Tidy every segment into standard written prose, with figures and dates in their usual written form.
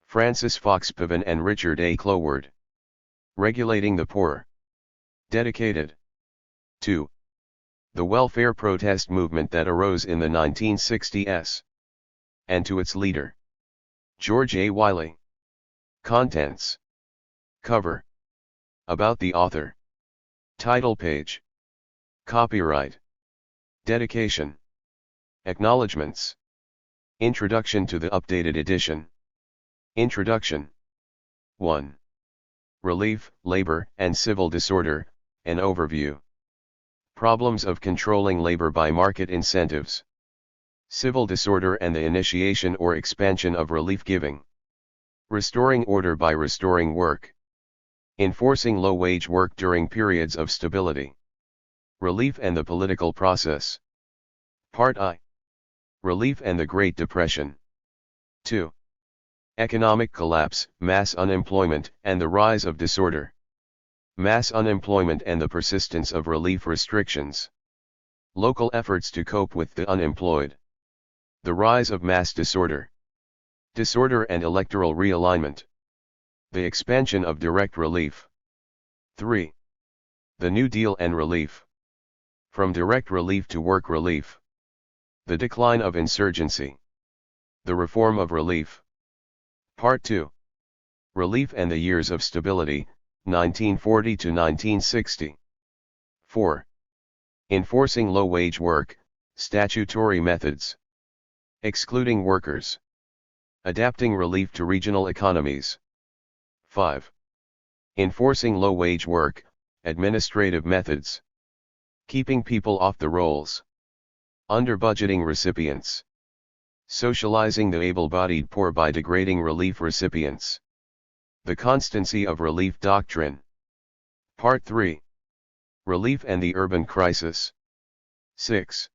Francis Fox Piven and Richard A. Cloward. Regulating the Poor. Dedicated. 2. The welfare protest movement that arose in the 1960s. And to its leader, George A. Wiley. Contents. Cover. About the author. Title page. Copyright. Dedication. Acknowledgements. Introduction to the updated edition. Introduction. 1. Relief, Labor, and Civil Disorder, an Overview. Problems of controlling labor by market incentives. Civil disorder and the initiation or expansion of relief giving. Restoring order by restoring work. Enforcing low-wage work during periods of stability. Relief and the political process. Part I. Relief and the Great Depression. 2. Economic collapse, mass unemployment, and the rise of disorder. Mass unemployment and the persistence of relief restrictions. Local efforts to cope with the unemployed. The rise of mass disorder. Disorder and electoral realignment. The expansion of direct relief. 3. The New Deal and relief. From direct relief to work relief. The decline of insurgency. The reform of relief. Part 2. Relief and the years of stability, 1940 to 1960. 4. Enforcing low-wage work, statutory methods. Excluding workers. Adapting relief to regional economies. 5. Enforcing low-wage work, administrative methods. Keeping people off the rolls. Under-budgeting recipients. Socializing the able-bodied poor by degrading relief recipients. The constancy of relief doctrine. Part 3. Relief and the urban crisis. 6.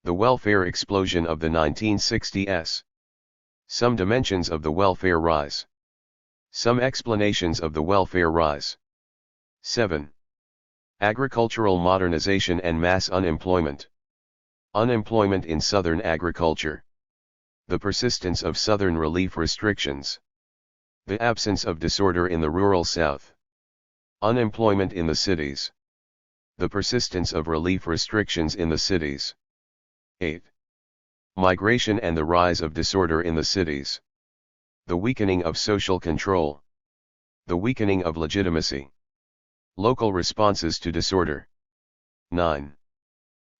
The welfare explosion of the 1960s. Some dimensions of the welfare rise. Some explanations of the welfare rise. 7. Agricultural modernization and mass unemployment. Unemployment in southern agriculture. The persistence of southern relief restrictions. The absence of disorder in the rural South. Unemployment in the cities. The persistence of relief restrictions in the cities. 8. Migration and the rise of disorder in the cities. The weakening of social control. The weakening of legitimacy. Local responses to disorder. 9.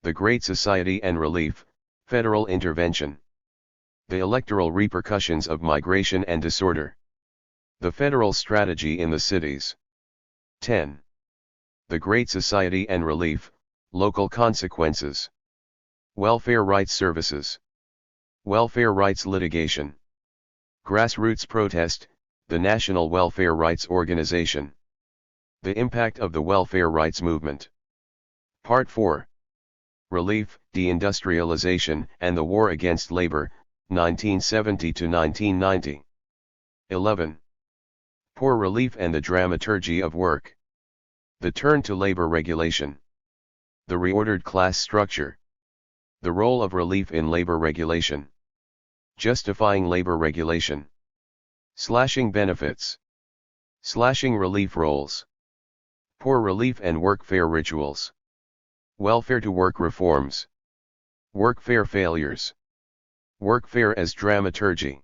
The Great Society and relief, federal intervention. The electoral repercussions of migration and disorder. The federal strategy in the cities. 10. The Great Society and relief, local consequences. Welfare rights services. Welfare rights litigation. Grassroots protest, the National Welfare Rights Organization. The impact of the welfare rights movement. Part 4. Relief, deindustrialization, and the war against labor, 1970 to 1990. 11. Poor relief and the dramaturgy of work. The turn to labor regulation. The reordered class structure. The role of relief in labor regulation. Justifying labor regulation. Slashing benefits. Slashing relief roles. Poor relief and workfare rituals. Welfare to work reforms. Workfare failures. Workfare as dramaturgy.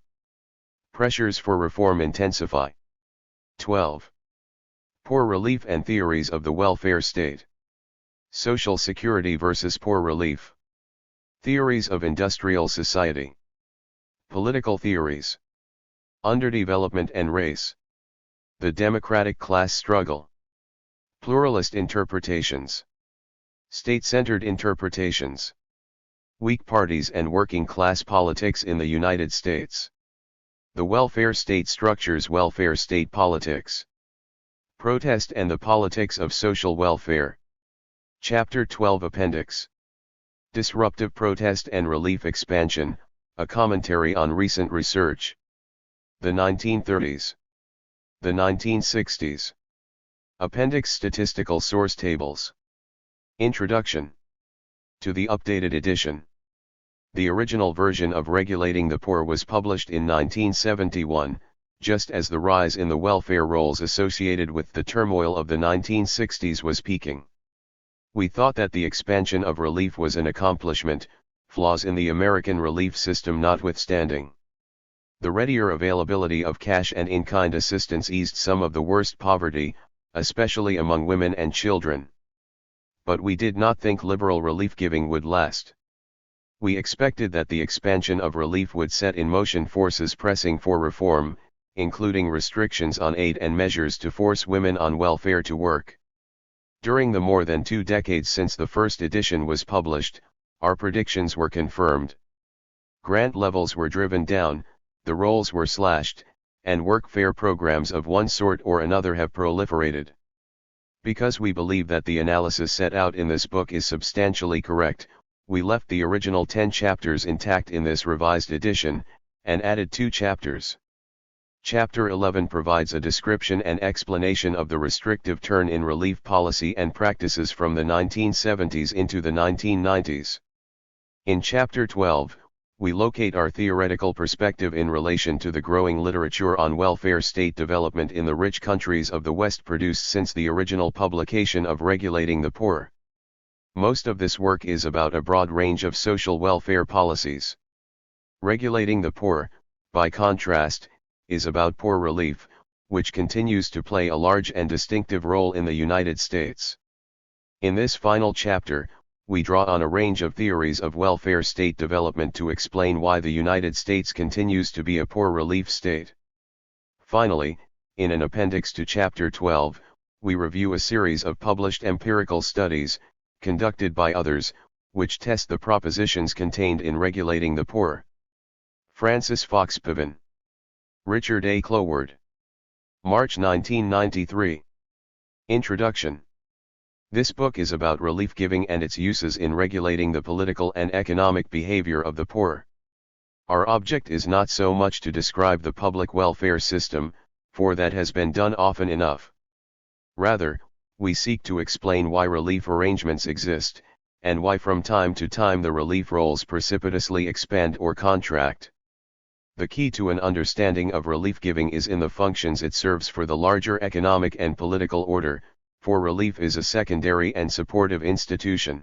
Pressures for reform intensify. 12. Poor relief and theories of the welfare state. Social security versus poor relief. Theories of industrial society. Political theories. Underdevelopment and race. The democratic class struggle. Pluralist interpretations. State-centered interpretations. Weak parties and working class politics in the United States. The welfare state structures welfare state politics. Protest and the politics of social welfare. Chapter 12 Appendix. Disruptive protest and relief expansion, a commentary on recent research. The 1930s. The 1960s. Appendix Statistical source tables. Introduction. To the updated edition. The original version of Regulating the Poor was published in 1971, just as the rise in the welfare rolls associated with the turmoil of the 1960s was peaking. We thought that the expansion of relief was an accomplishment, flaws in the American relief system notwithstanding. The readier availability of cash and in-kind assistance eased some of the worst poverty, especially among women and children. But we did not think liberal relief giving would last. We expected that the expansion of relief would set in motion forces pressing for reform, including restrictions on aid and measures to force women on welfare to work. During the more than 2 decades since the first edition was published, our predictions were confirmed. Grant levels were driven down, the rolls were slashed, and workfare programs of one sort or another have proliferated. Because we believe that the analysis set out in this book is substantially correct, we left the original 10 chapters intact in this revised edition, and added 2 chapters. Chapter 11 provides a description and explanation of the restrictive turn in relief policy and practices from the 1970s into the 1990s. In Chapter 12, we locate our theoretical perspective in relation to the growing literature on welfare state development in the rich countries of the West produced since the original publication of Regulating the Poor. Most of this work is about a broad range of social welfare policies. Regulating the Poor, by contrast, is about poor relief, which continues to play a large and distinctive role in the United States. In this final chapter, we draw on a range of theories of welfare state development to explain why the United States continues to be a poor relief state. Finally, in an appendix to Chapter 12, we review a series of published empirical studies, conducted by others, which test the propositions contained in Regulating the Poor. Francis Fox Piven. Richard A. Cloward. March 1993. Introduction. This book is about relief giving and its uses in regulating the political and economic behavior of the poor. Our object is not so much to describe the public welfare system, for that has been done often enough. Rather, we seek to explain why relief arrangements exist, and why from time to time the relief rolls precipitously expand or contract. The key to an understanding of relief giving is in the functions it serves for the larger economic and political order, for relief is a secondary and supportive institution.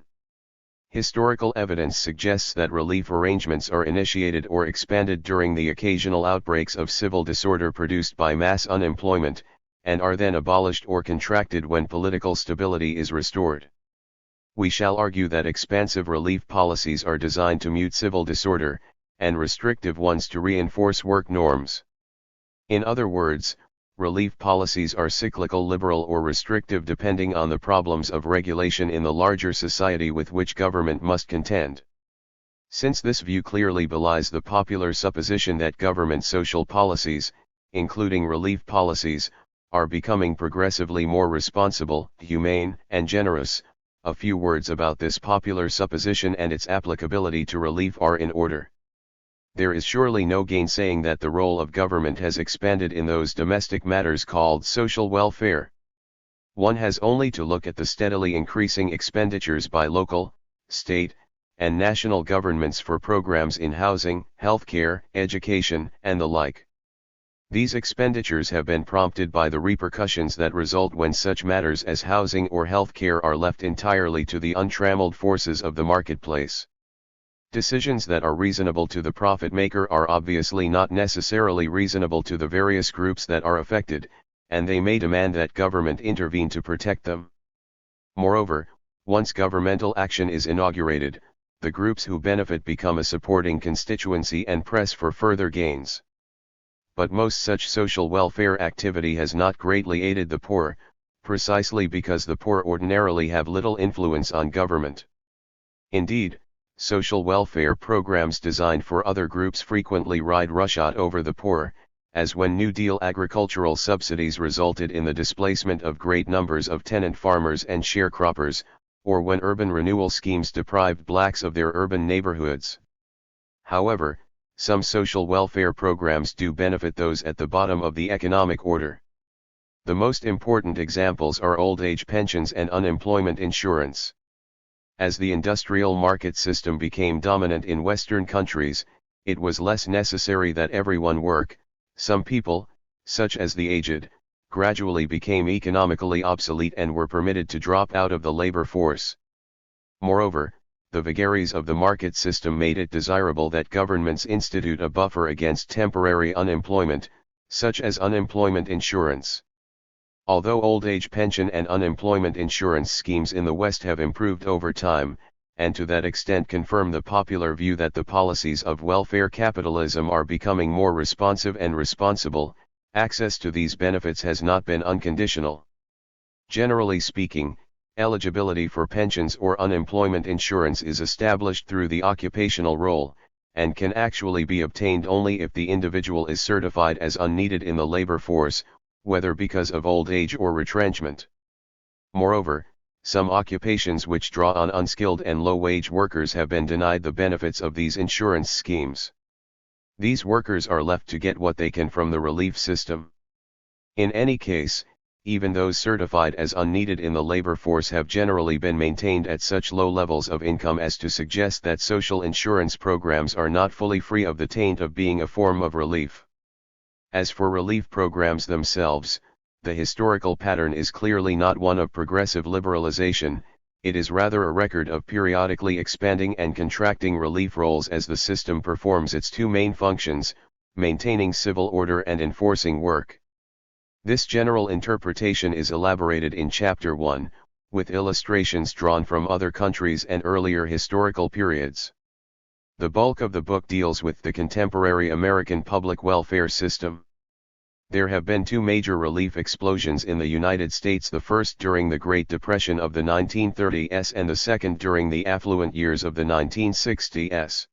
Historical evidence suggests that relief arrangements are initiated or expanded during the occasional outbreaks of civil disorder produced by mass unemployment, and are then abolished or contracted when political stability is restored. We shall argue that expansive relief policies are designed to mute civil disorder, and restrictive ones to reinforce work norms. In other words, relief policies are cyclical, liberal or restrictive depending on the problems of regulation in the larger society with which government must contend. Since this view clearly belies the popular supposition that government social policies, including relief policies, are becoming progressively more responsible, humane, and generous, a few words about this popular supposition and its applicability to relief are in order. There is surely no gainsaying that the role of government has expanded in those domestic matters called social welfare. One has only to look at the steadily increasing expenditures by local, state, and national governments for programs in housing, healthcare, education, and the like. These expenditures have been prompted by the repercussions that result when such matters as housing or healthcare are left entirely to the untrammeled forces of the marketplace. Decisions that are reasonable to the profit maker are obviously not necessarily reasonable to the various groups that are affected, and they may demand that government intervene to protect them. Moreover, once governmental action is inaugurated, the groups who benefit become a supporting constituency and press for further gains. But most such social welfare activity has not greatly aided the poor, precisely because the poor ordinarily have little influence on government. Indeed, social welfare programs designed for other groups frequently ride roughshod over the poor, as when New Deal agricultural subsidies resulted in the displacement of great numbers of tenant farmers and sharecroppers, or when urban renewal schemes deprived blacks of their urban neighborhoods. However, some social welfare programs do benefit those at the bottom of the economic order. The most important examples are old age pensions and unemployment insurance. As the industrial market system became dominant in Western countries, it was less necessary that everyone work. Some people, such as the aged, gradually became economically obsolete and were permitted to drop out of the labor force. Moreover, the vagaries of the market system made it desirable that governments institute a buffer against temporary unemployment, such as unemployment insurance. Although old age pension and unemployment insurance schemes in the West have improved over time, and to that extent confirm the popular view that the policies of welfare capitalism are becoming more responsive and responsible, access to these benefits has not been unconditional. Generally speaking, eligibility for pensions or unemployment insurance is established through the occupational role, and can actually be obtained only if the individual is certified as unneeded in the labor force, whether because of old age or retrenchment. Moreover, some occupations which draw on unskilled and low-wage workers have been denied the benefits of these insurance schemes. These workers are left to get what they can from the relief system. In any case, even those certified as unneeded in the labor force have generally been maintained at such low levels of income as to suggest that social insurance programs are not fully free of the taint of being a form of relief. As for relief programs themselves, the historical pattern is clearly not one of progressive liberalization, it is rather a record of periodically expanding and contracting relief roles as the system performs its two main functions, maintaining civil order and enforcing work. This general interpretation is elaborated in Chapter 1, with illustrations drawn from other countries and earlier historical periods. The bulk of the book deals with the contemporary American public welfare system. There have been two major relief explosions in the United States, the first during the Great Depression of the 1930s and the second during the affluent years of the 1960s.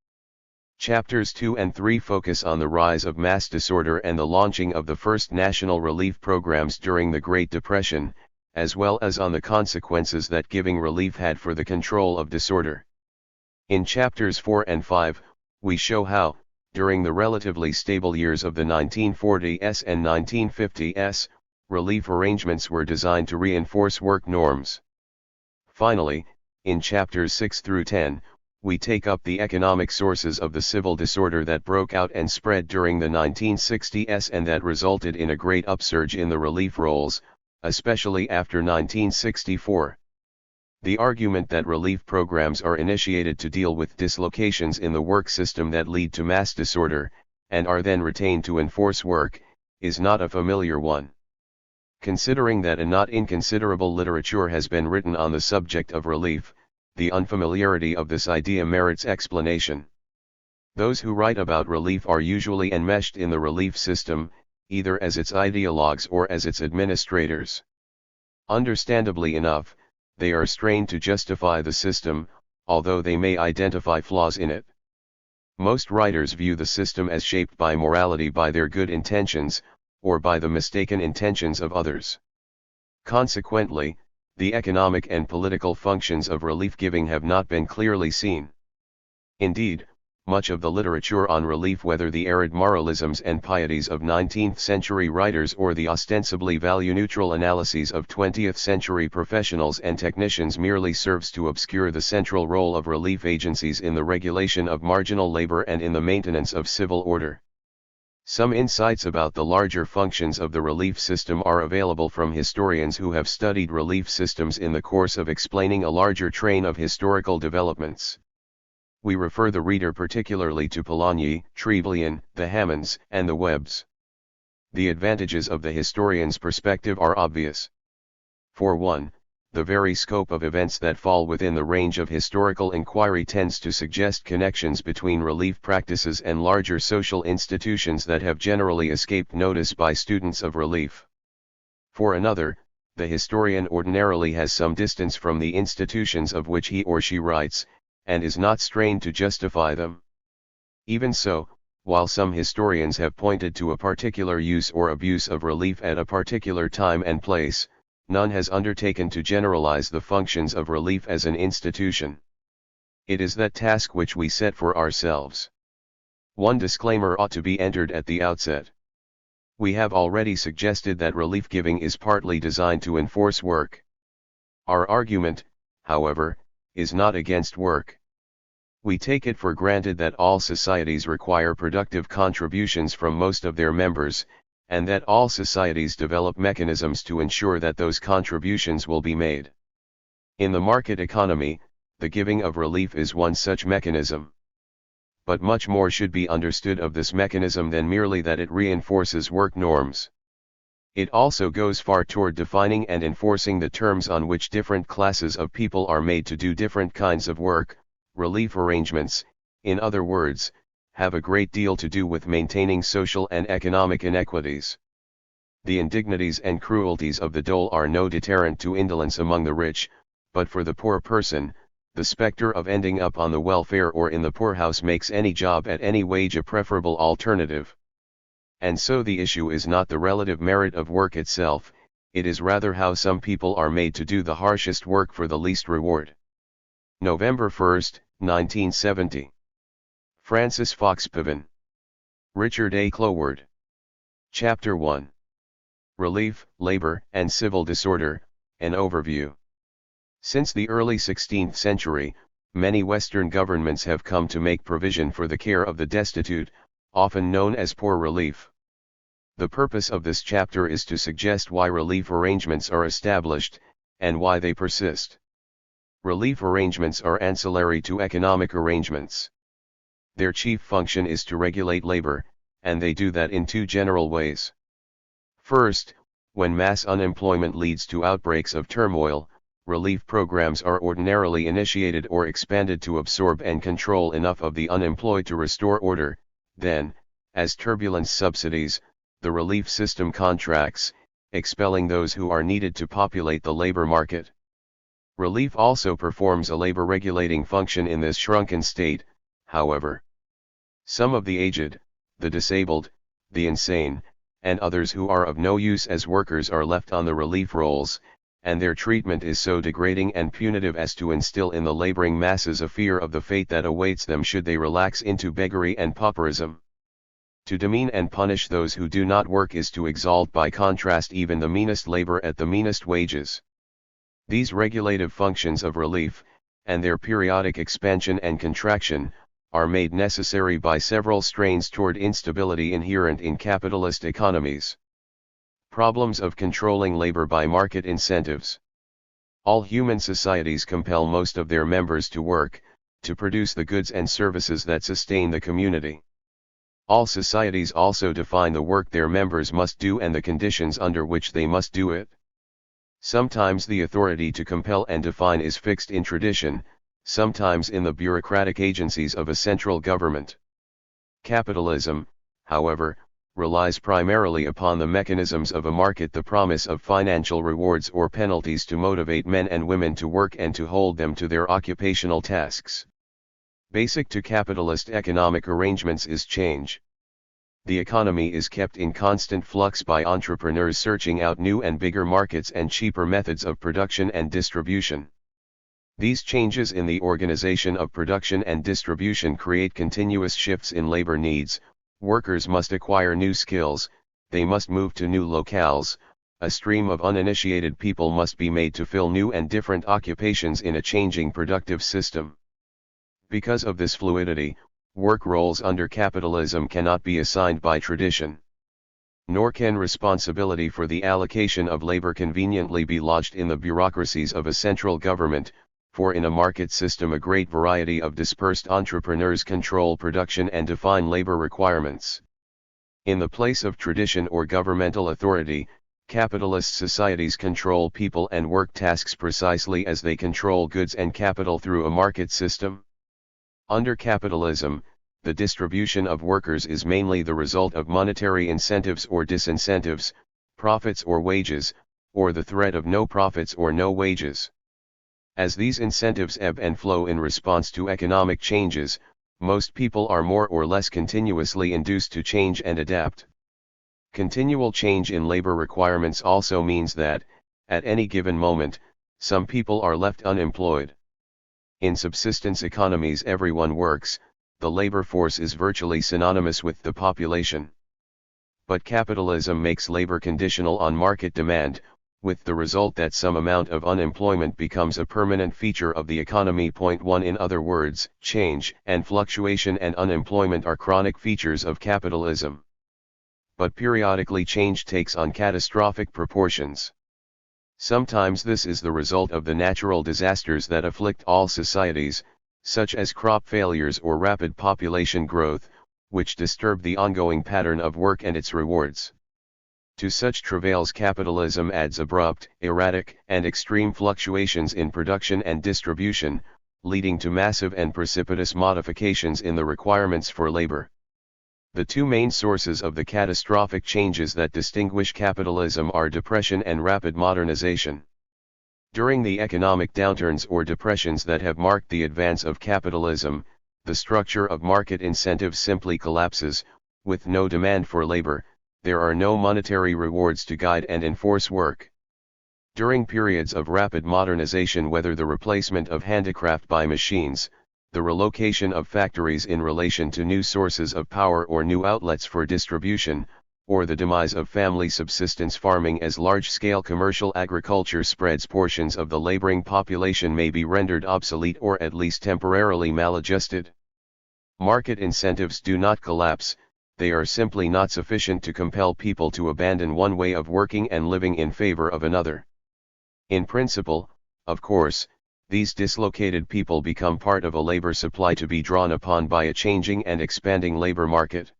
Chapters 2 and 3 focus on the rise of mass disorder and the launching of the first national relief programs during the Great Depression, as well as on the consequences that giving relief had for the control of disorder. In chapters 4 and 5, we show how, during the relatively stable years of the 1940s and 1950s, relief arrangements were designed to reinforce work norms. Finally, in chapters 6 through 10, we take up the economic sources of the civil disorder that broke out and spread during the 1960s and that resulted in a great upsurge in the relief rolls, especially after 1964. The argument that relief programs are initiated to deal with dislocations in the work system that lead to mass disorder, and are then retained to enforce work, is not a familiar one. Considering that a not inconsiderable literature has been written on the subject of relief, the unfamiliarity of this idea merits explanation. Those who write about relief are usually enmeshed in the relief system, either as its ideologues or as its administrators. Understandably enough, they are strained to justify the system, although they may identify flaws in it. Most writers view the system as shaped by morality by their good intentions, or by the mistaken intentions of others. Consequently, the economic and political functions of relief giving have not been clearly seen. Indeed, much of the literature on relief, whether the arid moralisms and pieties of 19th century writers or the ostensibly value-neutral analyses of 20th century professionals and technicians, merely serves to obscure the central role of relief agencies in the regulation of marginal labor and in the maintenance of civil order. Some insights about the larger functions of the relief system are available from historians who have studied relief systems in the course of explaining a larger train of historical developments. We refer the reader particularly to Polanyi, Trevelyan, the Hammonds, and the Webbs. The advantages of the historian's perspective are obvious. For one, the very scope of events that fall within the range of historical inquiry tends to suggest connections between relief practices and larger social institutions that have generally escaped notice by students of relief. For another, the historian ordinarily has some distance from the institutions of which he or she writes, and is not strained to justify them. Even so, while some historians have pointed to a particular use or abuse of relief at a particular time and place, none has undertaken to generalize the functions of relief as an institution. It is that task which we set for ourselves. One disclaimer ought to be entered at the outset. We have already suggested that relief giving is partly designed to enforce work. Our argument, however, is not against work. We take it for granted that all societies require productive contributions from most of their members, and that all societies develop mechanisms to ensure that those contributions will be made. In the market economy, the giving of relief is one such mechanism. But much more should be understood of this mechanism than merely that it reinforces work norms. It also goes far toward defining and enforcing the terms on which different classes of people are made to do different kinds of work. Relief arrangements, in other words, have a great deal to do with maintaining social and economic inequities. The indignities and cruelties of the dole are no deterrent to indolence among the rich, but for the poor person, the specter of ending up on the welfare or in the poorhouse makes any job at any wage a preferable alternative. And so the issue is not the relative merit of work itself, it is rather how some people are made to do the harshest work for the least reward. November 1, 1970. Francis Fox Piven. Richard A. Cloward. Chapter 1. Relief, Labor, and Civil Disorder, an Overview. Since the early 16th century, many Western governments have come to make provision for the care of the destitute, often known as poor relief. The purpose of this chapter is to suggest why relief arrangements are established, and why they persist. Relief arrangements are ancillary to economic arrangements. Their chief function is to regulate labor, and they do that in two general ways. First, when mass unemployment leads to outbreaks of turmoil, relief programs are ordinarily initiated or expanded to absorb and control enough of the unemployed to restore order. Then, as turbulence subsides, the relief system contracts, expelling those who are needed to populate the labor market. Relief also performs a labor regulating function in this shrunken state, however. Some of the aged, the disabled, the insane, and others who are of no use as workers are left on the relief rolls, and their treatment is so degrading and punitive as to instill in the laboring masses a fear of the fate that awaits them should they relax into beggary and pauperism. To demean and punish those who do not work is to exalt by contrast even the meanest labor at the meanest wages. These regulative functions of relief, and their periodic expansion and contraction, are made necessary by several strains toward instability inherent in capitalist economies. Problems of controlling labor by market incentives. All human societies compel most of their members to work, to produce the goods and services that sustain the community. All societies also define the work their members must do and the conditions under which they must do it. Sometimes the authority to compel and define is fixed in tradition, sometimes in the bureaucratic agencies of a central government. Capitalism, however, relies primarily upon the mechanisms of a market, the promise of financial rewards or penalties to motivate men and women to work and to hold them to their occupational tasks. Basic to capitalist economic arrangements is change. The economy is kept in constant flux by entrepreneurs searching out new and bigger markets and cheaper methods of production and distribution. These changes in the organization of production and distribution create continuous shifts in labor needs. Workers must acquire new skills, they must move to new locales, a stream of uninitiated people must be made to fill new and different occupations in a changing productive system. Because of this fluidity, work roles under capitalism cannot be assigned by tradition. Nor can responsibility for the allocation of labor conveniently be lodged in the bureaucracies of a central government, for in a market system a great variety of dispersed entrepreneurs control production and define labor requirements. In the place of tradition or governmental authority, capitalist societies control people and work tasks precisely as they control goods and capital through a market system. Under capitalism, the distribution of workers is mainly the result of monetary incentives or disincentives, profits or wages, or the threat of no profits or no wages. As these incentives ebb and flow in response to economic changes, most people are more or less continuously induced to change and adapt. Continual change in labor requirements also means that, at any given moment, some people are left unemployed. In subsistence economies everyone works, the labor force is virtually synonymous with the population. But capitalism makes labor conditional on market demand, with the result that some amount of unemployment becomes a permanent feature of the economy. 1 In other words, change and fluctuation and unemployment are chronic features of capitalism. but periodically change takes on catastrophic proportions. Sometimes this is the result of the natural disasters that afflict all societies, such as crop failures or rapid population growth, which disturb the ongoing pattern of work and its rewards. To such travails capitalism adds abrupt, erratic, and extreme fluctuations in production and distribution, leading to massive and precipitous modifications in the requirements for labor. The two main sources of the catastrophic changes that distinguish capitalism are depression and rapid modernization. During the economic downturns or depressions that have marked the advance of capitalism, the structure of market incentives simply collapses. With no demand for labor, there are no monetary rewards to guide and enforce work. During periods of rapid modernization, whether the replacement of handicraft by machines, the relocation of factories in relation to new sources of power or new outlets for distribution, or the demise of family subsistence farming as large-scale commercial agriculture spreads, portions of the laboring population may be rendered obsolete or at least temporarily maladjusted. Market incentives do not collapse, they are simply not sufficient to compel people to abandon one way of working and living in favor of another. In principle, of course, these dislocated people become part of a labor supply to be drawn upon by a changing and expanding labor market.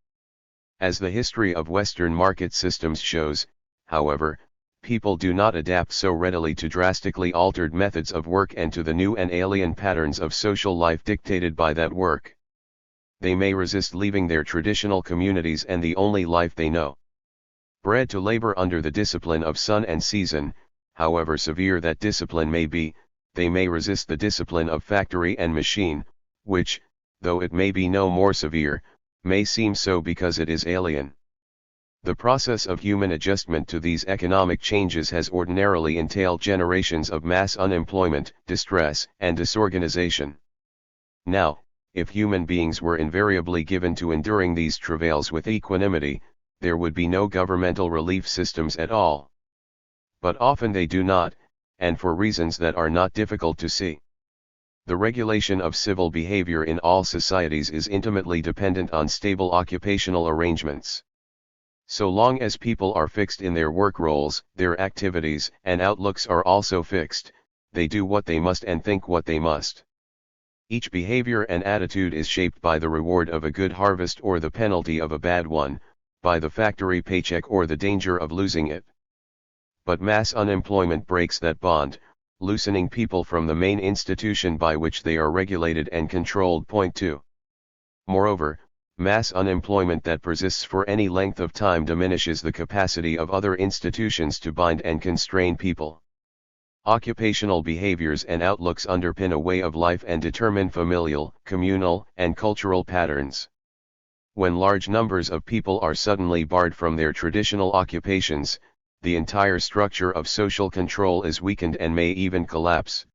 As the history of Western market systems shows, however, people do not adapt so readily to drastically altered methods of work and to the new and alien patterns of social life dictated by that work. They may resist leaving their traditional communities and the only life they know. Bred to labor under the discipline of sun and season, however severe that discipline may be, they may resist the discipline of factory and machine, which, though it may be no more severe, may seem so because it is alien. The process of human adjustment to these economic changes has ordinarily entailed generations of mass unemployment, distress, and disorganization. Now, if human beings were invariably given to enduring these travails with equanimity, there would be no governmental relief systems at all. But often they do not, and for reasons that are not difficult to see. The regulation of civil behavior in all societies is intimately dependent on stable occupational arrangements. So long as people are fixed in their work roles, their activities and outlooks are also fixed, they do what they must and think what they must. Each behavior and attitude is shaped by the reward of a good harvest or the penalty of a bad one, by the factory paycheck or the danger of losing it. But mass unemployment breaks that bond, loosening people from the main institution by which they are regulated and controlled. Point 2. Moreover, mass unemployment that persists for any length of time diminishes the capacity of other institutions to bind and constrain people. Occupational behaviors and outlooks underpin a way of life and determine familial, communal, and cultural patterns. When large numbers of people are suddenly barred from their traditional occupations, the entire structure of social control is weakened and may even collapse.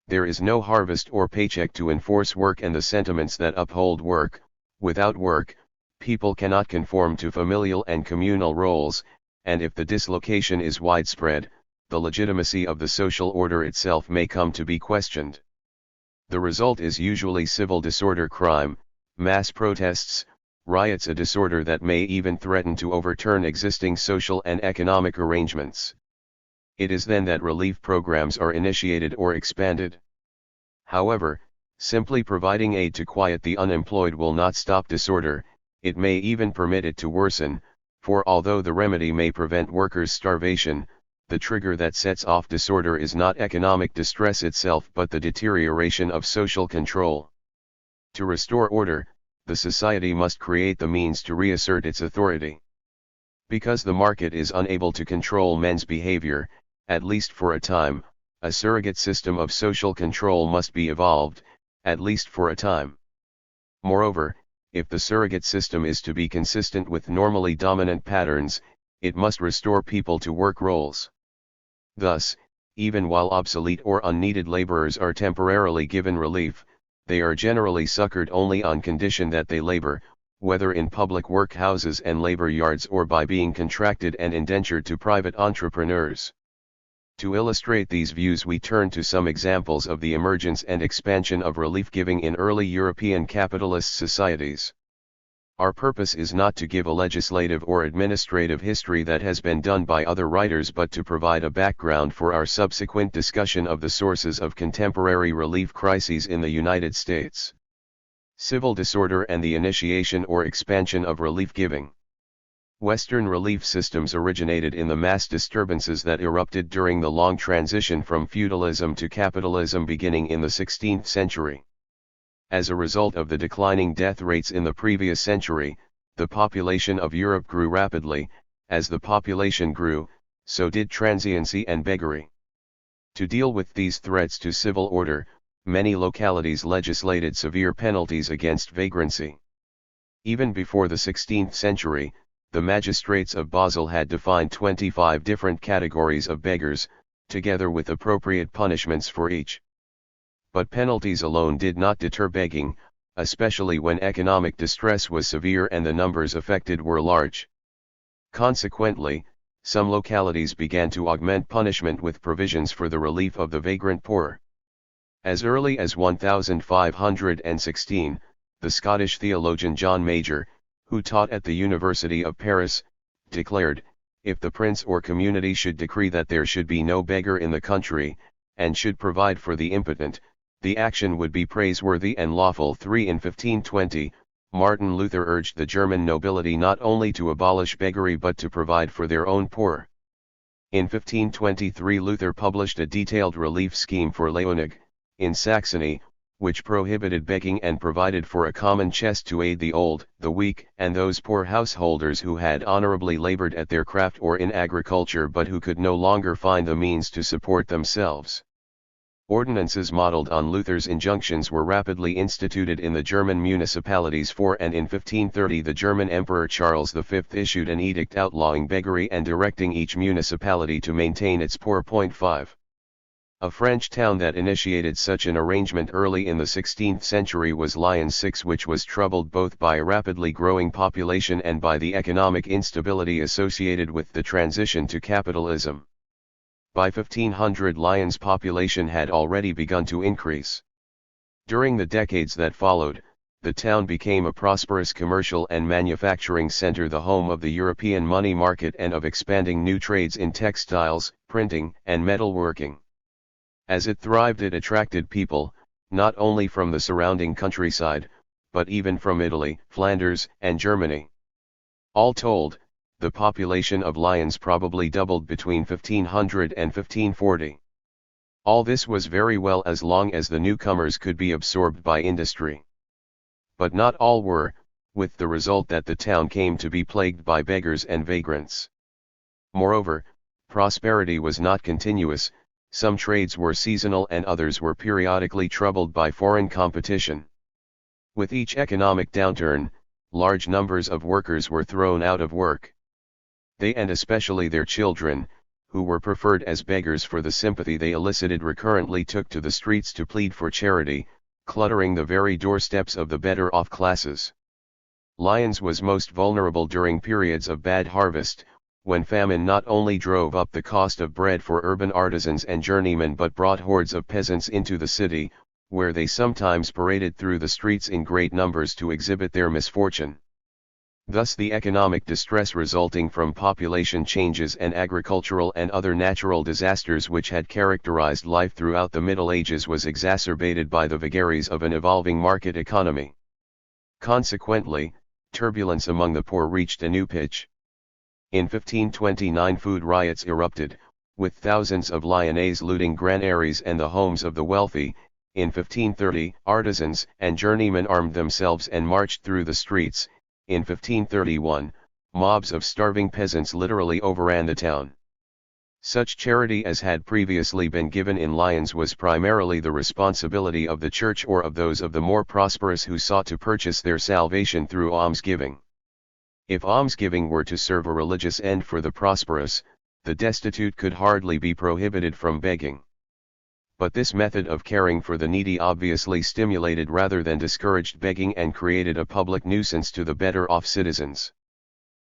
There is no harvest or paycheck to enforce work and the sentiments that uphold work. Without work, people cannot conform to familial and communal roles, and if the dislocation is widespread, the legitimacy of the social order itself may come to be questioned. The result is usually civil disorder, crime, mass protests, riots, a disorder that may even threaten to overturn existing social and economic arrangements. It is then that relief programs are initiated or expanded. However, simply providing aid to quiet the unemployed will not stop disorder, it may even permit it to worsen, for although the remedy may prevent workers' starvation, the trigger that sets off disorder is not economic distress itself but the deterioration of social control. To restore order, the society must create the means to reassert its authority. Because the market is unable to control men's behavior, at least for a time, a surrogate system of social control must be evolved, at least for a time. Moreover, if the surrogate system is to be consistent with normally dominant patterns, it must restore people to work roles. Thus, even while obsolete or unneeded laborers are temporarily given relief, they are generally succored only on condition that they labor, whether in public workhouses and labor yards or by being contracted and indentured to private entrepreneurs. To illustrate these views, we turn to some examples of the emergence and expansion of relief giving in early European capitalist societies. Our purpose is not to give a legislative or administrative history that has been done by other writers, but to provide a background for our subsequent discussion of the sources of contemporary relief crises in the United States. Civil disorder and the initiation or expansion of relief giving. Western relief systems originated in the mass disturbances that erupted during the long transition from feudalism to capitalism beginning in the 16th century. As a result of the declining death rates in the previous century, the population of Europe grew rapidly. As the population grew, so did transiency and beggary. To deal with these threats to civil order, many localities legislated severe penalties against vagrancy. Even before the 16th century, the magistrates of Basel had defined 25 different categories of beggars, together with appropriate punishments for each. But penalties alone did not deter begging, especially when economic distress was severe and the numbers affected were large. Consequently, some localities began to augment punishment with provisions for the relief of the vagrant poor. As early as 1516, the Scottish theologian John Major, who taught at the University of Paris, declared, if the prince or community should decree that there should be no beggar in the country, and should provide for the impotent, the action would be praiseworthy and lawful. 3 In 1520, Martin Luther urged the German nobility not only to abolish beggary but to provide for their own poor. In 1523 Luther published a detailed relief scheme for Leonig, in Saxony, which prohibited begging and provided for a common chest to aid the old, the weak, and those poor householders who had honorably labored at their craft or in agriculture but who could no longer find the means to support themselves. Ordinances modeled on Luther's injunctions were rapidly instituted in the German municipalities and in 1530 the German Emperor Charles V issued an edict outlawing beggary and directing each municipality to maintain its poor. 5. A French town that initiated such an arrangement early in the 16th century was Lyons, which was troubled both by a rapidly growing population and by the economic instability associated with the transition to capitalism. By 1500 Lyons' population had already begun to increase. During the decades that followed, the town became a prosperous commercial and manufacturing center, the home of the European money market and of expanding new trades in textiles, printing, and metalworking. As it thrived, it attracted people, not only from the surrounding countryside, but even from Italy, Flanders, and Germany. All told, the population of Lyons probably doubled between 1500 and 1540. All this was very well as long as the newcomers could be absorbed by industry. But not all were, with the result that the town came to be plagued by beggars and vagrants. Moreover, prosperity was not continuous. Some trades were seasonal and others were periodically troubled by foreign competition. With each economic downturn, large numbers of workers were thrown out of work. They, and especially their children, who were preferred as beggars for the sympathy they elicited, recurrently took to the streets to plead for charity, cluttering the very doorsteps of the better-off classes. Lyons was most vulnerable during periods of bad harvest, when famine not only drove up the cost of bread for urban artisans and journeymen but brought hordes of peasants into the city, where they sometimes paraded through the streets in great numbers to exhibit their misfortune. Thus the economic distress resulting from population changes and agricultural and other natural disasters which had characterized life throughout the Middle Ages was exacerbated by the vagaries of an evolving market economy. Consequently, turbulence among the poor reached a new pitch. In 1529 food riots erupted, with thousands of Lyonnais looting granaries and the homes of the wealthy. In 1530, artisans and journeymen armed themselves and marched through the streets. In 1531, mobs of starving peasants literally overran the town. Such charity as had previously been given in Lyons was primarily the responsibility of the church or of those of the more prosperous who sought to purchase their salvation through almsgiving. If almsgiving were to serve a religious end for the prosperous, the destitute could hardly be prohibited from begging. But this method of caring for the needy obviously stimulated rather than discouraged begging and created a public nuisance to the better-off citizens.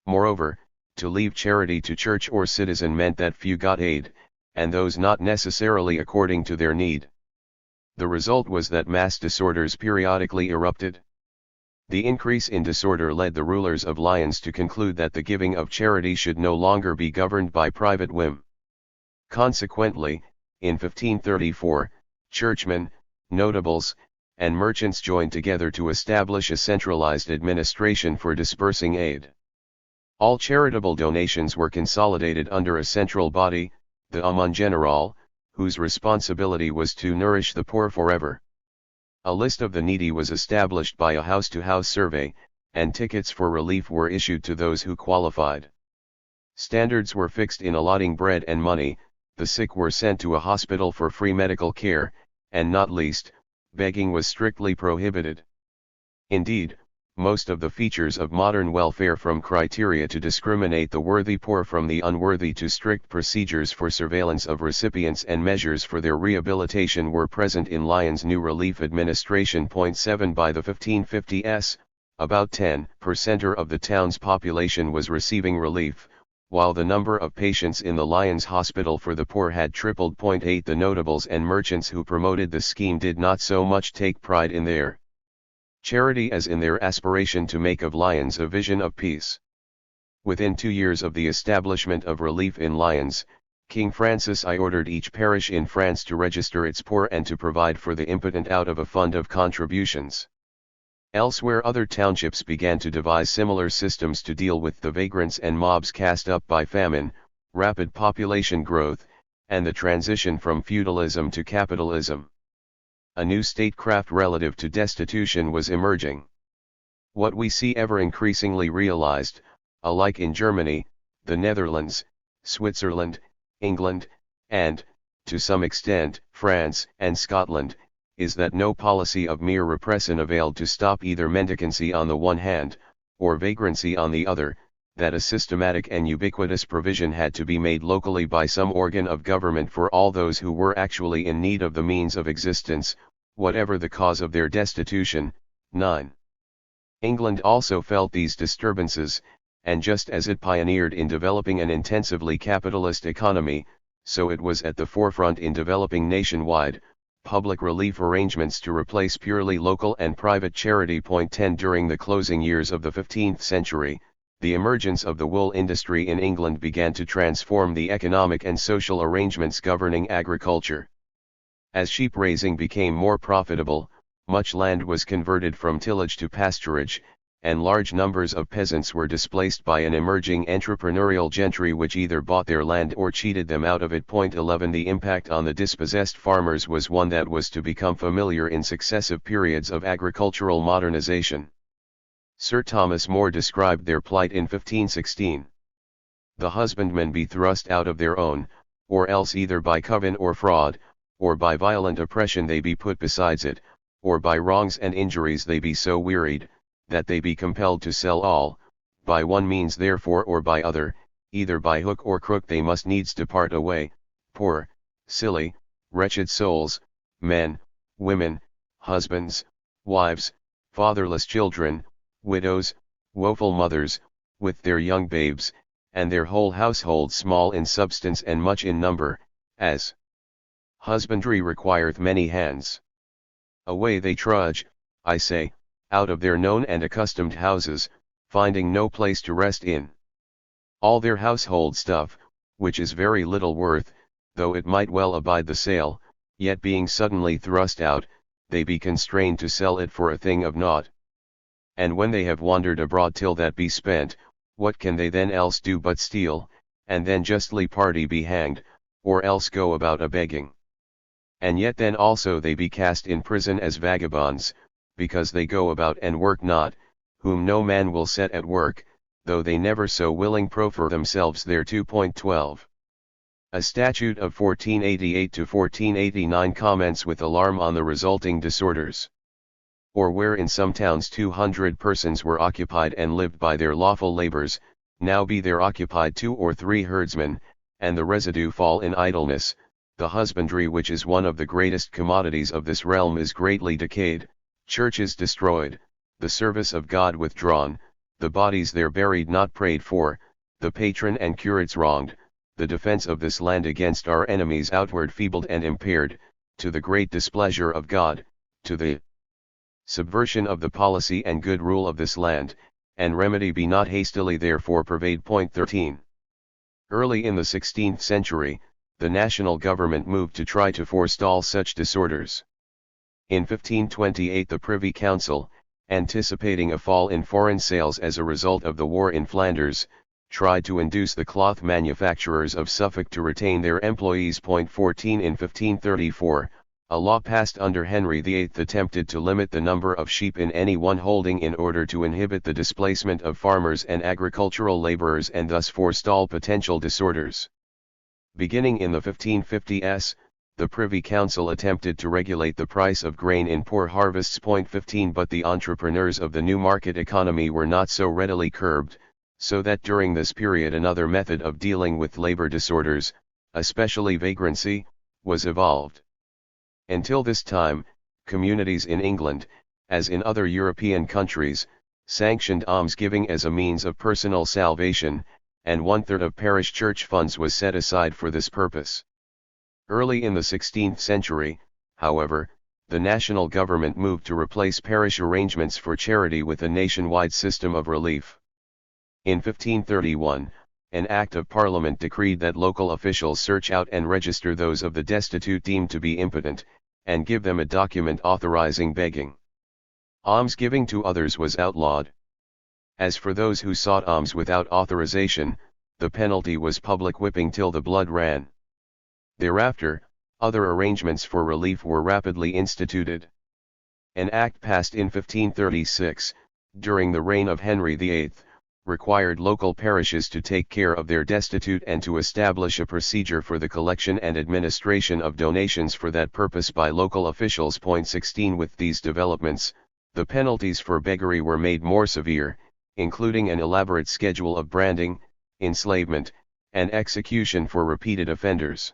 Moreover, to leave charity to church or citizen meant that few got aid, and those not necessarily according to their need. The result was that mass disorders periodically erupted. The increase in disorder led the rulers of Lyons to conclude that the giving of charity should no longer be governed by private whim. Consequently, in 1534, churchmen, notables, and merchants joined together to establish a centralized administration for dispersing aid. All charitable donations were consolidated under a central body, the Aumône Générale, whose responsibility was to nourish the poor forever. A list of the needy was established by a house-to-house survey, and tickets for relief were issued to those who qualified. Standards were fixed in allotting bread and money, the sick were sent to a hospital for free medical care, and not least, begging was strictly prohibited. Indeed, most of the features of modern welfare, from criteria to discriminate the worthy poor from the unworthy to strict procedures for surveillance of recipients and measures for their rehabilitation, were present in Lyons' new relief administration. 7 By the 1550s, about 10% of the town's population was receiving relief, while the number of patients in the Lyons Hospital for the Poor had tripled. 8 The notables and merchants who promoted the scheme did not so much take pride in their charity as in their aspiration to make of Lyons a vision of peace. Within 2 years of the establishment of relief in Lyons, King Francis I ordered each parish in France to register its poor and to provide for the impotent out of a fund of contributions. Elsewhere, other townships began to devise similar systems to deal with the vagrants and mobs cast up by famine, rapid population growth, and the transition from feudalism to capitalism. A new statecraft relative to destitution was emerging. What we see ever increasingly realized, alike in Germany, the Netherlands, Switzerland, England, and, to some extent, France and Scotland, is that no policy of mere repression availed to stop either mendicancy on the one hand, or vagrancy on the other, that a systematic and ubiquitous provision had to be made locally by some organ of government for all those who were actually in need of the means of existence, whatever the cause of their destitution. 9. England also felt these disturbances, and just as it pioneered in developing an intensively capitalist economy, so it was at the forefront in developing nationwide, public relief arrangements to replace purely local and private charity. 10 During the closing years of the 15th century, the emergence of the wool industry in England began to transform the economic and social arrangements governing agriculture. As sheep raising became more profitable, much land was converted from tillage to pasturage, and large numbers of peasants were displaced by an emerging entrepreneurial gentry which either bought their land or cheated them out of it. 11 The impact on the dispossessed farmers was one that was to become familiar in successive periods of agricultural modernization. Sir Thomas More described their plight in 1516. The husbandmen be thrust out of their own, or else either by coven or fraud, or by violent oppression they be put besides it, or by wrongs and injuries they be so wearied, that they be compelled to sell all, by one means therefore or by other, either by hook or crook they must needs depart away, poor, silly, wretched souls, men, women, husbands, wives, fatherless children, widows, woeful mothers, with their young babes, and their whole household small in substance and much in number, as husbandry requireth many hands. Away they trudge, I say, out of their known and accustomed houses, finding no place to rest in. All their household stuff, which is very little worth, though it might well abide the sale, yet being suddenly thrust out, they be constrained to sell it for a thing of naught. And when they have wandered abroad till that be spent, what can they then else do but steal, and then justly party be hanged, or else go about a begging. And yet then also they be cast in prison as vagabonds, because they go about and work not, whom no man will set at work, though they never so willing proffer themselves thereto. 12. A statute of 1488 to 1489 comments with alarm on the resulting disorders. Or where in some towns 200 persons were occupied and lived by their lawful labors, now be there occupied 2 or 3 herdsmen, and the residue fall in idleness. The husbandry, which is one of the greatest commodities of this realm, is greatly decayed, churches destroyed, the service of God withdrawn, the bodies there buried not prayed for, the patron and curates wronged, the defense of this land against our enemies outward feebled and impaired, to the great displeasure of God, to the subversion of the policy and good rule of this land, and remedy be not hastily therefore pervade. Point 13. Early in the 16th century, the national government moved to try to forestall such disorders. In 1528 the Privy Council, anticipating a fall in foreign sales as a result of the war in Flanders, tried to induce the cloth manufacturers of Suffolk to retain their employees. Point 14. In 1534, a law passed under Henry VIII attempted to limit the number of sheep in any one holding in order to inhibit the displacement of farmers and agricultural laborers and thus forestall potential disorders. Beginning in the 1550s, the Privy Council attempted to regulate the price of grain in poor harvests. Point 15. But the entrepreneurs of the new market economy were not so readily curbed, so that during this period another method of dealing with labor disorders, especially vagrancy, was evolved. Until this time, communities in England, as in other European countries, sanctioned almsgiving as a means of personal salvation, and 1/3 of parish church funds was set aside for this purpose. Early in the 16th century, however, the national government moved to replace parish arrangements for charity with a nationwide system of relief. In 1531, an Act of Parliament decreed that local officials search out and register those of the destitute deemed to be impotent, and give them a document authorizing begging. Almsgiving to others was outlawed. As for those who sought alms without authorization, the penalty was public whipping till the blood ran. Thereafter, other arrangements for relief were rapidly instituted. An act passed in 1536, during the reign of Henry VIII, required local parishes to take care of their destitute and to establish a procedure for the collection and administration of donations for that purpose by local officials. Point 16. With these developments, the penalties for beggary were made more severe, including an elaborate schedule of branding, enslavement, and execution for repeated offenders.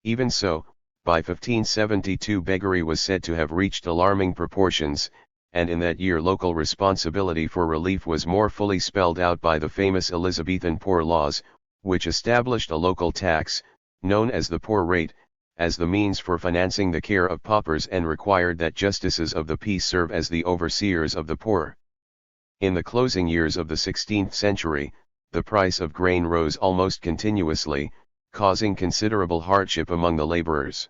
Even so, by 1572 beggary was said to have reached alarming proportions, and in that year local responsibility for relief was more fully spelled out by the famous Elizabethan Poor Laws, which established a local tax, known as the poor rate, as the means for financing the care of paupers and required that justices of the peace serve as the overseers of the poor. In the closing years of the 16th century, the price of grain rose almost continuously, causing considerable hardship among the laborers.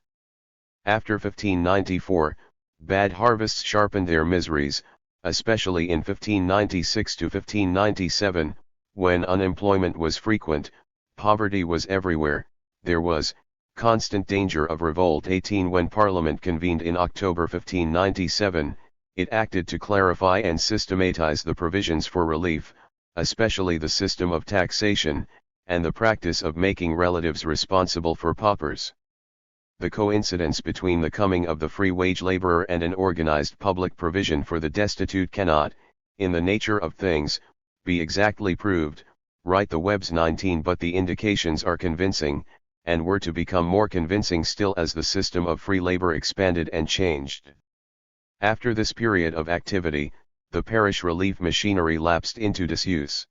After 1594, bad harvests sharpened their miseries, especially in 1596 to 1597, when unemployment was frequent, poverty was everywhere, there was constant danger of revolt. 18. When Parliament convened in October 1597, it acted to clarify and systematize the provisions for relief, especially the system of taxation, and the practice of making relatives responsible for paupers. The coincidence between the coming of the free wage laborer and an organized public provision for the destitute cannot, in the nature of things, be exactly proved, write the Webbs 19, but the indications are convincing, and were to become more convincing still as the system of free labor expanded and changed. After this period of activity, the parish relief machinery lapsed into disuse.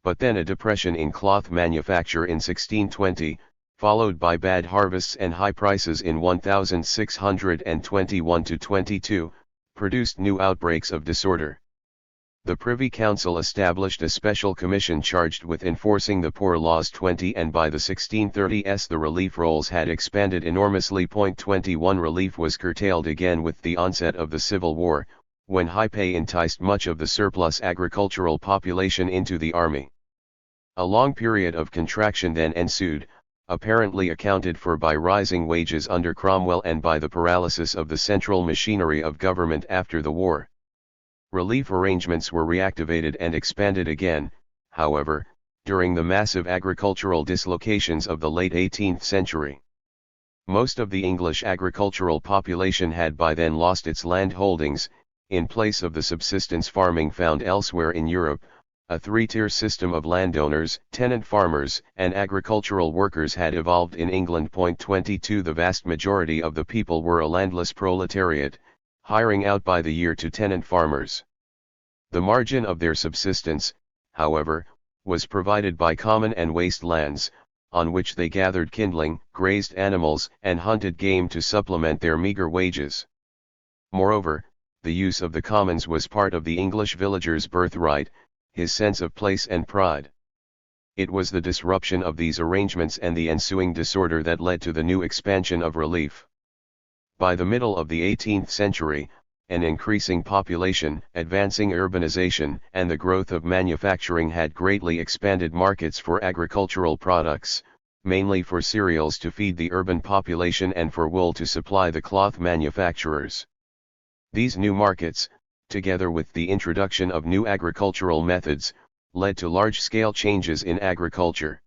But then a depression in cloth manufacture in 1620, followed by bad harvests and high prices in 1621–22, produced new outbreaks of disorder. The Privy Council established a special commission charged with enforcing the Poor Laws 20, and by the 1630s the relief rolls had expanded enormously. 21 Relief was curtailed again with the onset of the Civil War, when high pay enticed much of the surplus agricultural population into the army. A long period of contraction then ensued, apparently accounted for by rising wages under Cromwell and by the paralysis of the central machinery of government after the war. Relief arrangements were reactivated and expanded again, however, during the massive agricultural dislocations of the late 18th century. Most of the English agricultural population had by then lost its land holdings, in place of the subsistence farming found elsewhere in Europe. A three-tier system of landowners, tenant farmers, and agricultural workers had evolved in England. 22 The vast majority of the people were a landless proletariat, hiring out by the year to tenant farmers. The margin of their subsistence, however, was provided by common and waste lands, on which they gathered kindling, grazed animals, and hunted game to supplement their meager wages. Moreover, the use of the commons was part of the English villager's birthright, his sense of place and pride. It was the disruption of these arrangements and the ensuing disorder that led to the new expansion of relief. By the middle of the 18th century, an increasing population, advancing urbanization, and the growth of manufacturing had greatly expanded markets for agricultural products, mainly for cereals to feed the urban population and for wool to supply the cloth manufacturers. These new markets, together with the introduction of new agricultural methods, led to large-scale changes in agriculture.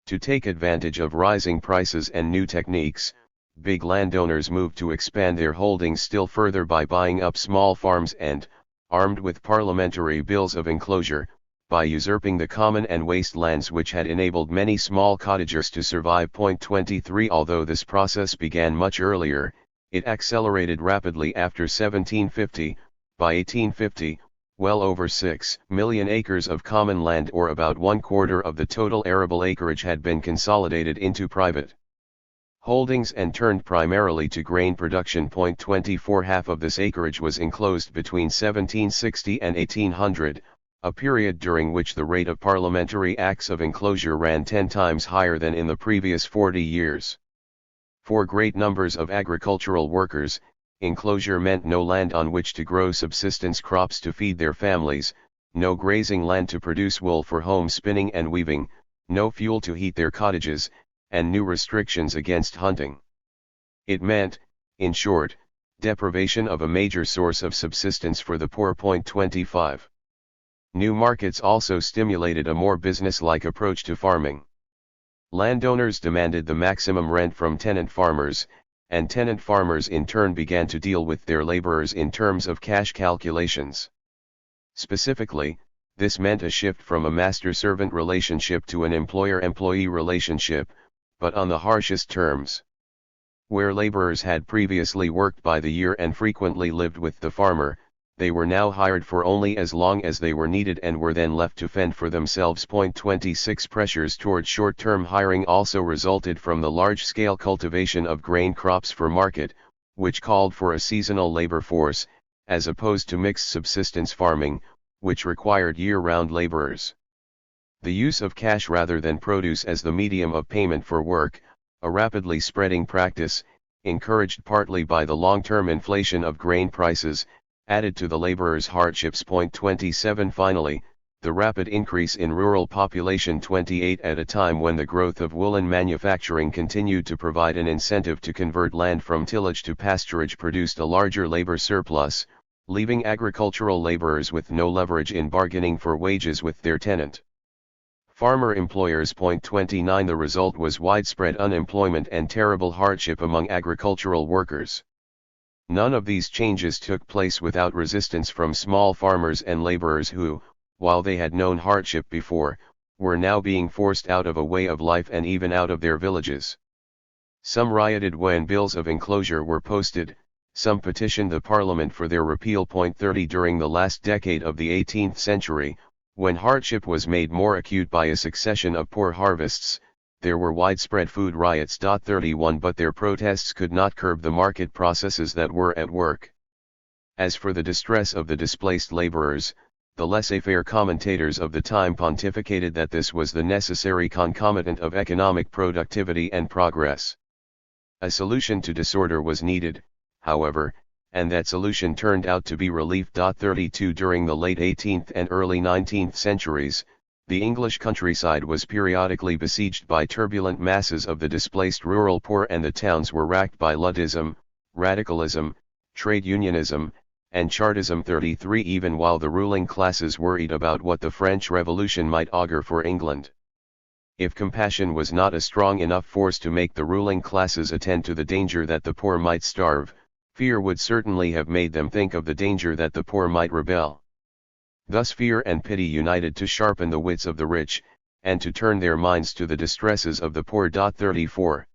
To take advantage of rising prices and new techniques, big landowners moved to expand their holdings still further by buying up small farms and, armed with parliamentary bills of enclosure, by usurping the common and waste lands which had enabled many small cottagers to survive. 23 Although this process began much earlier, it accelerated rapidly after 1750. By 1850, well over 6 million acres of common land, or about 1/4 of the total arable acreage, had been consolidated into private holdings and turned primarily to grain production. 24 Half of this acreage was enclosed between 1760 and 1800, a period during which the rate of parliamentary acts of enclosure ran 10 times higher than in the previous 40 years. For great numbers of agricultural workers, enclosure meant no land on which to grow subsistence crops to feed their families, no grazing land to produce wool for home spinning and weaving, no fuel to heat their cottages, and new restrictions against hunting. It meant, in short, deprivation of a major source of subsistence for the poor. 25. New markets also stimulated a more business-like approach to farming. Landowners demanded the maximum rent from tenant farmers, and tenant farmers in turn began to deal with their laborers in terms of cash calculations. Specifically, this meant a shift from a master-servant relationship to an employer-employee relationship, but on the harshest terms. Where laborers had previously worked by the year and frequently lived with the farmer, they were now hired for only as long as they were needed and were then left to fend for themselves. 26 Pressures toward short-term hiring also resulted from the large-scale cultivation of grain crops for market, which called for a seasonal labor force, as opposed to mixed subsistence farming, which required year-round laborers. The use of cash rather than produce as the medium of payment for work, a rapidly spreading practice, encouraged partly by the long-term inflation of grain prices, added to the laborers' hardships. 27 Finally, the rapid increase in rural population. 28 At a time when the growth of woolen manufacturing continued to provide an incentive to convert land from tillage to pasturage produced a larger labor surplus, leaving agricultural laborers with no leverage in bargaining for wages with their tenant farmer employers. 29 The result was widespread unemployment and terrible hardship among agricultural workers. None of these changes took place without resistance from small farmers and laborers who, while they had known hardship before, were now being forced out of a way of life and even out of their villages. Some rioted when bills of enclosure were posted, some petitioned the parliament for their repeal. 30 During the last decade of the 18th century, when hardship was made more acute by a succession of poor harvests, there were widespread food riots. 31 But their protests could not curb the market processes that were at work. As for the distress of the displaced laborers, the laissez-faire commentators of the time pontificated that this was the necessary concomitant of economic productivity and progress. A solution to disorder was needed, however, and that solution turned out to be relief. 32 During the late 18th and early 19th centuries, the English countryside was periodically besieged by turbulent masses of the displaced rural poor, and the towns were racked by Luddism, radicalism, trade unionism, and Chartism. 33 Even while the ruling classes worried about what the French Revolution might augur for England. If compassion was not a strong enough force to make the ruling classes attend to the danger that the poor might starve, fear would certainly have made them think of the danger that the poor might rebel. Thus fear and pity united to sharpen the wits of the rich, and to turn their minds to the distresses of the poor. 34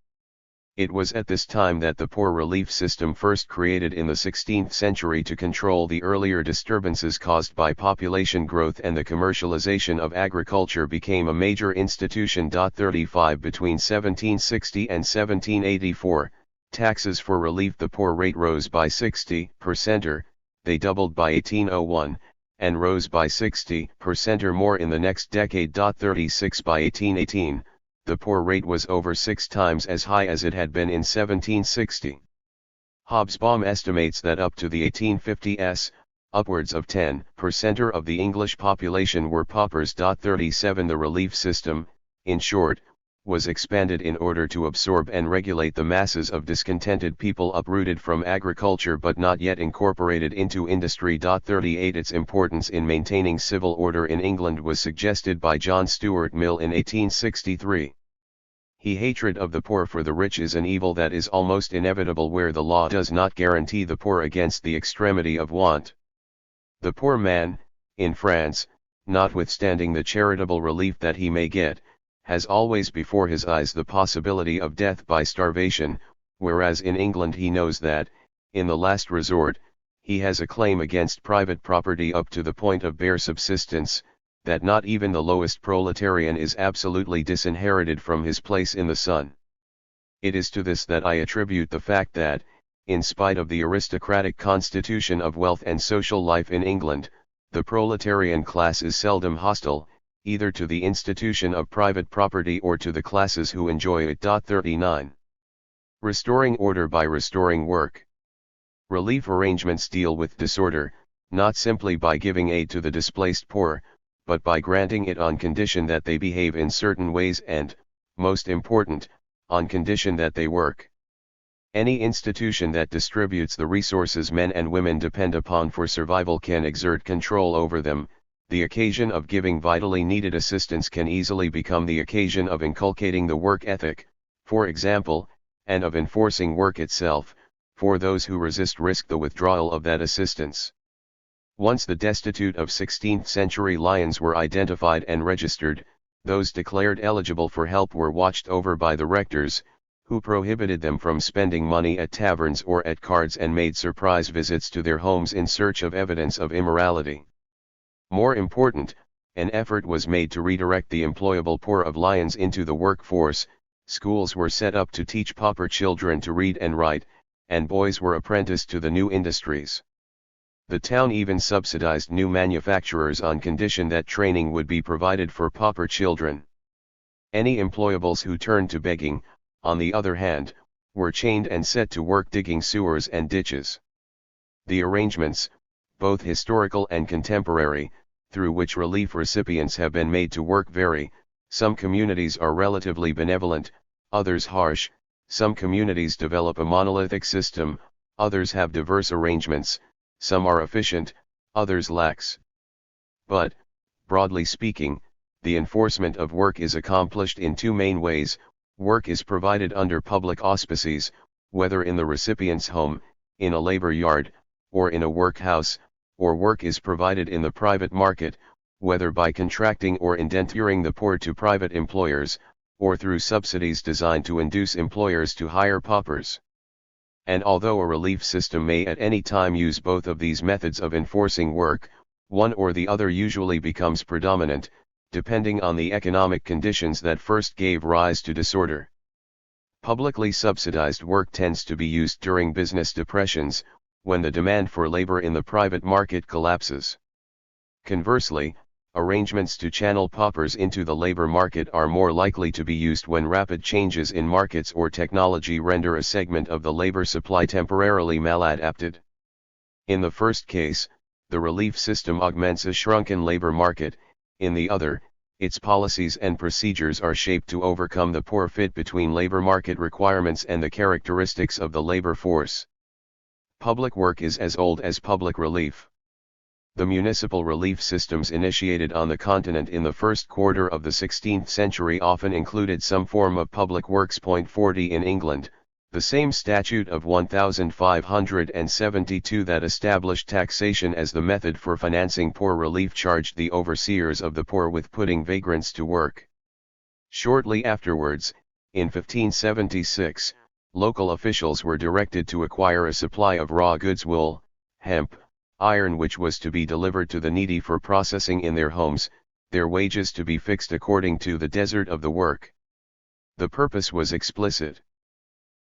It was at this time that the poor relief system first created in the 16th century to control the earlier disturbances caused by population growth and the commercialization of agriculture became a major institution. 35 Between 1760 and 1784, taxes for relief the poor rate rose by 60% or they doubled by 1801, and rose by 60% or more in the next decade. 36 By 1818, the poor rate was over 6 times as high as it had been in 1760. Hobsbawm estimates that up to the 1850s, upwards of 10% of the English population were paupers. 37 The relief system, in short, was expanded in order to absorb and regulate the masses of discontented people uprooted from agriculture but not yet incorporated into industry. 38 Its importance in maintaining civil order in England was suggested by John Stuart Mill in 1863. Hatred of the poor for the rich is an evil that is almost inevitable where the law does not guarantee the poor against the extremity of want. The poor man, in France, notwithstanding the charitable relief that he may get, has always before his eyes the possibility of death by starvation, whereas in England he knows that, in the last resort, he has a claim against private property up to the point of bare subsistence, that not even the lowest proletarian is absolutely disinherited from his place in the sun. It is to this that I attribute the fact that, in spite of the aristocratic constitution of wealth and social life in England, the proletarian class is seldom hostile, either to the institution of private property or to the classes who enjoy it. 39. Restoring order by restoring work. Relief arrangements deal with disorder, not simply by giving aid to the displaced poor, but by granting it on condition that they behave in certain ways and, most important, on condition that they work. Any institution that distributes the resources men and women depend upon for survival can exert control over them. The occasion of giving vitally needed assistance can easily become the occasion of inculcating the work ethic, for example, and of enforcing work itself, for those who resist risk the withdrawal of that assistance. Once the destitute of 16th-century lions were identified and registered, those declared eligible for help were watched over by the rectors, who prohibited them from spending money at taverns or at cards and made surprise visits to their homes in search of evidence of immorality. More important, an effort was made to redirect the employable poor of lions into the workforce. Schools were set up to teach pauper children to read and write, and boys were apprenticed to the new industries. The town even subsidized new manufacturers on condition that training would be provided for pauper children. Any employables who turned to begging, on the other hand, were chained and set to work digging sewers and ditches. The arrangements, both historical and contemporary, through which relief recipients have been made to work vary. Some communities are relatively benevolent, others harsh. Some communities develop a monolithic system, others have diverse arrangements. Some are efficient, others lax. But, broadly speaking, the enforcement of work is accomplished in two main ways. Work is provided under public auspices, whether in the recipient's home, in a labor yard, or in a workhouse, or work is provided in the private market, whether by contracting or indenturing the poor to private employers, or through subsidies designed to induce employers to hire paupers. And although a relief system may at any time use both of these methods of enforcing work, one or the other usually becomes predominant, depending on the economic conditions that first gave rise to disorder. Publicly subsidized work tends to be used during business depressions, when the demand for labor in the private market collapses. Conversely, arrangements to channel paupers into the labor market are more likely to be used when rapid changes in markets or technology render a segment of the labor supply temporarily maladapted. In the first case, the relief system augments a shrunken labor market; in the other, its policies and procedures are shaped to overcome the poor fit between labor market requirements and the characteristics of the labor force. Public work is as old as public relief. The municipal relief systems initiated on the continent in the first quarter of the 16th century often included some form of public works. 40 In England, the same statute of 1572 that established taxation as the method for financing poor relief charged the overseers of the poor with putting vagrants to work. Shortly afterwards, in 1576, local officials were directed to acquire a supply of raw goods: wool, hemp, iron, which was to be delivered to the needy for processing in their homes, their wages to be fixed according to the desert of the work. The purpose was explicit.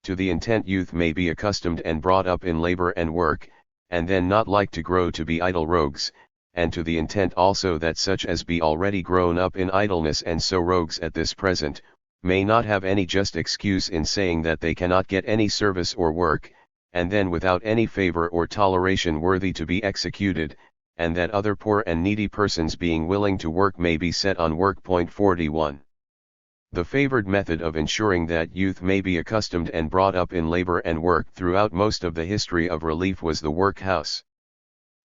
To the intent youth may be accustomed and brought up in labor and work, and then not like to grow to be idle rogues, and to the intent also that such as be already grown up in idleness and so rogues at this present, may not have any just excuse in saying that they cannot get any service or work, and then without any favor or toleration worthy to be executed, and that other poor and needy persons being willing to work may be set on work. 41. The favored method of ensuring that youth may be accustomed and brought up in labor and work throughout most of the history of relief was the workhouse.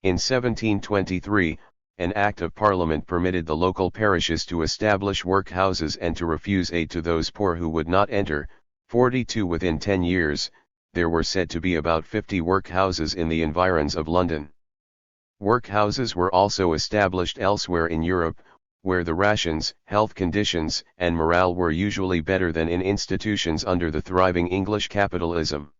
In 1723, an Act of Parliament permitted the local parishes to establish workhouses and to refuse aid to those poor who would not enter. 42. Within 10 years, there were said to be about 50 workhouses in the environs of London. Workhouses were also established elsewhere in Europe, where the rations, health conditions, and morale were usually better than in institutions under the thriving English capitalism.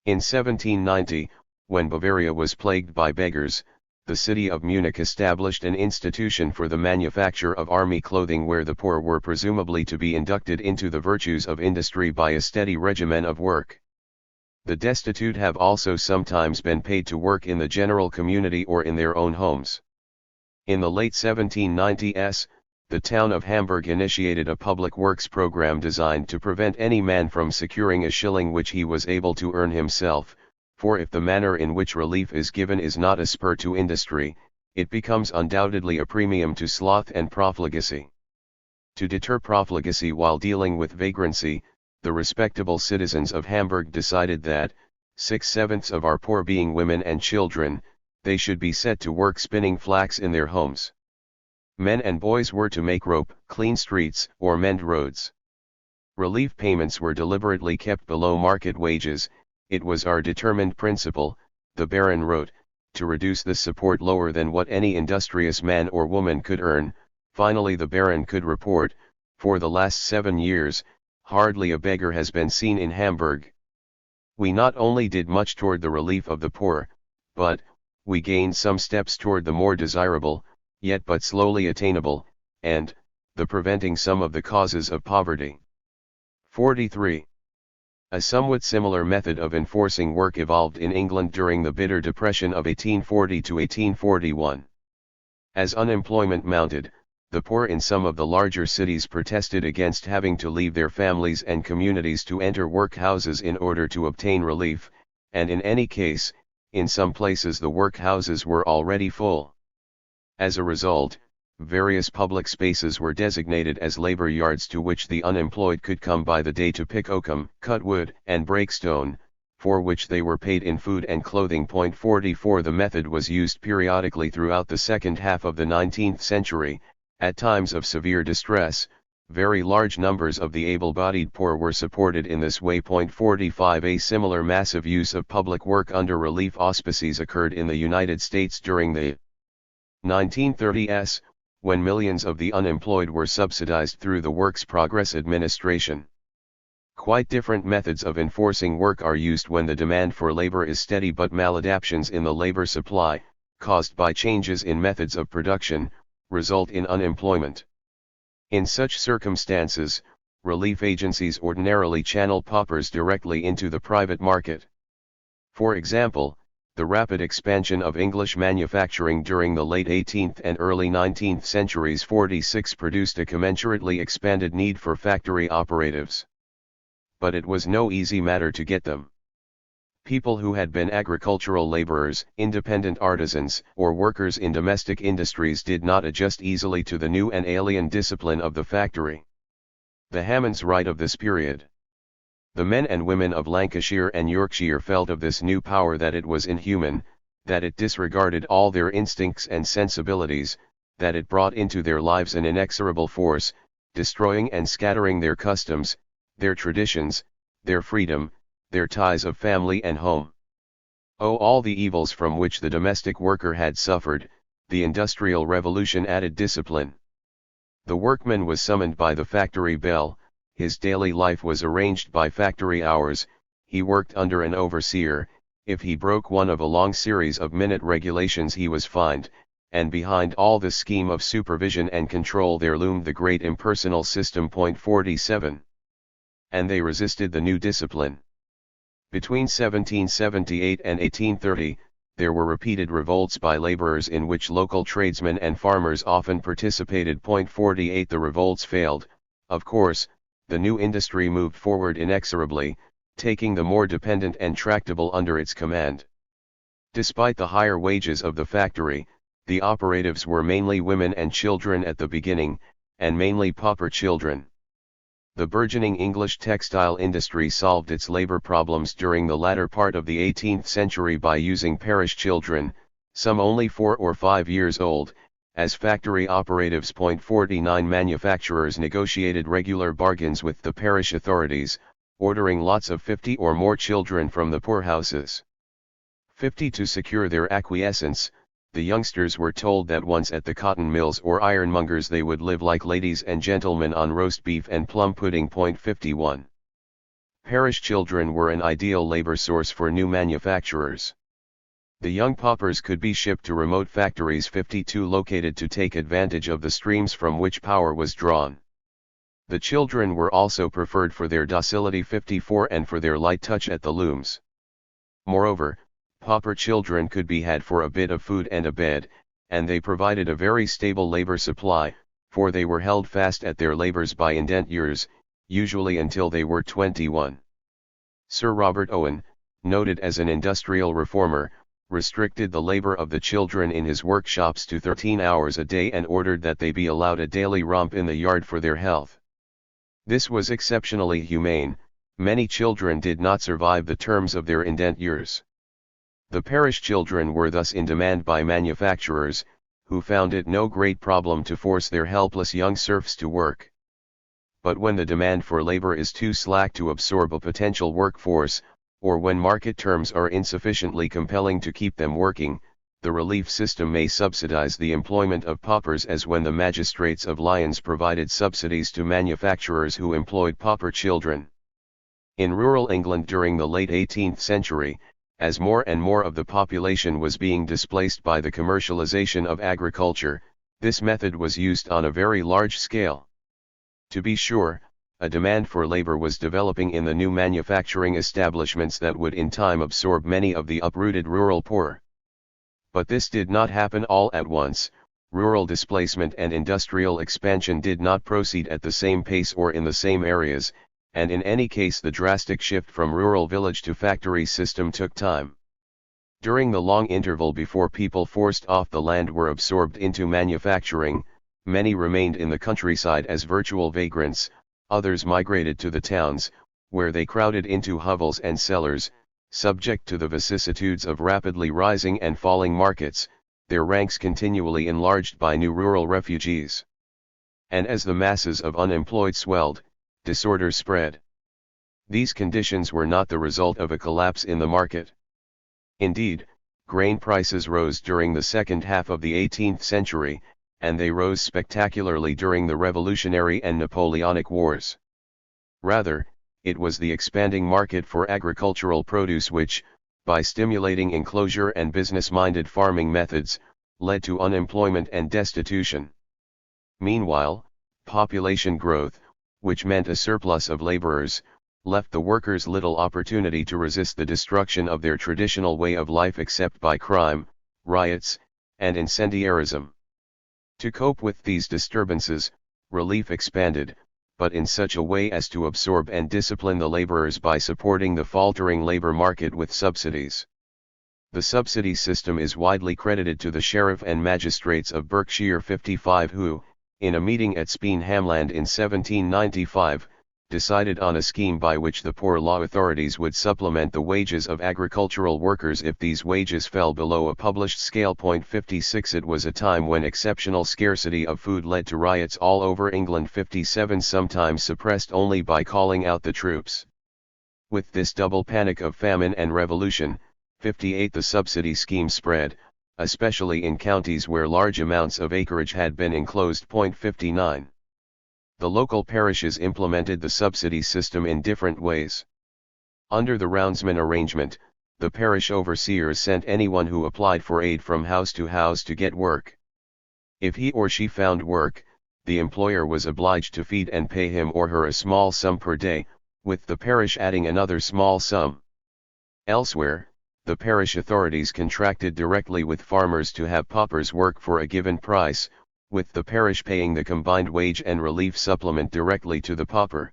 In 1790, when Bavaria was plagued by beggars, the city of Munich established an institution for the manufacture of army clothing where the poor were presumably to be inducted into the virtues of industry by a steady regimen of work. The destitute have also sometimes been paid to work in the general community or in their own homes. In the late 1790s, the town of Hamburg initiated a public works program designed to prevent any man from securing a shilling which he was able to earn himself, for if the manner in which relief is given is not a spur to industry, it becomes undoubtedly a premium to sloth and profligacy. To deter profligacy while dealing with vagrancy, the respectable citizens of Hamburg decided that, 6/7 of our poor being women and children, they should be set to work spinning flax in their homes. Men and boys were to make rope, clean streets, or mend roads. Relief payments were deliberately kept below market wages. It was our determined principle, the Baron wrote, to reduce this support lower than what any industrious man or woman could earn. Finally the Baron could report, for the last 7 years, hardly a beggar has been seen in Hamburg. We not only did much toward the relief of the poor, but, we gained some steps toward the more desirable, yet but slowly attainable, and, the preventing some of the causes of poverty. 43. A somewhat similar method of enforcing work evolved in England during the bitter depression of 1840 to 1841. As unemployment mounted, the poor in some of the larger cities protested against having to leave their families and communities to enter workhouses in order to obtain relief, and in any case, in some places the workhouses were already full. As a result, various public spaces were designated as labor yards to which the unemployed could come by the day to pick oakum, cut wood, and break stone, for which they were paid in food and clothing. 44. The method was used periodically throughout the second half of the 19th century. At times of severe distress, very large numbers of the able-bodied poor were supported in this way. 45. A similar massive use of public work under relief auspices occurred in the United States during the 1930s, when millions of the unemployed were subsidized through the Works Progress Administration. Quite different methods of enforcing work are used when the demand for labor is steady but maladaptations in the labor supply, caused by changes in methods of production, result in unemployment. In such circumstances, relief agencies ordinarily channel paupers directly into the private market. For example, the rapid expansion of English manufacturing during the late 18th and early 19th centuries 46 produced a commensurately expanded need for factory operatives. But it was no easy matter to get them. People who had been agricultural laborers, independent artisans, or workers in domestic industries did not adjust easily to the new and alien discipline of the factory. The Hammonds write of this period. The men and women of Lancashire and Yorkshire felt of this new power that it was inhuman, that it disregarded all their instincts and sensibilities, that it brought into their lives an inexorable force, destroying and scattering their customs, their traditions, their freedom, their ties of family and home. Oh, all the evils from which the domestic worker had suffered, the Industrial Revolution added discipline. The workman was summoned by the factory bell, his daily life was arranged by factory hours, he worked under an overseer, if he broke one of a long series of minute regulations he was fined, and behind all this scheme of supervision and control there loomed the great impersonal system. 47. And they resisted the new discipline. Between 1778 and 1830, there were repeated revolts by laborers in which local tradesmen and farmers often participated. 48 The revolts failed, of course, the new industry moved forward inexorably, taking the more dependent and tractable under its command. Despite the higher wages of the factory, the operatives were mainly women and children at the beginning, and mainly pauper children. The burgeoning English textile industry solved its labor problems during the latter part of the 18th century by using parish children, some only 4 or 5 years old, as factory operatives. 49 Manufacturers negotiated regular bargains with the parish authorities, ordering lots of 50 or more children from the poorhouses. 50 To secure their acquiescence, the youngsters were told that once at the cotton mills or ironmongers they would live like ladies and gentlemen on roast beef and plum pudding. 51 Parish children were an ideal labor source for new manufacturers. The young paupers could be shipped to remote factories 52 located to take advantage of the streams from which power was drawn. The children were also preferred for their docility 54 and for their light touch at the looms. Moreover, pauper children could be had for a bit of food and a bed, and they provided a very stable labor supply, for they were held fast at their labors by indentures, usually until they were 21. Sir Robert Owen, noted as an industrial reformer, restricted the labor of the children in his workshops to 13 hours a day and ordered that they be allowed a daily romp in the yard for their health. This was exceptionally humane. Many children did not survive the terms of their indentures. The parish children were thus in demand by manufacturers, who found it no great problem to force their helpless young serfs to work. But when the demand for labor is too slack to absorb a potential workforce, or when market terms are insufficiently compelling to keep them working, the relief system may subsidize the employment of paupers, as when the magistrates of Lyons provided subsidies to manufacturers who employed pauper children. In rural England during the late 18th century, as more and more of the population was being displaced by the commercialization of agriculture, this method was used on a very large scale. To be sure, a demand for labor was developing in the new manufacturing establishments that would in time absorb many of the uprooted rural poor. But this did not happen all at once. Rural displacement and industrial expansion did not proceed at the same pace or in the same areas, and in any case the drastic shift from rural village to factory system took time. During the long interval before people forced off the land were absorbed into manufacturing, many remained in the countryside as virtual vagrants, others migrated to the towns, where they crowded into hovels and cellars, subject to the vicissitudes of rapidly rising and falling markets, their ranks continually enlarged by new rural refugees. And as the masses of unemployed swelled, disorder spread. These conditions were not the result of a collapse in the market. Indeed, grain prices rose during the second half of the 18th century, and they rose spectacularly during the Revolutionary and Napoleonic Wars. Rather, it was the expanding market for agricultural produce which, by stimulating enclosure and business-minded farming methods, led to unemployment and destitution. Meanwhile, population growth, which meant a surplus of laborers, left the workers little opportunity to resist the destruction of their traditional way of life except by crime, riots, and incendiarism. To cope with these disturbances, relief expanded, but in such a way as to absorb and discipline the laborers by supporting the faltering labor market with subsidies. The subsidy system is widely credited to the sheriff and magistrates of Berkshire 55 who, in a meeting at Speen Hamland in 1795, decided on a scheme by which the poor law authorities would supplement the wages of agricultural workers if these wages fell below a published scale. 56 It was a time when exceptional scarcity of food led to riots all over England. 57 Sometimes suppressed only by calling out the troops. With this double panic of famine and revolution, 58 the subsidy scheme spread, especially in counties where large amounts of acreage had been enclosed. 59 The local parishes implemented the subsidy system in different ways. Under the roundsman arrangement, the parish overseers sent anyone who applied for aid from house to house to get work. If he or she found work, the employer was obliged to feed and pay him or her a small sum per day, with the parish adding another small sum. Elsewhere, the parish authorities contracted directly with farmers to have paupers work for a given price, with the parish paying the combined wage and relief supplement directly to the pauper.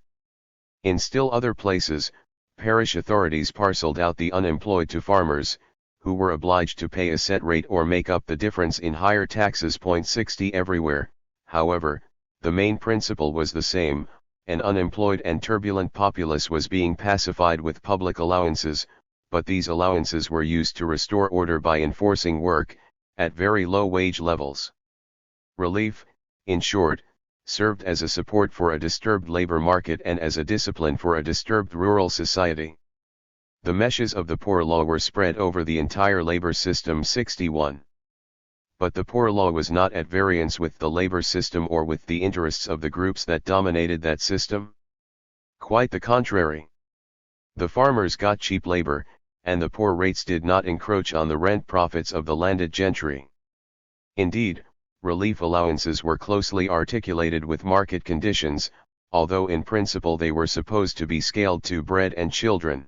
In still other places, parish authorities parceled out the unemployed to farmers, who were obliged to pay a set rate or make up the difference in higher taxes. 60 Everywhere, however, the main principle was the same: an unemployed and turbulent populace was being pacified with public allowances, but these allowances were used to restore order by enforcing work, at very low wage levels. Relief, in short, served as a support for a disturbed labor market and as a discipline for a disturbed rural society. The meshes of the Poor Law were spread over the entire labor system. 61. But the Poor Law was not at variance with the labor system or with the interests of the groups that dominated that system. Quite the contrary. The farmers got cheap labor, and the poor rates did not encroach on the rent profits of the landed gentry. Indeed, relief allowances were closely articulated with market conditions, although in principle they were supposed to be scaled to bread and children.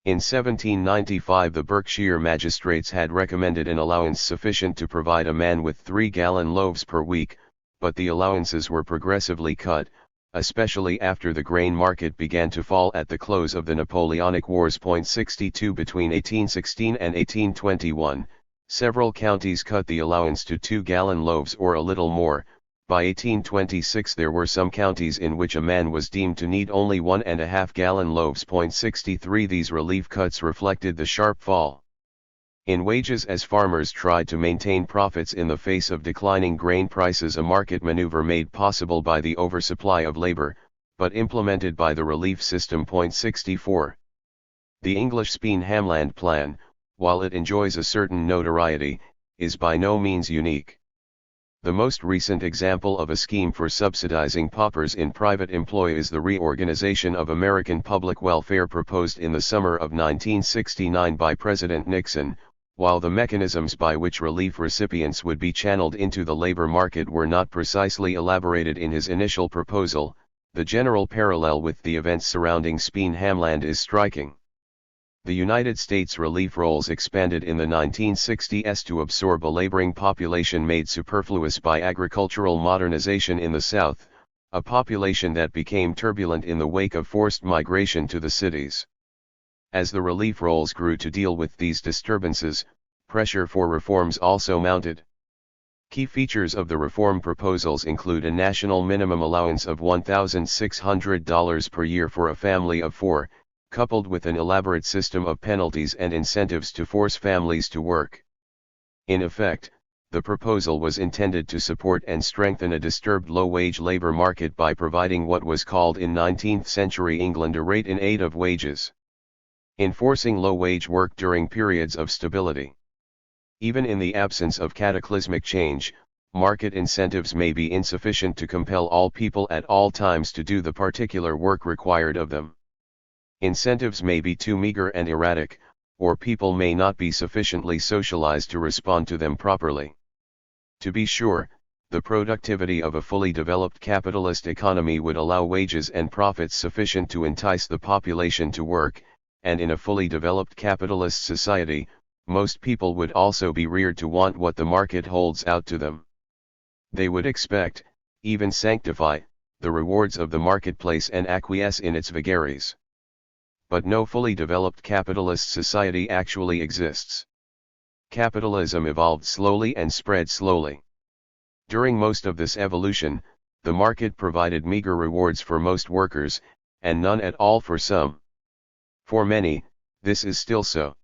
In 1795 the Berkshire magistrates had recommended an allowance sufficient to provide a man with 3-gallon loaves per week, but the allowances were progressively cut, especially after the grain market began to fall at the close of the Napoleonic Wars. 62 Between 1816 and 1821, several counties cut the allowance to 2-gallon loaves or a little more. By 1826 there were some counties in which a man was deemed to need only 1.5-gallon loaves. 63 These relief cuts reflected the sharp fall in wages as farmers tried to maintain profits in the face of declining grain prices, a market maneuver made possible by the oversupply of labor, but implemented by the relief system. 64. The English Speen-Hamland plan, while it enjoys a certain notoriety, is by no means unique. The most recent example of a scheme for subsidizing paupers in private employ is the reorganization of American public welfare proposed in the summer of 1969 by President Nixon. While the mechanisms by which relief recipients would be channeled into the labor market were not precisely elaborated in his initial proposal, the general parallel with the events surrounding Speen-Hamland is striking. The United States relief rolls expanded in the 1960s to absorb a laboring population made superfluous by agricultural modernization in the South, a population that became turbulent in the wake of forced migration to the cities. As the relief rolls grew to deal with these disturbances, pressure for reforms also mounted. Key features of the reform proposals include a national minimum allowance of $1,600 per year for a family of 4, coupled with an elaborate system of penalties and incentives to force families to work. In effect, the proposal was intended to support and strengthen a disturbed low-wage labor market by providing what was called in 19th-century England a rate in aid of wages, enforcing low-wage work during periods of stability. Even in the absence of cataclysmic change, market incentives may be insufficient to compel all people at all times to do the particular work required of them. Incentives may be too meager and erratic, or people may not be sufficiently socialized to respond to them properly. To be sure, the productivity of a fully developed capitalist economy would allow wages and profits sufficient to entice the population to work, and in a fully developed capitalist society, most people would also be reared to want what the market holds out to them. They would expect, even sanctify, the rewards of the marketplace and acquiesce in its vagaries. But no fully developed capitalist society actually exists. Capitalism evolved slowly and spread slowly. During most of this evolution, the market provided meager rewards for most workers, and none at all for some. For many, this is still so.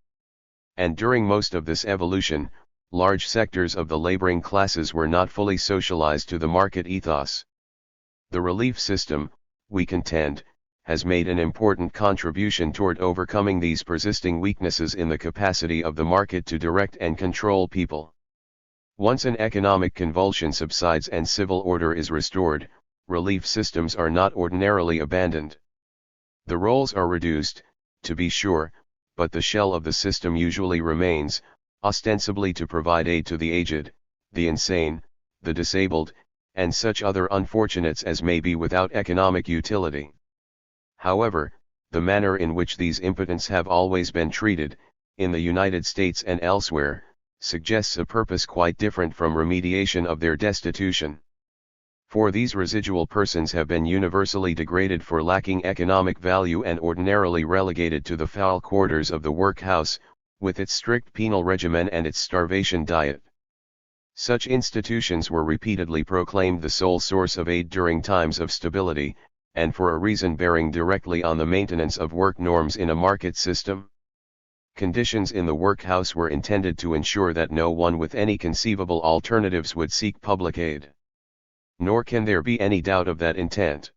And during most of this evolution, large sectors of the laboring classes were not fully socialized to the market ethos. The relief system, we contend, has made an important contribution toward overcoming these persisting weaknesses in the capacity of the market to direct and control people. Once an economic convulsion subsides and civil order is restored, relief systems are not ordinarily abandoned. The roles are reduced, to be sure, but the shell of the system usually remains, ostensibly to provide aid to the aged, the insane, the disabled, and such other unfortunates as may be without economic utility. However, the manner in which these impotents have always been treated, in the United States and elsewhere, suggests a purpose quite different from remediation of their destitution. For these residual persons have been universally degraded for lacking economic value and ordinarily relegated to the foul quarters of the workhouse, with its strict penal regimen and its starvation diet. Such institutions were repeatedly proclaimed the sole source of aid during times of stability, and for a reason bearing directly on the maintenance of work norms in a market system. Conditions in the workhouse were intended to ensure that no one with any conceivable alternatives would seek public aid. Nor can there be any doubt of that intent.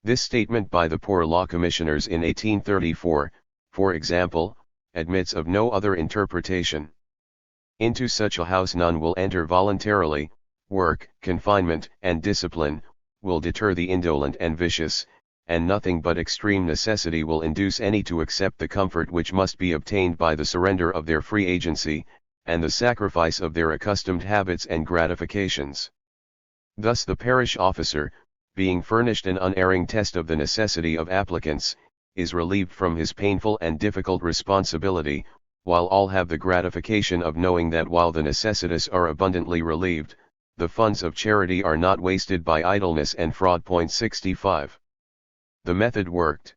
This statement by the Poor Law Commissioners in 1834, for example, admits of no other interpretation. Into such a house none will enter voluntarily. Work, confinement, and discipline will deter the indolent and vicious, and nothing but extreme necessity will induce any to accept the comfort which must be obtained by the surrender of their free agency, and the sacrifice of their accustomed habits and gratifications. Thus the parish officer, being furnished an unerring test of the necessity of applicants, is relieved from his painful and difficult responsibility, while all have the gratification of knowing that while the necessitous are abundantly relieved, the funds of charity are not wasted by idleness and fraud. 65. The method worked.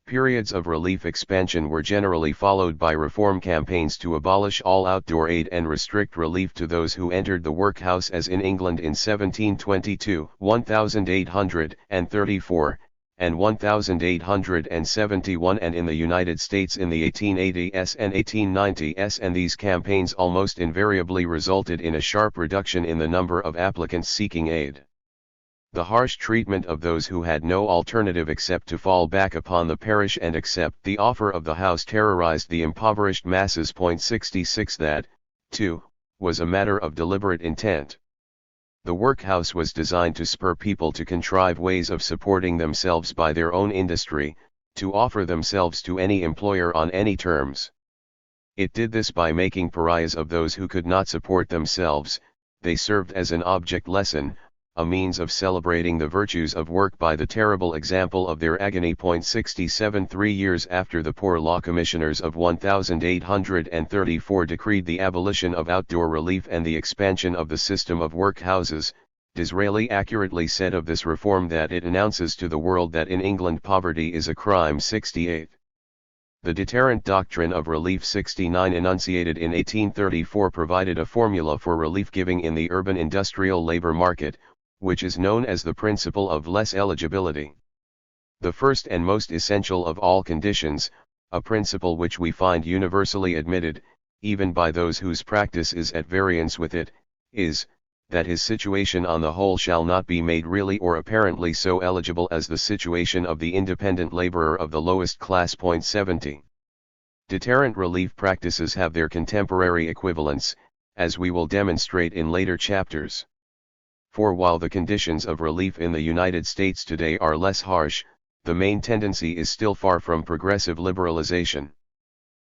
Periods of relief expansion were generally followed by reform campaigns to abolish all outdoor aid and restrict relief to those who entered the workhouse, as in England in 1722, 1834, and 1871, and in the United States in the 1880s and 1890s, and these campaigns almost invariably resulted in a sharp reduction in the number of applicants seeking aid. The harsh treatment of those who had no alternative except to fall back upon the parish and accept the offer of the house terrorized the impoverished masses. 66. That, too, was a matter of deliberate intent. The workhouse was designed to spur people to contrive ways of supporting themselves by their own industry, to offer themselves to any employer on any terms. It did this by making pariahs of those who could not support themselves. They served as an object lesson, a means of celebrating the virtues of work by the terrible example of their agony. 67. 3 years after the Poor Law Commissioners of 1834 decreed the abolition of outdoor relief and the expansion of the system of workhouses, Disraeli accurately said of this reform that it announces to the world that in England poverty is a crime. 68. The deterrent doctrine of relief 69 enunciated in 1834 provided a formula for relief giving in the urban industrial labor market, which is known as the principle of less eligibility. The first and most essential of all conditions, a principle which we find universally admitted, even by those whose practice is at variance with it, is, that his situation on the whole shall not be made really or apparently so eligible as the situation of the independent laborer of the lowest class. 70. Deterrent relief practices have their contemporary equivalents, as we will demonstrate in later chapters. For while the conditions of relief in the United States today are less harsh, the main tendency is still far from progressive liberalization.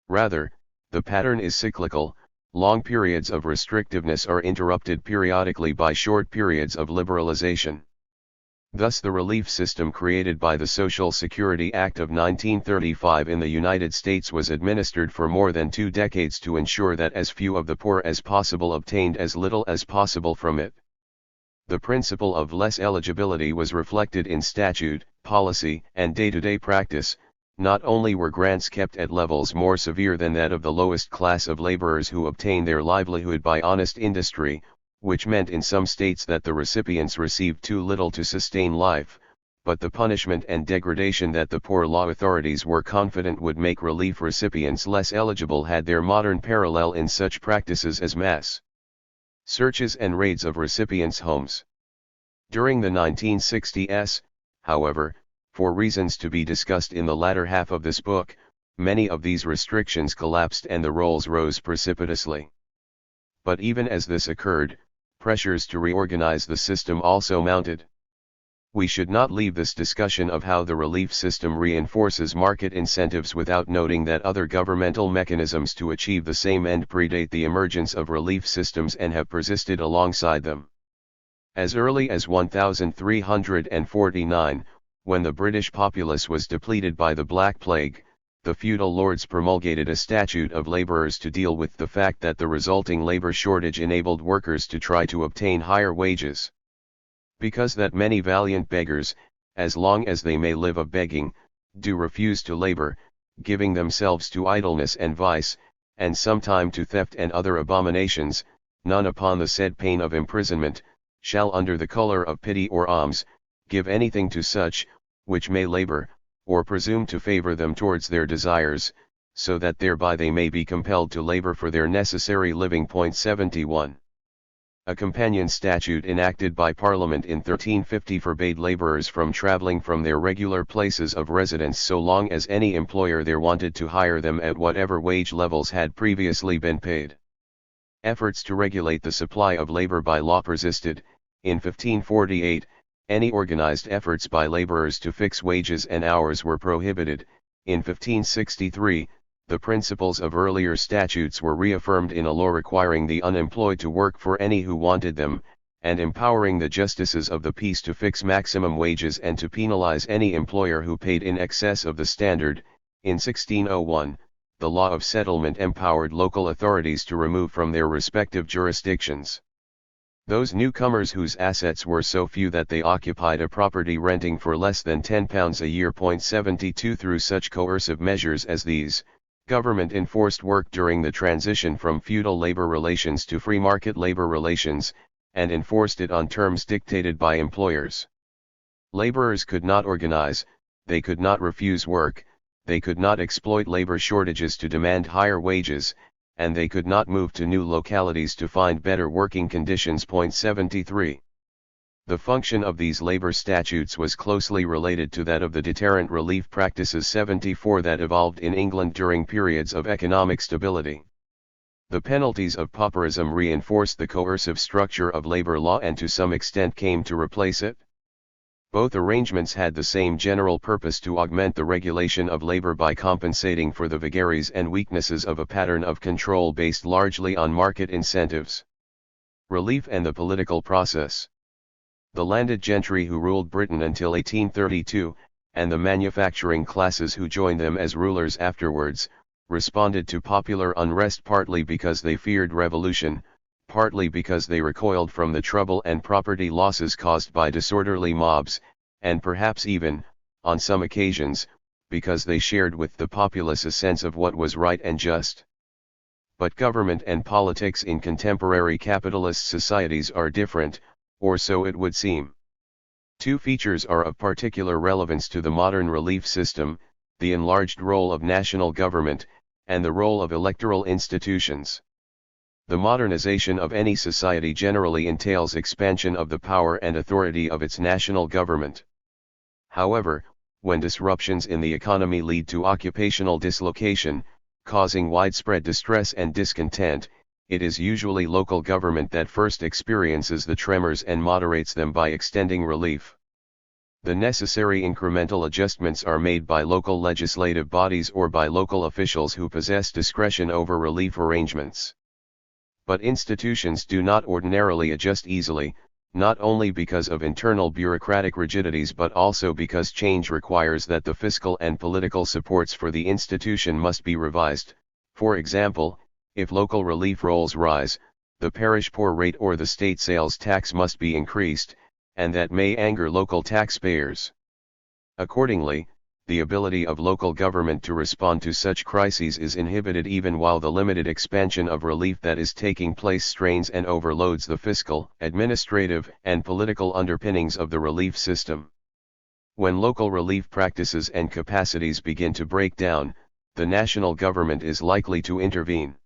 Rather, the pattern is cyclical. Long periods of restrictiveness are interrupted periodically by short periods of liberalization. Thus the relief system created by the Social Security Act of 1935 in the United States was administered for more than 2 decades to ensure that as few of the poor as possible obtained as little as possible from it. The principle of less eligibility was reflected in statute, policy, and day-to-day practice. Not only were grants kept at levels more severe than that of the lowest class of laborers who obtain their livelihood by honest industry, which meant in some states that the recipients received too little to sustain life, but the punishment and degradation that the poor law authorities were confident would make relief recipients less eligible had their modern parallel in such practices as mass searches and raids of recipients' homes. During the 1960s, however, for reasons to be discussed in the latter half of this book, many of these restrictions collapsed and the rolls rose precipitously. But even as this occurred, pressures to reorganize the system also mounted. We should not leave this discussion of how the relief system reinforces market incentives without noting that other governmental mechanisms to achieve the same end predate the emergence of relief systems and have persisted alongside them. As early as 1349, when the British populace was depleted by the Black Plague, the feudal lords promulgated a statute of laborers to deal with the fact that the resulting labor shortage enabled workers to try to obtain higher wages. Because that many valiant beggars, as long as they may live of begging, do refuse to labor, giving themselves to idleness and vice, and sometime to theft and other abominations, none upon the said pain of imprisonment, shall under the colour of pity or alms, give anything to such, which may labor, or presume to favour them towards their desires, so that thereby they may be compelled to labor for their necessary living. 71. A companion statute enacted by Parliament in 1350 forbade labourers from travelling from their regular places of residence so long as any employer there wanted to hire them at whatever wage levels had previously been paid. Efforts to regulate the supply of labour by law persisted. In 1548, any organised efforts by labourers to fix wages and hours were prohibited. In 1563, the principles of earlier statutes were reaffirmed in a law requiring the unemployed to work for any who wanted them, and empowering the justices of the peace to fix maximum wages and to penalize any employer who paid in excess of the standard. In 1601, the law of settlement empowered local authorities to remove from their respective jurisdictions those newcomers whose assets were so few that they occupied a property renting for less than £10 a year. 72 Through such coercive measures as these, government enforced work during the transition from feudal labor relations to free market labor relations, and enforced it on terms dictated by employers. Laborers could not organize, they could not refuse work, they could not exploit labor shortages to demand higher wages, and they could not move to new localities to find better working conditions. 73. The function of these labor statutes was closely related to that of the deterrent relief practices 74 that evolved in England during periods of economic stability. The penalties of pauperism reinforced the coercive structure of labor law and to some extent came to replace it. Both arrangements had the same general purpose: to augment the regulation of labor by compensating for the vagaries and weaknesses of a pattern of control based largely on market incentives. Relief and the political process. The landed gentry who ruled Britain until 1832, and the manufacturing classes who joined them as rulers afterwards, responded to popular unrest partly because they feared revolution, partly because they recoiled from the trouble and property losses caused by disorderly mobs, and perhaps even, on some occasions, because they shared with the populace a sense of what was right and just. But government and politics in contemporary capitalist societies are different, or so it would seem. Two features are of particular relevance to the modern relief system: the enlarged role of national government, and the role of electoral institutions. The modernization of any society generally entails expansion of the power and authority of its national government. However, when disruptions in the economy lead to occupational dislocation, causing widespread distress and discontent, it is usually local government that first experiences the tremors and moderates them by extending relief. The necessary incremental adjustments are made by local legislative bodies or by local officials who possess discretion over relief arrangements. But institutions do not ordinarily adjust easily, not only because of internal bureaucratic rigidities but also because change requires that the fiscal and political supports for the institution must be revised. For example, if local relief rolls rise, the parish poor rate or the state sales tax must be increased, and that may anger local taxpayers. Accordingly, the ability of local government to respond to such crises is inhibited even while the limited expansion of relief that is taking place strains and overloads the fiscal, administrative, and political underpinnings of the relief system. When local relief practices and capacities begin to break down, the national government is likely to intervene.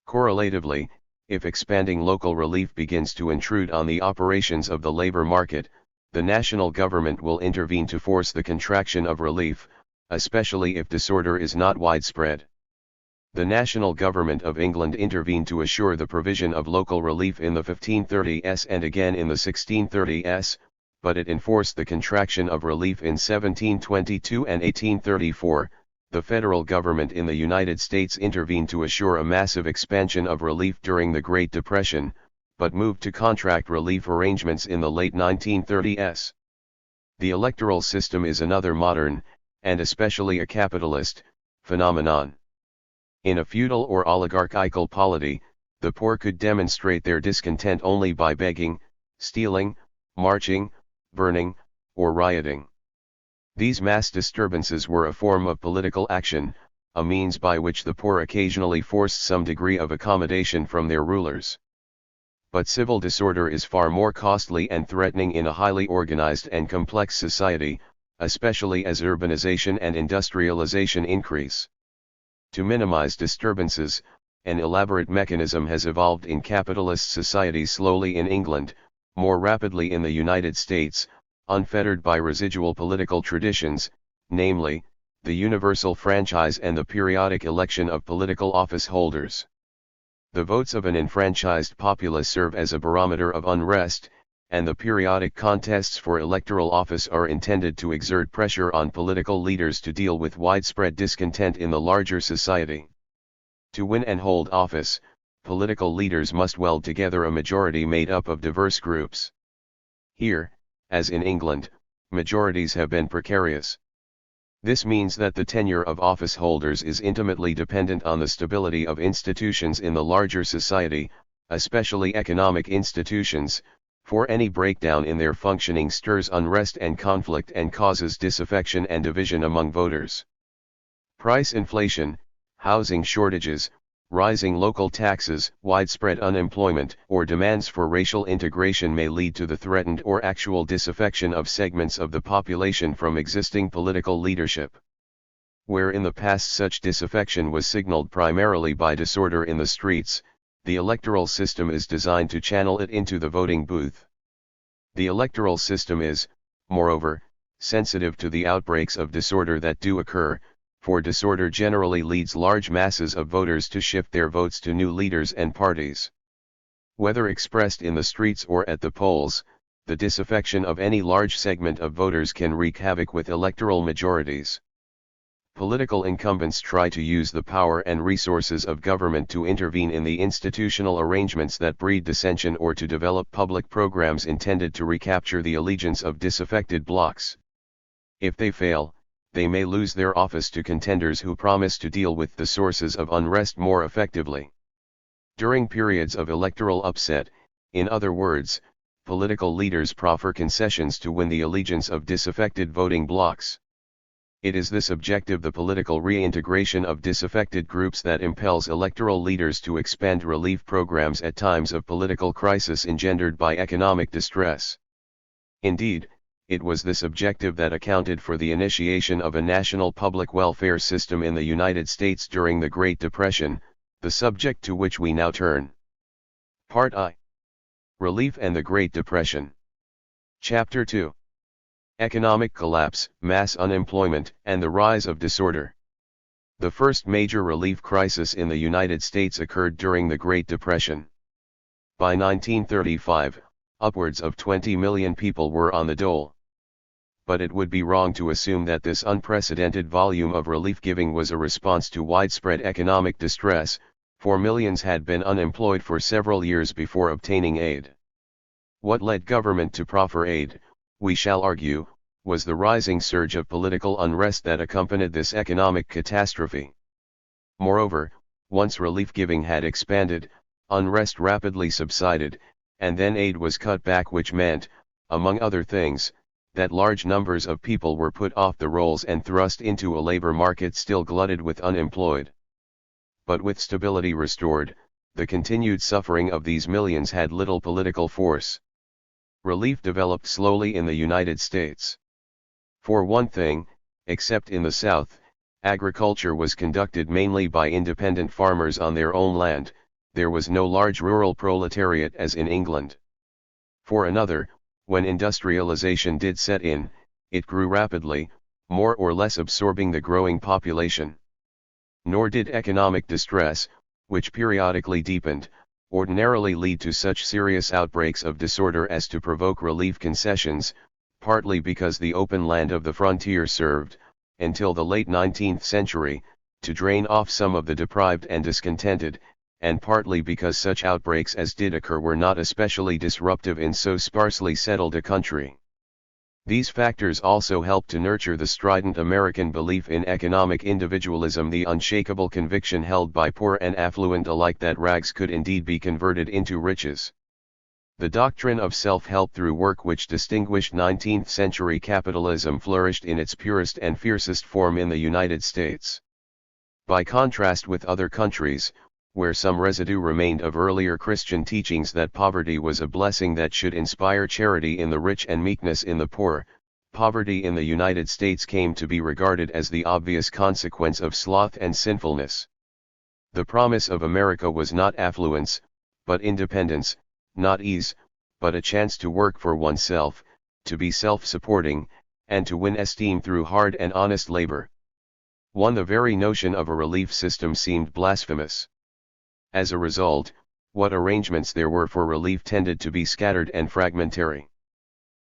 Correlatively, if expanding local relief begins to intrude on the operations of the labor market, the national government will intervene to force the contraction of relief, especially if disorder is not widespread. The national government of England intervened to assure the provision of local relief in the 1530s and again in the 1630s, but it enforced the contraction of relief in 1722 and 1834. The federal government in the United States intervened to assure a massive expansion of relief during the Great Depression, but moved to contract relief arrangements in the late 1930s. The electoral system is another modern, and especially a capitalist, Phenomenon. In a feudal or oligarchical polity, the poor could demonstrate their discontent only by begging, stealing, marching, burning, or rioting. These mass disturbances were a form of political action, a means by which the poor occasionally forced some degree of accommodation from their rulers. But civil disorder is far more costly and threatening in a highly organized and complex society, especially as urbanization and industrialization increase. To minimize disturbances, an elaborate mechanism has evolved in capitalist societies, slowly in England, more rapidly in the United States, unfettered by residual political traditions, namely, the universal franchise and the periodic election of political office holders. The votes of an enfranchised populace serve as a barometer of unrest, and the periodic contests for electoral office are intended to exert pressure on political leaders to deal with widespread discontent in the larger society. To win and hold office, political leaders must weld together a majority made up of diverse groups. Here, as in England, majorities have been precarious. This means that the tenure of office holders is intimately dependent on the stability of institutions in the larger society, especially economic institutions, for any breakdown in their functioning stirs unrest and conflict and causes disaffection and division among voters. Price inflation, housing shortages, rising local taxes, widespread unemployment, or demands for racial integration may lead to the threatened or actual disaffection of segments of the population from existing political leadership. Where in the past such disaffection was signaled primarily by disorder in the streets, the electoral system is designed to channel it into the voting booth. The electoral system is, moreover, sensitive to the outbreaks of disorder that do occur, for disorder generally leads large masses of voters to shift their votes to new leaders and parties. Whether expressed in the streets or at the polls, the disaffection of any large segment of voters can wreak havoc with electoral majorities. Political incumbents try to use the power and resources of government to intervene in the institutional arrangements that breed dissension or to develop public programs intended to recapture the allegiance of disaffected blocs. If they fail, they may lose their office to contenders who promise to deal with the sources of unrest more effectively. During periods of electoral upset, in other words, political leaders proffer concessions to win the allegiance of disaffected voting blocs. It is this objective, the political reintegration of disaffected groups, that impels electoral leaders to expand relief programs at times of political crisis engendered by economic distress. Indeed, it was this objective that accounted for the initiation of a national public welfare system in the United States during the Great Depression, the subject to which we now turn. Part I. Relief and the Great Depression. Chapter 2. Economic collapse, mass unemployment, and the rise of disorder. The first major relief crisis in the United States occurred during the Great Depression. By 1935, upwards of 20 million people were on the dole. But it would be wrong to assume that this unprecedented volume of relief giving was a response to widespread economic distress, for millions had been unemployed for several years before obtaining aid. What led government to proffer aid, we shall argue, was the rising surge of political unrest that accompanied this economic catastrophe. Moreover, once relief giving had expanded, unrest rapidly subsided, and then aid was cut back, which meant, among other things, that large numbers of people were put off the rolls and thrust into a labor market still glutted with unemployed. But with stability restored, the continued suffering of these millions had little political force. Relief developed slowly in the United States. For one thing, except in the South, agriculture was conducted mainly by independent farmers on their own land. There was no large rural proletariat as in England. For another, when industrialization did set in, it grew rapidly, more or less absorbing the growing population. Nor did economic distress, which periodically deepened, ordinarily lead to such serious outbreaks of disorder as to provoke relief concessions, partly because the open land of the frontier served, until the late 19th century, to drain off some of the deprived and discontented, and partly because such outbreaks as did occur were not especially disruptive in so sparsely settled a country. These factors also helped to nurture the strident American belief in economic individualism, the unshakable conviction held by poor and affluent alike that rags could indeed be converted into riches. The doctrine of self-help through work, which distinguished 19th-century capitalism, flourished in its purest and fiercest form in the United States. By contrast with other countries, where some residue remained of earlier Christian teachings that poverty was a blessing that should inspire charity in the rich and meekness in the poor, poverty in the United States came to be regarded as the obvious consequence of sloth and sinfulness. The promise of America was not affluence, but independence, not ease, but a chance to work for oneself, to be self-supporting, and to win esteem through hard and honest labor. The very notion of a relief system seemed blasphemous. As a result, what arrangements there were for relief tended to be scattered and fragmentary.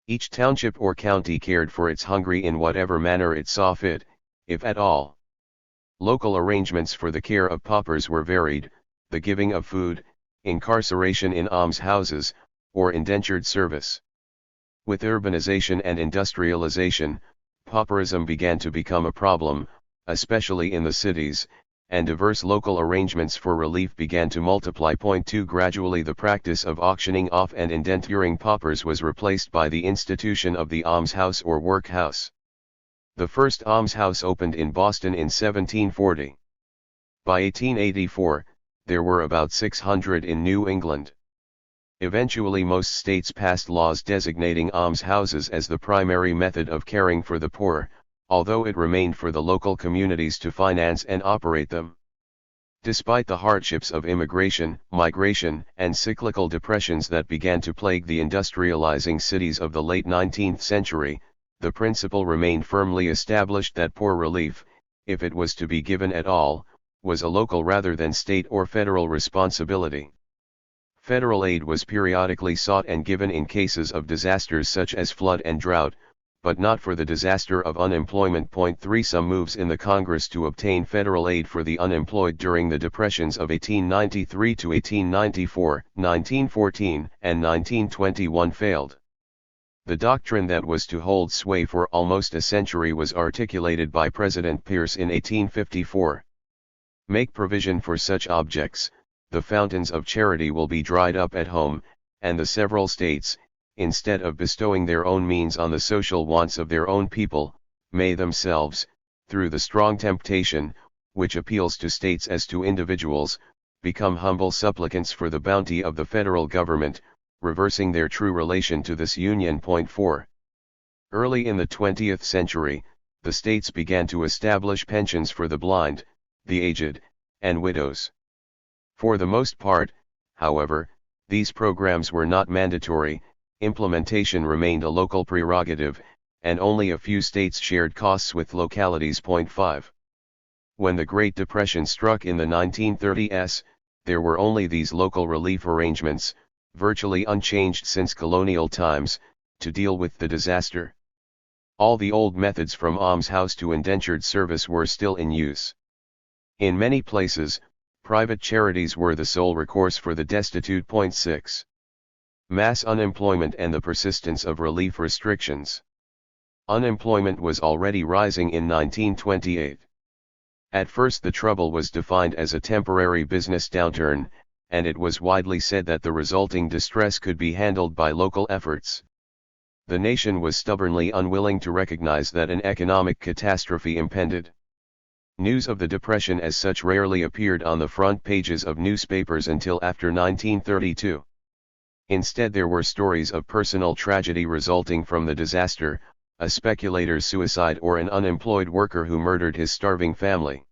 Each township or county cared for its hungry in whatever manner it saw fit, if at all. Local arrangements for the care of paupers were varied, the giving of food, incarceration in almshouses, or indentured service. With urbanization and industrialization, pauperism began to become a problem, especially in the cities, and diverse local arrangements for relief began to multiply. 2 Gradually the practice of auctioning off and indenturing paupers was replaced by the institution of the almshouse or workhouse. The first almshouse opened in Boston in 1740. By 1884, there were about 600 in New England. Eventually most states passed laws designating almshouses as the primary method of caring for the poor, although it remained for the local communities to finance and operate them. Despite the hardships of immigration, migration, and cyclical depressions that began to plague the industrializing cities of the late 19th century, the principle remained firmly established that poor relief, if it was to be given at all, was a local rather than state or federal responsibility. Federal aid was periodically sought and given in cases of disasters such as flood and drought, but not for the disaster of unemployment. 3 Some moves in the Congress to obtain federal aid for the unemployed during the depressions of 1893 to 1894, 1914, and 1921 failed. The doctrine that was to hold sway for almost a century was articulated by President Pierce in 1854. Make provision for such objects, the fountains of charity will be dried up at home, and the several states, instead of bestowing their own means on the social wants of their own people, may themselves, through the strong temptation, which appeals to states as to individuals, become humble supplicants for the bounty of the federal government, reversing their true relation to this union. 4. Early in the 20th century, the states began to establish pensions for the blind, the aged, and widows. For the most part, however, these programs were not mandatory. Implementation remained a local prerogative, and only a few states shared costs with localities. 5. When the Great Depression struck in the 1930s, there were only these local relief arrangements, virtually unchanged since colonial times, to deal with the disaster. All the old methods from almshouse to indentured service were still in use. In many places, private charities were the sole recourse for the destitute. 6. Mass unemployment and the persistence of relief restrictions. Unemployment was already rising in 1928. At first the trouble was defined as a temporary business downturn, and it was widely said that the resulting distress could be handled by local efforts. The nation was stubbornly unwilling to recognize that an economic catastrophe impended. News of the Depression as such rarely appeared on the front pages of newspapers until after 1932. Instead there were stories of personal tragedy resulting from the disaster, a speculator's suicide or an unemployed worker who murdered his starving family.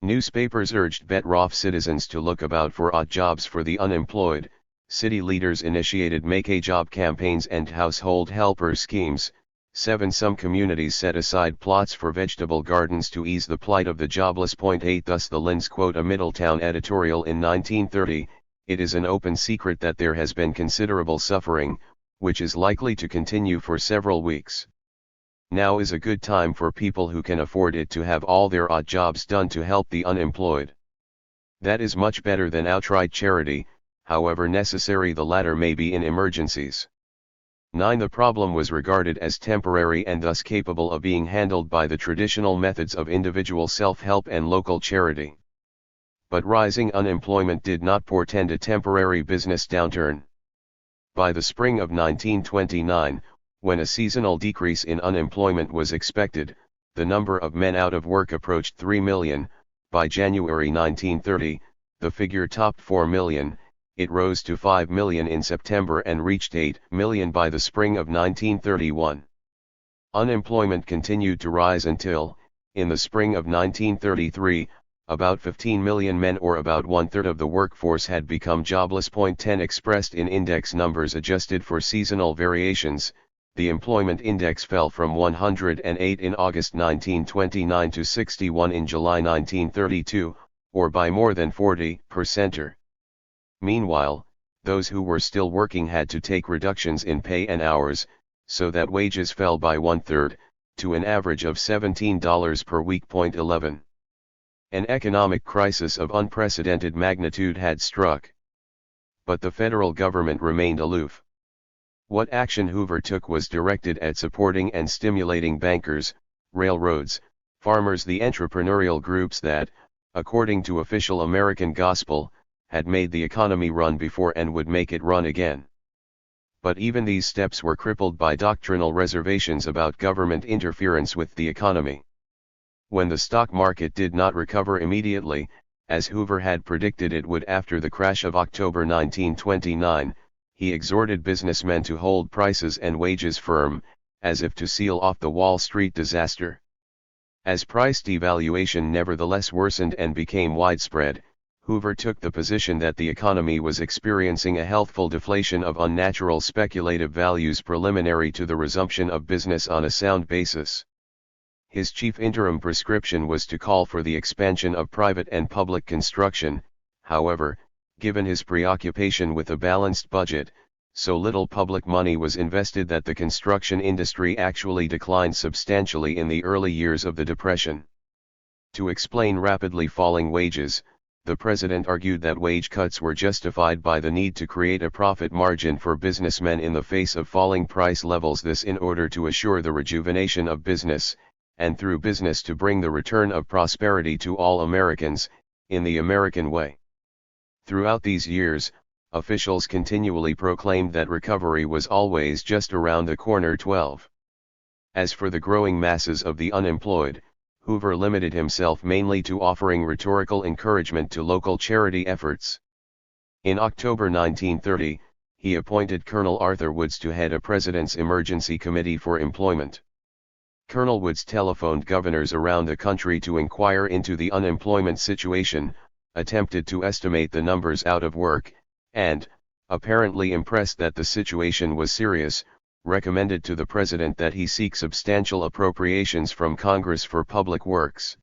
Newspapers urged better-off citizens to look about for odd jobs for the unemployed, city leaders initiated make-a-job campaigns and household helper schemes. 7 Some communities set aside plots for vegetable gardens to ease the plight of the jobless. 8 Thus the Linz quote a Middletown editorial in 1930, "It is an open secret that there has been considerable suffering, which is likely to continue for several weeks. Now is a good time for people who can afford it to have all their odd jobs done to help the unemployed. That is much better than outright charity, however necessary the latter may be in emergencies. 9. The problem was regarded as temporary and thus capable of being handled by the traditional methods of individual self-help and local charity. But rising unemployment did not portend a temporary business downturn. By the spring of 1929, when a seasonal decrease in unemployment was expected, the number of men out of work approached 3 million. By January 1930, the figure topped 4 million, it rose to 5 million in September and reached 8 million by the spring of 1931. Unemployment continued to rise until, in the spring of 1933, about 15 million men or about one-third of the workforce had become jobless. 10 Expressed in index numbers adjusted for seasonal variations, the employment index fell from 108 in August 1929 to 61 in July 1932, or by more than 40%. Meanwhile, those who were still working had to take reductions in pay and hours, so that wages fell by one-third, to an average of $17 per week. 11. An economic crisis of unprecedented magnitude had struck. But the federal government remained aloof. What action Hoover took was directed at supporting and stimulating bankers, railroads, farmers, the entrepreneurial groups that, according to official American gospel, had made the economy run before and would make it run again. But even these steps were crippled by doctrinal reservations about government interference with the economy. When the stock market did not recover immediately, as Hoover had predicted it would after the crash of October 1929, he exhorted businessmen to hold prices and wages firm, as if to seal off the Wall Street disaster. As price devaluation nevertheless worsened and became widespread, Hoover took the position that the economy was experiencing a healthful deflation of unnatural speculative values preliminary to the resumption of business on a sound basis. His chief interim prescription was to call for the expansion of private and public construction. However, given his preoccupation with a balanced budget, so little public money was invested that the construction industry actually declined substantially in the early years of the Depression. To explain rapidly falling wages, the president argued that wage cuts were justified by the need to create a profit margin for businessmen in the face of falling price levels, this in order to assure the rejuvenation of business, and through business to bring the return of prosperity to all Americans, in the American way. Throughout these years, officials continually proclaimed that recovery was always just around the corner. 12. As for the growing masses of the unemployed, Hoover limited himself mainly to offering rhetorical encouragement to local charity efforts. In October 1930, he appointed Colonel Arthur Woods to head a President's Emergency Committee for Employment. Colonel Woods telephoned governors around the country to inquire into the unemployment situation, attempted to estimate the numbers out of work, and, apparently impressed that the situation was serious, recommended to the President that he seek substantial appropriations from Congress for public works.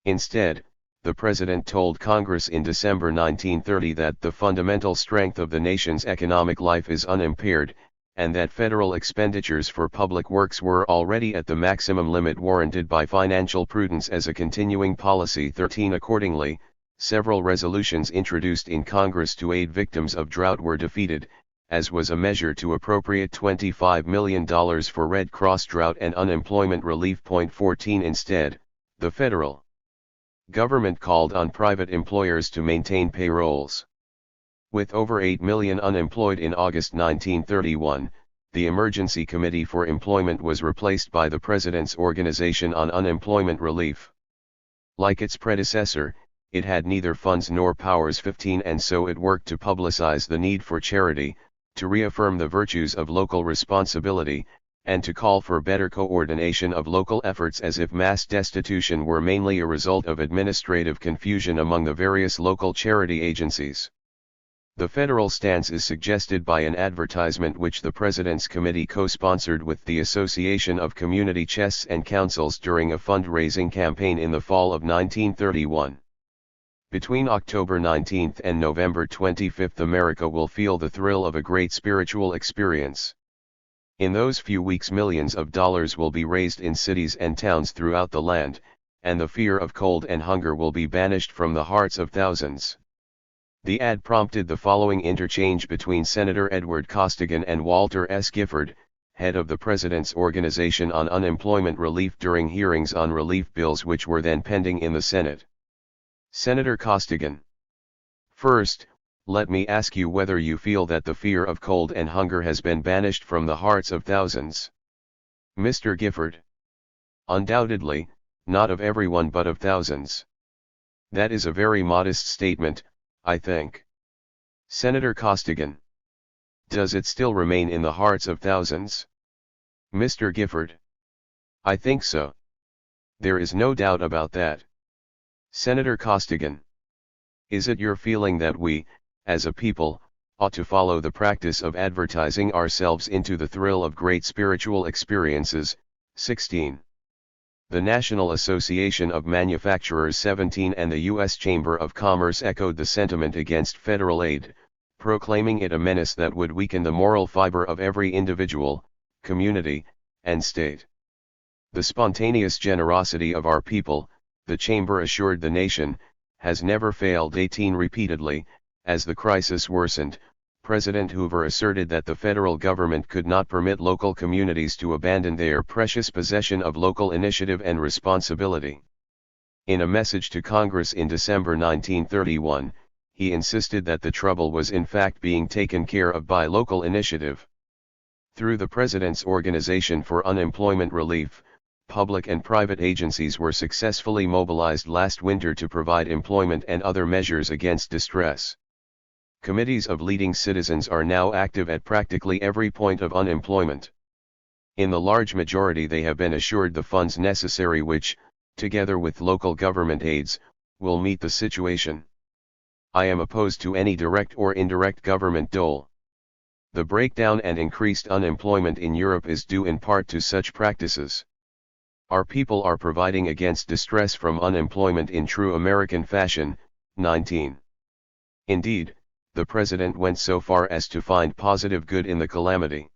Instead, the President told Congress in December 1930 that the fundamental strength of the nation's economic life is unimpaired, and that federal expenditures for public works were already at the maximum limit warranted by financial prudence as a continuing policy. 13. Accordingly, several resolutions introduced in Congress to aid victims of drought were defeated, as was a measure to appropriate $25 million for Red Cross drought and unemployment relief. 14. Instead, the federal government called on private employers to maintain payrolls. With over 8 million unemployed in August 1931, the Emergency Committee for Employment was replaced by the President's Organization on Unemployment Relief. Like its predecessor, it had neither funds nor powers. 15. And so it worked to publicize the need for charity, to reaffirm the virtues of local responsibility, and to call for better coordination of local efforts, as if mass destitution were mainly a result of administrative confusion among the various local charity agencies. The federal stance is suggested by an advertisement which the President's Committee co-sponsored with the Association of Community Chests and Councils during a fundraising campaign in the fall of 1931. Between October 19 and November 25, America will feel the thrill of a great spiritual experience. In those few weeks, millions of dollars will be raised in cities and towns throughout the land, and the fear of cold and hunger will be banished from the hearts of thousands. The ad prompted the following interchange between Senator Edward Costigan and Walter S. Gifford, head of the President's Organization on Unemployment Relief, during hearings on relief bills which were then pending in the Senate. Senator Costigan: First, let me ask you whether you feel that the fear of cold and hunger has been banished from the hearts of thousands. Mr. Gifford: Undoubtedly, not of everyone but of thousands. That is a very modest statement, I think. Senator Costigan: Does it still remain in the hearts of thousands? Mr. Gifford: I think so. There is no doubt about that. Senator Costigan: Is it your feeling that we, as a people, ought to follow the practice of advertising ourselves into the thrill of great spiritual experiences? 16. The National Association of Manufacturers 17 and the U.S. Chamber of Commerce echoed the sentiment against federal aid, proclaiming it a menace that would weaken the moral fiber of every individual, community, and state. The spontaneous generosity of our people, the Chamber assured the nation, has never failed. 18. Repeatedly, as the crisis worsened, President Hoover asserted that the federal government could not permit local communities to abandon their precious possession of local initiative and responsibility. In a message to Congress in December 1931, he insisted that the trouble was in fact being taken care of by local initiative. Through the President's Organization for Unemployment Relief, public and private agencies were successfully mobilized last winter to provide employment and other measures against distress. Committees of leading citizens are now active at practically every point of unemployment. In the large majority they have been assured the funds necessary which, together with local government aids, will meet the situation. I am opposed to any direct or indirect government dole. The breakdown and increased unemployment in Europe is due in part to such practices. Our people are providing against distress from unemployment in true American fashion. 19. Indeed, the President went so far as to find positive good in the calamity.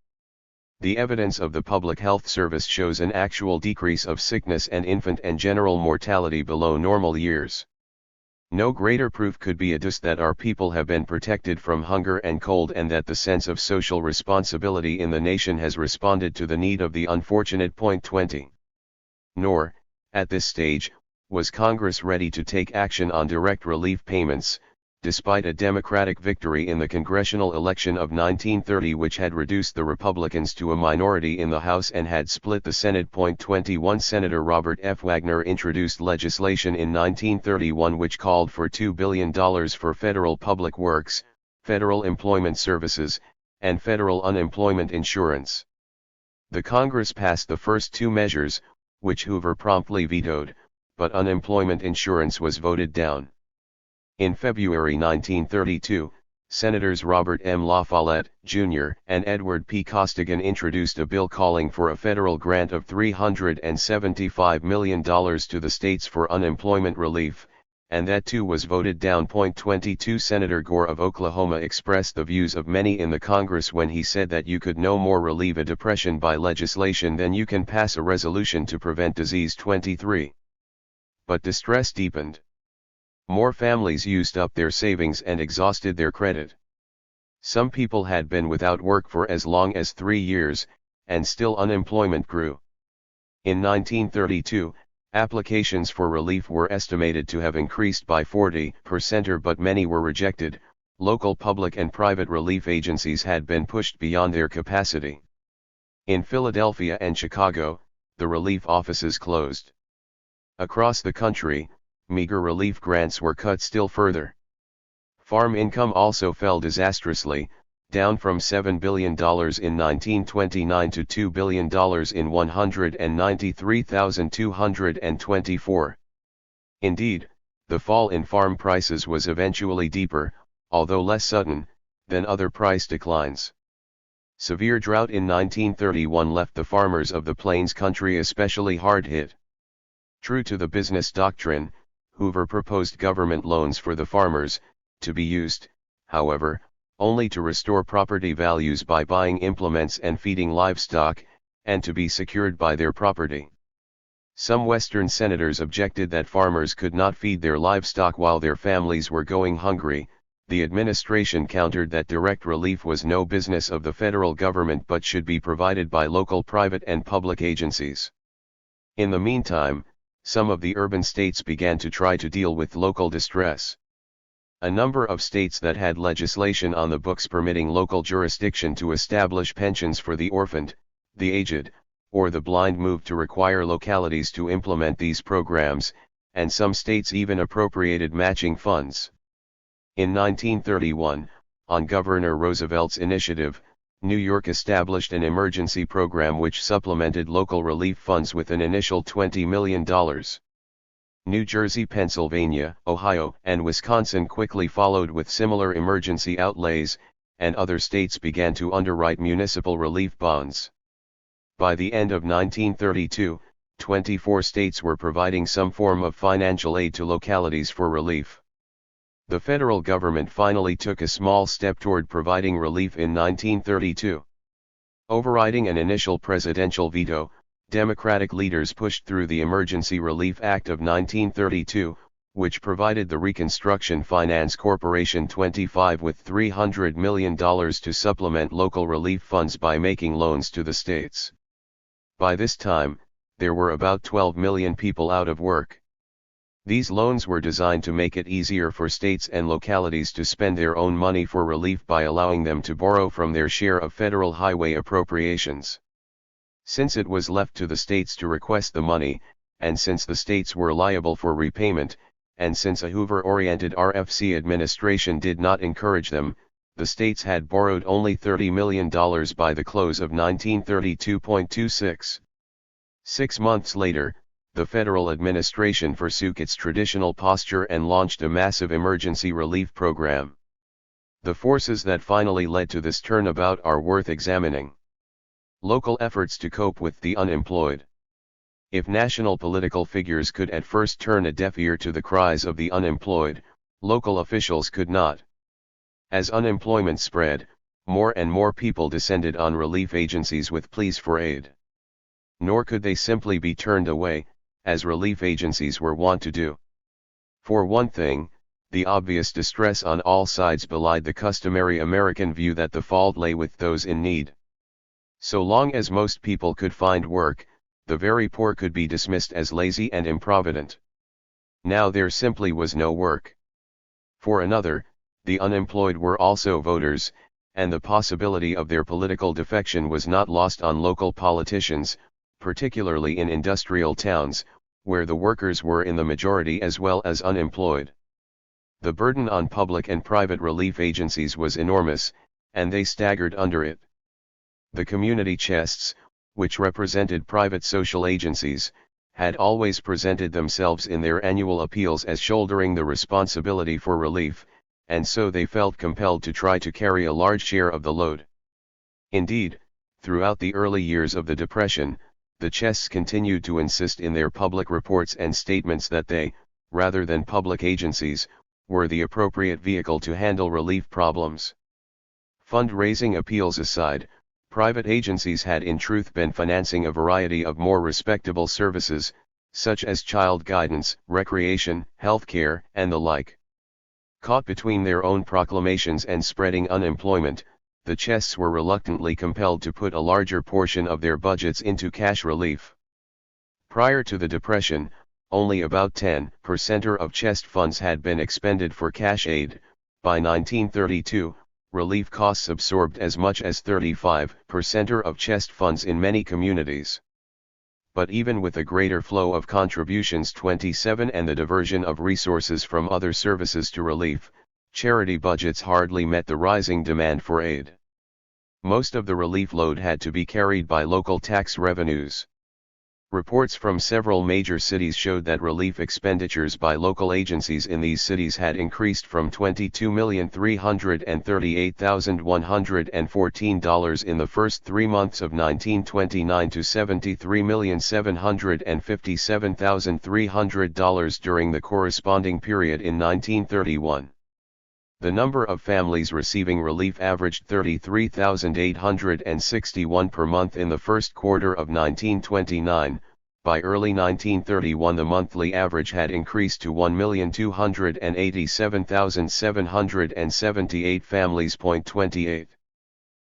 The evidence of the Public Health Service shows an actual decrease of sickness and infant and general mortality below normal years. No greater proof could be adduced that our people have been protected from hunger and cold, and that the sense of social responsibility in the nation has responded to the need of the unfortunate. 20. Nor, at this stage, was Congress ready to take action on direct relief payments, despite a Democratic victory in the congressional election of 1930 which had reduced the Republicans to a minority in the House and had split the Senate. 21. Senator Robert F. Wagner introduced legislation in 1931 which called for $2 billion for federal public works, federal employment services, and federal unemployment insurance. The Congress passed the first two measures, which Hoover promptly vetoed, but unemployment insurance was voted down. In February 1932, Senators Robert M. La Follette, Jr., and Edward P. Costigan introduced a bill calling for a federal grant of $375 million to the states for unemployment relief, and that too was voted down. 22. Senator Gore of Oklahoma expressed the views of many in the Congress when he said that you could no more relieve a depression by legislation than you can pass a resolution to prevent disease. 23. But distress deepened. More families used up their savings and exhausted their credit. Some people had been without work for as long as 3 years, and still unemployment grew. In 1932, applications for relief were estimated to have increased by 40%, but many were rejected. Local public and private relief agencies had been pushed beyond their capacity. In Philadelphia and Chicago, the relief offices closed. Across the country, meager relief grants were cut still further. Farm income also fell disastrously, down from $7 billion in 1929 to $2 billion in 193,224. Indeed, the fall in farm prices was eventually deeper, although less sudden, than other price declines. Severe drought in 1931 left the farmers of the Plains country especially hard hit. True to the business doctrine, Hoover proposed government loans for the farmers, to be used, however, only to restore property values by buying implements and feeding livestock, and to be secured by their property. Some Western senators objected that farmers could not feed their livestock while their families were going hungry, the administration countered that direct relief was no business of the federal government but should be provided by local private and public agencies. In the meantime, some of the urban states began to try to deal with local distress. A number of states that had legislation on the books permitting local jurisdiction to establish pensions for the orphaned, the aged, or the blind moved to require localities to implement these programs, and some states even appropriated matching funds. In 1931, on Governor Roosevelt's initiative, New York established an emergency program which supplemented local relief funds with an initial $20 million. New Jersey, Pennsylvania, Ohio, and Wisconsin quickly followed with similar emergency outlays, and other states began to underwrite municipal relief bonds. By the end of 1932, 24 states were providing some form of financial aid to localities for relief. The federal government finally took a small step toward providing relief in 1932. Overriding an initial presidential veto, Democratic leaders pushed through the Emergency Relief Act of 1932, which provided the Reconstruction Finance Corporation $25 with $300 million to supplement local relief funds by making loans to the states. By this time, there were about 12 million people out of work. These loans were designed to make it easier for states and localities to spend their own money for relief by allowing them to borrow from their share of federal highway appropriations. Since it was left to the states to request the money, and since the states were liable for repayment, and since a Hoover-oriented RFC administration did not encourage them, the states had borrowed only $30 million by the close of 1932.26. 6 months later, the federal administration forsook its traditional posture and launched a massive emergency relief program. The forces that finally led to this turnabout are worth examining. Local efforts to cope with the unemployed. If national political figures could at first turn a deaf ear to the cries of the unemployed, local officials could not. As unemployment spread, more and more people descended on relief agencies with pleas for aid. Nor could they simply be turned away, as relief agencies were wont to do. For one thing, the obvious distress on all sides belied the customary American view that the fault lay with those in need. So long as most people could find work, the very poor could be dismissed as lazy and improvident. Now there simply was no work. For another, the unemployed were also voters, and the possibility of their political defection was not lost on local politicians, particularly in industrial towns, where the workers were in the majority as well as unemployed. The burden on public and private relief agencies was enormous, and they staggered under it. The community chests, which represented private social agencies, had always presented themselves in their annual appeals as shouldering the responsibility for relief, and so they felt compelled to try to carry a large share of the load. Indeed, throughout the early years of the Depression, the chests continued to insist in their public reports and statements that they, rather than public agencies, were the appropriate vehicle to handle relief problems. Fundraising appeals aside, private agencies had in truth been financing a variety of more respectable services, such as child guidance, recreation, healthcare, and the like. Caught between their own proclamations and spreading unemployment, the chests were reluctantly compelled to put a larger portion of their budgets into cash relief. Prior to the Depression, only about 10% of chest funds had been expended for cash aid. By 1932, relief costs absorbed as much as 35% of chest funds in many communities. But even with a greater flow of contributions 27 and the diversion of resources from other services to relief, charity budgets hardly met the rising demand for aid. Most of the relief load had to be carried by local tax revenues. Reports from several major cities showed that relief expenditures by local agencies in these cities had increased from $22,338,114 in the first 3 months of 1929 to $73,757,300 during the corresponding period in 1931. The number of families receiving relief averaged 33,861 per month in the first quarter of 1929, By early 1931 the monthly average had increased to 1,287,778 families. 28.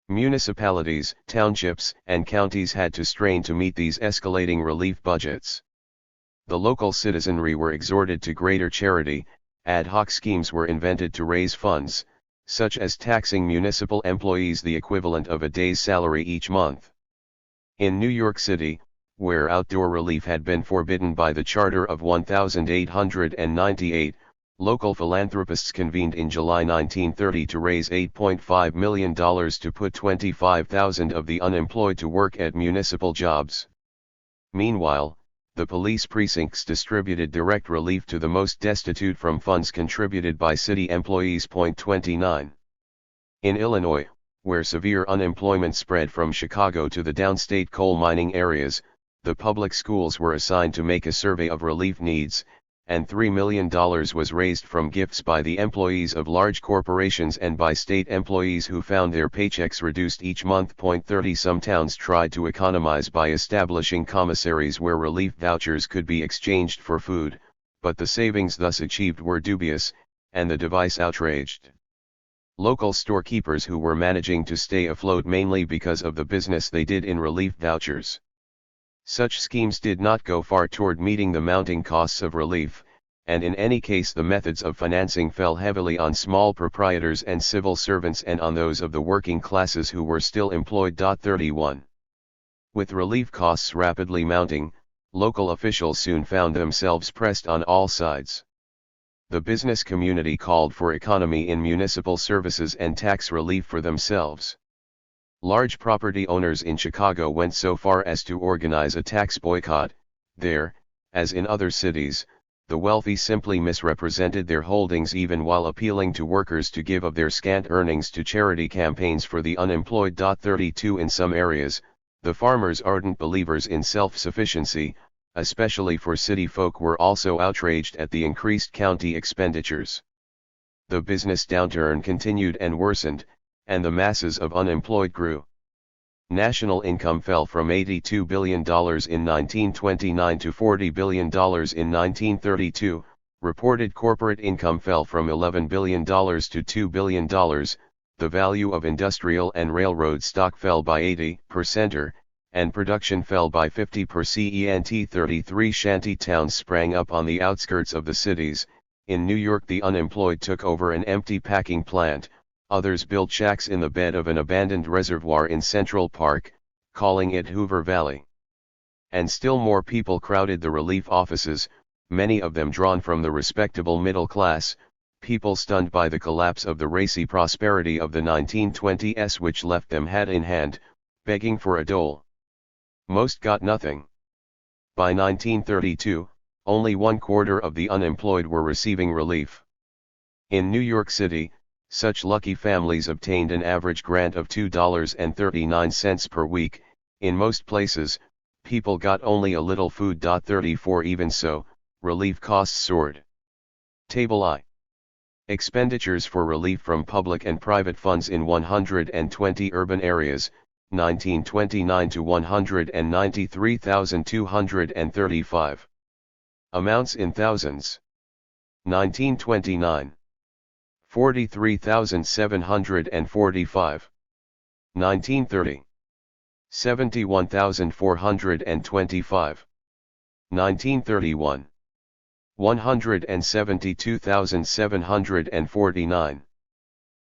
Municipalities, townships, and counties had to strain to meet these escalating relief budgets. The local citizenry were exhorted to greater charity. Ad hoc schemes were invented to raise funds, such as taxing municipal employees the equivalent of a day's salary each month. In New York City, where outdoor relief had been forbidden by the Charter of 1898, local philanthropists convened in July 1930 to raise $8.5 million to put 25,000 of the unemployed to work at municipal jobs. Meanwhile, the police precincts distributed direct relief to the most destitute from funds contributed by city employees. 29. In Illinois, where severe unemployment spread from Chicago to the downstate coal mining areas, the public schools were assigned to make a survey of relief needs, and $3 million was raised from gifts by the employees of large corporations and by state employees who found their paychecks reduced each month. 30 Some towns tried to economize by establishing commissaries where relief vouchers could be exchanged for food, but the savings thus achieved were dubious, and the device outraged local storekeepers who were managing to stay afloat mainly because of the business they did in relief vouchers. Such schemes did not go far toward meeting the mounting costs of relief, and in any case the methods of financing fell heavily on small proprietors and civil servants and on those of the working classes who were still employed. 31. With relief costs rapidly mounting, local officials soon found themselves pressed on all sides. The business community called for economy in municipal services and tax relief for themselves. Large property owners in Chicago went so far as to organize a tax boycott. There, as in other cities, the wealthy simply misrepresented their holdings even while appealing to workers to give of their scant earnings to charity campaigns for the unemployed. 32 In some areas, the farmers, ardent believers in self-sufficiency, especially for city folk, were also outraged at the increased county expenditures. The business downturn continued and worsened, and the masses of unemployed grew. National income fell from $82 billion in 1929 to $40 billion in 1932, reported corporate income fell from $11 billion to $2 billion, the value of industrial and railroad stock fell by 80%, and production fell by 50%. 33 shanty towns sprang up on the outskirts of the cities. In New York the unemployed took over an empty packing plant. Others built shacks in the bed of an abandoned reservoir in Central Park, calling it Hoover Valley. And still more people crowded the relief offices, many of them drawn from the respectable middle class, people stunned by the collapse of the racy prosperity of the 1920s which left them hat in hand, begging for a dole. Most got nothing. By 1932, only 1/4 of the unemployed were receiving relief. In New York City, such lucky families obtained an average grant of $2.39 per week. In most places, people got only a little food. 34 Even so, relief costs soared. Table I. Expenditures for relief from public and private funds in 120 urban areas, 1929 to $193,235. Amounts in thousands. 1929. 43,745. 1930. 71,425. 1931. 172,749.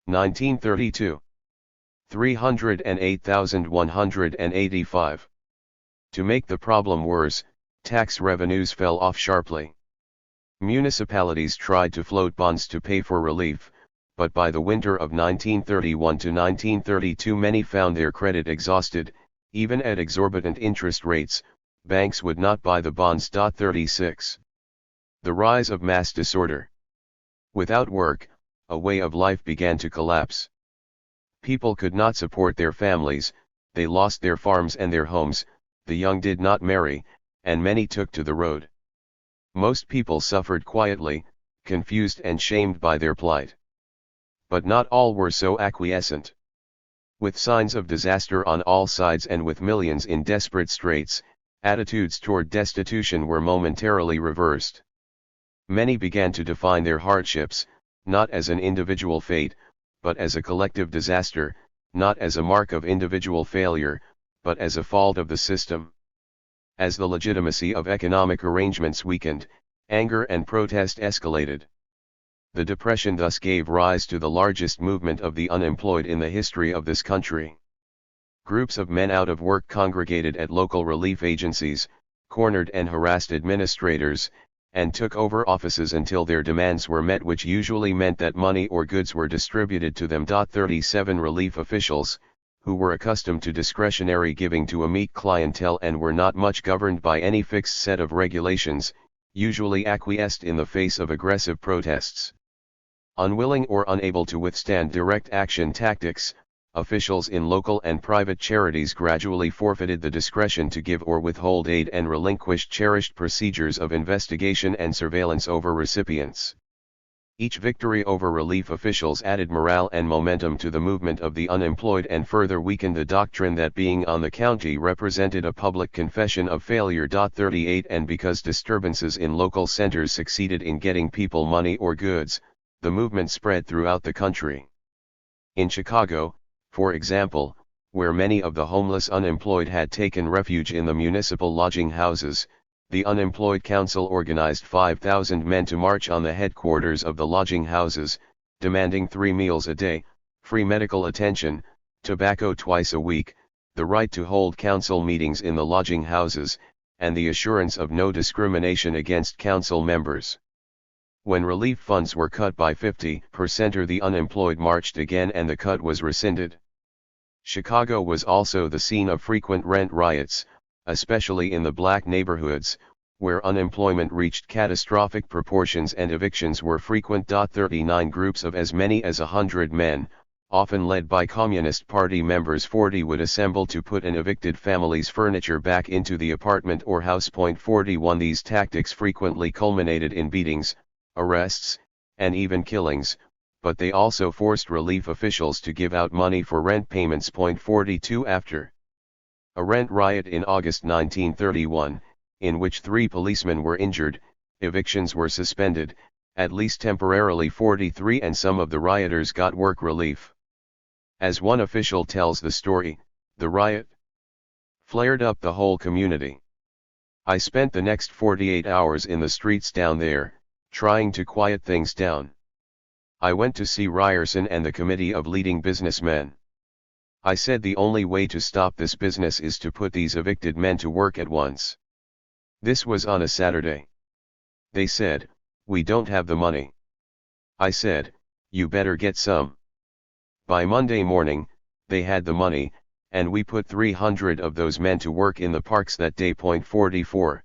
1932. 308,185. To make the problem worse, tax revenues fell off sharply. Municipalities tried to float bonds to pay for relief, but by the winter of 1931 to 1932 many found their credit exhausted. Even at exorbitant interest rates, banks would not buy the bonds. 36. The rise of mass disorder. Without work, a way of life began to collapse. People could not support their families, they lost their farms and their homes, the young did not marry, and many took to the road. Most people suffered quietly, confused and shamed by their plight. But not all were so acquiescent. With signs of disaster on all sides and with millions in desperate straits, Attitudes toward destitution were momentarily reversed. Many began to define their hardships, not as an individual fate, but as a collective disaster, not as a mark of individual failure, but as a fault of the system. As the legitimacy of economic arrangements weakened, anger and protest escalated. The Depression thus gave rise to the largest movement of the unemployed in the history of this country. Groups of men out of work congregated at local relief agencies, cornered and harassed administrators, and took over offices until their demands were met, which usually meant that money or goods were distributed to them. 37 relief officials, who were accustomed to discretionary giving to a meek clientele and were not much governed by any fixed set of regulations, usually acquiesced in the face of aggressive protests. Unwilling or unable to withstand direct action tactics, officials in local and private charities gradually forfeited the discretion to give or withhold aid and relinquished cherished procedures of investigation and surveillance over recipients. Each victory over relief officials added morale and momentum to the movement of the unemployed and further weakened the doctrine that being on the county represented a public confession of failure. 38 And because disturbances in local centers succeeded in getting people money or goods, the movement spread throughout the country. In Chicago, for example, where many of the homeless unemployed had taken refuge in the municipal lodging houses, the Unemployed Council organized 5,000 men to march on the headquarters of the lodging houses, demanding 3 meals a day, free medical attention, tobacco twice a week, the right to hold council meetings in the lodging houses, and the assurance of no discrimination against council members. When relief funds were cut by 50%, the unemployed marched again and the cut was rescinded. Chicago was also the scene of frequent rent riots, especially in the black neighborhoods, where unemployment reached catastrophic proportions and evictions were frequent. 39 Groups of as many as 100 men, often led by Communist Party members, 40 would assemble to put an evicted family's furniture back into the apartment or house. 41 These tactics frequently culminated in beatings, arrests, and even killings, but they also forced relief officials to give out money for rent payments. 42 After a rent riot in August 1931, in which 3 policemen were injured, evictions were suspended, at least temporarily. 43 And some of the rioters got work relief. As one official tells the story, the riot flared up the whole community. I spent the next 48 hours in the streets down there, trying to quiet things down. I went to see Ryerson and the committee of leading businessmen. I said the only way to stop this business is to put these evicted men to work at once. This was on a Saturday. They said, "We don't have the money." I said, "You better get some." By Monday morning, they had the money, and we put 300 of those men to work in the parks that day. 44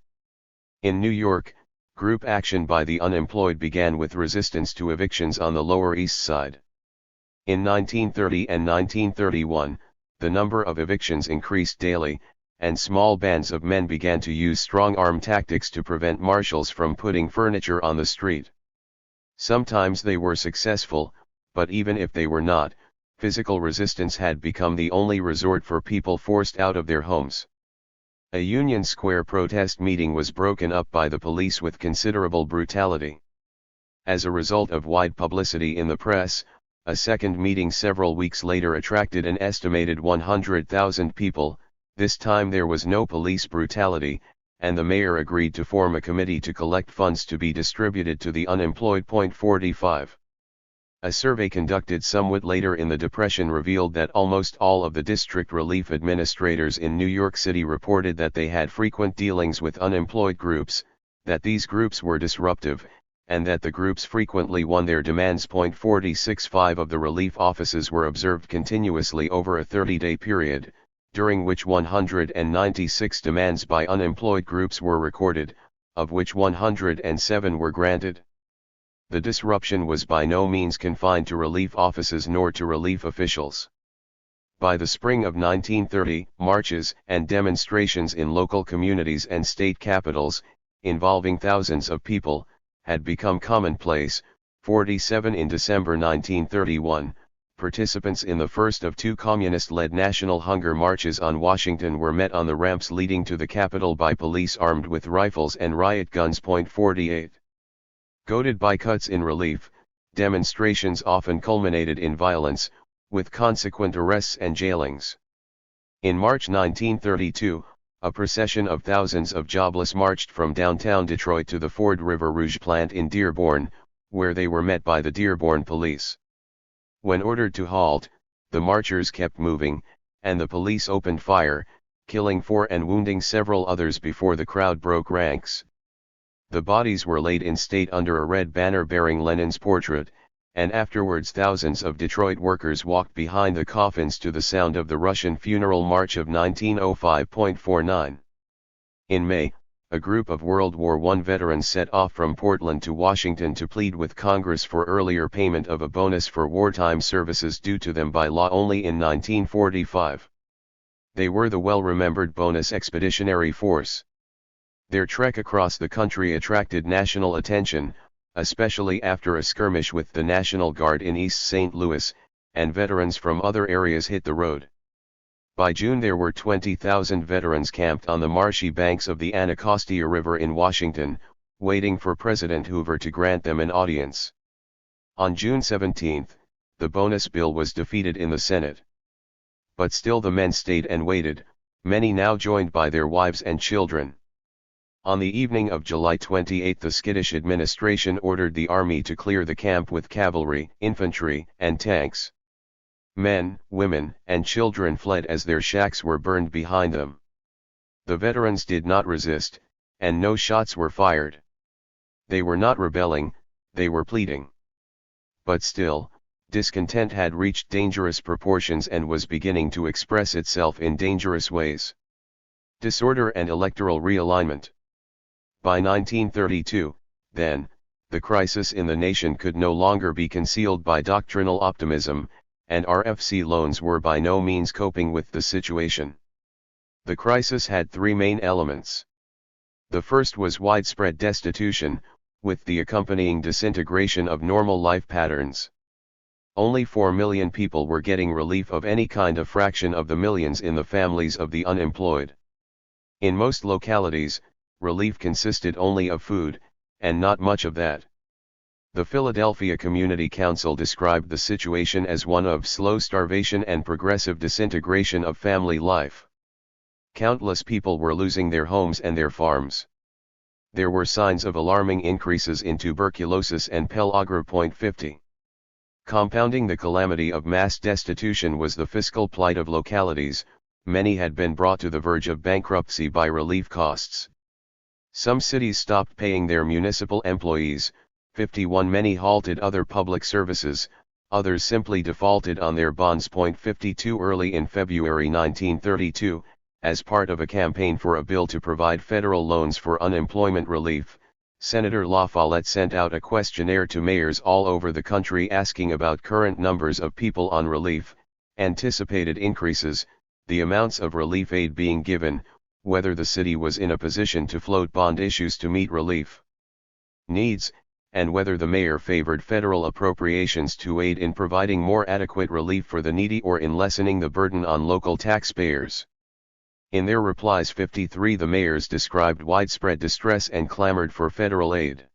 In New York, group action by the unemployed began with resistance to evictions on the Lower East Side. In 1930 and 1931, the number of evictions increased daily, and small bands of men began to use strong-arm tactics to prevent marshals from putting furniture on the street. Sometimes they were successful, but even if they were not, physical resistance had become the only resort for people forced out of their homes. A Union Square protest meeting was broken up by the police with considerable brutality. As a result of wide publicity in the press, a second meeting several weeks later attracted an estimated 100,000 people. This time there was no police brutality, and the mayor agreed to form a committee to collect funds to be distributed to the unemployed. 45 A survey conducted somewhat later in the Depression revealed that almost all of the district relief administrators in New York City reported that they had frequent dealings with unemployed groups, that these groups were disruptive, and that the groups frequently won their demands. 46 5 of the relief offices were observed continuously over a 30-day period, during which 196 demands by unemployed groups were recorded, of which 107 were granted. The disruption was by no means confined to relief offices nor to relief officials. By the spring of 1930, marches and demonstrations in local communities and state capitals, involving thousands of people, had become commonplace. 47 In December 1931, participants in the first of two communist-led national hunger marches on Washington were met on the ramps leading to the Capitol by police armed with rifles and riot guns. .48. Goaded by cuts in relief, demonstrations often culminated in violence, with consequent arrests and jailings. In March 1932, a procession of thousands of jobless marched from downtown Detroit to the Ford River Rouge plant in Dearborn, where they were met by the Dearborn police. When ordered to halt, the marchers kept moving, and the police opened fire, killing 4 and wounding several others before the crowd broke ranks. The bodies were laid in state under a red banner bearing Lenin's portrait, and afterwards thousands of Detroit workers walked behind the coffins to the sound of the Russian funeral march of 1905.49. In May, a group of World War I veterans set off from Portland to Washington to plead with Congress for earlier payment of a bonus for wartime services due to them by law only in 1945. They were the well-remembered Bonus Expeditionary Force. Their trek across the country attracted national attention, especially after a skirmish with the National Guard in East St. Louis, and veterans from other areas hit the road. By June there were 20,000 veterans camped on the marshy banks of the Anacostia River in Washington, waiting for President Hoover to grant them an audience. On June 17, the bonus bill was defeated in the Senate. But still the men stayed and waited, many now joined by their wives and children. On the evening of July 28 the skittish administration ordered the army to clear the camp with cavalry, infantry, and tanks. Men, women, and children fled as their shacks were burned behind them. The veterans did not resist, and no shots were fired. They were not rebelling, they were pleading. But still, discontent had reached dangerous proportions and was beginning to express itself in dangerous ways. Disorder and electoral realignment. By 1932, then, the crisis in the nation could no longer be concealed by doctrinal optimism, and RFC loans were by no means coping with the situation. The crisis had three main elements. The first was widespread destitution, with the accompanying disintegration of normal life patterns. Only 4 million people were getting relief of any kind, a fraction of the millions in the families of the unemployed. In most localities, relief consisted only of food, and not much of that. The Philadelphia Community Council described the situation as one of slow starvation and progressive disintegration of family life. Countless people were losing their homes and their farms. There were signs of alarming increases in tuberculosis and pellagra. 50. Compounding the calamity of mass destitution was the fiscal plight of localities. Many had been brought to the verge of bankruptcy by relief costs. Some cities stopped paying their municipal employees, 51 many halted other public services, others simply defaulted on their bonds. 52 Early in February 1932, as part of a campaign for a bill to provide federal loans for unemployment relief, Senator La Follette sent out a questionnaire to mayors all over the country asking about current numbers of people on relief, anticipated increases, the amounts of relief aid being given, whether the city was in a position to float bond issues to meet relief needs, and whether the mayor favored federal appropriations to aid in providing more adequate relief for the needy or in lessening the burden on local taxpayers. In their replies 53 the mayors described widespread distress and clamored for federal aid.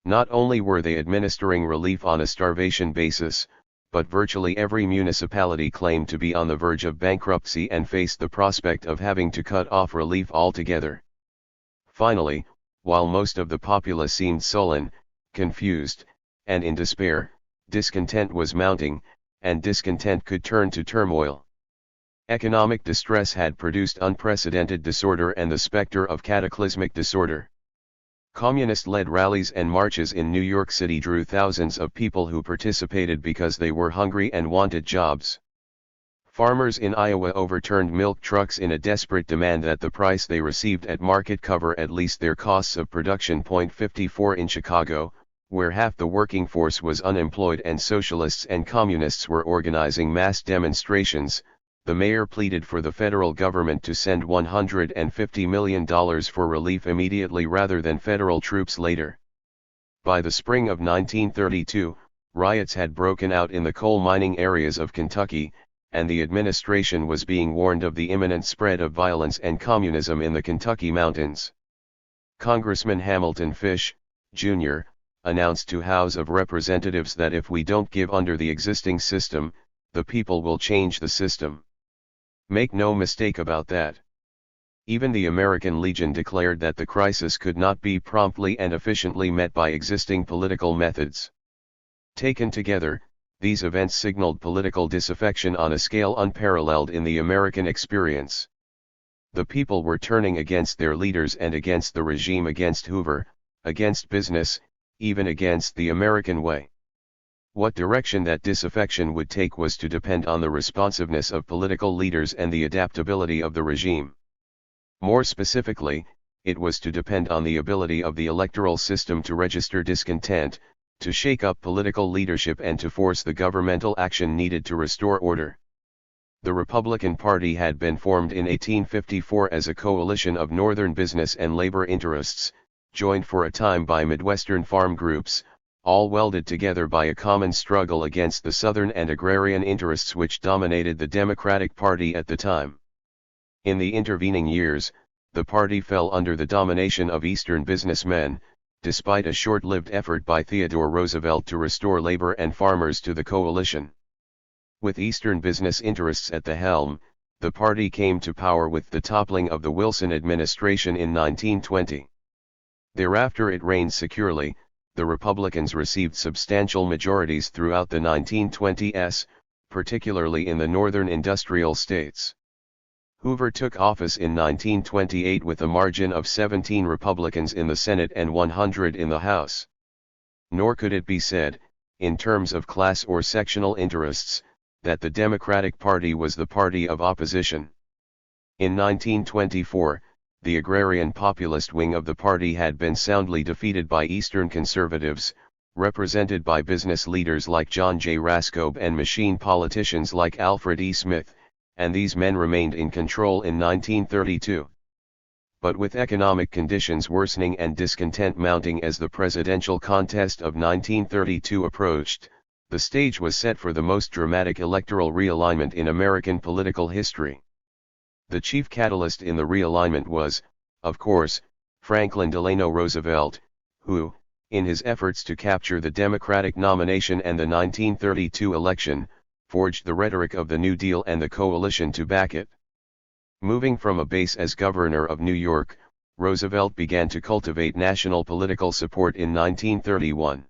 Not only were they administering relief on a starvation basis, but virtually every municipality claimed to be on the verge of bankruptcy and faced the prospect of having to cut off relief altogether. Finally, while most of the populace seemed sullen, confused, and in despair, discontent was mounting, and discontent could turn to turmoil. Economic distress had produced unprecedented disorder and the specter of cataclysmic disorder. Communist-led rallies and marches in New York City drew thousands of people who participated because they were hungry and wanted jobs. Farmers in Iowa overturned milk trucks in a desperate demand that the price they received at market cover at least their costs of production. 54 In Chicago, where half the working force was unemployed and socialists and communists were organizing mass demonstrations, the mayor pleaded for the federal government to send $150 million for relief immediately rather than federal troops later. By the spring of 1932, Riots had broken out in the coal mining areas of Kentucky, and the administration was being warned of the imminent spread of violence and communism in the Kentucky mountains. Congressman Hamilton Fish, Jr., announced to House of Representatives that if we don't give under the existing system, the people will change the system. Make no mistake about that. Even the American Legion declared that the crisis could not be promptly and efficiently met by existing political methods. Taken together, these events signaled political disaffection on a scale unparalleled in the American experience. The people were turning against their leaders and against the regime, against Hoover, against business, even against the American way. What direction that disaffection would take was to depend on the responsiveness of political leaders and the adaptability of the regime. More specifically, it was to depend on the ability of the electoral system to register discontent, to shake up political leadership and to force the governmental action needed to restore order. The Republican Party had been formed in 1854 as a coalition of Northern business and labor interests, joined for a time by Midwestern farm groups, all welded together by a common struggle against the Southern and agrarian interests which dominated the Democratic Party at the time. In the intervening years, the party fell under the domination of Eastern businessmen, despite a short-lived effort by Theodore Roosevelt to restore labor and farmers to the coalition. With Eastern business interests at the helm, the party came to power with the toppling of the Wilson administration in 1920. Thereafter it reigned securely. The Republicans received substantial majorities throughout the 1920s, particularly in the northern industrial states. Hoover took office in 1928 with a margin of 17 Republicans in the Senate and 100 in the House. Nor could it be said, in terms of class or sectional interests, that the Democratic Party was the party of opposition. In 1924, the agrarian populist wing of the party had been soundly defeated by Eastern conservatives, represented by business leaders like John J. Raskob and machine politicians like Alfred E. Smith, and these men remained in control in 1932. But with economic conditions worsening and discontent mounting as the presidential contest of 1932 approached, the stage was set for the most dramatic electoral realignment in American political history. The chief catalyst in the realignment was, of course, Franklin Delano Roosevelt, who, in his efforts to capture the Democratic nomination and the 1932 election, forged the rhetoric of the New Deal and the coalition to back it. Moving from a base as governor of New York, Roosevelt began to cultivate national political support in 1931.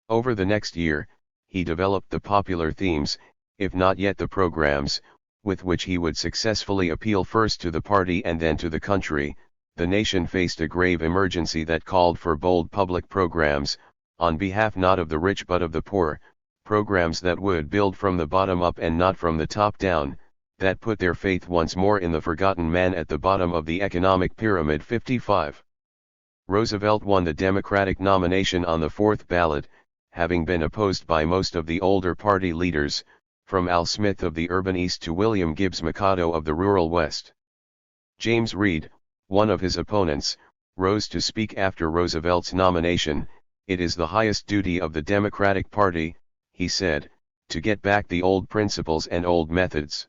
Over the next year, he developed the popular themes, if not yet the programs, with which he would successfully appeal first to the party and then to the country. The nation faced a grave emergency that called for bold public programs, on behalf not of the rich but of the poor, programs that would build from the bottom up and not from the top down, that put their faith once more in the forgotten man at the bottom of the economic pyramid. 55. Roosevelt won the Democratic nomination on the fourth ballot, having been opposed by most of the older party leaders, from Al Smith of the urban East to William Gibbs Mikado of the rural West. James Reed, one of his opponents, rose to speak after Roosevelt's nomination. "It is the highest duty of the Democratic Party," he said, "to get back the old principles and old methods.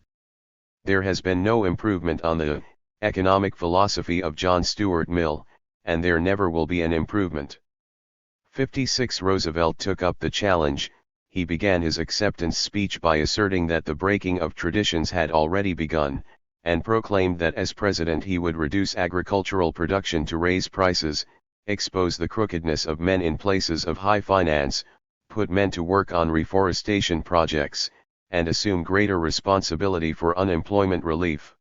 There has been no improvement on the economic philosophy of John Stuart Mill, and there never will be an improvement." 56. Roosevelt took up the challenge. He began his acceptance speech by asserting that the breaking of traditions had already begun, and proclaimed that as president he would reduce agricultural production to raise prices, expose the crookedness of men in places of high finance, put men to work on reforestation projects, and assume greater responsibility for unemployment relief.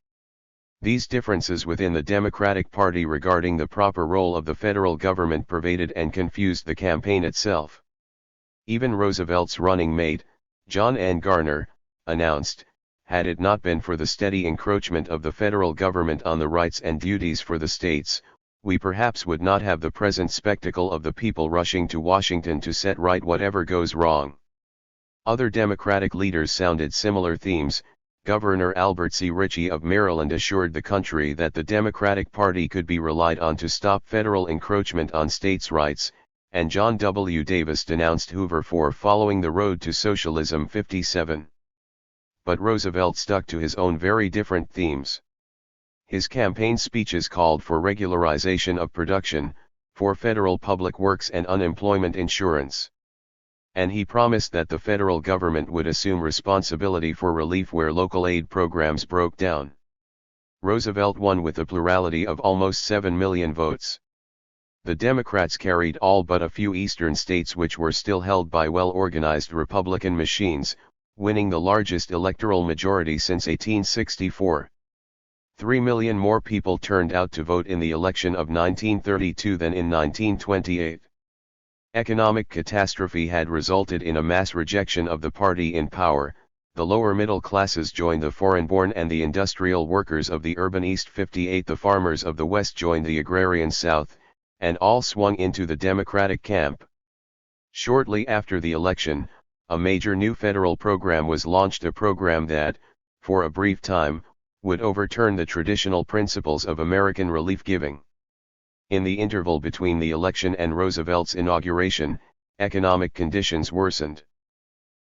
These differences within the Democratic Party regarding the proper role of the federal government pervaded and confused the campaign itself. Even Roosevelt's running mate, John N. Garner, announced, "Had it not been for the steady encroachment of the federal government on the rights and duties for the states, we perhaps would not have the present spectacle of the people rushing to Washington to set right whatever goes wrong." Other Democratic leaders sounded similar themes. Governor Albert C. Ritchie of Maryland assured the country that the Democratic Party could be relied on to stop federal encroachment on states' rights, and John W. Davis denounced Hoover for following the road to socialism 57. But Roosevelt stuck to his own very different themes. His campaign speeches called for regularization of production, for federal public works and unemployment insurance. And he promised that the federal government would assume responsibility for relief where local aid programs broke down. Roosevelt won with a plurality of almost 7 million votes. The Democrats carried all but a few eastern states which were still held by well-organized Republican machines, winning the largest electoral majority since 1864. 3 million more people turned out to vote in the election of 1932 than in 1928. Economic catastrophe had resulted in a mass rejection of the party in power. The lower middle classes joined the foreign-born and the industrial workers of the urban East. 58 The farmers of the West joined the agrarian South, and all swung into the Democratic camp. Shortly after the election, a major new federal program was launched, a program that, for a brief time, would overturn the traditional principles of American relief giving. In the interval between the election and Roosevelt's inauguration, economic conditions worsened.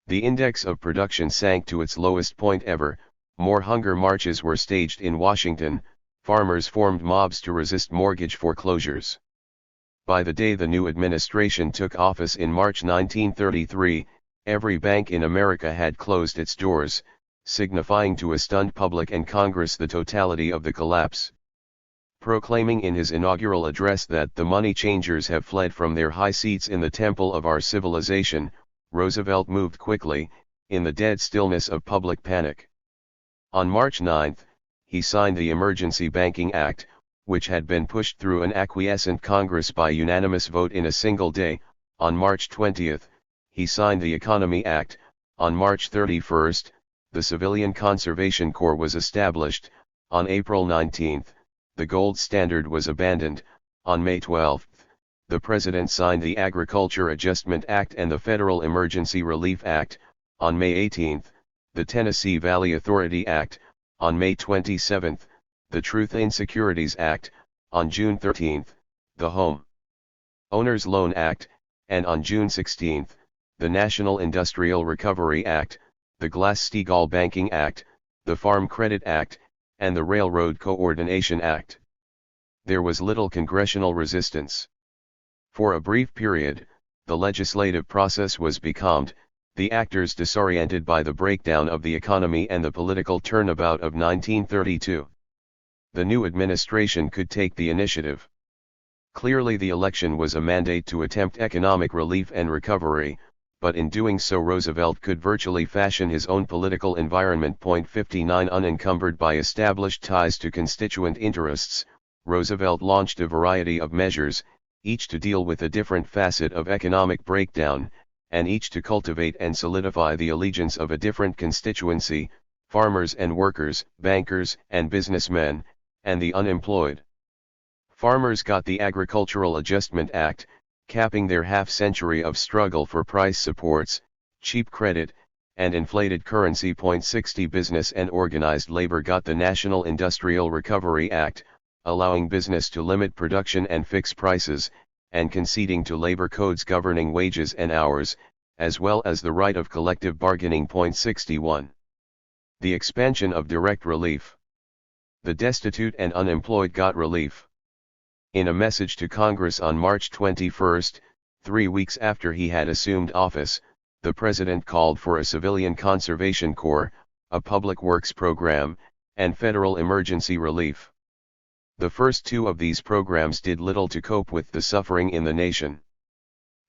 The index of production sank to its lowest point ever, more hunger marches were staged in Washington, farmers formed mobs to resist mortgage foreclosures. By the day the new administration took office in March 1933, every bank in America had closed its doors, signifying to a stunned public and Congress the totality of the collapse. Proclaiming in his inaugural address that the money changers have fled from their high seats in the temple of our civilization, Roosevelt moved quickly, in the dead stillness of public panic. On March 9, he signed the Emergency Banking Act, which had been pushed through an acquiescent Congress by unanimous vote in a single day. On March 20, he signed the Economy Act. On March 31, the Civilian Conservation Corps was established. On April 19, the gold standard was abandoned. On May 12, the President signed the Agriculture Adjustment Act and the Federal Emergency Relief Act. On May 18, the Tennessee Valley Authority Act. On May 27, the Truth in Securities Act. On June 13, the Home Owners Loan Act, and on June 16, the National Industrial Recovery Act, the Glass-Steagall Banking Act, the Farm Credit Act, and the Railroad Coordination Act. There was little congressional resistance. For a brief period, the legislative process was becalmed, the actors disoriented by the breakdown of the economy and the political turnabout of 1932. The new administration could take the initiative. Clearly the election was a mandate to attempt economic relief and recovery, but in doing so Roosevelt could virtually fashion his own political environment. 59 Unencumbered by established ties to constituent interests, Roosevelt launched a variety of measures, each to deal with a different facet of economic breakdown, and each to cultivate and solidify the allegiance of a different constituency, farmers and workers, bankers and businessmen, and the unemployed. Farmers got the Agricultural Adjustment Act, capping their half-century of struggle for price supports, cheap credit, and inflated currency. 60 Business and organized labor got the National Industrial Recovery Act, allowing business to limit production and fix prices, and conceding to labor codes governing wages and hours, as well as the right of collective bargaining. 61. The expansion of direct relief. The destitute and unemployed got relief. In a message to Congress on March 21, 3 weeks after he had assumed office, the President called for a Civilian Conservation Corps, a public works program, and federal emergency relief. The first two of these programs did little to cope with the suffering in the nation.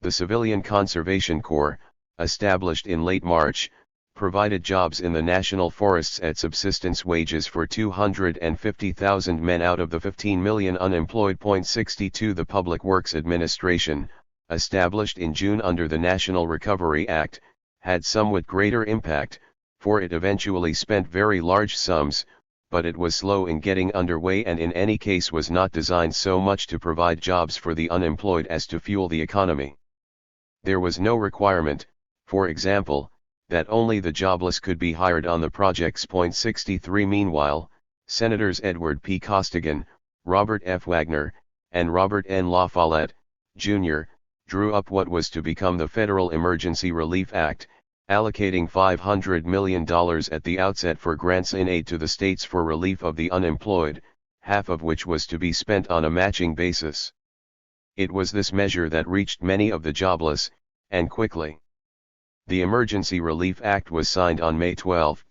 The Civilian Conservation Corps, established in late March, provided jobs in the national forests at subsistence wages for 250,000 men out of the 15 million unemployed. 62 The Public Works Administration, established in June under the National Recovery Act, had somewhat greater impact, for it eventually spent very large sums, but it was slow in getting underway and in any case was not designed so much to provide jobs for the unemployed as to fuel the economy. There was no requirement, for example, that only the jobless could be hired on the projects. 63 Meanwhile, Senators Edward P. Costigan, Robert F. Wagner, and Robert N. La Follette, Jr., drew up what was to become the Federal Emergency Relief Act, allocating $500 million at the outset for grants in aid to the states for relief of the unemployed, half of which was to be spent on a matching basis. It was this measure that reached many of the jobless, and quickly. The Emergency Relief Act was signed on May 12,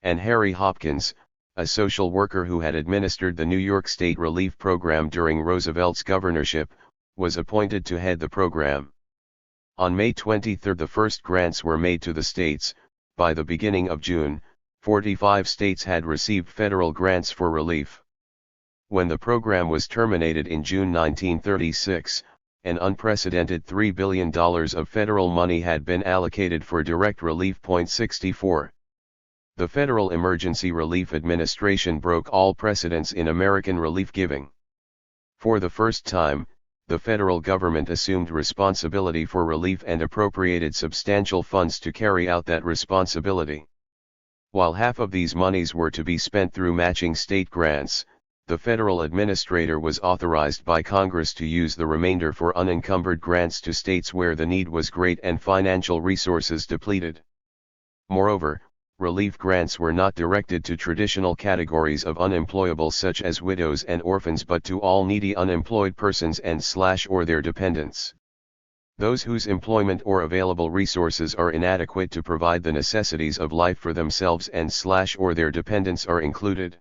and Harry Hopkins, a social worker who had administered the New York State Relief Program during Roosevelt's governorship, was appointed to head the program. On May 23 the first grants were made to the states. By the beginning of June, 45 states had received federal grants for relief. When the program was terminated in June 1936, an unprecedented $3 billion of federal money had been allocated for direct relief. 64. The Federal Emergency Relief Administration broke all precedents in American relief giving. For the first time, the federal government assumed responsibility for relief and appropriated substantial funds to carry out that responsibility. While half of these monies were to be spent through matching state grants, the federal administrator was authorized by Congress to use the remainder for unencumbered grants to states where the need was great and financial resources depleted. Moreover, relief grants were not directed to traditional categories of unemployable such as widows and orphans but to all needy unemployed persons and/or their dependents. Those whose employment or available resources are inadequate to provide the necessities of life for themselves and/or their dependents are included.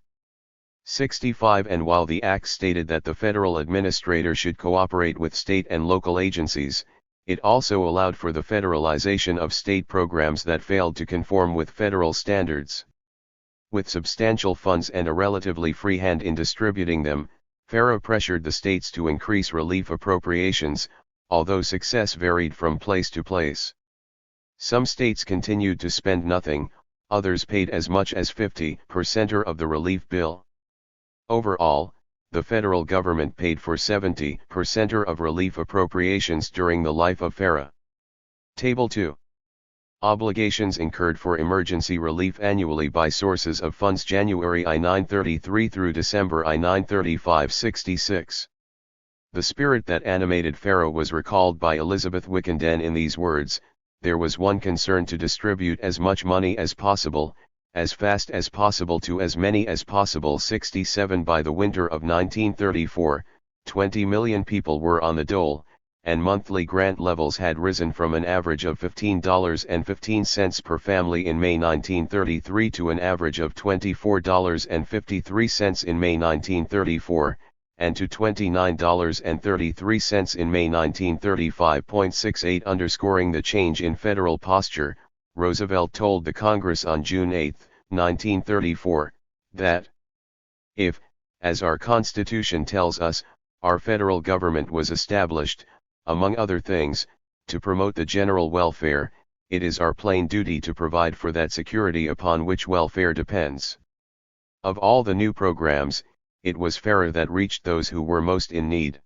65. And while the Act stated that the federal administrator should cooperate with state and local agencies, it also allowed for the federalization of state programs that failed to conform with federal standards. With substantial funds and a relatively free hand in distributing them, FARA pressured the states to increase relief appropriations, although success varied from place to place. Some states continued to spend nothing, others paid as much as 50% of the relief bill. Overall, the federal government paid for 70% of relief appropriations during the life of FARA. Table 2. Obligations incurred for emergency relief annually by sources of funds January I 933 through December I 935 66. The spirit that animated FARA was recalled by Elizabeth Wickenden in these words: "There was one concern to distribute as much money as possible, as fast as possible to as many as possible." 67. By the winter of 1934, 20 million people were on the dole, and monthly grant levels had risen from an average of $15.15 per family in May 1933 to an average of $24.53 in May 1934, and to $29.33 in May 1935. 68. Underscoring the change in federal posture, Roosevelt told the Congress on June 8, 1934, that if, as our Constitution tells us, our federal government was established, among other things, to promote the general welfare, it is our plain duty to provide for that security upon which welfare depends. Of all the new programs, it was FARA that reached those who were most in need.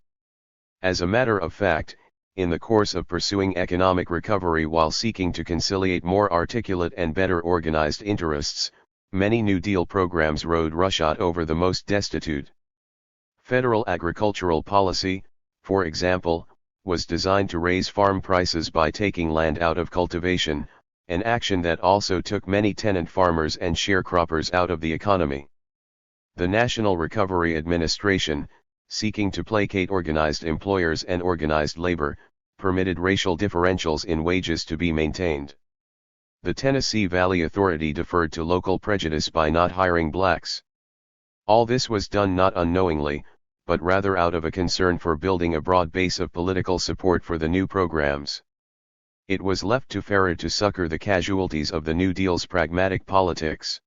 As a matter of fact, in the course of pursuing economic recovery while seeking to conciliate more articulate and better organized interests, many New Deal programs rode roughshod over the most destitute. Federal agricultural policy, for example, was designed to raise farm prices by taking land out of cultivation, an action that also took many tenant farmers and sharecroppers out of the economy. The National Recovery Administration, seeking to placate organized employers and organized labor, permitted racial differentials in wages to be maintained. The Tennessee Valley Authority deferred to local prejudice by not hiring blacks. All this was done not unknowingly, but rather out of a concern for building a broad base of political support for the new programs. It was left to FARA to succor the casualties of the New Deal's pragmatic politics.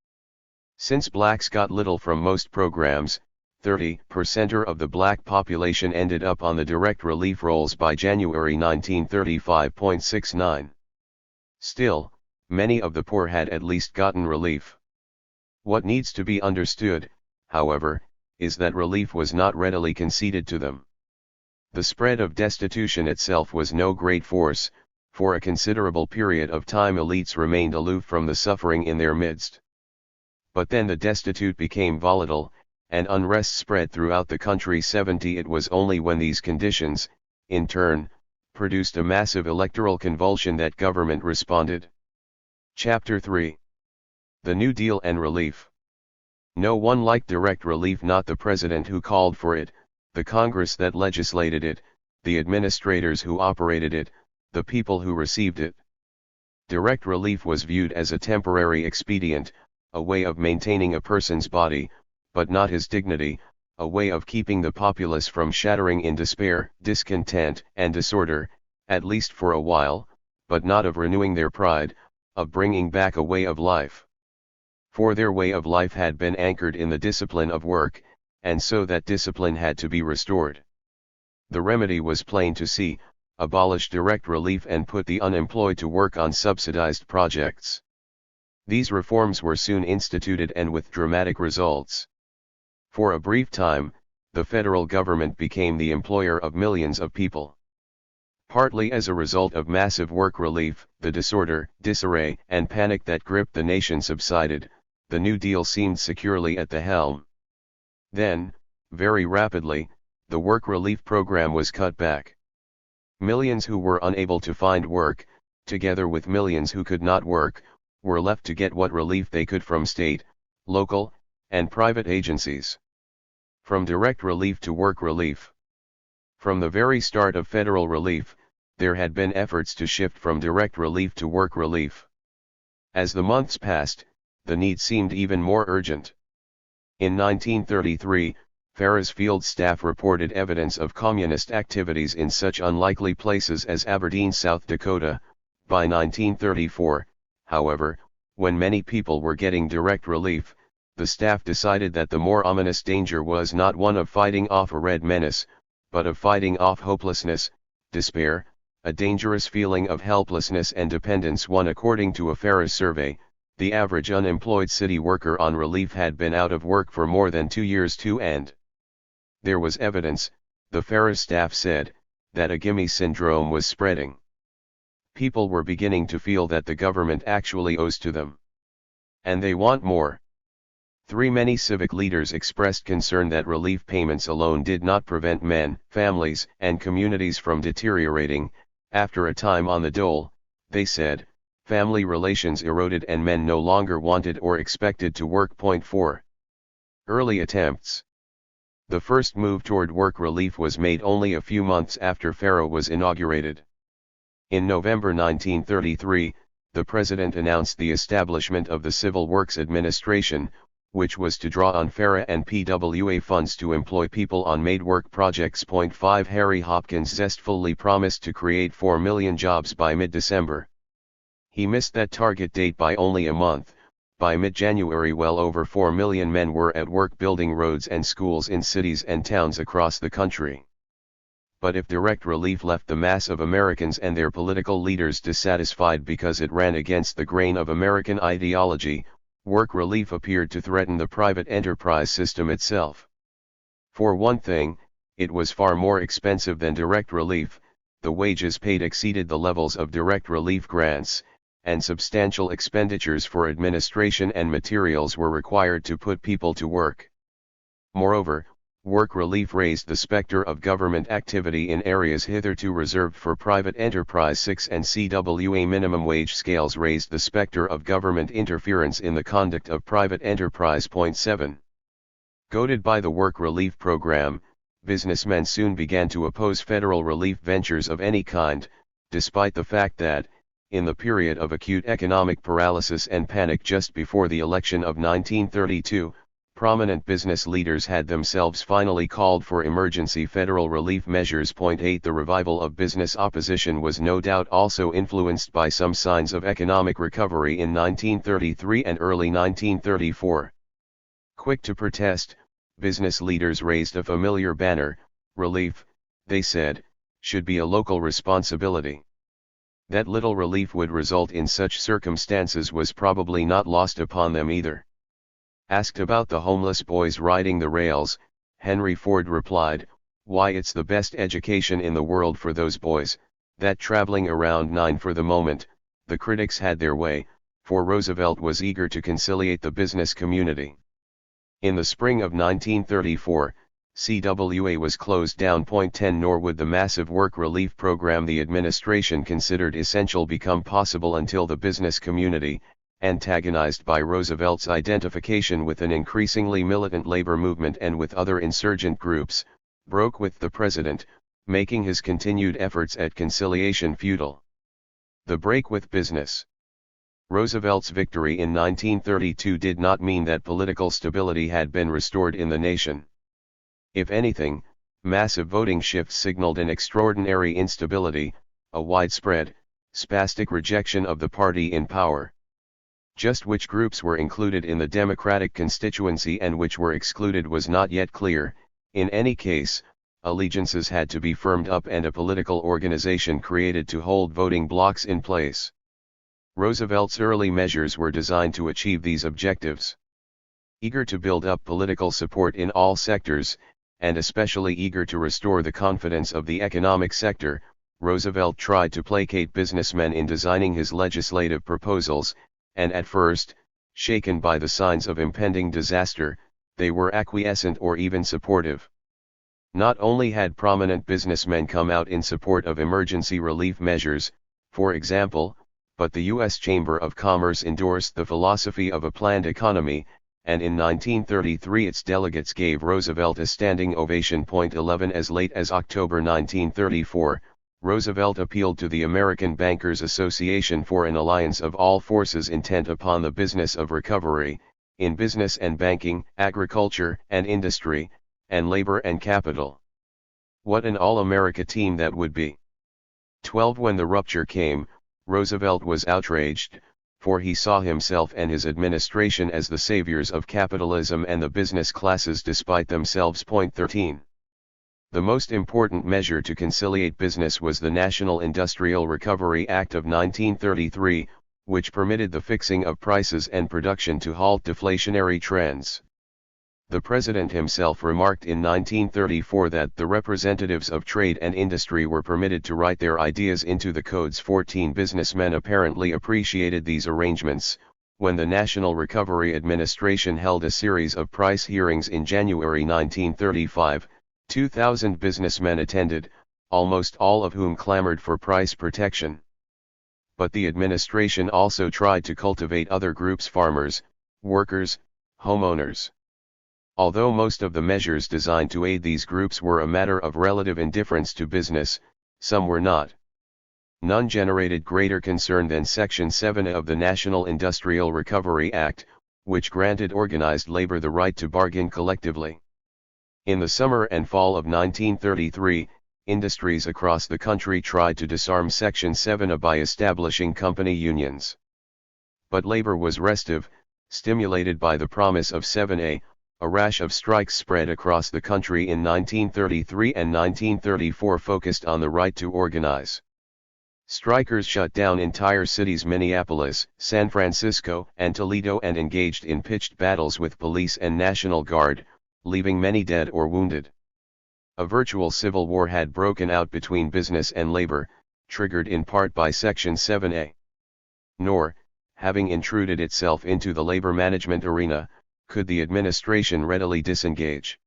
Since blacks got little from most programs, 30% of the black population ended up on the direct relief rolls by January 1935. 69. Still, many of the poor had at least gotten relief. What needs to be understood, however, is that relief was not readily conceded to them. The spread of destitution itself was no great force. For a considerable period of time elites remained aloof from the suffering in their midst. But then the destitute became volatile, and unrest spread throughout the country. 70. It was only when these conditions, in turn, produced a massive electoral convulsion that government responded. Chapter 3. The New Deal and Relief. No one liked direct relief, not the president who called for it, the Congress that legislated it, the administrators who operated it, the people who received it. Direct relief was viewed as a temporary expedient, a way of maintaining a person's body, but not his dignity, a way of keeping the populace from shattering in despair, discontent, and disorder, at least for a while, but not of renewing their pride, of bringing back a way of life. For their way of life had been anchored in the discipline of work, and so that discipline had to be restored. The remedy was plain to see: abolish direct relief and put the unemployed to work on subsidized projects. These reforms were soon instituted and with dramatic results. For a brief time, the federal government became the employer of millions of people. Partly as a result of massive work relief, the disorder, disarray, and panic that gripped the nation subsided. The New Deal seemed securely at the helm. Then, very rapidly, the work relief program was cut back. Millions who were unable to find work, together with millions who could not work, were left to get what relief they could from state, local, and private agencies. From direct relief to work relief. From the very start of federal relief, there had been efforts to shift from direct relief to work relief. As the months passed, the need seemed even more urgent. In 1933, Farrah's field staff reported evidence of communist activities in such unlikely places as Aberdeen, South Dakota. By 1934, however, when many people were getting direct relief, the staff decided that the more ominous danger was not one of fighting off a red menace, but of fighting off hopelessness, despair, a dangerous feeling of helplessness and dependence. One, according to a Farrah survey, the average unemployed city worker on relief had been out of work for more than 2 years. And there was evidence, the Farrah staff said, that a gimme syndrome was spreading. People were beginning to feel that the government actually owes to them. And they want more. Many civic leaders expressed concern that relief payments alone did not prevent men, families, and communities from deteriorating. After a time on the dole, they said, family relations eroded and men no longer wanted or expected to work. 4. Early attempts. The first move toward work relief was made only a few months after Farrah was inaugurated. In November 1933, the president announced the establishment of the Civil Works Administration, which was to draw on Farrah and PWA funds to employ people on made work projects. 5. Harry Hopkins zestfully promised to create 4 million jobs by mid-December. He missed that target date by only a month. By mid-January, well over 4 million men were at work building roads and schools in cities and towns across the country. But if direct relief left the mass of Americans and their political leaders dissatisfied because it ran against the grain of American ideology, work relief appeared to threaten the private enterprise system itself. For one thing, it was far more expensive than direct relief. The wages paid exceeded the levels of direct relief grants, and substantial expenditures for administration and materials were required to put people to work. Moreover, work relief raised the specter of government activity in areas hitherto reserved for private enterprise. 6. And CWA minimum wage scales raised the specter of government interference in the conduct of private enterprise. 7. Goaded by the work relief program, businessmen soon began to oppose federal relief ventures of any kind, despite the fact that, in the period of acute economic paralysis and panic just before the election of 1932, prominent business leaders had themselves finally called for emergency federal relief measures. 8. The revival of business opposition was no doubt also influenced by some signs of economic recovery in 1933 and early 1934. Quick to protest, business leaders raised a familiar banner: relief, they said, should be a local responsibility. That little relief would result in such circumstances was probably not lost upon them either. Asked about the homeless boys riding the rails, Henry Ford replied, "Why, it's the best education in the world for those boys, that traveling around 9 for the moment." The critics had their way, for Roosevelt was eager to conciliate the business community. In the spring of 1934, CWA was closed down. 10 Nor would the massive work relief program the administration considered essential become possible until the business community, antagonized by Roosevelt's identification with an increasingly militant labor movement and with other insurgent groups, broke with the president, making his continued efforts at conciliation futile. The break with business. Roosevelt's victory in 1932 did not mean that political stability had been restored in the nation. If anything, massive voting shifts signaled an extraordinary instability, a widespread, spastic rejection of the party in power. Just which groups were included in the Democratic constituency and which were excluded was not yet clear. In any case, allegiances had to be firmed up and a political organization created to hold voting blocs in place. Roosevelt's early measures were designed to achieve these objectives. Eager to build up political support in all sectors, and especially eager to restore the confidence of the economic sector, Roosevelt tried to placate businessmen in designing his legislative proposals, and at first, shaken by the signs of impending disaster, they were acquiescent or even supportive. Not only had prominent businessmen come out in support of emergency relief measures, for example, but the U.S. Chamber of Commerce endorsed the philosophy of a planned economy, and in 1933 its delegates gave Roosevelt a standing ovation. 11 As late as October 1934, Roosevelt appealed to the American Bankers Association for an alliance of all forces intent upon the business of recovery, in business and banking, agriculture and industry, and labor and capital. What an all-America team that would be. 12 When the rupture came, Roosevelt was outraged, for he saw himself and his administration as the saviors of capitalism and the business classes despite themselves. 13 The most important measure to conciliate business was the National Industrial Recovery Act of 1933, which permitted the fixing of prices and production to halt deflationary trends. The President himself remarked in 1934 that the representatives of trade and industry were permitted to write their ideas into the codes. 14 Businessmen apparently appreciated these arrangements. When the National Recovery Administration held a series of price hearings in January 1935, 2,000 businessmen attended, almost all of whom clamored for price protection. But the administration also tried to cultivate other groups: farmers, workers, homeowners. Although most of the measures designed to aid these groups were a matter of relative indifference to business, some were not. None generated greater concern than Section 7 of the National Industrial Recovery Act, which granted organized labor the right to bargain collectively. In the summer and fall of 1933, industries across the country tried to disarm Section 7 by establishing company unions. But labor was restive, stimulated by the promise of 7A. A rash of strikes spread across the country in 1933 and 1934 focused on the right to organize. Strikers shut down entire cities: Minneapolis, San Francisco, and Toledo, and engaged in pitched battles with police and National Guard, leaving many dead or wounded. A virtual civil war had broken out between business and labor, triggered in part by Section 7A. Nor, having intruded itself into the labor management arena, could the administration readily disengage.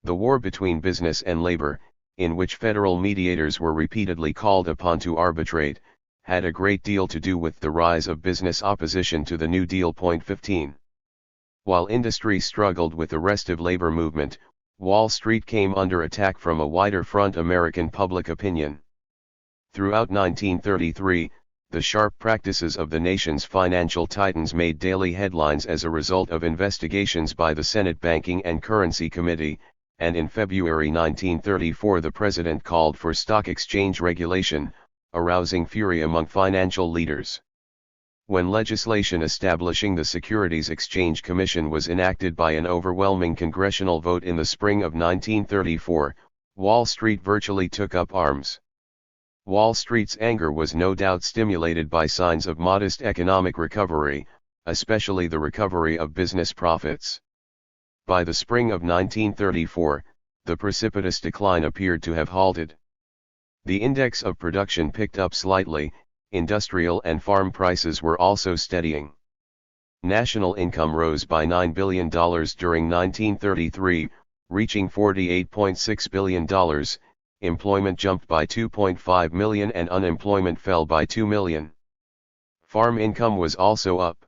The war between business and labor, in which federal mediators were repeatedly called upon to arbitrate, had a great deal to do with the rise of business opposition to the New Deal. 15 While industry struggled with the restive labor movement, Wall Street came under attack from a wider front: American public opinion. Throughout 1933, the sharp practices of the nation's financial titans made daily headlines as a result of investigations by the Senate Banking and Currency Committee, and in February 1934 the President called for stock exchange regulation, arousing fury among financial leaders. When legislation establishing the Securities Exchange Commission was enacted by an overwhelming congressional vote in the spring of 1934, Wall Street virtually took up arms. Wall Street's anger was no doubt stimulated by signs of modest economic recovery, especially the recovery of business profits. By the spring of 1934, the precipitous decline appeared to have halted. The index of production picked up slightly, industrial and farm prices were also steadying. National income rose by $9 billion during 1933, reaching $48.6 billion, employment jumped by 2.5 million and unemployment fell by 2 million. Farm income was also up.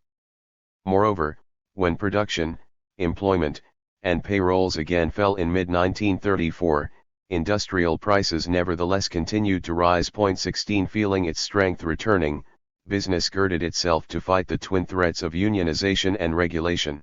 Moreover, when production, employment, and payrolls again fell in mid-1934, industrial prices nevertheless continued to rise. 16 Feeling its strength returning, business girded itself to fight the twin threats of unionization and regulation.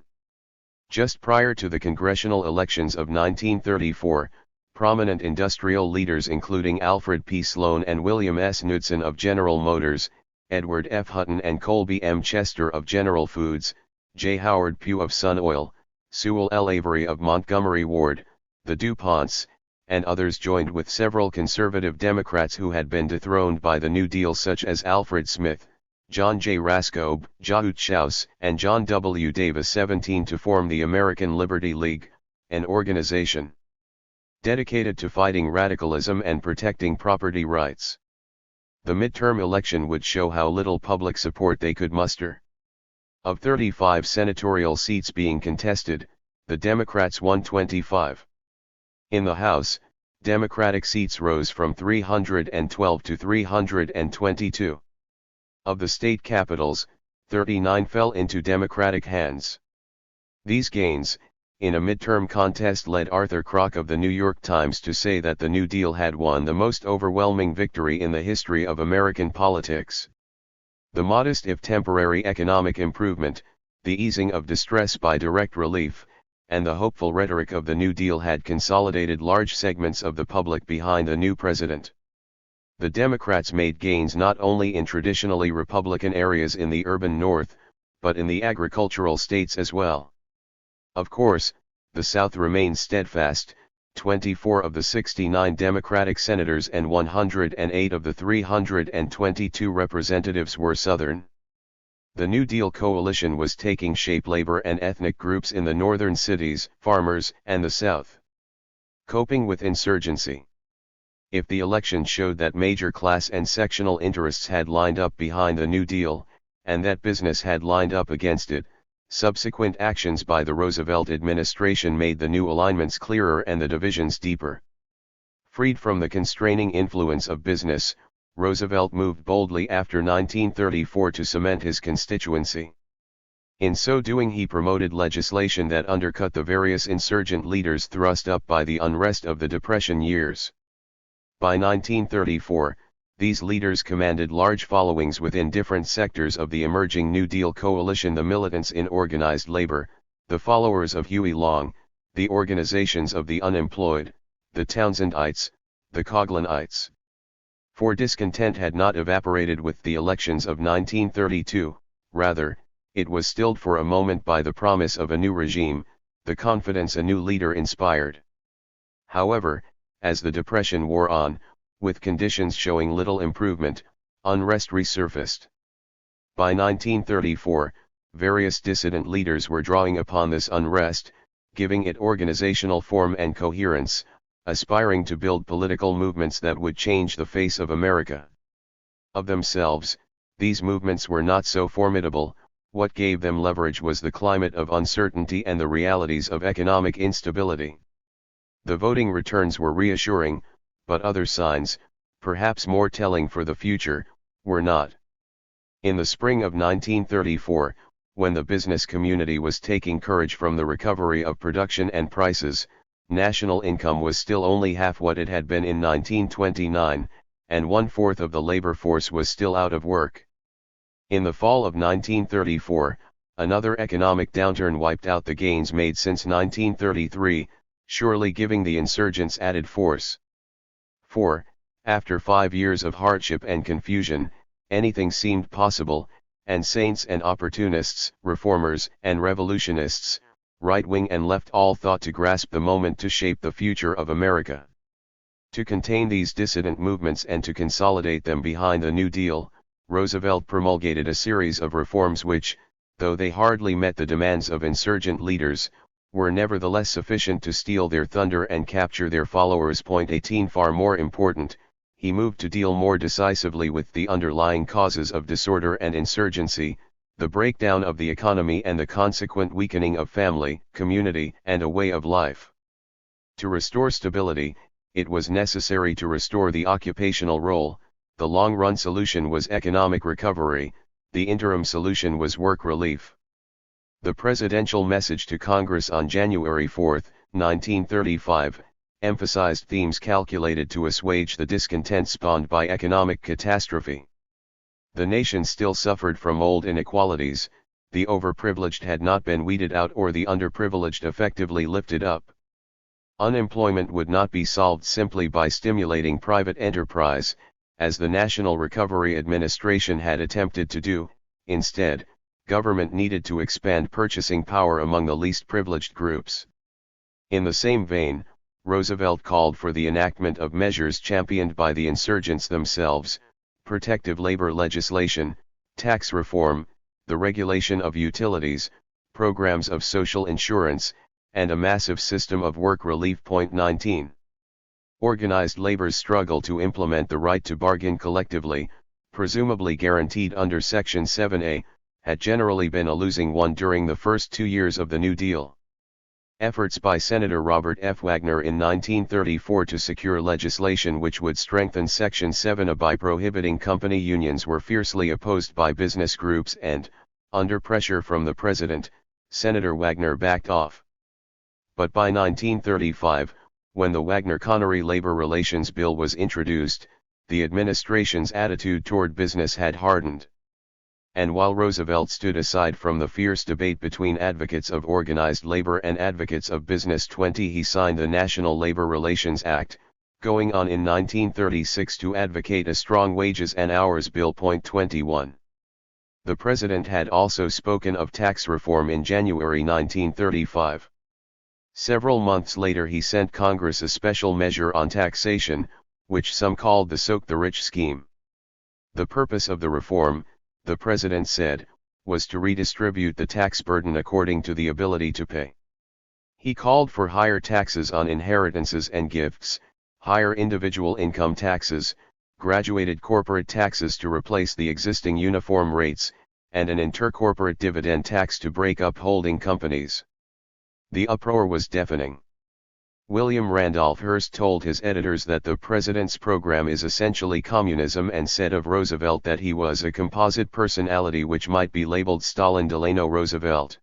Just prior to the congressional elections of 1934, prominent industrial leaders including Alfred P. Sloan and William S. Knudsen of General Motors, Edward F. Hutton and Colby M. Chester of General Foods, J. Howard Pugh of Sun Oil, Sewell L. Avery of Montgomery Ward, the DuPonts, and others joined with several conservative Democrats who had been dethroned by the New Deal, such as Alfred Smith, John J. Raskob, Jahut Schaus, and John W. Davis 17 to form the American Liberty League, an organization dedicated to fighting radicalism and protecting property rights. The midterm election would show how little public support they could muster. Of 35 senatorial seats being contested, the Democrats won 25. In the House, Democratic seats rose from 312 to 322. Of the state capitals, 39 fell into Democratic hands. These gains, in a midterm contest, led Arthur Kroc of the New York Times to say that the New Deal had won the most overwhelming victory in the history of American politics. The modest if temporary economic improvement, the easing of distress by direct relief, and the hopeful rhetoric of the New Deal had consolidated large segments of the public behind the new president. The Democrats made gains not only in traditionally Republican areas in the urban North, but in the agricultural states as well. Of course, the South remained steadfast. 24 of the 69 Democratic senators and 108 of the 322 representatives were Southern. The New Deal coalition was taking shape. Labor and ethnic groups in the northern cities, farmers, and the South. Coping with insurgency. If the election showed that major class and sectional interests had lined up behind the New Deal, and that business had lined up against it, subsequent actions by the Roosevelt administration made the new alignments clearer and the divisions deeper. Freed from the constraining influence of business, Roosevelt moved boldly after 1934 to cement his constituency. In so doing, he promoted legislation that undercut the various insurgent leaders thrust up by the unrest of the Depression years. By 1934, these leaders commanded large followings within different sectors of the emerging New Deal coalition: the militants in organized labor, the followers of Huey Long, the organizations of the unemployed, the Townsendites, the Coughlinites. For discontent had not evaporated with the elections of 1932, rather, it was stilled for a moment by the promise of a new regime, the confidence a new leader inspired. However, as the Depression wore on, with conditions showing little improvement, unrest resurfaced. By 1934, various dissident leaders were drawing upon this unrest, giving it organizational form and coherence, aspiring to build political movements that would change the face of America. Of themselves, these movements were not so formidable. What gave them leverage was the climate of uncertainty and the realities of economic instability. The voting returns were reassuring, but other signs, perhaps more telling for the future, were not. In the spring of 1934, when the business community was taking courage from the recovery of production and prices, national income was still only half what it had been in 1929, and 1/4 of the labor force was still out of work. In the fall of 1934, another economic downturn wiped out the gains made since 1933, surely giving the insurgents added force. For, after 5 years of hardship and confusion, anything seemed possible, and saints and opportunists, reformers and revolutionists, right wing and left, all thought to grasp the moment to shape the future of America. To contain these dissident movements and to consolidate them behind the New Deal, Roosevelt promulgated a series of reforms which, though they hardly met the demands of insurgent leaders, were nevertheless sufficient to steal their thunder and capture their followers. 18 Far more important, he moved to deal more decisively with the underlying causes of disorder and insurgency, the breakdown of the economy and the consequent weakening of family, community, and a way of life. To restore stability, it was necessary to restore the occupational role. The long-run solution was economic recovery, the interim solution was work relief. The presidential message to Congress on January 4, 1935, emphasized themes calculated to assuage the discontent spawned by economic catastrophe. The nation still suffered from old inequalities, the overprivileged had not been weeded out or the underprivileged effectively lifted up. Unemployment would not be solved simply by stimulating private enterprise, as the National Recovery Administration had attempted to do. Instead, government needed to expand purchasing power among the least privileged groups. In the same vein, Roosevelt called for the enactment of measures championed by the insurgents themselves: protective labor legislation, tax reform, the regulation of utilities, programs of social insurance, and a massive system of work relief. 19. Organized labor's struggle to implement the right to bargain collectively, presumably guaranteed under Section 7A, had generally been a losing one during the first 2 years of the New Deal. Efforts by Senator Robert F. Wagner in 1934 to secure legislation which would strengthen Section 7A by prohibiting company unions were fiercely opposed by business groups and, under pressure from the President, Senator Wagner backed off. But by 1935, when the Wagner-Connery Labor Relations Bill was introduced, the administration's attitude toward business had hardened. And while Roosevelt stood aside from the fierce debate between advocates of organized labor and advocates of business, he signed the National Labor Relations Act, going on in 1936 to advocate a strong wages and hours bill. 21. The President had also spoken of tax reform in January 1935. Several months later he sent Congress a special measure on taxation, which some called the Soak the Rich scheme. The purpose of the reform, the President said, was to redistribute the tax burden according to the ability to pay. He called for higher taxes on inheritances and gifts, higher individual income taxes, graduated corporate taxes to replace the existing uniform rates, and an intercorporate dividend tax to break up holding companies. The uproar was deafening. William Randolph Hearst told his editors that the President's program is essentially communism and said of Roosevelt that he was a composite personality which might be labeled Stalin Delano Roosevelt.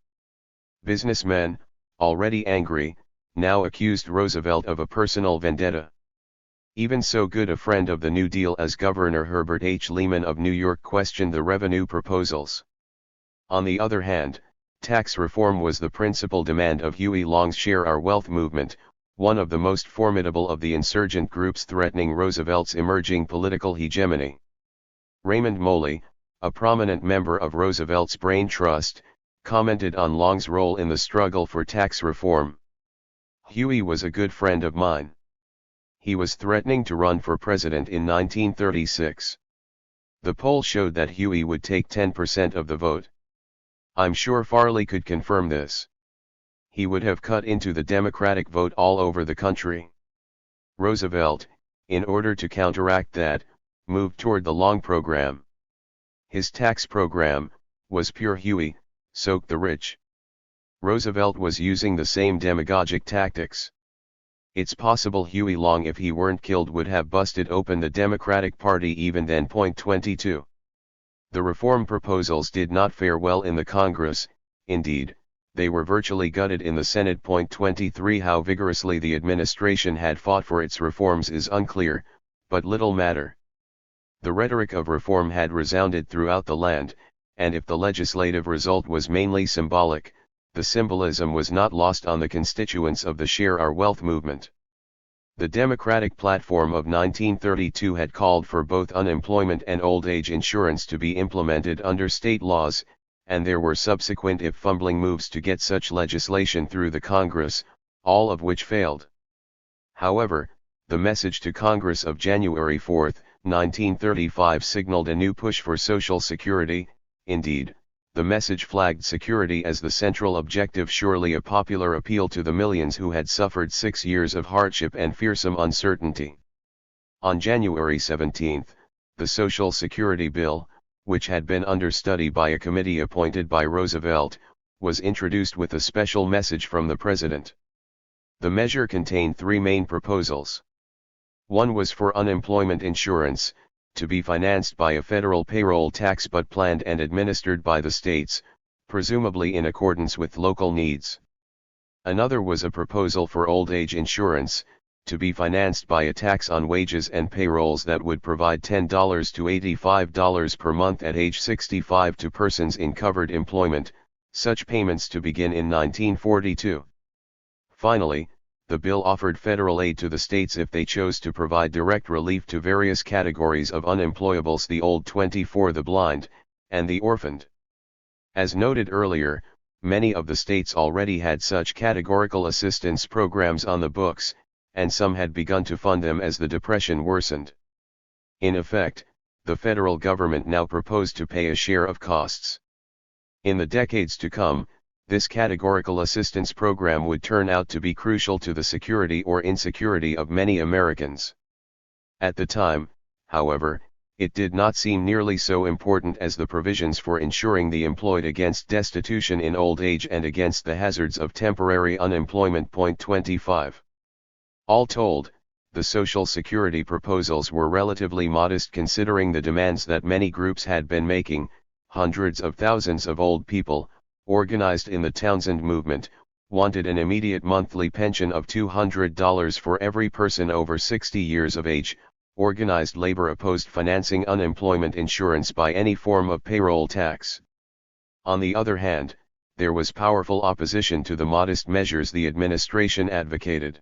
Businessmen, already angry, now accused Roosevelt of a personal vendetta. Even so good a friend of the New Deal as Governor Herbert H. Lehman of New York questioned the revenue proposals. On the other hand, tax reform was the principal demand of Huey Long's Share Our Wealth movement, one of the most formidable of the insurgent groups threatening Roosevelt's emerging political hegemony. Raymond Moley, a prominent member of Roosevelt's Brain Trust, commented on Long's role in the struggle for tax reform. "Huey was a good friend of mine. He was threatening to run for president in 1936. The poll showed that Huey would take 10% of the vote. I'm sure Farley could confirm this. He would have cut into the Democratic vote all over the country." Roosevelt, in order to counteract that, moved toward the Long program. His tax program was pure Huey, soak the rich. Roosevelt was using the same demagogic tactics. It's possible Huey Long, if he weren't killed, would have busted open the Democratic Party even then. 22. The reform proposals did not fare well in the Congress, indeed, they were virtually gutted in the Senate. 23. How vigorously the administration had fought for its reforms is unclear, but little matter. The rhetoric of reform had resounded throughout the land, and if the legislative result was mainly symbolic, the symbolism was not lost on the constituents of the Share Our Wealth movement. The Democratic platform of 1932 had called for both unemployment and old age insurance to be implemented under state laws, and there were subsequent if fumbling moves to get such legislation through the Congress, all of which failed. However, the message to Congress of January 4, 1935 signaled a new push for Social Security. Indeed, the message flagged security as the central objective, surely a popular appeal to the millions who had suffered 6 years of hardship and fearsome uncertainty. On January 17, the Social Security Bill, which had been under study by a committee appointed by Roosevelt, was introduced with a special message from the President. The measure contained three main proposals. One was for unemployment insurance, to be financed by a federal payroll tax but planned and administered by the states, presumably in accordance with local needs. Another was a proposal for old age insurance, to be financed by a tax on wages and payrolls that would provide $10 to $85 per month at age 65 to persons in covered employment, such payments to begin in 1942. Finally, the bill offered federal aid to the states if they chose to provide direct relief to various categories of unemployables: the old 24, the blind, and the orphaned. As noted earlier, many of the states already had such categorical assistance programs on the books, and some had begun to fund them as the Depression worsened. In effect, the federal government now proposed to pay a share of costs. In the decades to come, this categorical assistance program would turn out to be crucial to the security or insecurity of many Americans. At the time, however, it did not seem nearly so important as the provisions for insuring the employed against destitution in old age and against the hazards of temporary unemployment. 25. All told, the Social Security proposals were relatively modest considering the demands that many groups had been making. Hundreds of thousands of old people, organized in the Townsend movement, wanted an immediate monthly pension of $200 for every person over 60 years of age. Organized labor opposed financing unemployment insurance by any form of payroll tax. On the other hand, there was powerful opposition to the modest measures the administration advocated.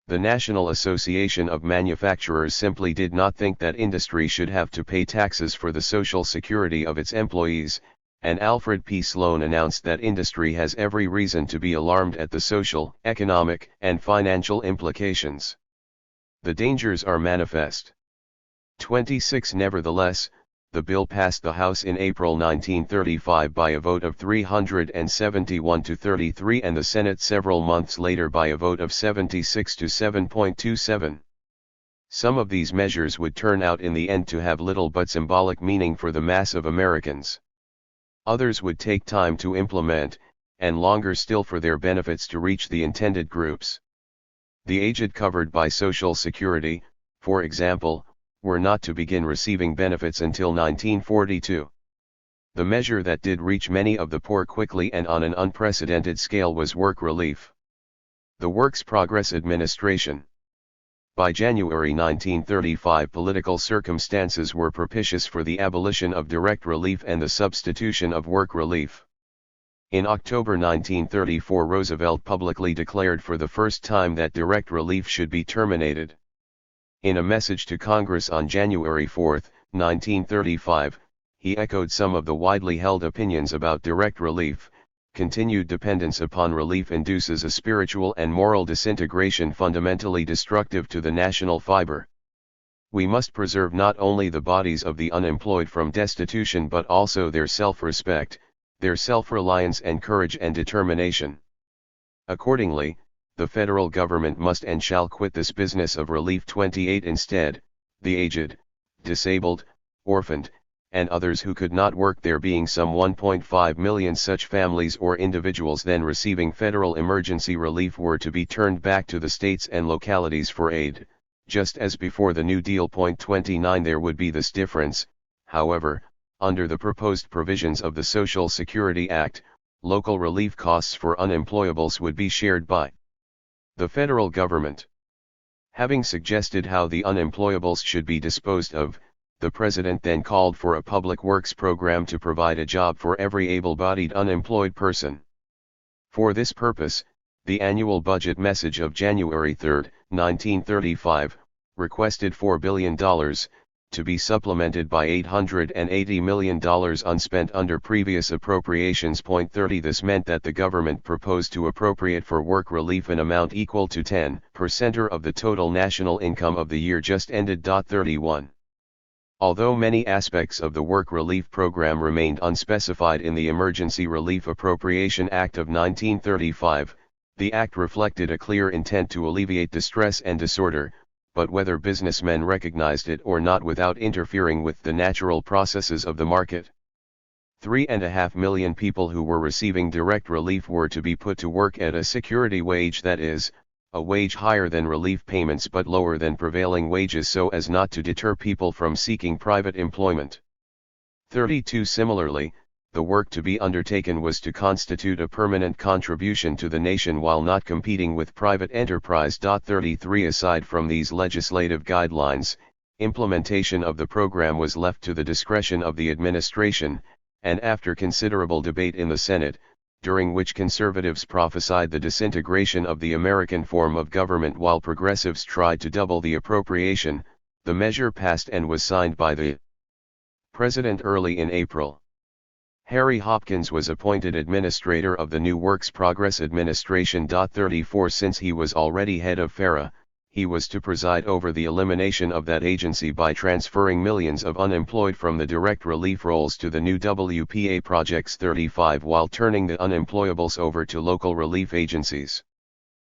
The National Association of Manufacturers simply did not think that industry should have to pay taxes for the social security of its employees, and Alfred P. Sloan announced that industry has every reason to be alarmed at the social, economic, and financial implications. The dangers are manifest. 26. Nevertheless, the bill passed the House in April 1935 by a vote of 371 to 33 and the Senate several months later by a vote of 76 to 7.27. Some of these measures would turn out in the end to have little but symbolic meaning for the mass of Americans. Others would take time to implement, and longer still for their benefits to reach the intended groups. The aged covered by Social Security, for example, were not to begin receiving benefits until 1942. The measure that did reach many of the poor quickly and on an unprecedented scale was work relief. The Works Progress Administration. By January 1935, political circumstances were propitious for the abolition of direct relief and the substitution of work relief. In October 1934, Roosevelt publicly declared for the first time that direct relief should be terminated. In a message to Congress on January 4, 1935, he echoed some of the widely held opinions about direct relief. Continued dependence upon relief induces a spiritual and moral disintegration fundamentally destructive to the national fiber. We must preserve not only the bodies of the unemployed from destitution but also their self-respect, their self-reliance and courage and determination. Accordingly, the federal government must and shall quit this business of relief. 28. Instead, the aged, disabled, orphaned, and others who could not work, there being some 1.5 million such families or individuals then receiving federal emergency relief, were to be turned back to the states and localities for aid, just as before the New Deal. 29. There would be this difference, however: under the proposed provisions of the Social Security Act, local relief costs for unemployables would be shared by the federal government. Having suggested how the unemployables should be disposed of, the President then called for a public works program to provide a job for every able-bodied unemployed person. For this purpose, the annual budget message of January 3, 1935, requested $4 billion, to be supplemented by $880 million unspent under previous appropriations. 30. This meant that the government proposed to appropriate for work relief an amount equal to 10% of the total national income of the year just ended. 31. Although many aspects of the work relief program remained unspecified in the Emergency Relief Appropriation Act of 1935, the act reflected a clear intent to alleviate distress and disorder, but whether businessmen recognized it or not, without interfering with the natural processes of the market. 3.5 million people who were receiving direct relief were to be put to work at a security wage, that is, a wage higher than relief payments but lower than prevailing wages so as not to deter people from seeking private employment. 32. Similarly, the work to be undertaken was to constitute a permanent contribution to the nation while not competing with private enterprise. 33. Aside from these legislative guidelines, implementation of the program was left to the discretion of the administration, and after considerable debate in the Senate, during which conservatives prophesied the disintegration of the American form of government while progressives tried to double the appropriation, the measure passed and was signed by the President early in April. Harry Hopkins was appointed administrator of the new Works Progress Administration. 34. Since he was already head of FARA, he was to preside over the elimination of that agency by transferring millions of unemployed from the direct relief roles to the new WPA projects. 35. While turning the unemployables over to local relief agencies.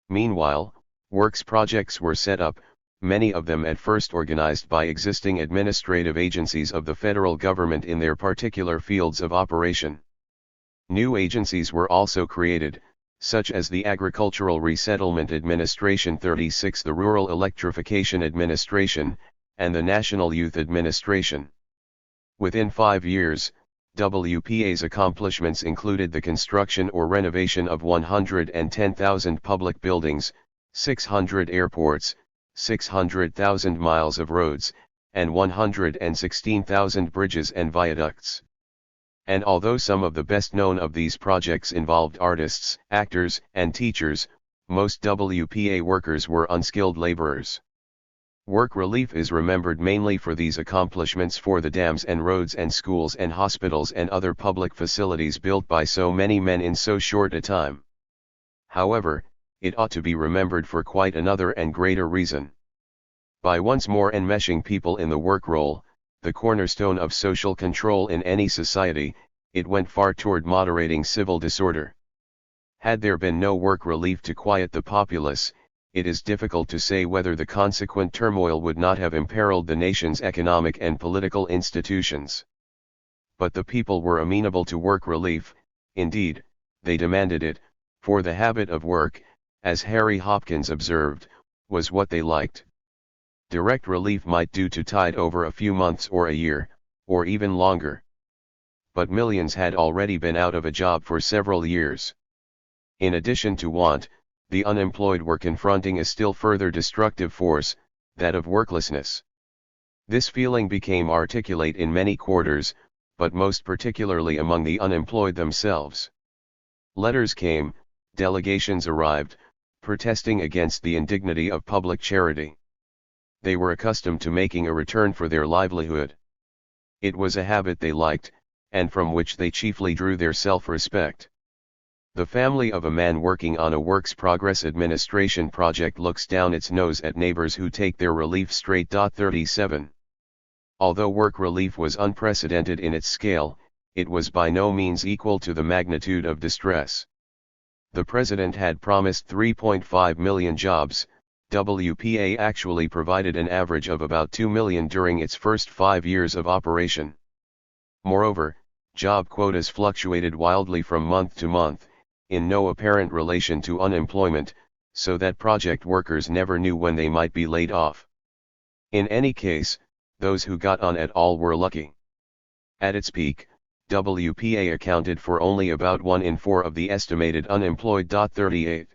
Meanwhile, works projects were set up, many of them at first organized by existing administrative agencies of the federal government in their particular fields of operation. New agencies were also created, such as the Agricultural Resettlement Administration. 36. The Rural Electrification Administration, and the National Youth Administration. Within 5 years, WPA's accomplishments included the construction or renovation of 110,000 public buildings, 600 airports, 600,000 miles of roads, and 116,000 bridges and viaducts. And although some of the best known of these projects involved artists, actors, and teachers, most WPA workers were unskilled laborers. Work relief is remembered mainly for these accomplishments for the dams and roads and schools and hospitals and other public facilities built by so many men in so short a time. However, it ought to be remembered for quite another and greater reason. By once more enmeshing people in the work role, the cornerstone of social control in any society, it went far toward moderating civil disorder. Had there been no work relief to quiet the populace, it is difficult to say whether the consequent turmoil would not have imperiled the nation's economic and political institutions. But the people were amenable to work relief, indeed, they demanded it, for the habit of work, as Harry Hopkins observed, was what they liked. Direct relief might do to tide over a few months or a year, or even longer. But millions had already been out of a job for several years. In addition to want, the unemployed were confronting a still further destructive force, that of worklessness. This feeling became articulate in many quarters, but most particularly among the unemployed themselves. Letters came, delegations arrived, protesting against the indignity of public charity. They were accustomed to making a return for their livelihood. It was a habit they liked, and from which they chiefly drew their self-respect. The family of a man working on a Works Progress Administration project looks down its nose at neighbors who take their relief straight. 37. Although work relief was unprecedented in its scale, it was by no means equal to the magnitude of distress. The president had promised 3.5 million jobs. WPA actually provided an average of about 2 million during its first 5 years of operation. Moreover, job quotas fluctuated wildly from month to month, in no apparent relation to unemployment, so that project workers never knew when they might be laid off. In any case, those who got on at all were lucky. At its peak, WPA accounted for only about 1 in 4 of the estimated unemployed. 38.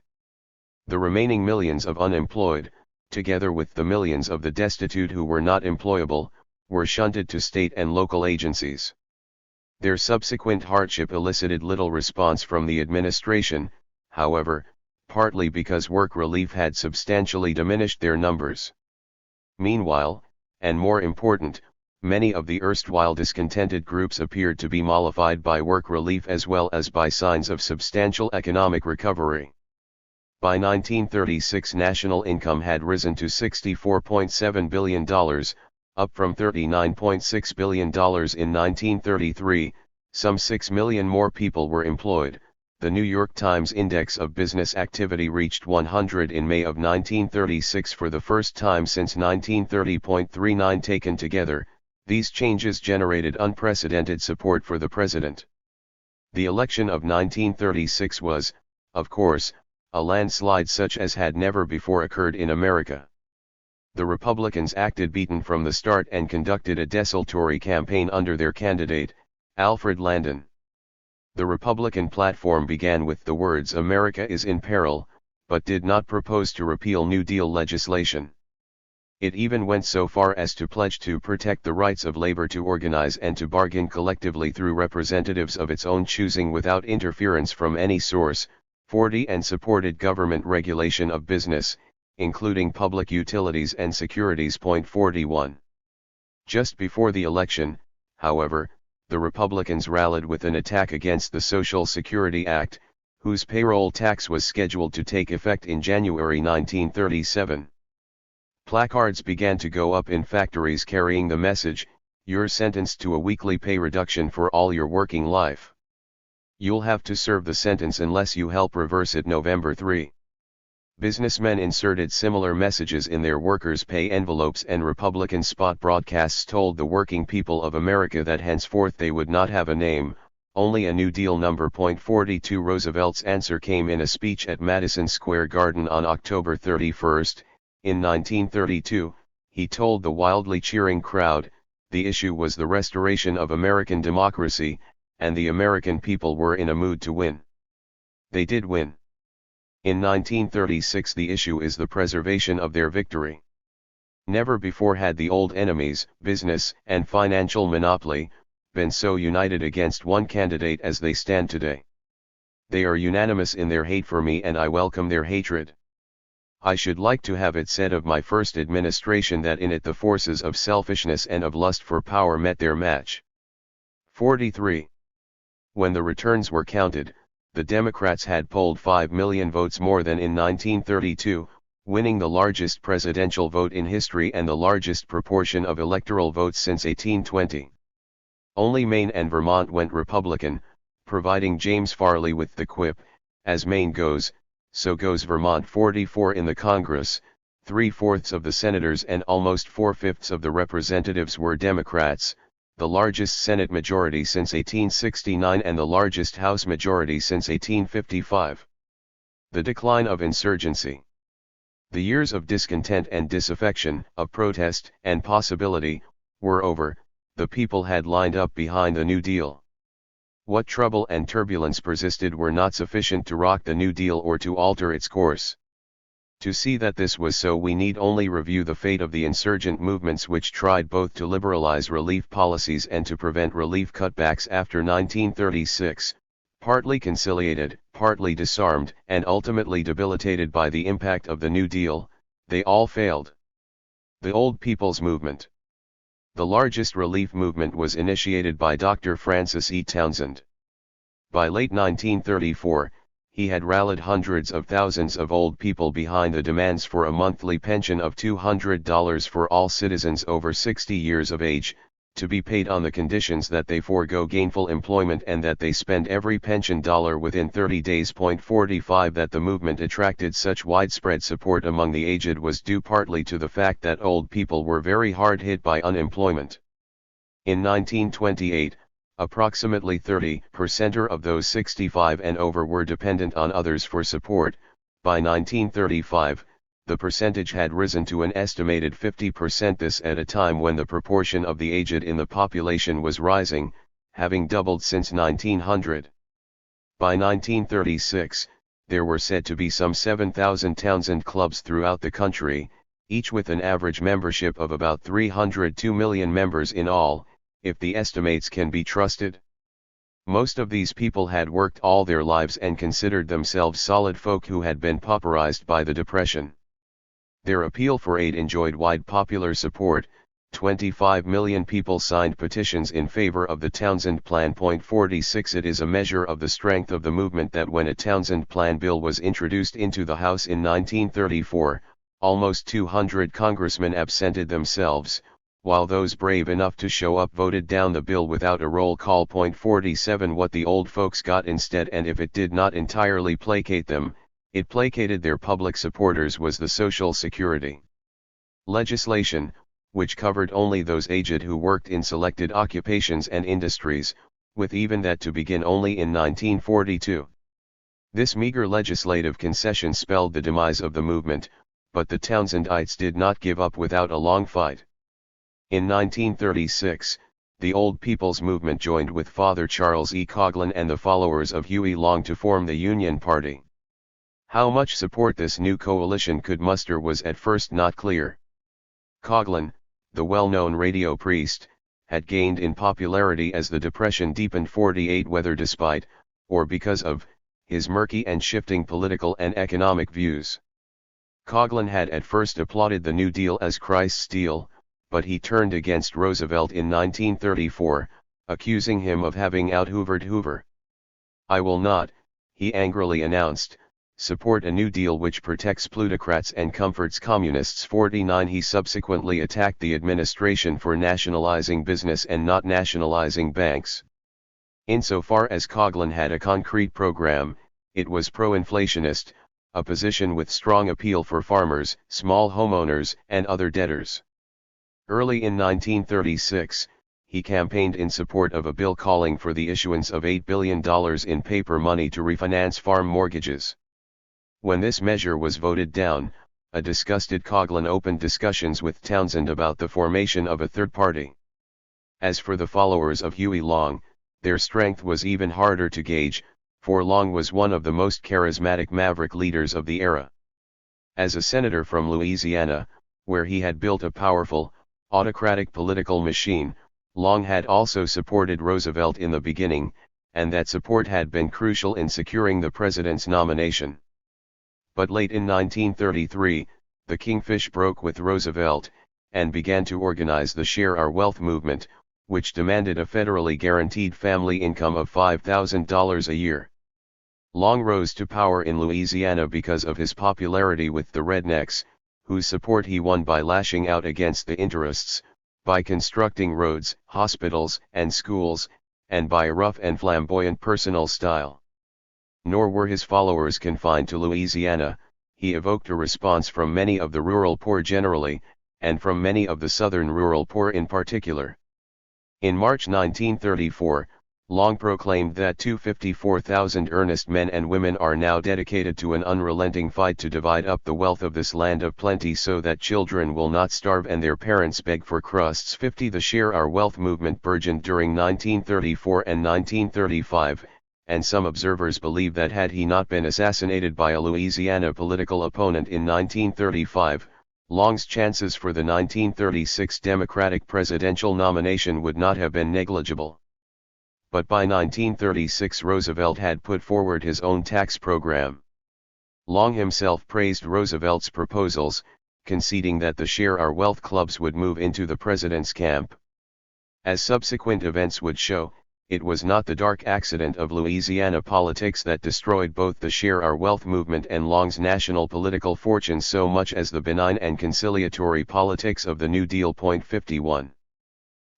The remaining millions of unemployed, together with the millions of the destitute who were not employable, were shunted to state and local agencies. Their subsequent hardship elicited little response from the administration, however, partly because work relief had substantially diminished their numbers. Meanwhile, and more important, many of the erstwhile discontented groups appeared to be mollified by work relief as well as by signs of substantial economic recovery. By 1936 national income had risen to $64.7 billion, up from $39.6 billion in 1933, some 6 million more people were employed. The New York Times Index of Business Activity reached 100 in May of 1936 for the first time since 1930.39. Taken together, these changes generated unprecedented support for the president. The election of 1936 was, of course, a landslide such as had never before occurred in America. The Republicans acted beaten from the start and conducted a desultory campaign under their candidate, Alfred Landon. The Republican platform began with the words "America is in peril," but did not propose to repeal New Deal legislation. It even went so far as to pledge to protect the rights of labor to organize and to bargain collectively through representatives of its own choosing without interference from any source, and supported government regulation of business, including public utilities and securities. 41. Just before the election, however, the Republicans rallied with an attack against the Social Security Act, whose payroll tax was scheduled to take effect in January 1937. Placards began to go up in factories carrying the message, "You're sentenced to a weekly pay reduction for all your working life. You'll have to serve the sentence unless you help reverse it." November 3. Businessmen inserted similar messages in their workers' pay envelopes, and Republican spot broadcasts told the working people of America that henceforth they would not have a name, only a New Deal number. 42. Roosevelt's answer came in a speech at Madison Square Garden on October 31. In 1932, he told the wildly cheering crowd, the issue was the restoration of American democracy, and the American people were in a mood to win. They did win. In 1936 the issue is the preservation of their victory. Never before had the old enemies, business and financial monopoly, been so united against one candidate as they stand today. They are unanimous in their hate for me, and I welcome their hatred. I should like to have it said of my first administration that in it the forces of selfishness and of lust for power met their match. 43. When the returns were counted, the Democrats had polled 5 million votes more than in 1932, winning the largest presidential vote in history and the largest proportion of electoral votes since 1820. Only Maine and Vermont went Republican, providing James Farley with the quip, "As Maine goes, so goes Vermont." 44. In the Congress, 3/4 of the senators and almost 4/5 of the representatives were Democrats, the largest Senate majority since 1869 and the largest House majority since 1855. The decline of insurgency. The years of discontent and disaffection, of protest and possibility, were over. The people had lined up behind the New Deal. What trouble and turbulence persisted were not sufficient to rock the New Deal or to alter its course. To see that this was so, we need only review the fate of the insurgent movements which tried both to liberalize relief policies and to prevent relief cutbacks after 1936, partly conciliated, partly disarmed, and ultimately debilitated by the impact of the New Deal. They all failed. The Old People's Movement. The largest relief movement was initiated by Dr. Francis E. Townsend. By late 1934, he had rallied hundreds of thousands of old people behind the demands for a monthly pension of $200 for all citizens over 60 years of age, to be paid on the conditions that they forego gainful employment and that they spend every pension dollar within 30 days. 45. That the movement attracted such widespread support among the aged was due partly to the fact that old people were very hard hit by unemployment. In 1928, approximately 30% of those 65 and over were dependent on others for support. By 1935, the percentage had risen to an estimated 50%, this at a time when the proportion of the aged in the population was rising, having doubled since 1900. By 1936, there were said to be some 7,000 Townsend clubs throughout the country, each with an average membership of about 302 million members in all, if the estimates can be trusted. Most of these people had worked all their lives and considered themselves solid folk who had been pauperized by the Depression. Their appeal for aid enjoyed wide popular support. 25 million people signed petitions in favor of the Townsend Plan. 46. It is a measure of the strength of the movement that when a Townsend Plan bill was introduced into the House in 1934, almost 200 congressmen absented themselves, while those brave enough to show up voted down the bill without a roll call. 47. What the old folks got instead, and if it did not entirely placate them, it placated their public supporters, was the Social Security legislation, which covered only those aged who worked in selected occupations and industries, with even that to begin only in 1942. This meager legislative concession spelled the demise of the movement, but the Townsendites did not give up without a long fight. In 1936, the Old People's Movement joined with Father Charles E. Coughlin and the followers of Huey Long to form the Union Party. How much support this new coalition could muster was at first not clear. Coughlin, the well-known radio priest, had gained in popularity as the Depression deepened 48 whether despite, or because of, his murky and shifting political and economic views. Coughlin had at first applauded the New Deal as Christ's deal, but he turned against Roosevelt in 1934, accusing him of having out-Hoovered Hoover. "I will not," he angrily announced, "support a New Deal which protects plutocrats and comforts communists." 49 He subsequently attacked the administration for nationalizing business and not nationalizing banks. Insofar as Coughlin had a concrete program, it was pro-inflationist, a position with strong appeal for farmers, small homeowners, and other debtors. Early in 1936, he campaigned in support of a bill calling for the issuance of $8 billion in paper money to refinance farm mortgages. When this measure was voted down, a disgusted Coughlin opened discussions with Townsend about the formation of a third party. As for the followers of Huey Long, their strength was even harder to gauge, for Long was one of the most charismatic maverick leaders of the era. As a senator from Louisiana, where he had built a powerful, autocratic political machine, Long had also supported Roosevelt in the beginning, and that support had been crucial in securing the president's nomination. But late in 1933, the Kingfish broke with Roosevelt, and began to organize the Share Our Wealth movement, which demanded a federally guaranteed family income of $5,000 a year. Long rose to power in Louisiana because of his popularity with the Rednecks, whose support he won by lashing out against the interests, by constructing roads, hospitals, and schools, and by a rough and flamboyant personal style. Nor were his followers confined to Louisiana. He evoked a response from many of the rural poor generally, and from many of the southern rural poor in particular. In March 1934, Long proclaimed that 254,000 earnest men and women are now dedicated to an unrelenting fight to divide up the wealth of this land of plenty so that children will not starve and their parents beg for crusts. 50 The Share Our Wealth movement burgeoned during 1934 and 1935, and some observers believe that had he not been assassinated by a Louisiana political opponent in 1935, Long's chances for the 1936 Democratic presidential nomination would not have been negligible. But by 1936 Roosevelt had put forward his own tax program. Long himself praised Roosevelt's proposals, conceding that the Share Our Wealth clubs would move into the president's camp. As subsequent events would show, it was not the dark accident of Louisiana politics that destroyed both the Share Our Wealth movement and Long's national political fortunes so much as the benign and conciliatory politics of the New Deal. 51.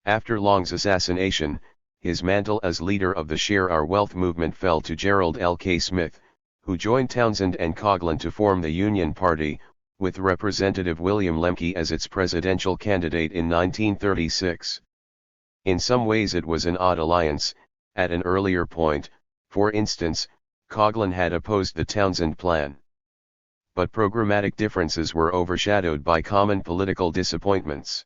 After Long's assassination, his mantle as leader of the Share Our Wealth movement fell to Gerald L. K. Smith, who joined Townsend and Coughlin to form the Union Party, with Representative William Lemke as its presidential candidate in 1936. In some ways it was an odd alliance. At an earlier point, for instance, Coughlin had opposed the Townsend plan. But programmatic differences were overshadowed by common political disappointments.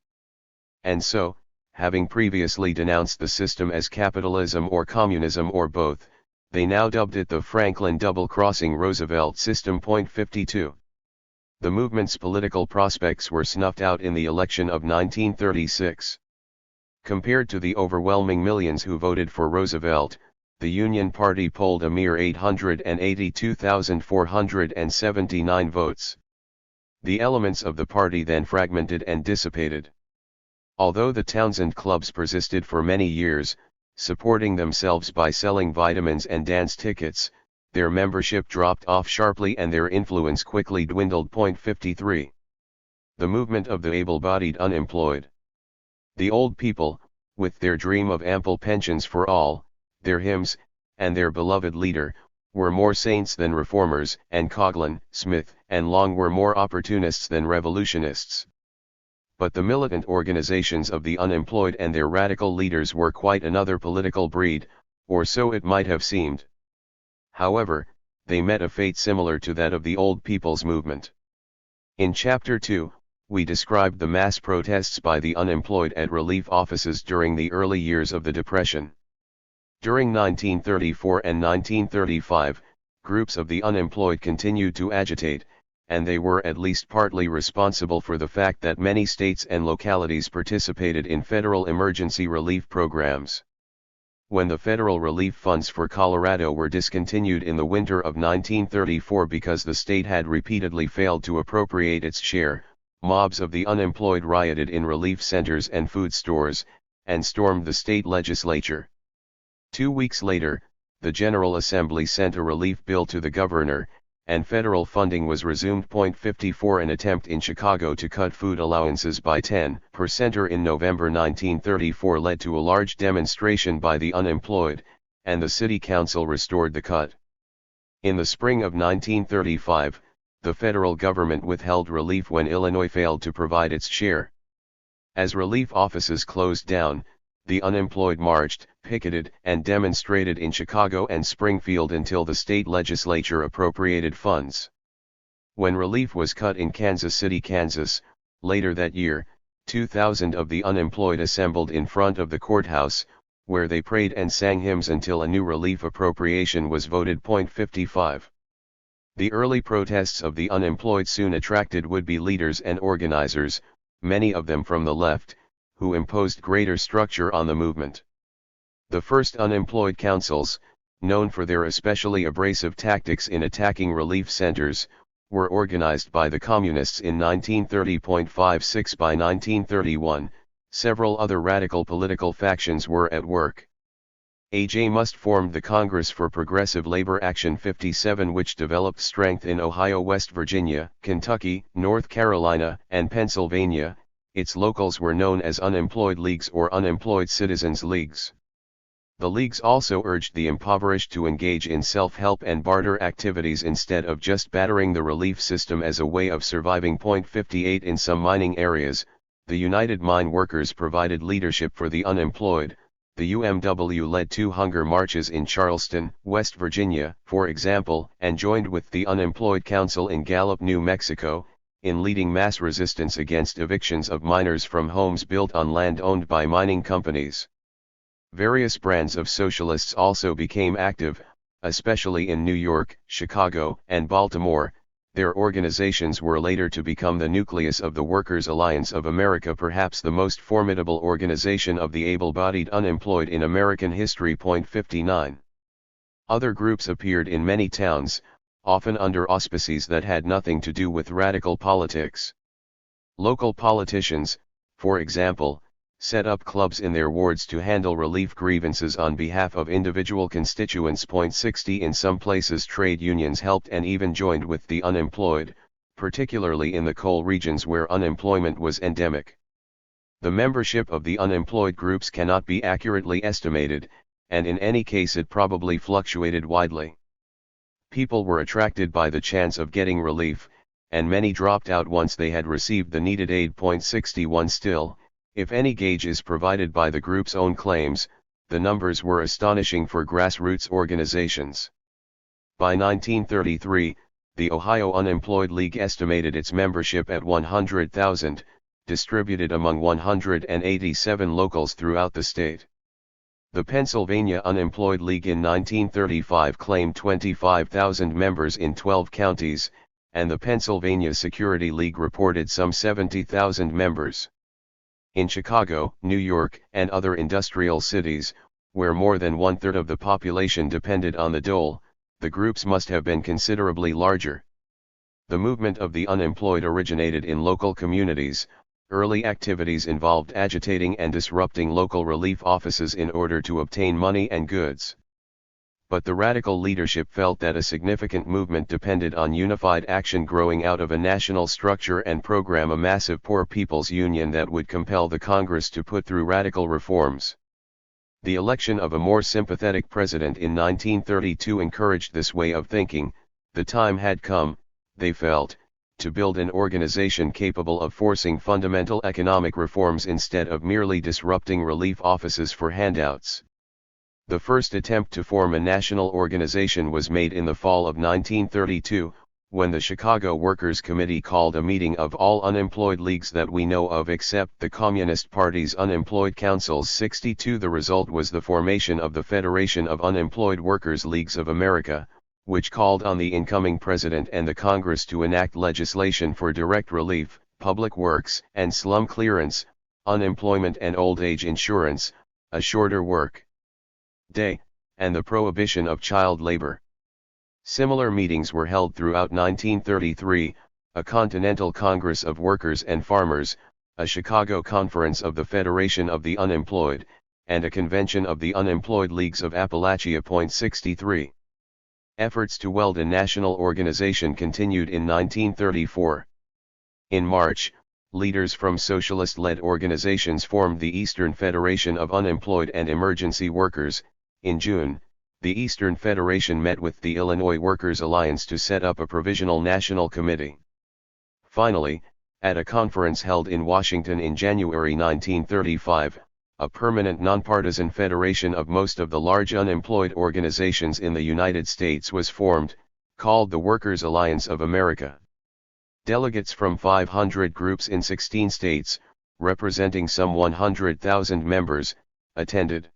And so, having previously denounced the system as capitalism or communism or both, they now dubbed it the Franklin double-crossing Roosevelt system. 52. The movement's political prospects were snuffed out in the election of 1936. Compared to the overwhelming millions who voted for Roosevelt, the Union Party polled a mere 882,479 votes. The elements of the party then fragmented and dissipated. Although the Townsend clubs persisted for many years, supporting themselves by selling vitamins and dance tickets, their membership dropped off sharply and their influence quickly dwindled. 53. The movement of the able-bodied unemployed. The old people, with their dream of ample pensions for all, their hymns, and their beloved leader, were more saints than reformers, and Coughlin, Smith, and Long were more opportunists than revolutionists. But the militant organizations of the unemployed and their radical leaders were quite another political breed, or so it might have seemed. However, they met a fate similar to that of the Old People's Movement. In Chapter 2, we described the mass protests by the unemployed at relief offices during the early years of the Depression. During 1934 and 1935, groups of the unemployed continued to agitate, and they were at least partly responsible for the fact that many states and localities participated in federal emergency relief programs. When the federal relief funds for Colorado were discontinued in the winter of 1934 because the state had repeatedly failed to appropriate its share, mobs of the unemployed rioted in relief centers and food stores, and stormed the state legislature. 2 weeks later, the General Assembly sent a relief bill to the governor, and federal funding was resumed. 54 An attempt in Chicago to cut food allowances by 10% in November 1934 led to a large demonstration by the unemployed, and the city council restored the cut. In the spring of 1935, the federal government withheld relief when Illinois failed to provide its share. As relief offices closed down, the unemployed marched, picketed, and demonstrated in Chicago and Springfield until the state legislature appropriated funds. When relief was cut in Kansas City, Kansas, later that year, 2,000 of the unemployed assembled in front of the courthouse, where they prayed and sang hymns until a new relief appropriation was voted. 55. The early protests of the unemployed soon attracted would-be leaders and organizers, many of them from the left, who imposed greater structure on the movement. The first unemployed councils, known for their especially abrasive tactics in attacking relief centers, were organized by the Communists in 1930.56 By 1931, several other radical political factions were at work. A.J. Must formed the Congress for Progressive Labor Action 57, which developed strength in Ohio, West Virginia, Kentucky, North Carolina, and Pennsylvania. Its locals were known as unemployed leagues or unemployed citizens' leagues. The leagues also urged the impoverished to engage in self-help and barter activities instead of just battering the relief system as a way of surviving. 58 In some mining areas, the United Mine Workers provided leadership for the unemployed. The UMW led 2 hunger marches in Charleston, West Virginia, for example, and joined with the Unemployed Council in Gallup, New Mexico, in leading mass resistance against evictions of miners from homes built on land owned by mining companies. Various brands of socialists also became active, especially in New York, Chicago, and Baltimore. Their organizations were later to become the nucleus of the Workers' Alliance of America, perhaps the most formidable organization of the able-bodied unemployed in American history. 59. Other groups appeared in many towns, often under auspices that had nothing to do with radical politics. Local politicians, for example, set up clubs in their wards to handle relief grievances on behalf of individual constituents. 60 In some places trade unions helped and even joined with the unemployed, particularly in the coal regions where unemployment was endemic. The membership of the unemployed groups cannot be accurately estimated, and in any case it probably fluctuated widely. People were attracted by the chance of getting relief, and many dropped out once they had received the needed aid. 61 Still, if any gauge is provided by the group's own claims, the numbers were astonishing for grassroots organizations. By 1933, the Ohio Unemployed League estimated its membership at 100,000, distributed among 187 locals throughout the state. The Pennsylvania Unemployed League in 1935 claimed 25,000 members in 12 counties, and the Pennsylvania Security League reported some 70,000 members. In Chicago, New York, and other industrial cities, where more than 1/3 of the population depended on the dole, the groups must have been considerably larger. The movement of the unemployed originated in local communities. Early activities involved agitating and disrupting local relief offices in order to obtain money and goods. But the radical leadership felt that a significant movement depended on unified action growing out of a national structure and program, a massive poor people's union that would compel the Congress to put through radical reforms. The election of a more sympathetic president in 1932 encouraged this way of thinking. The time had come, they felt, to build an organization capable of forcing fundamental economic reforms instead of merely disrupting relief offices for handouts. The first attempt to form a national organization was made in the fall of 1932, when the Chicago Workers' Committee called a meeting of all unemployed leagues that we know of except the Communist Party's Unemployed Councils 62. The result was the formation of the Federation of Unemployed Workers' Leagues of America, which called on the incoming president and the Congress to enact legislation for direct relief, public works and slum clearance, unemployment and old age insurance, a shorter work day, and the prohibition of child labor. Similar meetings were held throughout 1933, a Continental Congress of Workers and Farmers, a Chicago Conference of the Federation of the Unemployed, and a Convention of the Unemployed Leagues of Appalachia. 63. Efforts to weld a national organization continued in 1934. In March, leaders from socialist-led organizations formed the Eastern Federation of Unemployed and Emergency Workers. In June, the Eastern Federation met with the Illinois Workers' Alliance to set up a provisional national committee. Finally, at a conference held in Washington in January 1935, a permanent nonpartisan federation of most of the large unemployed organizations in the United States was formed, called the Workers' Alliance of America. Delegates from 500 groups in 16 states, representing some 100,000 members, attended.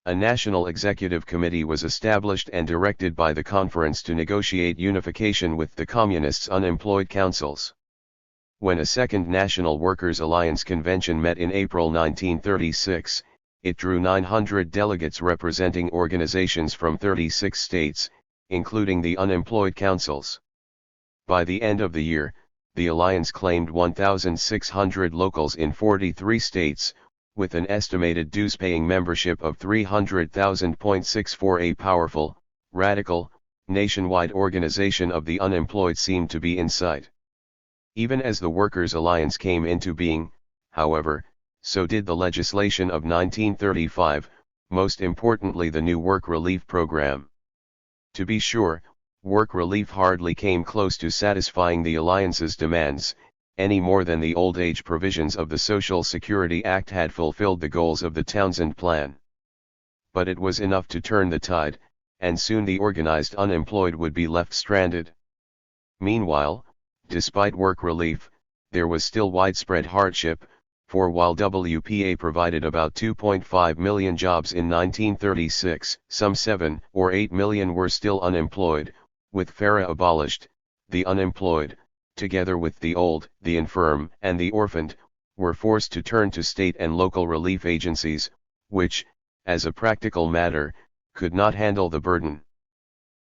A national executive committee was established and directed by the conference to negotiate unification with the Communists' unemployed councils. When a second National Workers' Alliance convention met in April 1936, it drew 900 delegates representing organizations from 36 states, including the unemployed councils. By the end of the year, the alliance claimed 1,600 locals in 43 states, with an estimated dues-paying membership of 300,000. 64. A powerful, radical, nationwide organization of the unemployed seemed to be in sight. Even as the Workers' Alliance came into being, however, so did the legislation of 1935, most importantly the new work relief program. To be sure, work relief hardly came close to satisfying the alliance's demands, any more than the old age provisions of the Social Security Act had fulfilled the goals of the Townsend Plan. But it was enough to turn the tide, and soon the organized unemployed would be left stranded. Meanwhile, despite work relief, there was still widespread hardship, for while WPA provided about 2.5 million jobs in 1936, some 7 or 8 million were still unemployed. With FARA abolished, the unemployed, together with the old, the infirm, and the orphaned, were forced to turn to state and local relief agencies, which, as a practical matter, could not handle the burden.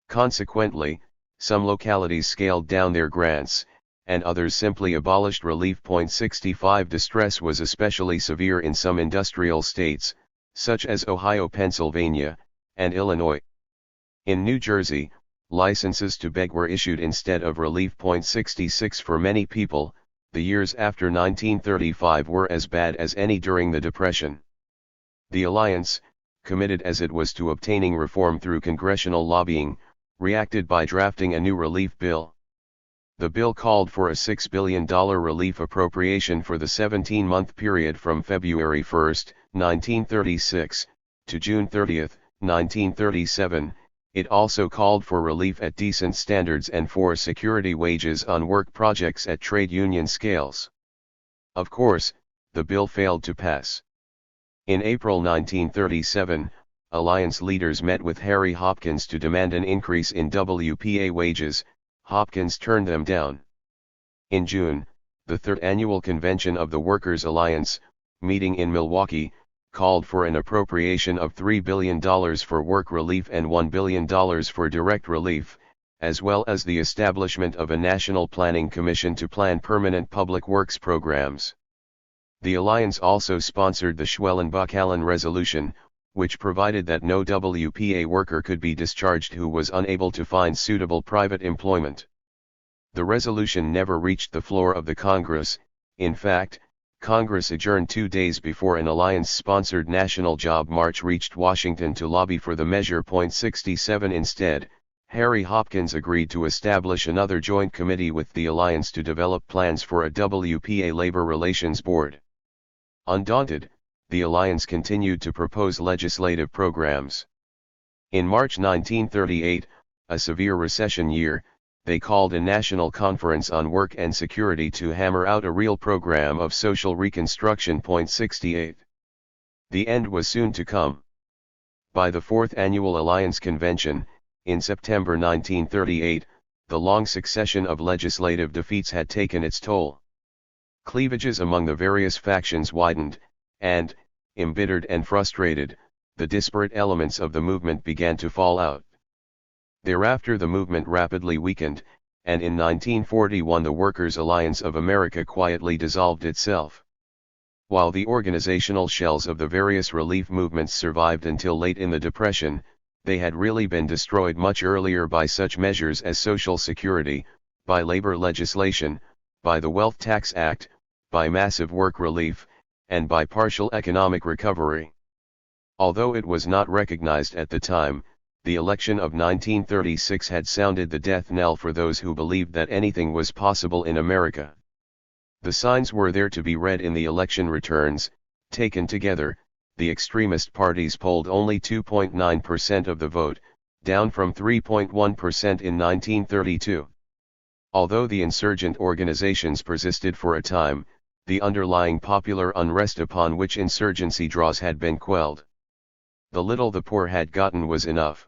Consequently, some localities scaled down their grants, and others simply abolished relief. 65. Distress was especially severe in some industrial states, such as Ohio, Pennsylvania, and Illinois. In New Jersey, licenses to beg were issued instead of relief. 66. For many people, the years after 1935 were as bad as any during the Depression. The Alliance, committed as it was to obtaining reform through congressional lobbying, reacted by drafting a new relief bill. The bill called for a $6 billion relief appropriation for the 17-month period from February 1, 1936, to June 30, 1937. It also called for relief at decent standards and for security wages on work projects at trade union scales. Of course, the bill failed to pass. In April 1937, Alliance leaders met with Harry Hopkins to demand an increase in WPA wages. Hopkins turned them down. In June, the third annual convention of the Workers' Alliance, meeting in Milwaukee, called for an appropriation of $3 billion for work relief and $1 billion for direct relief, as well as the establishment of a national planning commission to plan permanent public works programs. The Alliance also sponsored the Schwellen-Buck-Allen Resolution, which provided that no WPA worker could be discharged who was unable to find suitable private employment. The resolution never reached the floor of the Congress. In fact, Congress adjourned 2 days before an Alliance-sponsored National Job March reached Washington to lobby for the measure. 67. Instead, Harry Hopkins agreed to establish another joint committee with the Alliance to develop plans for a WPA Labor Relations Board. Undaunted, the alliance continued to propose legislative programs. In March 1938, a severe recession year, they called a national conference on work and security to hammer out a real program of social reconstruction. 68. The end was soon to come. By the Fourth Annual Alliance Convention, in September 1938, the long succession of legislative defeats had taken its toll. Cleavages among the various factions widened, and, embittered and frustrated, the disparate elements of the movement began to fall out. Thereafter the movement rapidly weakened, and in 1941 the Workers' Alliance of America quietly dissolved itself. While the organizational shells of the various relief movements survived until late in the Depression, they had really been destroyed much earlier by such measures as Social Security, by labor legislation, by the Wealth Tax Act, by massive work relief, and by partial economic recovery. Although it was not recognized at the time, the election of 1936 had sounded the death knell for those who believed that anything was possible in America. The signs were there to be read in the election returns. Taken together, the extremist parties polled only 2.9% of the vote, down from 3.1% in 1932. Although the insurgent organizations persisted for a time, the underlying popular unrest upon which insurgency draws had been quelled. The little the poor had gotten was enough.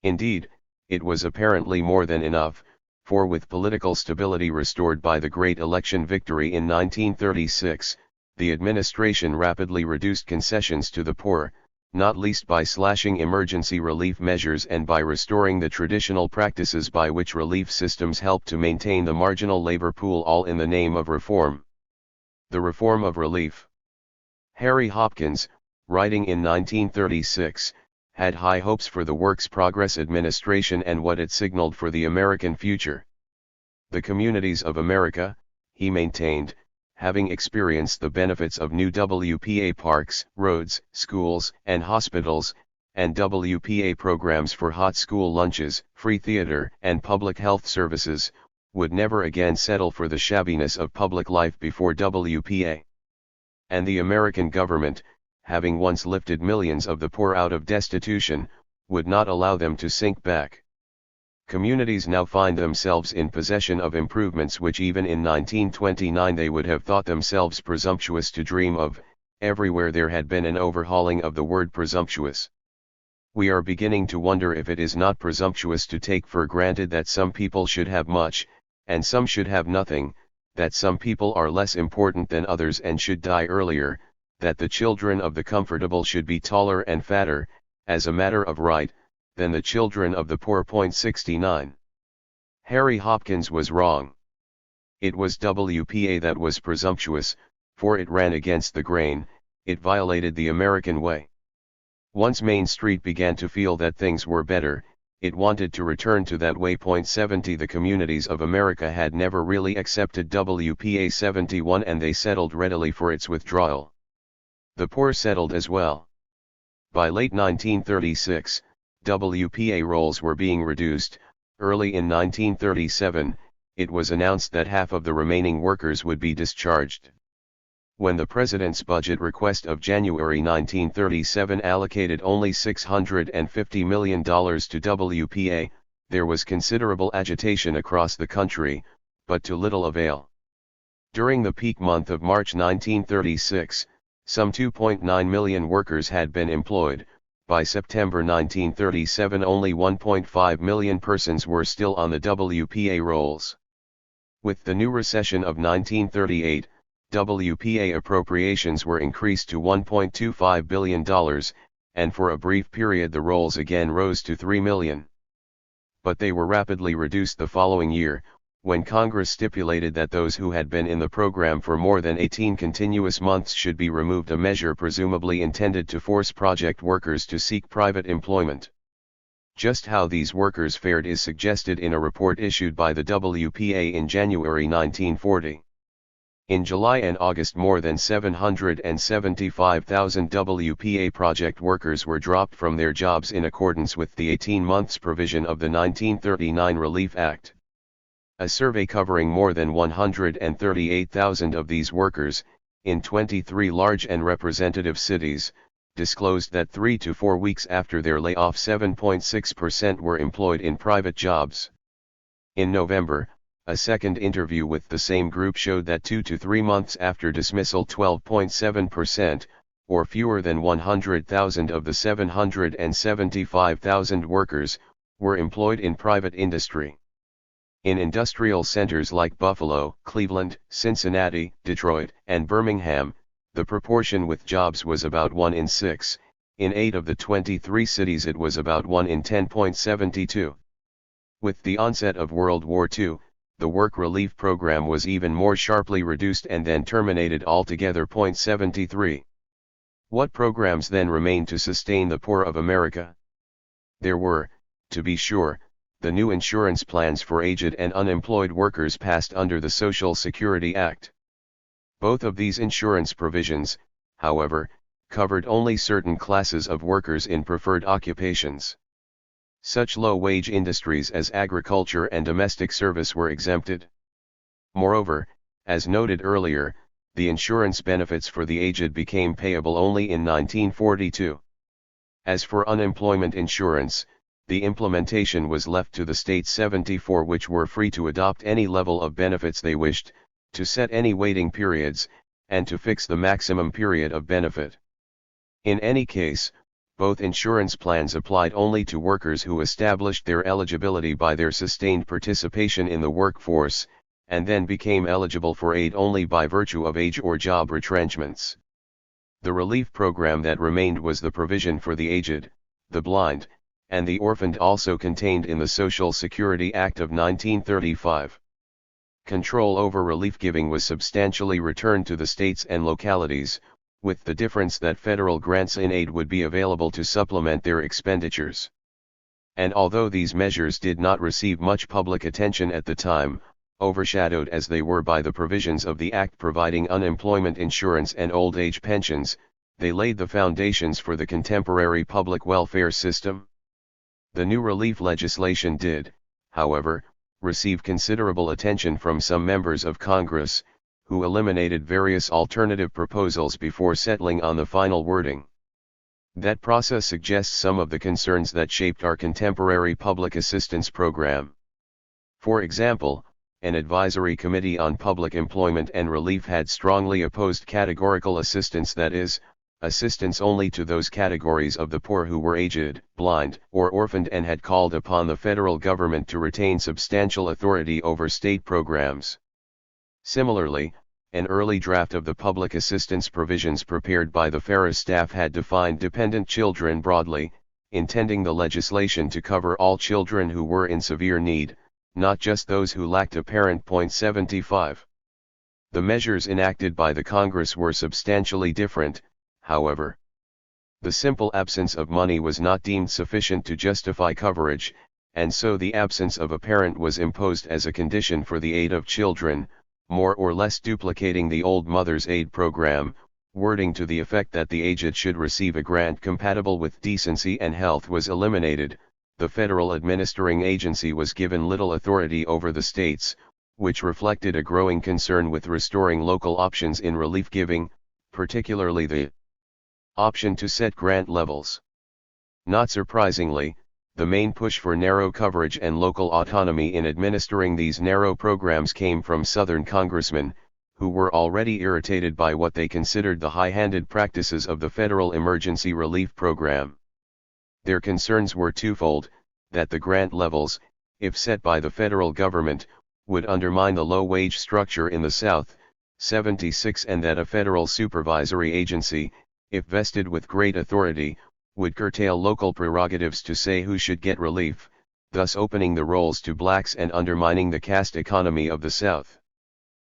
Indeed, it was apparently more than enough, for with political stability restored by the great election victory in 1936, the administration rapidly reduced concessions to the poor, not least by slashing emergency relief measures and by restoring the traditional practices by which relief systems help to maintain the marginal labor pool, all in the name of reform. The reform of relief. Harry Hopkins, writing in 1936, had high hopes for the Works Progress Administration and what it signaled for the American future. The communities of America, he maintained, having experienced the benefits of new WPA parks, roads, schools, and hospitals, and WPA programs for hot school lunches, free theater, and public health services, would never again settle for the shabbiness of public life before WPA. And the American government, having once lifted millions of the poor out of destitution, would not allow them to sink back. Communities now find themselves in possession of improvements which even in 1929 they would have thought themselves presumptuous to dream of. Everywhere there had been an overhauling of the word presumptuous. We are beginning to wonder if it is not presumptuous to take for granted that some people should have much, and some should have nothing, that some people are less important than others and should die earlier, that the children of the comfortable should be taller and fatter, as a matter of right, than the children of the poor. 69. Harry Hopkins was wrong. It was WPA that was presumptuous, for it ran against the grain, it violated the American way. Once Main Street began to feel that things were better, it wanted to return to that way. 70. The communities of America had never really accepted WPA 71 and they settled readily for its withdrawal. The poor settled as well. By late 1936, WPA rolls were being reduced. Early in 1937, it was announced that half of the remaining workers would be discharged. When the President's budget request of January 1937 allocated only $650 million to WPA, there was considerable agitation across the country, but to little avail. During the peak month of March 1936, some 2.9 million workers had been employed. By September 1937 only 1.5 million persons were still on the WPA rolls. With the new recession of 1938, WPA appropriations were increased to $1.25 billion, and for a brief period the rolls again rose to 3 million. But they were rapidly reduced the following year, when Congress stipulated that those who had been in the program for more than 18 continuous months should be removed, a measure presumably intended to force project workers to seek private employment. Just how these workers fared is suggested in a report issued by the WPA in January 1940. In July and August more than 775,000 WPA project workers were dropped from their jobs in accordance with the 18 months provision of the 1939 Relief Act. A survey covering more than 138,000 of these workers, in 23 large and representative cities, disclosed that 3 to 4 weeks after their layoff 7.6% were employed in private jobs. In November, a second interview with the same group showed that 2 to 3 months after dismissal 12.7%, or fewer than 100,000 of the 775,000 workers, were employed in private industry. In industrial centers like Buffalo, Cleveland, Cincinnati, Detroit, and Birmingham, the proportion with jobs was about 1 in 6, in 8 of the 23 cities it was about 1 in 10.72. With the onset of World War II, the work relief program was even more sharply reduced and then terminated altogether. 73. What programs then remained to sustain the poor of America? There were, to be sure, the new insurance plans for aged and unemployed workers passed under the Social Security Act. Both of these insurance provisions, however, covered only certain classes of workers in preferred occupations. Such low-wage industries as agriculture and domestic service were exempted. Moreover, as noted earlier, the insurance benefits for the aged became payable only in 1942. As for unemployment insurance, the implementation was left to the states 74, which were free to adopt any level of benefits they wished, to set any waiting periods, and to fix the maximum period of benefit. In any case, both insurance plans applied only to workers who established their eligibility by their sustained participation in the workforce, and then became eligible for aid only by virtue of age or job retrenchments. The relief program that remained was the provision for the aged, the blind, and the orphaned, also contained in the Social Security Act of 1935. Control over relief giving was substantially returned to the states and localities, with the difference that federal grants in aid would be available to supplement their expenditures. And although these measures did not receive much public attention at the time, overshadowed as they were by the provisions of the Act providing unemployment insurance and old age pensions, they laid the foundations for the contemporary public welfare system. The new relief legislation did, however, receive considerable attention from some members of Congress, who eliminated various alternative proposals before settling on the final wording. That process suggests some of the concerns that shaped our contemporary public assistance program. For example, an advisory committee on public employment and relief had strongly opposed categorical assistance, that is, assistance only to those categories of the poor who were aged, blind, or orphaned, and had called upon the federal government to retain substantial authority over state programs. Similarly, an early draft of the public assistance provisions prepared by the Ferris staff had defined dependent children broadly, intending the legislation to cover all children who were in severe need, not just those who lacked a parent. 75. The measures enacted by the Congress were substantially different, however. The simple absence of money was not deemed sufficient to justify coverage, and so the absence of a parent was imposed as a condition for the aid of children, more or less duplicating the old Mother's Aid program. Wording to the effect that the aged should receive a grant compatible with decency and health was eliminated. The federal administering agency was given little authority over the states, which reflected a growing concern with restoring local options in relief giving, particularly the option to set grant levels. Not surprisingly, the main push for narrow coverage and local autonomy in administering these narrow programs came from Southern congressmen, who were already irritated by what they considered the high-handed practices of the federal emergency relief program. Their concerns were twofold: that the grant levels, if set by the federal government, would undermine the low-wage structure in the South, 76, and that a federal supervisory agency, if vested with great authority, would curtail local prerogatives to say who should get relief, thus opening the rolls to blacks and undermining the caste economy of the South.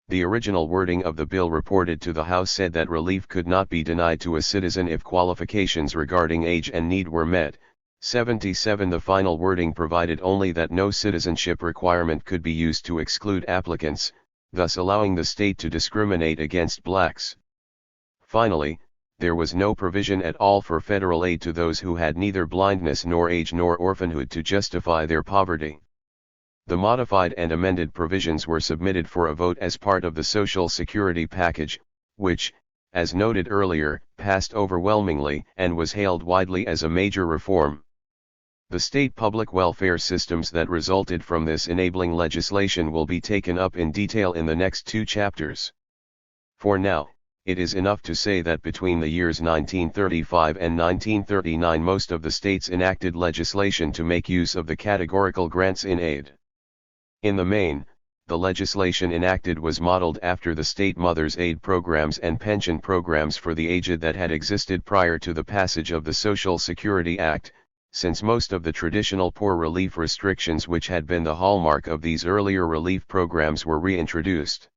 The original wording of the bill reported to the House said that relief could not be denied to a citizen if qualifications regarding age and need were met. 77. The final wording provided only that no citizenship requirement could be used to exclude applicants, thus allowing the state to discriminate against blacks. Finally, there was no provision at all for federal aid to those who had neither blindness nor age nor orphanhood to justify their poverty. The modified and amended provisions were submitted for a vote as part of the Social Security package, which, as noted earlier, passed overwhelmingly and was hailed widely as a major reform. The state public welfare systems that resulted from this enabling legislation will be taken up in detail in the next 2 chapters. For now, it is enough to say that between the years 1935 and 1939 most of the states enacted legislation to make use of the categorical grants in aid. In the main, the legislation enacted was modeled after the state mothers' aid programs and pension programs for the aged that had existed prior to the passage of the Social Security Act, since most of the traditional poor relief restrictions which had been the hallmark of these earlier relief programs were reintroduced.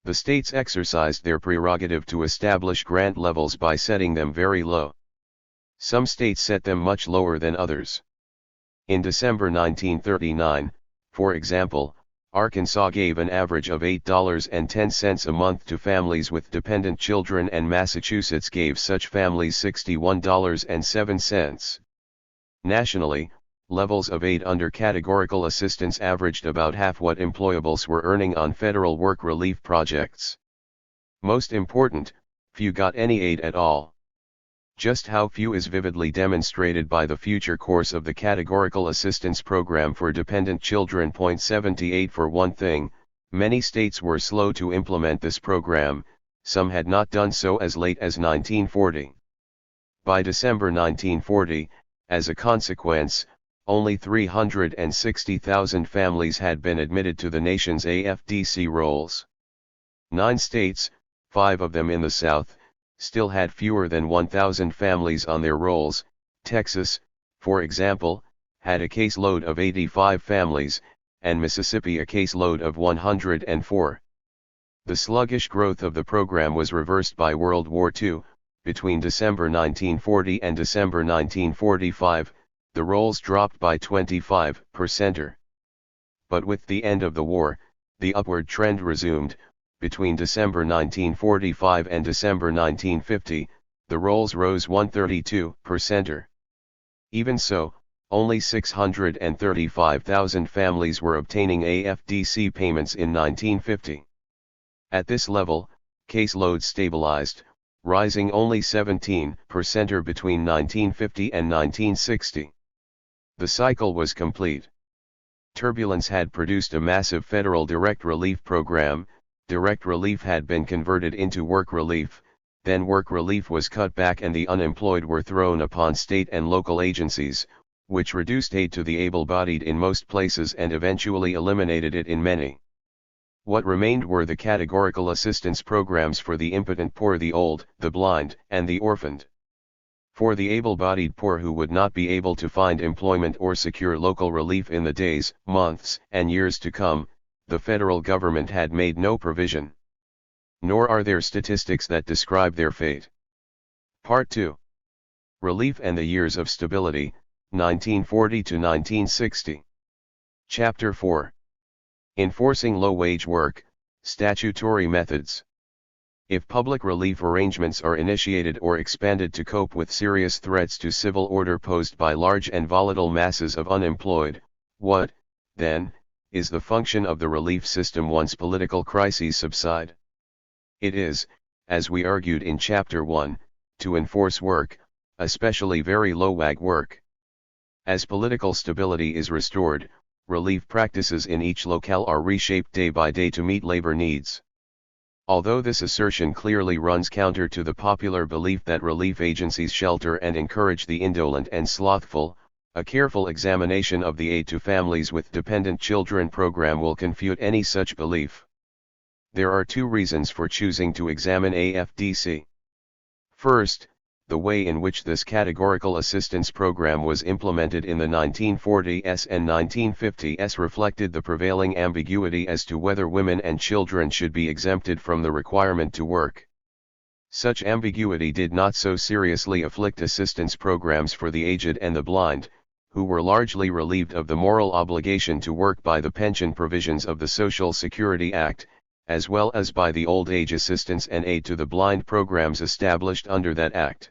The states exercised their prerogative to establish grant levels by setting them very low. Some states set them much lower than others. In December 1939, for example, Arkansas gave an average of $8.10 a month to families with dependent children, and Massachusetts gave such families $61.07. Nationally, levels of aid under categorical assistance averaged about half what employables were earning on federal work relief projects. Most important, few got any aid at all. Just how few is vividly demonstrated by the future course of the Categorical Assistance Program for Dependent Children. 78 For one thing, many states were slow to implement this program, some had not done so as late as 1940. By December 1940, as a consequence, only 360,000 families had been admitted to the nation's AFDC rolls. 9 states, 5 of them in the South, still had fewer than 1,000 families on their rolls. Texas, for example, had a caseload of 85 families, and Mississippi a caseload of 104. The sluggish growth of the program was reversed by World War II. Between December 1940 and December 1945, the rolls dropped by 25%. But with the end of the war, the upward trend resumed. Between December 1945 and December 1950, the rolls rose 132%. Even so, only 635,000 families were obtaining AFDC payments in 1950. At this level, caseloads stabilized, rising only 17% between 1950 and 1960. The cycle was complete. Turbulence had produced a massive federal direct relief program. Direct relief had been converted into work relief, then work relief was cut back and the unemployed were thrown upon state and local agencies, which reduced aid to the able-bodied in most places and eventually eliminated it in many. What remained were the categorical assistance programs for the impotent poor, the old, the blind, and the orphaned. For the able-bodied poor who would not be able to find employment or secure local relief in the days, months, and years to come, the federal government had made no provision. Nor are there statistics that describe their fate. Part 2. Relief and the Years of Stability, 1940 to 1960. Chapter 4. Enforcing low-wage work, Statutory Methods. If public relief arrangements are initiated or expanded to cope with serious threats to civil order posed by large and volatile masses of unemployed, what, then, is the function of the relief system once political crises subside? It is, as we argued in Chapter 1, to enforce work, especially very low-wage work. As political stability is restored, relief practices in each locale are reshaped day by day to meet labor needs. Although this assertion clearly runs counter to the popular belief that relief agencies shelter and encourage the indolent and slothful, a careful examination of the Aid to Families with Dependent Children program will confute any such belief. There are 2 reasons for choosing to examine AFDC. First, the way in which this categorical assistance program was implemented in the 1940s and 1950s reflected the prevailing ambiguity as to whether women and children should be exempted from the requirement to work. Such ambiguity did not so seriously afflict assistance programs for the aged and the blind, who were largely relieved of the moral obligation to work by the pension provisions of the Social Security Act, as well as by the old age assistance and aid to the blind programs established under that act.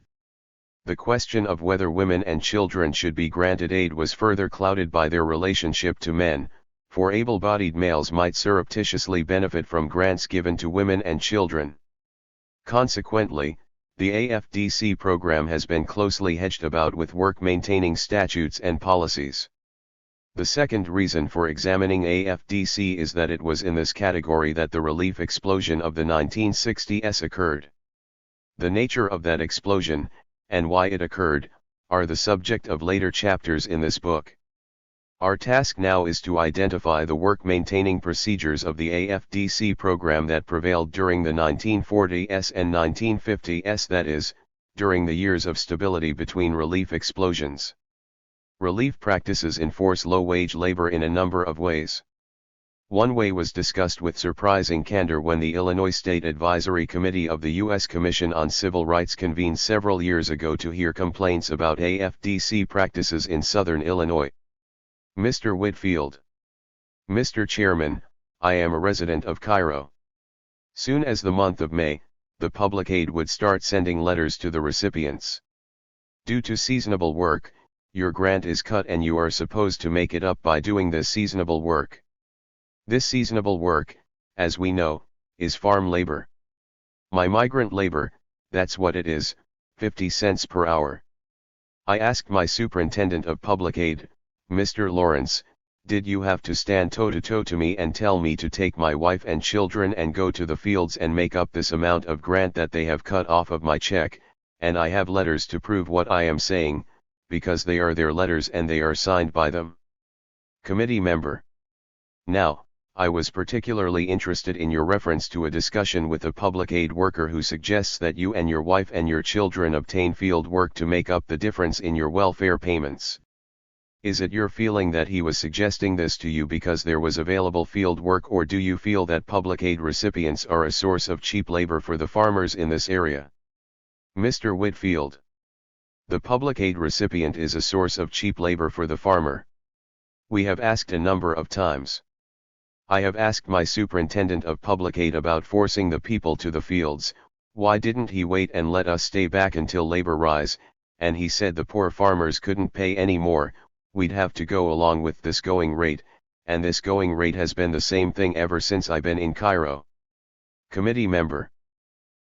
The question of whether women and children should be granted aid was further clouded by their relationship to men, for able-bodied males might surreptitiously benefit from grants given to women and children. Consequently, the AFDC program has been closely hedged about with work-maintaining statutes and policies. The second reason for examining AFDC is that it was in this category that the relief explosion of the 1960s occurred. The nature of that explosion, and why it occurred, are the subject of later chapters in this book. Our task now is to identify the work-maintaining procedures of the AFDC program that prevailed during the 1940s and 1950s, that is, during the years of stability between relief explosions. Relief practices enforce low-wage labor in a number of ways. One way was discussed with surprising candor when the Illinois State Advisory Committee of the U.S. Commission on Civil Rights convened several years ago to hear complaints about AFDC practices in southern Illinois. Mr. Whitfield. Mr. Chairman, I am a resident of Cairo. Soon as the month of May, the public aid would start sending letters to the recipients. Due to seasonable work, your grant is cut and you are supposed to make it up by doing this seasonable work. This seasonable work, as we know, is farm labor. My migrant labor, that's what it is, 50 cents per hour. I asked my superintendent of public aid, Mr. Lawrence, did you have to stand toe-to-toe to me and tell me to take my wife and children and go to the fields and make up this amount of grant that they have cut off of my check, and I have letters to prove what I am saying, because they are their letters and they are signed by them. Committee member. Now, I was particularly interested in your reference to a discussion with a public aid worker who suggests that you and your wife and your children obtain field work to make up the difference in your welfare payments. Is it your feeling that he was suggesting this to you because there was available field work, or do you feel that public aid recipients are a source of cheap labor for the farmers in this area? Mr. Whitfield. The public aid recipient is a source of cheap labor for the farmer. We have asked a number of times. I have asked my superintendent of public aid about forcing the people to the fields, why didn't he wait and let us stay back until labor rise, and he said the poor farmers couldn't pay any more, we'd have to go along with this going rate, and this going rate has been the same thing ever since I've been in Cairo. Committee member.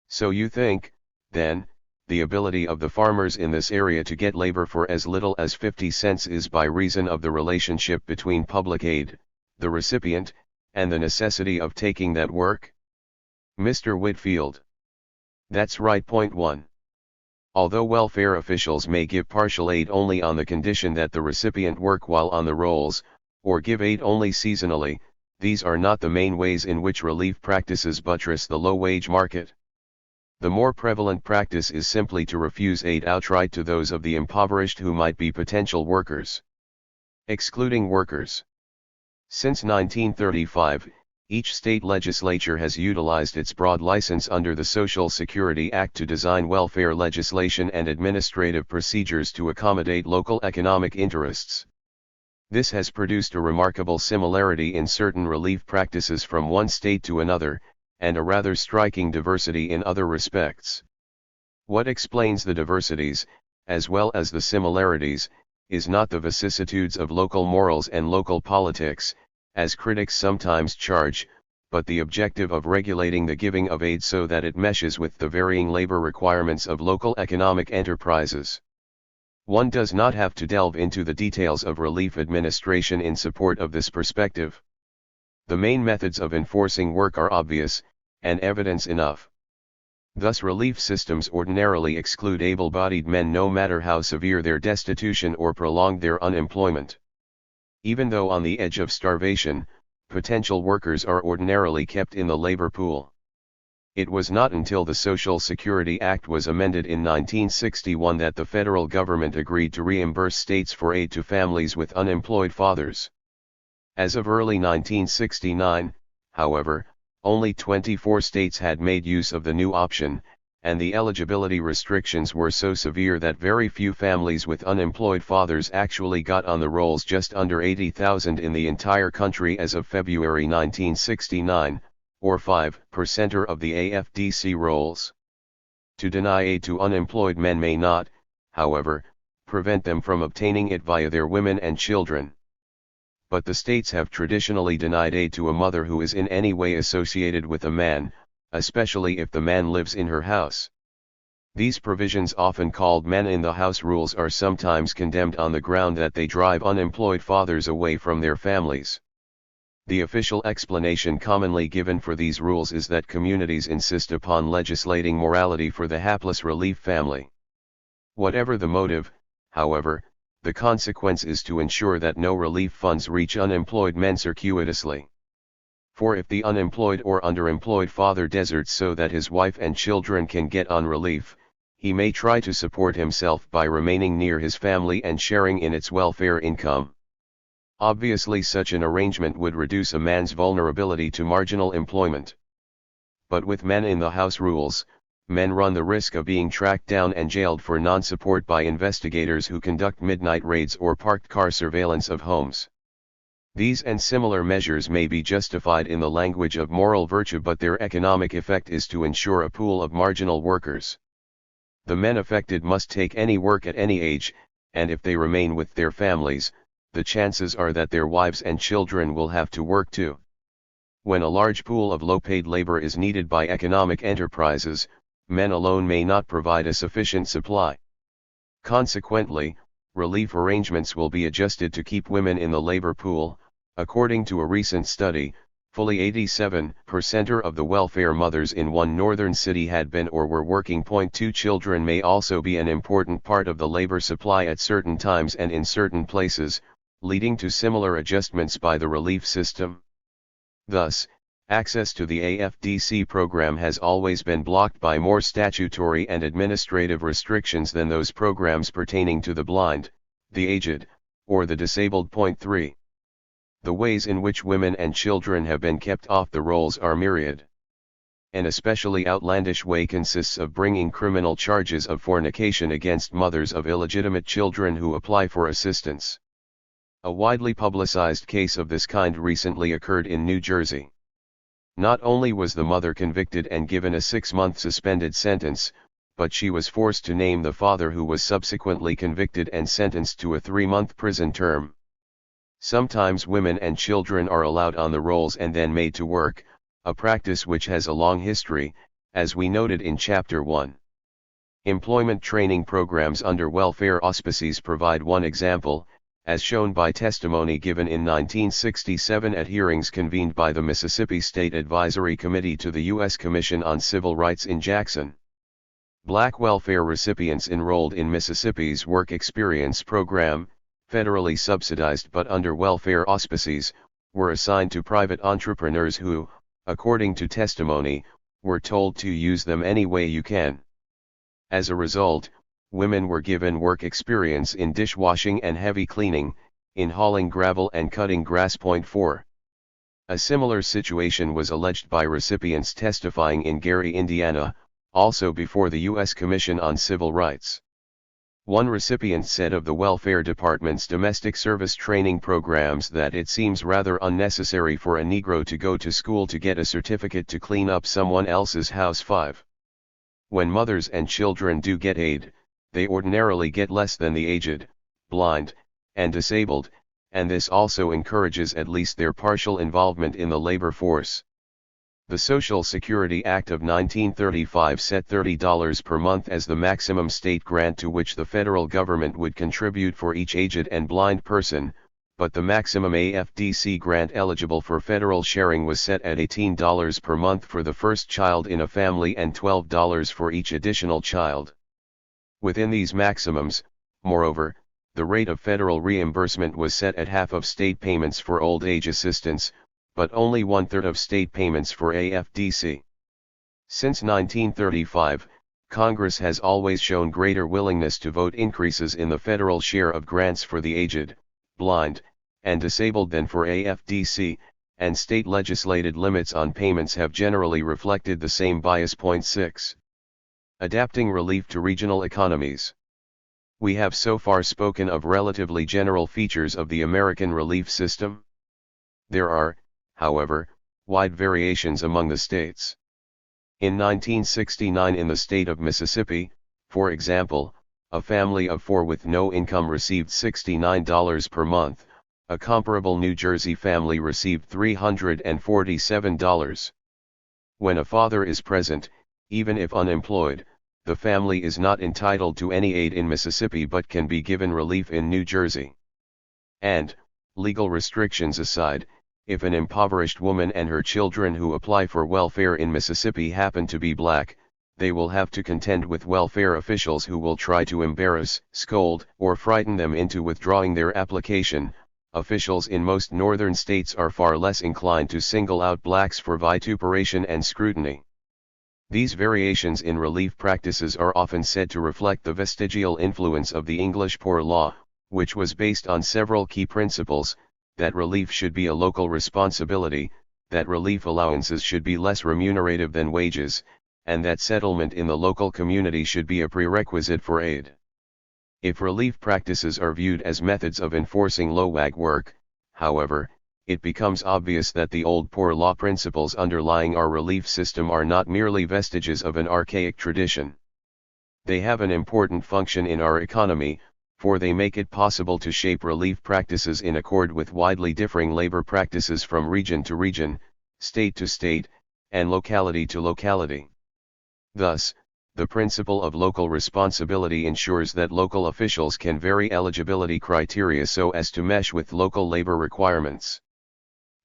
So you think, then, the ability of the farmers in this area to get labor for as little as 50 cents is by reason of the relationship between public aid, the recipient, and the necessity of taking that work? Mr. Whitfield. That's right. Point 1. Although welfare officials may give partial aid only on the condition that the recipient work while on the rolls, or give aid only seasonally, these are not the main ways in which relief practices buttress the low-wage market. The more prevalent practice is simply to refuse aid outright to those of the impoverished who might be potential workers. Excluding workers. Since 1935, each state legislature has utilized its broad license under the Social Security Act to design welfare legislation and administrative procedures to accommodate local economic interests. This has produced a remarkable similarity in certain relief practices from one state to another, and a rather striking diversity in other respects. What explains the diversities, as well as the similarities, is not the vicissitudes of local morals and local politics, as critics sometimes charge, but the objective of regulating the giving of aid so that it meshes with the varying labor requirements of local economic enterprises. One does not have to delve into the details of relief administration in support of this perspective. The main methods of enforcing work are obvious, and evidence enough. Thus relief systems ordinarily exclude able-bodied men no matter how severe their destitution or prolonged their unemployment. Even though on the edge of starvation, potential workers are ordinarily kept in the labor pool. It was not until the Social Security Act was amended in 1961 that the federal government agreed to reimburse states for aid to families with unemployed fathers. As of early 1969, however, only 24 states had made use of the new option, and the eligibility restrictions were so severe that very few families with unemployed fathers actually got on the rolls, just under 80,000 in the entire country as of February 1969, or 5% of the AFDC rolls. To deny aid to unemployed men may not, however, prevent them from obtaining it via their women and children. But the states have traditionally denied aid to a mother who is in any way associated with a man, especially if the man lives in her house. These provisions, often called man-in-the-house rules, are sometimes condemned on the ground that they drive unemployed fathers away from their families. The official explanation commonly given for these rules is that communities insist upon legislating morality for the hapless relief family. Whatever the motive, however, the consequence is to ensure that no relief funds reach unemployed men circuitously. For if the unemployed or underemployed father deserts so that his wife and children can get on relief, he may try to support himself by remaining near his family and sharing in its welfare income. Obviously, such an arrangement would reduce a man's vulnerability to marginal employment. But with men-in-the-house rules, men run the risk of being tracked down and jailed for non-support by investigators who conduct midnight raids or parked car surveillance of homes. These and similar measures may be justified in the language of moral virtue, but their economic effect is to ensure a pool of marginal workers. The men affected must take any work at any age, and if they remain with their families, the chances are that their wives and children will have to work too. When a large pool of low-paid labor is needed by economic enterprises, men alone may not provide a sufficient supply. Consequently, relief arrangements will be adjusted to keep women in the labor pool. According to a recent study, fully 87% of the welfare mothers in one northern city had been or were working. 2 Children may also be an important part of the labor supply at certain times and in certain places, leading to similar adjustments by the relief system. Thus, access to the AFDC program has always been blocked by more statutory and administrative restrictions than those programs pertaining to the blind, the aged, or the disabled. 3. The ways in which women and children have been kept off the rolls are myriad. An especially outlandish way consists of bringing criminal charges of fornication against mothers of illegitimate children who apply for assistance. A widely publicized case of this kind recently occurred in New Jersey. Not only was the mother convicted and given a 6-month suspended sentence, but she was forced to name the father, who was subsequently convicted and sentenced to a 3-month prison term. Sometimes women and children are allowed on the rolls and then made to work, a practice which has a long history, as we noted in Chapter 1. Employment training programs under welfare auspices provide one example, as shown by testimony given in 1967 at hearings convened by the Mississippi State Advisory Committee to the U.S. Commission on Civil Rights in Jackson. Black welfare recipients enrolled in Mississippi's Work Experience Program, federally subsidized but under welfare auspices, were assigned to private entrepreneurs who, according to testimony, were told to use them any way you can. As a result, women were given work experience in dishwashing and heavy cleaning, in hauling gravel and cutting grass. 4. A similar situation was alleged by recipients testifying in Gary, Indiana, also before the U.S. Commission on Civil Rights. One recipient said of the Welfare Department's domestic service training programs that it seems rather unnecessary for a Negro to go to school to get a certificate to clean up someone else's house. 5. When mothers and children do get aid, they ordinarily get less than the aged, blind, and disabled, and this also encourages at least their partial involvement in the labor force. The Social Security Act of 1935 set $30 per month as the maximum state grant to which the federal government would contribute for each aged and blind person, but the maximum AFDC grant eligible for federal sharing was set at $18 per month for the first child in a family and $12 for each additional child. Within these maximums, moreover, the rate of federal reimbursement was set at half of state payments for old age assistance, but only 1/3 of state payments for AFDC. Since 1935, Congress has always shown greater willingness to vote increases in the federal share of grants for the aged, blind, and disabled than for AFDC, and state legislated limits on payments have generally reflected the same bias. 6. Adapting relief to regional economies. We have so far spoken of relatively general features of the American relief system. There are, however, wide variations among the states. In 1969 in the state of Mississippi, for example, a family of 4 with no income received $69 per month, a comparable New Jersey family received $347. When a father is present, even if unemployed, the family is not entitled to any aid in Mississippi but can be given relief in New Jersey. And, legal restrictions aside, if an impoverished woman and her children who apply for welfare in Mississippi happen to be black, they will have to contend with welfare officials who will try to embarrass, scold, or frighten them into withdrawing their application. Officials in most northern states are far less inclined to single out blacks for vituperation and scrutiny. These variations in relief practices are often said to reflect the vestigial influence of the English Poor Law, which was based on several key principles: that relief should be a local responsibility, that relief allowances should be less remunerative than wages, and that settlement in the local community should be a prerequisite for aid. If relief practices are viewed as methods of enforcing low-wage work, however, it becomes obvious that the old poor law principles underlying our relief system are not merely vestiges of an archaic tradition. They have an important function in our economy, for they make it possible to shape relief practices in accord with widely differing labor practices from region to region, state to state, and locality to locality. Thus, the principle of local responsibility ensures that local officials can vary eligibility criteria so as to mesh with local labor requirements.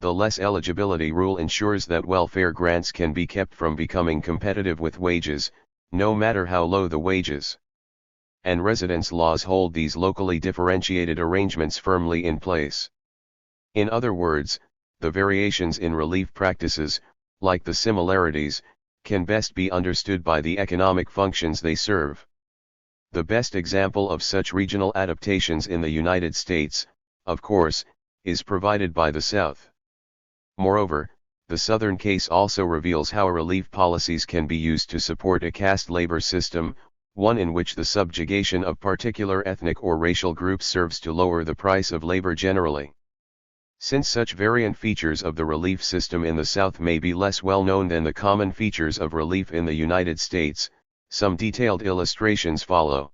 The less eligibility rule ensures that welfare grants can be kept from becoming competitive with wages, no matter how low the wages. And residence laws hold these locally differentiated arrangements firmly in place. In other words, the variations in relief practices, like the similarities, can best be understood by the economic functions they serve. The best example of such regional adaptations in the United States, of course, is provided by the South. Moreover, the Southern case also reveals how relief policies can be used to support a caste labor system, one in which the subjugation of particular ethnic or racial groups serves to lower the price of labor generally. Since such variant features of the relief system in the South may be less well known than the common features of relief in the United States, some detailed illustrations follow.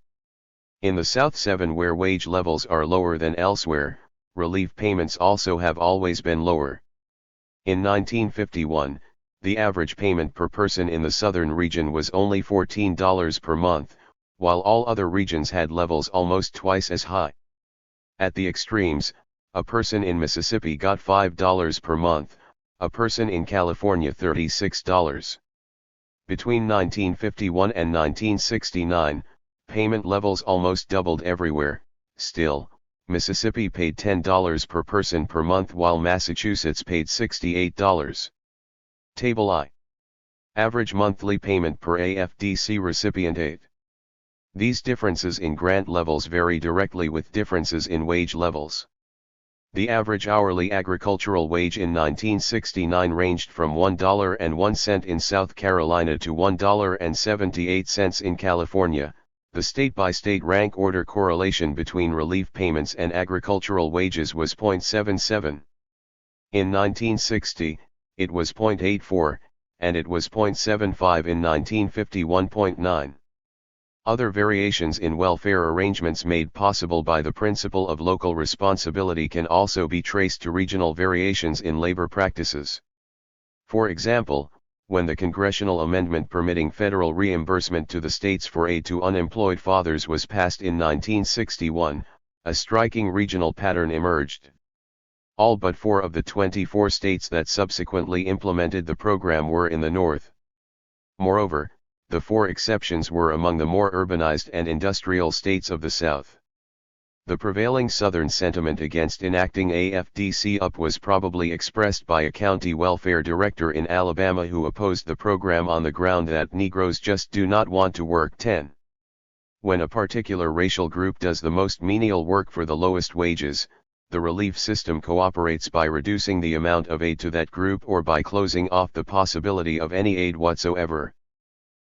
In the South, where wage levels are lower than elsewhere, relief payments also have always been lower. In 1951, the average payment per person in the Southern region was only $14 per month, while all other regions had levels almost twice as high. At the extremes, a person in Mississippi got $5 per month, a person in California $36. Between 1951 and 1969, payment levels almost doubled everywhere. Still, Mississippi paid $10 per person per month while Massachusetts paid $68. Table I. Average monthly payment per AFDC recipient aid. These differences in grant levels vary directly with differences in wage levels. The average hourly agricultural wage in 1969 ranged from $1.01 in South Carolina to $1.78 in California. The state-by-state rank order correlation between relief payments and agricultural wages was 0.77. In 1960, it was 0.84, and it was 0.75 in 1951.9. Other variations in welfare arrangements made possible by the principle of local responsibility can also be traced to regional variations in labor practices. For example, when the congressional amendment permitting federal reimbursement to the states for aid to unemployed fathers was passed in 1961, a striking regional pattern emerged. All but 4 of the 24 states that subsequently implemented the program were in the North. Moreover, the 4 exceptions were among the more urbanized and industrial states of the South. The prevailing Southern sentiment against enacting AFDC was probably expressed by a county welfare director in Alabama who opposed the program on the ground that Negroes just do not want to work 10. When a particular racial group does the most menial work for the lowest wages, the relief system cooperates by reducing the amount of aid to that group or by closing off the possibility of any aid whatsoever.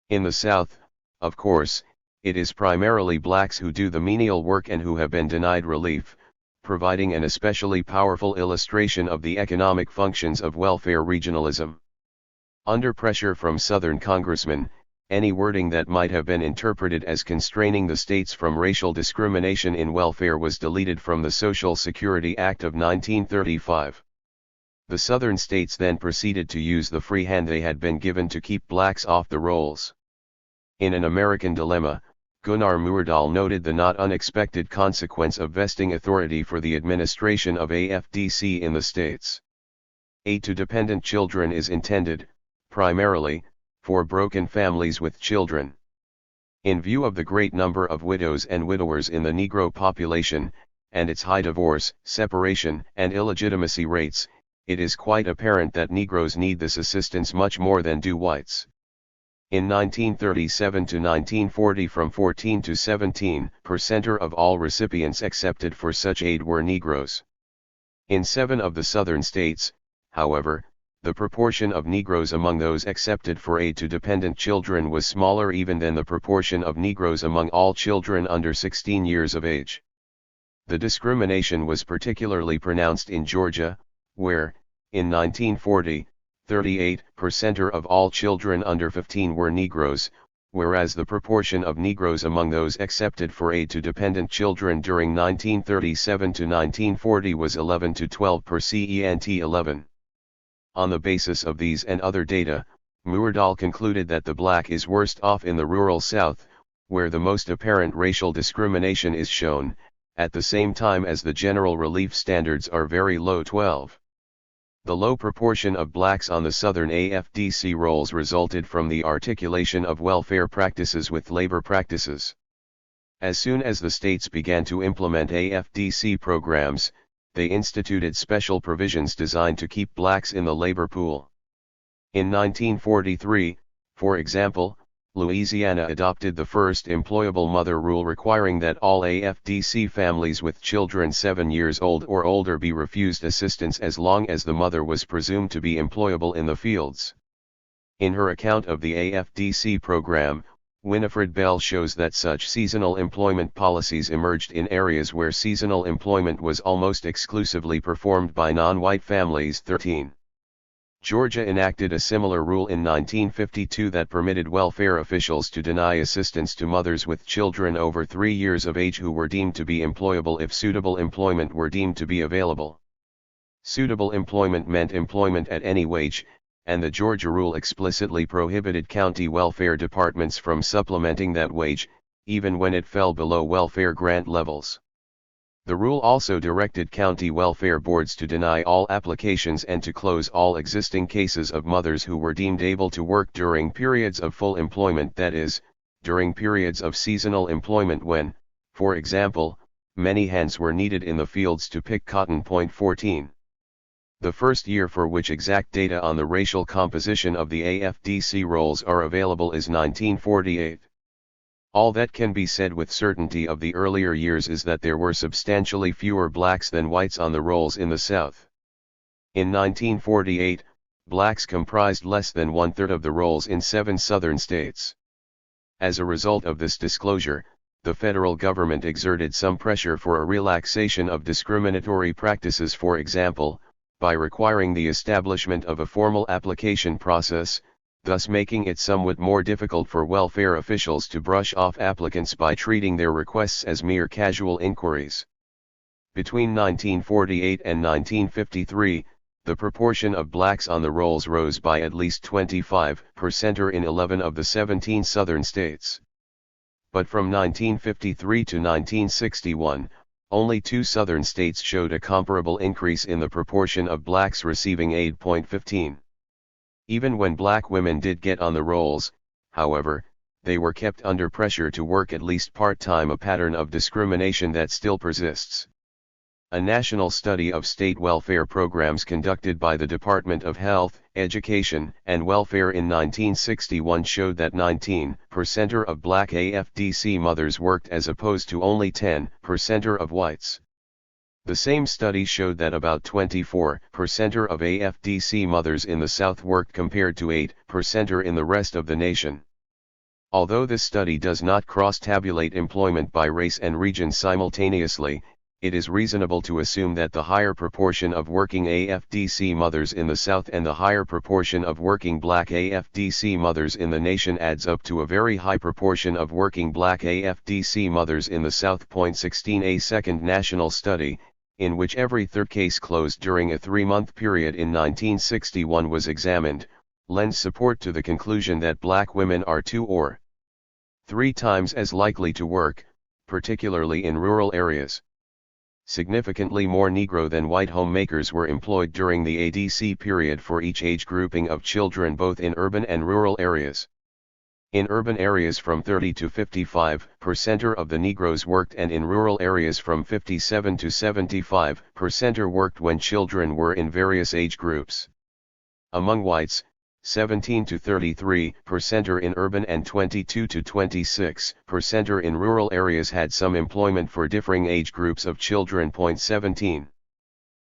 In the South, of course, it is primarily blacks who do the menial work and who have been denied relief, providing an especially powerful illustration of the economic functions of welfare regionalism. Under pressure from Southern congressmen, any wording that might have been interpreted as constraining the states from racial discrimination in welfare was deleted from the Social Security Act of 1935. The southern states then proceeded to use the free hand they had been given to keep blacks off the rolls. In An American Dilemma, Gunnar Myrdal noted the not unexpected consequence of vesting authority for the administration of AFDC in the states. Aid to dependent children is intended, primarily, for broken families with children. In view of the great number of widows and widowers in the Negro population, and its high divorce, separation, and illegitimacy rates, it is quite apparent that Negroes need this assistance much more than do whites. In 1937 to 1940, from 14 to 17% of all recipients accepted for such aid were Negroes. In 7 of the southern states, however, the proportion of Negroes among those accepted for aid to dependent children was smaller even than the proportion of Negroes among all children under 16 years of age. The discrimination was particularly pronounced in Georgia, where, in 1940, 38% of all children under 15 were Negroes, whereas the proportion of Negroes among those accepted for aid to dependent children during 1937 to 1940 was 11 to 12%. 11. On the basis of these and other data, Myrdal concluded that the black is worst off in the rural South, where the most apparent racial discrimination is shown, at the same time as the general relief standards are very low. 12. The low proportion of blacks on the southern AFDC rolls resulted from the articulation of welfare practices with labor practices. As soon as the states began to implement AFDC programs, they instituted special provisions designed to keep blacks in the labor pool. In 1943, for example, Louisiana adopted the first employable mother rule requiring that all AFDC families with children 7 years old or older be refused assistance as long as the mother was presumed to be employable in the fields. In her account of the AFDC program, Winifred Bell shows that such seasonal employment policies emerged in areas where seasonal employment was almost exclusively performed by non-white families. 13. Georgia enacted a similar rule in 1952 that permitted welfare officials to deny assistance to mothers with children over 3 years of age who were deemed to be employable if suitable employment were deemed to be available. Suitable employment meant employment at any wage, and the Georgia rule explicitly prohibited county welfare departments from supplementing that wage, even when it fell below welfare grant levels. The rule also directed county welfare boards to deny all applications and to close all existing cases of mothers who were deemed able to work during periods of full employment, that is, during periods of seasonal employment when, for example, many hands were needed in the fields to pick cotton. 14. The first year for which exact data on the racial composition of the AFDC rolls are available is 1948. All that can be said with certainty of the earlier years is that there were substantially fewer blacks than whites on the rolls in the South. In 1948, blacks comprised less than 1/3 of the rolls in 7 southern states. As a result of this disclosure, the federal government exerted some pressure for a relaxation of discriminatory practices, for example, by requiring the establishment of a formal application process, thus making it somewhat more difficult for welfare officials to brush off applicants by treating their requests as mere casual inquiries. Between 1948 and 1953, the proportion of blacks on the rolls rose by at least 25% in 11 of the 17 southern states. But from 1953 to 1961, only 2 southern states showed a comparable increase in the proportion of blacks receiving aid. 15. Even when black women did get on the rolls, however, they were kept under pressure to work at least part-time, a pattern of discrimination that still persists. A national study of state welfare programs conducted by the Department of Health, Education, and Welfare in 1961 showed that 19% of black AFDC mothers worked as opposed to only 10% of whites. The same study showed that about 24% of AFDC mothers in the South worked compared to 8% in the rest of the nation. Although this study does not cross-tabulate employment by race and region simultaneously, it is reasonable to assume that the higher proportion of working AFDC mothers in the South and the higher proportion of working black AFDC mothers in the nation adds up to a very high proportion of working black AFDC mothers in the South. 16. A second national study, in which every third case closed during a 3-month period in 1961 was examined, lends support to the conclusion that black women are 2 or 3 times as likely to work, particularly in rural areas. Significantly more Negro than white homemakers were employed during the ADC period for each age grouping of children both in urban and rural areas. In urban areas from 30 to 55% of the Negroes worked, and in rural areas from 57 to 75% worked when children were in various age groups. Among whites, 17 to 33% in urban and 22 to 26% in rural areas had some employment for differing age groups of children. 17.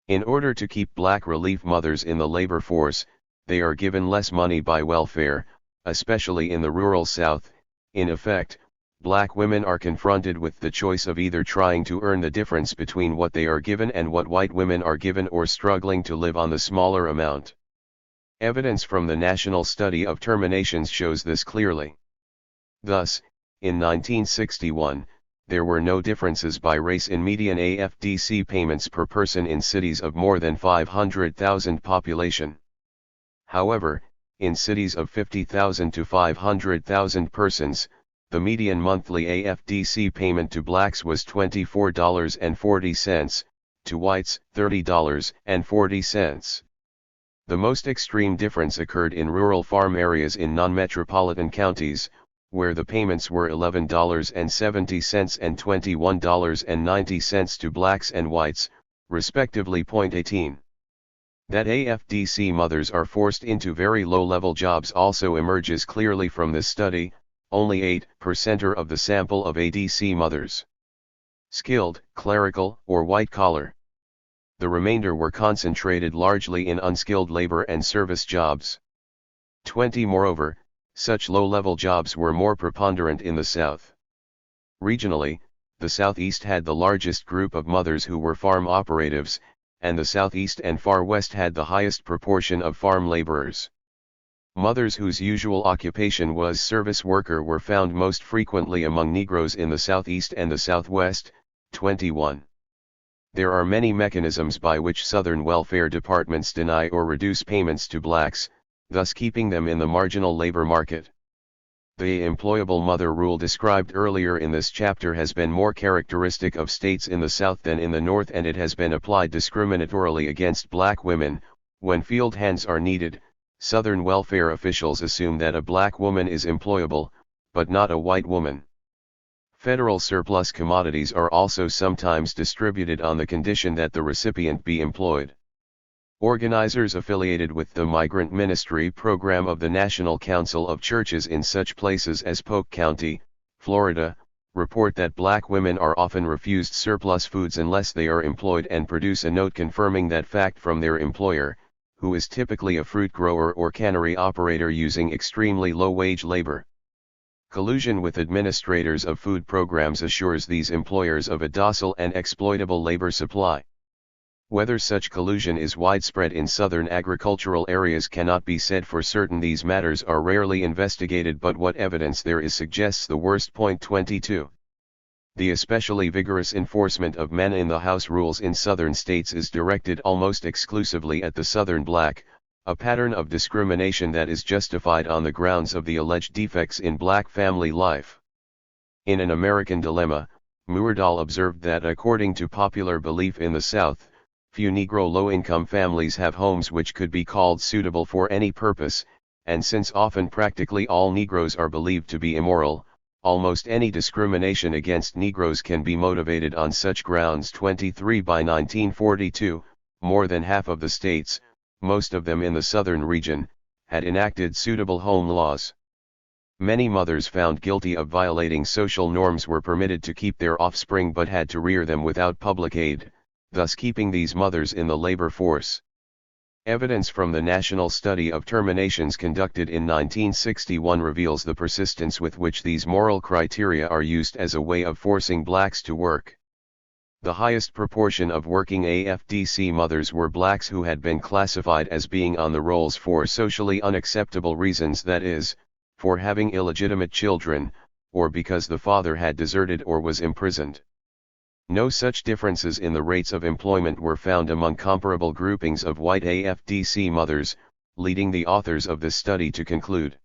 In order to keep black relief mothers in the labor force, they are given less money by welfare, especially in the rural South. In effect, black women are confronted with the choice of either trying to earn the difference between what they are given and what white women are given, or struggling to live on the smaller amount. Evidence from the National Study of Terminations shows this clearly. Thus, in 1961, there were no differences by race in median AFDC payments per person in cities of more than 500,000 population. However, in cities of 50,000 to 500,000 persons, the median monthly AFDC payment to blacks was $24.40, to whites, $30.40. The most extreme difference occurred in rural farm areas in non-metropolitan counties, where the payments were $11.70 and $21.90 to blacks and whites, respectively. 18. That AFDC mothers are forced into very low-level jobs also emerges clearly from this study. Only 8% of the sample of ADC mothers skilled, clerical, or white-collar. The remainder were concentrated largely in unskilled labor and service jobs. 20. Moreover, such low-level jobs were more preponderant in the South. Regionally, the Southeast had the largest group of mothers who were farm operatives, and the Southeast and Far West had the highest proportion of farm laborers. Mothers whose usual occupation was service worker were found most frequently among Negroes in the Southeast and the Southwest. 21. There are many mechanisms by which Southern welfare departments deny or reduce payments to blacks, thus keeping them in the marginal labor market. The employable mother rule described earlier in this chapter has been more characteristic of states in the South than in the North, and it has been applied discriminatorily against black women. When field hands are needed, Southern welfare officials assume that a black woman is employable, but not a white woman. Federal surplus commodities are also sometimes distributed on the condition that the recipient be employed. Organizers affiliated with the Migrant Ministry Program of the National Council of Churches in such places as Polk County, Florida, report that black women are often refused surplus foods unless they are employed, and produce a note confirming that fact from their employer, who is typically a fruit grower or cannery operator using extremely low-wage labor. Collusion with administrators of food programs assures these employers of a docile and exploitable labor supply. Whether such collusion is widespread in southern agricultural areas cannot be said for certain. These matters are rarely investigated, but what evidence there is suggests the worst. 22. The especially vigorous enforcement of men in the house rules in southern states is directed almost exclusively at the southern black, a pattern of discrimination that is justified on the grounds of the alleged defects in black family life. In An American Dilemma, Muirdahl observed that according to popular belief in the South, few Negro low-income families have homes which could be called suitable for any purpose, and since often practically all Negroes are believed to be immoral, almost any discrimination against Negroes can be motivated on such grounds. 23. By 1942, more than half of the states, most of them in the southern region, had enacted suitable home laws. Many mothers found guilty of violating social norms were permitted to keep their offspring but had to rear them without public aid, thus keeping these mothers in the labor force. Evidence from the National Study of Terminations conducted in 1961 reveals the persistence with which these moral criteria are used as a way of forcing blacks to work. The highest proportion of working AFDC mothers were blacks who had been classified as being on the rolls for socially unacceptable reasons, that is, for having illegitimate children, or because the father had deserted or was imprisoned. No such differences in the rates of employment were found among comparable groupings of white AFDC mothers, leading the authors of this study to conclude.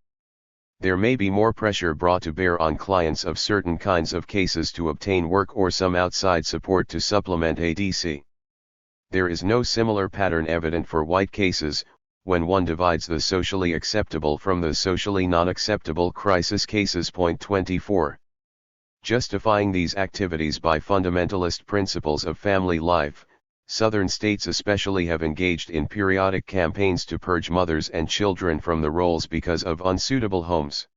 There may be more pressure brought to bear on clients of certain kinds of cases to obtain work or some outside support to supplement ADC. There is no similar pattern evident for white cases, when one divides the socially acceptable from the socially non-acceptable crisis cases. Point 24. Justifying these activities by fundamentalist principles of family life, Southern states especially have engaged in periodic campaigns to purge mothers and children from the rolls because of unsuitable homes.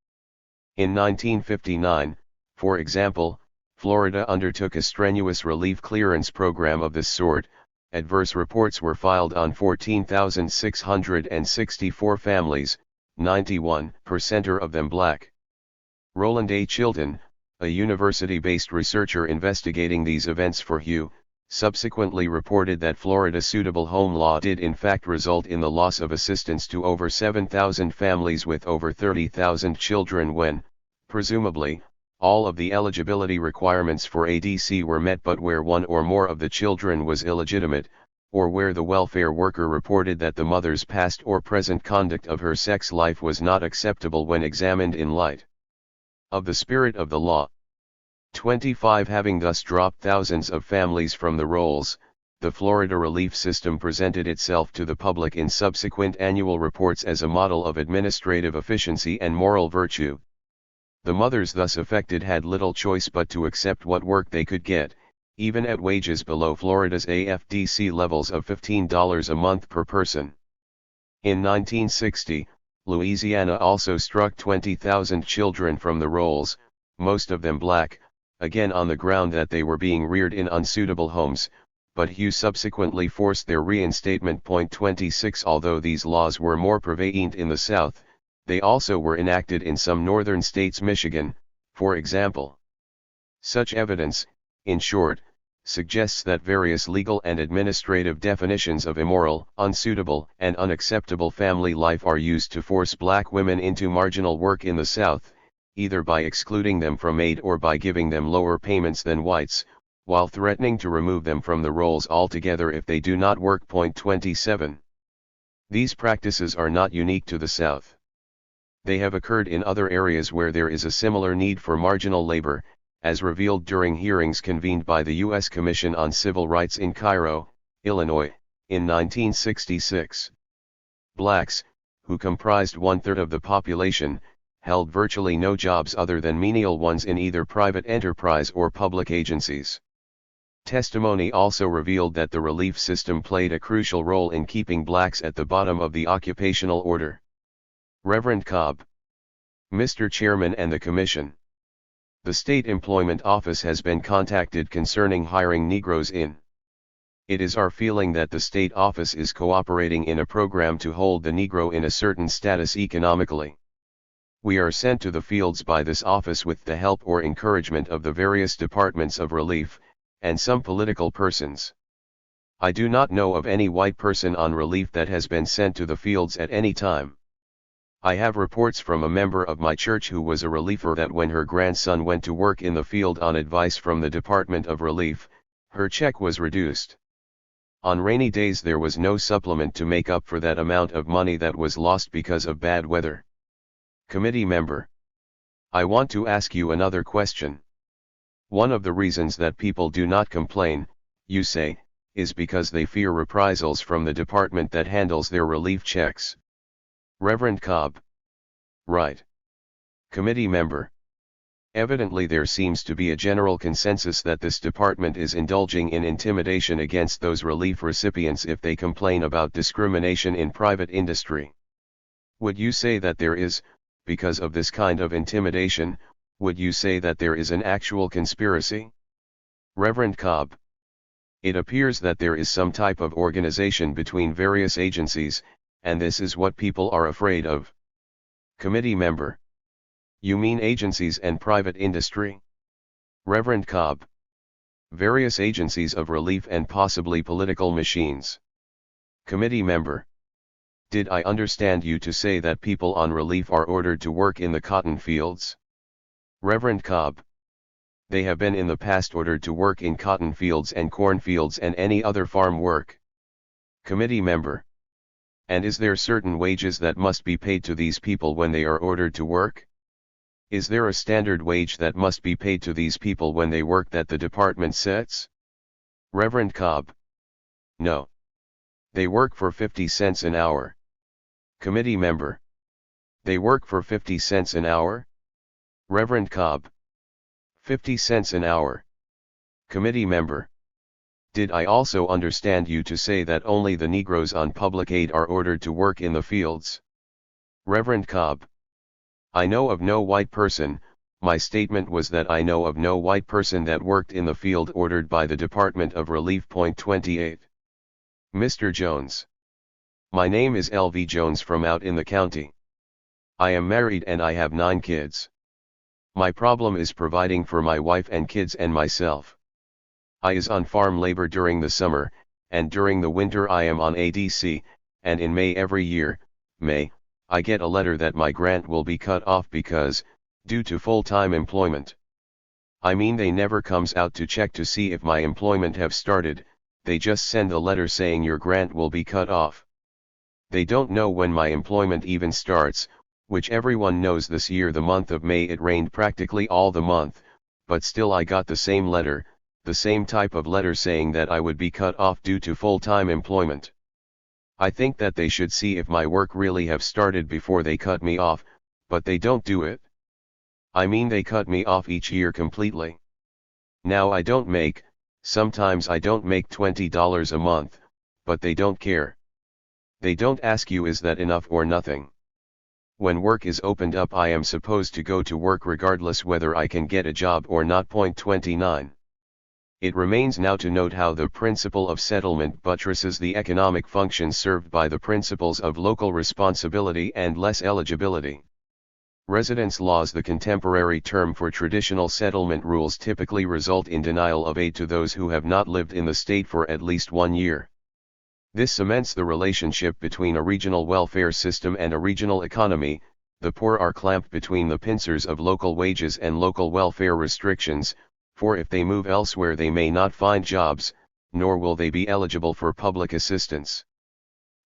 In 1959, for example, Florida undertook a strenuous relief clearance program of this sort. Adverse reports were filed on 14,664 families, 91% of them black. Roland A. Chilton, a university-based researcher investigating these events for Hugh, subsequently reported that Florida's suitable home law did in fact result in the loss of assistance to over 7,000 families with over 30,000 children when, presumably, all of the eligibility requirements for ADC were met but where one or more of the children was illegitimate, or where the welfare worker reported that the mother's past or present conduct of her sex life was not acceptable when examined in light of the spirit of the law. 25. Having thus dropped thousands of families from the rolls, the Florida relief system presented itself to the public in subsequent annual reports as a model of administrative efficiency and moral virtue. The mothers thus affected had little choice but to accept what work they could get, even at wages below Florida's AFDC levels of $15 a month per person. In 1960, Louisiana also struck 20,000 children from the rolls, most of them black, again on the ground that they were being reared in unsuitable homes, but Hugh subsequently forced their reinstatement. Point 26. Although these laws were more prevalent in the South, they also were enacted in some northern states, Michigan, for example. Such evidence, in short, suggests that various legal and administrative definitions of immoral, unsuitable, and unacceptable family life are used to force black women into marginal work in the South, either by excluding them from aid or by giving them lower payments than whites, while threatening to remove them from the rolls altogether if they do not work. Point 27. These practices are not unique to the South. They have occurred in other areas where there is a similar need for marginal labor, as revealed during hearings convened by the U.S. Commission on Civil Rights in Cairo, Illinois, in 1966. Blacks, who comprised 1/3 of the population, held virtually no jobs other than menial ones in either private enterprise or public agencies. Testimony also revealed that the relief system played a crucial role in keeping blacks at the bottom of the occupational order. Reverend Cobb. Mr. Chairman and the Commission. The State Employment Office has been contacted concerning hiring Negroes in. It is our feeling that the state office is cooperating in a program to hold the Negro in a certain status economically. We are sent to the fields by this office with the help or encouragement of the various departments of relief, and some political persons. I do not know of any white person on relief that has been sent to the fields at any time. I have reports from a member of my church who was a reliever that when her grandson went to work in the field on advice from the Department of Relief, her check was reduced. On rainy days there was no supplement to make up for that amount of money that was lost because of bad weather. Committee member. I want to ask you another question. One of the reasons that people do not complain, you say, is because they fear reprisals from the department that handles their relief checks. Reverend Cobb. Right. Committee member. Evidently there seems to be a general consensus that this department is indulging in intimidation against those relief recipients if they complain about discrimination in private industry. Would you say that there is, because of this kind of intimidation, would you say that there is an actual conspiracy? Reverend Cobb. It appears that there is some type of organization between various agencies, and this is what people are afraid of. Committee member. You mean agencies and private industry? Reverend Cobb. Various agencies of relief and possibly political machines. Committee member. Did I understand you to say that people on relief are ordered to work in the cotton fields? Reverend Cobb. They have been in the past ordered to work in cotton fields and cornfields and any other farm work. Committee member. And is there certain wages that must be paid to these people when they are ordered to work? Is there a standard wage that must be paid to these people when they work that the department sets? Reverend Cobb. No. They work for 50 cents an hour. Committee member. They work for 50 cents an hour? Reverend Cobb. 50 cents an hour. Committee member. Did I also understand you to say that only the Negroes on public aid are ordered to work in the fields? Reverend Cobb. I know of no white person. My statement was that I know of no white person that worked in the field ordered by the Department of Relief. 28. Mr. Jones. My name is L.V. Jones from out in the county. I am married and I have 9 kids. My problem is providing for my wife and kids and myself. I is on farm labor during the summer, and during the winter I am on ADC, and in May every year, I get a letter that my grant will be cut off because, due to full-time employment. I mean they never comes out to check to see if my employment have started, they just send a letter saying your grant will be cut off. They don't know when my employment even starts, which everyone knows this year the month of May it rained practically all the month, but still I got the same letter, the same type of letter saying that I would be cut off due to full-time employment. I think that they should see if my work really have started before they cut me off, but they don't do it. I mean they cut me off each year completely. Now sometimes I don't make $20 a month, but they don't care. They don't ask you is that enough or nothing. When work is opened up I am supposed to go to work regardless whether I can get a job or not. 29. It remains now to note how the principle of settlement buttresses the economic functions served by the principles of local responsibility and less eligibility. Residence laws, the contemporary term for traditional settlement rules, typically result in denial of aid to those who have not lived in the state for at least 1 year. This cements the relationship between a regional welfare system and a regional economy. The poor are clamped between the pincers of local wages and local welfare restrictions, for if they move elsewhere they may not find jobs, nor will they be eligible for public assistance.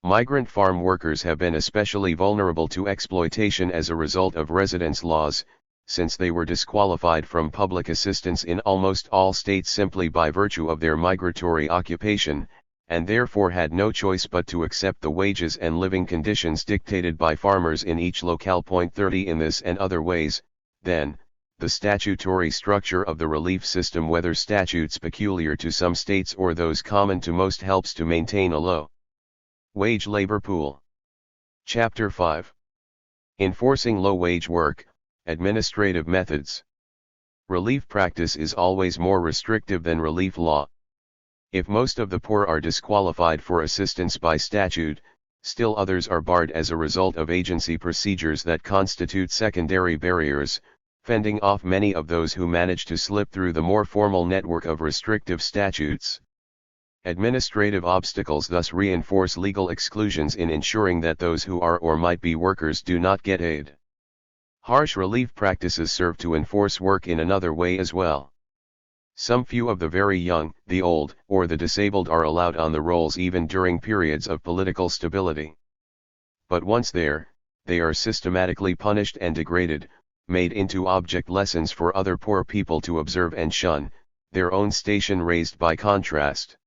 Migrant farm workers have been especially vulnerable to exploitation as a result of residence laws, since they were disqualified from public assistance in almost all states simply by virtue of their migratory occupation, and therefore had no choice but to accept the wages and living conditions dictated by farmers in each locale. 30. In this and other ways, then, the statutory structure of the relief system, whether statutes peculiar to some states or those common to most, helps to maintain a low wage labor pool. Chapter 5. Enforcing low-wage work, administrative methods. Relief practice is always more restrictive than relief law. If most of the poor are disqualified for assistance by statute, still others are barred as a result of agency procedures that constitute secondary barriers, fending off many of those who manage to slip through the more formal network of restrictive statutes. Administrative obstacles thus reinforce legal exclusions in ensuring that those who are or might be workers do not get aid. Harsh relief practices serve to enforce work in another way as well. Some few of the very young, the old, or the disabled are allowed on the rolls even during periods of political stability. But once there, they are systematically punished and degraded, made into object lessons for other poor people to observe and shun, their own station raised by contrast.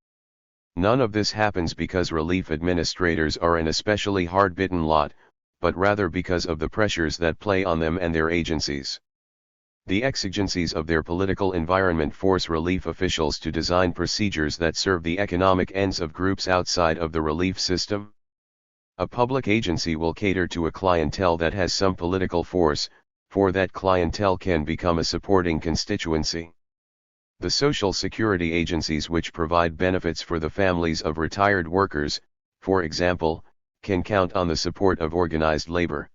None of this happens because relief administrators are an especially hard-bitten lot, but rather because of the pressures that play on them and their agencies. The exigencies of their political environment force relief officials to design procedures that serve the economic ends of groups outside of the relief system. A public agency will cater to a clientele that has some political force, for that clientele can become a supporting constituency. The social security agencies which provide benefits for the families of retired workers, for example, can count on the support of organized labor.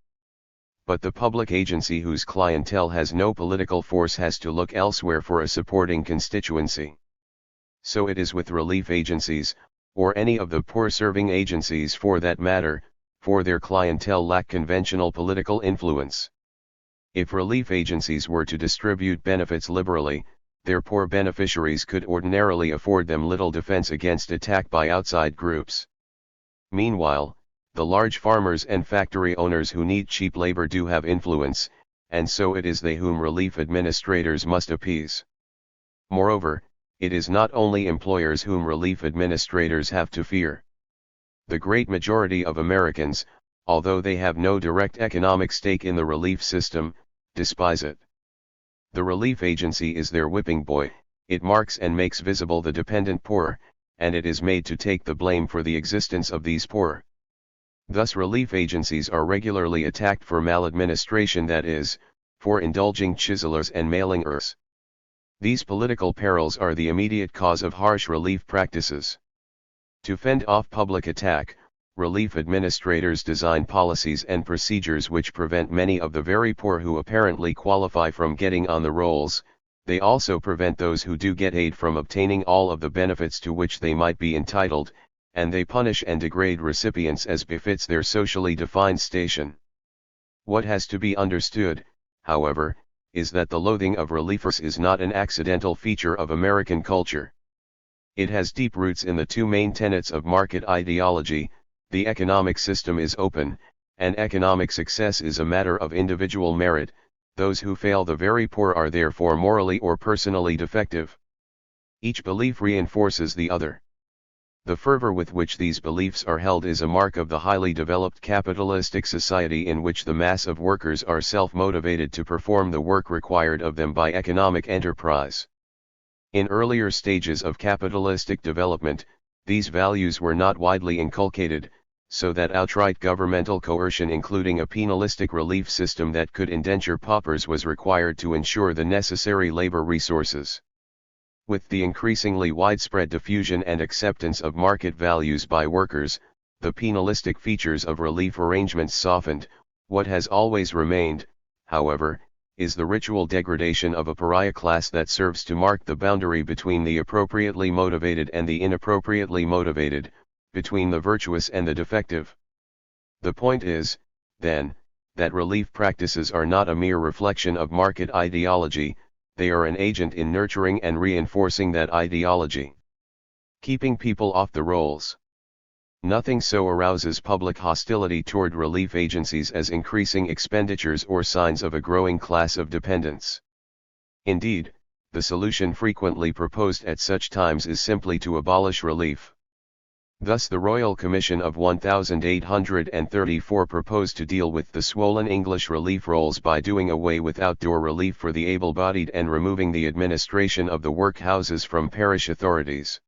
But the public agency whose clientele has no political force has to look elsewhere for a supporting constituency. So it is with relief agencies, or any of the poor-serving agencies for that matter, for their clientele lack conventional political influence. If relief agencies were to distribute benefits liberally, their poor beneficiaries could ordinarily afford them little defense against attack by outside groups. Meanwhile, the large farmers and factory owners who need cheap labor do have influence, and so it is they whom relief administrators must appease. Moreover, it is not only employers whom relief administrators have to fear. The great majority of Americans, although they have no direct economic stake in the relief system, despise it. The relief agency is their whipping boy, it marks and makes visible the dependent poor, and it is made to take the blame for the existence of these poor. Thus relief agencies are regularly attacked for maladministration, that is, for indulging chiselers and mailingers. These political perils are the immediate cause of harsh relief practices. To fend off public attack, relief administrators design policies and procedures which prevent many of the very poor who apparently qualify from getting on the rolls. They also prevent those who do get aid from obtaining all of the benefits to which they might be entitled, and they punish and degrade recipients as befits their socially defined station. What has to be understood, however, is that the loathing of reliefers is not an accidental feature of American culture. It has deep roots in the two main tenets of market ideology: the economic system is open, and economic success is a matter of individual merit. Those who fail the very poor are therefore morally or personally defective. Each belief reinforces the other. The fervor with which these beliefs are held is a mark of the highly developed capitalistic society in which the mass of workers are self-motivated to perform the work required of them by economic enterprise. In earlier stages of capitalistic development, these values were not widely inculcated, so that outright governmental coercion, including a penalistic relief system that could indenture paupers, was required to ensure the necessary labor resources. With the increasingly widespread diffusion and acceptance of market values by workers, the penalistic features of relief arrangements softened. What has always remained, however, is the ritual degradation of a pariah class that serves to mark the boundary between the appropriately motivated and the inappropriately motivated, between the virtuous and the defective. The point is, then, that relief practices are not a mere reflection of market ideology, they are an agent in nurturing and reinforcing that ideology. Keeping people off the rolls. Nothing so arouses public hostility toward relief agencies as increasing expenditures or signs of a growing class of dependents. Indeed, the solution frequently proposed at such times is simply to abolish relief. Thus the Royal Commission of 1834 proposed to deal with the swollen English relief rolls by doing away with outdoor relief for the able-bodied and removing the administration of the workhouses from parish authorities.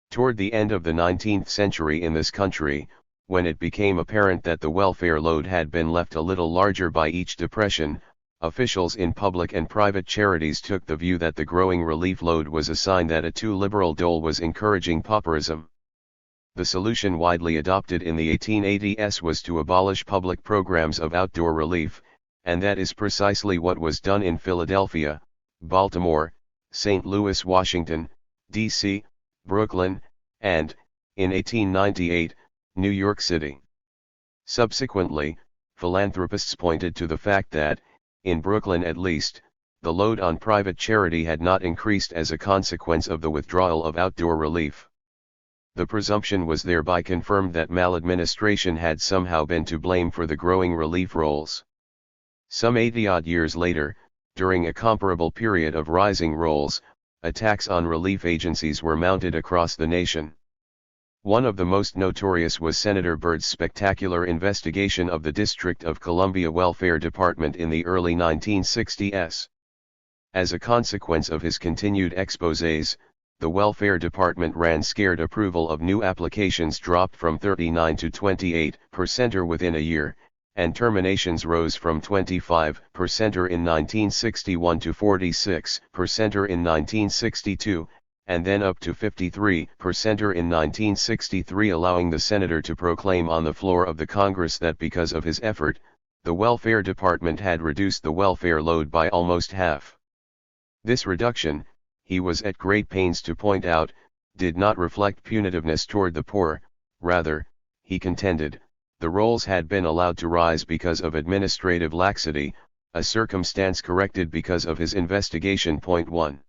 Toward the end of the 19th century in this country, when it became apparent that the welfare load had been left a little larger by each depression, officials in public and private charities took the view that the growing relief load was a sign that a too liberal dole was encouraging pauperism. The solution widely adopted in the 1880s was to abolish public programs of outdoor relief, and that is precisely what was done in Philadelphia, Baltimore, St. Louis, Washington, D.C., Brooklyn, and, in 1898, New York City. Subsequently, philanthropists pointed to the fact that, in Brooklyn at least, the load on private charity had not increased as a consequence of the withdrawal of outdoor relief. The presumption was thereby confirmed that maladministration had somehow been to blame for the growing relief rolls. Some 80-odd years later, during a comparable period of rising rolls, attacks on relief agencies were mounted across the nation. One of the most notorious was Senator Byrd's spectacular investigation of the District of Columbia Welfare Department in the early 1960s. As a consequence of his continued exposés, the Welfare Department ran scared approval of new applications dropped from 39 to 28% within a year, and terminations rose from 25% in 1961 to 46% in 1962, and then up to 53% in 1963, allowing the senator to proclaim on the floor of the Congress that because of his effort, the Welfare Department had reduced the welfare load by almost half. This reduction, he was at great pains to point out, did not reflect punitiveness toward the poor. Rather, he contended, the rolls had been allowed to rise because of administrative laxity, a circumstance corrected because of his investigation. 1.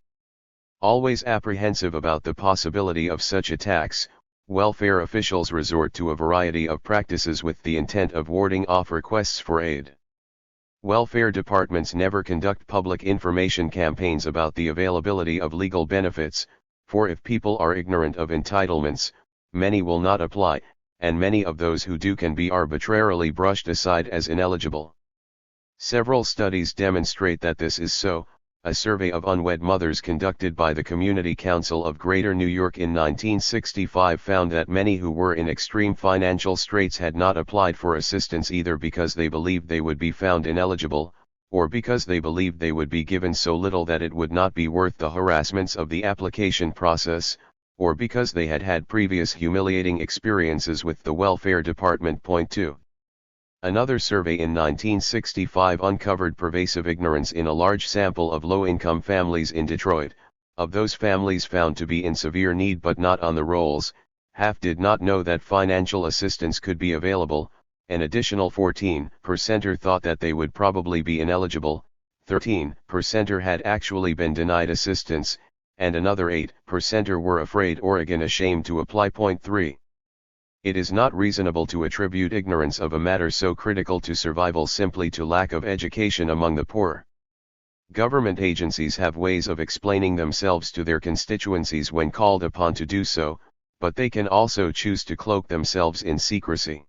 Always apprehensive about the possibility of such attacks, welfare officials resort to a variety of practices with the intent of warding off requests for aid. Welfare departments never conduct public information campaigns about the availability of legal benefits, for if people are ignorant of entitlements, many will not apply, and many of those who do can be arbitrarily brushed aside as ineligible. Several studies demonstrate that this is so. A survey of unwed mothers conducted by the Community Council of Greater New York in 1965 found that many who were in extreme financial straits had not applied for assistance either because they believed they would be found ineligible, or because they believed they would be given so little that it would not be worth the harassments of the application process, or because they had had previous humiliating experiences with the welfare department. Point 2. Another survey in 1965 uncovered pervasive ignorance in a large sample of low-income families in Detroit. Of those families found to be in severe need but not on the rolls, half did not know that financial assistance could be available, an additional 14% thought that they would probably be ineligible, 13% had actually been denied assistance, and another 8% were afraid or again ashamed to apply. Point 3. It is not reasonable to attribute ignorance of a matter so critical to survival simply to lack of education among the poor. Government agencies have ways of explaining themselves to their constituencies when called upon to do so, but they can also choose to cloak themselves in secrecy.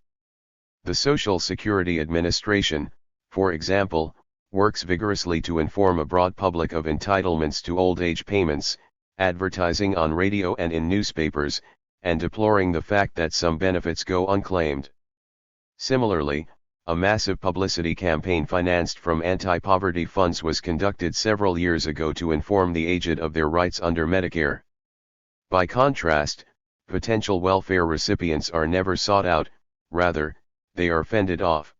The Social Security Administration, for example, works vigorously to inform a broad public of entitlements to old age payments, advertising on radio and in newspapers, and deploring the fact that some benefits go unclaimed. Similarly, a massive publicity campaign financed from anti-poverty funds was conducted several years ago to inform the aged of their rights under Medicare. By contrast, potential welfare recipients are never sought out, rather, they are fended off.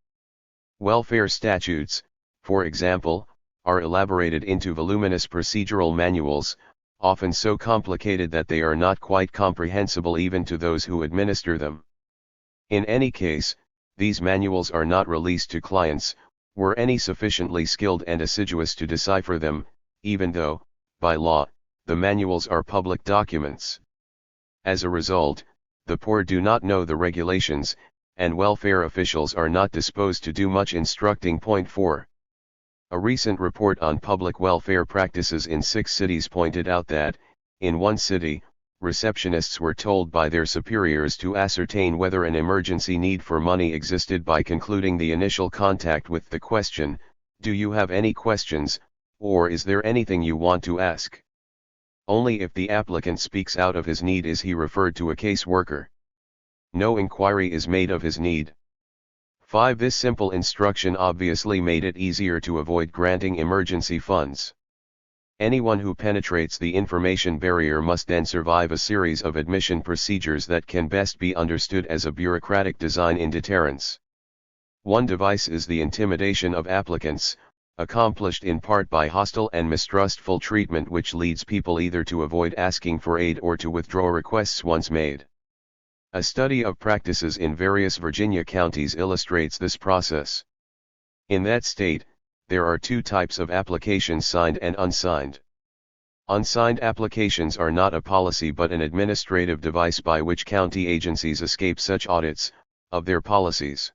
Welfare statutes, for example, are elaborated into voluminous procedural manuals, often so complicated that they are not quite comprehensible even to those who administer them. In any case, these manuals are not released to clients, were any sufficiently skilled and assiduous to decipher them, even though, by law, the manuals are public documents. As a result, the poor do not know the regulations, and welfare officials are not disposed to do much instructing. Point 4. A recent report on public welfare practices in 6 cities pointed out that, in one city, receptionists were told by their superiors to ascertain whether an emergency need for money existed by concluding the initial contact with the question, "Do you have any questions, or is there anything you want to ask?" Only if the applicant speaks out of his need is he referred to a caseworker. No inquiry is made of his need. 5. This simple instruction obviously made it easier to avoid granting emergency funds. Anyone who penetrates the information barrier must then survive a series of admission procedures that can best be understood as a bureaucratic design in deterrence. One device is the intimidation of applicants, accomplished in part by hostile and mistrustful treatment which leads people either to avoid asking for aid or to withdraw requests once made. A study of practices in various Virginia counties illustrates this process. In that state, there are 2 types of applications: signed and unsigned. Unsigned applications are not a policy but an administrative device by which county agencies escape such audits of their policies.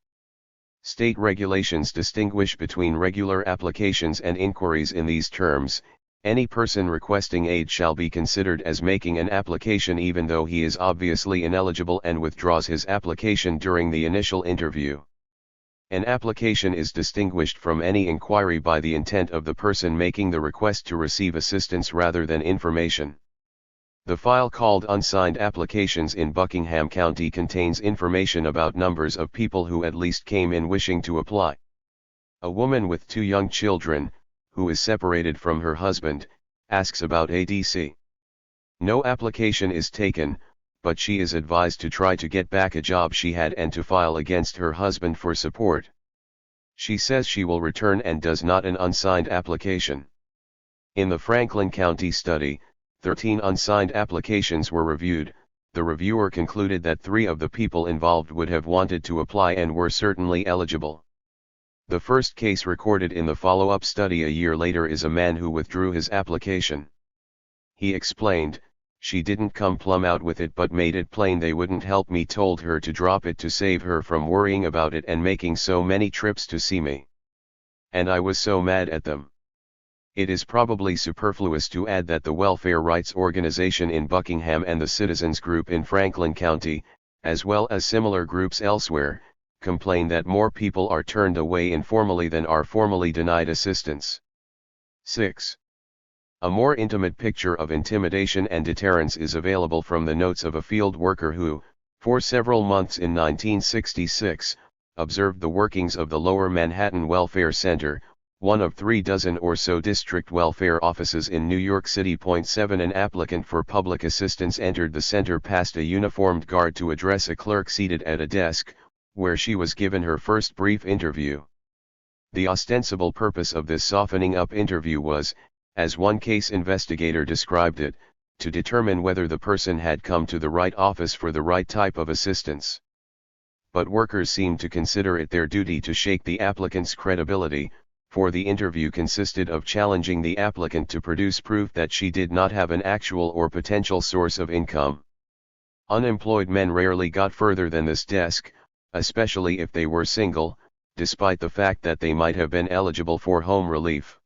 State regulations distinguish between regular applications and inquiries in these terms. Any person requesting aid shall be considered as making an application even though he is obviously ineligible and withdraws his application during the initial interview. An application is distinguished from any inquiry by the intent of the person making the request to receive assistance rather than information. The file called Unsigned Applications in Buckingham County contains information about numbers of people who at least came in wishing to apply. A woman with 2 young children, who is separated from her husband, asks about ADC. No application is taken, but she is advised to try to get back a job she had and to file against her husband for support. She says she will return and does not an unsigned application. In the Franklin County study, 13 unsigned applications were reviewed. The reviewer concluded that 3 of the people involved would have wanted to apply and were certainly eligible. The first case recorded in the follow-up study a year later is a man who withdrew his application. he explained. She didn't come plumb out with it but made it plain they wouldn't help me, told her to drop it to save her from worrying about it and making so many trips to see me. And I was so mad at them. It is probably superfluous to add that the welfare rights organization in Buckingham and the Citizens Group in Franklin County, as well as similar groups elsewhere, complain that more people are turned away informally than are formally denied assistance. 6. A more intimate picture of intimidation and deterrence is available from the notes of a field worker who, for several months in 1966, observed the workings of the Lower Manhattan Welfare Center, one of 36 or so district welfare offices in New York City. 7 An applicant for public assistance entered the center past a uniformed guard to address a clerk seated at a desk, where she was given her first brief interview. The ostensible purpose of this softening up interview was, as one case investigator described it, to determine whether the person had come to the right office for the right type of assistance. But workers seemed to consider it their duty to shake the applicant's credibility, for the interview consisted of challenging the applicant to produce proof that she did not have an actual or potential source of income. Unemployed men rarely got further than this desk, especially if they were single, despite the fact that they might have been eligible for home relief.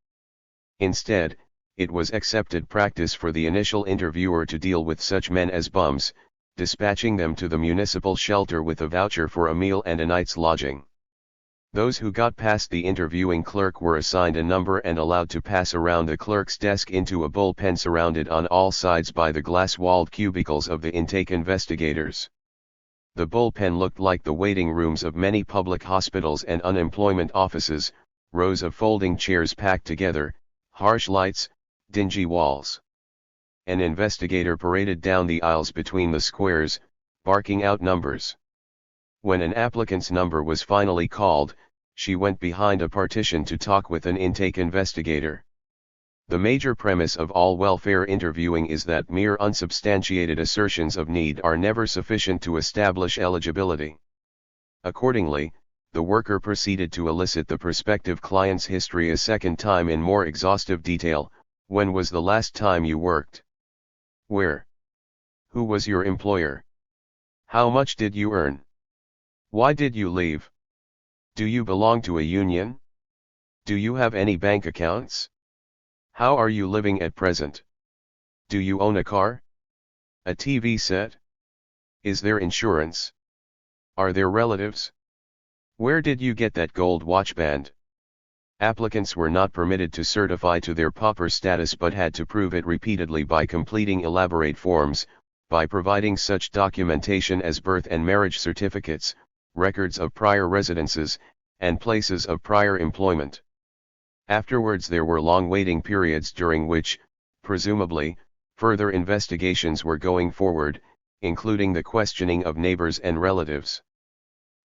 Instead, it was accepted practice for the initial interviewer to deal with such men as bums, dispatching them to the municipal shelter with a voucher for a meal and a night's lodging. Those who got past the interviewing clerk were assigned a number and allowed to pass around the clerk's desk into a bullpen surrounded on all sides by the glass-walled cubicles of the intake investigators. The bullpen looked like the waiting rooms of many public hospitals and unemployment offices, rows of folding chairs packed together, harsh lights, dingy walls. An investigator paraded down the aisles between the squares, barking out numbers. When an applicant's number was finally called, she went behind a partition to talk with an intake investigator. The major premise of all welfare interviewing is that mere unsubstantiated assertions of need are never sufficient to establish eligibility. Accordingly, the worker proceeded to elicit the prospective client's history a second time in more exhaustive detail. When was the last time you worked? Where? Who was your employer? How much did you earn? Why did you leave? Do you belong to a union? Do you have any bank accounts? How are you living at present? Do you own a car? A TV set? Is there insurance? Are there relatives? Where did you get that gold watch band? Applicants were not permitted to certify to their pauper status but had to prove it repeatedly by completing elaborate forms, by providing such documentation as birth and marriage certificates, records of prior residences, and places of prior employment. Afterwards there were long waiting periods during which, presumably, further investigations were going forward, including the questioning of neighbors and relatives.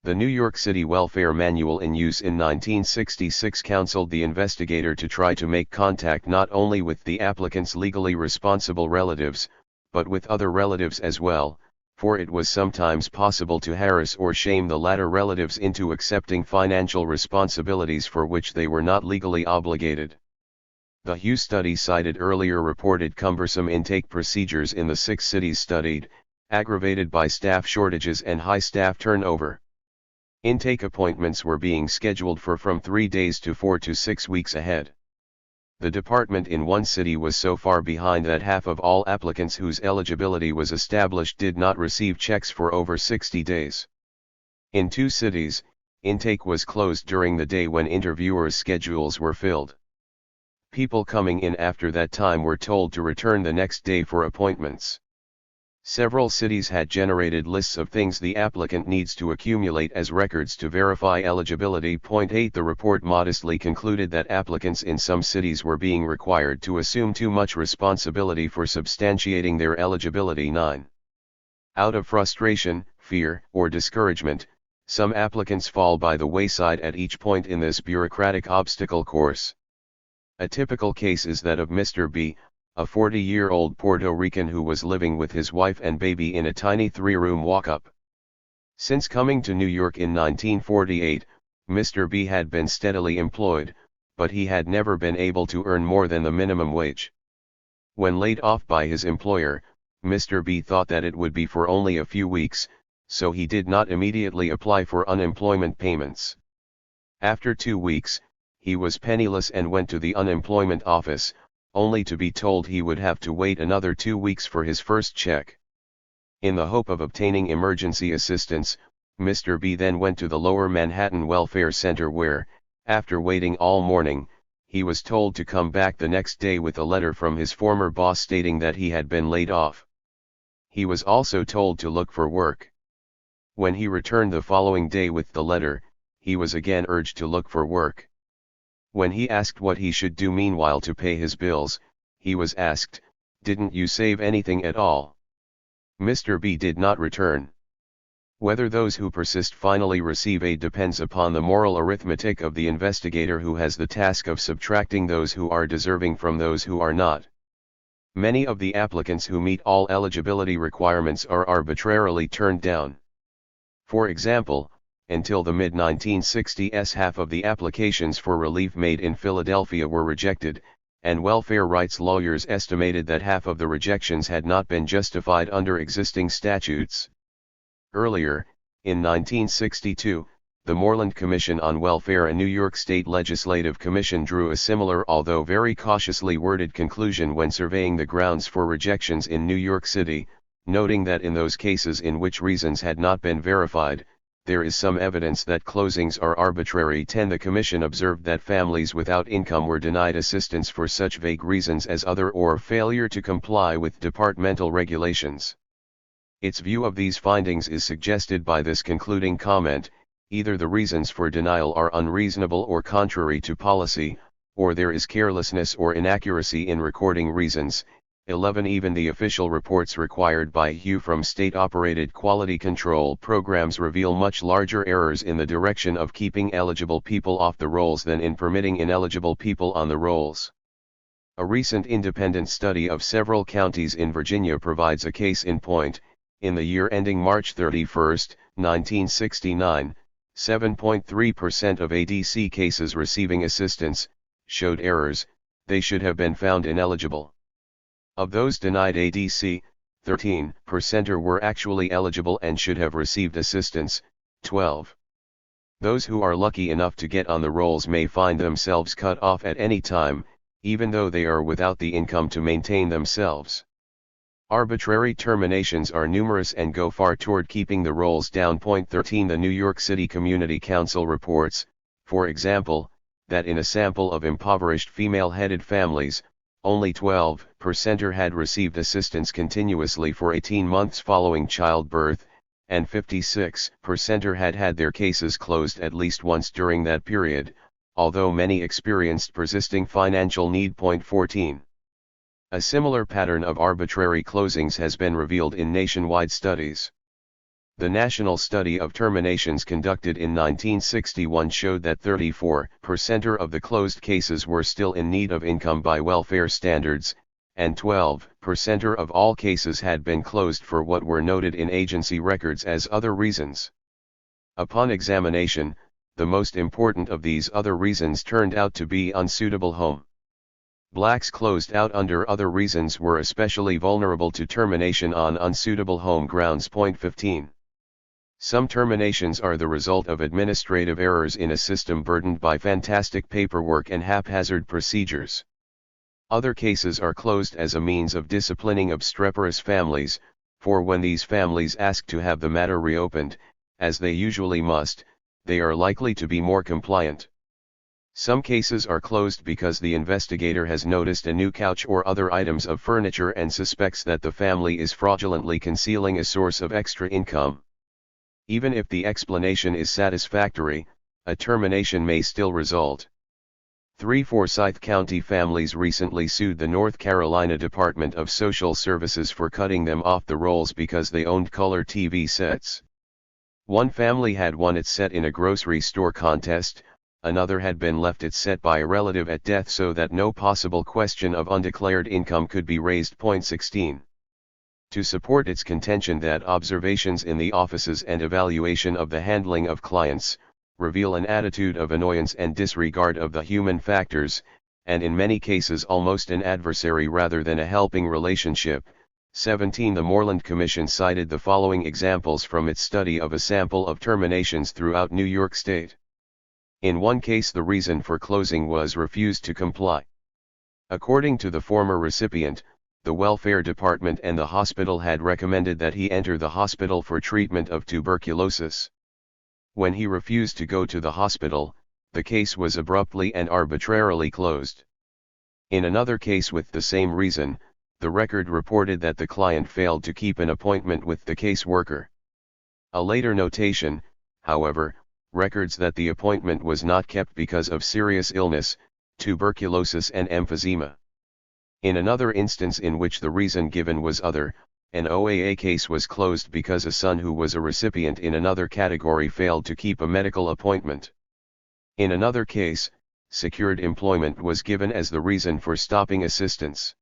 The New York City Welfare Manual in use in 1966 counseled the investigator to try to make contact not only with the applicant's legally responsible relatives, but with other relatives as well, for it was sometimes possible to harass or shame the latter relatives into accepting financial responsibilities for which they were not legally obligated. The Hughes study cited earlier reported cumbersome intake procedures in the 6 cities studied, aggravated by staff shortages and high staff turnover. Intake appointments were being scheduled for from 3 days to 4 to 6 weeks ahead. The department in one city was so far behind that half of all applicants whose eligibility was established did not receive checks for over 60 days. In 2 cities, intake was closed during the day when interviewers' schedules were filled. People coming in after that time were told to return the next day for appointments. Several cities had generated lists of things the applicant needs to accumulate as records to verify eligibility. 8 The report modestly concluded that applicants in some cities were being required to assume too much responsibility for substantiating their eligibility. 9. Out of frustration, fear, or discouragement, some applicants fall by the wayside at each point in this bureaucratic obstacle course. A typical case is that of Mr. B, a 40-year-old Puerto Rican who was living with his wife and baby in a tiny 3-room walk-up. Since coming to New York in 1948, Mr. B had been steadily employed, but he had never been able to earn more than the minimum wage. When laid off by his employer, Mr. B thought that it would be for only a few weeks, so he did not immediately apply for unemployment payments. After 2 weeks, he was penniless and went to the unemployment office, only to be told he would have to wait another 2 weeks for his first check. In the hope of obtaining emergency assistance, Mr. B then went to the Lower Manhattan Welfare Center where, after waiting all morning, he was told to come back the next day with a letter from his former boss stating that he had been laid off. He was also told to look for work. When he returned the following day with the letter, he was again urged to look for work. When he asked what he should do meanwhile to pay his bills, he was asked, "Didn't you save anything at all?" Mr. B did not return. Whether those who persist finally receive aid depends upon the moral arithmetic of the investigator who has the task of subtracting those who are deserving from those who are not. Many of the applicants who meet all eligibility requirements are arbitrarily turned down. For example, until the mid-1960s half of the applications for relief made in Philadelphia were rejected, and welfare rights lawyers estimated that half of the rejections had not been justified under existing statutes. Earlier, in 1962, the Moreland Commission on Welfare, a New York State legislative commission, drew a similar although very cautiously worded conclusion when surveying the grounds for rejections in New York City, noting that in those cases in which reasons had not been verified, there is some evidence that closings are arbitrary. 10. The Commission observed that families without income were denied assistance for such vague reasons as other or failure to comply with departmental regulations. Its view of these findings is suggested by this concluding comment: either the reasons for denial are unreasonable or contrary to policy, or there is carelessness or inaccuracy in recording reasons. 11. Even the official reports required by HUE from state-operated quality control programs reveal much larger errors in the direction of keeping eligible people off the rolls than in permitting ineligible people on the rolls. A recent independent study of several counties in Virginia provides a case in point. In the year ending March 31, 1969, 7.3% of ADC cases receiving assistance showed errors. They should have been found ineligible. Of those denied ADC, 13% were actually eligible and should have received assistance. 12. Those who are lucky enough to get on the rolls may find themselves cut off at any time, even though they are without the income to maintain themselves. Arbitrary terminations are numerous and go far toward keeping the rolls down. 13. The New York City Community Council reports, for example, that in a sample of impoverished female-headed families, only 12% had received assistance continuously for 18 months following childbirth, and 56% had had their cases closed at least once during that period, although many experienced persisting financial need. 14. A similar pattern of arbitrary closings has been revealed in nationwide studies. The Study of Terminations conducted in 1961 showed that 34% of the closed cases were still in need of income by welfare standards, and 12% of all cases had been closed for what were noted in agency records as other reasons. Upon examination, the most important of these other reasons turned out to be unsuitable home. Blacks closed out under other reasons were especially vulnerable to termination on unsuitable home grounds. 15. Some terminations are the result of administrative errors in a system burdened by fantastic paperwork and haphazard procedures. Other cases are closed as a means of disciplining obstreperous families, for when these families ask to have the matter reopened, as they usually must, they are likely to be more compliant. Some cases are closed because the investigator has noticed a new couch or other items of furniture and suspects that the family is fraudulently concealing a source of extra income. Even if the explanation is satisfactory, a termination may still result. 3 Forsyth County families recently sued the North Carolina Department of Social Services for cutting them off the rolls because they owned color TV sets. One family had won its set in a grocery store contest, another had been left its set by a relative at death so that no possible question of undeclared income could be raised. 16. To support its contention that observations in the offices and evaluation of the handling of clients reveal an attitude of annoyance and disregard of the human factors, and in many cases almost an adversary rather than a helping relationship. 17. The Moreland Commission cited the following examples from its study of a sample of terminations throughout New York State. In one case, the reason for closing was refused to comply. According to the former recipient, the welfare department and the hospital had recommended that he enter the hospital for treatment of tuberculosis. When he refused to go to the hospital, the case was abruptly and arbitrarily closed. In another case with the same reason, the record reported that the client failed to keep an appointment with the caseworker. A later notation, however, records that the appointment was not kept because of serious illness, tuberculosis and emphysema. In another instance in which the reason given was other, an OAA case was closed because a son who was a recipient in another category failed to keep a medical appointment. In another case, secured employment was given as the reason for stopping assistance.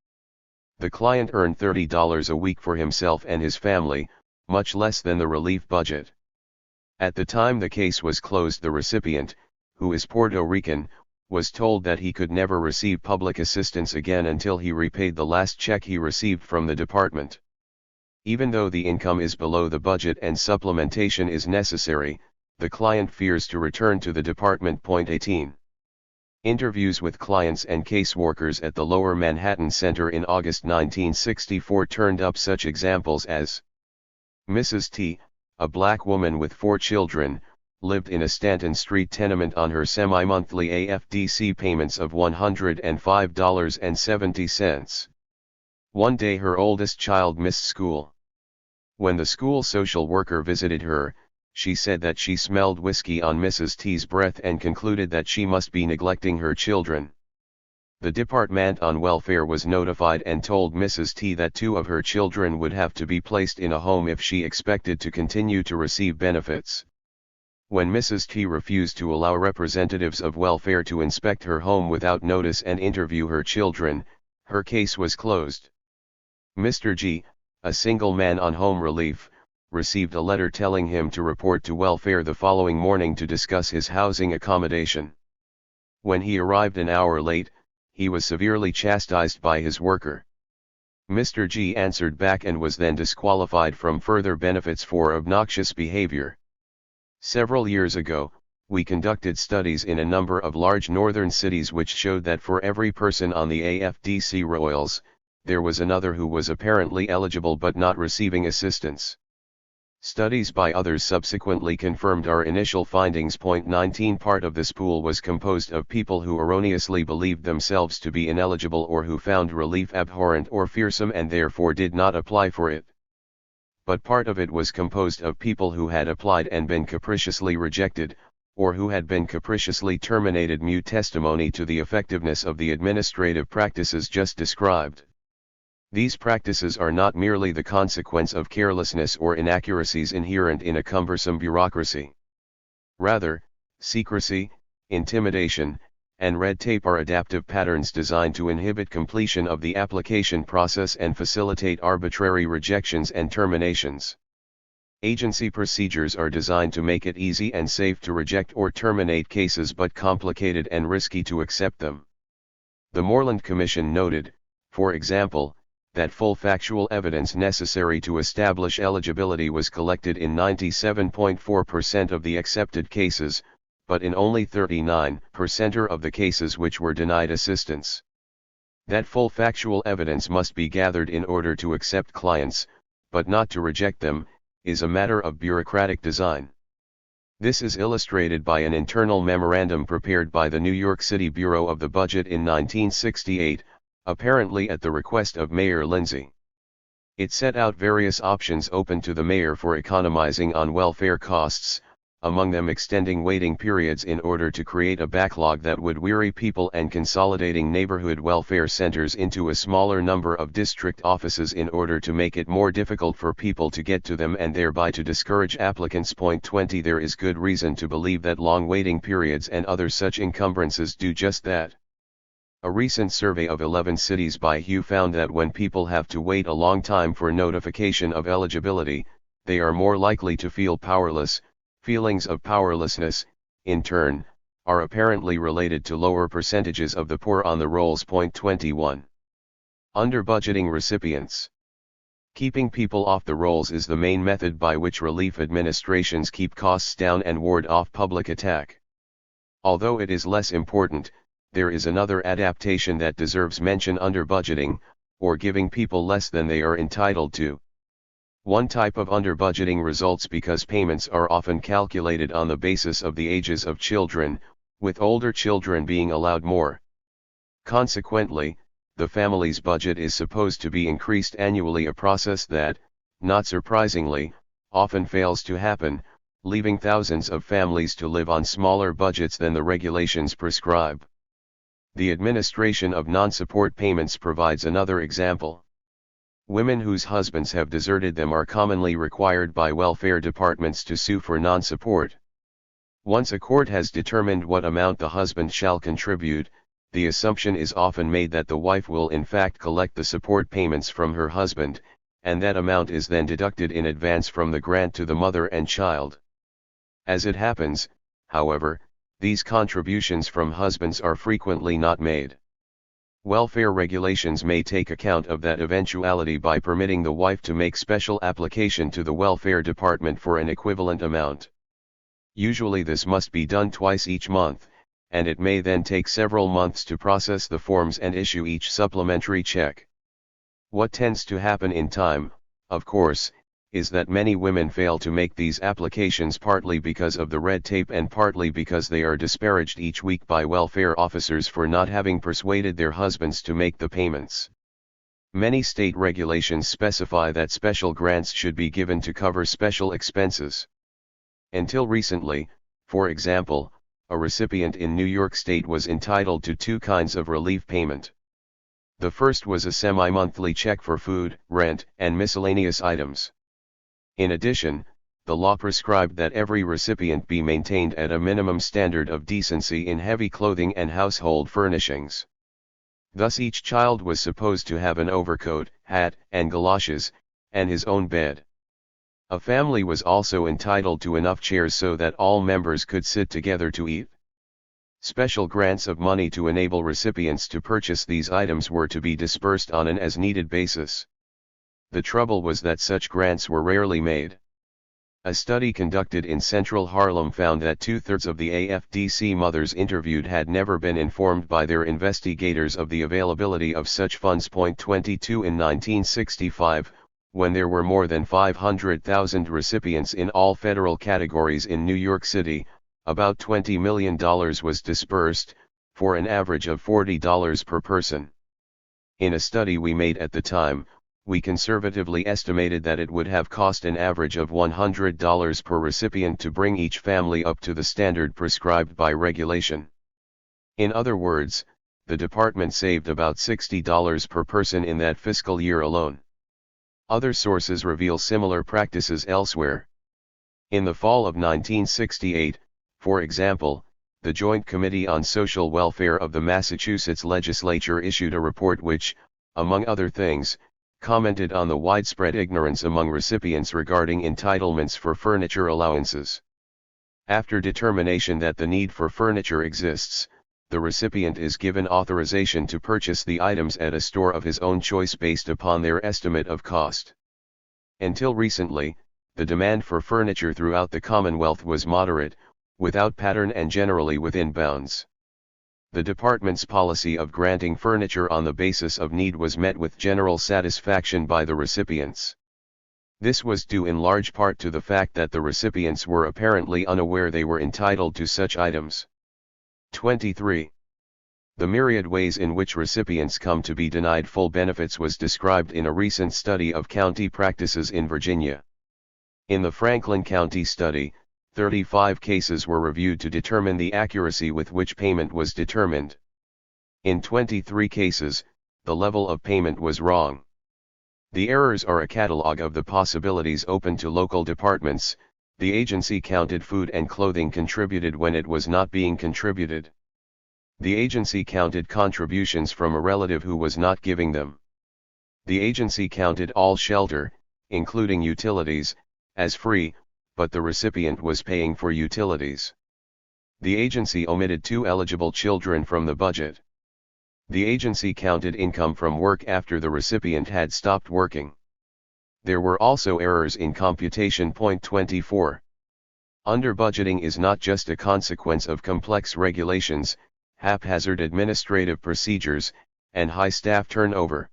The client earned $30 a week for himself and his family, much less than the relief budget. At the time the case was closed, the recipient, who is Puerto Rican, was told that he could never receive public assistance again until he repaid the last check he received from the department. Even though the income is below the budget and supplementation is necessary, the client fears to return to the department. 18. Interviews with clients and caseworkers at the Lower Manhattan Center in August 1964 turned up such examples as Mrs. T, a black woman with 4 children, lived in a Stanton Street tenement on her semi-monthly AFDC payments of $105.70. One day her oldest child missed school. When the school social worker visited her, she said that she smelled whiskey on Mrs. T's breath and concluded that she must be neglecting her children. The Department on Welfare was notified and told Mrs. T that 2 of her children would have to be placed in a home if she expected to continue to receive benefits. When Mrs. T refused to allow representatives of welfare to inspect her home without notice and interview her children, her case was closed. Mr. G, a single man on home relief, received a letter telling him to report to welfare the following morning to discuss his housing accommodation. When he arrived an hour late, he was severely chastised by his worker. Mr. G answered back and was then disqualified from further benefits for obnoxious behavior. Several years ago, we conducted studies in a number of large northern cities which showed that for every person on the AFDC rolls, there was another who was apparently eligible but not receiving assistance. Studies by others subsequently confirmed our initial findings. 19 Part of this pool was composed of people who erroneously believed themselves to be ineligible or who found relief abhorrent or fearsome and therefore did not apply for it. But part of it was composed of people who had applied and been capriciously rejected, or who had been capriciously terminated. Mute testimony to the effectiveness of the administrative practices just described. These practices are not merely the consequence of carelessness or inaccuracies inherent in a cumbersome bureaucracy. Rather, secrecy, intimidation, and red tape are adaptive patterns designed to inhibit completion of the application process and facilitate arbitrary rejections and terminations. Agency procedures are designed to make it easy and safe to reject or terminate cases but complicated and risky to accept them. The Moreland Commission noted, for example, that full factual evidence necessary to establish eligibility was collected in 97.4% of the accepted cases, but in only 39% of the cases which were denied assistance. That full factual evidence must be gathered in order to accept clients, but not to reject them, is a matter of bureaucratic design. This is illustrated by an internal memorandum prepared by the New York City Bureau of the Budget in 1968, apparently at the request of Mayor Lindsay. It set out various options open to the mayor for economizing on welfare costs, among them extending waiting periods in order to create a backlog that would weary people and consolidating neighborhood welfare centers into a smaller number of district offices in order to make it more difficult for people to get to them and thereby to discourage applicants. 20 There is good reason to believe that long waiting periods and other such encumbrances do just that. A recent survey of 11 cities by Hugh found that when people have to wait a long time for notification of eligibility, they are more likely to feel powerless. Feelings of powerlessness, in turn, are apparently related to lower percentages of the poor on the rolls. 21. Under-budgeting recipients. Keeping people off the rolls is the main method by which relief administrations keep costs down and ward off public attack. Although it is less important, there is another adaptation that deserves mention: under-budgeting, or giving people less than they are entitled to. One type of under-budgeting results because payments are often calculated on the basis of the ages of children, with older children being allowed more. Consequently, the family's budget is supposed to be increased annually, a process that, not surprisingly, often fails to happen, leaving thousands of families to live on smaller budgets than the regulations prescribe. The administration of non-support payments provides another example. Women whose husbands have deserted them are commonly required by welfare departments to sue for non-support. Once a court has determined what amount the husband shall contribute, the assumption is often made that the wife will in fact collect the support payments from her husband, and that amount is then deducted in advance from the grant to the mother and child. As it happens, however, these contributions from husbands are frequently not made. Welfare regulations may take account of that eventuality by permitting the wife to make special application to the welfare department for an equivalent amount. Usually this must be done twice each month, and it may then take several months to process the forms and issue each supplementary check. What tends to happen in time, of course, is that many women fail to make these applications, partly because of the red tape and partly because they are disparaged each week by welfare officers for not having persuaded their husbands to make the payments. Many state regulations specify that special grants should be given to cover special expenses. Until recently, for example, a recipient in New York State was entitled to two kinds of relief payment. The first was a semi-monthly check for food, rent, and miscellaneous items. In addition, the law prescribed that every recipient be maintained at a minimum standard of decency in heavy clothing and household furnishings. Thus each child was supposed to have an overcoat, hat, and galoshes, and his own bed. A family was also entitled to enough chairs so that all members could sit together to eat. Special grants of money to enable recipients to purchase these items were to be dispersed on an as-needed basis. The trouble was that such grants were rarely made. A study conducted in central Harlem found that 2/3 of the AFDC mothers interviewed had never been informed by their investigators of the availability of such funds. 22 In 1965, when there were more than 500,000 recipients in all federal categories in New York City, about $20 million was dispersed, for an average of $40 per person. In a study we made at the time, we conservatively estimated that it would have cost an average of $100 per recipient to bring each family up to the standard prescribed by regulation. In other words, the department saved about $60 per person in that fiscal year alone. Other sources reveal similar practices elsewhere. In the fall of 1968, for example, the Joint Committee on Social Welfare of the Massachusetts Legislature issued a report which, among other things, commented on the widespread ignorance among recipients regarding entitlements for furniture allowances. After determination that the need for furniture exists, the recipient is given authorization to purchase the items at a store of his own choice based upon their estimate of cost. Until recently, the demand for furniture throughout the Commonwealth was moderate, without pattern and generally within bounds. The department's policy of granting furniture on the basis of need was met with general satisfaction by the recipients. This was due in large part to the fact that the recipients were apparently unaware they were entitled to such items. 23. The myriad ways in which recipients come to be denied full benefits was described in a recent study of county practices in Virginia. In the Franklin County study, 35 cases were reviewed to determine the accuracy with which payment was determined. In 23 cases, the level of payment was wrong. The errors are a catalog of the possibilities open to local departments. The agency counted food and clothing contributed when it was not being contributed. The agency counted contributions from a relative who was not giving them. The agency counted all shelter, including utilities, as free, but the recipient was paying for utilities. The agency omitted 2 eligible children from the budget. The agency counted income from work after the recipient had stopped working. There were also errors in computation. Point 24. Under-budgeting is not just a consequence of complex regulations, haphazard administrative procedures, and high staff turnover.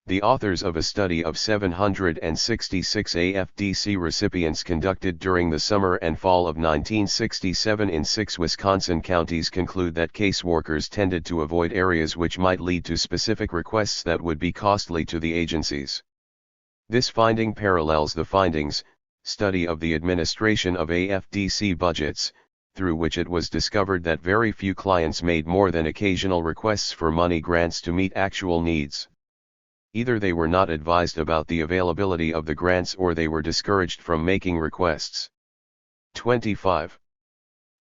The authors of a study of 766 AFDC recipients conducted during the summer and fall of 1967 in 6 Wisconsin counties conclude that caseworkers tended to avoid areas which might lead to specific requests that would be costly to the agencies. This finding parallels the findings, study of the administration of AFDC budgets, through which it was discovered that very few clients made more than occasional requests for money grants to meet actual needs. Either they were not advised about the availability of the grants or they were discouraged from making requests. 25.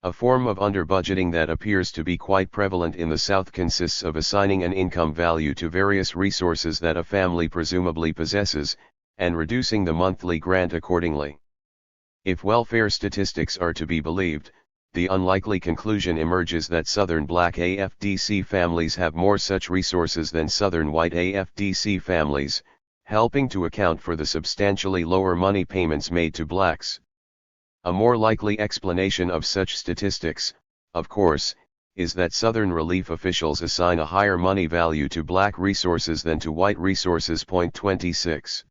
A form of under-budgeting that appears to be quite prevalent in the South consists of assigning an income value to various resources that a family presumably possesses, and reducing the monthly grant accordingly. If welfare statistics are to be believed, the unlikely conclusion emerges that Southern black AFDC families have more such resources than Southern white AFDC families, helping to account for the substantially lower money payments made to blacks. A more likely explanation of such statistics, of course, is that Southern relief officials assign a higher money value to black resources than to white resources. Point 26.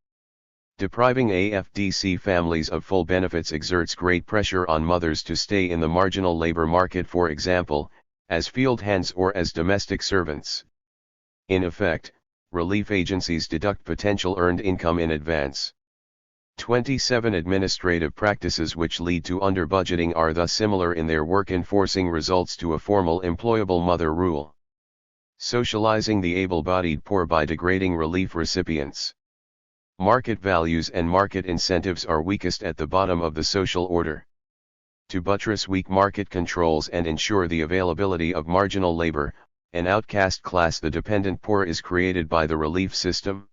Depriving AFDC families of full benefits exerts great pressure on mothers to stay in the marginal labor market, for example, as field hands or as domestic servants. In effect, relief agencies deduct potential earned income in advance. 27 Administrative practices which lead to under-budgeting are thus similar in their work enforcing results to a formal employable mother rule. Socializing the able-bodied poor by degrading relief recipients. Market values and market incentives are weakest at the bottom of the social order. To buttress weak market controls and ensure the availability of marginal labor, an outcast class, the dependent poor, is created by the relief system.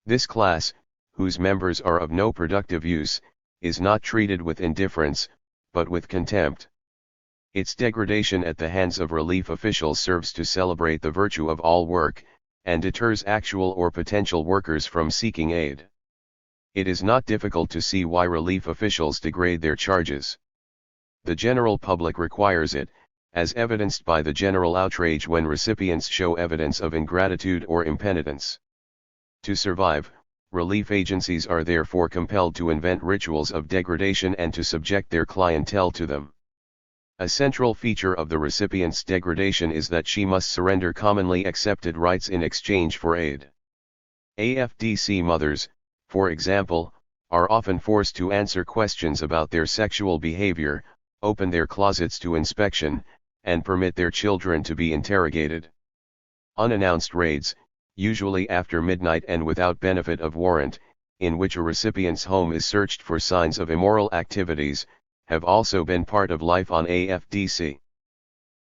This class, whose members are of no productive use, is not treated with indifference, but with contempt. Its degradation at the hands of relief officials serves to celebrate the virtue of all work, and deters actual or potential workers from seeking aid. It is not difficult to see why relief officials degrade their charges. The general public requires it, as evidenced by the general outrage when recipients show evidence of ingratitude or impenitence. To survive, relief agencies are therefore compelled to invent rituals of degradation and to subject their clientele to them. A central feature of the recipient's degradation is that she must surrender commonly accepted rights in exchange for aid. AFDC mothers, for example, are often forced to answer questions about their sexual behavior, open their closets to inspection, and permit their children to be interrogated. Unannounced raids, usually after midnight and without benefit of warrant, in which a recipient's home is searched for signs of immoral activities, have also been part of life on AFDC.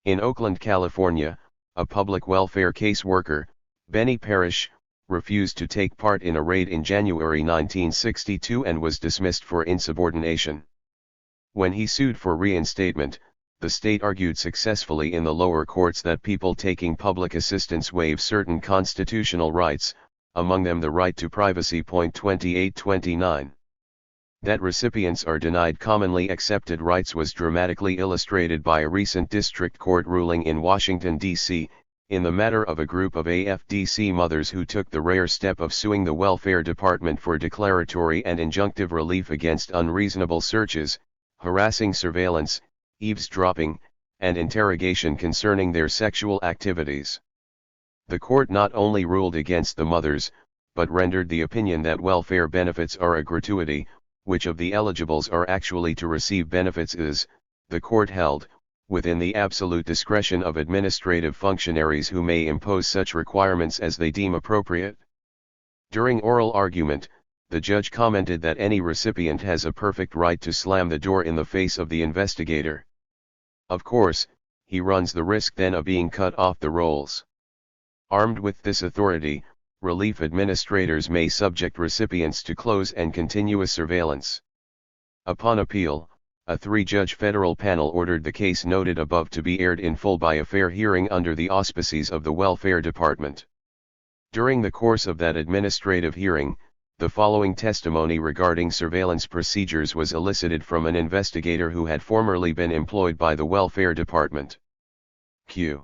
In Oakland, California, a public welfare caseworker, Benny Parrish, refused to take part in a raid in January 1962 and was dismissed for insubordination. When he sued for reinstatement, the state argued successfully in the lower courts that people taking public assistance waive certain constitutional rights, among them the right to privacy. 2829. That recipients are denied commonly accepted rights was dramatically illustrated by a recent district court ruling in Washington, D.C., in the matter of a group of AFDC mothers who took the rare step of suing the Welfare Department for declaratory and injunctive relief against unreasonable searches, harassing surveillance, eavesdropping, and interrogation concerning their sexual activities. The court not only ruled against the mothers, but rendered the opinion that welfare benefits are a gratuity. Which of the eligibles are actually to receive benefits is, the court held, within the absolute discretion of administrative functionaries who may impose such requirements as they deem appropriate. During oral argument, the judge commented that any recipient has a perfect right to slam the door in the face of the investigator. Of course, he runs the risk then of being cut off the rolls. Armed with this authority, relief administrators may subject recipients to close and continuous surveillance. Upon appeal, a 3-judge federal panel ordered the case noted above to be aired in full by a fair hearing under the auspices of the Welfare Department. During the course of that administrative hearing, the following testimony regarding surveillance procedures was elicited from an investigator who had formerly been employed by the Welfare Department. Q.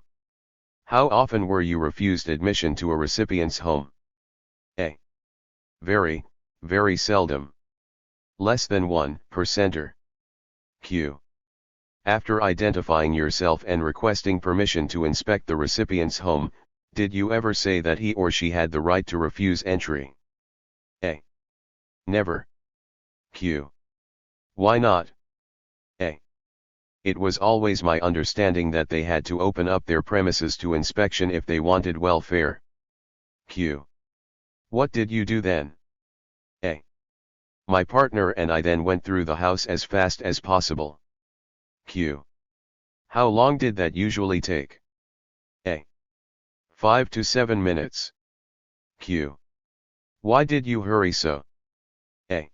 How often were you refused admission to a recipient's home? A. Very, very seldom. Less than 1%. Q. After identifying yourself and requesting permission to inspect the recipient's home, did you ever say that he or she had the right to refuse entry? A. Never. Q. Why not? A. It was always my understanding that they had to open up their premises to inspection if they wanted welfare. Q. What did you do then? A. My partner and I then went through the house as fast as possible. Q. How long did that usually take? A. 5 to 7 minutes. Q. Why did you hurry so? A.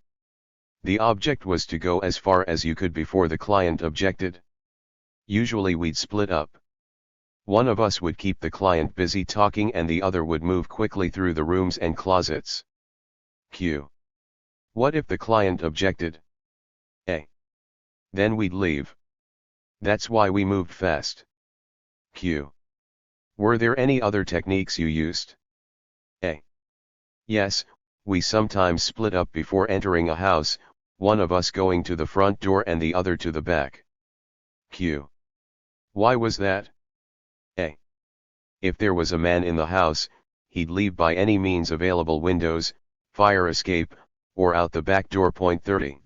The object was to go as far as you could before the client objected. Usually we'd split up. One of us would keep the client busy talking and the other would move quickly through the rooms and closets. Q. What if the client objected? A. Then we'd leave. That's why we moved fast. Q. Were there any other techniques you used? A. Yes, we sometimes split up before entering a house, one of us going to the front door and the other to the back. Q. Why was that? A. If there was a man in the house, he'd leave by any means available, windows, fire escape, or out the back door. 30.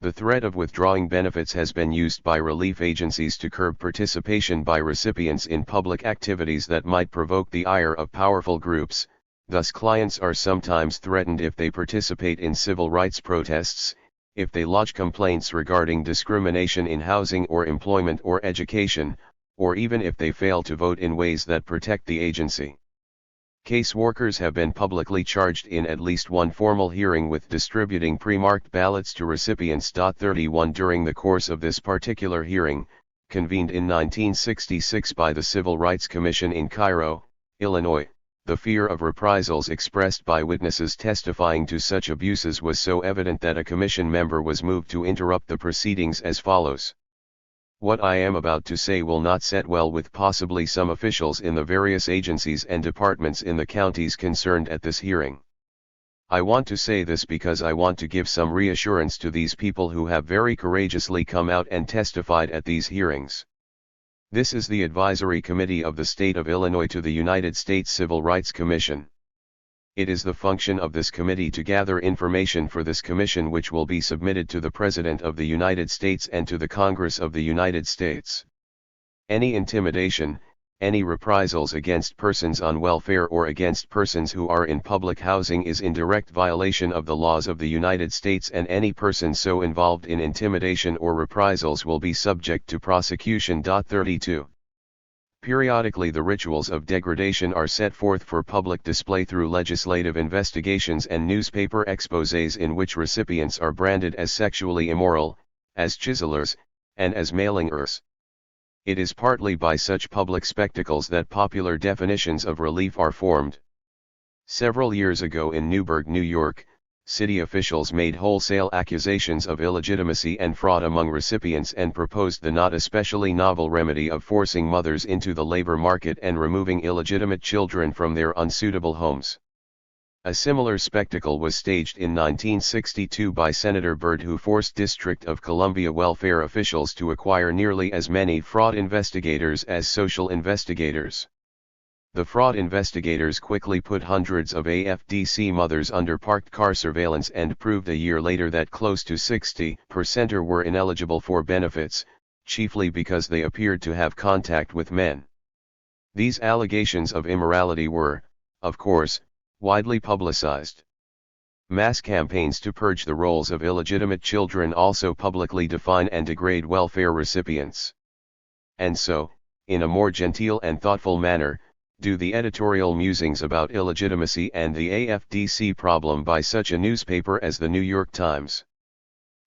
The threat of withdrawing benefits has been used by relief agencies to curb participation by recipients in public activities that might provoke the ire of powerful groups. Thus clients are sometimes threatened if they participate in civil rights protests, if they lodge complaints regarding discrimination in housing or employment or education, or even if they fail to vote in ways that protect the agency. Caseworkers have been publicly charged in at least one formal hearing with distributing pre-marked ballots to recipients. 31 During the course of this particular hearing, convened in 1966 by the Civil Rights Commission in Cairo, Illinois, the fear of reprisals expressed by witnesses testifying to such abuses was so evident that a commission member was moved to interrupt the proceedings as follows. What I am about to say will not set well with possibly some officials in the various agencies and departments in the counties concerned at this hearing. I want to say this because I want to give some reassurance to these people who have very courageously come out and testified at these hearings. This is the Advisory Committee of the State of Illinois to the United States Civil Rights Commission. It is the function of this committee to gather information for this commission which will be submitted to the President of the United States and to the Congress of the United States. Any intimidation, any reprisals against persons on welfare or against persons who are in public housing is in direct violation of the laws of the United States, and any person so involved in intimidation or reprisals will be subject to prosecution. 32. Periodically the rituals of degradation are set forth for public display through legislative investigations and newspaper exposés in which recipients are branded as sexually immoral, as chiselers, and as mailingers. It is partly by such public spectacles that popular definitions of relief are formed. Several years ago in Newburgh, New York, city officials made wholesale accusations of illegitimacy and fraud among recipients and proposed the not especially novel remedy of forcing mothers into the labor market and removing illegitimate children from their unsuitable homes. A similar spectacle was staged in 1962 by Senator Byrd, who forced District of Columbia welfare officials to acquire nearly as many fraud investigators as social investigators. The fraud investigators quickly put hundreds of AFDC mothers under parked car surveillance and proved a year later that close to 60% were ineligible for benefits, chiefly because they appeared to have contact with men. These allegations of immorality were, of course, widely publicized. Mass campaigns to purge the rolls of illegitimate children also publicly define and degrade welfare recipients. And so, in a more genteel and thoughtful manner, do the editorial musings about illegitimacy and the AFDC problem by such a newspaper as the New York Times.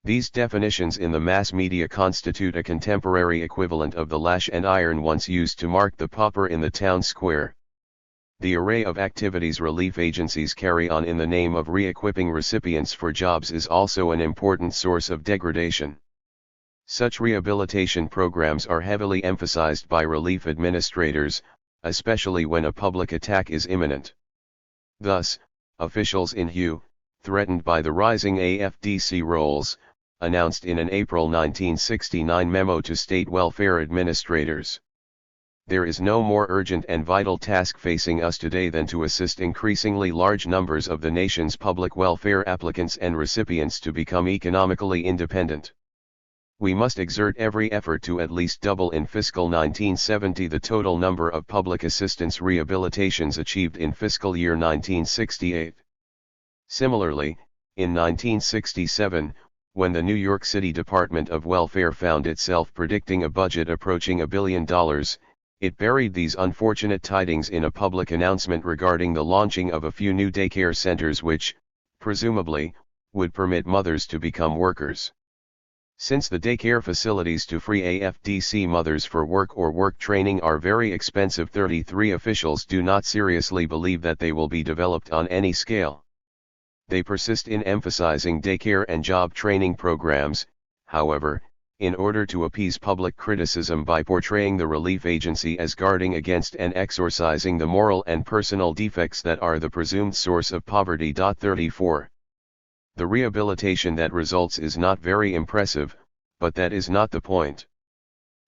These definitions in the mass media constitute a contemporary equivalent of the lash and iron once used to mark the pauper in the town square. The array of activities relief agencies carry on in the name of re-equipping recipients for jobs is also an important source of degradation. Such rehabilitation programs are heavily emphasized by relief administrators, especially when a public attack is imminent. Thus, officials in Hue, threatened by the rising AFDC rolls, announced in an April 1969 memo to state welfare administrators. There is no more urgent and vital task facing us today than to assist increasingly large numbers of the nation's public welfare applicants and recipients to become economically independent. We must exert every effort to at least double in fiscal 1970 the total number of public assistance rehabilitations achieved in fiscal year 1968. Similarly, in 1967, when the New York City Department of Welfare found itself predicting a budget approaching $1 billion, it buried these unfortunate tidings in a public announcement regarding the launching of a few new daycare centers which, presumably, would permit mothers to become workers. Since the daycare facilities to free AFDC mothers for work or work training are very expensive, 33 officials do not seriously believe that they will be developed on any scale. They persist in emphasizing daycare and job training programs, however, in order to appease public criticism by portraying the relief agency as guarding against and exorcising the moral and personal defects that are the presumed source of poverty. 34. The rehabilitation that results is not very impressive, but that is not the point.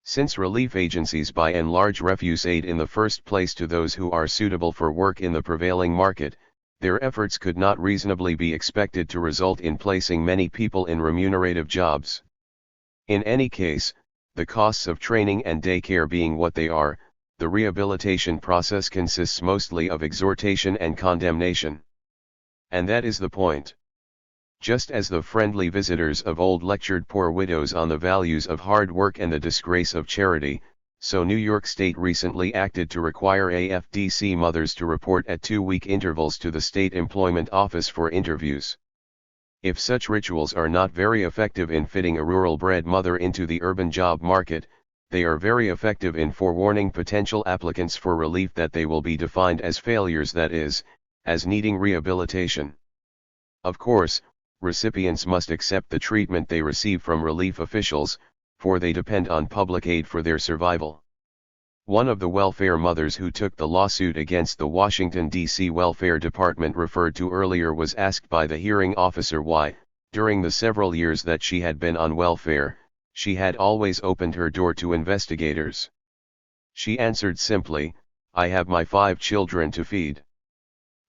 Since relief agencies by and large refuse aid in the first place to those who are suitable for work in the prevailing market, their efforts could not reasonably be expected to result in placing many people in remunerative jobs. In any case, the costs of training and daycare being what they are, the rehabilitation process consists mostly of exhortation and condemnation. And that is the point. Just as the friendly visitors of old lectured poor widows on the values of hard work and the disgrace of charity, so New York State recently acted to require AFDC mothers to report at 2-week intervals to the State Employment Office for interviews. If such rituals are not very effective in fitting a rural-bred mother into the urban job market, they are very effective in forewarning potential applicants for relief that they will be defined as failures, that is, as needing rehabilitation. Of course, recipients must accept the treatment they receive from relief officials, for they depend on public aid for their survival. One of the welfare mothers who took the lawsuit against the Washington, D.C. Welfare Department referred to earlier was asked by the hearing officer why, during the several years that she had been on welfare, she had always opened her door to investigators. She answered simply, "I have my 5 children to feed."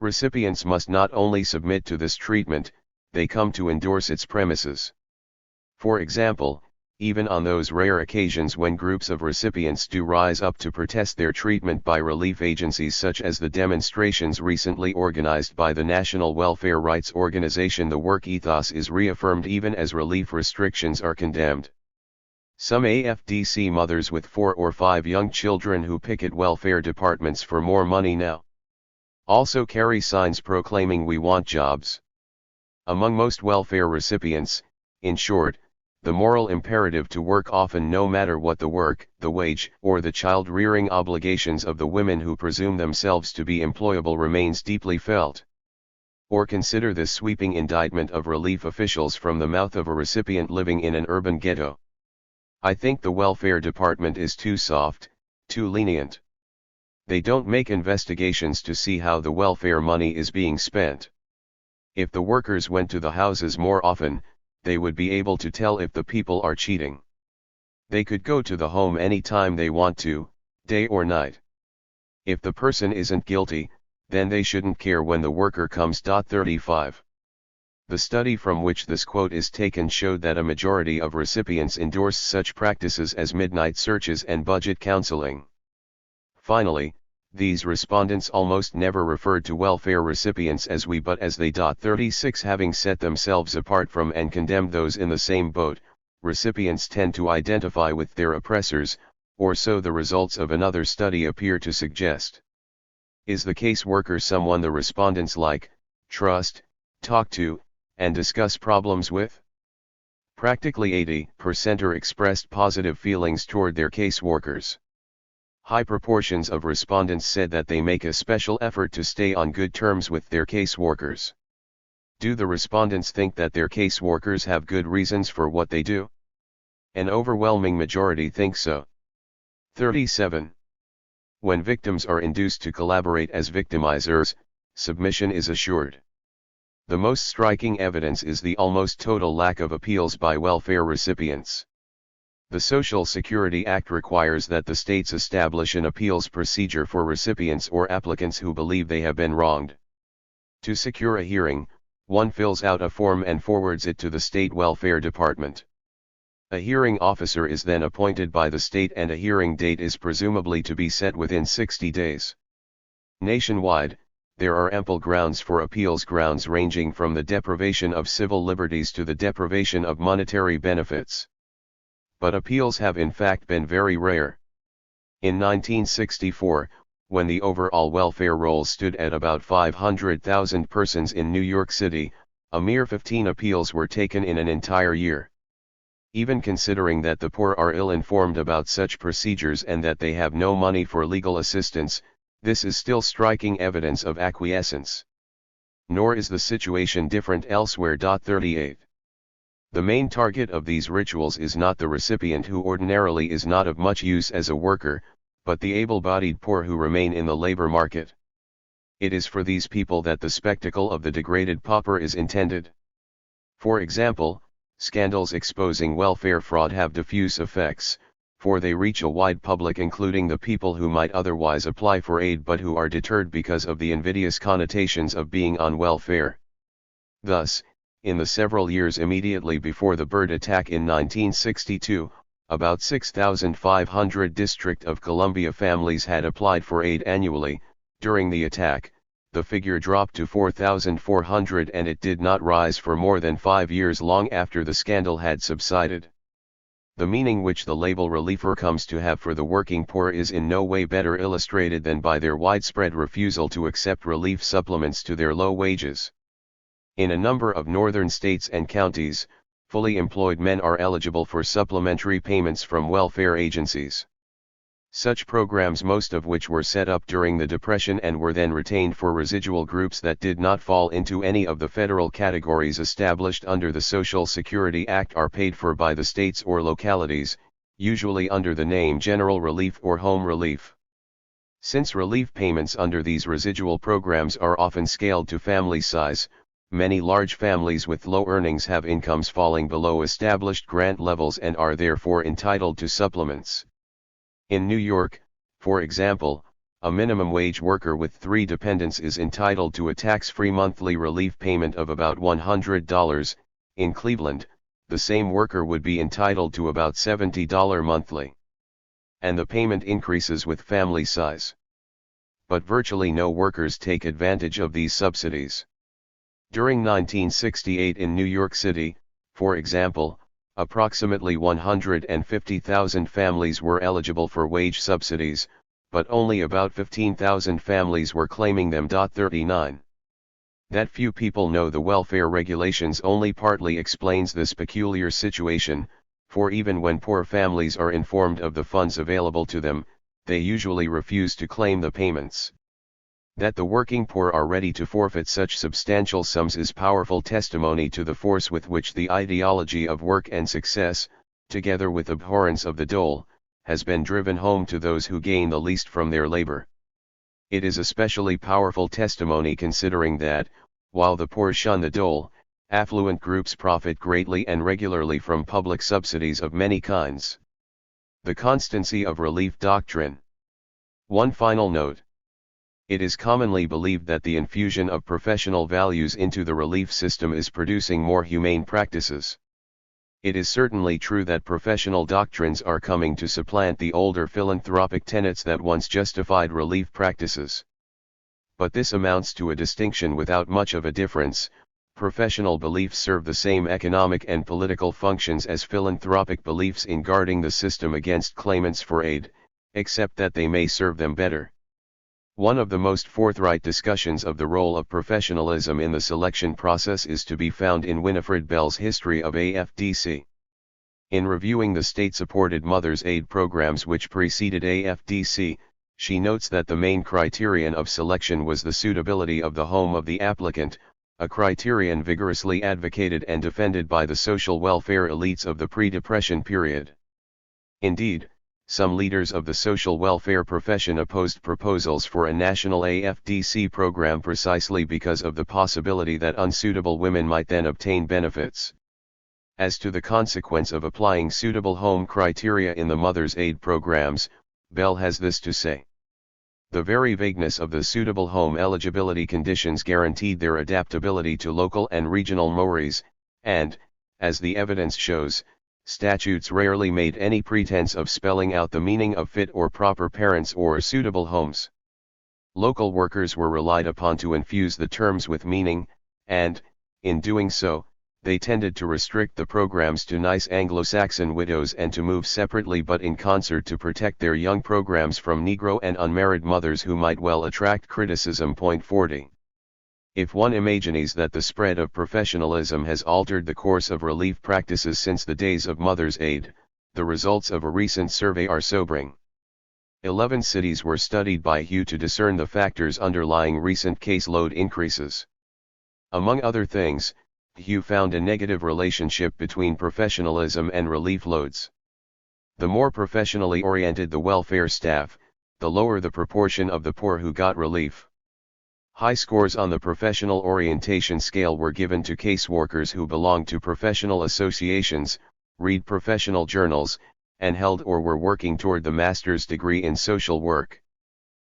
Recipients must not only submit to this treatment, they come to endorse its premises. For example, even on those rare occasions when groups of recipients do rise up to protest their treatment by relief agencies, such as the demonstrations recently organized by the National Welfare Rights Organization, the work ethos is reaffirmed even as relief restrictions are condemned. Some AFDC mothers with 4 or 5 young children who picket welfare departments for more money now also carry signs proclaiming "We want jobs." Among most welfare recipients, in short, the moral imperative to work, often no matter what the work, the wage, or the child-rearing obligations of the women who presume themselves to be employable, remains deeply felt. Or consider this sweeping indictment of relief officials from the mouth of a recipient living in an urban ghetto. "I think the welfare department is too soft, too lenient. They don't make investigations to see how the welfare money is being spent. If the workers went to the houses more often, they would be able to tell if the people are cheating. They could go to the home any time they want to, day or night. If the person isn't guilty, then they shouldn't care when the worker comes." 35. The study from which this quote is taken showed that a majority of recipients endorsed such practices as midnight searches and budget counseling. Finally, these respondents almost never referred to welfare recipients as "we" but as "they." 36. Having set themselves apart from and condemned those in the same boat, recipients tend to identify with their oppressors, or so the results of another study appear to suggest. Is the caseworker someone the respondents like, trust, talk to, and discuss problems with? Practically 80% expressed positive feelings toward their caseworkers. High proportions of respondents said that they make a special effort to stay on good terms with their caseworkers. Do the respondents think that their caseworkers have good reasons for what they do? An overwhelming majority think so. 37. When victims are induced to collaborate as victimizers, submission is assured. The most striking evidence is the almost total lack of appeals by welfare recipients. The Social Security Act requires that the states establish an appeals procedure for recipients or applicants who believe they have been wronged. To secure a hearing, one fills out a form and forwards it to the state welfare department. A hearing officer is then appointed by the state and a hearing date is presumably to be set within 60 days. Nationwide, there are ample grounds for appeals, grounds ranging from the deprivation of civil liberties to the deprivation of monetary benefits. But appeals have in fact been very rare. In 1964, when the overall welfare roll stood at about 500,000 persons in New York City, a mere 15 appeals were taken in an entire year. Even considering that the poor are ill-informed about such procedures and that they have no money for legal assistance, this is still striking evidence of acquiescence. Nor is the situation different elsewhere. 38. The main target of these rituals is not the recipient, who ordinarily is not of much use as a worker, but the able-bodied poor who remain in the labor market. It is for these people that the spectacle of the degraded pauper is intended. For example, scandals exposing welfare fraud have diffuse effects, for they reach a wide public, including the people who might otherwise apply for aid but who are deterred because of the invidious connotations of being on welfare. Thus, in the several years immediately before the Byrd attack in 1962, about 6,500 District of Columbia families had applied for aid annually. During the attack, the figure dropped to 4,400 and it did not rise for more than 5 years long after the scandal had subsided. The meaning which the label reliever comes to have for the working poor is in no way better illustrated than by their widespread refusal to accept relief supplements to their low wages. In a number of northern states and counties, fully employed men are eligible for supplementary payments from welfare agencies. Such programs, most of which were set up during the Depression and were then retained for residual groups that did not fall into any of the federal categories established under the Social Security Act, are paid for by the states or localities, usually under the name General Relief or Home Relief. Since relief payments under these residual programs are often scaled to family size, many large families with low earnings have incomes falling below established grant levels and are therefore entitled to supplements. In New York, for example, a minimum wage worker with 3 dependents is entitled to a tax-free monthly relief payment of about $100. In Cleveland, the same worker would be entitled to about $70 monthly. And the payment increases with family size. But virtually no workers take advantage of these subsidies. During 1968 in New York City, for example, approximately 150,000 families were eligible for wage subsidies, but only about 15,000 families were claiming them. 39. That few people know the welfare regulations only partly explains this peculiar situation, for even when poor families are informed of the funds available to them, they usually refuse to claim the payments. That the working poor are ready to forfeit such substantial sums is powerful testimony to the force with which the ideology of work and success, together with abhorrence of the dole, has been driven home to those who gain the least from their labor. It is especially powerful testimony considering that, while the poor shun the dole, affluent groups profit greatly and regularly from public subsidies of many kinds. The constancy of relief doctrine. One final note. It is commonly believed that the infusion of professional values into the relief system is producing more humane practices. It is certainly true that professional doctrines are coming to supplant the older philanthropic tenets that once justified relief practices. But this amounts to a distinction without much of a difference. Professional beliefs serve the same economic and political functions as philanthropic beliefs in guarding the system against claimants for aid, except that they may serve them better. One of the most forthright discussions of the role of professionalism in the selection process is to be found in Winifred Bell's History of AFDC. In reviewing the state-supported Mother's Aid programs which preceded AFDC, she notes that the main criterion of selection was the suitability of the home of the applicant, a criterion vigorously advocated and defended by the social welfare elites of the pre-Depression period. Indeed, some leaders of the social welfare profession opposed proposals for a national AFDC program precisely because of the possibility that unsuitable women might then obtain benefits. As to the consequence of applying suitable home criteria in the Mother's Aid programs, Bell has this to say. The very vagueness of the suitable home eligibility conditions guaranteed their adaptability to local and regional mores, and, as the evidence shows, statutes rarely made any pretense of spelling out the meaning of fit or proper parents or suitable homes. Local workers were relied upon to infuse the terms with meaning, and, in doing so, they tended to restrict the programs to nice Anglo-Saxon widows and to move separately but in concert to protect their young programs from Negro and unmarried mothers who might well attract criticism. Point 40. If one imagines that the spread of professionalism has altered the course of relief practices since the days of Mother's Aid, the results of a recent survey are sobering. 11 cities were studied by HU to discern the factors underlying recent caseload increases. Among other things, HU found a negative relationship between professionalism and relief loads. The more professionally oriented the welfare staff, the lower the proportion of the poor who got relief. High scores on the professional orientation scale were given to caseworkers who belonged to professional associations, read professional journals, and held or were working toward the master's degree in social work.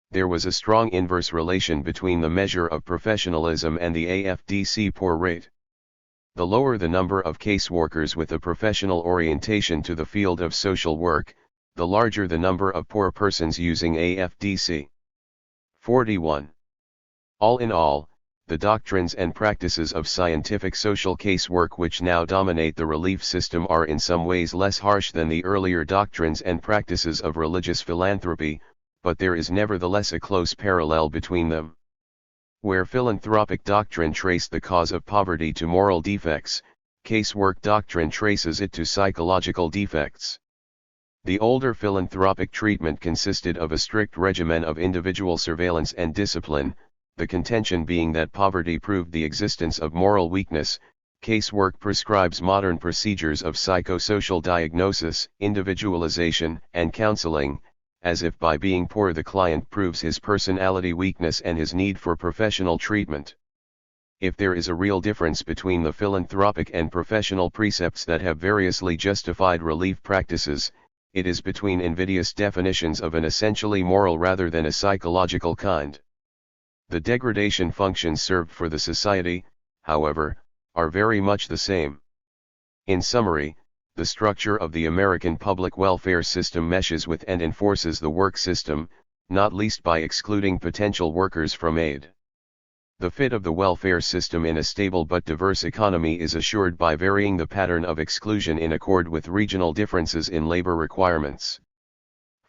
There was a strong inverse relation between the measure of professionalism and the AFDC poor rate. The lower the number of caseworkers with a professional orientation to the field of social work, the larger the number of poor persons using AFDC. 41. All in all, the doctrines and practices of scientific social casework which now dominate the relief system are in some ways less harsh than the earlier doctrines and practices of religious philanthropy, but there is nevertheless a close parallel between them. Where philanthropic doctrine traced the cause of poverty to moral defects, casework doctrine traces it to psychological defects. The older philanthropic treatment consisted of a strict regimen of individual surveillance and discipline, the contention being that poverty proved the existence of moral weakness. Casework prescribes modern procedures of psychosocial diagnosis, individualization, and counseling, as if by being poor the client proves his personality weakness and his need for professional treatment. If there is a real difference between the philanthropic and professional precepts that have variously justified relief practices, it is between invidious definitions of an essentially moral rather than a psychological kind. The degradation functions served for the society, however, are very much the same. In summary, the structure of the American public welfare system meshes with and enforces the work system, not least by excluding potential workers from aid. The fit of the welfare system in a stable but diverse economy is assured by varying the pattern of exclusion in accord with regional differences in labor requirements.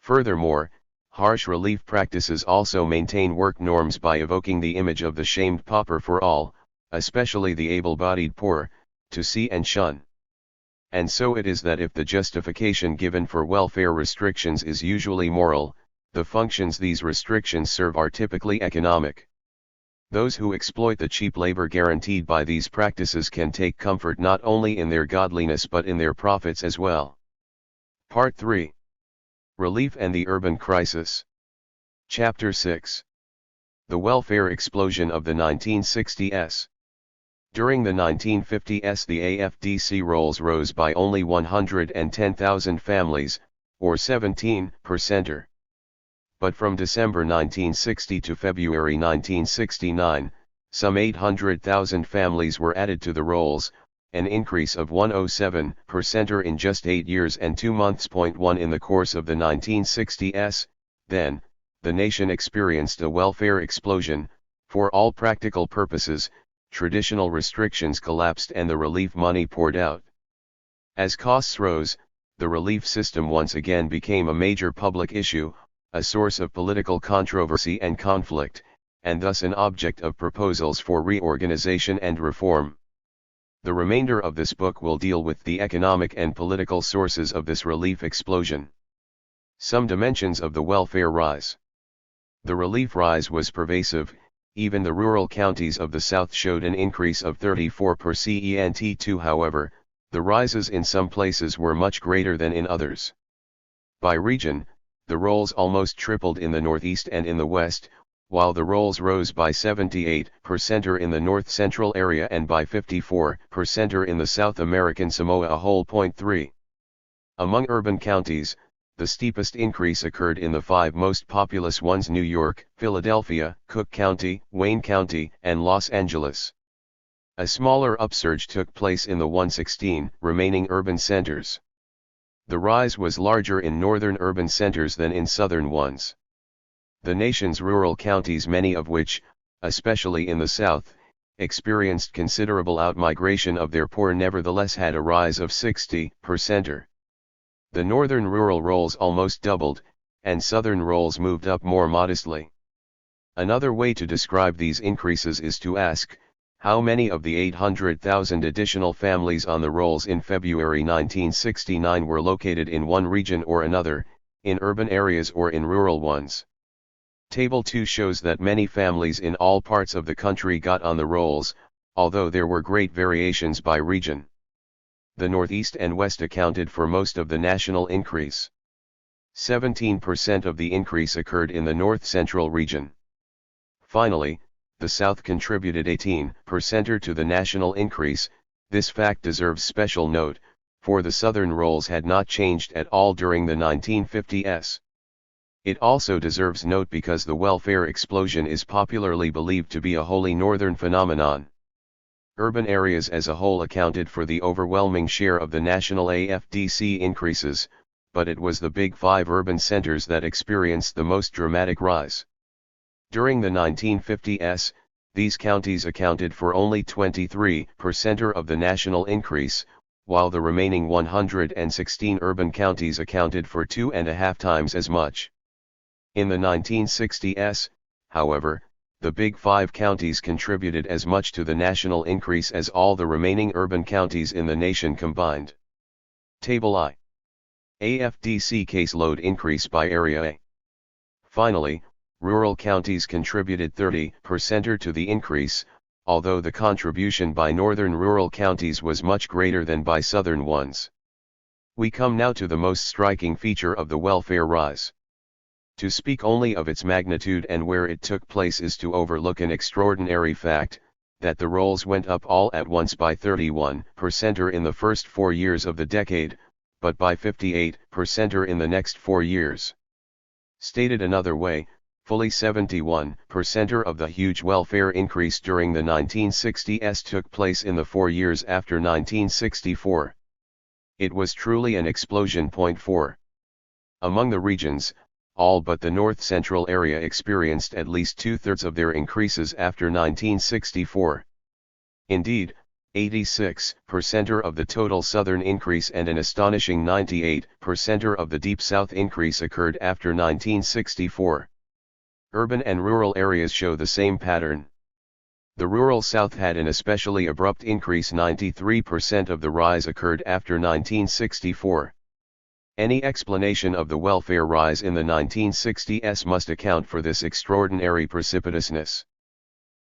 Furthermore, harsh relief practices also maintain work norms by evoking the image of the shamed pauper for all, especially the able-bodied poor, to see and shun. And so it is that if the justification given for welfare restrictions is usually moral, the functions these restrictions serve are typically economic. Those who exploit the cheap labor guaranteed by these practices can take comfort not only in their godliness but in their profits as well. Part 3. Relief and the Urban Crisis. Chapter 6. The Welfare Explosion of the 1960s. During the 1950s the AFDC rolls rose by only 110,000 families, or 17%. But from December 1960 to February 1969, some 800,000 families were added to the rolls, an increase of 107% in just 8 years and 2 months. 1 In the course of the 1960s, then, the nation experienced a welfare explosion. For all practical purposes, traditional restrictions collapsed and the relief money poured out. As costs rose, the relief system once again became a major public issue, a source of political controversy and conflict, and thus an object of proposals for reorganization and reform. The remainder of this book will deal with the economic and political sources of this relief explosion. Some dimensions of the welfare rise. The relief rise was pervasive. Even the rural counties of the South showed an increase of 34%. However, the rises in some places were much greater than in others. By region, the rolls almost tripled in the Northeast and in the West, while the rolls rose by 78% in the North Central area and by 54% in the South American Samoa. 3. Among urban counties, the steepest increase occurred in the 5 most populous ones: New York, Philadelphia, Cook County, Wayne County, and Los Angeles. A smaller upsurge took place in the 116 remaining urban centers. The rise was larger in northern urban centers than in southern ones. The nation's rural counties, many of which, especially in the South, experienced considerable outmigration of their poor, nevertheless had a rise of 60%. The northern rural rolls almost doubled, and southern rolls moved up more modestly. Another way to describe these increases is to ask, how many of the 800,000 additional families on the rolls in February 1969 were located in one region or another, in urban areas or in rural ones? Table 2 shows that many families in all parts of the country got on the rolls, although there were great variations by region. The Northeast and West accounted for most of the national increase. 17% of the increase occurred in the North Central region. Finally, the South contributed 18% to the national increase. This fact deserves special note, for the Southern rolls had not changed at all during the 1950s. It also deserves note because the welfare explosion is popularly believed to be a wholly northern phenomenon. Urban areas as a whole accounted for the overwhelming share of the national AFDC increases, but it was the Big 5 urban centers that experienced the most dramatic rise. During the 1950s, these counties accounted for only 23% of the national increase, while the remaining 116 urban counties accounted for 2.5 times as much. In the 1960s, however, the Big 5 counties contributed as much to the national increase as all the remaining urban counties in the nation combined. Table I. AFDC caseload increase by area A. Finally, rural counties contributed 30% to the increase, although the contribution by northern rural counties was much greater than by southern ones. We come now to the most striking feature of the welfare rise. To speak only of its magnitude and where it took place is to overlook an extraordinary fact, that the rolls went up all at once by 31% in the first 4 years of the decade, but by 58% in the next 4 years. Stated another way, fully 71% of the huge welfare increase during the 1960s took place in the 4 years after 1964. It was truly an explosion. Point 4. Among the regions, all but the North Central area experienced at least 2/3 of their increases after 1964. Indeed, 86% of the total Southern increase and an astonishing 98% of the Deep South increase occurred after 1964. Urban and rural areas show the same pattern. The rural South had an especially abrupt increase. 93% of the rise occurred after 1964. Any explanation of the welfare rise in the 1960s must account for this extraordinary precipitousness.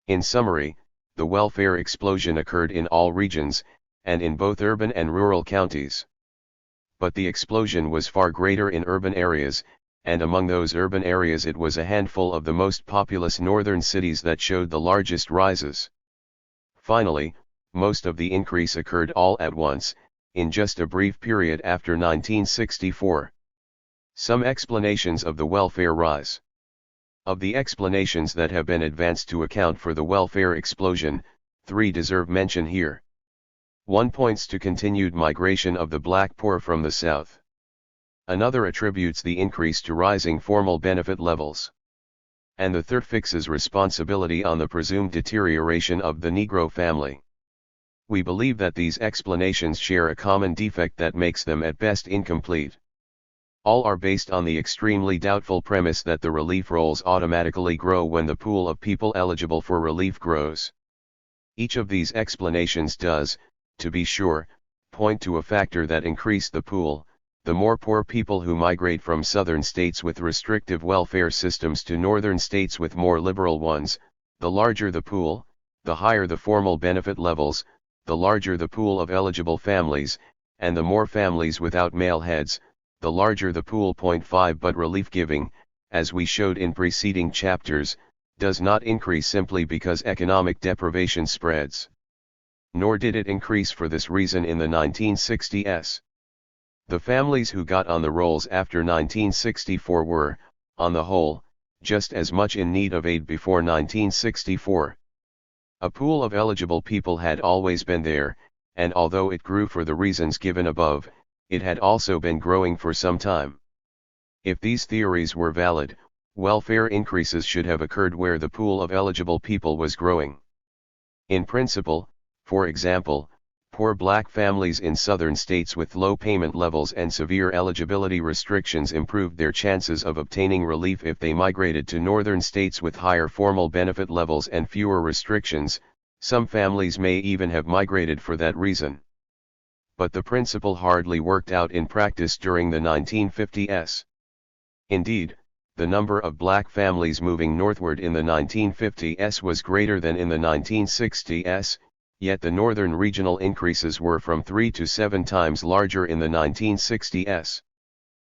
In summary, the welfare explosion occurred in all regions, and in both urban and rural counties. But the explosion was far greater in urban areas, and among those urban areas it was a handful of the most populous northern cities that showed the largest rises. Finally, most of the increase occurred all at once, in just a brief period after 1964. Some explanations of the welfare rise. Of the explanations that have been advanced to account for the welfare explosion, 3 deserve mention here. One points to continued migration of the black poor from the South. Another attributes the increase to rising formal benefit levels. And the third fixes responsibility on the presumed deterioration of the Negro family. We believe that these explanations share a common defect that makes them at best incomplete. All are based on the extremely doubtful premise that the relief rolls automatically grow when the pool of people eligible for relief grows. Each of these explanations does, to be sure, point to a factor that increase the pool. The more poor people who migrate from southern states with restrictive welfare systems to northern states with more liberal ones, the larger the pool, the higher the formal benefit levels, the larger the pool of eligible families, and the more families without male heads, the larger the pool. 5 But relief giving, as we showed in preceding chapters, does not increase simply because economic deprivation spreads. Nor did it increase for this reason in the 1960s. The families who got on the rolls after 1964 were, on the whole, just as much in need of aid before 1964. A pool of eligible people had always been there, and although it grew for the reasons given above, it had also been growing for some time. If these theories were valid, welfare increases should have occurred where the pool of eligible people was growing. In principle, for example, poor black families in southern states with low payment levels and severe eligibility restrictions improved their chances of obtaining relief if they migrated to northern states with higher formal benefit levels and fewer restrictions. Some families may even have migrated for that reason. But the principle hardly worked out in practice during the 1950s. Indeed, the number of black families moving northward in the 1950s was greater than in the 1960s, yet the northern regional increases were from 3 to 7 times larger in the 1960s.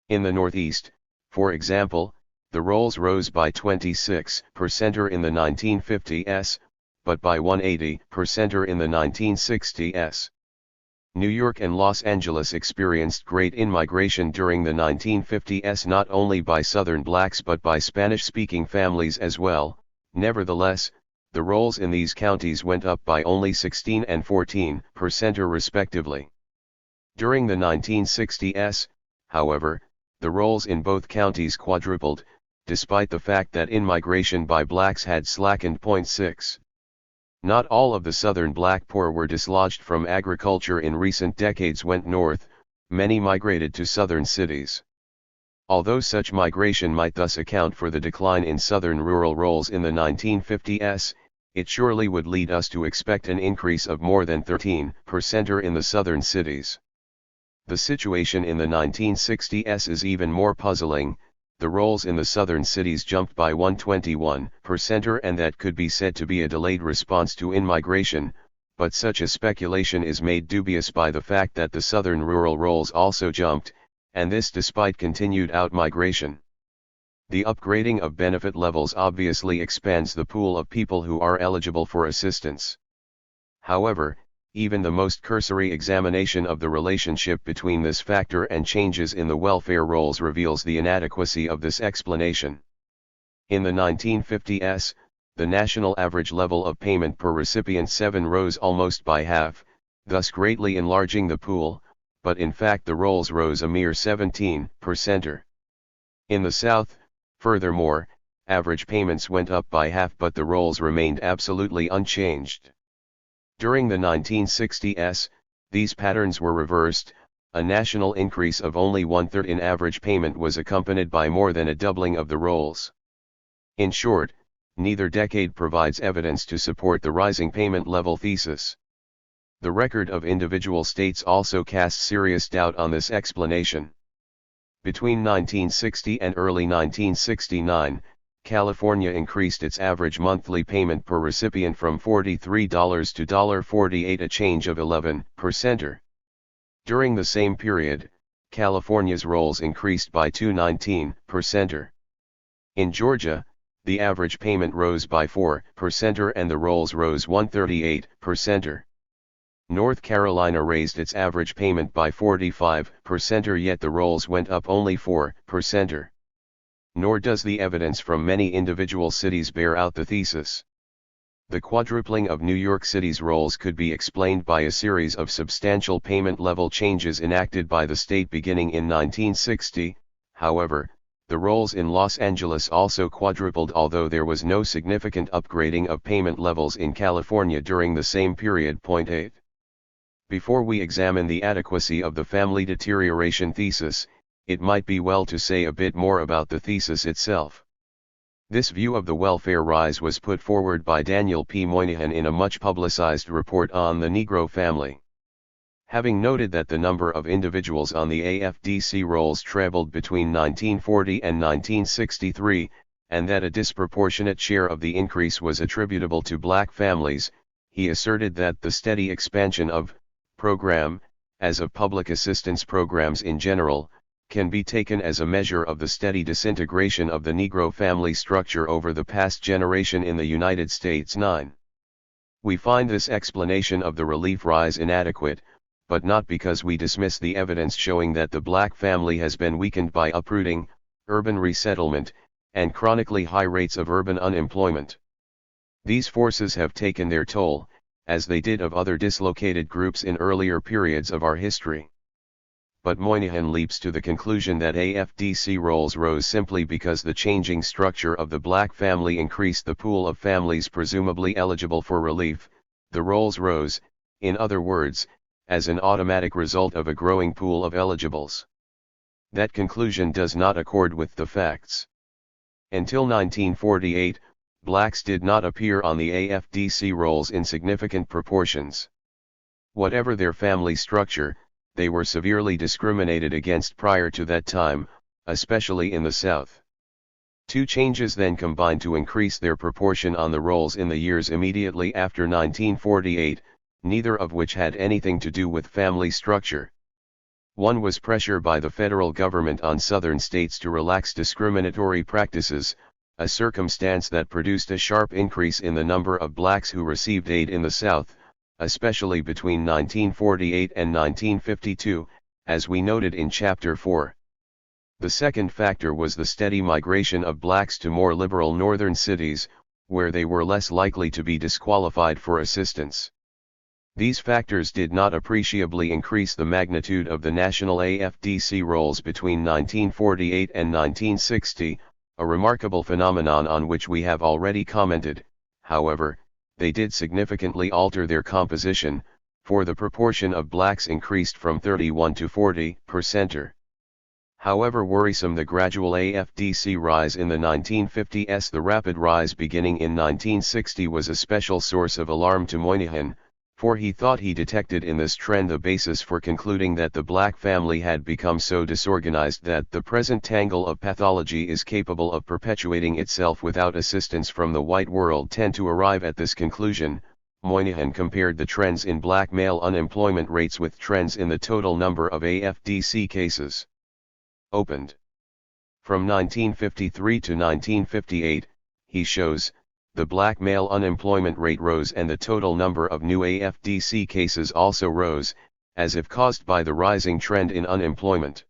In the Northeast, for example, the rolls rose by 26% in the 1950s, but by 180% in the 1960s. New York and Los Angeles experienced great in-migration during the 1950s not only by Southern blacks but by Spanish-speaking families as well. Nevertheless, the rolls in these counties went up by only 16 and 14% respectively. During the 1960s, however, the rolls in both counties quadrupled, despite the fact that in-migration by blacks had slackened. 6. Not all of the southern black poor were dislodged from agriculture in recent decades went north, many migrated to southern cities. Although such migration might thus account for the decline in southern rural rolls in the 1950s, it surely would lead us to expect an increase of more than 13% in the southern cities. The situation in the 1960s is even more puzzling. The rolls in the southern cities jumped by 121%, and that could be said to be a delayed response to in-migration, but such a speculation is made dubious by the fact that the southern rural rolls also jumped, and this despite continued out-migration. The upgrading of benefit levels obviously expands the pool of people who are eligible for assistance. However, even the most cursory examination of the relationship between this factor and changes in the welfare rolls reveals the inadequacy of this explanation. In the 1950s, the national average level of payment per recipient 7 rose almost by half, thus greatly enlarging the pool, but in fact the rolls rose a mere 17%. In the South, furthermore, average payments went up by half but the rolls remained absolutely unchanged. During the 1960s, these patterns were reversed. A national increase of only 1/3 in average payment was accompanied by more than a doubling of the rolls. In short, neither decade provides evidence to support the rising payment level thesis. The record of individual states also casts serious doubt on this explanation. Between 1960 and early 1969, California increased its average monthly payment per recipient from $43 to $48, a change of 11%. During the same period, California's rolls increased by 219%. In Georgia, the average payment rose by 4% and the rolls rose 138%. North Carolina raised its average payment by 45%, yet the rolls went up only 4%. Nor does the evidence from many individual cities bear out the thesis. The quadrupling of New York City's rolls could be explained by a series of substantial payment level changes enacted by the state beginning in 1960. However, the rolls in Los Angeles also quadrupled, although there was no significant upgrading of payment levels in California during the same period. 8. Before we examine the adequacy of the family deterioration thesis, it might be well to say a bit more about the thesis itself. This view of the welfare rise was put forward by Daniel P. Moynihan in a much publicized report on the Negro family. Having noted that the number of individuals on the AFDC rolls trebled between 1940 and 1963, and that a disproportionate share of the increase was attributable to black families, he asserted that the steady expansion of program, as of public assistance programs in general, can be taken as a measure of the steady disintegration of the Negro family structure over the past generation in the United States. 9. We find this explanation of the relief rise inadequate, but not because we dismiss the evidence showing that the black family has been weakened by uprooting, urban resettlement, and chronically high rates of urban unemployment. These forces have taken their toll, as they did of other dislocated groups in earlier periods of our history. But Moynihan leaps to the conclusion that AFDC rolls rose simply because the changing structure of the black family increased the pool of families presumably eligible for relief. The rolls rose, in other words, as an automatic result of a growing pool of eligibles. That conclusion does not accord with the facts. Until 1948, blacks did not appear on the AFDC rolls in significant proportions. Whatever their family structure, they were severely discriminated against prior to that time, especially in the South. Two changes then combined to increase their proportion on the rolls in the years immediately after 1948, neither of which had anything to do with family structure. One was pressure by the federal government on southern states to relax discriminatory practices, a circumstance that produced a sharp increase in the number of blacks who received aid in the South, especially between 1948 and 1952, as we noted in Chapter 4. The second factor was the steady migration of blacks to more liberal northern cities, where they were less likely to be disqualified for assistance. These factors did not appreciably increase the magnitude of the national AFDC rolls between 1948 and 1960, a remarkable phenomenon on which we have already commented. However, they did significantly alter their composition, for the proportion of blacks increased from 31 to 40%. However worrisome the gradual AFDC rise in the 1950s, the rapid rise beginning in 1960 was a special source of alarm to Moynihan, for he thought he detected in this trend the basis for concluding that the black family had become so disorganized that the present tangle of pathology is capable of perpetuating itself without assistance from the white world. To arrive at this conclusion, Moynihan compared the trends in black male unemployment rates with trends in the total number of AFDC cases. Opened. From 1953 to 1958, he shows, the black male unemployment rate rose and the total number of new AFDC cases also rose, as if caused by the rising trend in unemployment.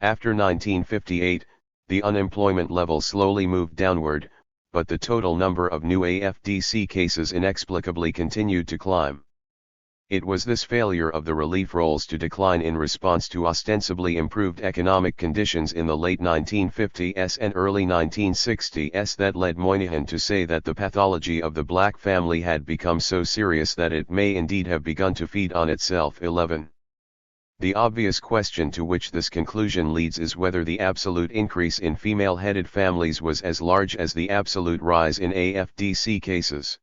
After 1958, the unemployment level slowly moved downward, but the total number of new AFDC cases inexplicably continued to climb. It was this failure of the relief rolls to decline in response to ostensibly improved economic conditions in the late 1950s and early 1960s that led Moynihan to say that the pathology of the black family had become so serious that it may indeed have begun to feed on itself. 11. The obvious question to which this conclusion leads is whether the absolute increase in female-headed families was as large as the absolute rise in AFDC cases.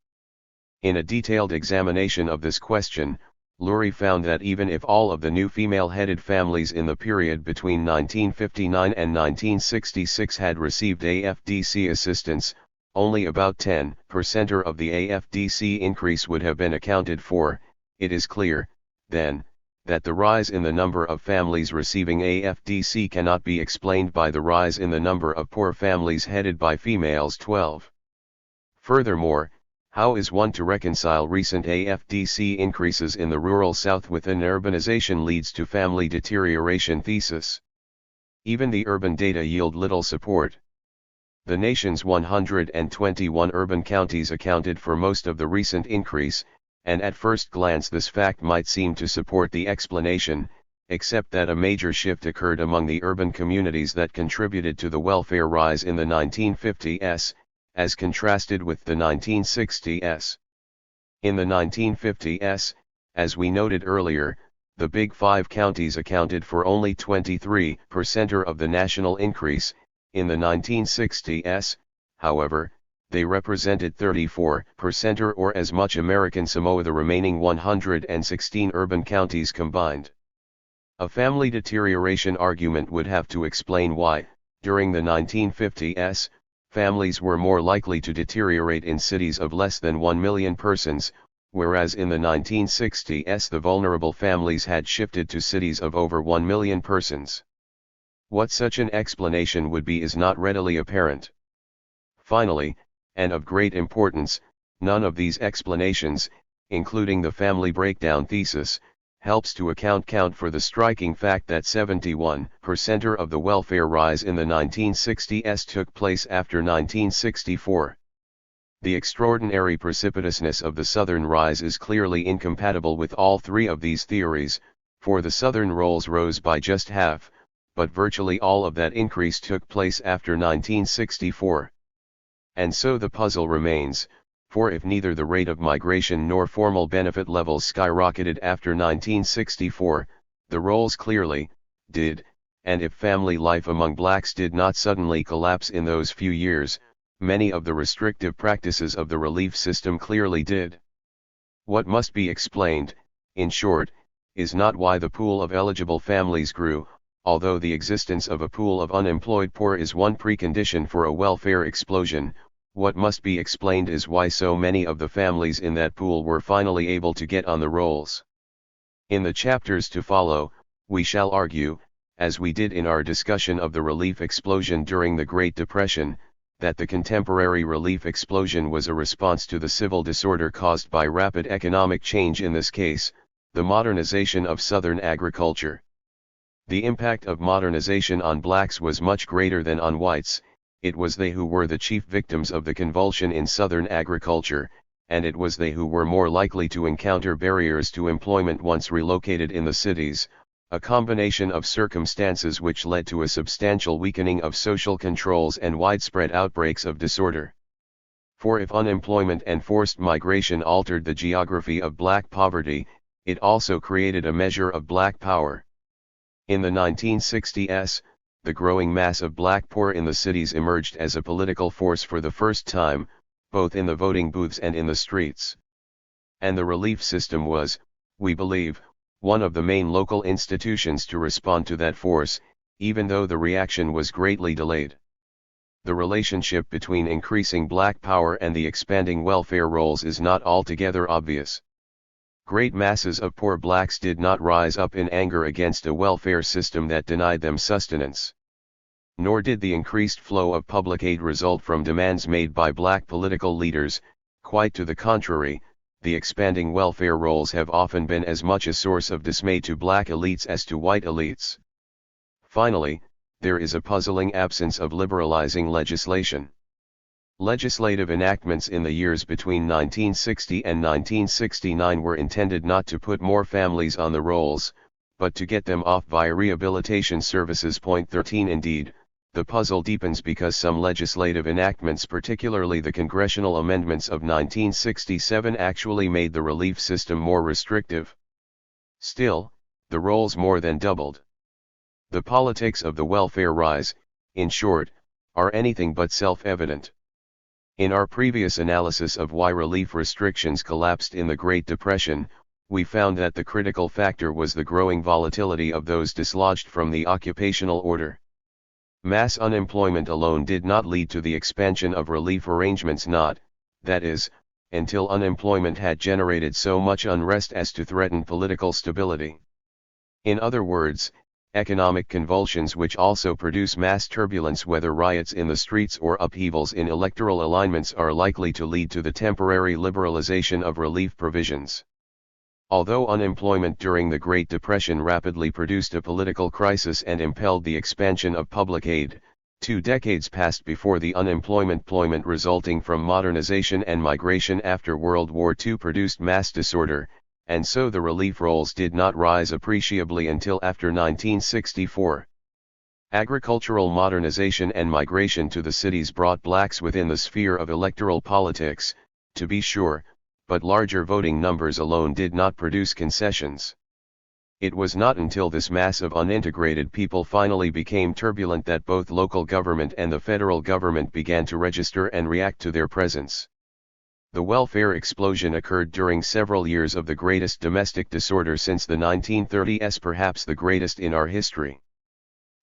In a detailed examination of this question, Lurie found that even if all of the new female-headed families in the period between 1959 and 1966 had received AFDC assistance, only about 10% of the AFDC increase would have been accounted for. It is clear, then, that the rise in the number of families receiving AFDC cannot be explained by the rise in the number of poor families headed by females. 12. Furthermore, how is one to reconcile recent AFDC increases in the rural South with an urbanization leads to family deterioration thesis? Even the urban data yield little support. The nation's 121 urban counties accounted for most of the recent increase, and at first glance this fact might seem to support the explanation, except that a major shift occurred among the urban communities that contributed to the welfare rise in the 1950s, as contrasted with the 1960s. In the 1950s, as we noted earlier, the Big Five counties accounted for only 23% of the national increase. In the 1960s, however, they represented 34% or as much American Samoa the remaining 116 urban counties combined. A family deterioration argument would have to explain why, during the 1950s, families were more likely to deteriorate in cities of less than 1 million persons, whereas in the 1960s the vulnerable families had shifted to cities of over 1 million persons. What such an explanation would be is not readily apparent. Finally, and of great importance, none of these explanations, including the family breakdown thesis, helps to account for the striking fact that 71% of the welfare rise in the 1960s took place after 1964. The extraordinary precipitousness of the Southern rise is clearly incompatible with all three of these theories, for the Southern rolls rose by just half, but virtually all of that increase took place after 1964. And so the puzzle remains, for if neither the rate of migration nor formal benefit levels skyrocketed after 1964, the rolls clearly did, and if family life among blacks did not suddenly collapse in those few years, many of the restrictive practices of the relief system clearly did. What must be explained, in short, is not why the pool of eligible families grew, although the existence of a pool of unemployed poor is one precondition for a welfare explosion. What must be explained is why so many of the families in that pool were finally able to get on the rolls. In the chapters to follow, we shall argue, as we did in our discussion of the relief explosion during the Great Depression, that the contemporary relief explosion was a response to the civil disorder caused by rapid economic change, in this case, the modernization of Southern agriculture. The impact of modernization on blacks was much greater than on whites. It was they who were the chief victims of the convulsion in Southern agriculture, and it was they who were more likely to encounter barriers to employment once relocated in the cities, a combination of circumstances which led to a substantial weakening of social controls and widespread outbreaks of disorder. For if unemployment and forced migration altered the geography of black poverty, it also created a measure of black power. In the 1960s, the growing mass of black poor in the cities emerged as a political force for the first time, both in the voting booths and in the streets. And the relief system was, we believe, one of the main local institutions to respond to that force, even though the reaction was greatly delayed. The relationship between increasing black power and the expanding welfare rolls is not altogether obvious. Great masses of poor blacks did not rise up in anger against a welfare system that denied them sustenance. Nor did the increased flow of public aid result from demands made by black political leaders. Quite to the contrary, the expanding welfare rolls have often been as much a source of dismay to black elites as to white elites. Finally, there is a puzzling absence of liberalizing legislation. Legislative enactments in the years between 1960 and 1969 were intended not to put more families on the rolls, but to get them off via rehabilitation services. Point 13. Indeed, the puzzle deepens because some legislative enactments, particularly the congressional amendments of 1967, actually made the relief system more restrictive. Still, the rolls more than doubled. The politics of the welfare rise, in short, are anything but self-evident. In our previous analysis of why relief restrictions collapsed in the Great Depression, we found that the critical factor was the growing volatility of those dislodged from the occupational order. Mass unemployment alone did not lead to the expansion of relief arrangements, not, that is, until unemployment had generated so much unrest as to threaten political stability. In other words, economic convulsions which also produce mass turbulence, whether riots in the streets or upheavals in electoral alignments, are likely to lead to the temporary liberalization of relief provisions. Although unemployment during the Great Depression rapidly produced a political crisis and impelled the expansion of public aid, 2 decades passed before the unemployment resulting from modernization and migration after World War II produced mass disorder, and so the relief rolls did not rise appreciably until after 1964. Agricultural modernization and migration to the cities brought blacks within the sphere of electoral politics, to be sure, but larger voting numbers alone did not produce concessions. It was not until this mass of unintegrated people finally became turbulent that both local government and the federal government began to register and react to their presence. The welfare explosion occurred during several years of the greatest domestic disorder since the 1930s, perhaps the greatest in our history.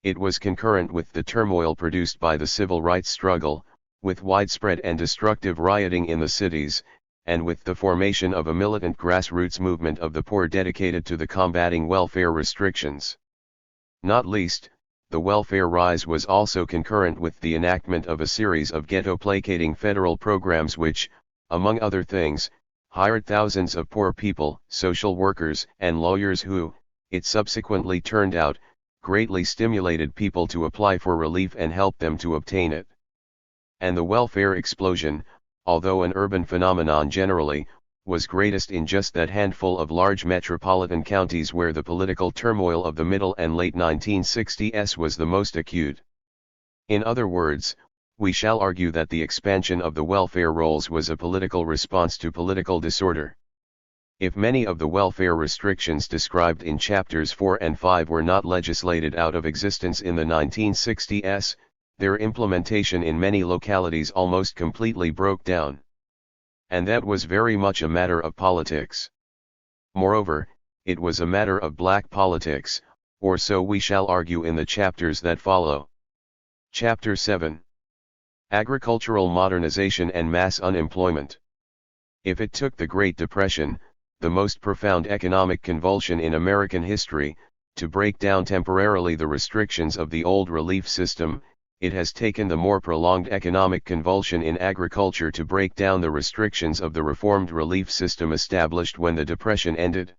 It was concurrent with the turmoil produced by the civil rights struggle, with widespread and destructive rioting in the cities, and with the formation of a militant grassroots movement of the poor dedicated to the combating welfare restrictions. Not least, the welfare rise was also concurrent with the enactment of a series of ghetto-placating federal programs which, among other things, hired thousands of poor people, social workers, and lawyers who, it subsequently turned out, greatly stimulated people to apply for relief and helped them to obtain it. And the welfare explosion, although an urban phenomenon generally, was greatest in just that handful of large metropolitan counties where the political turmoil of the middle and late 1960s was the most acute. In other words, we shall argue that the expansion of the welfare rolls was a political response to political disorder. If many of the welfare restrictions described in chapters 4 and 5 were not legislated out of existence in the 1960s, their implementation in many localities almost completely broke down. And that was very much a matter of politics. Moreover, it was a matter of black politics, or so we shall argue in the chapters that follow. Chapter 7. Agricultural Modernization and Mass Unemployment. If it took the Great Depression, the most profound economic convulsion in American history, to break down temporarily the restrictions of the old relief system, it has taken the more prolonged economic convulsion in agriculture to break down the restrictions of the reformed relief system established when the Depression ended.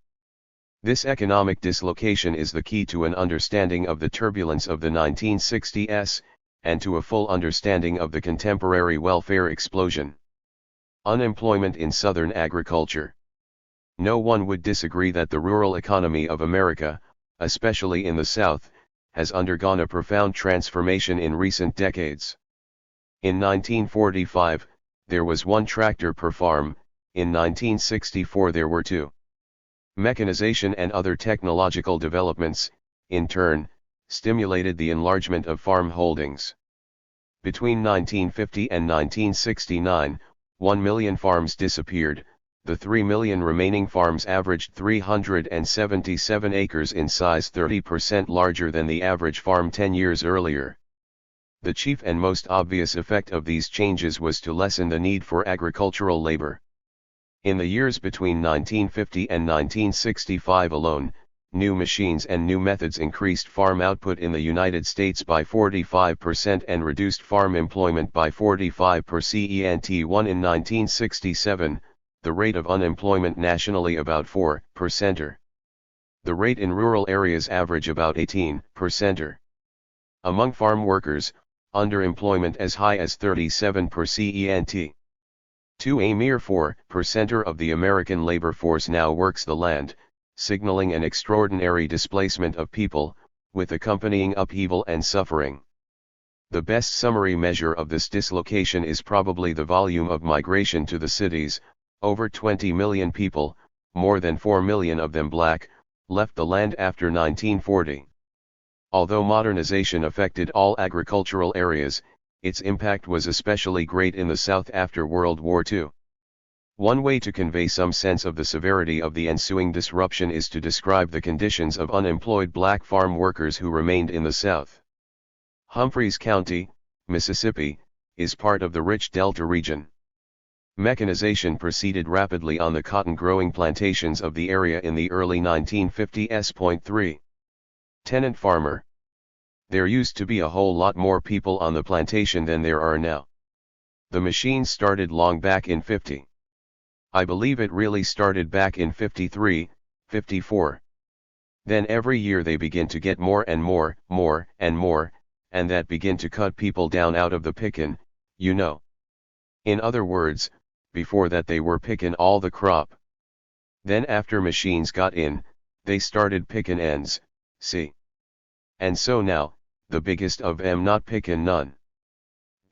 This economic dislocation is the key to an understanding of the turbulence of the 1960s, and to a full understanding of the contemporary welfare explosion. Unemployment in Southern agriculture. No one would disagree that the rural economy of America, especially in the South, has undergone a profound transformation in recent decades. In 1945, there was one tractor per farm, in 1964 there were two. Mechanization and other technological developments, in turn, stimulated the enlargement of farm holdings. Between 1950 and 1969, 1 million farms disappeared. The 3 million remaining farms averaged 377 acres in size, 30% larger than the average farm 10 years earlier. The chief and most obvious effect of these changes was to lessen the need for agricultural labor. In the years between 1950 and 1965 alone, new machines and new methods increased farm output in the United States by 45% and reduced farm employment by 45%. In 1967, the rate of unemployment nationally about 4%. The rate in rural areas average about 18%. Among farm workers, underemployment as high as 37%. A mere 4% of the American labor force now works the land, signaling an extraordinary displacement of people, with accompanying upheaval and suffering. The best summary measure of this dislocation is probably the volume of migration to the cities. Over 20 million people, more than 4 million of them black, left the land after 1940. Although modernization affected all agricultural areas, its impact was especially great in the South after World War II. One way to convey some sense of the severity of the ensuing disruption is to describe the conditions of unemployed black farm workers who remained in the South. Humphreys County, Mississippi, is part of the rich Delta region. Mechanization proceeded rapidly on the cotton-growing plantations of the area in the early 1950s. 3. Tenant farmer. There used to be a whole lot more people on the plantation than there are now. The machines started long back in 50. I believe it really started back in 53, 54. Then every year they begin to get more and more, and that begin to cut people down out of the pickin', you know. In other words, before that they were pickin' all the crop. Then after machines got in, they started pickin' ends, see. And so now, the biggest of 'em not pickin' none.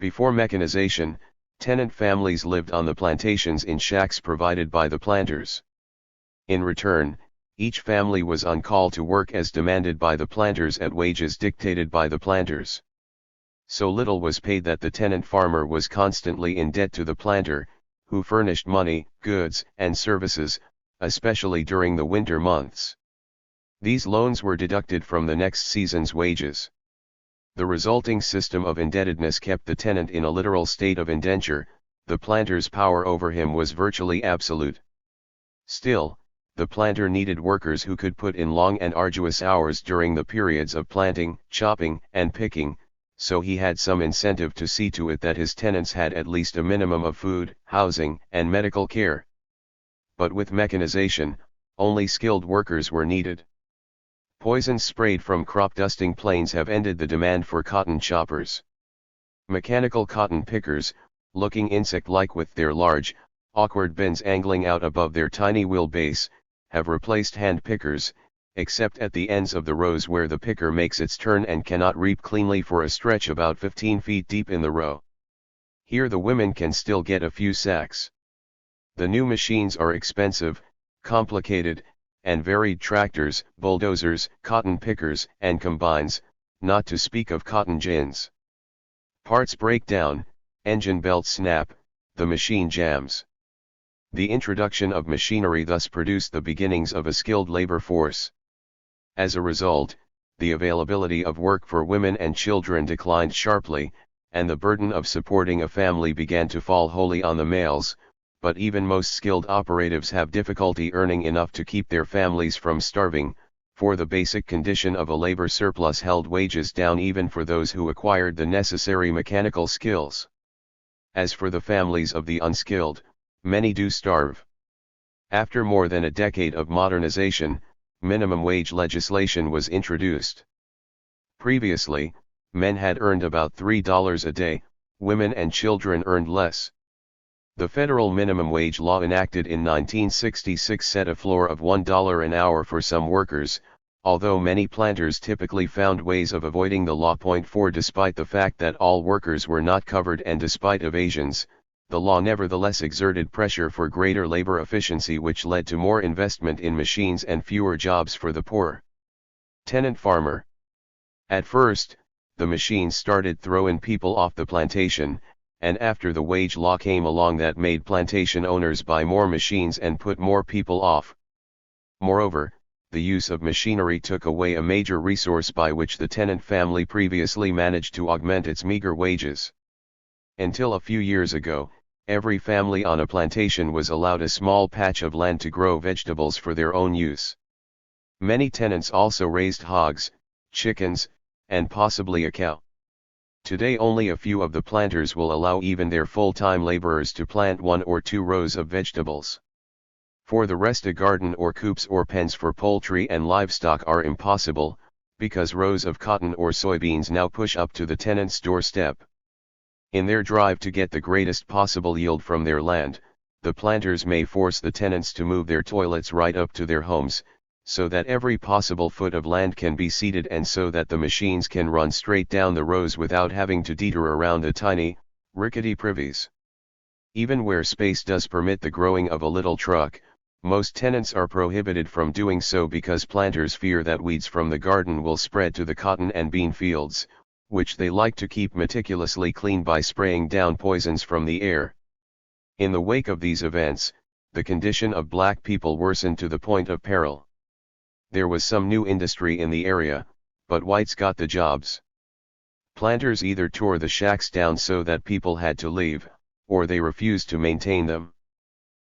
Before mechanization, tenant families lived on the plantations in shacks provided by the planters. In return, Each family was on call to work as demanded by the planters at wages dictated by the planters. So little was paid that the tenant farmer was constantly in debt to the planter, who furnished money, goods, and services, especially during the winter months. These loans were deducted from the next season's wages. The resulting system of indebtedness kept the tenant in a literal state of indenture. The planter's power over him was virtually absolute. Still, the planter needed workers who could put in long and arduous hours during the periods of planting, chopping, and picking, so he had some incentive to see to it that his tenants had at least a minimum of food, housing, and medical care. But with mechanization, only skilled workers were needed. Poisons sprayed from crop dusting planes have ended the demand for cotton choppers. Mechanical cotton pickers, looking insect-like with their large, awkward bins angling out above their tiny wheelbase, have replaced hand pickers, except at the ends of the rows where the picker makes its turn and cannot reap cleanly for a stretch about 15 feet deep in the row. Here the women can still get a few sacks. The new machines are expensive, complicated, and varied: tractors, bulldozers, cotton pickers, and combines, not to speak of cotton gins. Parts break down, engine belts snap, the machine jams. The introduction of machinery thus produced the beginnings of a skilled labor force. As a result, the availability of work for women and children declined sharply, and the burden of supporting a family began to fall wholly on the males. But even most skilled operatives have difficulty earning enough to keep their families from starving, for the basic condition of a labor surplus held wages down even for those who acquired the necessary mechanical skills. As for the families of the unskilled, many do starve. After more than a decade of modernization, minimum wage legislation was introduced. Previously, men had earned about $3 a day, women and children earned less. The federal minimum wage law enacted in 1966 set a floor of $1 an hour for some workers, although many planters typically found ways of avoiding the law. 4 Despite the fact that all workers were not covered and despite evasions, the law nevertheless exerted pressure for greater labor efficiency, which led to more investment in machines and fewer jobs for the poor. Tenant farmer. At first, the machines started throwing people off the plantation, and after the wage law came along that made plantation owners buy more machines and put more people off. Moreover, the use of machinery took away a major resource by which the tenant family previously managed to augment its meager wages. Until a few years ago, every family on a plantation was allowed a small patch of land to grow vegetables for their own use. Many tenants also raised hogs, chickens, and possibly a cow. Today only a few of the planters will allow even their full-time laborers to plant 1 or 2 rows of vegetables. For the rest, a garden or coops or pens for poultry and livestock are impossible, because rows of cotton or soybeans now push up to the tenant's doorstep. In their drive to get the greatest possible yield from their land, the planters may force the tenants to move their toilets right up to their homes, so that every possible foot of land can be seeded and so that the machines can run straight down the rows without having to detour around the tiny, rickety privies. Even where space does permit the growing of a little truck, most tenants are prohibited from doing so because planters fear that weeds from the garden will spread to the cotton and bean fields, which they like to keep meticulously clean by spraying down poisons from the air. In the wake of these events, the condition of black people worsened to the point of peril. There was some new industry in the area, but whites got the jobs. Planters either tore the shacks down so that people had to leave, or they refused to maintain them.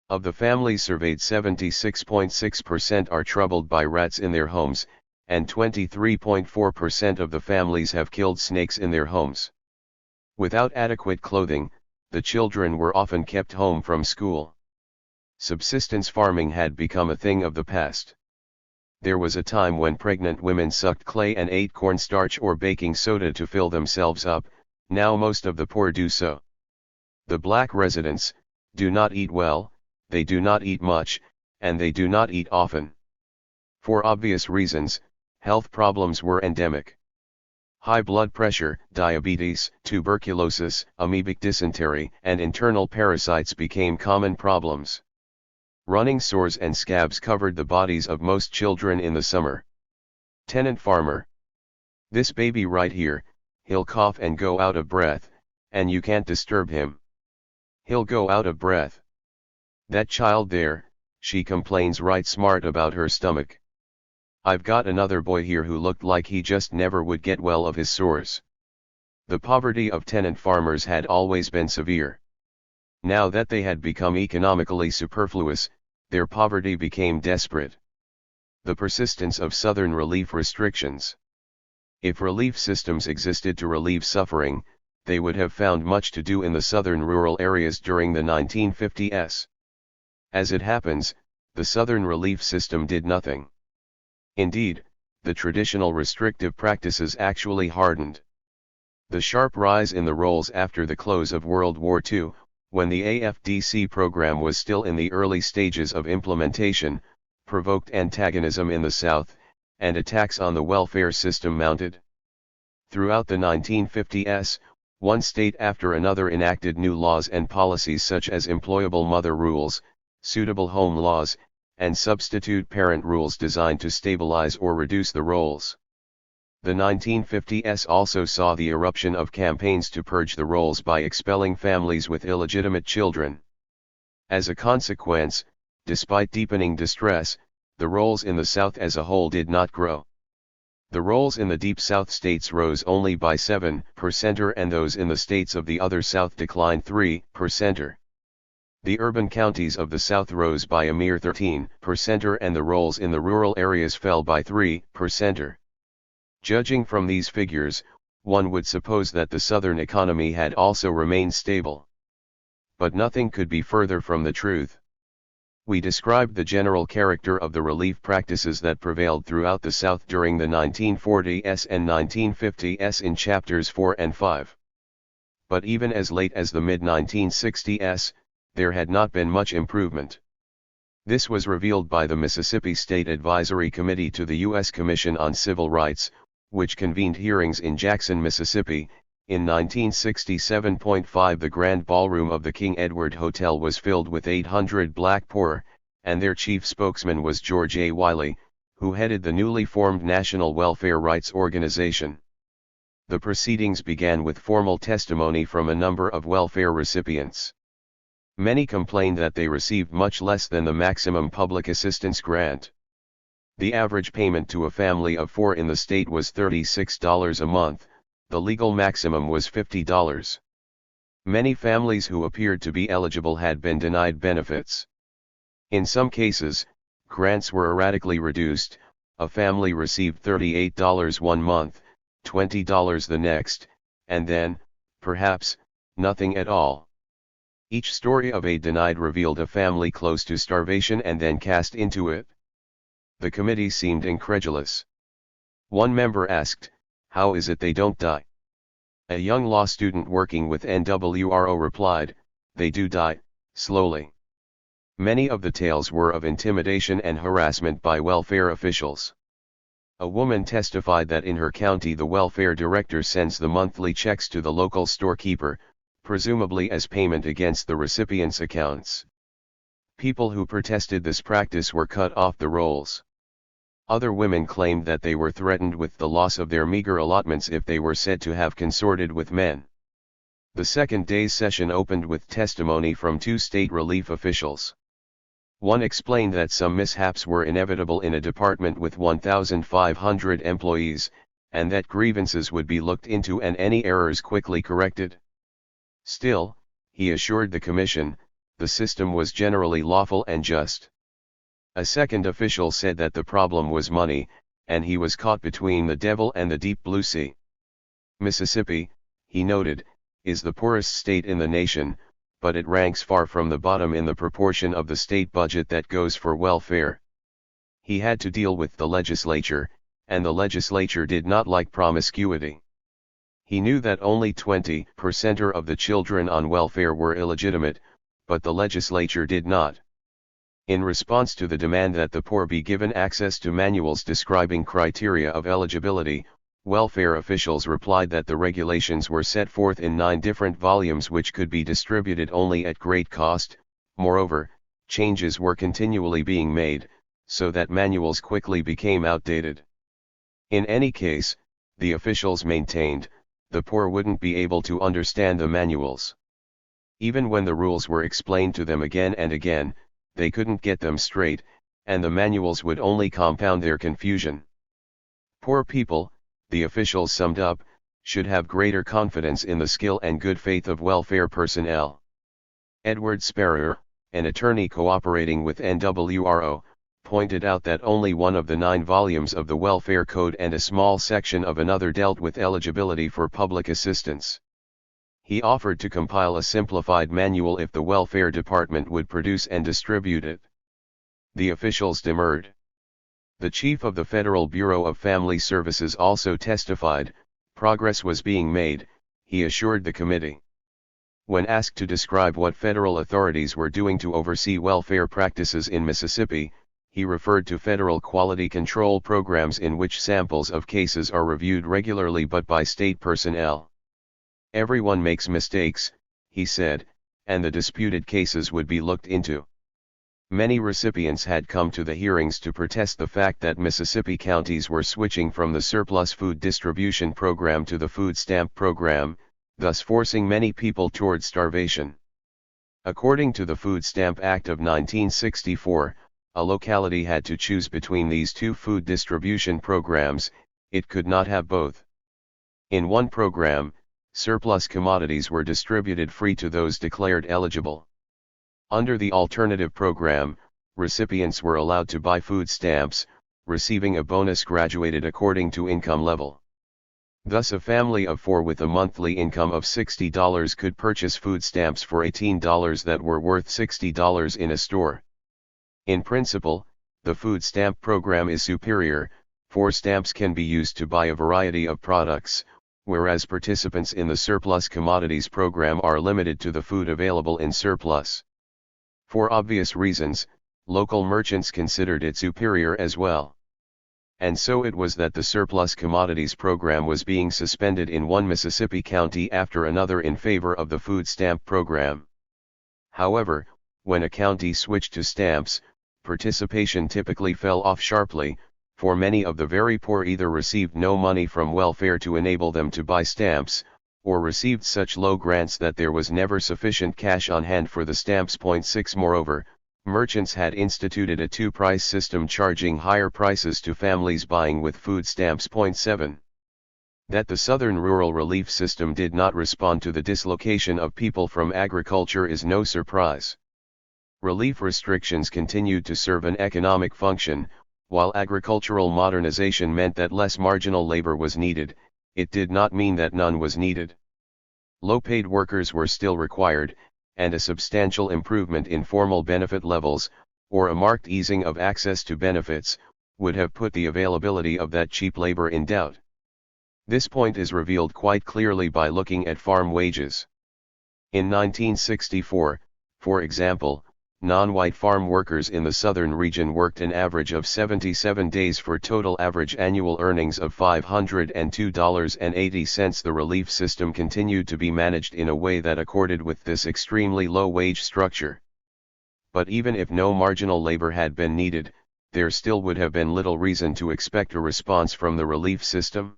Of the families surveyed, 76.6% are troubled by rats in their homes, and 23.4% of the families have killed snakes in their homes. Without adequate clothing, the children were often kept home from school. Subsistence farming had become a thing of the past. There was a time when pregnant women sucked clay and ate cornstarch or baking soda to fill themselves up. Now most of the poor do so. The black residents do not eat well, they do not eat much, and they do not eat often. For obvious reasons, health problems were endemic. High blood pressure, diabetes, tuberculosis, amoebic dysentery, and internal parasites became common problems. Running sores and scabs covered the bodies of most children in the summer. Tenant farmer. This baby right here, he'll cough and go out of breath, and you can't disturb him. He'll go out of breath. That child there, she complains right smart about her stomach. I've got another boy here who looked like he just never would get well of his sores. The poverty of tenant farmers had always been severe. Now that they had become economically superfluous, their poverty became desperate. The persistence of Southern relief restrictions. If relief systems existed to relieve suffering, they would have found much to do in the southern rural areas during the 1950s. As it happens, the Southern relief system did nothing. Indeed, the traditional restrictive practices actually hardened. The sharp rise in the rolls after the close of World War II, when the AFDC program was still in the early stages of implementation, provoked antagonism in the South, and attacks on the welfare system mounted. Throughout the 1950s, one state after another enacted new laws and policies such as employable mother rules, suitable home laws, and substitute parent rules designed to stabilize or reduce the rolls. The 1950s also saw the eruption of campaigns to purge the rolls by expelling families with illegitimate children. As a consequence, despite deepening distress, the rolls in the South as a whole did not grow. The rolls in the Deep South states rose only by 7%, and those in the states of the other South declined 3%. The urban counties of the South rose by a mere 13%, and the rolls in the rural areas fell by 3%. Judging from these figures, one would suppose that the Southern economy had also remained stable. But nothing could be further from the truth. We described the general character of the relief practices that prevailed throughout the South during the 1940s and 1950s in chapters 4 and 5. But even as late as the mid-1960s, there had not been much improvement. This was revealed by the Mississippi State Advisory Committee to the U.S. Commission on Civil Rights, which convened hearings in Jackson, Mississippi. In 1967.5, the Grand Ballroom of the King Edward Hotel was filled with 800 black poor, and their chief spokesman was George A. Wiley, who headed the newly formed National Welfare Rights Organization. The proceedings began with formal testimony from a number of welfare recipients. Many complained that they received much less than the maximum public assistance grant. The average payment to a family of 4 in the state was $36 a month, the legal maximum was $50. Many families who appeared to be eligible had been denied benefits. In some cases, grants were erratically reduced. A family received $38 one month, $20 the next, and then, perhaps, nothing at all. Each story of a denied revealed a family close to starvation and then cast into it. The committee seemed incredulous. One member asked, "How is it they don't die?" A young law student working with NWRO replied, "They do die, slowly." Many of the tales were of intimidation and harassment by welfare officials. A woman testified that in her county the welfare director sends the monthly checks to the local storekeeper, presumably as payment against the recipient's accounts. People who protested this practice were cut off the rolls. Other women claimed that they were threatened with the loss of their meager allotments if they were said to have consorted with men. The second day's session opened with testimony from 2 state relief officials. One explained that some mishaps were inevitable in a department with 1,500 employees, and that grievances would be looked into and any errors quickly corrected. Still, he assured the commission, the system was generally lawful and just. A second official said that the problem was money, and he was caught between the devil and the deep blue sea. Mississippi, he noted, is the poorest state in the nation, but it ranks far from the bottom in the proportion of the state budget that goes for welfare. He had to deal with the legislature, and the legislature did not like promiscuity. He knew that only 20% of the children on welfare were illegitimate, but the legislature did not. In response to the demand that the poor be given access to manuals describing criteria of eligibility, welfare officials replied that the regulations were set forth in 9 different volumes which could be distributed only at great cost. Moreover, changes were continually being made, so that manuals quickly became outdated. In any case, the officials maintained, the poor wouldn't be able to understand the manuals. Even when the rules were explained to them again and again, they couldn't get them straight, and the manuals would only compound their confusion. Poor people, the officials summed up, should have greater confidence in the skill and good faith of welfare personnel. Edward Sparrow, an attorney cooperating with NWRO, pointed out that only one of the 9 volumes of the Welfare Code and a small section of another dealt with eligibility for public assistance. He offered to compile a simplified manual if the Welfare Department would produce and distribute it. The officials demurred. The chief of the Federal Bureau of Family Services also testified, progress was being made, he assured the committee. When asked to describe what federal authorities were doing to oversee welfare practices in Mississippi, he referred to federal quality control programs in which samples of cases are reviewed regularly but by state personnel. Everyone makes mistakes, he said, and the disputed cases would be looked into. Many recipients had come to the hearings to protest the fact that Mississippi counties were switching from the surplus food distribution program to the food stamp program, thus forcing many people toward starvation. According to the Food Stamp Act of 1964, a locality had to choose between these two food distribution programs, it could not have both. In one program, surplus commodities were distributed free to those declared eligible. Under the alternative program, recipients were allowed to buy food stamps, receiving a bonus graduated according to income level. Thus a family of 4 with a monthly income of $60 could purchase food stamps for $18 that were worth $60 in a store. In principle, the food stamp program is superior, for stamps can be used to buy a variety of products, whereas participants in the surplus commodities program are limited to the food available in surplus. For obvious reasons, local merchants considered it superior as well. And so it was that the surplus commodities program was being suspended in one Mississippi county after another in favor of the food stamp program. However, when a county switched to stamps, participation typically fell off sharply, for many of the very poor either received no money from welfare to enable them to buy stamps, or received such low grants that there was never sufficient cash on hand for the stamps. 6 Moreover, merchants had instituted a 2-price system charging higher prices to families buying with food stamps. 7 That the Southern Rural Relief System did not respond to the dislocation of people from agriculture is no surprise. Relief restrictions continued to serve an economic function, while agricultural modernization meant that less marginal labor was needed, it did not mean that none was needed. Low-paid workers were still required, and a substantial improvement in formal benefit levels, or a marked easing of access to benefits, would have put the availability of that cheap labor in doubt. This point is revealed quite clearly by looking at farm wages. In 1964, for example, non-white farm workers in the southern region worked an average of 77 days for total average annual earnings of $502.80. The relief system continued to be managed in a way that accorded with this extremely low wage structure. But even if no marginal labor had been needed, there still would have been little reason to expect a response from the relief system.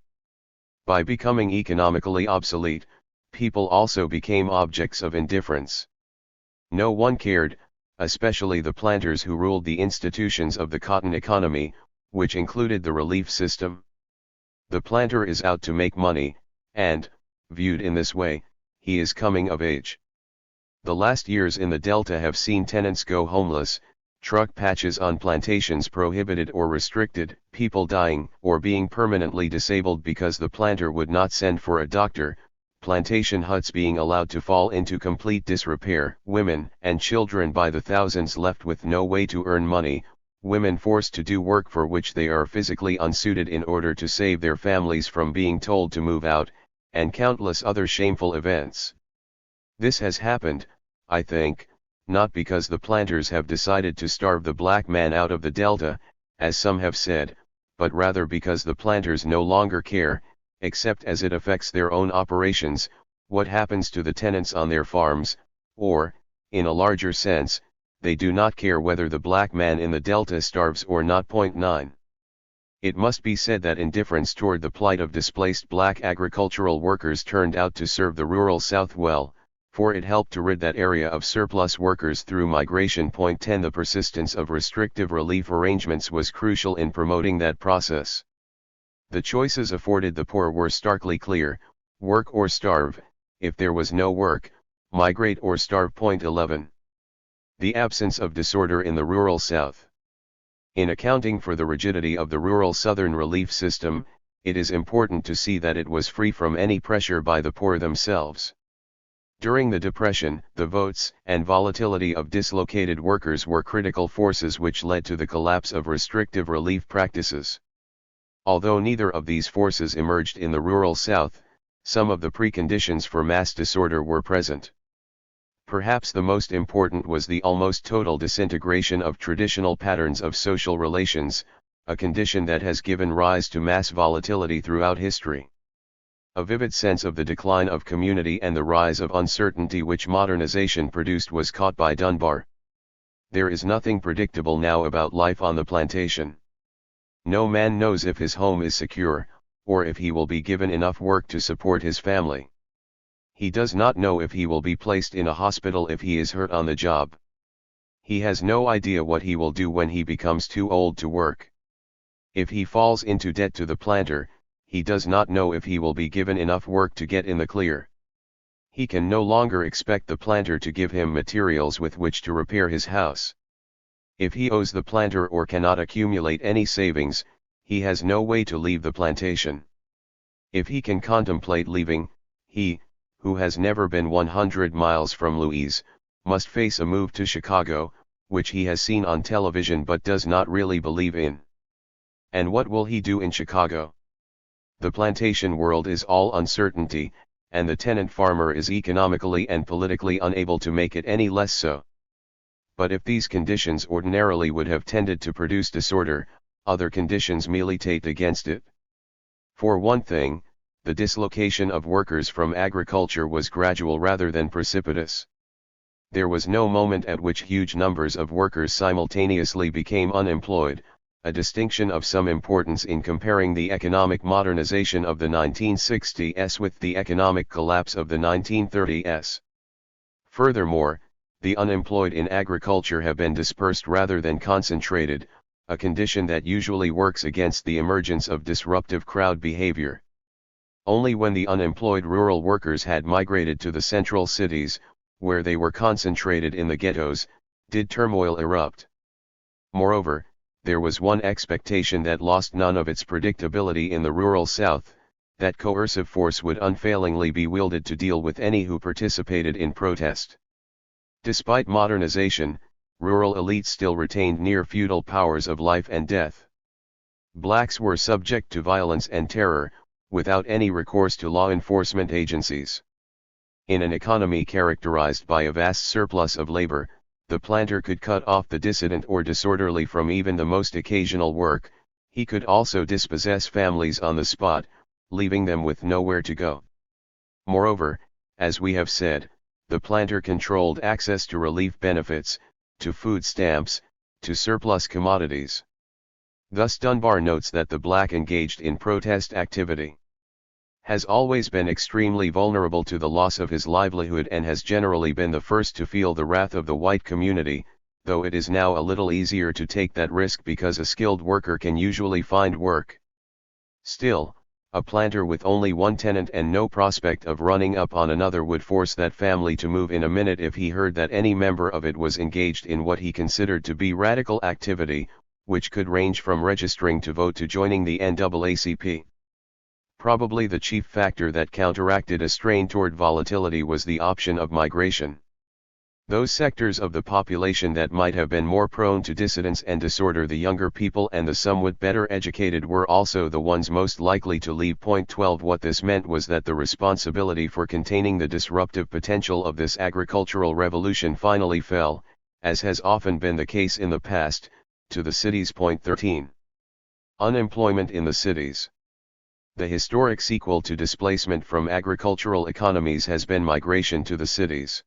By becoming economically obsolete, people also became objects of indifference. No one cared, especially the planters who ruled the institutions of the cotton economy, which included the relief system. The planter is out to make money, and, viewed in this way, he is coming of age. The last years in the Delta have seen tenants go homeless, truck patches on plantations prohibited or restricted, people dying or being permanently disabled because the planter would not send for a doctor, plantation huts being allowed to fall into complete disrepair, women and children by the thousands left with no way to earn money, women forced to do work for which they are physically unsuited in order to save their families from being told to move out, and countless other shameful events. This has happened, I think, not because the planters have decided to starve the black man out of the Delta, as some have said, but rather because the planters no longer care, except as it affects their own operations, what happens to the tenants on their farms, or, in a larger sense, they do not care whether the black man in the Delta starves or not. 9. It must be said that indifference toward the plight of displaced black agricultural workers turned out to serve the rural South well, for it helped to rid that area of surplus workers through migration. 10. The persistence of restrictive relief arrangements was crucial in promoting that process. The choices afforded the poor were starkly clear: work or starve. If there was no work, migrate or starve. 11. The absence of disorder in the rural South. In accounting for the rigidity of the rural Southern relief system, it is important to see that it was free from any pressure by the poor themselves. During the Depression, the votes and volatility of dislocated workers were critical forces which led to the collapse of restrictive relief practices. Although neither of these forces emerged in the rural South, some of the preconditions for mass disorder were present. Perhaps the most important was the almost total disintegration of traditional patterns of social relations, a condition that has given rise to mass volatility throughout history. A vivid sense of the decline of community and the rise of uncertainty which modernization produced was caught by Dunbar. There is nothing predictable now about life on the plantation. No man knows if his home is secure, or if he will be given enough work to support his family. He does not know if he will be placed in a hospital if he is hurt on the job. He has no idea what he will do when he becomes too old to work. If he falls into debt to the planter, he does not know if he will be given enough work to get in the clear. He can no longer expect the planter to give him materials with which to repair his house. If he owes the planter or cannot accumulate any savings, he has no way to leave the plantation. If he can contemplate leaving, he, who has never been 100 miles from Louise, must face a move to Chicago, which he has seen on television but does not really believe in. And what will he do in Chicago? The plantation world is all uncertainty, and the tenant farmer is economically and politically unable to make it any less so. But if these conditions ordinarily would have tended to produce disorder, other conditions militate against it. For one thing, the dislocation of workers from agriculture was gradual rather than precipitous. There was no moment at which huge numbers of workers simultaneously became unemployed, a distinction of some importance in comparing the economic modernization of the 1960s with the economic collapse of the 1930s. Furthermore, the unemployed in agriculture have been dispersed rather than concentrated, a condition that usually works against the emergence of disruptive crowd behavior. Only when the unemployed rural workers had migrated to the central cities, where they were concentrated in the ghettos, did turmoil erupt. Moreover, there was one expectation that lost none of its predictability in the rural South, that coercive force would unfailingly be wielded to deal with any who participated in protest. Despite modernization, rural elites still retained near-feudal powers of life and death. Blacks were subject to violence and terror, without any recourse to law enforcement agencies. In an economy characterized by a vast surplus of labor, the planter could cut off the dissident or disorderly from even the most occasional work. He could also dispossess families on the spot, leaving them with nowhere to go. Moreover, as we have said, the planter controlled access to relief benefits, to food stamps, to surplus commodities. Thus Dunbar notes that the black engaged in protest activity has always been extremely vulnerable to the loss of his livelihood and has generally been the first to feel the wrath of the white community, though it is now a little easier to take that risk because a skilled worker can usually find work. Still, a planter with only one tenant and no prospect of running up on another would force that family to move in a minute if he heard that any member of it was engaged in what he considered to be radical activity, which could range from registering to vote to joining the NAACP. Probably the chief factor that counteracted a strain toward volatility was the option of migration. Those sectors of the population that might have been more prone to dissidence and disorder, the younger people and the somewhat better educated, were also the ones most likely to leave. 12 What this meant was that the responsibility for containing the disruptive potential of this agricultural revolution finally fell, as has often been the case in the past, to the cities. 13 Unemployment in the cities. The historic sequel to displacement from agricultural economies has been migration to the cities.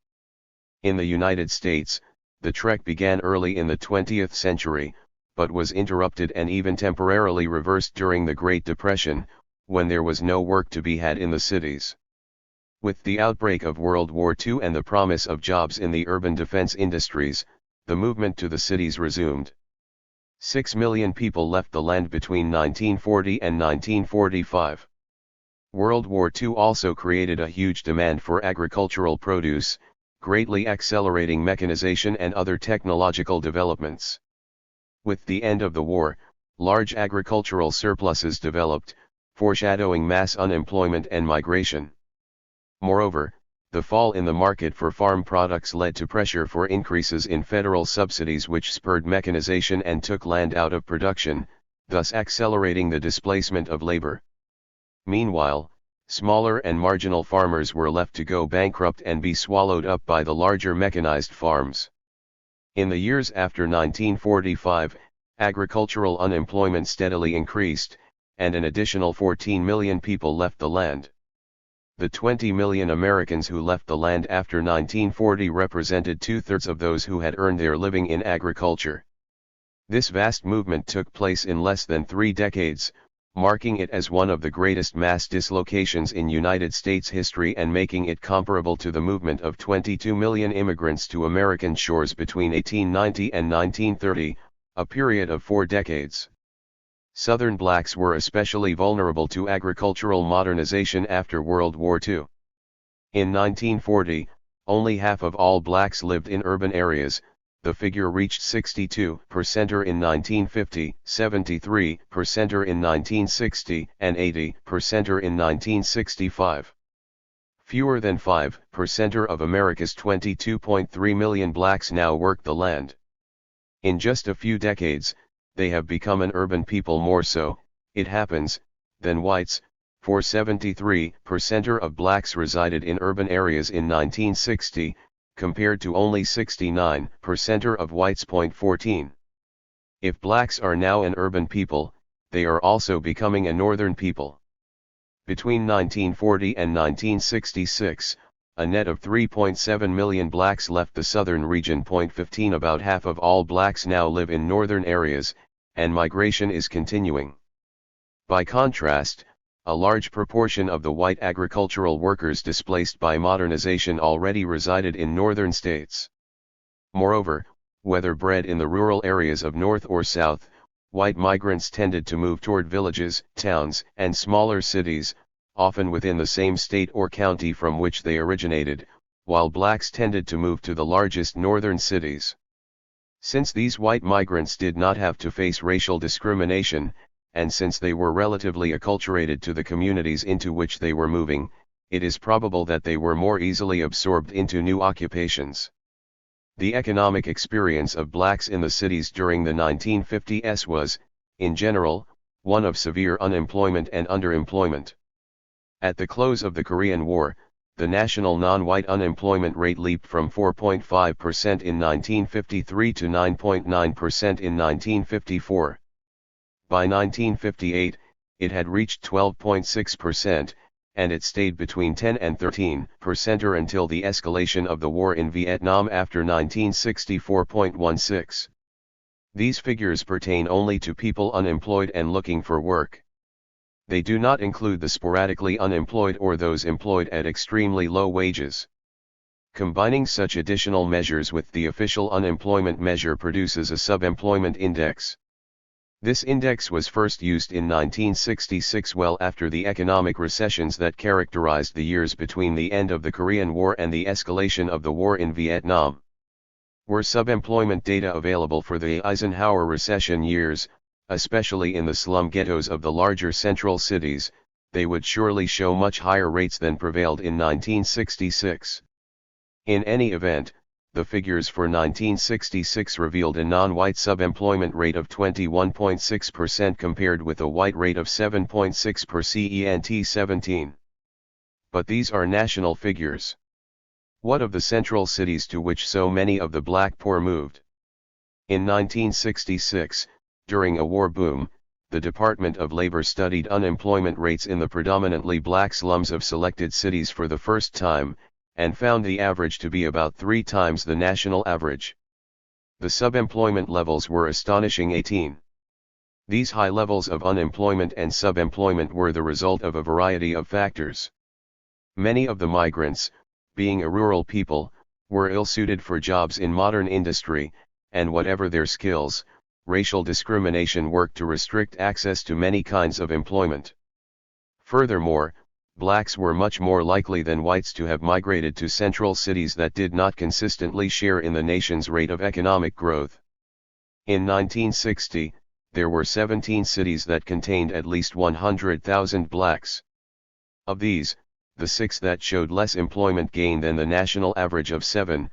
In the United States, The trek began early in the 20th century, but was interrupted and even temporarily reversed during the Great Depression, when there was no work to be had in the cities. With the outbreak of World War II and the promise of jobs in the urban defense industries, the movement to the cities resumed. 6 million people left the land between 1940 and 1945. World War II also created a huge demand for agricultural produce, greatly accelerating mechanization and other technological developments. With the end of the war, large agricultural surpluses developed, foreshadowing mass unemployment and migration. Moreover, the fall in the market for farm products led to pressure for increases in federal subsidies, which spurred mechanization and took land out of production, thus accelerating the displacement of labor. Meanwhile, smaller and marginal farmers were left to go bankrupt and be swallowed up by the larger mechanized farms. In the years after 1945, agricultural unemployment steadily increased, and an additional 14 million people left the land. The 20 million Americans who left the land after 1940 represented two-thirds of those who had earned their living in agriculture. This vast movement took place in less than 3 decades, marking it as one of the greatest mass dislocations in United States history and making it comparable to the movement of 22 million immigrants to American shores between 1890 and 1930, a period of 4 decades. Southern blacks were especially vulnerable to agricultural modernization after World War II. In 1940, only half of all blacks lived in urban areas. The figure reached 62% in 1950, 73% in 1960, and 80% in 1965. Fewer than 5% of America's 22.3 million blacks now work the land. In just a few decades, they have become an urban people more so, it happens, than whites, for 73% of blacks resided in urban areas in 1960, compared to only 69% of whites. 14. If blacks are now an urban people, they are also becoming a northern people. Between 1940 and 1966, a net of 3.7 million blacks left the southern region. 15 About half of all blacks now live in northern areas, and migration is continuing. By contrast, a large proportion of the white agricultural workers displaced by modernization already resided in northern states. Moreover, whether bred in the rural areas of North or South, white migrants tended to move toward villages, towns, and smaller cities, often within the same state or county from which they originated, while blacks tended to move to the largest northern cities. Since these white migrants did not have to face racial discrimination, and since they were relatively acculturated to the communities into which they were moving, it is probable that they were more easily absorbed into new occupations. The economic experience of blacks in the cities during the 1950s was, in general, one of severe unemployment and underemployment. At the close of the Korean War, the national non-white unemployment rate leaped from 4.5% in 1953 to 9.9% in 1954. By 1958, it had reached 12.6%, and it stayed between 10 and 13% until the escalation of the war in Vietnam after 1964.16. These figures pertain only to people unemployed and looking for work. They do not include the sporadically unemployed or those employed at extremely low wages. Combining such additional measures with the official unemployment measure produces a subemployment index. This index was first used in 1966, well after the economic recessions that characterized the years between the end of the Korean War and the escalation of the war in Vietnam. Were subemployment data available for the Eisenhower recession years, especially in the slum ghettos of the larger central cities, they would surely show much higher rates than prevailed in 1966. In any event, the figures for 1966 revealed a non-white subemployment rate of 21.6% compared with a white rate of 7.6% 17. But these are national figures. What of the central cities to which so many of the black poor moved? In 1966, during a war boom, the Department of Labor studied unemployment rates in the predominantly black slums of selected cities for the first time, and found the average to be about 3 times the national average. The subemployment levels were astonishing 18. These high levels of unemployment and subemployment were the result of a variety of factors. Many of the migrants, being a rural people, were ill-suited for jobs in modern industry, and whatever their skills, racial discrimination worked to restrict access to many kinds of employment. Furthermore, blacks were much more likely than whites to have migrated to central cities that did not consistently share in the nation's rate of economic growth. In 1960, there were 17 cities that contained at least 100,000 blacks. Of these, the 6 that showed less employment gain than the national average of 7%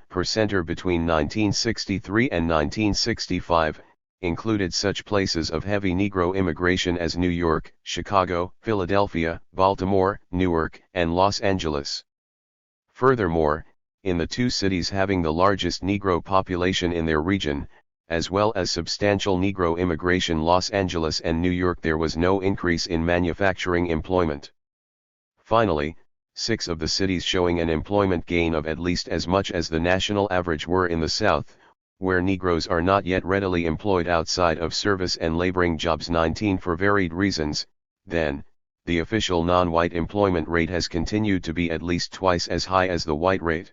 between 1963 and 1965, included such places of heavy Negro immigration as New York, Chicago, Philadelphia, Baltimore, Newark, and Los Angeles. Furthermore, in the 2 cities having the largest Negro population in their region, as well as substantial Negro immigration, Los Angeles and New York, there was no increase in manufacturing employment. Finally, 6 of the cities showing an employment gain of at least as much as the national average were in the South, where Negroes are not yet readily employed outside of service and laboring jobs. 19 For varied reasons, then, the official non-white employment rate has continued to be at least twice as high as the white rate.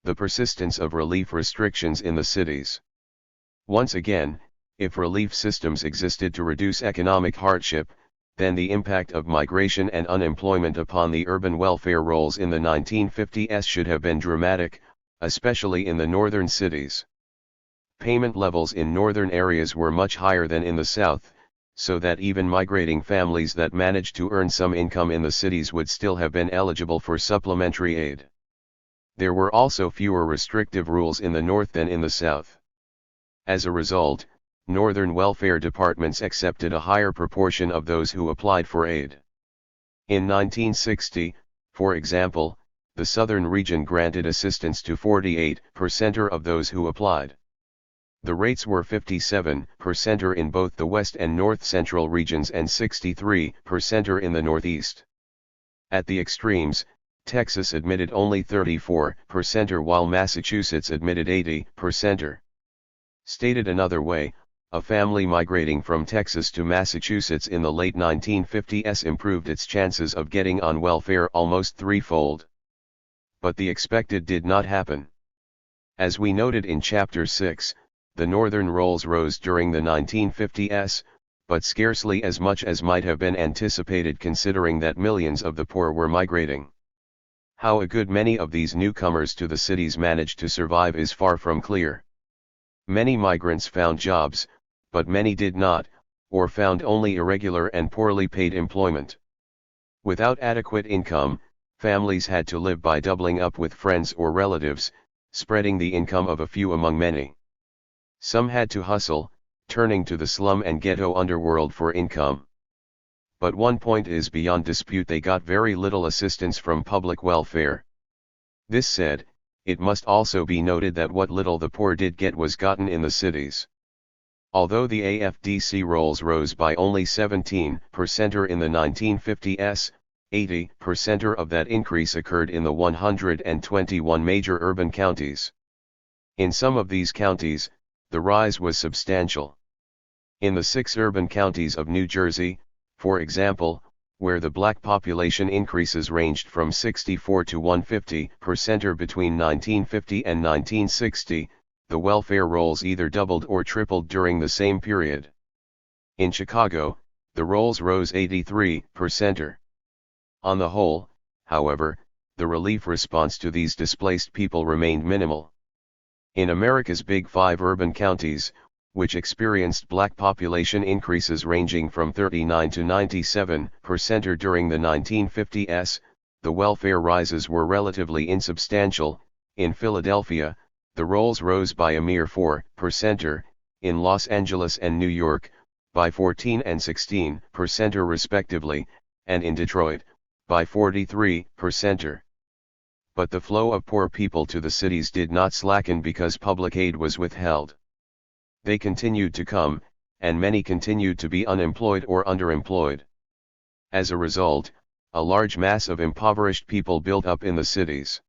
The persistence of relief restrictions in the cities. Once again, if relief systems existed to reduce economic hardship, then the impact of migration and unemployment upon the urban welfare rolls in the 1950s should have been dramatic, especially in the northern cities. Payment levels in northern areas were much higher than in the South, so that even migrating families that managed to earn some income in the cities would still have been eligible for supplementary aid. There were also fewer restrictive rules in the North than in the South. As a result, northern welfare departments accepted a higher proportion of those who applied for aid. In 1960, for example, the southern region granted assistance to 48% of those who applied. The rates were 57% in both the West and North Central regions and 63% in the Northeast. At the extremes, Texas admitted only 34% while Massachusetts admitted 80%. Stated another way, a family migrating from Texas to Massachusetts in the late 1950s improved its chances of getting on welfare almost threefold. But the expected did not happen. As we noted in Chapter 6, the northern rolls rose during the 1950s, but scarcely as much as might have been anticipated considering that millions of the poor were migrating. How a good many of these newcomers to the cities managed to survive is far from clear. Many migrants found jobs, but many did not, or found only irregular and poorly paid employment. Without adequate income, families had to live by doubling up with friends or relatives, spreading the income of a few among many. Some had to hustle, turning to the slum and ghetto underworld for income. But one point is beyond dispute: they got very little assistance from public welfare. This said, it must also be noted that what little the poor did get was gotten in the cities. Although the AFDC rolls rose by only 17% in the 1950s, 80% of that increase occurred in the 121 major urban counties. In some of these counties, the rise was substantial. In the 6 urban counties of New Jersey, for example, where the black population increases ranged from 64 to 150% between 1950 and 1960, the welfare rolls either doubled or tripled during the same period. In Chicago, the rolls rose 83%. On the whole, however, the relief response to these displaced people remained minimal. In America's Big 5 urban counties, which experienced black population increases ranging from 39 to 97% during the 1950s, the welfare rises were relatively insubstantial. In Philadelphia, the rolls rose by a mere 4%, in Los Angeles and New York, by 14 and 16% respectively, and in Detroit, by 43%. But the flow of poor people to the cities did not slacken because public aid was withheld. They continued to come, and many continued to be unemployed or underemployed. As a result, a large mass of impoverished people built up in the cities.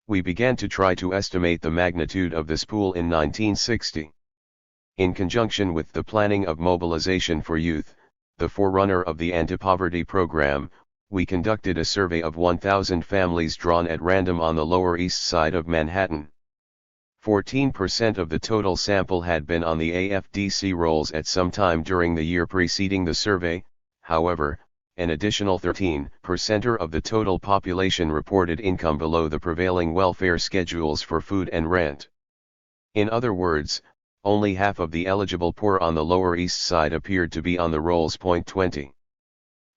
We began to try to estimate the magnitude of this pool in 1960. In conjunction with the planning of mobilization for youth, the forerunner of the anti-poverty program, we conducted a survey of 1,000 families drawn at random on the Lower East Side of Manhattan. 14% of the total sample had been on the AFDC rolls at some time during the year preceding the survey. However, an additional 13% of the total population reported income below the prevailing welfare schedules for food and rent. In other words, only half of the eligible poor on the Lower East Side appeared to be on the rolls. 20.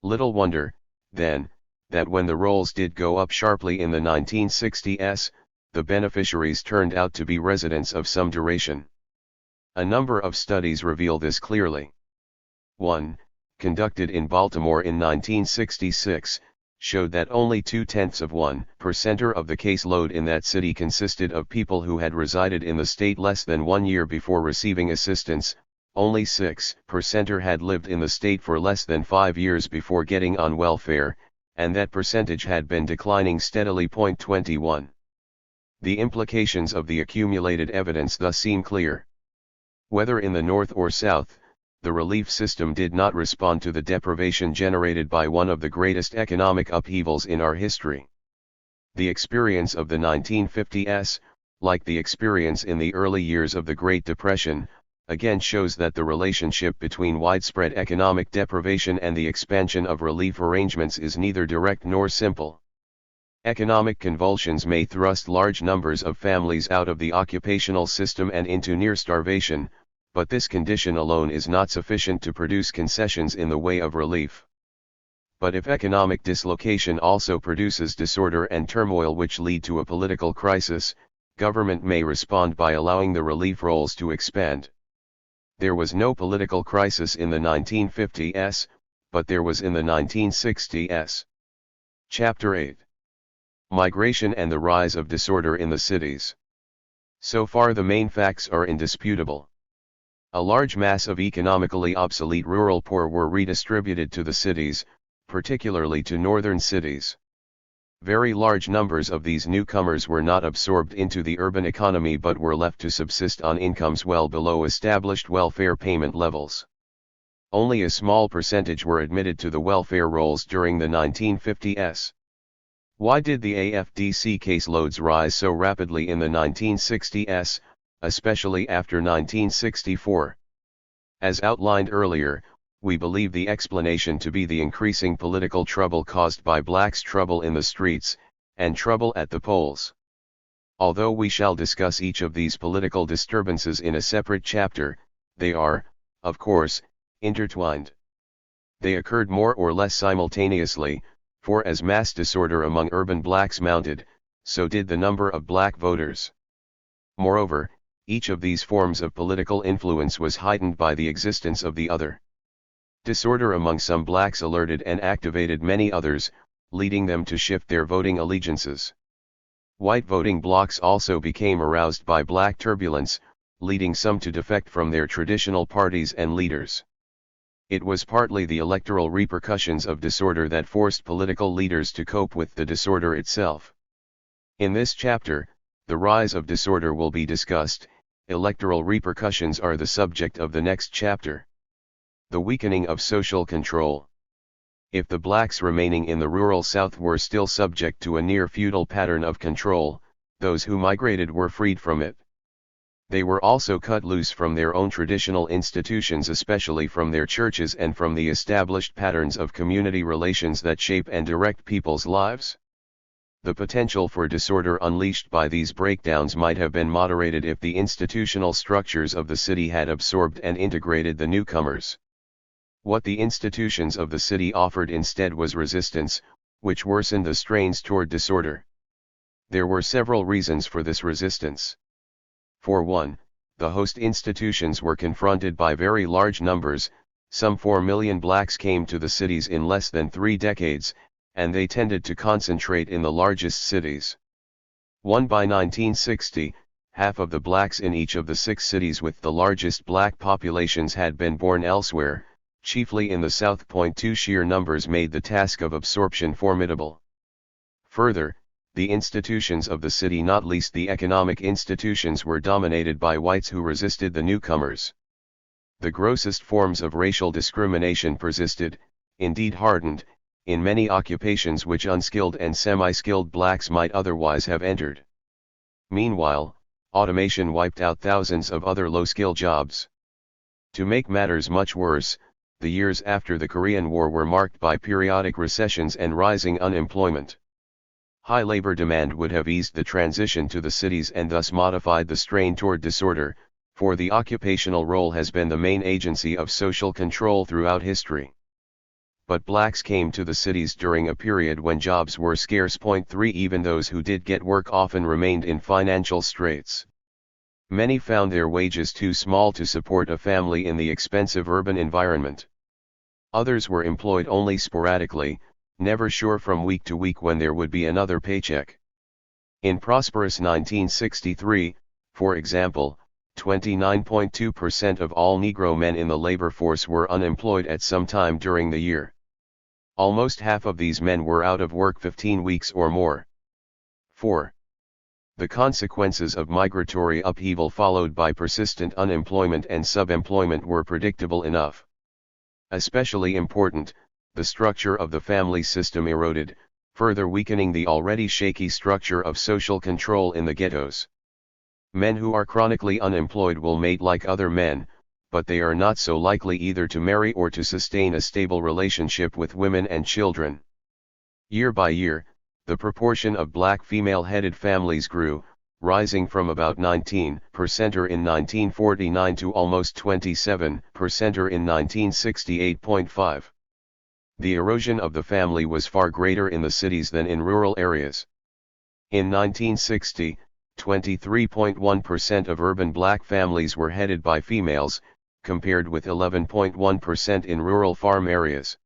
Little wonder, then, that when the rolls did go up sharply in the 1960s, the beneficiaries turned out to be residents of some duration. A number of studies reveal this clearly. 1, conducted in Baltimore in 1966, showed that only 0.2% of the caseload in that city consisted of people who had resided in the state less than 1 year before receiving assistance. Only 6% had lived in the state for less than 5 years before getting on welfare, and that percentage had been declining steadily. 21. The implications of the accumulated evidence thus seem clear. Whether in the North or South, the relief system did not respond to the deprivation generated by one of the greatest economic upheavals in our history. The experience of the 1950s, like the experience in the early years of the Great Depression, again shows that the relationship between widespread economic deprivation and the expansion of relief arrangements is neither direct nor simple. Economic convulsions may thrust large numbers of families out of the occupational system and into near starvation, but this condition alone is not sufficient to produce concessions in the way of relief. But if economic dislocation also produces disorder and turmoil which lead to a political crisis, government may respond by allowing the relief rolls to expand. There was no political crisis in the 1950s, but there was in the 1960s. Chapter 8. Migration and the Rise of Disorder in the Cities. So far the main facts are indisputable. A large mass of economically obsolete rural poor were redistributed to the cities, particularly to northern cities. Very large numbers of these newcomers were not absorbed into the urban economy but were left to subsist on incomes well below established welfare payment levels. Only a small percentage were admitted to the welfare rolls during the 1950s. Why did the AFDC caseloads rise so rapidly in the 1960s, especially after 1964? As outlined earlier, we believe the explanation to be the increasing political trouble caused by blacks' trouble in the streets, and trouble at the polls. Although we shall discuss each of these political disturbances in a separate chapter, they are, of course, intertwined. They occurred more or less simultaneously, for as mass disorder among urban blacks mounted, so did the number of black voters. Moreover, each of these forms of political influence was heightened by the existence of the other. Disorder among some blacks alerted and activated many others, leading them to shift their voting allegiances. White voting blocs also became aroused by black turbulence, leading some to defect from their traditional parties and leaders. It was partly the electoral repercussions of disorder that forced political leaders to cope with the disorder itself. In this chapter, the rise of disorder will be discussed. Electoral repercussions are the subject of the next chapter. The weakening of social control. If the blacks remaining in the rural South were still subject to a near-feudal pattern of control, those who migrated were freed from it. They were also cut loose from their own traditional institutions, especially from their churches and from the established patterns of community relations that shape and direct people's lives. The potential for disorder unleashed by these breakdowns might have been moderated if the institutional structures of the city had absorbed and integrated the newcomers. What the institutions of the city offered instead was resistance, which worsened the strains toward disorder. There were several reasons for this resistance. For one, the host institutions were confronted by very large numbers. Some 4 million blacks came to the cities in less than 3 decades, and they tended to concentrate in the largest cities. By 1960, half of the blacks in each of the 6 cities with the largest black populations had been born elsewhere, chiefly in the South. 2 Sheer numbers made the task of absorption formidable. Further, the institutions of the city, not least the economic institutions, were dominated by whites who resisted the newcomers. The grossest forms of racial discrimination persisted, indeed hardened, in many occupations which unskilled and semi-skilled blacks might otherwise have entered. Meanwhile, automation wiped out thousands of other low-skill jobs. To make matters much worse, the years after the Korean War were marked by periodic recessions and rising unemployment. High labor demand would have eased the transition to the cities and thus modified the strain toward disorder, for the occupational role has been the main agency of social control throughout history. But blacks came to the cities during a period when jobs were scarce. 3 Even those who did get work often remained in financial straits. Many found their wages too small to support a family in the expensive urban environment. Others were employed only sporadically, never sure from week to week when there would be another paycheck. In prosperous 1963, for example, 29.2% of all Negro men in the labor force were unemployed at some time during the year. Almost half of these men were out of work 15 weeks or more. 4. The consequences of migratory upheaval followed by persistent unemployment and subemployment were predictable enough. Especially important, the structure of the family system eroded, further weakening the already shaky structure of social control in the ghettos. Men who are chronically unemployed will mate like other men, but they are not so likely either to marry or to sustain a stable relationship with women and children. Year by year, the proportion of black female-headed families grew, rising from about 19% in 1949 to almost 27% in 1968.5. The erosion of the family was far greater in the cities than in rural areas. In 1960, 23.1% of urban black families were headed by females, compared with 11.1% in rural farm areas.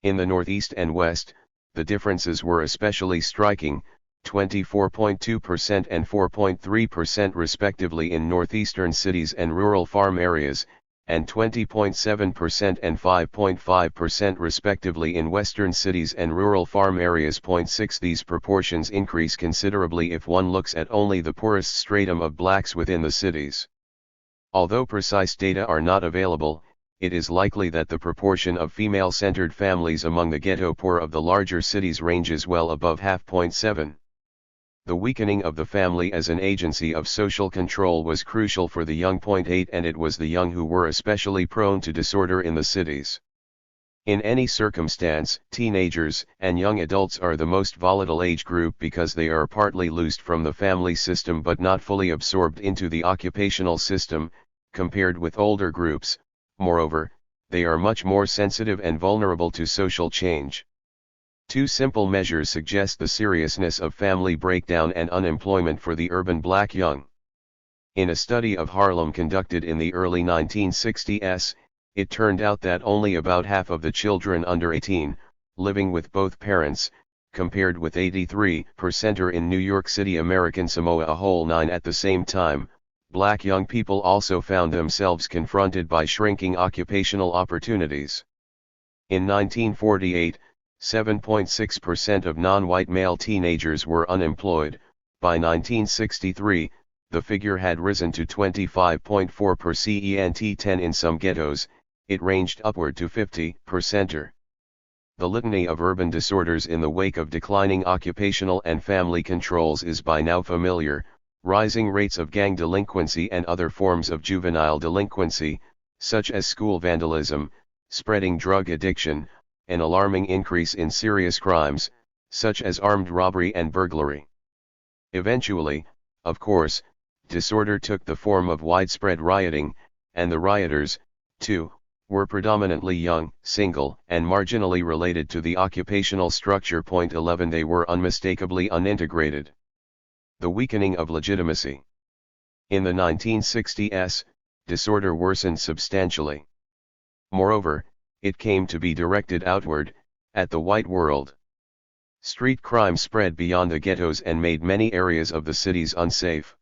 In the Northeast and West, the differences were especially striking, 24.2% and 4.3% respectively in northeastern cities and rural farm areas, and 20.7% and 5.5% respectively in western cities and rural farm areas. 6 These proportions increase considerably if one looks at only the poorest stratum of blacks within the cities. Although precise data are not available, it is likely that the proportion of female-centered families among the ghetto poor of the larger cities ranges well above half. 7. The weakening of the family as an agency of social control was crucial for the young. 8 And it was the young who were especially prone to disorder in the cities. In any circumstance, teenagers and young adults are the most volatile age group because they are partly loosed from the family system but not fully absorbed into the occupational system, compared with older groups. Moreover, they are much more sensitive and vulnerable to social change. 2 simple measures suggest the seriousness of family breakdown and unemployment for the urban black young. In a study of Harlem conducted in the early 1960s, it turned out that only about half of the children under 18, living with both parents, compared with 83% in New York City, American Samoa a whole 9. At the same time, black young people also found themselves confronted by shrinking occupational opportunities. In 1948, 7.6% of non-white male teenagers were unemployed. By 1963, the figure had risen to 25.4%. 10 In some ghettos, it ranged upward to 50%. The litany of urban disorders in the wake of declining occupational and family controls is by now familiar: rising rates of gang delinquency and other forms of juvenile delinquency, such as school vandalism, spreading drug addiction, an alarming increase in serious crimes, such as armed robbery and burglary. Eventually, of course, disorder took the form of widespread rioting, and the rioters, too, were predominantly young, single, and marginally related to the occupational structure. 11 They were unmistakably unintegrated. The weakening of legitimacy. In the 1960s, disorder worsened substantially. Moreover, it came to be directed outward, at the white world. Street crime spread beyond the ghettos and made many areas of the cities unsafe.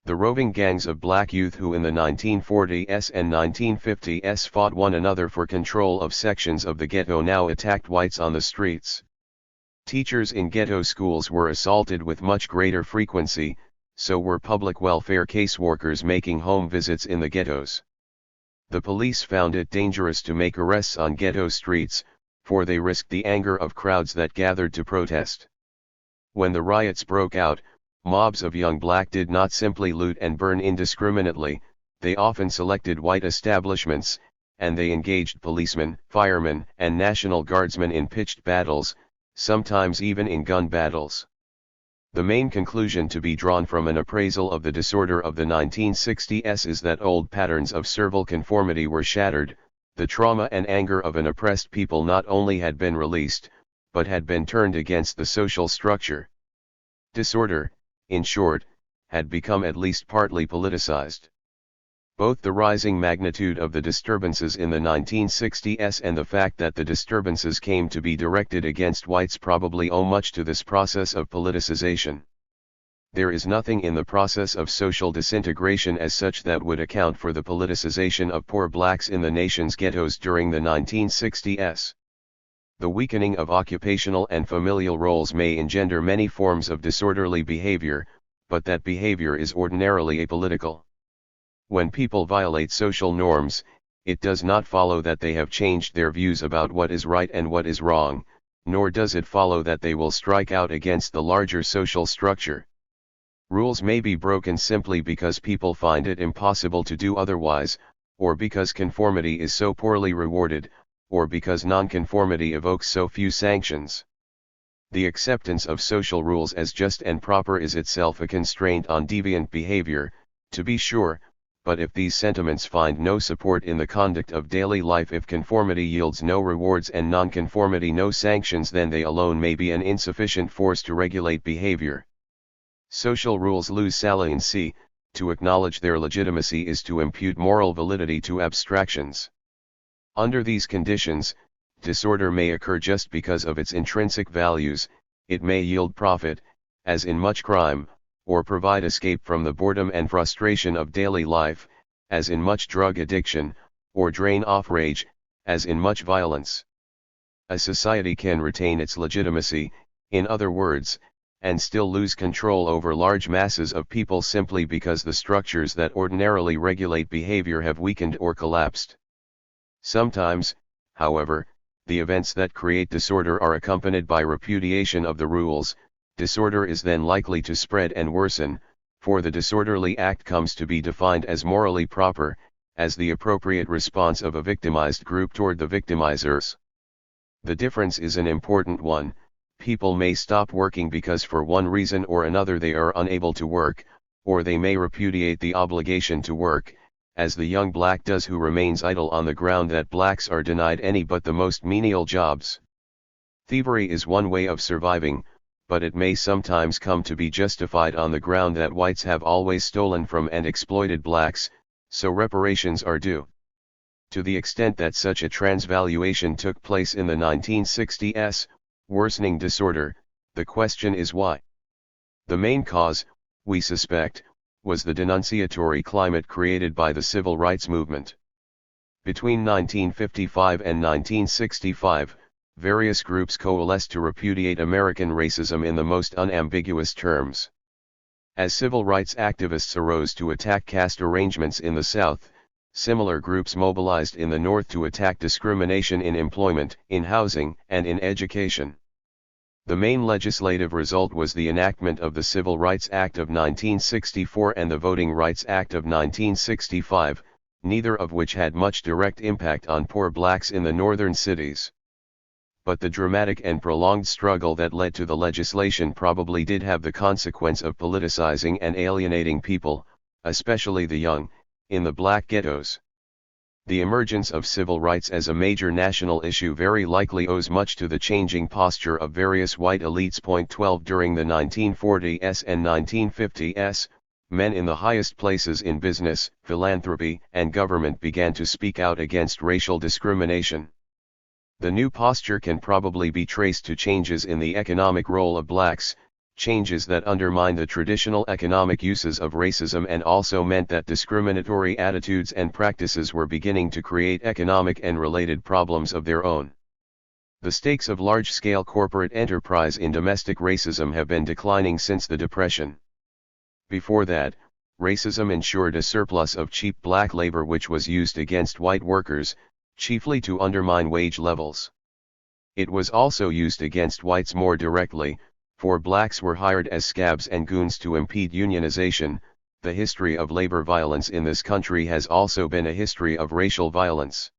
The roving gangs of black youth who in the 1940s and 1950s fought one another for control of sections of the ghetto now attacked whites on the streets. Teachers in ghetto schools were assaulted with much greater frequency, so were public welfare caseworkers making home visits in the ghettos. The police found it dangerous to make arrests on ghetto streets, for they risked the anger of crowds that gathered to protest. When the riots broke out, mobs of young black did not simply loot and burn indiscriminately, they often selected white establishments, and they engaged policemen, firemen, and National Guardsmen in pitched battles, sometimes even in gun battles. The main conclusion to be drawn from an appraisal of the disorder of the 1960s is that old patterns of servile conformity were shattered, the trauma and anger of an oppressed people not only had been released, but had been turned against the social structure. Disorder, in short, had become at least partly politicized. Both the rising magnitude of the disturbances in the 1960s and the fact that the disturbances came to be directed against whites probably owe much to this process of politicization. There is nothing in the process of social disintegration as such that would account for the politicization of poor blacks in the nation's ghettos during the 1960s. The weakening of occupational and familial roles may engender many forms of disorderly behavior, but that behavior is ordinarily apolitical. When people violate social norms, it does not follow that they have changed their views about what is right and what is wrong, nor does it follow that they will strike out against the larger social structure. Rules may be broken simply because people find it impossible to do otherwise, or because conformity is so poorly rewarded, or because nonconformity evokes so few sanctions. The acceptance of social rules as just and proper is itself a constraint on deviant behavior, to be sure, but if these sentiments find no support in the conduct of daily life, if conformity yields no rewards and nonconformity no sanctions, then they alone may be an insufficient force to regulate behavior. Social rules lose saliency. To acknowledge their legitimacy is to impute moral validity to abstractions. Under these conditions, disorder may occur just because of its intrinsic values. It may yield profit, as in much crime, or provide escape from the boredom and frustration of daily life, as in much drug addiction, or drain off rage, as in much violence. A society can retain its legitimacy, in other words, and still lose control over large masses of people simply because the structures that ordinarily regulate behavior have weakened or collapsed. Sometimes, however, the events that create disorder are accompanied by repudiation of the rules. Disorder is then likely to spread and worsen, for the disorderly act comes to be defined as morally proper, as the appropriate response of a victimized group toward the victimizers. The difference is an important one. People may stop working because for one reason or another they are unable to work, or they may repudiate the obligation to work, as the young black does who remains idle on the ground that blacks are denied any but the most menial jobs. Thievery is one way of surviving, but it may sometimes come to be justified on the ground that whites have always stolen from and exploited blacks, so reparations are due. To the extent that such a transvaluation took place in the 1960s, worsening disorder, the question is why. The main cause, we suspect, was the denunciatory climate created by the civil rights movement. Between 1955 and 1965, various groups coalesced to repudiate American racism in the most unambiguous terms. As civil rights activists arose to attack caste arrangements in the South, similar groups mobilized in the North to attack discrimination in employment, in housing, and in education. The main legislative result was the enactment of the Civil Rights Act of 1964 and the Voting Rights Act of 1965, neither of which had much direct impact on poor blacks in the northern cities. But the dramatic and prolonged struggle that led to the legislation probably did have the consequence of politicizing and alienating people, especially the young, in the black ghettos. The emergence of civil rights as a major national issue very likely owes much to the changing posture of various white elites. 12 During the 1940s and 1950s, men in the highest places in business, philanthropy, and government began to speak out against racial discrimination. The new posture can probably be traced to changes in the economic role of blacks, changes that undermine the traditional economic uses of racism and also meant that discriminatory attitudes and practices were beginning to create economic and related problems of their own. The stakes of large-scale corporate enterprise in domestic racism have been declining since the Depression. Before that, racism ensured a surplus of cheap black labor which was used against white workers, chiefly to undermine wage levels. It was also used against whites more directly, for blacks were hired as scabs and goons to impede unionization. The history of labor violence in this country has also been a history of racial violence.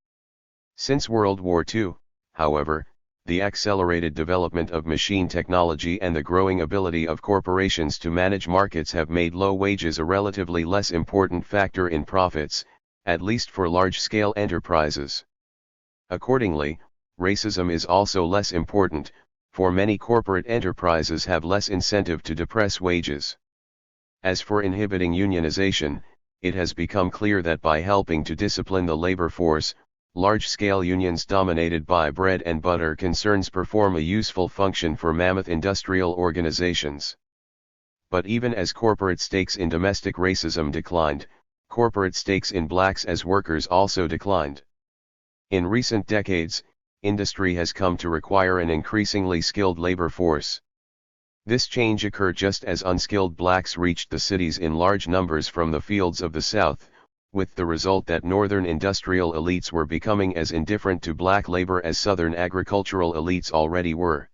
Since World War II, however, the accelerated development of machine technology and the growing ability of corporations to manage markets have made low wages a relatively less important factor in profits, at least for large-scale enterprises. Accordingly, racism is also less important, for many corporate enterprises have less incentive to depress wages. As for inhibiting unionization, it has become clear that by helping to discipline the labor force, large-scale unions dominated by bread and butter concerns perform a useful function for mammoth industrial organizations. But even as corporate stakes in domestic racism declined, corporate stakes in blacks as workers also declined. In recent decades, industry has come to require an increasingly skilled labor force. This change occurred just as unskilled blacks reached the cities in large numbers from the fields of the South, with the result that northern industrial elites were becoming as indifferent to black labor as southern agricultural elites already were.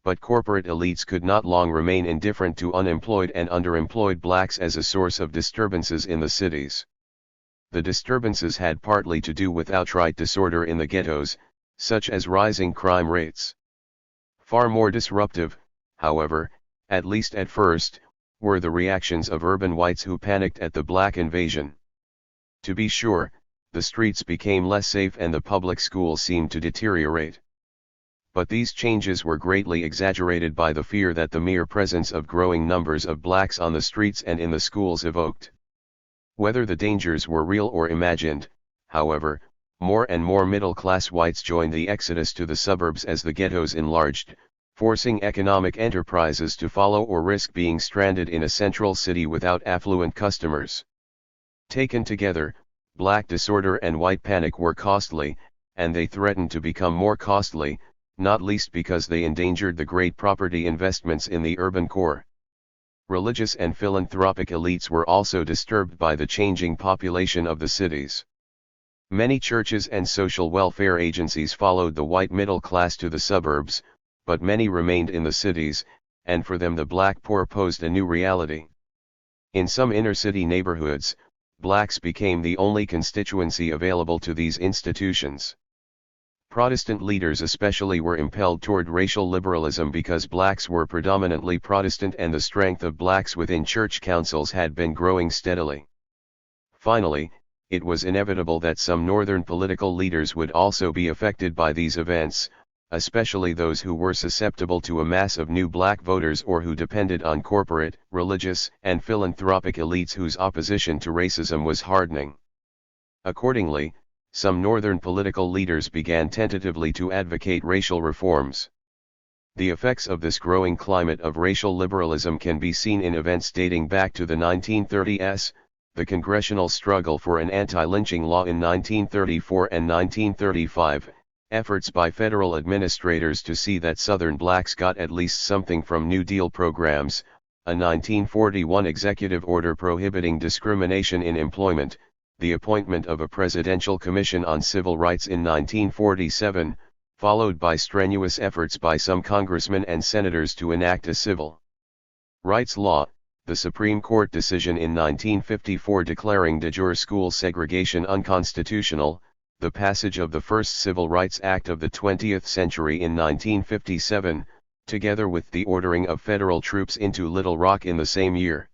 But corporate elites could not long remain indifferent to unemployed and underemployed blacks as a source of disturbances in the cities. The disturbances had partly to do with outright disorder in the ghettos, such as rising crime rates. Far more disruptive, however, at least at first, were the reactions of urban whites who panicked at the black invasion. To be sure, the streets became less safe and the public schools seemed to deteriorate. But these changes were greatly exaggerated by the fear that the mere presence of growing numbers of blacks on the streets and in the schools evoked. Whether the dangers were real or imagined, however, more and more middle-class whites joined the exodus to the suburbs as the ghettos enlarged, forcing economic enterprises to follow or risk being stranded in a central city without affluent customers. Taken together, black disorder and white panic were costly, and they threatened to become more costly, not least because they endangered the great property investments in the urban core. Religious and philanthropic elites were also disturbed by the changing population of the cities. Many churches and social welfare agencies followed the white middle class to the suburbs, but many remained in the cities, and for them the black poor posed a new reality. In some inner-city neighborhoods, blacks became the only constituency available to these institutions. Protestant leaders especially were impelled toward racial liberalism because blacks were predominantly Protestant and the strength of blacks within church councils had been growing steadily. Finally, it was inevitable that some northern political leaders would also be affected by these events, especially those who were susceptible to a mass of new black voters or who depended on corporate, religious, and philanthropic elites whose opposition to racism was hardening. Accordingly, some northern political leaders began tentatively to advocate racial reforms. The effects of this growing climate of racial liberalism can be seen in events dating back to the 1930s, the congressional struggle for an anti-lynching law in 1934 and 1935, efforts by federal administrators to see that Southern blacks got at least something from New Deal programs, a 1941 executive order prohibiting discrimination in employment, the appointment of a presidential commission on civil rights in 1947, followed by strenuous efforts by some congressmen and senators to enact a civil rights law, the Supreme Court decision in 1954 declaring de jure school segregation unconstitutional, the passage of the first Civil Rights Act of the 20th century in 1957, together with the ordering of federal troops into Little Rock in the same year.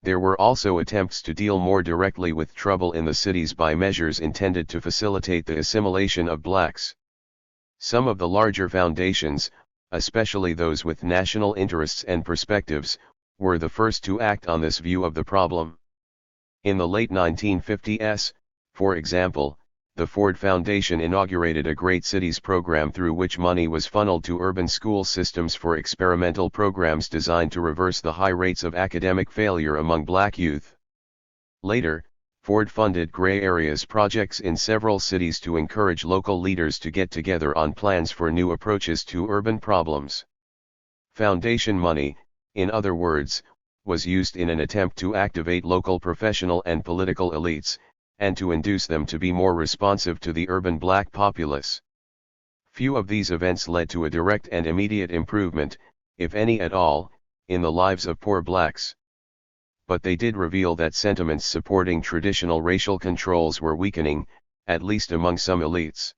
There were also attempts to deal more directly with trouble in the cities by measures intended to facilitate the assimilation of blacks. Some of the larger foundations, especially those with national interests and perspectives, were the first to act on this view of the problem. In the late 1950s, for example, the Ford Foundation inaugurated a Great Cities program through which money was funneled to urban school systems for experimental programs designed to reverse the high rates of academic failure among black youth. Later, Ford funded gray areas projects in several cities to encourage local leaders to get together on plans for new approaches to urban problems. Foundation money, in other words, was used in an attempt to activate local professional and political elites, and to induce them to be more responsive to the urban black populace. Few of these events led to a direct and immediate improvement, if any at all, in the lives of poor blacks. But they did reveal that sentiments supporting traditional racial controls were weakening, at least among some elites.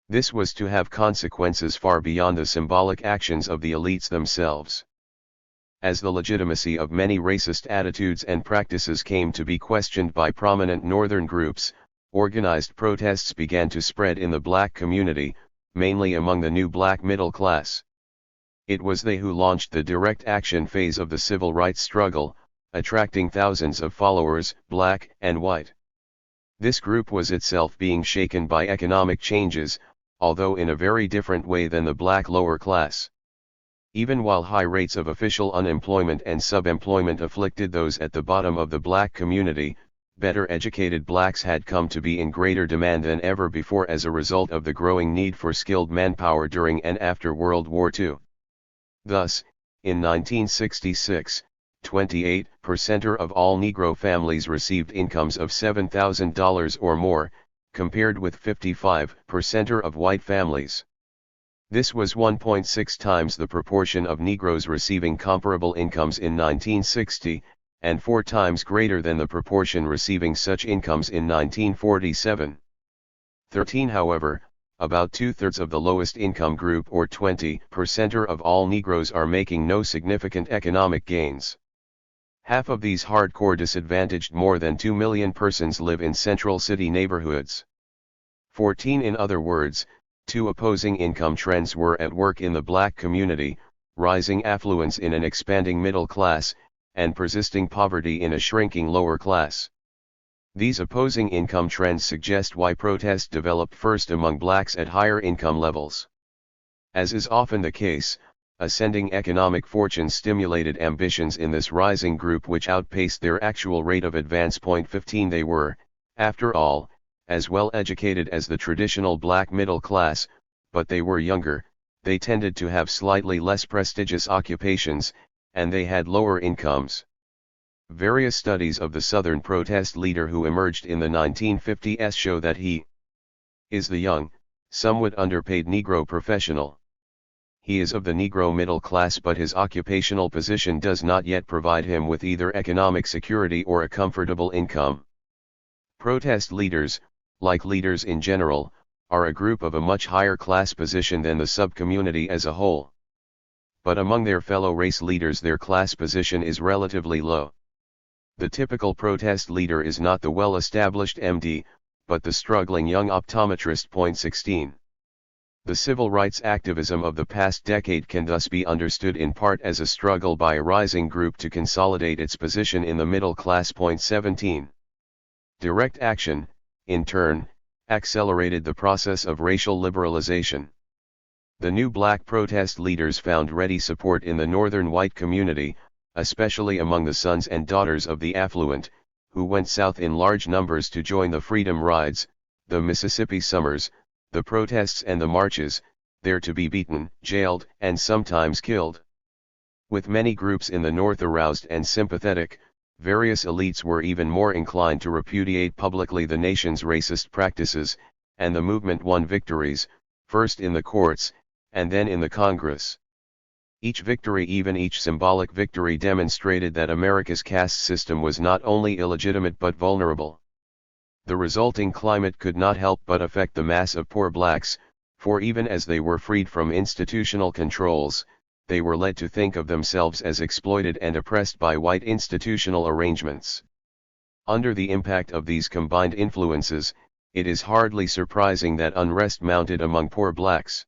This was to have consequences far beyond the symbolic actions of the elites themselves. As the legitimacy of many racist attitudes and practices came to be questioned by prominent northern groups, organized protests began to spread in the black community, mainly among the new black middle class. It was they who launched the direct action phase of the civil rights struggle, attracting thousands of followers, black and white. This group was itself being shaken by economic changes, although in a very different way than the black lower class. Even while high rates of official unemployment and subemployment afflicted those at the bottom of the black community, better educated blacks had come to be in greater demand than ever before as a result of the growing need for skilled manpower during and after World War II. Thus, in 1966, 28% of all Negro families received incomes of $7,000 or more, compared with 55% of white families. This was 1.6 times the proportion of Negroes receiving comparable incomes in 1960, and 4 times greater than the proportion receiving such incomes in 1947. 13 However, about two-thirds of the lowest income group or 20% of all Negroes are making no significant economic gains. Half of these hardcore disadvantaged more than 2 million persons live in central city neighborhoods. 14 In other words, two opposing income trends were at work in the black community, rising affluence in an expanding middle class, and persisting poverty in a shrinking lower class. These opposing income trends suggest why protest developed first among blacks at higher income levels. As is often the case, ascending economic fortunes stimulated ambitions in this rising group which outpaced their actual rate of advance. 15 They were, after all, as well educated as the traditional black middle class, but they were younger, they tended to have slightly less prestigious occupations, and they had lower incomes. Various studies of the Southern protest leader who emerged in the 1950s show that he is the young, somewhat underpaid Negro professional. He is of the Negro middle class, but his occupational position does not yet provide him with either economic security or a comfortable income. Protest leaders, like leaders in general, are a group of a much higher class position than the subcommunity as a whole. But among their fellow race leaders their class position is relatively low. The typical protest leader is not the well-established MD, but the struggling young optometrist. 16. The civil rights activism of the past decade can thus be understood in part as a struggle by a rising group to consolidate its position in the middle class. 17. Direct action, in turn, accelerated the process of racial liberalization. The new black protest leaders found ready support in the northern white community, especially among the sons and daughters of the affluent, who went south in large numbers to join the Freedom Rides, the Mississippi Summers, the protests and the marches, there to be beaten, jailed, and sometimes killed. With many groups in the North aroused and sympathetic, various elites were even more inclined to repudiate publicly the nation's racist practices, and the movement won victories, first in the courts, and then in the Congress. Each victory, even each symbolic victory, demonstrated that America's caste system was not only illegitimate but vulnerable. The resulting climate could not help but affect the mass of poor blacks, for even as they were freed from institutional controls, they were led to think of themselves as exploited and oppressed by white institutional arrangements. Under the impact of these combined influences, it is hardly surprising that unrest mounted among poor blacks.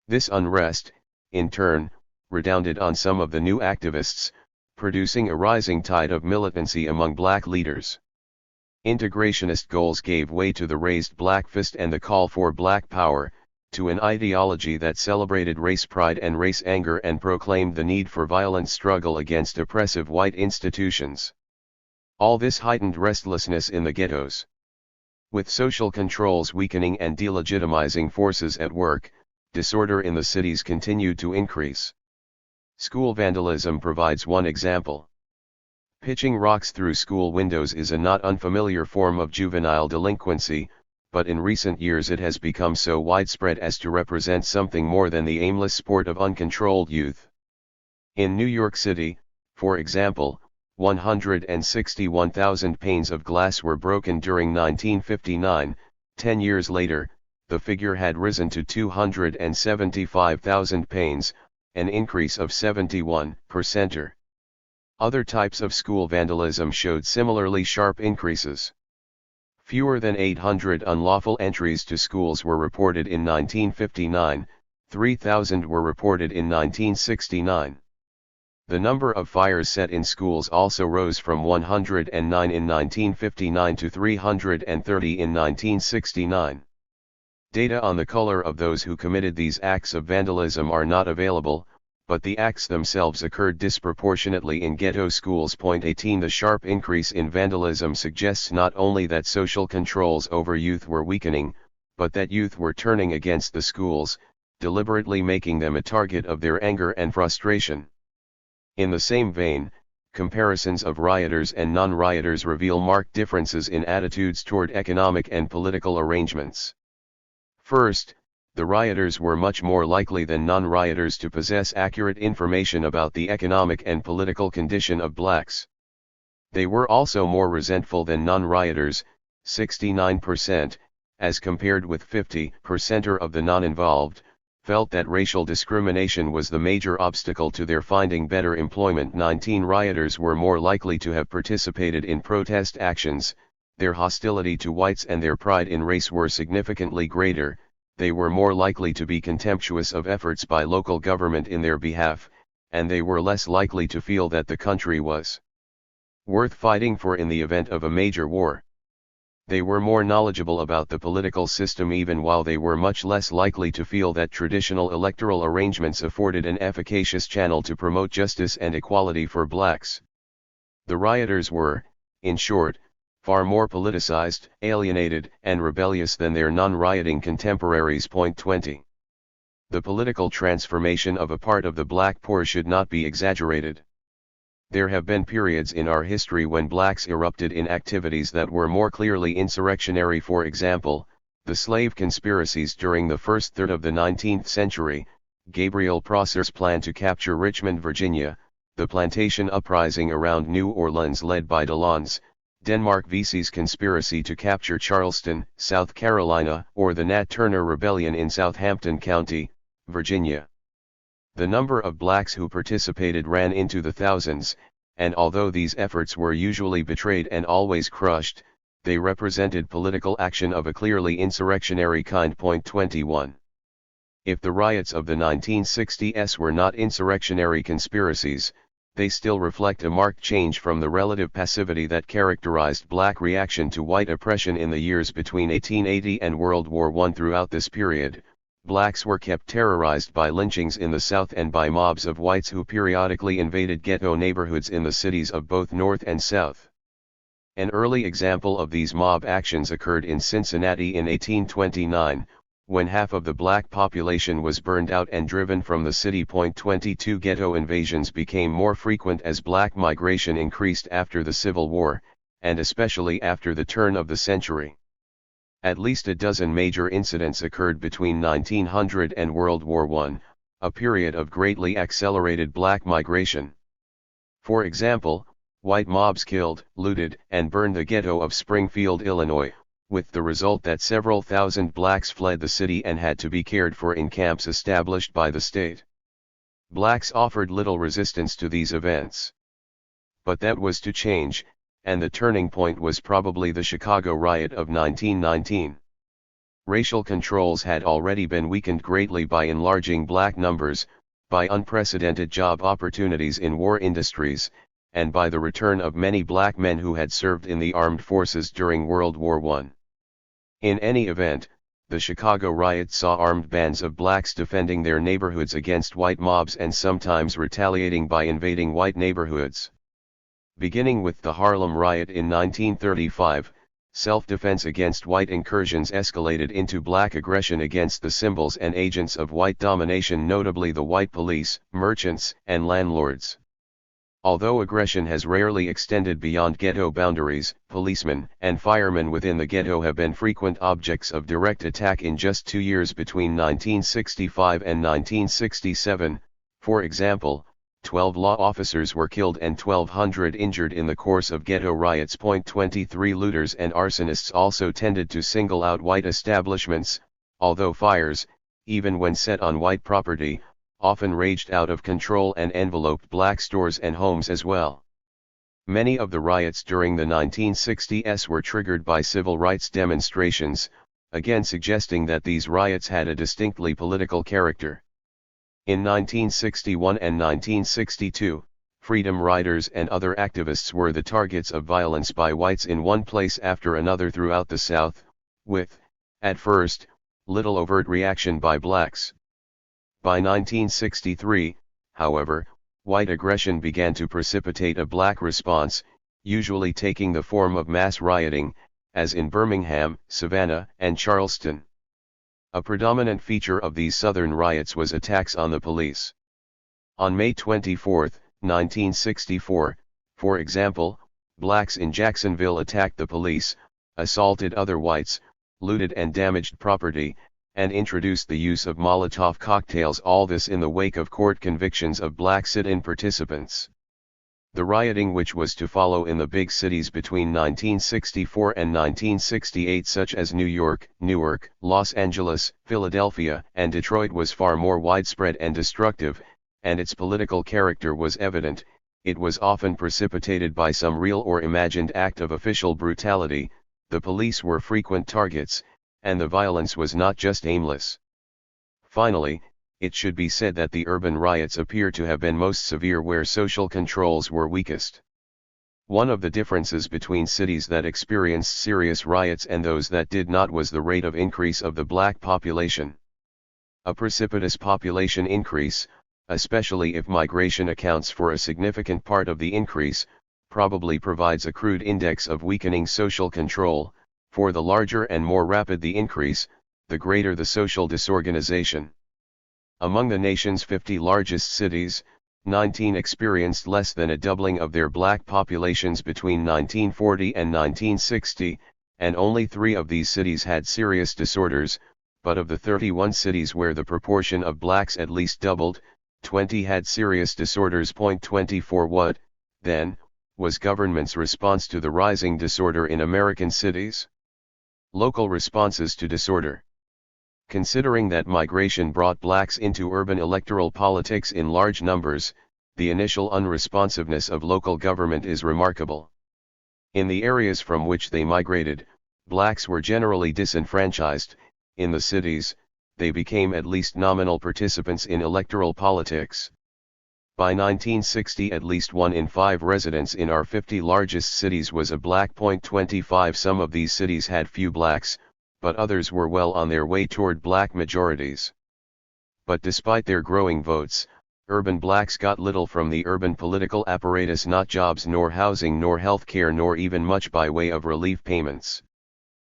This unrest, in turn, redounded on some of the new activists, producing a rising tide of militancy among black leaders. Integrationist goals gave way to the raised black fist and the call for black power, to an ideology that celebrated race pride and race anger and proclaimed the need for violent struggle against oppressive white institutions. All this heightened restlessness in the ghettos. With social controls weakening and delegitimizing forces at work, disorder in the cities continued to increase. School vandalism provides one example. Pitching rocks through school windows is a not unfamiliar form of juvenile delinquency, but in recent years it has become so widespread as to represent something more than the aimless sport of uncontrolled youth. In New York City, for example, 161,000 panes of glass were broken during 1959. 10 years later, the figure had risen to 275,000 panes, an increase of 71%. Other types of school vandalism showed similarly sharp increases. Fewer than 800 unlawful entries to schools were reported in 1959, 3,000 were reported in 1969. The number of fires set in schools also rose from 109 in 1959 to 330 in 1969. Data on the color of those who committed these acts of vandalism are not available, but the acts themselves occurred disproportionately in ghetto schools. 18 The sharp increase in vandalism suggests not only that social controls over youth were weakening, but that youth were turning against the schools, deliberately making them a target of their anger and frustration. In the same vein, comparisons of rioters and non-rioters reveal marked differences in attitudes toward economic and political arrangements. First, the rioters were much more likely than non-rioters to possess accurate information about the economic and political condition of blacks. They were also more resentful than non-rioters, 69%, as compared with 50% of the non-involved, felt that racial discrimination was the major obstacle to their finding better employment. 19 Rioters were more likely to have participated in protest actions, their hostility to whites and their pride in race were significantly greater, they were more likely to be contemptuous of efforts by local government in their behalf, and they were less likely to feel that the country was worth fighting for in the event of a major war. They were more knowledgeable about the political system even while they were much less likely to feel that traditional electoral arrangements afforded an efficacious channel to promote justice and equality for blacks. The rioters were, in short, far more politicized, alienated, and rebellious than their non-rioting contemporaries. 20. The political transformation of a part of the black poor should not be exaggerated. There have been periods in our history when blacks erupted in activities that were more clearly insurrectionary. For example, the slave conspiracies during the first third of the 19th century, Gabriel Prosser's plan to capture Richmond, Virginia, the plantation uprising around New Orleans led by Delons, Denmark Vesey's conspiracy to capture Charleston, South Carolina, or the Nat Turner Rebellion in Southampton County, Virginia. The number of blacks who participated ran into the thousands, and although these efforts were usually betrayed and always crushed, they represented political action of a clearly insurrectionary kind. 21. If the riots of the 1960s were not insurrectionary conspiracies, they still reflect a marked change from the relative passivity that characterized black reaction to white oppression in the years between 1880 and World War I. Throughout this period, blacks were kept terrorized by lynchings in the South and by mobs of whites who periodically invaded ghetto neighborhoods in the cities of both North and South. An early example of these mob actions occurred in Cincinnati in 1829, when half of the black population was burned out and driven from the city. 22 Ghetto invasions became more frequent as black migration increased after the Civil War, and especially after the turn of the century. At least a dozen major incidents occurred between 1900 and World War I, a period of greatly accelerated black migration. For example, white mobs killed, looted, and burned the ghetto of Springfield, Illinois, with the result that several thousand blacks fled the city and had to be cared for in camps established by the state. Blacks offered little resistance to these events. But that was to change, and the turning point was probably the Chicago riot of 1919. Racial controls had already been weakened greatly by enlarging black numbers, by unprecedented job opportunities in war industries, and by the return of many black men who had served in the armed forces during World War I. In any event, the Chicago riot saw armed bands of blacks defending their neighborhoods against white mobs and sometimes retaliating by invading white neighborhoods. Beginning with the Harlem Riot in 1935, self-defense against white incursions escalated into black aggression against the symbols and agents of white domination, notably the white police, merchants, and landlords. Although aggression has rarely extended beyond ghetto boundaries, policemen and firemen within the ghetto have been frequent objects of direct attack in just 2 years between 1965 and 1967. For example, 12 law officers were killed and 1,200 injured in the course of ghetto riots. 23 Looters and arsonists also tended to single out white establishments, although fires, even when set on white property, often raged out of control and enveloped black stores and homes as well. Many of the riots during the 1960s were triggered by civil rights demonstrations, again suggesting that these riots had a distinctly political character. In 1961 and 1962, freedom riders and other activists were the targets of violence by whites in one place after another throughout the South, with, at first, little overt reaction by blacks. By 1963, however, white aggression began to precipitate a black response, usually taking the form of mass rioting, as in Birmingham, Savannah, and Charleston. A predominant feature of these Southern riots was attacks on the police. On May 24, 1964, for example, blacks in Jacksonville attacked the police, assaulted other whites, looted and damaged property, and introduced the use of Molotov cocktails, all this in the wake of court convictions of black sit-in participants. The rioting which was to follow in the big cities between 1964 and 1968, such as New York, Newark, Los Angeles, Philadelphia, and Detroit, was far more widespread and destructive, and its political character was evident. It was often precipitated by some real or imagined act of official brutality, the police were frequent targets, and the violence was not just aimless. Finally, it should be said that the urban riots appear to have been most severe where social controls were weakest. One of the differences between cities that experienced serious riots and those that did not was the rate of increase of the black population. A precipitous population increase, especially if migration accounts for a significant part of the increase, probably provides a crude index of weakening social control. For the larger and more rapid the increase, the greater the social disorganization. Among the nation's 50 largest cities, 19 experienced less than a doubling of their black populations between 1940 and 1960, and only 3 of these cities had serious disorders, but of the 31 cities where the proportion of blacks at least doubled, 20 had serious disorders. 24 What, then, was government's response to the rising disorder in American cities? Local responses to disorder. Considering that migration brought blacks into urban electoral politics in large numbers, the initial unresponsiveness of local government is remarkable. In the areas from which they migrated, blacks were generally disenfranchised. In the cities, they became at least nominal participants in electoral politics. By 1960, at least 1 in 5 residents in our 50 largest cities was a black. 25 Some of these cities had few blacks, but others were well on their way toward black majorities. But despite their growing votes, urban blacks got little from the urban political apparatus, not jobs nor housing nor health care nor even much by way of relief payments.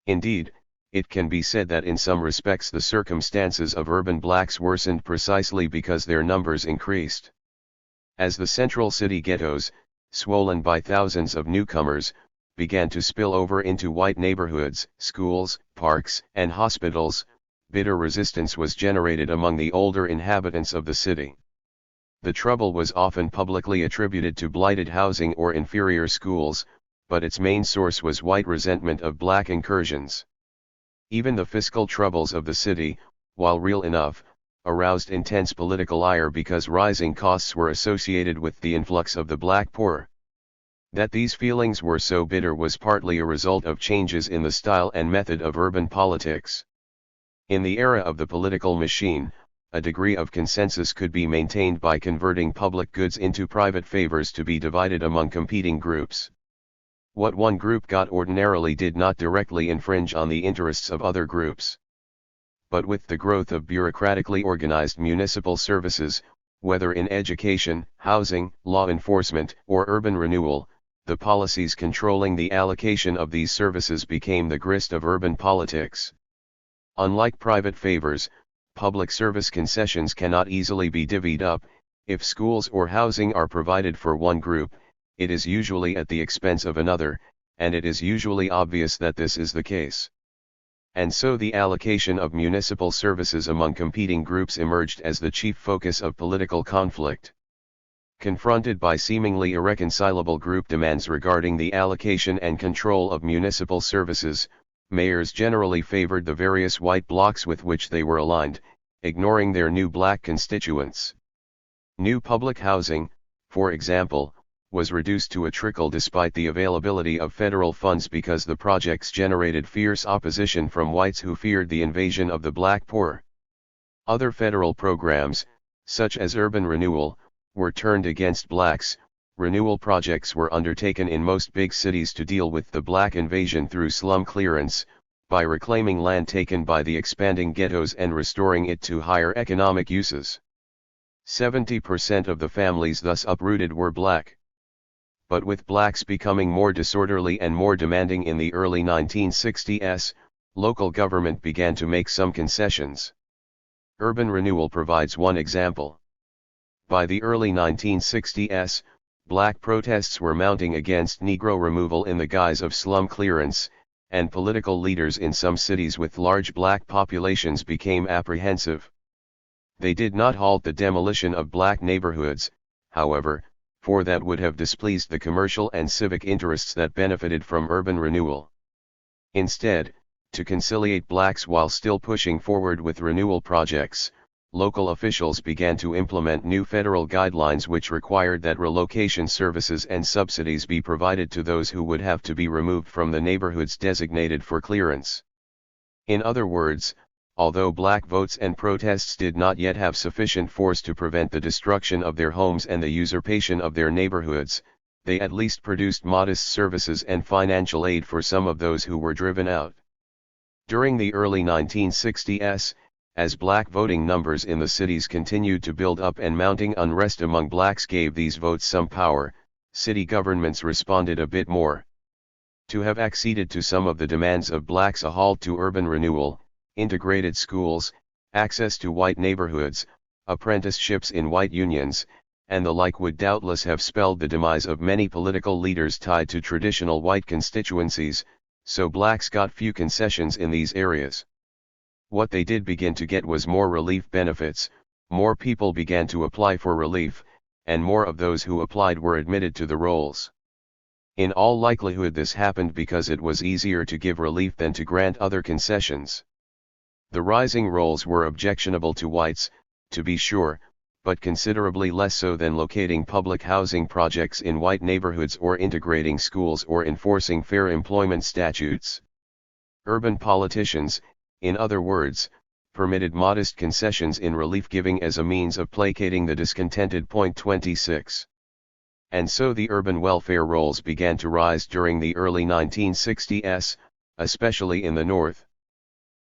Indeed, it can be said that in some respects the circumstances of urban blacks worsened precisely because their numbers increased. As the central city ghettos, swollen by thousands of newcomers, began to spill over into white neighborhoods, schools, parks, and hospitals, bitter resistance was generated among the older inhabitants of the city. The trouble was often publicly attributed to blighted housing or inferior schools, but its main source was white resentment of black incursions. Even the fiscal troubles of the city, while real enough, aroused intense political ire because rising costs were associated with the influx of the black poor. That these feelings were so bitter was partly a result of changes in the style and method of urban politics. In the era of the political machine, a degree of consensus could be maintained by converting public goods into private favors to be divided among competing groups. What one group got ordinarily did not directly infringe on the interests of other groups. But with the growth of bureaucratically organized municipal services, whether in education, housing, law enforcement, or urban renewal, the policies controlling the allocation of these services became the grist of urban politics. Unlike private favors, public service concessions cannot easily be divvied up. If schools or housing are provided for one group, it is usually at the expense of another, and it is usually obvious that this is the case. And so the allocation of municipal services among competing groups emerged as the chief focus of political conflict. Confronted by seemingly irreconcilable group demands regarding the allocation and control of municipal services, mayors generally favored the various white blocs with which they were aligned, ignoring their new black constituents. New public housing, for example, was reduced to a trickle despite the availability of federal funds because the projects generated fierce opposition from whites who feared the invasion of the black poor. Other federal programs, such as urban renewal, were turned against blacks. Renewal projects were undertaken in most big cities to deal with the black invasion through slum clearance, by reclaiming land taken by the expanding ghettos and restoring it to higher economic uses. 70% of the families thus uprooted were black. But with blacks becoming more disorderly and more demanding in the early 1960s, local government began to make some concessions. Urban renewal provides one example. By the early 1960s, black protests were mounting against Negro removal in the guise of slum clearance, and political leaders in some cities with large black populations became apprehensive. They did not halt the demolition of black neighborhoods, however, for that would have displeased the commercial and civic interests that benefited from urban renewal. Instead, to conciliate blacks while still pushing forward with renewal projects, local officials began to implement new federal guidelines which required that relocation services and subsidies be provided to those who would have to be removed from the neighborhoods designated for clearance. In other words, although black votes and protests did not yet have sufficient force to prevent the destruction of their homes and the usurpation of their neighborhoods, they at least produced modest services and financial aid for some of those who were driven out. During the early 1960s, as black voting numbers in the cities continued to build up and mounting unrest among blacks gave these votes some power, city governments responded a bit more. To have acceded to some of the demands of blacks, a halt to urban renewal, integrated schools, access to white neighborhoods, apprenticeships in white unions, and the like would doubtless have spelled the demise of many political leaders tied to traditional white constituencies, so blacks got few concessions in these areas. What they did begin to get was more relief benefits, more people began to apply for relief, and more of those who applied were admitted to the rolls. In all likelihood this happened because it was easier to give relief than to grant other concessions. The rising rolls were objectionable to whites, to be sure, but considerably less so than locating public housing projects in white neighborhoods or integrating schools or enforcing fair employment statutes. Urban politicians, in other words, permitted modest concessions in relief giving as a means of placating the discontented. 26. And so the urban welfare rolls began to rise during the early 1960s, especially in the North.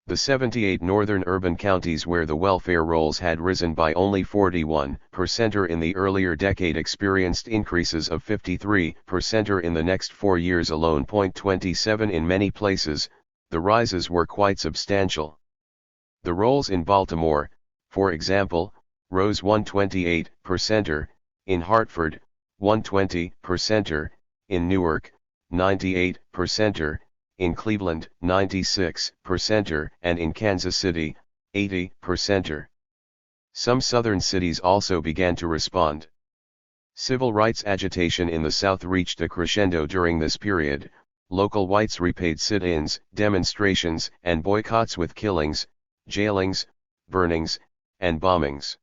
The 78 northern urban counties where the welfare rolls had risen by only 41% in the earlier decade experienced increases of 53% in the next 4 years alone. 27 In many places, the rises were quite substantial. The rolls in Baltimore, for example, rose 128%, in Hartford, 120%, in Newark, 98%, in Cleveland, 96%, and in Kansas City, 80%. Some southern cities also began to respond. Civil rights agitation in the South reached a crescendo during this period. Local whites repaid sit-ins, demonstrations, and boycotts with killings, jailings, burnings, and bombings.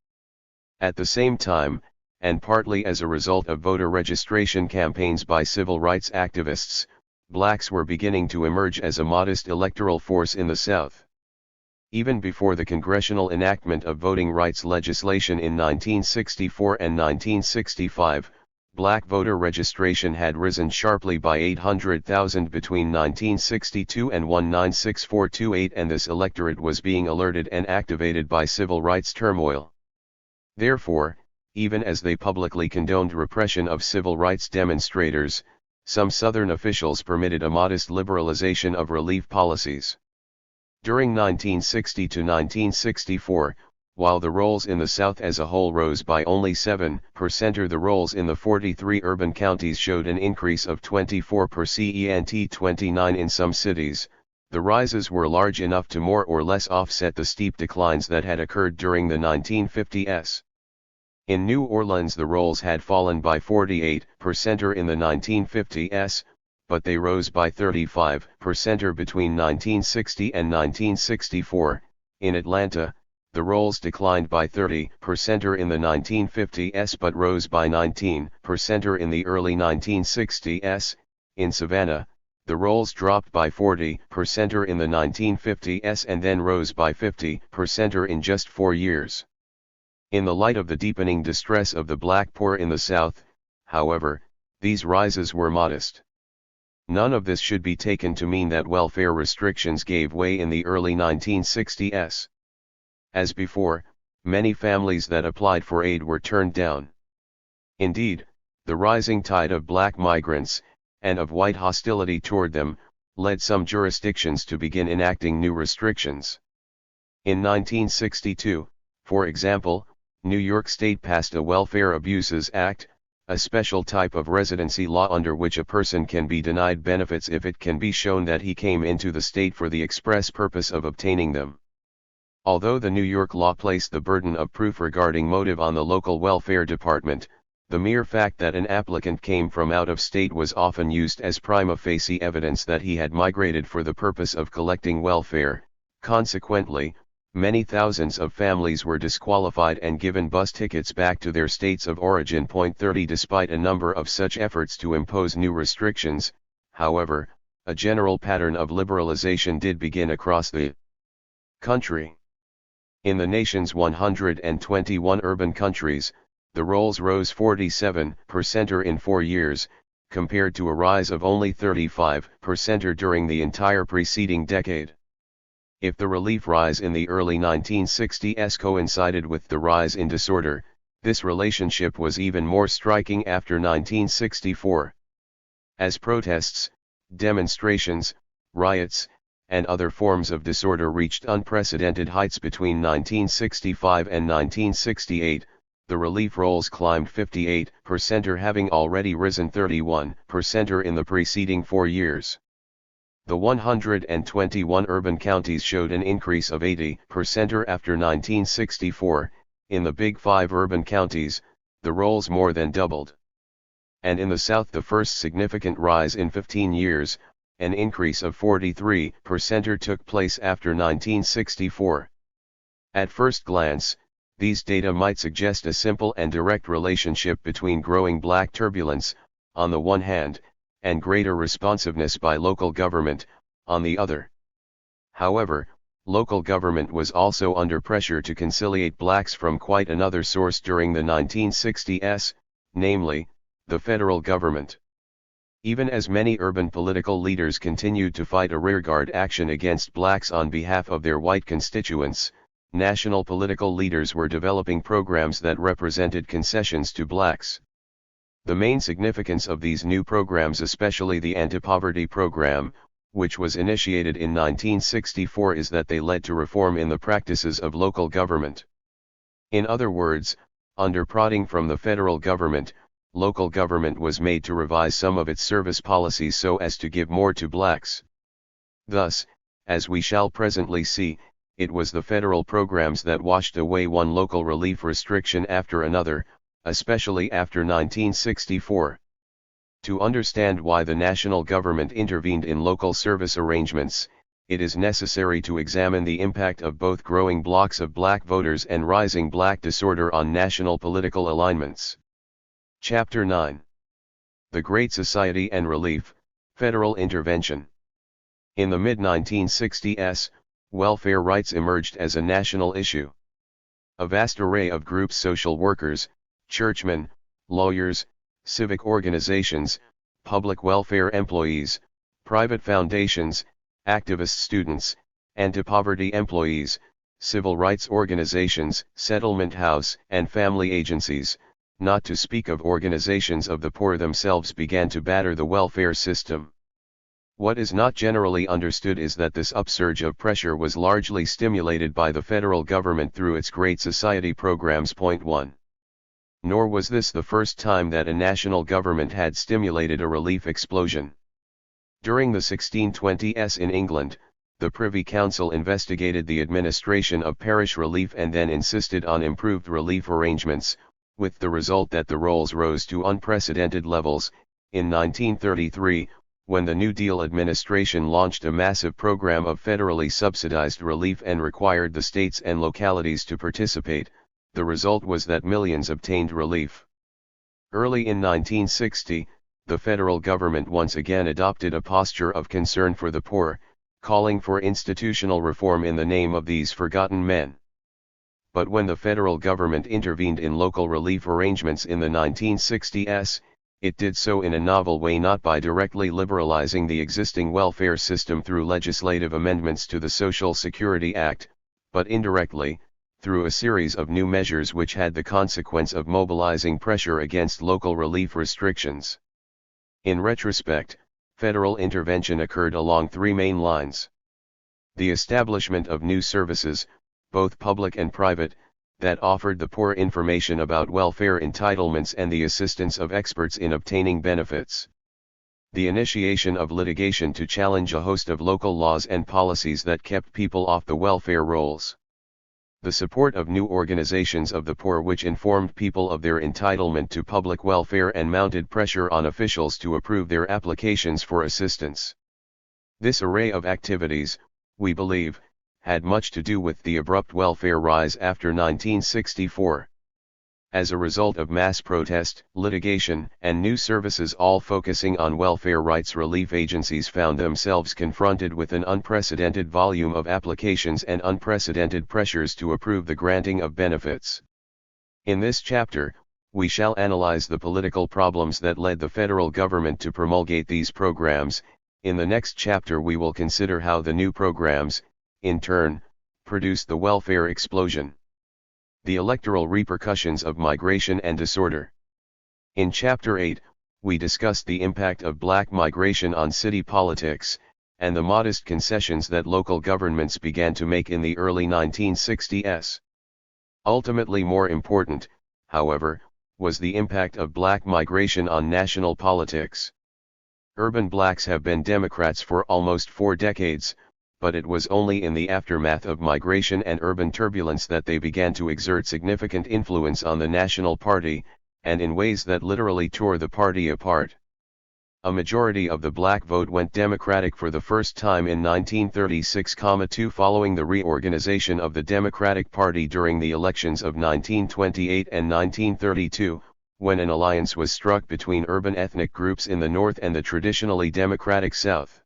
At the same time, and partly as a result of voter registration campaigns by civil rights activists, blacks were beginning to emerge as a modest electoral force in the South. Even before the congressional enactment of voting rights legislation in 1964 and 1965, black voter registration had risen sharply by 800,000 between 1962 and 1964-28, and this electorate was being alerted and activated by civil rights turmoil. Therefore, even as they publicly condoned repression of civil rights demonstrators, Some Southern officials permitted a modest liberalization of relief policies. During 1960 to 1964, while the rolls in the South as a whole rose by only 7%, the rolls in the 43 urban counties showed an increase of 24% and 29 in some cities. The rises were large enough to more or less offset the steep declines that had occurred during the 1950s. In New Orleans the rolls had fallen by 48% in the 1950s, but they rose by 35% between 1960 and 1964. In Atlanta, the rolls declined by 30% in the 1950s but rose by 19% in the early 1960s. In Savannah, the rolls dropped by 40% in the 1950s and then rose by 50% in just 4 years. In the light of the deepening distress of the black poor in the South, however, these rises were modest. None of this should be taken to mean that welfare restrictions gave way in the early 1960s. As before, many families that applied for aid were turned down. Indeed, the rising tide of black migrants, and of white hostility toward them, led some jurisdictions to begin enacting new restrictions. In 1962, for example, New York State passed a Welfare Abuses Act, a special type of residency law under which a person can be denied benefits if it can be shown that he came into the state for the express purpose of obtaining them. Although the New York law placed the burden of proof regarding motive on the local welfare department, the mere fact that an applicant came from out of state was often used as prima facie evidence that he had migrated for the purpose of collecting welfare. Consequently, many thousands of families were disqualified and given bus tickets back to their states of origin. 30 Despite a number of such efforts to impose new restrictions, however, a general pattern of liberalization did begin across the country. In the nation's 121 urban countries, the rolls rose 47% in 4 years, compared to a rise of only 35% during the entire preceding decade. If the relief rise in the early 1960s coincided with the rise in disorder, this relationship was even more striking after 1964. As protests, demonstrations, riots, and other forms of disorder reached unprecedented heights between 1965 and 1968, the relief rolls climbed 58%, having already risen 31% in the preceding 4 years. The 121 urban counties showed an increase of 80% after 1964. In the Big Five urban counties, the rolls more than doubled. And in the South, the first significant rise in 15 years, an increase of 43% took place after 1964. At first glance, these data might suggest a simple and direct relationship between growing black turbulence, on the one hand, and greater responsiveness by local government, on the other. However, local government was also under pressure to conciliate blacks from quite another source during the 1960s, namely, the federal government. Even as many urban political leaders continued to fight a rearguard action against blacks on behalf of their white constituents, national political leaders were developing programs that represented concessions to blacks. The main significance of these new programs, especially the anti-poverty program, which was initiated in 1964, is that they led to reform in the practices of local government. In other words, under prodding from the federal government, local government was made to revise some of its service policies so as to give more to blacks. Thus, as we shall presently see, it was the federal programs that washed away one local relief restriction after another, especially after 1964. To understand why the national government intervened in local service arrangements, it is necessary to examine the impact of both growing blocks of black voters and rising black disorder on national political alignments. Chapter 9. The Great Society and Relief, Federal Intervention. In the mid-1960s, welfare rights emerged as a national issue. A vast array of groups, social workers, churchmen, lawyers, civic organizations, public welfare employees, private foundations, activist students, anti-poverty employees, civil rights organizations, settlement house and family agencies, not to speak of organizations of the poor themselves, began to batter the welfare system. What is not generally understood is that this upsurge of pressure was largely stimulated by the federal government through its Great Society programs. 1. Nor was this the first time that a national government had stimulated a relief explosion. During the 1620s in England, the Privy Council investigated the administration of parish relief and then insisted on improved relief arrangements, with the result that the rolls rose to unprecedented levels. In 1933, when the New Deal administration launched a massive program of federally subsidized relief and required the states and localities to participate, the result was that millions obtained relief. Early in 1960, the federal government once again adopted a posture of concern for the poor, calling for institutional reform in the name of these forgotten men. But when the federal government intervened in local relief arrangements in the 1960s, it did so in a novel way, not by directly liberalizing the existing welfare system through legislative amendments to the Social Security Act, but indirectly, through a series of new measures which had the consequence of mobilizing pressure against local relief restrictions. In retrospect, federal intervention occurred along three main lines. The establishment of new services, both public and private, that offered the poor information about welfare entitlements and the assistance of experts in obtaining benefits. The initiation of litigation to challenge a host of local laws and policies that kept people off the welfare rolls. The support of new organizations of the poor which informed people of their entitlement to public welfare and mounted pressure on officials to approve their applications for assistance. This array of activities, we believe, had much to do with the abrupt welfare rise after 1964. As a result of mass protest, litigation, and new services all focusing on welfare rights, relief agencies found themselves confronted with an unprecedented volume of applications and unprecedented pressures to approve the granting of benefits. In this chapter, we shall analyze the political problems that led the federal government to promulgate these programs. In the next chapter we will consider how the new programs, in turn, produced the welfare explosion. The electoral repercussions of migration and disorder. In Chapter 8, we discussed the impact of black migration on city politics, and the modest concessions that local governments began to make in the early 1960s. Ultimately more important, however, was the impact of black migration on national politics. Urban blacks have been Democrats for almost 4 decades, but it was only in the aftermath of migration and urban turbulence that they began to exert significant influence on the National Party, and in ways that literally tore the party apart. A majority of the black vote went Democratic for the first time in 1936-2 following the reorganization of the Democratic Party during the elections of 1928 and 1932, when an alliance was struck between urban ethnic groups in the North and the traditionally Democratic South.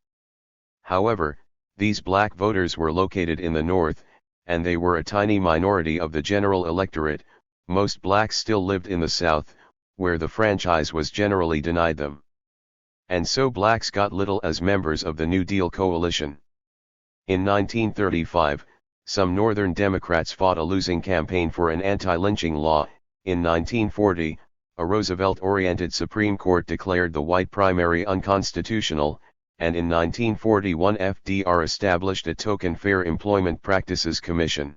However, these black voters were located in the North, and they were a tiny minority of the general electorate. Most blacks still lived in the South, where the franchise was generally denied them. And so blacks got little as members of the New Deal coalition. In 1935, some Northern Democrats fought a losing campaign for an anti-lynching law. In 1940, a Roosevelt-oriented Supreme Court declared the white primary unconstitutional, and in 1941 FDR established a token Fair Employment Practices Commission.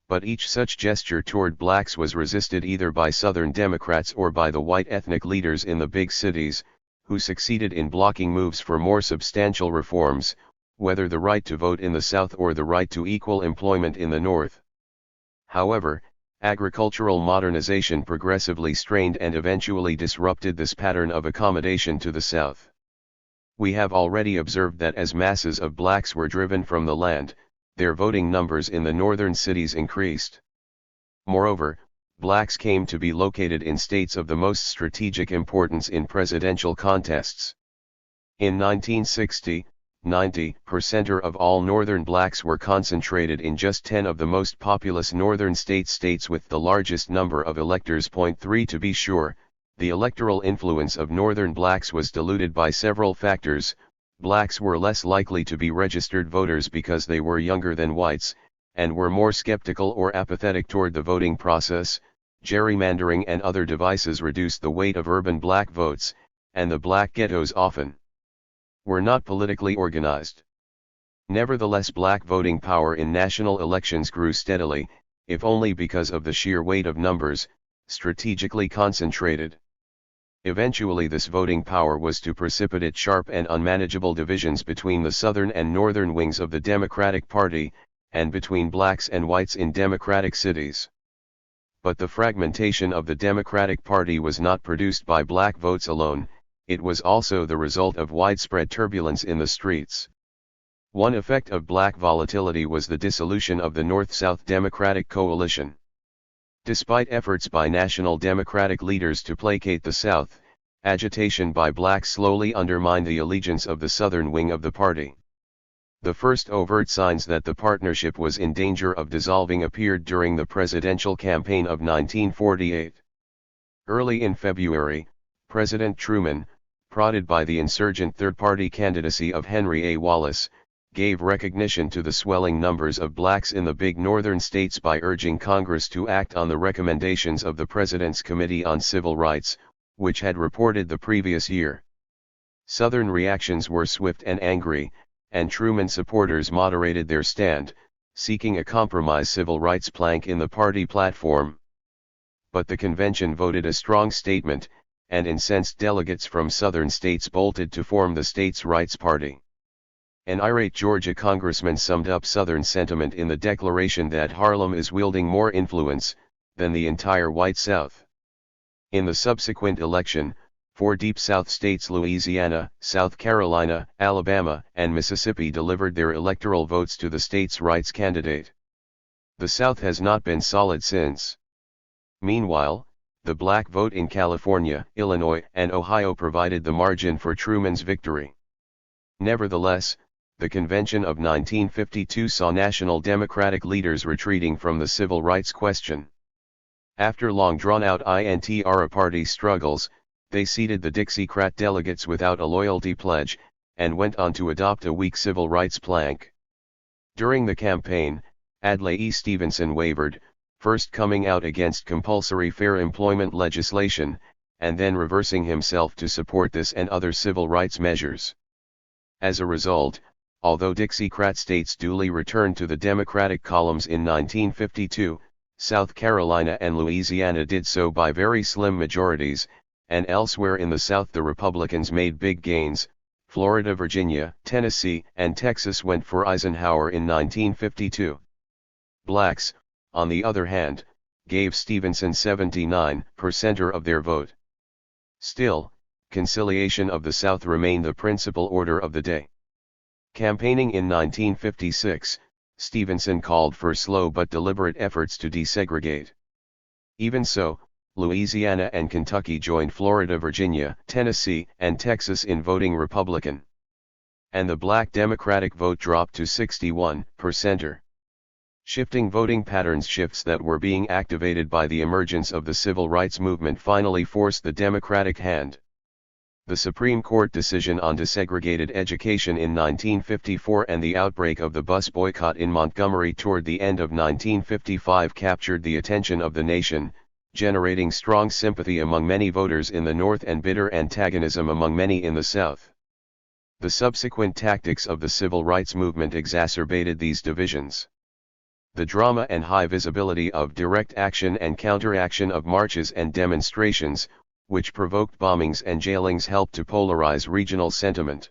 But each such gesture toward blacks was resisted either by Southern Democrats or by the white ethnic leaders in the big cities, who succeeded in blocking moves for more substantial reforms, whether the right to vote in the South or the right to equal employment in the North. However, agricultural modernization progressively strained and eventually disrupted this pattern of accommodation to the South. We have already observed that as masses of blacks were driven from the land, their voting numbers in the northern cities increased. Moreover, blacks came to be located in states of the most strategic importance in presidential contests. In 1960, 90% of all northern blacks were concentrated in just 10 of the most populous northern states with the largest number of electors. 3 To be sure, the electoral influence of northern blacks was diluted by several factors. Blacks were less likely to be registered voters because they were younger than whites, and were more skeptical or apathetic toward the voting process. gerrymandering and other devices reduced the weight of urban black votes, and the black ghettos often were not politically organized. Nevertheless, black voting power in national elections grew steadily, if only because of the sheer weight of numbers, strategically concentrated. Eventually this voting power was to precipitate sharp and unmanageable divisions between the southern and northern wings of the Democratic Party, and between blacks and whites in Democratic cities. But the fragmentation of the Democratic Party was not produced by black votes alone, it was also the result of widespread turbulence in the streets. One effect of black volatility was the dissolution of the North-South Democratic Coalition. Despite efforts by national Democratic leaders to placate the South, agitation by blacks slowly undermined the allegiance of the southern wing of the party. The first overt signs that the partnership was in danger of dissolving appeared during the presidential campaign of 1948. Early in February, President Truman, prodded by the insurgent third-party candidacy of Henry A. Wallace, gave recognition to the swelling numbers of blacks in the big northern states by urging Congress to act on the recommendations of the President's Committee on Civil Rights, which had reported the previous year. Southern reactions were swift and angry, and Truman supporters moderated their stand, seeking a compromise civil rights plank in the party platform. But the convention voted a strong statement, and incensed delegates from southern states bolted to form the States' Rights Party. An irate Georgia congressman summed up Southern sentiment in the declaration that Harlem is wielding more influence than the entire white South. In the subsequent election, 4 Deep South states Louisiana, South Carolina, Alabama, and Mississippi delivered their electoral votes to the states' rights candidate. The South has not been solid since. Meanwhile, the black vote in California, Illinois, and Ohio provided the margin for Truman's victory. Nevertheless, the convention of 1952 saw national Democratic leaders retreating from the civil rights question. After long drawn-out intra-party struggles, they seated the Dixiecrat delegates without a loyalty pledge, and went on to adopt a weak civil rights plank. During the campaign, Adlai E. Stevenson wavered, first coming out against compulsory fair employment legislation, and then reversing himself to support this and other civil rights measures. As a result, although Dixiecrat states duly returned to the Democratic columns in 1952, South Carolina and Louisiana did so by very slim majorities, and elsewhere in the South the Republicans made big gains. Florida, Virginia, Tennessee, and Texas went for Eisenhower in 1952. Blacks, on the other hand, gave Stevenson 79% of their vote. Still, conciliation of the South remained the principal order of the day. Campaigning in 1956, Stevenson called for slow but deliberate efforts to desegregate. Even so, Louisiana and Kentucky joined Florida, Virginia, Tennessee, and Texas in voting Republican. And the black Democratic vote dropped to 61%. Shifting voting patterns, shifts that were being activated by the emergence of the civil rights movement, finally forced the Democratic hand. The Supreme Court decision on desegregated education in 1954 and the outbreak of the bus boycott in Montgomery toward the end of 1955 captured the attention of the nation, generating strong sympathy among many voters in the North and bitter antagonism among many in the South. The subsequent tactics of the civil rights movement exacerbated these divisions. The drama and high visibility of direct action and counteraction of marches and demonstrations, which provoked bombings and jailings, helped to polarize regional sentiment.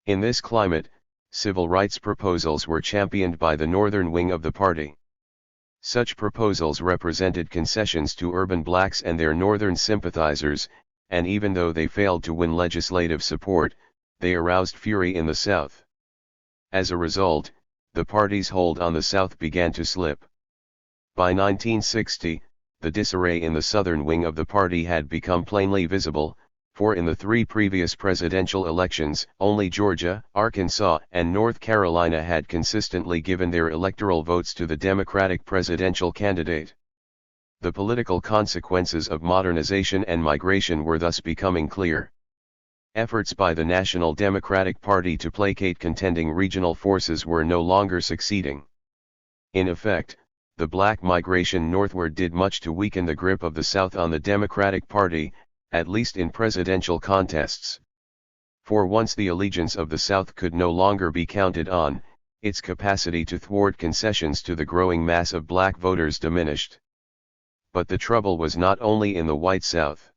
In this climate, civil rights proposals were championed by the northern wing of the party. Such proposals represented concessions to urban blacks and their northern sympathizers, and even though they failed to win legislative support, they aroused fury in the South. As a result, the party's hold on the South began to slip. By 1960, the disarray in the southern wing of the party had become plainly visible, for in the 3 previous presidential elections, only Georgia, Arkansas, and North Carolina had consistently given their electoral votes to the Democratic presidential candidate. The political consequences of modernization and migration were thus becoming clear. Efforts by the National Democratic Party to placate contending regional forces were no longer succeeding. In effect, the black migration northward did much to weaken the grip of the South on the Democratic Party, at least in presidential contests. For once the allegiance of the South could no longer be counted on, its capacity to thwart concessions to the growing mass of black voters diminished. But the trouble was not only in the white South.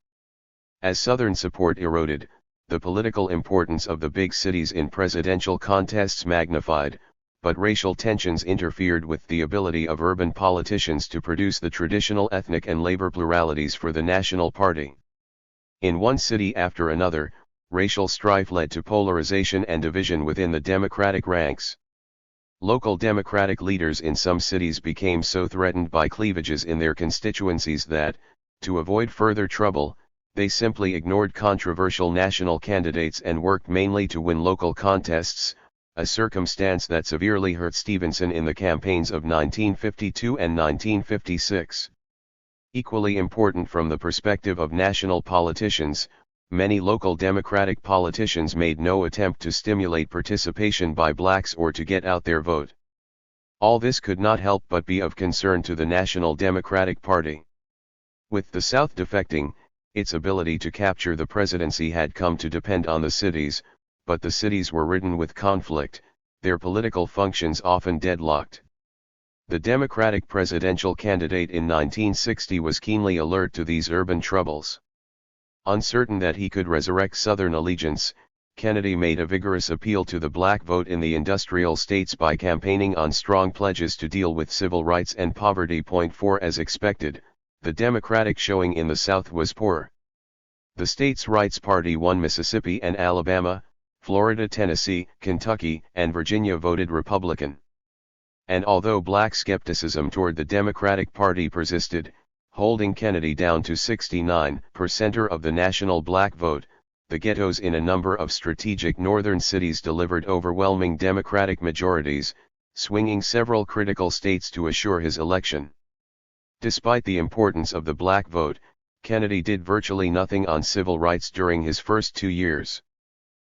As Southern support eroded, the political importance of the big cities in presidential contests magnified, but racial tensions interfered with the ability of urban politicians to produce the traditional ethnic and labor pluralities for the national party. In one city after another, racial strife led to polarization and division within the Democratic ranks. Local Democratic leaders in some cities became so threatened by cleavages in their constituencies that, to avoid further trouble, they simply ignored controversial national candidates and worked mainly to win local contests, a circumstance that severely hurt Stevenson in the campaigns of 1952 and 1956. Equally important from the perspective of national politicians, many local Democratic politicians made no attempt to stimulate participation by blacks or to get out their vote. All this could not help but be of concern to the National Democratic Party. With the South defecting, its ability to capture the presidency had come to depend on the cities, but the cities were ridden with conflict, their political functions often deadlocked. The Democratic presidential candidate in 1960 was keenly alert to these urban troubles. Uncertain that he could resurrect Southern allegiance, Kennedy made a vigorous appeal to the black vote in the industrial states by campaigning on strong pledges to deal with civil rights and poverty. 4 As expected, the Democratic showing in the South was poor. The states' rights party won Mississippi and Alabama, Florida, Tennessee, Kentucky, and Virginia voted Republican. And although black skepticism toward the Democratic Party persisted, holding Kennedy down to 69% of the national black vote, the ghettos in a number of strategic northern cities delivered overwhelming Democratic majorities, swinging several critical states to assure his election. Despite the importance of the black vote, Kennedy did virtually nothing on civil rights during his first 2 years.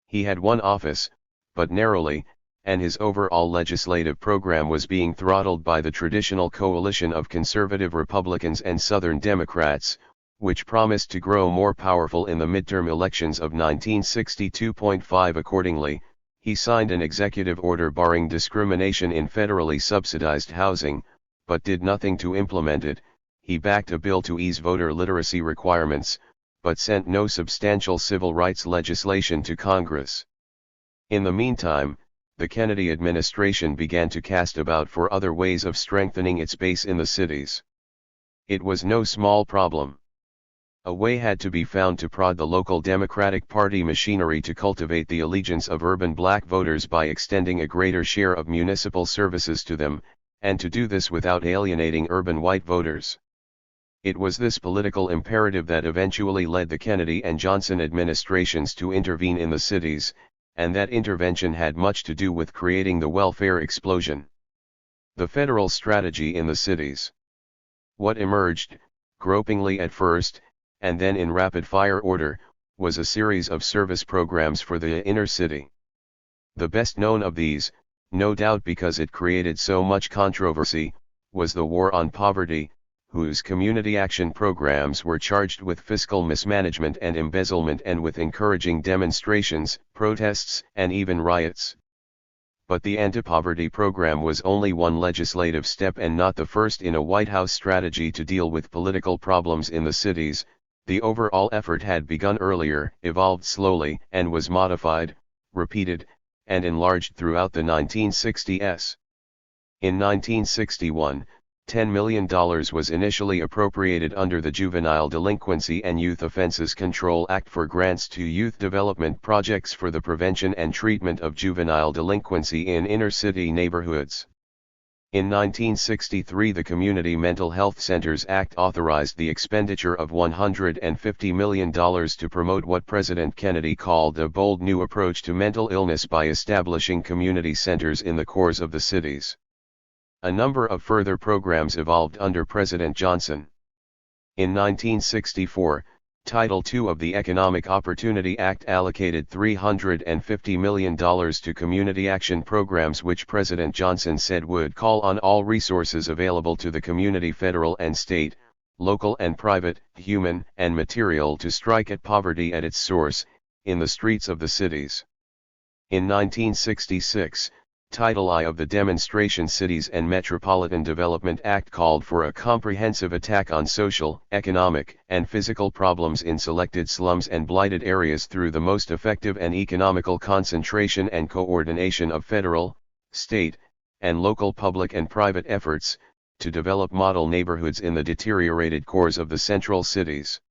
He had won office, but narrowly, and his overall legislative program was being throttled by the traditional coalition of conservative Republicans and Southern Democrats, which promised to grow more powerful in the midterm elections of 1962. 5 Accordingly, he signed an executive order barring discrimination in federally subsidized housing, but did nothing to implement it. He backed a bill to ease voter literacy requirements, but sent no substantial civil rights legislation to Congress. In the meantime, the Kennedy administration began to cast about for other ways of strengthening its base in the cities. It was no small problem. A way had to be found to prod the local Democratic Party machinery to cultivate the allegiance of urban black voters by extending a greater share of municipal services to them, and to do this without alienating urban white voters. It was this political imperative that eventually led the Kennedy and Johnson administrations to intervene in the cities, and that intervention had much to do with creating the welfare explosion. The federal strategy in the cities. What emerged, gropingly at first, and then in rapid-fire order, was a series of service programs for the inner city. The best known of these, no doubt because it created so much controversy, was the War on Poverty, whose community action programs were charged with fiscal mismanagement and embezzlement and with encouraging demonstrations, protests, and even riots. But the anti-poverty program was only one legislative step and not the first in a White House strategy to deal with political problems in the cities. The overall effort had begun earlier, evolved slowly, and was modified, repeated, and enlarged throughout the 1960s. In 1961, $10 million was initially appropriated under the Juvenile Delinquency and Youth Offenses Control Act for grants to youth development projects for the prevention and treatment of juvenile delinquency in inner-city neighborhoods. In 1963, the Community Mental Health Centers Act authorized the expenditure of $150 million to promote what President Kennedy called a bold new approach to mental illness by establishing community centers in the cores of the cities. A number of further programs evolved under President Johnson. In 1964, Title II of the Economic Opportunity Act allocated $350 million to community action programs which President Johnson said would call on all resources available to the community, federal and state, local and private, human and material, to strike at poverty at its source, in the streets of the cities. In 1966, Title I of the Demonstration Cities and Metropolitan Development Act called for a comprehensive attack on social, economic, and physical problems in selected slums and blighted areas through the most effective and economical concentration and coordination of federal, state, and local public and private efforts, to develop model neighborhoods in the deteriorated cores of the central cities.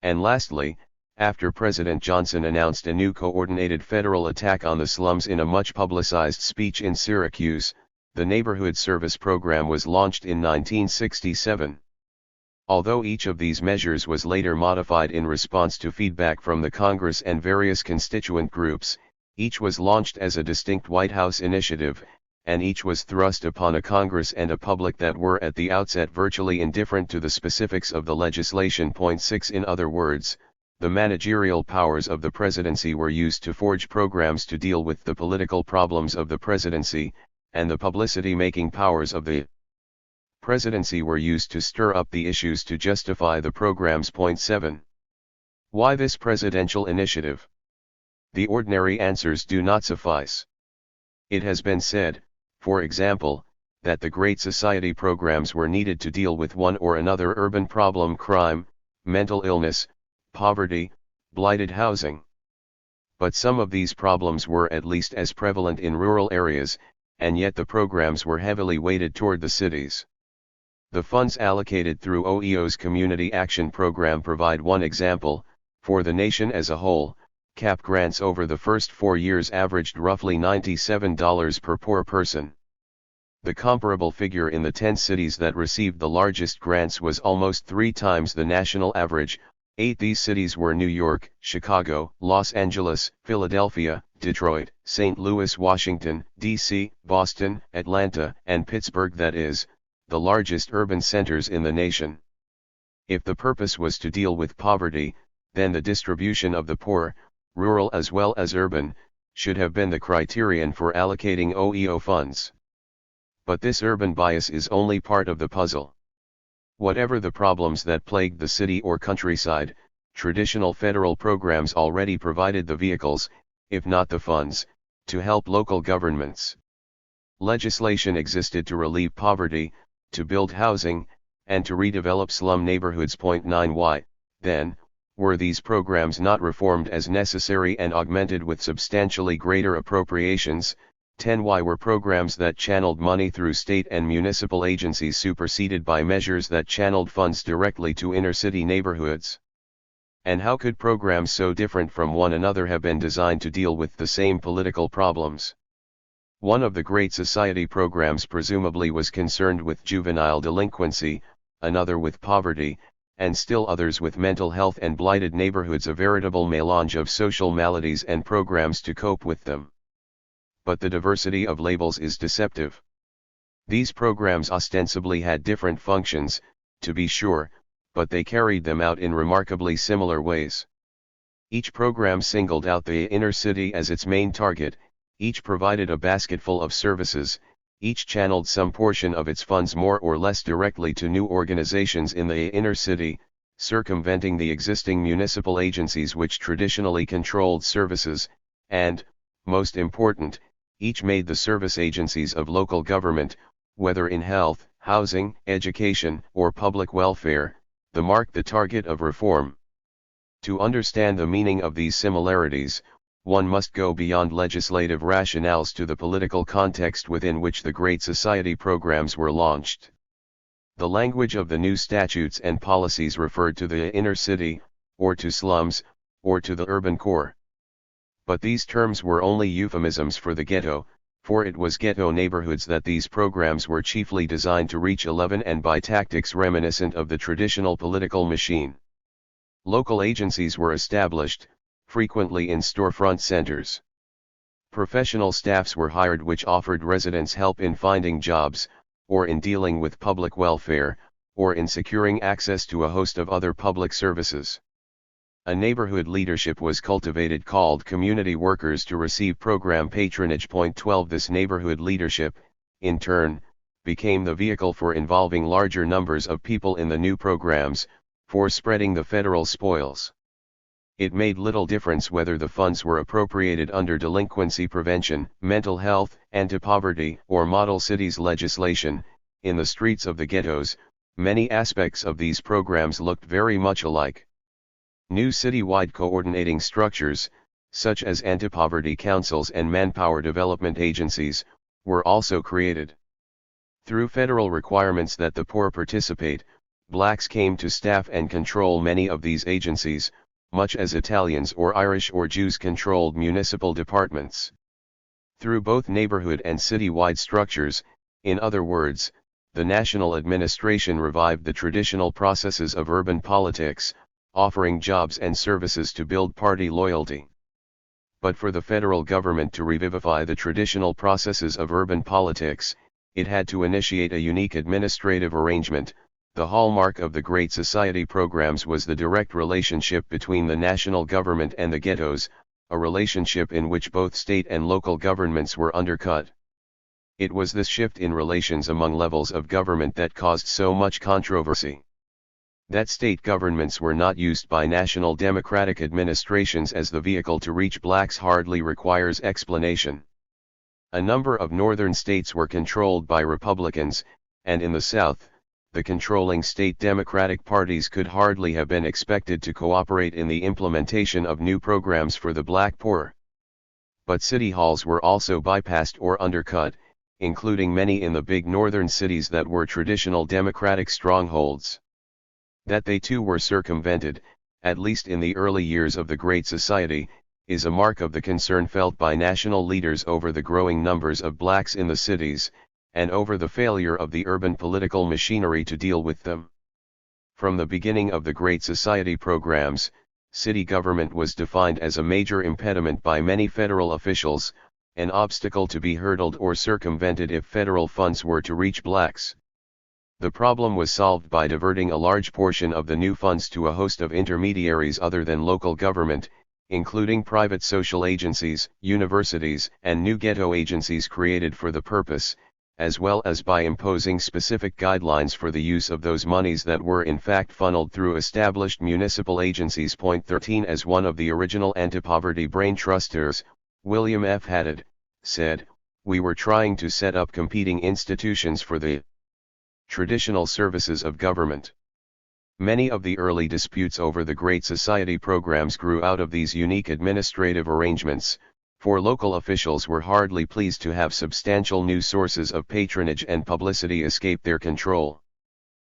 And lastly, after President Johnson announced a new coordinated federal attack on the slums in a much-publicized speech in Syracuse, the Neighborhood Service Program was launched in 1967. Although each of these measures was later modified in response to feedback from the Congress and various constituent groups, each was launched as a distinct White House initiative, and each was thrust upon a Congress and a public that were at the outset virtually indifferent to the specifics of the legislation. Point 6. In other words, the managerial powers of the presidency were used to forge programs to deal with the political problems of the presidency, and the publicity-making powers of the presidency were used to stir up the issues to justify the programs. Point 7. Why this presidential initiative? The ordinary answers do not suffice. It has been said, for example, that the Great Society programs were needed to deal with one or another urban problem: crime, mental illness, poverty, blighted housing. But some of these problems were at least as prevalent in rural areas, and yet the programs were heavily weighted toward the cities. The funds allocated through OEO's Community Action Program provide one example. For the nation as a whole, CAP grants over the first 4 years averaged roughly $97 per poor person. The comparable figure in the 10 cities that received the largest grants was almost 3 times the national average. 8. These cities were New York, Chicago, Los Angeles, Philadelphia, Detroit, St. Louis, Washington, D.C., Boston, Atlanta, and Pittsburgh, that is, the largest urban centers in the nation. If the purpose was to deal with poverty, then the distribution of the poor, rural as well as urban, should have been the criterion for allocating OEO funds. But this urban bias is only part of the puzzle. Whatever the problems that plagued the city or countryside, traditional federal programs already provided the vehicles, if not the funds, to help local governments. Legislation existed to relieve poverty, to build housing, and to redevelop slum neighborhoods. Point 9. Why, then, were these programs not reformed as necessary and augmented with substantially greater appropriations? 10. Why were programs that channeled money through state and municipal agencies superseded by measures that channeled funds directly to inner-city neighborhoods? And how could programs so different from one another have been designed to deal with the same political problems? One of the Great Society programs presumably was concerned with juvenile delinquency, another with poverty, and still others with mental health and blighted neighborhoods, a veritable melange of social maladies and programs to cope with them. But the diversity of labels is deceptive. These programs ostensibly had different functions, to be sure, but they carried them out in remarkably similar ways. Each program singled out the inner city as its main target, each provided a basketful of services, each channeled some portion of its funds more or less directly to new organizations in the inner city, circumventing the existing municipal agencies which traditionally controlled services, and, most important, each made the service agencies of local government, whether in health, housing, education, or public welfare, the target of reform. To understand the meaning of these similarities, one must go beyond legislative rationales to the political context within which the Great Society programs were launched. The language of the new statutes and policies referred to the inner city, or to slums, or to the urban core. But these terms were only euphemisms for the ghetto, for it was ghetto neighborhoods that these programs were chiefly designed to reach, and by tactics reminiscent of the traditional political machine. Local agencies were established, frequently in storefront centers. Professional staffs were hired which offered residents help in finding jobs, or in dealing with public welfare, or in securing access to a host of other public services. A neighborhood leadership was cultivated called community workers to receive program patronage. Point 12 This neighborhood leadership, in turn, became the vehicle for involving larger numbers of people in the new programs, for spreading the federal spoils. It made little difference whether the funds were appropriated under delinquency prevention, mental health, anti-poverty, or model cities legislation. In the streets of the ghettos, many aspects of these programs looked very much alike. New city-wide coordinating structures, such as anti-poverty councils and manpower development agencies, were also created. Through federal requirements that the poor participate, blacks came to staff and control many of these agencies, much as Italians or Irish or Jews controlled municipal departments. Through both neighborhood and city-wide structures, in other words, the national administration revived the traditional processes of urban politics, offering jobs and services to build party loyalty. But for the federal government to revivify the traditional processes of urban politics, it had to initiate a unique administrative arrangement. The hallmark of the Great Society programs was the direct relationship between the national government and the ghettos, a relationship in which both state and local governments were undercut. It was this shift in relations among levels of government that caused so much controversy. That state governments were not used by national democratic administrations as the vehicle to reach blacks hardly requires explanation. A number of northern states were controlled by Republicans, and in the South, the controlling state Democratic parties could hardly have been expected to cooperate in the implementation of new programs for the black poor. But city halls were also bypassed or undercut, including many in the big northern cities that were traditional Democratic strongholds. That they too were circumvented, at least in the early years of the Great Society, is a mark of the concern felt by national leaders over the growing numbers of blacks in the cities, and over the failure of the urban political machinery to deal with them. From the beginning of the Great Society programs, city government was defined as a major impediment by many federal officials, an obstacle to be hurdled or circumvented if federal funds were to reach blacks. The problem was solved by diverting a large portion of the new funds to a host of intermediaries other than local government, including private social agencies, universities, and new ghetto agencies created for the purpose, as well as by imposing specific guidelines for the use of those monies that were in fact funneled through established municipal agencies. Point 13 As one of the original anti-poverty brain trusters, William F. Haddad, said, "We were trying to set up competing institutions for the traditional services of government." Many of the early disputes over the Great Society programs grew out of these unique administrative arrangements, for local officials were hardly pleased to have substantial new sources of patronage and publicity escape their control.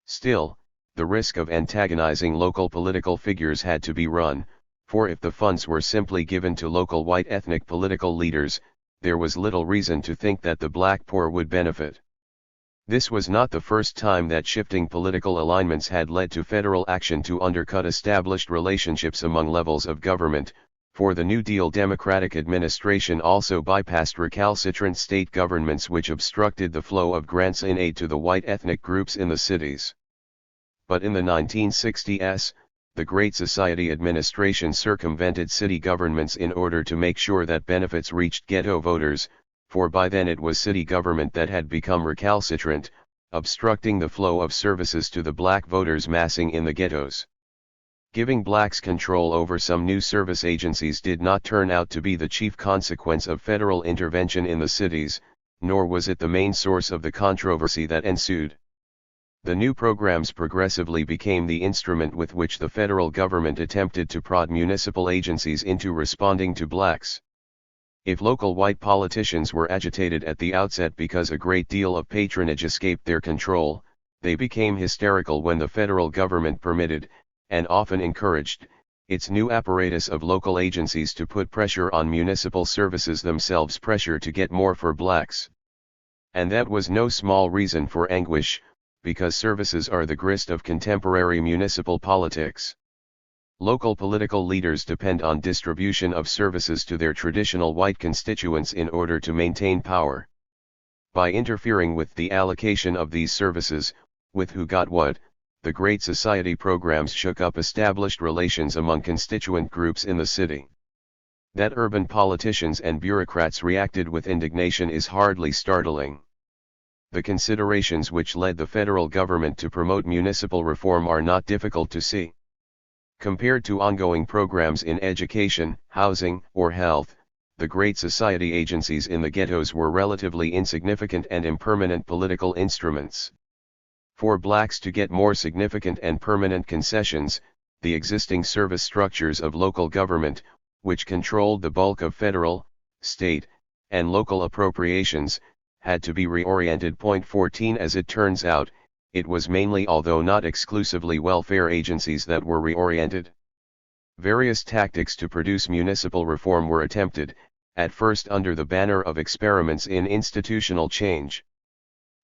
Still, the risk of antagonizing local political figures had to be run, for if the funds were simply given to local white ethnic political leaders, there was little reason to think that the black poor would benefit. This was not the first time that shifting political alignments had led to federal action to undercut established relationships among levels of government, for the New Deal Democratic administration also bypassed recalcitrant state governments which obstructed the flow of grants in aid to the white ethnic groups in the cities. But in the 1960s, the Great Society administration circumvented city governments in order to make sure that benefits reached ghetto voters, for by then it was city government that had become recalcitrant, obstructing the flow of services to the black voters massing in the ghettos. Giving blacks control over some new service agencies did not turn out to be the chief consequence of federal intervention in the cities, nor was it the main source of the controversy that ensued. The new programs progressively became the instrument with which the federal government attempted to prod municipal agencies into responding to blacks. If local white politicians were agitated at the outset because a great deal of patronage escaped their control, they became hysterical when the federal government permitted, and often encouraged, its new apparatus of local agencies to put pressure on municipal services themselves, pressure to get more for blacks. And that was no small reason for anguish, because services are the grist of contemporary municipal politics. Local political leaders depend on distribution of services to their traditional white constituents in order to maintain power. By interfering with the allocation of these services, with who got what, the Great Society programs shook up established relations among constituent groups in the city. That urban politicians and bureaucrats reacted with indignation is hardly startling. The considerations which led the federal government to promote municipal reform are not difficult to see. Compared to ongoing programs in education, housing, or health, the Great Society agencies in the ghettos were relatively insignificant and impermanent political instruments. For blacks to get more significant and permanent concessions, the existing service structures of local government, which controlled the bulk of federal, state, and local appropriations, had to be reoriented. 14 As it turns out, it was mainly, although not exclusively, welfare agencies that were reoriented. Various tactics to produce municipal reform were attempted, at first under the banner of experiments in institutional change.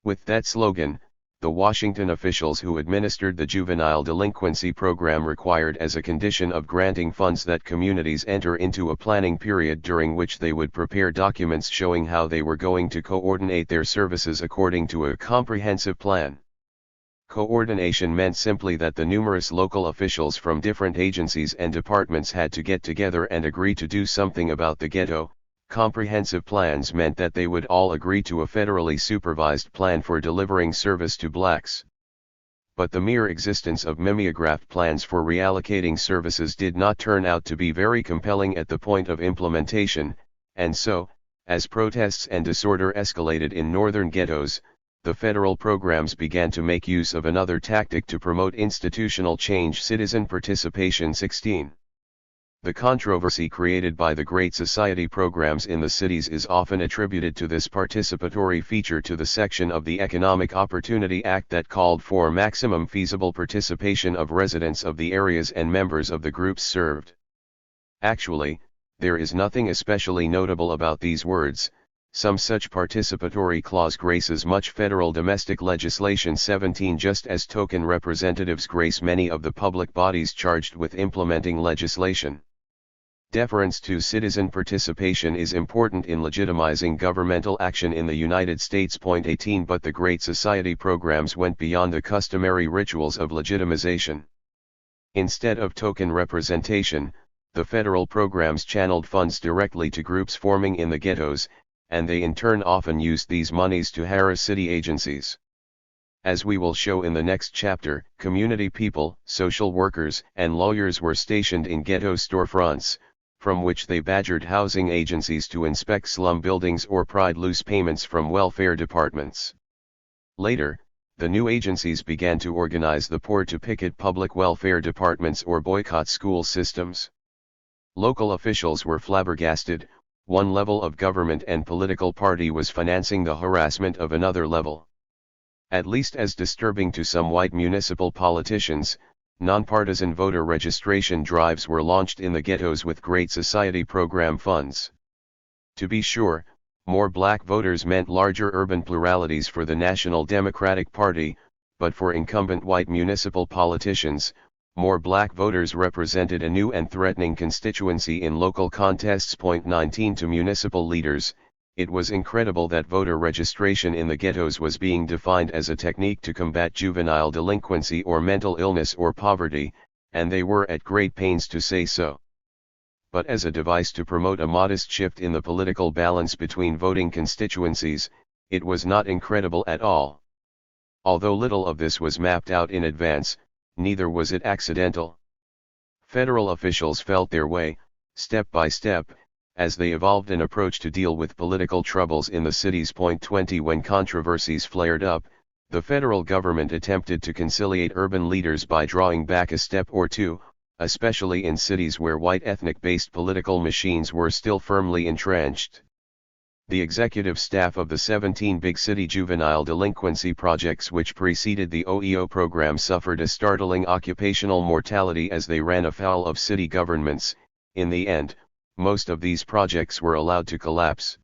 With that slogan, the Washington officials who administered the juvenile delinquency program required as a condition of granting funds that communities enter into a planning period during which they would prepare documents showing how they were going to coordinate their services according to a comprehensive plan. Coordination meant simply that the numerous local officials from different agencies and departments had to get together and agree to do something about the ghetto. Comprehensive plans meant that they would all agree to a federally supervised plan for delivering service to blacks. But the mere existence of mimeographed plans for reallocating services did not turn out to be very compelling at the point of implementation, and so, as protests and disorder escalated in northern ghettos, the federal programs began to make use of another tactic to promote institutional change: citizen participation. 16. The controversy created by the Great Society programs in the cities is often attributed to this participatory feature to the section of the Economic Opportunity Act that called for maximum feasible participation of residents of the areas and members of the groups served. Actually, there is nothing especially notable about these words. Some such participatory clause graces much federal domestic legislation. 17. Just as token representatives grace many of the public bodies charged with implementing legislation, deference to citizen participation is important in legitimizing governmental action in the United States. 18. But the Great Society programs went beyond the customary rituals of legitimization. Instead of token representation, the federal programs channeled funds directly to groups forming in the ghettos, and they in turn often used these monies to harass city agencies. As we will show in the next chapter, community people, social workers, and lawyers were stationed in ghetto storefronts, from which they badgered housing agencies to inspect slum buildings or pried loose payments from welfare departments. Later, the new agencies began to organize the poor to picket public welfare departments or boycott school systems. Local officials were flabbergasted. One level of government and political party was financing the harassment of another level. At least as disturbing to some white municipal politicians, nonpartisan voter registration drives were launched in the ghettos with Great Society program funds. To be sure, more black voters meant larger urban pluralities for the National Democratic Party, but for incumbent white municipal politicians, more black voters represented a new and threatening constituency in local contests. 19 To municipal leaders, it was incredible that voter registration in the ghettos was being defined as a technique to combat juvenile delinquency or mental illness or poverty, and they were at great pains to say so. But as a device to promote a modest shift in the political balance between voting constituencies, it was not incredible at all. Although little of this was mapped out in advance, neither was it accidental. Federal officials felt their way, step by step, as they evolved an approach to deal with political troubles in the cities. 20 When controversies flared up, the federal government attempted to conciliate urban leaders by drawing back a step or two, especially in cities where white ethnic-based political machines were still firmly entrenched. The executive staff of the 17 big city juvenile delinquency projects which preceded the OEO program suffered a startling occupational mortality as they ran afoul of city governments. In the end, most of these projects were allowed to collapse.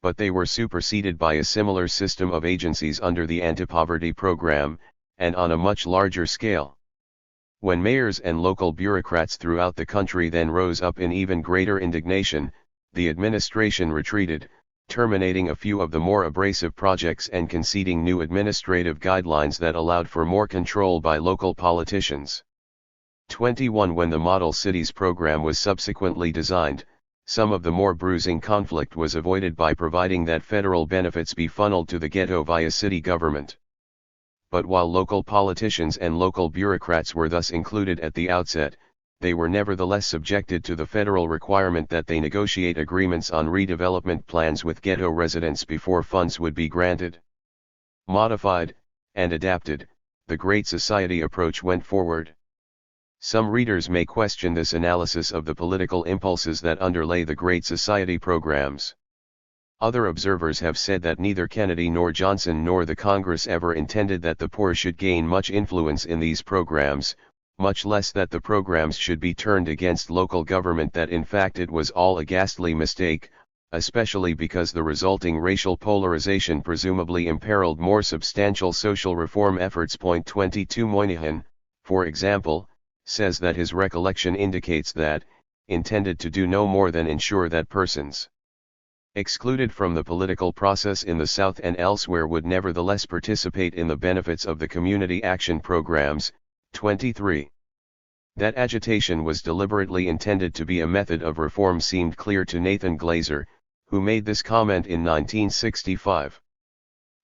But they were superseded by a similar system of agencies under the anti-poverty program, and on a much larger scale. When mayors and local bureaucrats throughout the country then rose up in even greater indignation, the administration retreated, terminating a few of the more abrasive projects and conceding new administrative guidelines that allowed for more control by local politicians. 21 When the Model Cities program was subsequently designed, some of the more bruising conflict was avoided by providing that federal benefits be funneled to the ghetto via city government. But while local politicians and local bureaucrats were thus included at the outset, they were nevertheless subjected to the federal requirement that they negotiate agreements on redevelopment plans with ghetto residents before funds would be granted. Modified, and adapted, the Great Society approach went forward. Some readers may question this analysis of the political impulses that underlay the Great Society programs. Other observers have said that neither Kennedy nor Johnson nor the Congress ever intended that the poor should gain much influence in these programs, much less that the programs should be turned against local government. That in fact it was all a ghastly mistake, especially because the resulting racial polarization presumably imperiled more substantial social reform efforts. 22 Moynihan, for example, says that his recollection indicates that, intended to do no more than ensure that persons excluded from the political process in the South and elsewhere would nevertheless participate in the benefits of the community action programs. 23. That agitation was deliberately intended to be a method of reform seemed clear to Nathan Glazer, who made this comment in 1965.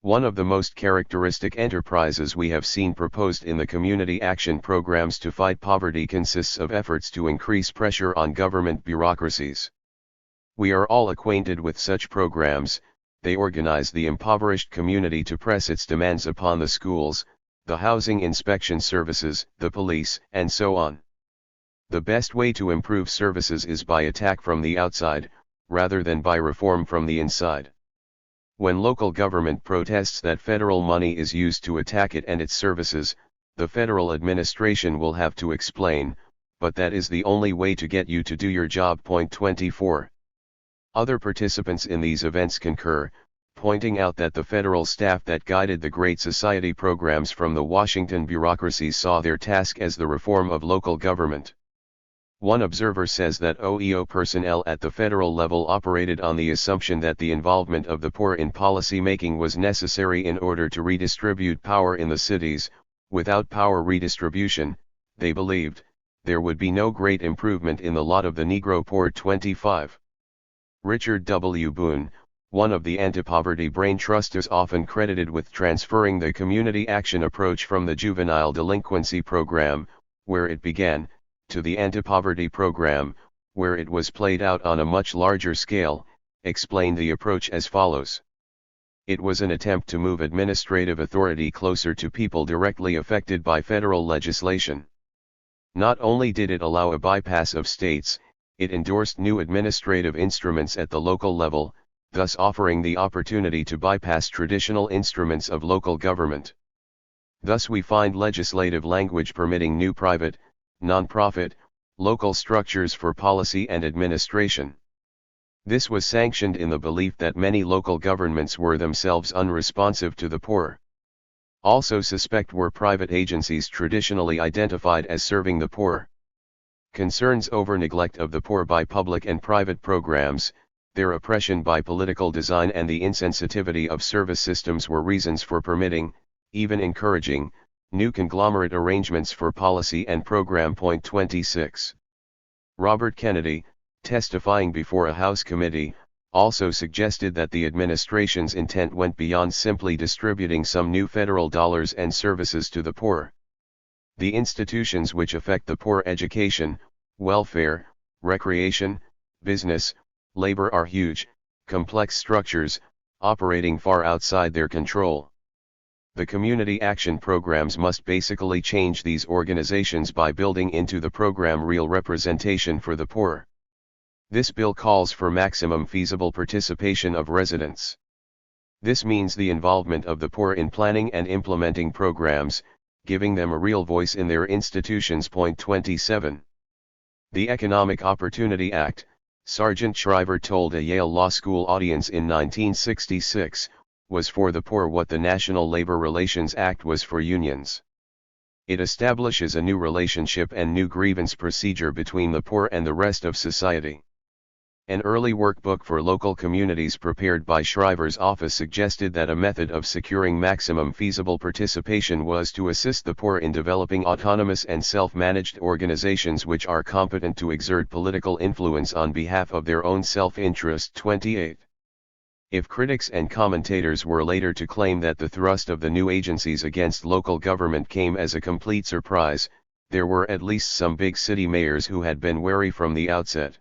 One of the most characteristic enterprises we have seen proposed in the community action programs to fight poverty consists of efforts to increase pressure on government bureaucracies. We are all acquainted with such programs. They organize the impoverished community to press its demands upon the schools, the housing inspection services, the police, and so on. The best way to improve services is by attack from the outside, rather than by reform from the inside. When local government protests that federal money is used to attack it and its services, the federal administration will have to explain, but that is the only way to get you to do your job. 24. Other participants in these events concur, pointing out that the federal staff that guided the Great Society programs from the Washington bureaucracies saw their task as the reform of local government. One observer says that OEO personnel at the federal level operated on the assumption that the involvement of the poor in policy making was necessary in order to redistribute power in the cities. Without power redistribution, they believed, there would be no great improvement in the lot of the Negro poor. 25. Richard W. Boone, one of the anti-poverty brain trusts, is often credited with transferring the community action approach from the juvenile delinquency program, where it began, to the anti-poverty program, where it was played out on a much larger scale. Explained the approach as follows. It was an attempt to move administrative authority closer to people directly affected by federal legislation. Not only did it allow a bypass of states, it endorsed new administrative instruments at the local level, thus offering the opportunity to bypass traditional instruments of local government. Thus we find legislative language permitting new private, non-profit, local structures for policy and administration. This was sanctioned in the belief that many local governments were themselves unresponsive to the poor. Also suspect were private agencies traditionally identified as serving the poor. Concerns over neglect of the poor by public and private programs, their oppression by political design, and the insensitivity of service systems were reasons for permitting, even encouraging, new conglomerate arrangements for policy and program. 26. Robert Kennedy, testifying before a House committee, also suggested that the administration's intent went beyond simply distributing some new federal dollars and services to the poor. The institutions which affect the poor, education, welfare, recreation, business, labor, are huge, complex structures, operating far outside their control. The community action programs must basically change these organizations by building into the program real representation for the poor. This bill calls for maximum feasible participation of residents. This means the involvement of the poor in planning and implementing programs, giving them a real voice in their institutions. 27. The Economic Opportunity Act, Sargent Shriver told a Yale Law School audience in 1966, was for the poor what the National Labor Relations Act was for unions. It establishes a new relationship and new grievance procedure between the poor and the rest of society. An early workbook for local communities prepared by Shriver's office suggested that a method of securing maximum feasible participation was to assist the poor in developing autonomous and self-managed organizations which are competent to exert political influence on behalf of their own self-interest. 28. If critics and commentators were later to claim that the thrust of the new agencies against local government came as a complete surprise, there were at least some big city mayors who had been wary from the outset.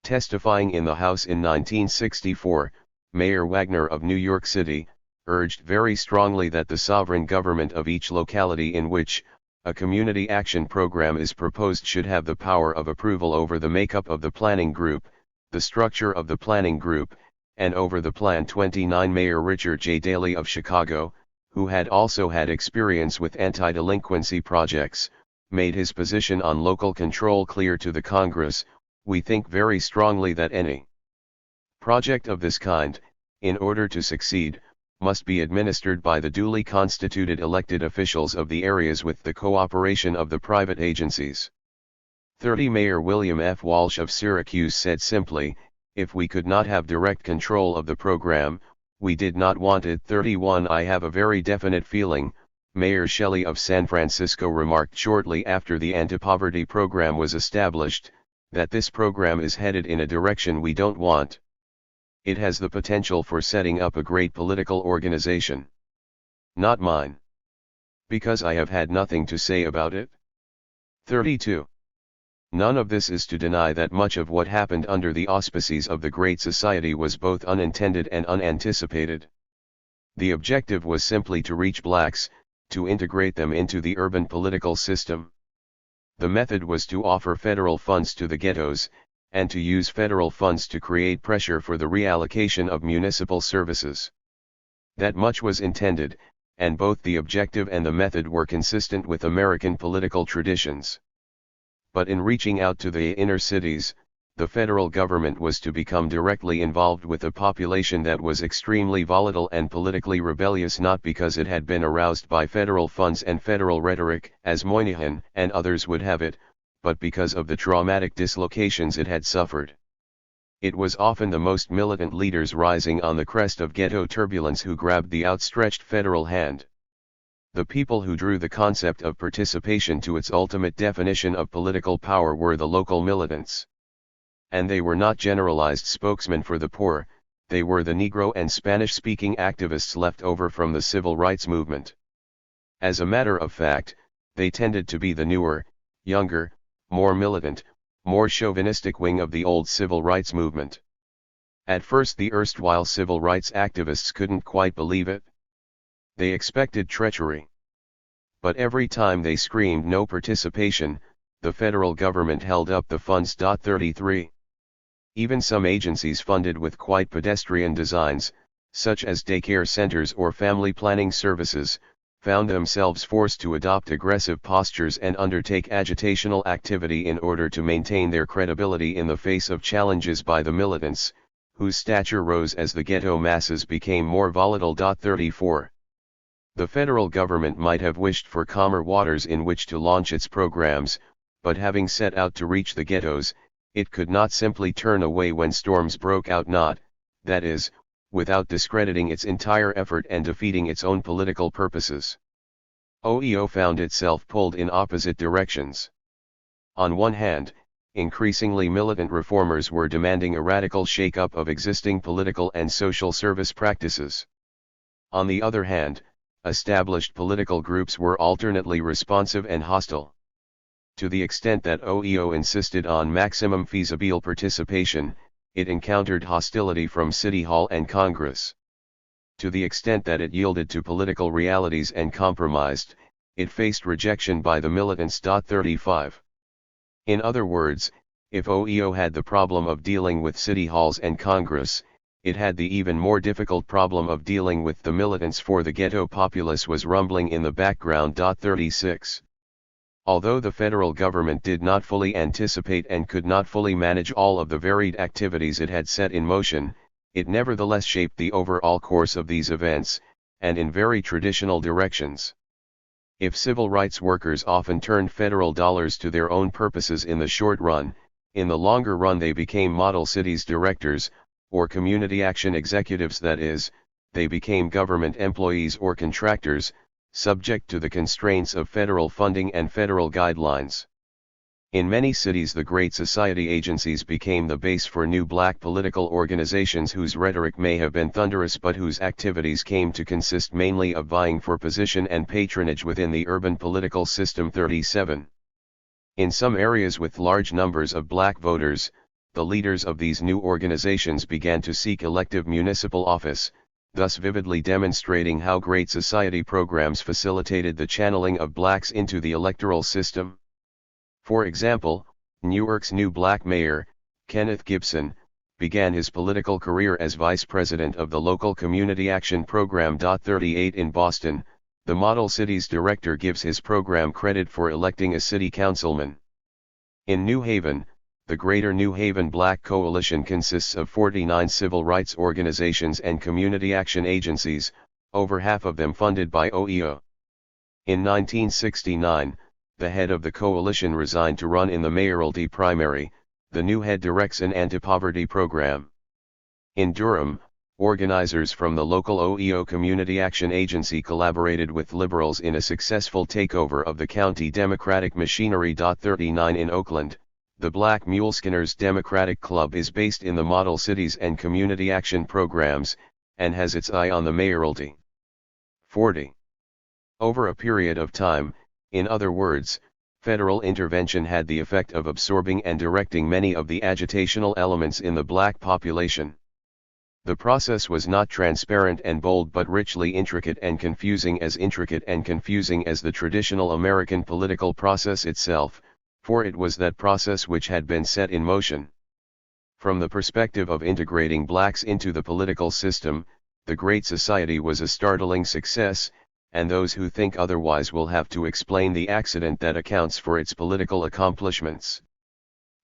Testifying in the House in 1964, Mayor Wagner of New York City urged very strongly that the sovereign government of each locality in which a community action program is proposed should have the power of approval over the makeup of the planning group, the structure of the planning group, and over the plan. 29 Mayor Richard J. Daley of Chicago, who had also had experience with anti-delinquency projects, made his position on local control clear to the Congress. We think very strongly that any project of this kind, in order to succeed, must be administered by the duly constituted elected officials of the areas with the cooperation of the private agencies. 30 Mayor William F. Walsh of Syracuse said simply, if we could not have direct control of the program, we did not want it. 31 I have a very definite feeling, Mayor Shelley of San Francisco remarked shortly after the anti-poverty program was established, that this program is headed in a direction we don't want. It has the potential for setting up a great political organization. Not mine. Because I have had nothing to say about it. 32. None of this is to deny that much of what happened under the auspices of the Great Society was both unintended and unanticipated. The objective was simply to reach blacks, to integrate them into the urban political system. The method was to offer federal funds to the ghettos, and to use federal funds to create pressure for the reallocation of municipal services. That much was intended, and both the objective and the method were consistent with American political traditions. But in reaching out to the inner cities, the federal government was to become directly involved with a population that was extremely volatile and politically rebellious, not because it had been aroused by federal funds and federal rhetoric, as Moynihan and others would have it, but because of the traumatic dislocations it had suffered. It was often the most militant leaders rising on the crest of ghetto turbulence who grabbed the outstretched federal hand. The people who drew the concept of participation to its ultimate definition of political power were the local militants. And they were not generalized spokesmen for the poor, they were the Negro and Spanish-speaking activists left over from the civil rights movement. As a matter of fact, they tended to be the newer, younger, more militant, more chauvinistic wing of the old civil rights movement. At first the erstwhile civil rights activists couldn't quite believe it. They expected treachery. But every time they screamed no participation, the federal government held up the funds. 33. Even some agencies funded with quite pedestrian designs, such as daycare centers or family planning services, found themselves forced to adopt aggressive postures and undertake agitational activity in order to maintain their credibility in the face of challenges by the militants, whose stature rose as the ghetto masses became more volatile. 34. The federal government might have wished for calmer waters in which to launch its programs, but having set out to reach the ghettos, it could not simply turn away when storms broke out, not, that is, without discrediting its entire effort and defeating its own political purposes. OEO found itself pulled in opposite directions. On one hand, increasingly militant reformers were demanding a radical shake-up of existing political and social service practices. On the other hand, established political groups were alternately responsive and hostile. To the extent that OEO insisted on maximum feasible participation, it encountered hostility from City Hall and Congress. To the extent that it yielded to political realities and compromised, it faced rejection by the militants. 35. In other words, if OEO had the problem of dealing with City Halls and Congress, it had the even more difficult problem of dealing with the militants, for the ghetto populace was rumbling in the background. 36. Although the federal government did not fully anticipate and could not fully manage all of the varied activities it had set in motion, it nevertheless shaped the overall course of these events, and in very traditional directions. If civil rights workers often turned federal dollars to their own purposes in the short run, In the longer run they became model cities directors, or community action executives, that is, they became government employees or contractors, subject to the constraints of federal funding and federal guidelines. In many cities the Great Society agencies became the base for new black political organizations whose rhetoric may have been thunderous but whose activities came to consist mainly of vying for position and patronage within the urban political system. 37. In some areas with large numbers of black voters, the leaders of these new organizations began to seek elective municipal office, thus vividly demonstrating how Great Society programs facilitated the channeling of blacks into the electoral system. For example, Newark's new black mayor, Kenneth Gibson, began his political career as vice president of the local community action program. 38. In Boston, the Model Cities director gives his program credit for electing a city councilman. In New Haven, the Greater New Haven Black Coalition consists of 49 civil rights organizations and community action agencies, over half of them funded by OEO. In 1969, the head of the coalition resigned to run in the mayoralty primary. The new head directs an anti-poverty program. In Durham, organizers from the local OEO Community Action Agency collaborated with liberals in a successful takeover of the county Democratic machinery. 39. In Oakland, the Black Muleskinners Democratic Club is based in the Model Cities and Community Action programs, and has its eye on the mayoralty. 40. Over a period of time, in other words, federal intervention had the effect of absorbing and directing many of the agitational elements in the black population. The process was not transparent and bold but richly intricate and confusing as the traditional American political process itself, for it was that process which had been set in motion. From the perspective of integrating blacks into the political system, the Great Society was a startling success, and those who think otherwise will have to explain the accident that accounts for its political accomplishments.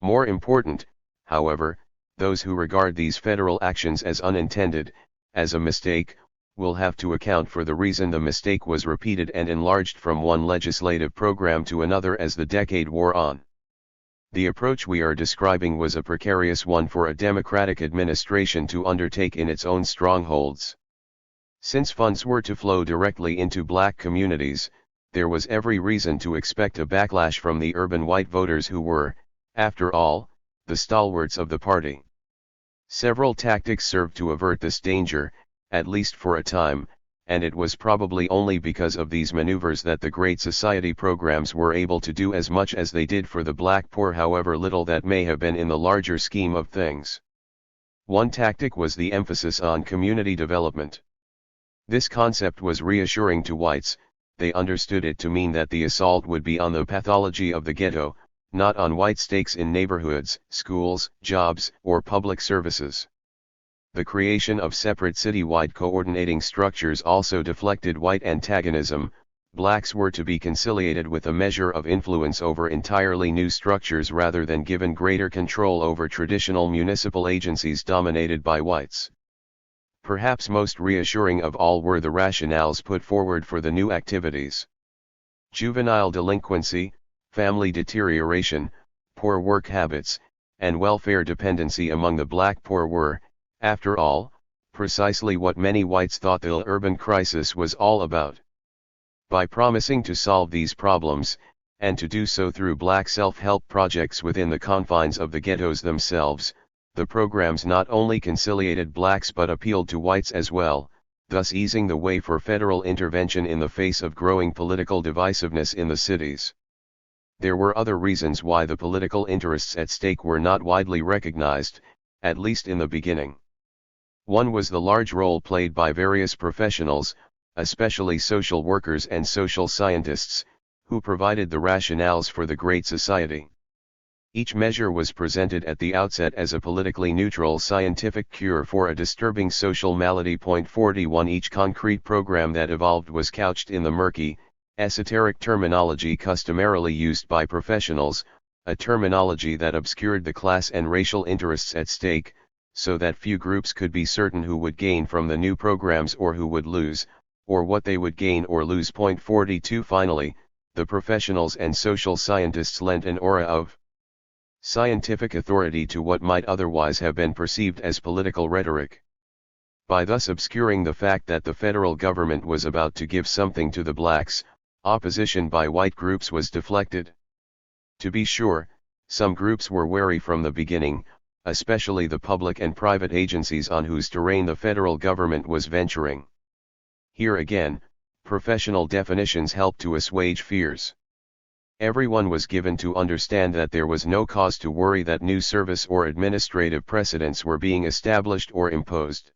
More important, however, those who regard these federal actions as unintended, as a mistake, will have to account for the reason the mistake was repeated and enlarged from one legislative program to another as the decade wore on. The approach we are describing was a precarious one for a democratic administration to undertake in its own strongholds. Since funds were to flow directly into black communities, there was every reason to expect a backlash from the urban white voters who were, after all, the stalwarts of the party. Several tactics served to avert this danger, at least for a time, and it was probably only because of these maneuvers that the Great Society programs were able to do as much as they did for the black poor, however little that may have been in the larger scheme of things. One tactic was the emphasis on community development. This concept was reassuring to whites. They understood it to mean that the assault would be on the pathology of the ghetto, not on white stakes in neighborhoods, schools, jobs, or public services. The creation of separate citywide coordinating structures also deflected white antagonism. Blacks were to be conciliated with a measure of influence over entirely new structures rather than given greater control over traditional municipal agencies dominated by whites. Perhaps most reassuring of all were the rationales put forward for the new activities. Juvenile delinquency, family deterioration, poor work habits, and welfare dependency among the black poor were, after all, precisely what many whites thought the urban crisis was all about. By promising to solve these problems, and to do so through black self-help projects within the confines of the ghettos themselves, the programs not only conciliated blacks but appealed to whites as well, thus easing the way for federal intervention in the face of growing political divisiveness in the cities. There were other reasons why the political interests at stake were not widely recognized, at least in the beginning. One was the large role played by various professionals, especially social workers and social scientists, who provided the rationales for the Great Society. Each measure was presented at the outset as a politically neutral scientific cure for a disturbing social malady. 41 Each concrete program that evolved was couched in the murky, esoteric terminology customarily used by professionals, a terminology that obscured the class and racial interests at stake, so that few groups could be certain who would gain from the new programs or who would lose, or what they would gain or lose. 42 Finally, the professionals and social scientists lent an aura of scientific authority to what might otherwise have been perceived as political rhetoric. By thus obscuring the fact that the federal government was about to give something to the blacks, opposition by white groups was deflected. To be sure, some groups were wary from the beginning, especially the public and private agencies on whose terrain the federal government was venturing. Here again, professional definitions helped to assuage fears. Everyone was given to understand that there was no cause to worry that new service or administrative precedents were being established or imposed.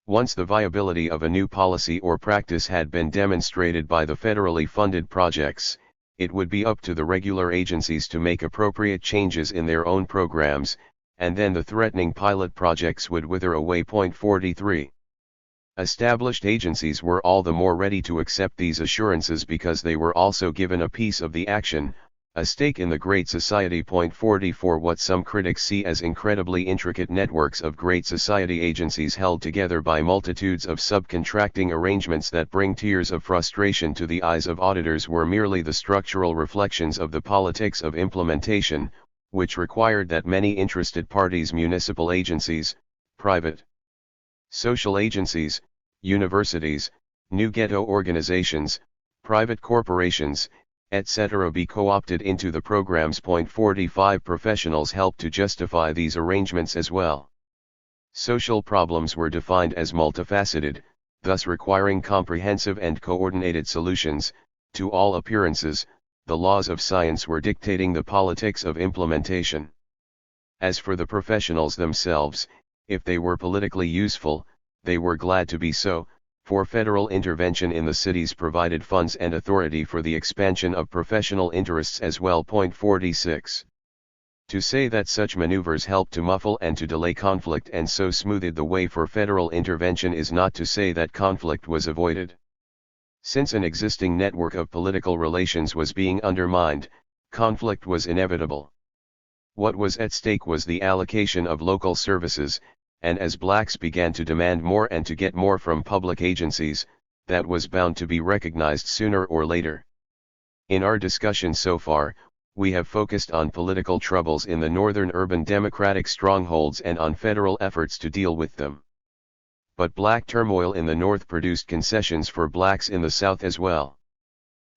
Once the viability of a new policy or practice had been demonstrated by the federally funded projects, it would be up to the regular agencies to make appropriate changes in their own programs, and then the threatening pilot projects would wither away. 43. Established agencies were all the more ready to accept these assurances because they were also given a piece of the action, a stake in the Great Society. 44. What some critics see as incredibly intricate networks of Great Society agencies held together by multitudes of subcontracting arrangements that bring tears of frustration to the eyes of auditors were merely the structural reflections of the politics of implementation, which required that many interested parties, municipal agencies, private social agencies, universities, new ghetto organizations, private corporations, etc. be co-opted into the programs. 45. Professionals helped to justify these arrangements as well. Social problems were defined as multifaceted, thus requiring comprehensive and coordinated solutions. To all appearances, the laws of science were dictating the politics of implementation. As for the professionals themselves, if they were politically useful, they were glad to be so, for federal intervention in the cities provided funds and authority for the expansion of professional interests as well. 46. To say that such maneuvers helped to muffle and to delay conflict and so smoothed the way for federal intervention is not to say that conflict was avoided. Since an existing network of political relations was being undermined, conflict was inevitable. What was at stake was the allocation of local services, and as blacks began to demand more and to get more from public agencies, that was bound to be recognized sooner or later. In our discussion so far, we have focused on political troubles in the northern urban democratic strongholds and on federal efforts to deal with them. But black turmoil in the north produced concessions for blacks in the south as well.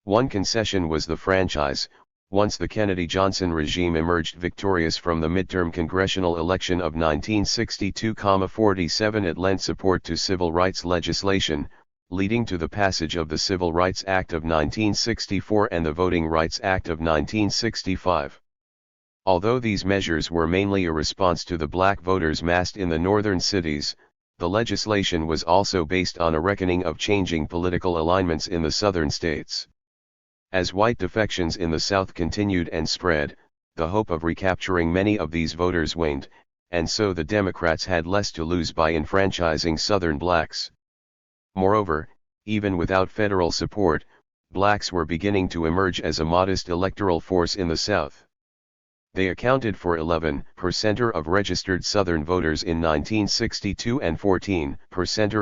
One concession was the franchise. Once the Kennedy-Johnson regime emerged victorious from the midterm congressional election of 1962-47, it lent support to civil rights legislation, leading to the passage of the Civil Rights Act of 1964 and the Voting Rights Act of 1965. Although these measures were mainly a response to the black voters massed in the northern cities, the legislation was also based on a reckoning of changing political alignments in the southern states. As white defections in the South continued and spread, the hope of recapturing many of these voters waned, and so the Democrats had less to lose by enfranchising Southern blacks. Moreover, even without federal support, blacks were beginning to emerge as a modest electoral force in the South. They accounted for 11% of registered Southern voters in 1962 and 14%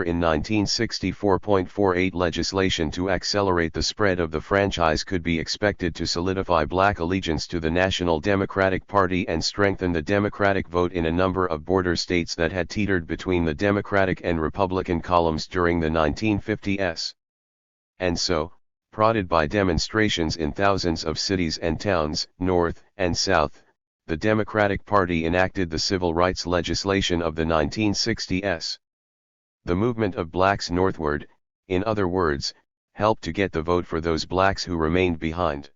in 1964. 48 Legislation to accelerate the spread of the franchise could be expected to solidify black allegiance to the National Democratic Party and strengthen the Democratic vote in a number of border states that had teetered between the Democratic and Republican columns during the 1950s. And so, prodded by demonstrations in thousands of cities and towns, north and south, the Democratic Party enacted the civil rights legislation of the 1960s. The movement of blacks northward, in other words, helped to get the vote for those blacks who remained behind.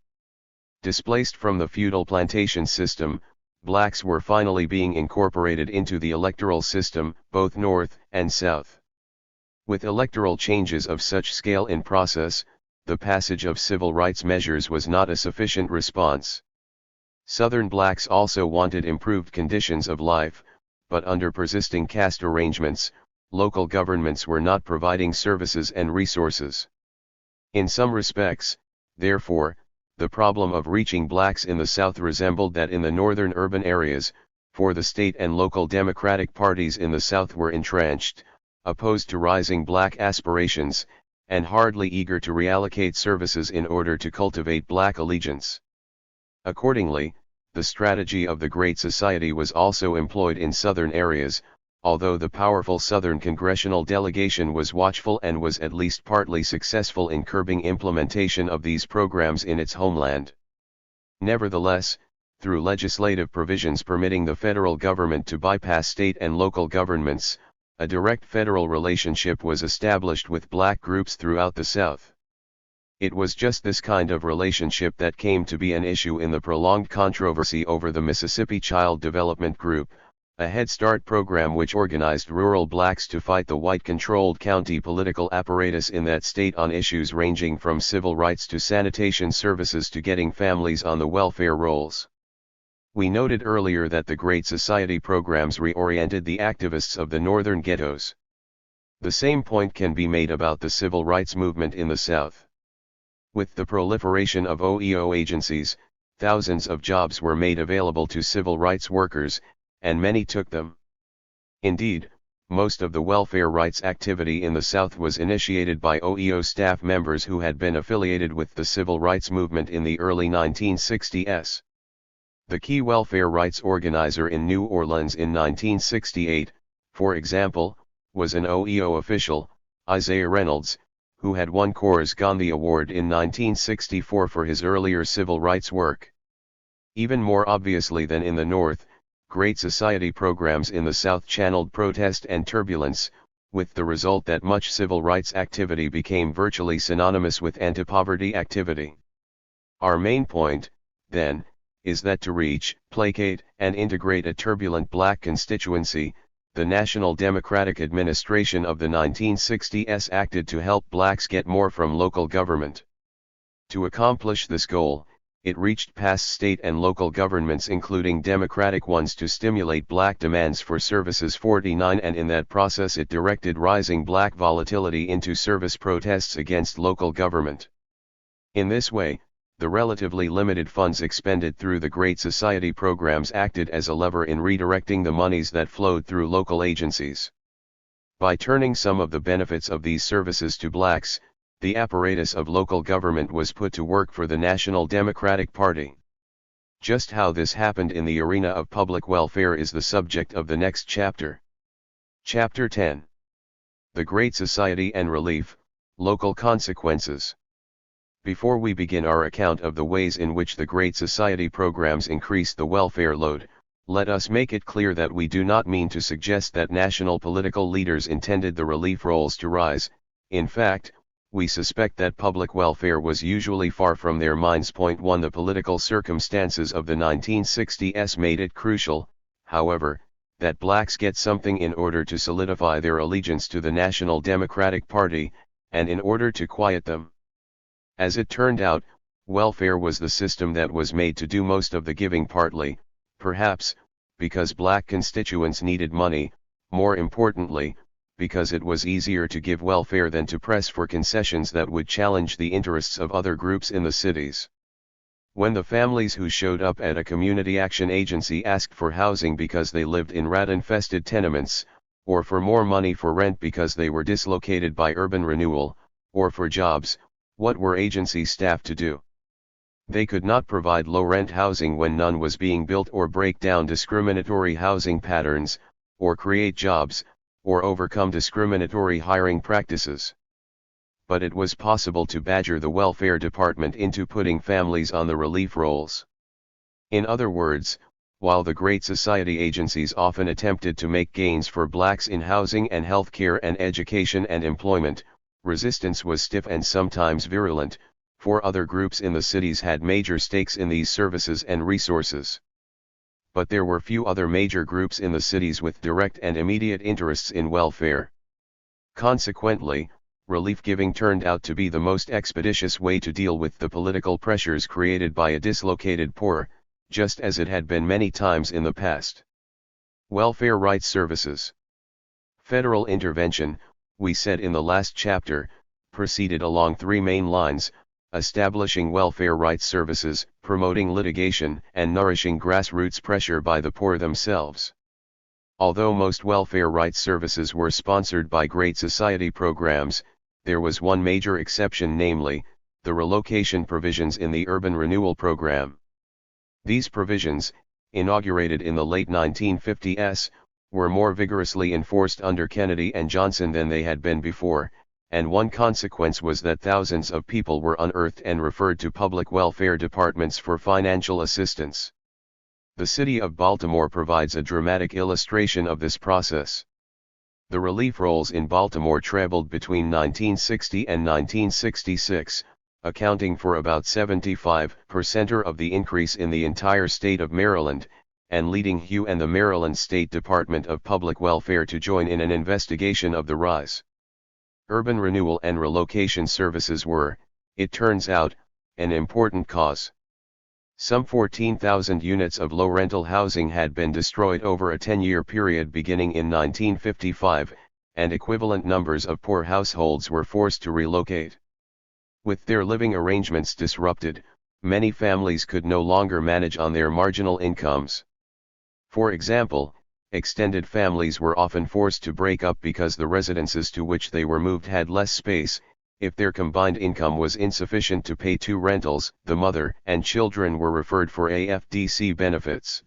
Displaced from the feudal plantation system, blacks were finally being incorporated into the electoral system, both north and south. With electoral changes of such scale in process, the passage of civil rights measures was not a sufficient response. Southern blacks also wanted improved conditions of life, but under persisting caste arrangements, local governments were not providing services and resources. In some respects, therefore, the problem of reaching blacks in the South resembled that in the northern urban areas, for the state and local Democratic parties in the South were entrenched, opposed to rising black aspirations, and hardly eager to reallocate services in order to cultivate black allegiance. Accordingly, The strategy of the Great Society was also employed in southern areas, although the powerful southern congressional delegation was watchful and was at least partly successful in curbing implementation of these programs in its homeland. Nevertheless, through legislative provisions permitting the federal government to bypass state and local governments, a direct federal relationship was established with black groups throughout the South. It was just this kind of relationship that came to be an issue in the prolonged controversy over the Mississippi Child Development Group, a Head Start program which organized rural blacks to fight the white-controlled county political apparatus in that state on issues ranging from civil rights to sanitation services to getting families on the welfare rolls. We noted earlier that the Great Society programs reoriented the activists of the northern ghettos. The same point can be made about the civil rights movement in the South. With the proliferation of OEO agencies, thousands of jobs were made available to civil rights workers, and many took them. Indeed, most of the welfare rights activity in the South was initiated by OEO staff members who had been affiliated with the civil rights movement in the early 1960s. The key welfare rights organizer in New Orleans in 1968, for example, was an OEO official, Isaiah Reynolds, who had won Coors Gandhi Award in 1964 for his earlier civil rights work. Even more obviously than in the North, Great Society programs in the South channeled protest and turbulence, with the result that much civil rights activity became virtually synonymous with anti-poverty activity. Our main point, then, is that to reach, placate, and integrate a turbulent black constituency, the National Democratic Administration of the 1960s acted to help blacks get more from local government. To accomplish this goal, it reached past state and local governments including Democratic ones to stimulate black demands for services 49, and in that process it directed rising black volatility into service protests against local government. In this way, the relatively limited funds expended through the Great Society programs acted as a lever in redirecting the monies that flowed through local agencies. By turning some of the benefits of these services to blacks, the apparatus of local government was put to work for the National Democratic Party. Just how this happened in the arena of public welfare is the subject of the next chapter. Chapter 10. The Great Society and Relief, Local Consequences. Before we begin our account of the ways in which the Great Society programs increased the welfare load, let us make it clear that we do not mean to suggest that national political leaders intended the relief rolls to rise. In fact, we suspect that public welfare was usually far from their minds. Point 1. The political circumstances of the 1960s made it crucial, however, that blacks get something in order to solidify their allegiance to the National Democratic Party, and in order to quiet them. As it turned out, welfare was the system that was made to do most of the giving, partly, perhaps, because black constituents needed money, more importantly, because it was easier to give welfare than to press for concessions that would challenge the interests of other groups in the cities. When the families who showed up at a community action agency asked for housing because they lived in rat-infested tenements, or for more money for rent because they were dislocated by urban renewal, or for jobs, what were agency staff to do? They could not provide low-rent housing when none was being built, or break down discriminatory housing patterns, or create jobs, or overcome discriminatory hiring practices. But it was possible to badger the welfare department into putting families on the relief rolls. In other words, while the Great Society agencies often attempted to make gains for blacks in housing and health care and education and employment, resistance was stiff and sometimes virulent, for other groups in the cities had major stakes in these services and resources. But there were few other major groups in the cities with direct and immediate interests in welfare. Consequently, relief giving turned out to be the most expeditious way to deal with the political pressures created by a dislocated poor, just as it had been many times in the past. Welfare rights services. Federal intervention, we said in the last chapter, proceeded along three main lines: establishing welfare rights services, promoting litigation, and nourishing grassroots pressure by the poor themselves. Although most welfare rights services were sponsored by Great Society programs, there was one major exception, namely, the relocation provisions in the Urban Renewal Program. These provisions, inaugurated in the late 1950s, were more vigorously enforced under Kennedy and Johnson than they had been before, and one consequence was that thousands of people were unearthed and referred to public welfare departments for financial assistance. The city of Baltimore provides a dramatic illustration of this process. The relief rolls in Baltimore trebled between 1960 and 1966, accounting for about 75% of the increase in the entire state of Maryland, and leading Hugh and the Maryland State Department of Public Welfare to join in an investigation of the rise. Urban renewal and relocation services were, it turns out, an important cause. Some 14,000 units of low rental housing had been destroyed over a 10-year period beginning in 1955, and equivalent numbers of poor households were forced to relocate. With their living arrangements disrupted, many families could no longer manage on their marginal incomes. For example, extended families were often forced to break up because the residences to which they were moved had less space. If their combined income was insufficient to pay 2 rentals, the mother and children were referred for AFDC benefits.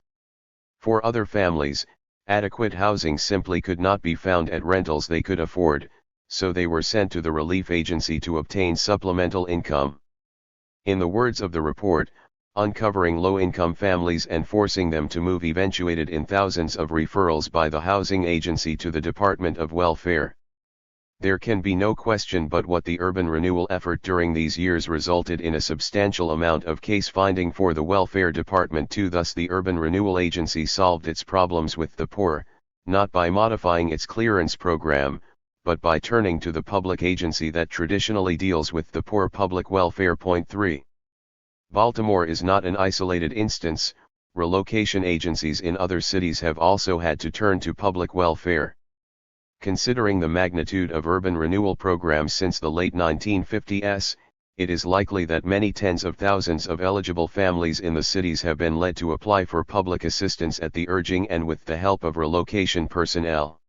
For other families, adequate housing simply could not be found at rentals they could afford, so they were sent to the relief agency to obtain supplemental income. In the words of the report, uncovering low-income families and forcing them to move eventuated in thousands of referrals by the housing agency to the Department of Welfare. There can be no question but what the urban renewal effort during these years resulted in a substantial amount of case finding for the Welfare Department too. Thus the Urban Renewal Agency solved its problems with the poor, not by modifying its clearance program, but by turning to the public agency that traditionally deals with the poor. Public welfare. Point 3. Baltimore is not an isolated instance. Relocation agencies in other cities have also had to turn to public welfare. Considering the magnitude of urban renewal programs since the late 1950s, it is likely that many tens of thousands of eligible families in the cities have been led to apply for public assistance at the urging and with the help of relocation personnel.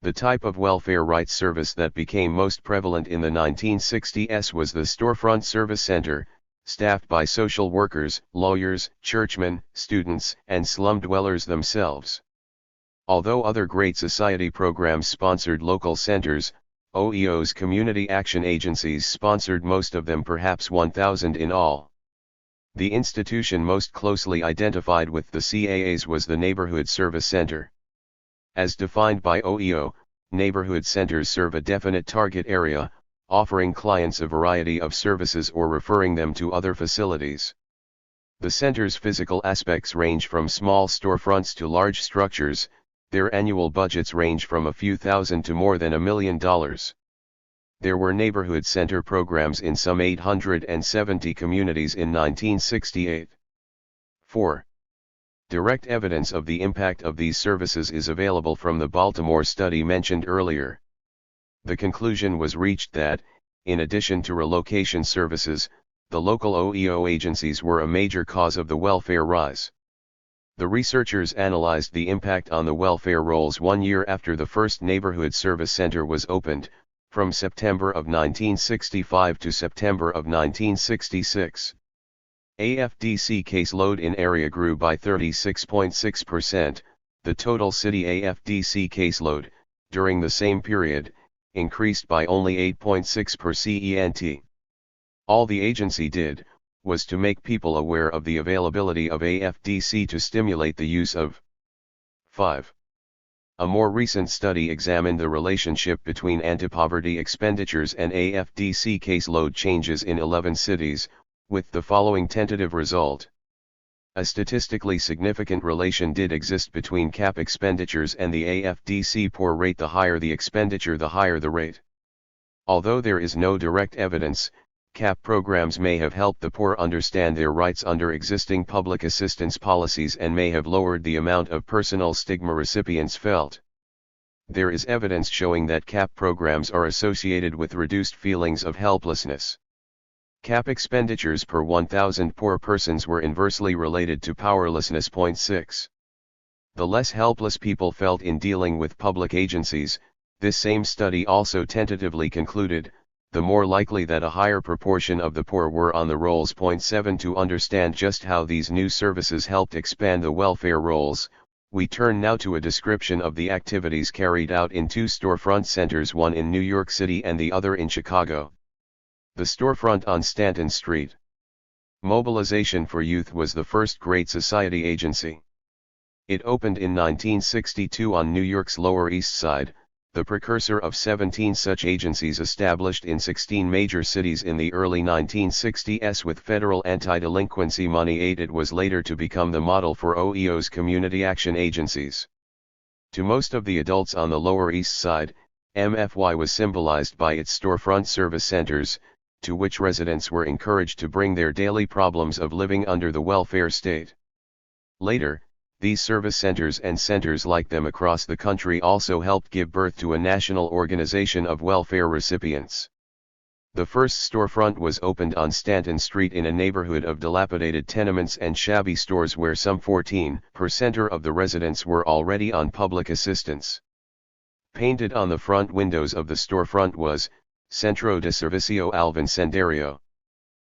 The type of welfare rights service that became most prevalent in the 1960s was the storefront service center, staffed by social workers, lawyers, churchmen, students, and slum dwellers themselves. Although other Great Society programs sponsored local centers, OEO's community action agencies sponsored most of them, perhaps 1,000 in all. The institution most closely identified with the CAAs was the Neighborhood Service Center. As defined by OEO, neighborhood centers serve a definite target area, offering clients a variety of services or referring them to other facilities. The center's physical aspects range from small storefronts to large structures. Their annual budgets range from a few thousand to more than $1 million. There were neighborhood center programs in some 870 communities in 1968. 4. Direct evidence of the impact of these services is available from the Baltimore study mentioned earlier. The conclusion was reached that, in addition to relocation services, the local OEO agencies were a major cause of the welfare rise. The researchers analyzed the impact on the welfare rolls 1 year after the first neighborhood service center was opened, from September of 1965 to September of 1966. AFDC caseload in area grew by 36.6%, the total city AFDC caseload, during the same period, increased by only 8.6%. All the agency did, was to make people aware of the availability of AFDC to stimulate the use of. 5. A more recent study examined the relationship between anti-poverty expenditures and AFDC caseload changes in 11 cities, with the following tentative result. A statistically significant relation did exist between CAP expenditures and the AFDC poor rate. The higher the expenditure, the higher the rate. Although there is no direct evidence, CAP programs may have helped the poor understand their rights under existing public assistance policies and may have lowered the amount of personal stigma recipients felt. There is evidence showing that CAP programs are associated with reduced feelings of helplessness. CAP expenditures per 1,000 poor persons were inversely related to powerlessness. 6. The less helpless people felt in dealing with public agencies, this same study also tentatively concluded, the more likely that a higher proportion of the poor were on the rolls. 7 To understand just how these new services helped expand the welfare rolls, we turn now to a description of the activities carried out in two storefront centers, one in New York City and the other in Chicago. The storefront on Stanton Street. Mobilization for Youth was the first Great Society agency. It opened in 1962 on New York's Lower East Side, the precursor of 17 such agencies established in 16 major cities in the early 1960s with federal anti-delinquency money aid. It was later to become the model for OEO's community action agencies. To most of the adults on the Lower East Side, MFY was symbolized by its storefront service centers, to which residents were encouraged to bring their daily problems of living under the welfare state. Later, these service centers and centers like them across the country also helped give birth to a national organization of welfare recipients. The first storefront was opened on Stanton Street in a neighborhood of dilapidated tenements and shabby stores where some 14% of the residents were already on public assistance. Painted on the front windows of the storefront was, Centro de Servicio al Vecindario.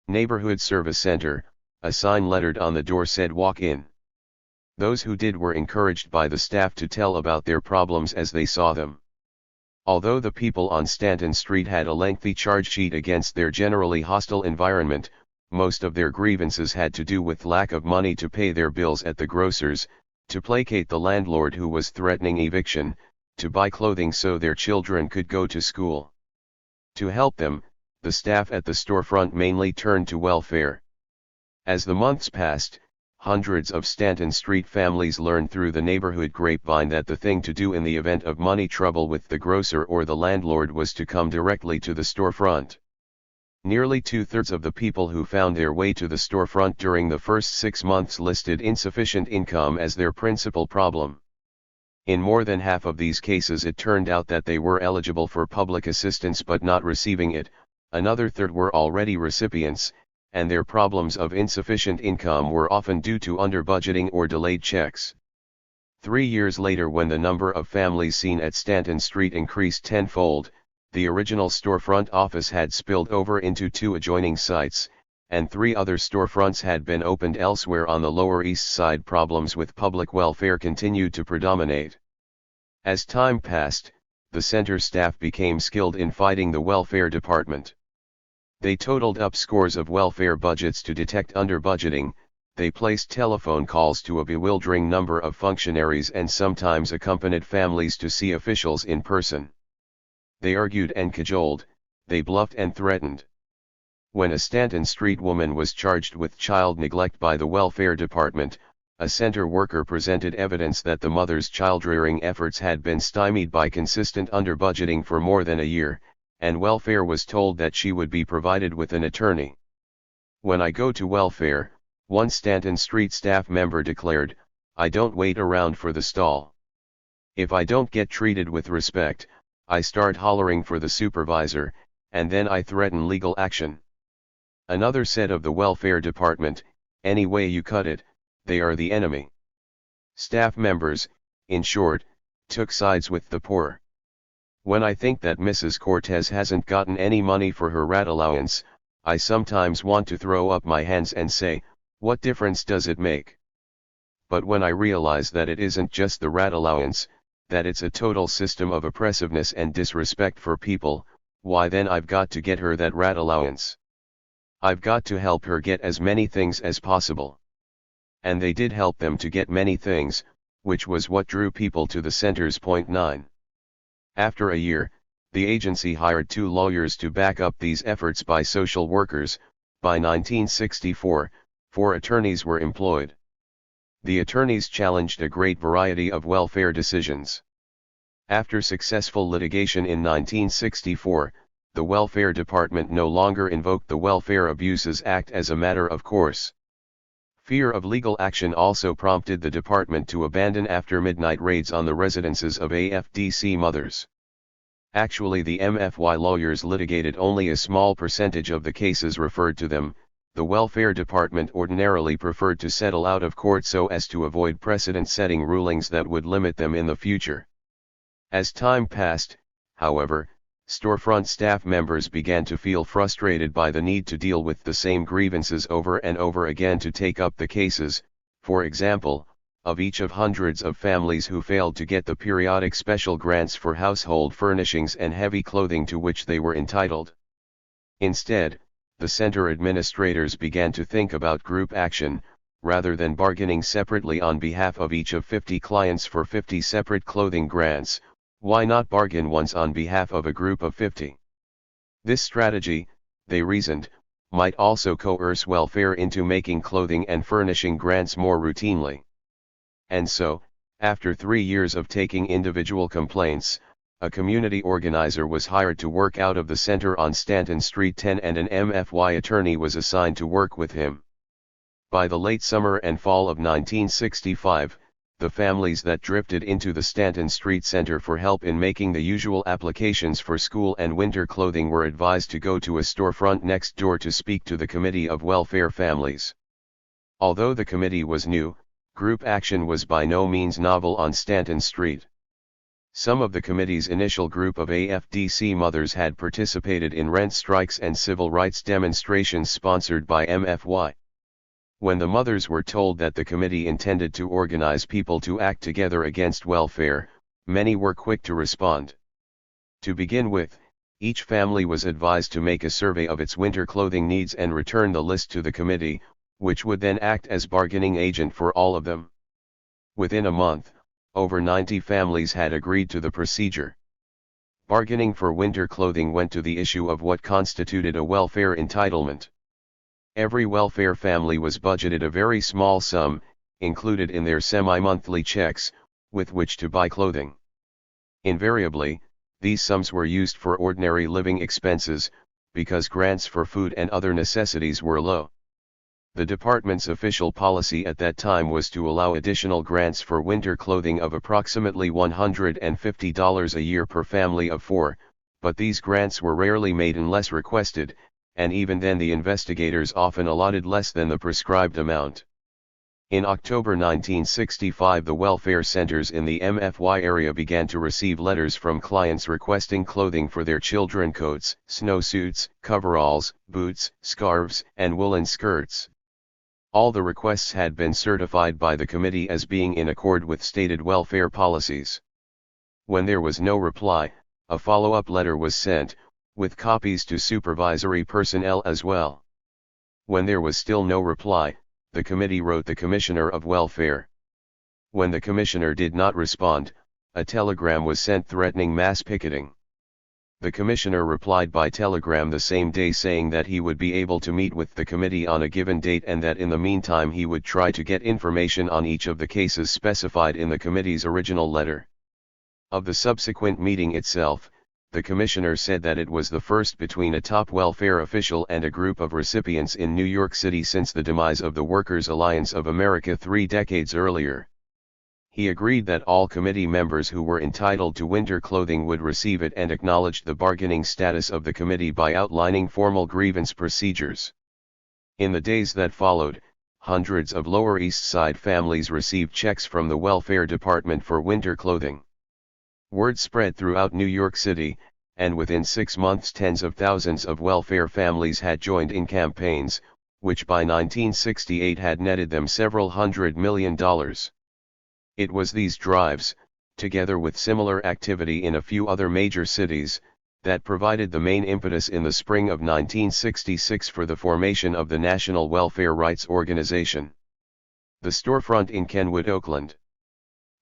Neighborhood Service Center, a sign lettered on the door said walk in. Those who did were encouraged by the staff to tell about their problems as they saw them. Although the people on Stanton Street had a lengthy charge sheet against their generally hostile environment, most of their grievances had to do with lack of money to pay their bills at the grocer's, to placate the landlord who was threatening eviction, to buy clothing so their children could go to school. To help them, the staff at the storefront mainly turned to welfare. As the months passed, hundreds of Stanton Street families learned through the neighborhood grapevine that the thing to do in the event of money trouble with the grocer or the landlord was to come directly to the storefront. Nearly 2/3 of the people who found their way to the storefront during the first 6 months listed insufficient income as their principal problem. In more than half of these cases it turned out that they were eligible for public assistance but not receiving it. Another third were already recipients, and their problems of insufficient income were often due to under-budgeting or delayed checks. 3 years later, when the number of families seen at Stanton Street increased tenfold, the original storefront office had spilled over into 2 adjoining sites, and 3 other storefronts had been opened elsewhere on the Lower East Side. Problems with public welfare continued to predominate. As time passed, the center staff became skilled in fighting the welfare department. They totaled up scores of welfare budgets to detect under-budgeting. They placed telephone calls to a bewildering number of functionaries and sometimes accompanied families to see officials in person. They argued and cajoled, they bluffed and threatened. When a Stanton Street woman was charged with child neglect by the welfare department, a center worker presented evidence that the mother's child-rearing efforts had been stymied by consistent under-budgeting for more than a year, and welfare was told that she would be provided with an attorney. "When I go to welfare," one Stanton Street staff member declared, "I don't wait around for the stall. If I don't get treated with respect, I start hollering for the supervisor, and then I threaten legal action." Another said of the welfare department, "Any way you cut it, they are the enemy." Staff members, in short, took sides with the poor. "When I think that Mrs. Cortez hasn't gotten any money for her rat allowance, I sometimes want to throw up my hands and say, what difference does it make? But when I realize that it isn't just the rat allowance, that it's a total system of oppressiveness and disrespect for people, why then I've got to get her that rat allowance. I've got to help her get as many things as possible." And they did help them to get many things, which was what drew people to the centers. 9. After a year, the agency hired 2 lawyers to back up these efforts by social workers. By 1964, 4 attorneys were employed. The attorneys challenged a great variety of welfare decisions. After successful litigation in 1964, the Welfare Department no longer invoked the Welfare Abuses Act as a matter of course. Fear of legal action also prompted the department to abandon after-midnight raids on the residences of AFDC mothers. Actually, the MFY lawyers litigated only a small percentage of the cases referred to them. The welfare department ordinarily preferred to settle out of court so as to avoid precedent-setting rulings that would limit them in the future. As time passed, however, Storefront staff members began to feel frustrated by the need to deal with the same grievances over and over again to take up the cases, for example, of each of hundreds of families who failed to get the periodic special grants for household furnishings and heavy clothing to which they were entitled. Instead, the center administrators began to think about group action, rather than bargaining separately on behalf of each of 50 clients for 50 separate clothing grants. Why not bargain once on behalf of a group of 50? This strategy, they reasoned, might also coerce welfare into making clothing and furnishing grants more routinely. And so, after 3 years of taking individual complaints, a community organizer was hired to work out of the center on Stanton Street 10 and an MFY attorney was assigned to work with him. By the late summer and fall of 1965, the families that drifted into the Stanton Street Center for help in making the usual applications for school and winter clothing were advised to go to a storefront next door to speak to the Committee of Welfare Families. Although the committee was new, group action was by no means novel on Stanton Street. Some of the committee's initial group of AFDC mothers had participated in rent strikes and civil rights demonstrations sponsored by MFY. When the mothers were told that the committee intended to organize people to act together against welfare, many were quick to respond. To begin with, each family was advised to make a survey of its winter clothing needs and return the list to the committee, which would then act as bargaining agent for all of them. Within a month, over 90 families had agreed to the procedure. Bargaining for winter clothing went to the issue of what constituted a welfare entitlement. Every welfare family was budgeted a very small sum, included in their semi-monthly checks, with which to buy clothing. Invariably, these sums were used for ordinary living expenses, because grants for food and other necessities were low. The department's official policy at that time was to allow additional grants for winter clothing of approximately $150 a year per family of 4, but these grants were rarely made unless requested, and even then the investigators often allotted less than the prescribed amount. In October 1965, the welfare centers in the MFY area began to receive letters from clients requesting clothing for their children: coats, snowsuits, coveralls, boots, scarves, and woolen skirts. All the requests had been certified by the committee as being in accord with stated welfare policies. When there was no reply, a follow-up letter was sent, with copies to supervisory personnel as well. When there was still no reply, the committee wrote the Commissioner of Welfare. When the commissioner did not respond, a telegram was sent threatening mass picketing. The commissioner replied by telegram the same day saying that he would be able to meet with the committee on a given date and that in the meantime he would try to get information on each of the cases specified in the committee's original letter. Of the subsequent meeting itself, the commissioner said that it was the first between a top welfare official and a group of recipients in New York City since the demise of the Workers' Alliance of America 3 decades earlier. He agreed that all committee members who were entitled to winter clothing would receive it and acknowledged the bargaining status of the committee by outlining formal grievance procedures. In the days that followed, hundreds of Lower East Side families received checks from the Welfare Department for winter clothing. Word spread throughout New York City, and within 6 months tens of thousands of welfare families had joined in campaigns, which by 1968 had netted them several $100 million. It was these drives, together with similar activity in a few other major cities, that provided the main impetus in the spring of 1966 for the formation of the National Welfare Rights Organization. The storefront in Kenwood, Oakland.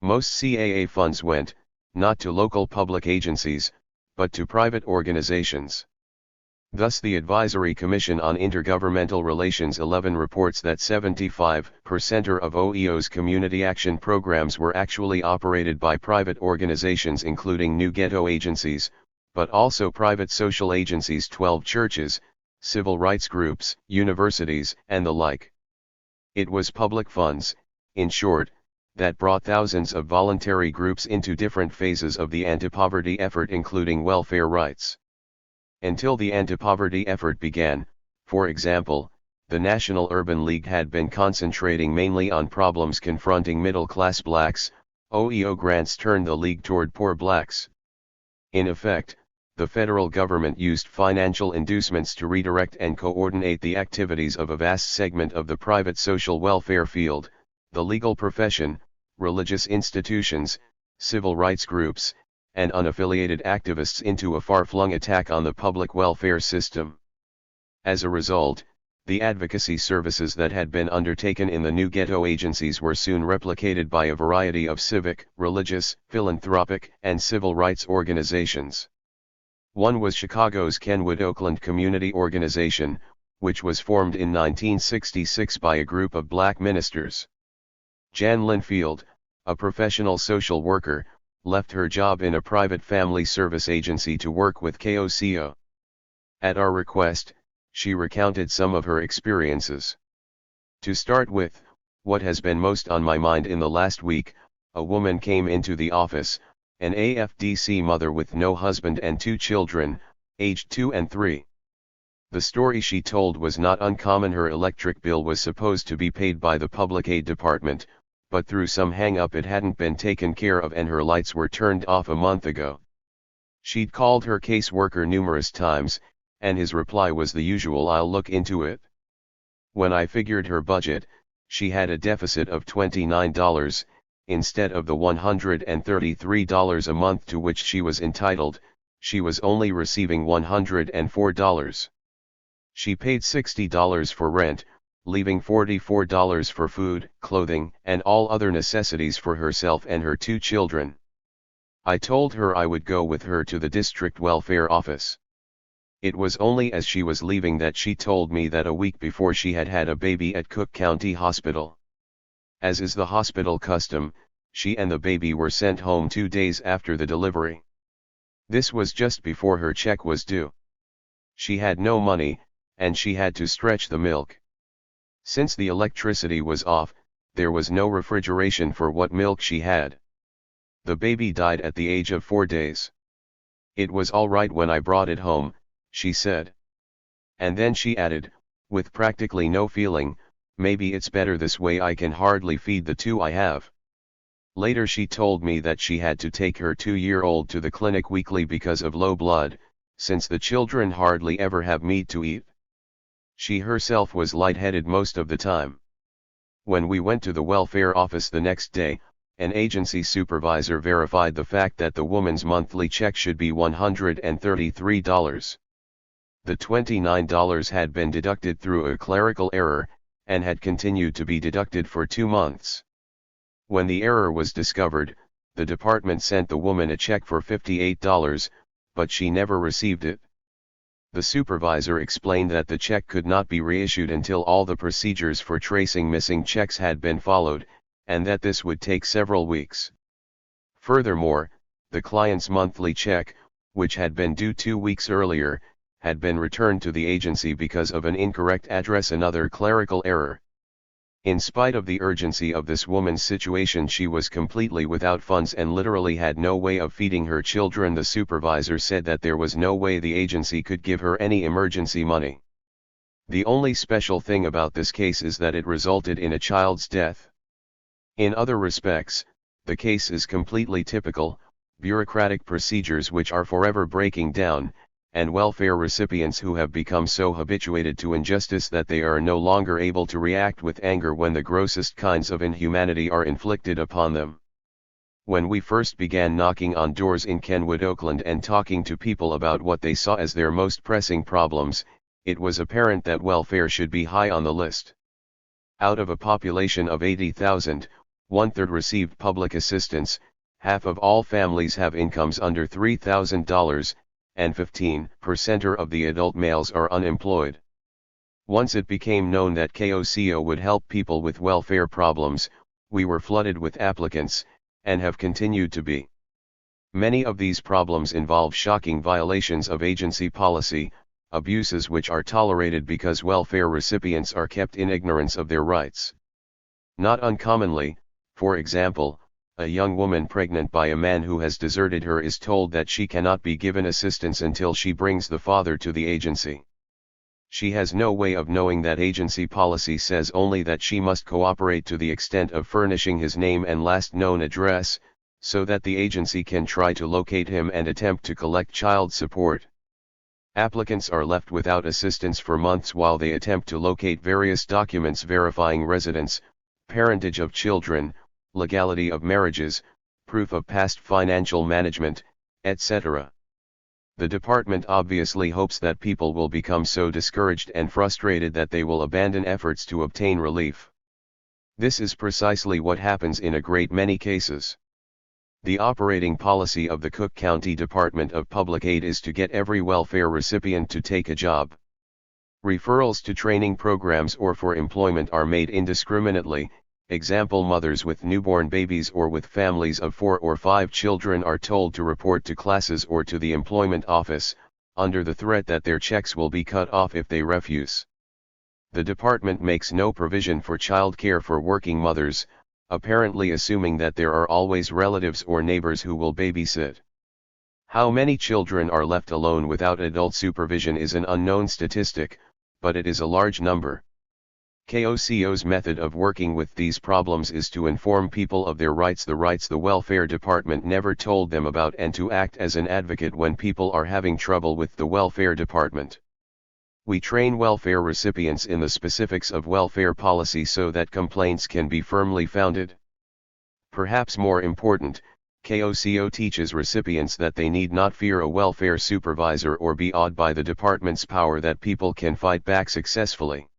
Most CAA funds went, not to local public agencies, but to private organizations. Thus the Advisory Commission on Intergovernmental Relations 11 reports that 75% of OEO's community action programs were actually operated by private organizations including new ghetto agencies, but also private social agencies, 12 churches, civil rights groups, universities, and the like. It was public funds, in short, that brought thousands of voluntary groups into different phases of the anti-poverty effort including welfare rights. Until the anti-poverty effort began, for example, the National Urban League had been concentrating mainly on problems confronting middle-class blacks. OEO grants turned the league toward poor blacks. In effect, the federal government used financial inducements to redirect and coordinate the activities of a vast segment of the private social welfare field, the legal profession, religious institutions, civil rights groups, and unaffiliated activists into a far-flung attack on the public welfare system. As a result, the advocacy services that had been undertaken in the new ghetto agencies were soon replicated by a variety of civic, religious, philanthropic, and civil rights organizations. One was Chicago's Kenwood Oakland Community Organization, which was formed in 1966 by a group of black ministers. Jan Linfield, a professional social worker, left her job in a private family service agency to work with KOCO. At our request, she recounted some of her experiences. To start with, what has been most on my mind in the last week, a woman came into the office, an AFDC mother with no husband and 2 children, aged 2 and 3. The story she told was not uncommon. Her electric bill was supposed to be paid by the public aid department, but through some hang-up it hadn't been taken care of and her lights were turned off a month ago. She'd called her caseworker numerous times, and his reply was the usual, "I'll look into it." When I figured her budget, she had a deficit of $29, instead of the $133 a month to which she was entitled. She was only receiving $104. She paid $60 for rent, leaving $44 for food, clothing, and all other necessities for herself and her 2 children. I told her I would go with her to the district welfare office. It was only as she was leaving that she told me that a week before she had had a baby at Cook County Hospital. As is the hospital custom, she and the baby were sent home 2 days after the delivery. This was just before her check was due. She had no money, and she had to stretch the milk. Since the electricity was off, there was no refrigeration for what milk she had. The baby died at the age of 4 days. "It was all right when I brought it home," she said. And then she added, with practically no feeling, "Maybe it's better this way, I can hardly feed the 2 I have." Later she told me that she had to take her 2-year-old to the clinic weekly because of low blood, since the children hardly ever have meat to eat. She herself was lightheaded most of the time. When we went to the welfare office the next day, an agency supervisor verified the fact that the woman's monthly check should be $133. The $29 had been deducted through a clerical error, and had continued to be deducted for 2 months. When the error was discovered, the department sent the woman a check for $58, but she never received it. The supervisor explained that the check could not be reissued until all the procedures for tracing missing checks had been followed, and that this would take several weeks. Furthermore, the client's monthly check, which had been due 2 weeks earlier, had been returned to the agency because of an incorrect address, another clerical error. In spite of the urgency of this woman's situation, she was completely without funds and literally had no way of feeding her children. The supervisor said that there was no way the agency could give her any emergency money. The only special thing about this case is that it resulted in a child's death. In other respects, the case is completely typical: bureaucratic procedures which are forever breaking down, and welfare recipients who have become so habituated to injustice that they are no longer able to react with anger when the grossest kinds of inhumanity are inflicted upon them. When we first began knocking on doors in Kenwood, Oakland, and talking to people about what they saw as their most pressing problems, it was apparent that welfare should be high on the list. Out of a population of 80,000, 1/3 received public assistance, half of all families have incomes under $3,000, and 15% of the adult males are unemployed. Once it became known that KOCO would help people with welfare problems, we were flooded with applicants, and have continued to be. Many of these problems involve shocking violations of agency policy, abuses which are tolerated because welfare recipients are kept in ignorance of their rights. Not uncommonly, for example, a young woman pregnant by a man who has deserted her is told that she cannot be given assistance until she brings the father to the agency. She has no way of knowing that agency policy says only that she must cooperate to the extent of furnishing his name and last known address, so that the agency can try to locate him and attempt to collect child support. Applicants are left without assistance for months while they attempt to locate various documents verifying residence, parentage of children, legality of marriages, proof of past financial management, etc. The department obviously hopes that people will become so discouraged and frustrated that they will abandon efforts to obtain relief. This is precisely what happens in a great many cases. The operating policy of the Cook County Department of Public Aid is to get every welfare recipient to take a job. Referrals to training programs or for employment are made indiscriminately. Example: mothers with newborn babies or with families of 4 or 5 children are told to report to classes or to the employment office, under the threat that their checks will be cut off if they refuse. The department makes no provision for child care for working mothers, apparently assuming that there are always relatives or neighbors who will babysit. How many children are left alone without adult supervision is an unknown statistic, but it is a large number. KOCO's method of working with these problems is to inform people of their rights, the rights the welfare department never told them about, and to act as an advocate when people are having trouble with the welfare department. We train welfare recipients in the specifics of welfare policy so that complaints can be firmly founded. Perhaps more important, KOCO teaches recipients that they need not fear a welfare supervisor or be awed by the department's power, that people can fight back successfully.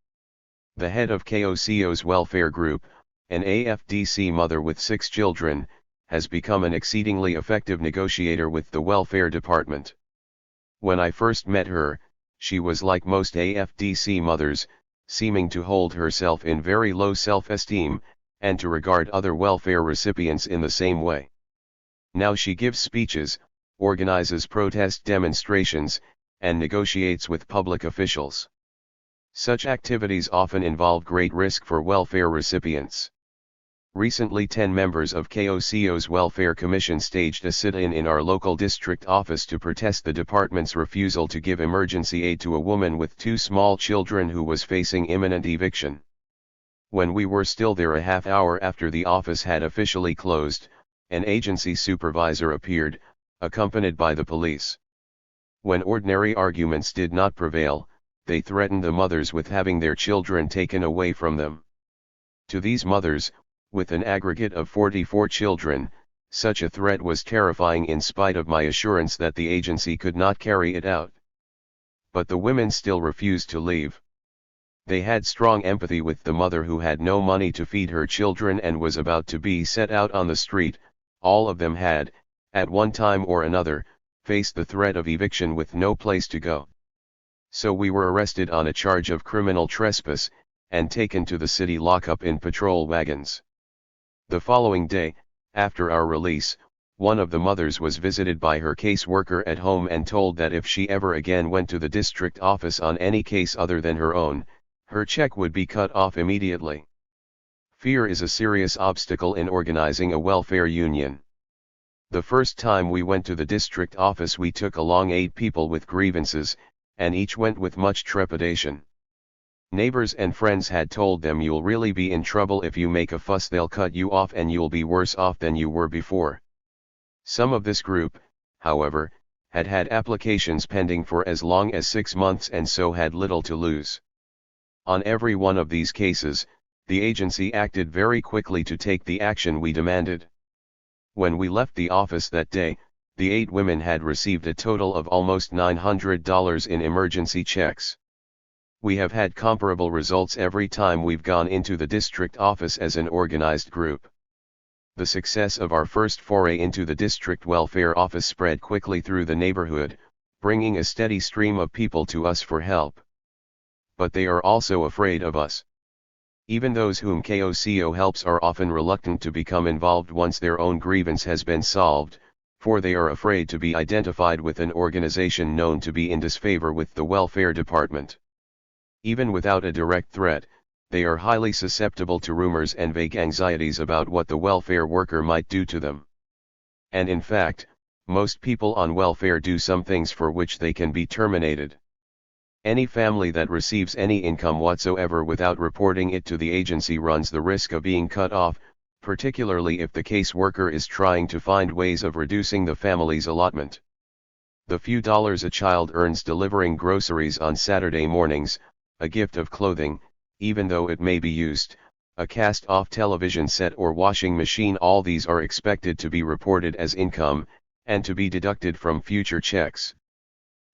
The head of KOCO's welfare group, an AFDC mother with 6 children, has become an exceedingly effective negotiator with the welfare department. When I first met her, she was like most AFDC mothers, seeming to hold herself in very low self-esteem, and to regard other welfare recipients in the same way. Now she gives speeches, organizes protest demonstrations, and negotiates with public officials. Such activities often involve great risk for welfare recipients. Recently 10 members of KOCO's Welfare Commission staged a sit-in in our local district office to protest the department's refusal to give emergency aid to a woman with 2 small children who was facing imminent eviction. When we were still there a half hour after the office had officially closed, an agency supervisor appeared, accompanied by the police. When ordinary arguments did not prevail, they threatened the mothers with having their children taken away from them. To these mothers, with an aggregate of 44 children, such a threat was terrifying in spite of my assurance that the agency could not carry it out. But the women still refused to leave. They had strong empathy with the mother who had no money to feed her children and was about to be set out on the street. All of them had, at one time or another, faced the threat of eviction with no place to go. So we were arrested on a charge of criminal trespass, and taken to the city lockup in patrol wagons. The following day, after our release, one of the mothers was visited by her caseworker at home and told that if she ever again went to the district office on any case other than her own, her check would be cut off immediately. Fear is a serious obstacle in organizing a welfare union. The first time we went to the district office we took along 8 people with grievances, and each went with much trepidation. Neighbors and friends had told them, "You'll really be in trouble if you make a fuss, they'll cut you off and you'll be worse off than you were before." Some of this group, however, had had applications pending for as long as 6 months and so had little to lose. On every one of these cases, the agency acted very quickly to take the action we demanded. When we left the office that day, the 8 women had received a total of almost $900 in emergency checks. We have had comparable results every time we've gone into the district office as an organized group. The success of our first foray into the district welfare office spread quickly through the neighborhood, bringing a steady stream of people to us for help. But they are also afraid of us. Even those whom KOCO helps are often reluctant to become involved once their own grievance has been solved, for they are afraid to be identified with an organization known to be in disfavor with the welfare department. Even without a direct threat, they are highly susceptible to rumors and vague anxieties about what the welfare worker might do to them. And in fact, most people on welfare do some things for which they can be terminated. Any family that receives any income whatsoever without reporting it to the agency runs the risk of being cut off, particularly if the caseworker is trying to find ways of reducing the family's allotment. The few dollars a child earns delivering groceries on Saturday mornings, a gift of clothing, even though it may be used, a cast-off television set or washing machine, all these are expected to be reported as income, and to be deducted from future checks.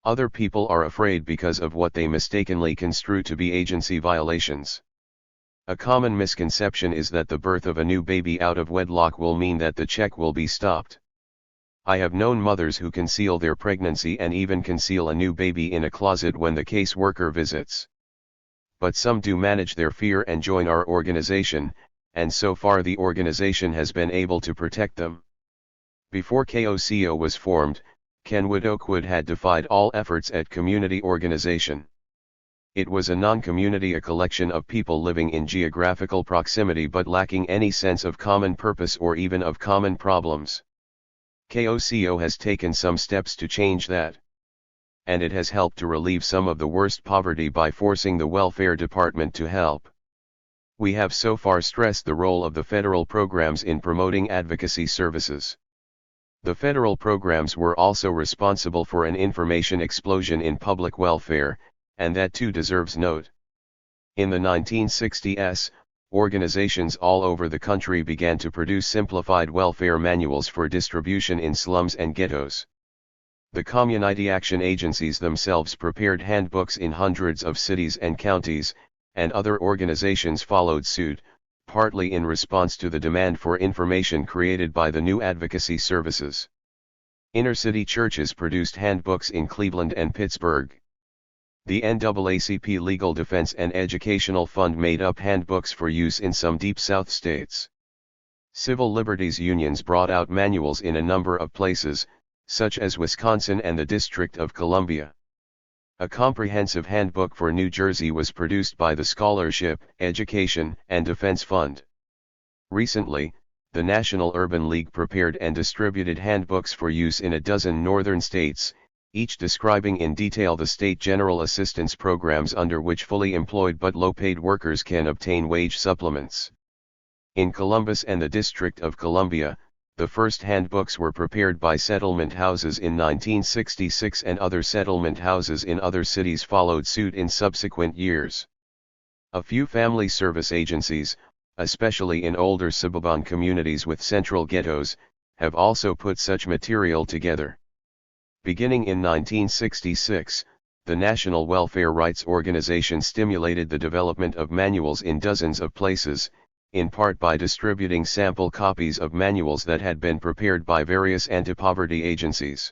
Other people are afraid because of what they mistakenly construe to be agency violations. A common misconception is that the birth of a new baby out of wedlock will mean that the check will be stopped. I have known mothers who conceal their pregnancy and even conceal a new baby in a closet when the caseworker visits. But some do manage their fear and join our organization, and so far the organization has been able to protect them. Before KOCO was formed, Kenwood Oakwood had defied all efforts at community organization. It was a non-community, a collection of people living in geographical proximity but lacking any sense of common purpose or even of common problems. KOCO has taken some steps to change that. And it has helped to relieve some of the worst poverty by forcing the welfare department to help. We have so far stressed the role of the federal programs in promoting advocacy services. The federal programs were also responsible for an information explosion in public welfare, and that too deserves note. In the 1960s, organizations all over the country began to produce simplified welfare manuals for distribution in slums and ghettos. The community action agencies themselves prepared handbooks in hundreds of cities and counties, and other organizations followed suit, partly in response to the demand for information created by the new advocacy services. Inner-city churches produced handbooks in Cleveland and Pittsburgh. The NAACP Legal Defense and Educational Fund made up handbooks for use in some Deep South states. Civil liberties unions brought out manuals in a number of places, such as Wisconsin and the District of Columbia. A comprehensive handbook for New Jersey was produced by the Scholarship, Education, and Defense Fund. Recently, the National Urban League prepared and distributed handbooks for use in a dozen northern states, each describing in detail the state general assistance programs under which fully employed but low-paid workers can obtain wage supplements. In Columbus and the District of Columbia, the first handbooks were prepared by settlement houses in 1966, and other settlement houses in other cities followed suit in subsequent years. A few family service agencies, especially in older suburban communities with central ghettos, have also put such material together. Beginning in 1966, the National Welfare Rights Organization stimulated the development of manuals in dozens of places, in part by distributing sample copies of manuals that had been prepared by various anti-poverty agencies.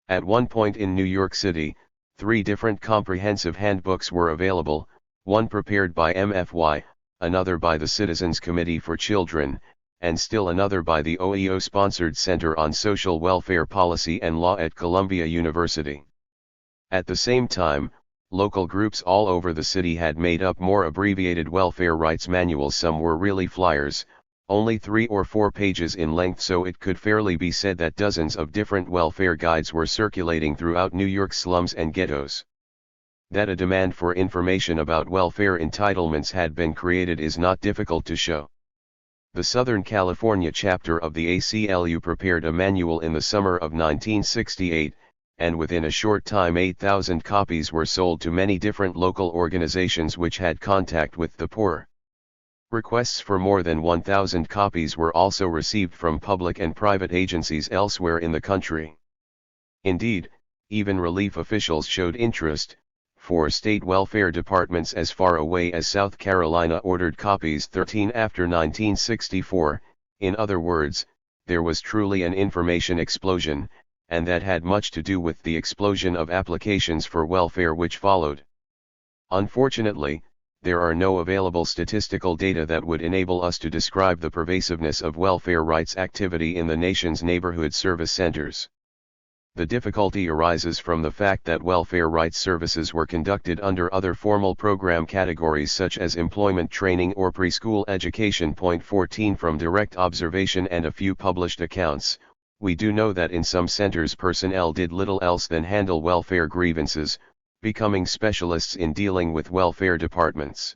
At one point in New York City, 3 different comprehensive handbooks were available, one prepared by MFY, another by the Citizens Committee for Children, and still another by the OEO-sponsored Center on Social Welfare Policy and Law at Columbia University. At the same time, local groups all over the city had made up more abbreviated welfare rights manuals. Some were really flyers, only 3 or 4 pages in length, so it could fairly be said that dozens of different welfare guides were circulating throughout New York's slums and ghettos. That a demand for information about welfare entitlements had been created is not difficult to show. The Southern California chapter of the ACLU prepared a manual in the summer of 1968, and within a short time 8,000 copies were sold to many different local organizations which had contact with the poor. Requests for more than 1,000 copies were also received from public and private agencies elsewhere in the country. Indeed, even relief officials showed interest, for state welfare departments as far away as South Carolina ordered copies 13 after 1964, in other words, there was truly an information explosion, and that had much to do with the explosion of applications for welfare which followed. Unfortunately, there are no available statistical data that would enable us to describe the pervasiveness of welfare rights activity in the nation's neighborhood service centers. The difficulty arises from the fact that welfare rights services were conducted under other formal program categories such as employment training or preschool education. Point 14 From direct observation and a few published accounts, we do know that in some centers personnel did little else than handle welfare grievances, becoming specialists in dealing with welfare departments.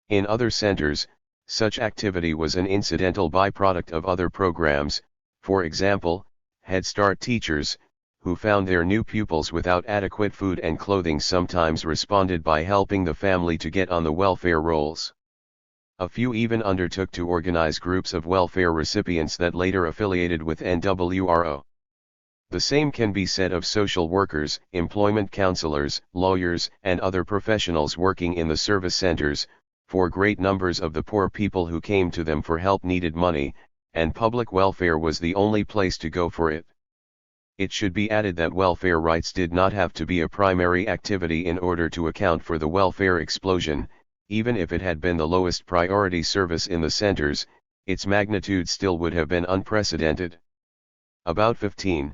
In other centers, Such activity was an incidental byproduct of other programs, for example, Head Start teachers, who found their new pupils without adequate food and clothing sometimes responded by helping the family to get on the welfare rolls. A few even undertook to organize groups of welfare recipients that later affiliated with NWRO. The same can be said of social workers, employment counselors, lawyers, and other professionals working in the service centers, for great numbers of the poor people who came to them for help needed money, and public welfare was the only place to go for it. It should be added that welfare rights did not have to be a primary activity in order to account for the welfare explosion. Even if it had been the lowest priority service in the centers, its magnitude still would have been unprecedented. About 15%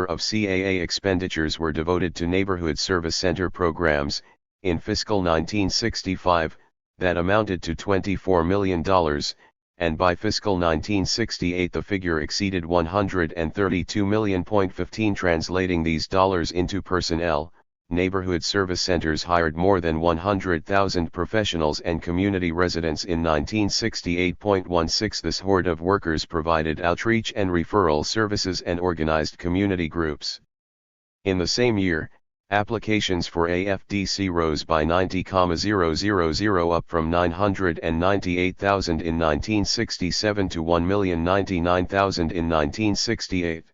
of CAA expenditures were devoted to neighborhood service center programs. In fiscal 1965, that amounted to $24 million, and by fiscal 1968 the figure exceeded $132 million. 15 Translating these dollars into personnel, neighborhood service centers hired more than 100,000 professionals and community residents in 1968.16. This horde of workers provided outreach and referral services and organized community groups. In the same year, applications for AFDC rose by 90,000 up from 998,000 in 1967 to 1,099,000 in 1968.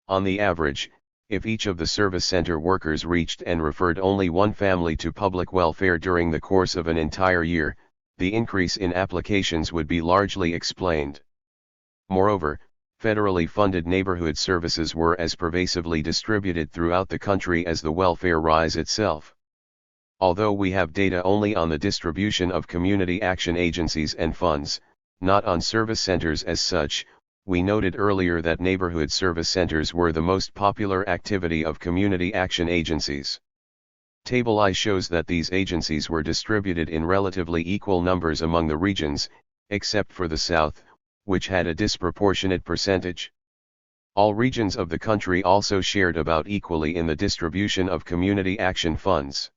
On the average, if each of the service center workers reached and referred only one family to public welfare during the course of an entire year, the increase in applications would be largely explained. Moreover, federally funded neighborhood services were as pervasively distributed throughout the country as the welfare rise itself. Although we have data only on the distribution of community action agencies and funds, not on service centers as such, we noted earlier that neighborhood service centers were the most popular activity of community action agencies. Table I shows that these agencies were distributed in relatively equal numbers among the regions, except for the South, which had a disproportionate percentage. All regions of the country also shared about equally in the distribution of community action funds.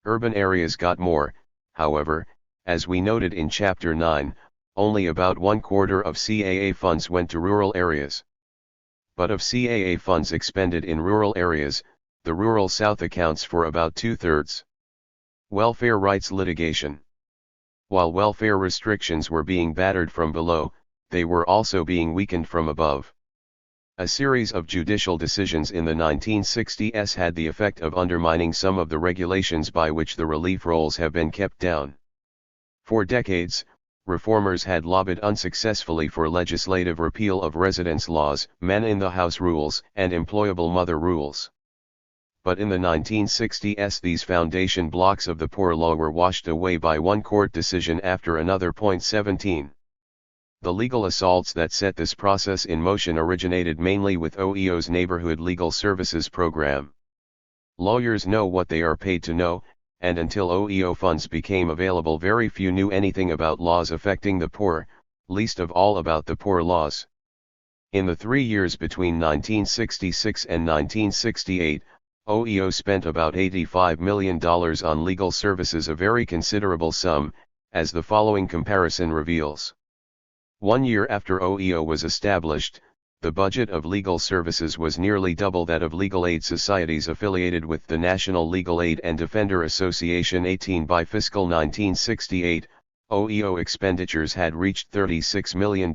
Urban areas got more, however, as we noted in Chapter 9, only about 1/4 of CAA funds went to rural areas. But of CAA funds expended in rural areas, the rural South accounts for about 2/3. Welfare rights litigation. While welfare restrictions were being battered from below, they were also being weakened from above. A series of judicial decisions in the 1960s had the effect of undermining some of the regulations by which the relief rolls have been kept down. For decades, reformers had lobbied unsuccessfully for legislative repeal of residence laws, man-in-the-house rules, and employable mother rules. But in the 1960s these foundation blocks of the poor law were washed away by one court decision after another. 17. The legal assaults that set this process in motion originated mainly with OEO's Neighborhood Legal Services Program. Lawyers know what they are paid to know, and until OEO funds became available very few knew anything about laws affecting the poor, least of all about the poor laws. In the 3 years between 1966 and 1968, OEO spent about $85 million on legal services, a very considerable sum, as the following comparison reveals. 1 year after OEO was established, the budget of legal services was nearly double that of legal aid societies affiliated with the National Legal Aid and Defender Association. 18 By fiscal 1968, OEO expenditures had reached $36 million.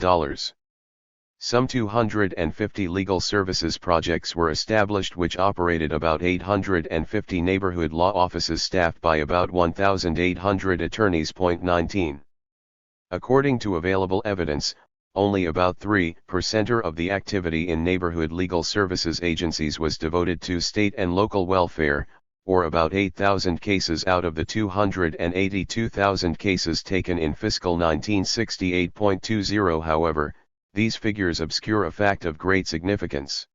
Some 250 legal services projects were established which operated about 850 neighborhood law offices staffed by about 1,800 attorneys. 19. According to available evidence, only about 3% of the activity in neighborhood legal services agencies was devoted to state and local welfare, or about 8,000 cases out of the 282,000 cases taken in fiscal 1968.20. However, these figures obscure a fact of great significance.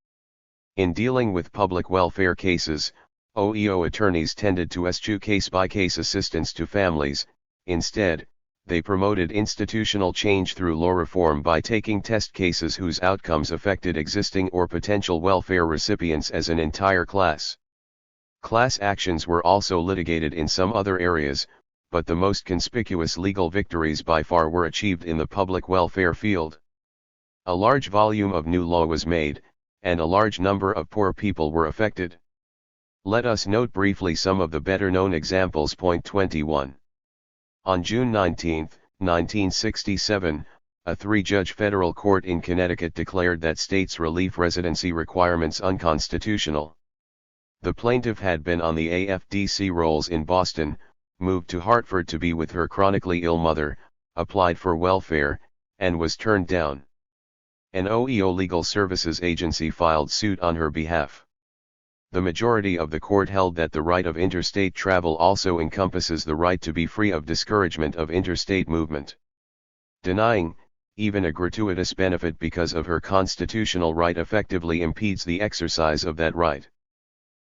In dealing with public welfare cases, OEO attorneys tended to eschew case-by-case assistance to families. Instead, they promoted institutional change through law reform by taking test cases whose outcomes affected existing or potential welfare recipients as an entire class. Class actions were also litigated in some other areas, but the most conspicuous legal victories by far were achieved in the public welfare field. A large volume of new law was made, and a large number of poor people were affected. Let us note briefly some of the better-known examples. Point 21. On June 19, 1967, a three-judge federal court in Connecticut declared that state's relief residency requirements unconstitutional. The plaintiff had been on the AFDC rolls in Boston, moved to Hartford to be with her chronically ill mother, applied for welfare, and was turned down. An OEO legal services agency filed suit on her behalf. The majority of the court held that the right of interstate travel also encompasses the right to be free of discouragement of interstate movement. Denying, even a gratuitous benefit because of her constitutional right effectively impedes the exercise of that right.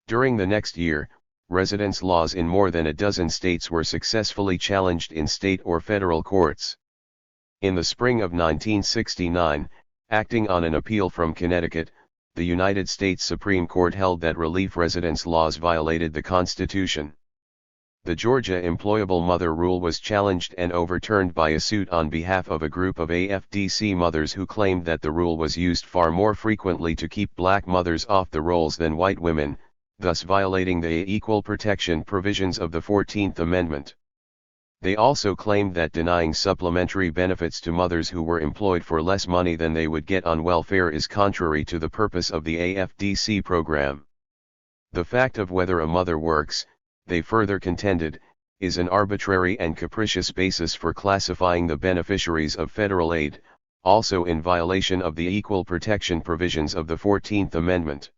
During the next year, residence laws in more than a dozen states were successfully challenged in state or federal courts. In the spring of 1969, acting on an appeal from Connecticut, the United States Supreme Court held that relief residence laws violated the Constitution. The Georgia Employable Mother Rule was challenged and overturned by a suit on behalf of a group of AFDC mothers who claimed that the rule was used far more frequently to keep black mothers off the rolls than white women, thus violating the equal protection provisions of the 14th Amendment. They also claimed that denying supplementary benefits to mothers who were employed for less money than they would get on welfare is contrary to the purpose of the AFDC program. The fact of whether a mother works, they further contended, is an arbitrary and capricious basis for classifying the beneficiaries of federal aid, also in violation of the equal protection provisions of the 14th Amendment.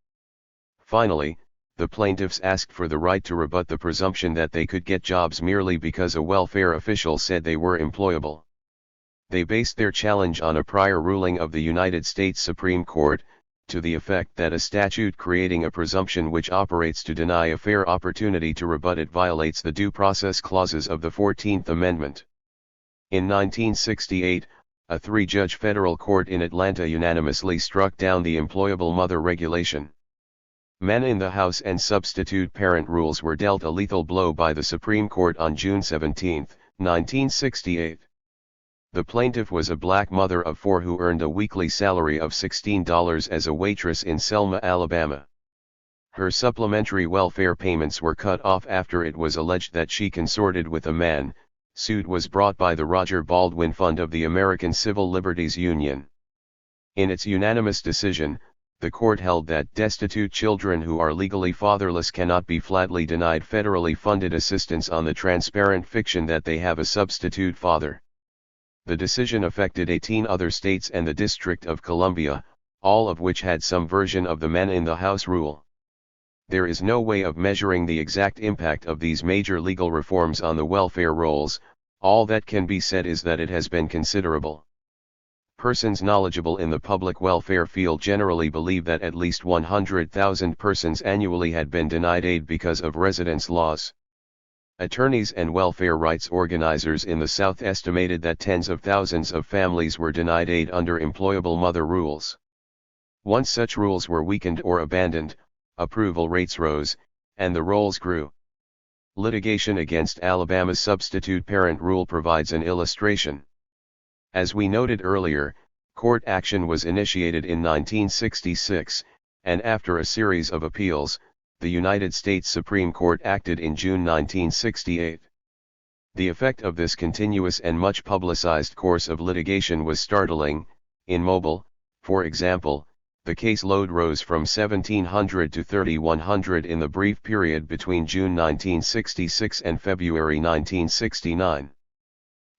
Finally, the plaintiffs asked for the right to rebut the presumption that they could get jobs merely because a welfare official said they were employable. They based their challenge on a prior ruling of the United States Supreme Court, to the effect that a statute creating a presumption which operates to deny a fair opportunity to rebut it violates the due process clauses of the 14th Amendment. In 1968, a three-judge federal court in Atlanta unanimously struck down the employable mother regulation. Men in the House and substitute parent rules were dealt a lethal blow by the Supreme Court on June 17, 1968. The plaintiff was a black mother of four who earned a weekly salary of $16 as a waitress in Selma, Alabama. Her supplementary welfare payments were cut off after it was alleged that she consorted with a man. Suit was brought by the Roger Baldwin Fund of the American Civil Liberties Union. In its unanimous decision, the court held that destitute children who are legally fatherless cannot be flatly denied federally funded assistance on the transparent fiction that they have a substitute father. The decision affected 18 other states and the District of Columbia, all of which had some version of the men in the House rule. There is no way of measuring the exact impact of these major legal reforms on the welfare rolls. All that can be said is that it has been considerable. Persons knowledgeable in the public welfare field generally believe that at least 100,000 persons annually had been denied aid because of residence laws. Attorneys and welfare rights organizers in the South estimated that tens of thousands of families were denied aid under employable mother rules. Once such rules were weakened or abandoned, approval rates rose, and the rolls grew. Litigation against Alabama's substitute parent rule provides an illustration. As we noted earlier, court action was initiated in 1966, and after a series of appeals, the United States Supreme Court acted in June 1968. The effect of this continuous and much publicized course of litigation was startling. In Mobile, for example, the case load rose from 1,700 to 3,100 in the brief period between June 1966 and February 1969.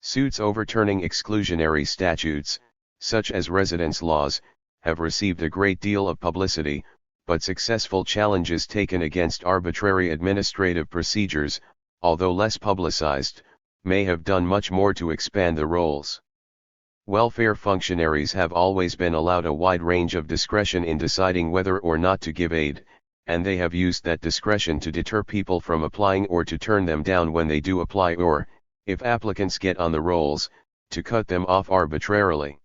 Suits overturning exclusionary statutes, such as residence laws, have received a great deal of publicity, but successful challenges taken against arbitrary administrative procedures, although less publicized, may have done much more to expand the rolls. Welfare functionaries have always been allowed a wide range of discretion in deciding whether or not to give aid, and they have used that discretion to deter people from applying or to turn them down when they do apply or, if applicants get on the rolls, to cut them off arbitrarily.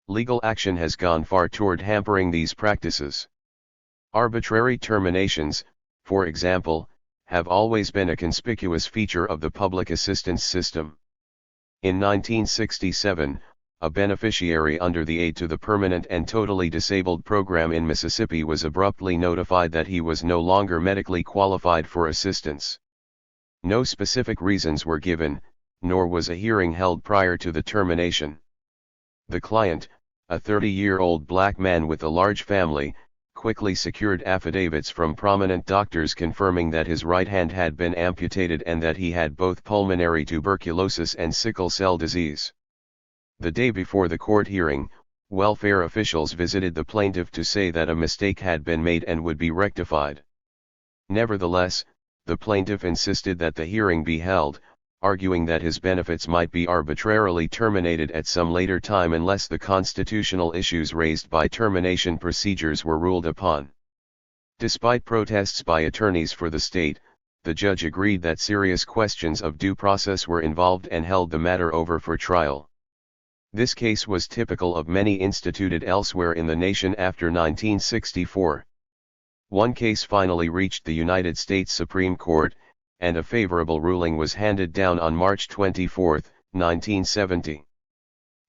Legal action has gone far toward hampering these practices. Arbitrary terminations, for example, have always been a conspicuous feature of the public assistance system. In 1967, a beneficiary under the Aid to the Permanent and Totally Disabled program in Mississippi was abruptly notified that he was no longer medically qualified for assistance. No specific reasons were given, nor was a hearing held prior to the termination. The client, a 30-year-old black man with a large family, quickly secured affidavits from prominent doctors confirming that his right hand had been amputated and that he had both pulmonary tuberculosis and sickle cell disease. The day before the court hearing, welfare officials visited the plaintiff to say that a mistake had been made and would be rectified. Nevertheless, the plaintiff insisted that the hearing be held, arguing that his benefits might be arbitrarily terminated at some later time unless the constitutional issues raised by termination procedures were ruled upon. Despite protests by attorneys for the state, the judge agreed that serious questions of due process were involved and held the matter over for trial. This case was typical of many instituted elsewhere in the nation after 1964. One case finally reached the United States Supreme Court, and a favorable ruling was handed down on March 24, 1970.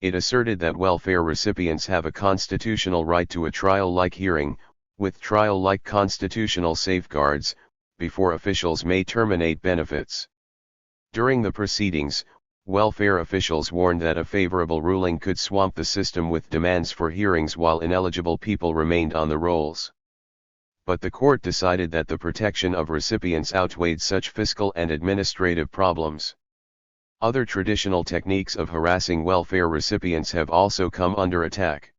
It asserted that welfare recipients have a constitutional right to a trial-like hearing, with trial-like constitutional safeguards, before officials may terminate benefits. During the proceedings, welfare officials warned that a favorable ruling could swamp the system with demands for hearings while ineligible people remained on the rolls. But the court decided that the protection of recipients outweighed such fiscal and administrative problems. Other traditional techniques of harassing welfare recipients have also come under attack.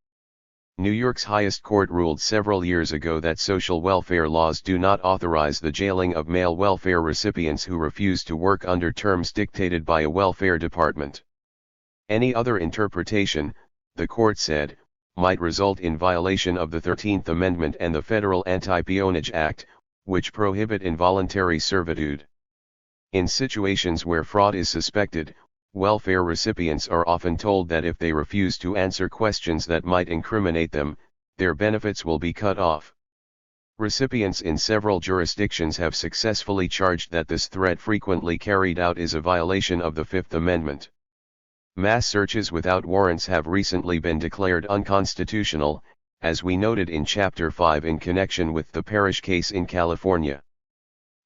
New York's highest court ruled several years ago that social welfare laws do not authorize the jailing of male welfare recipients who refuse to work under terms dictated by a welfare department. Any other interpretation, the court said, might result in violation of the 13th Amendment and the Federal Anti-Peonage Act, which prohibit involuntary servitude. In situations where fraud is suspected, welfare recipients are often told that if they refuse to answer questions that might incriminate them, their benefits will be cut off. Recipients in several jurisdictions have successfully charged that this threat frequently carried out is a violation of the Fifth Amendment. Mass searches without warrants have recently been declared unconstitutional, as we noted in Chapter 5 in connection with the Parrish case in California.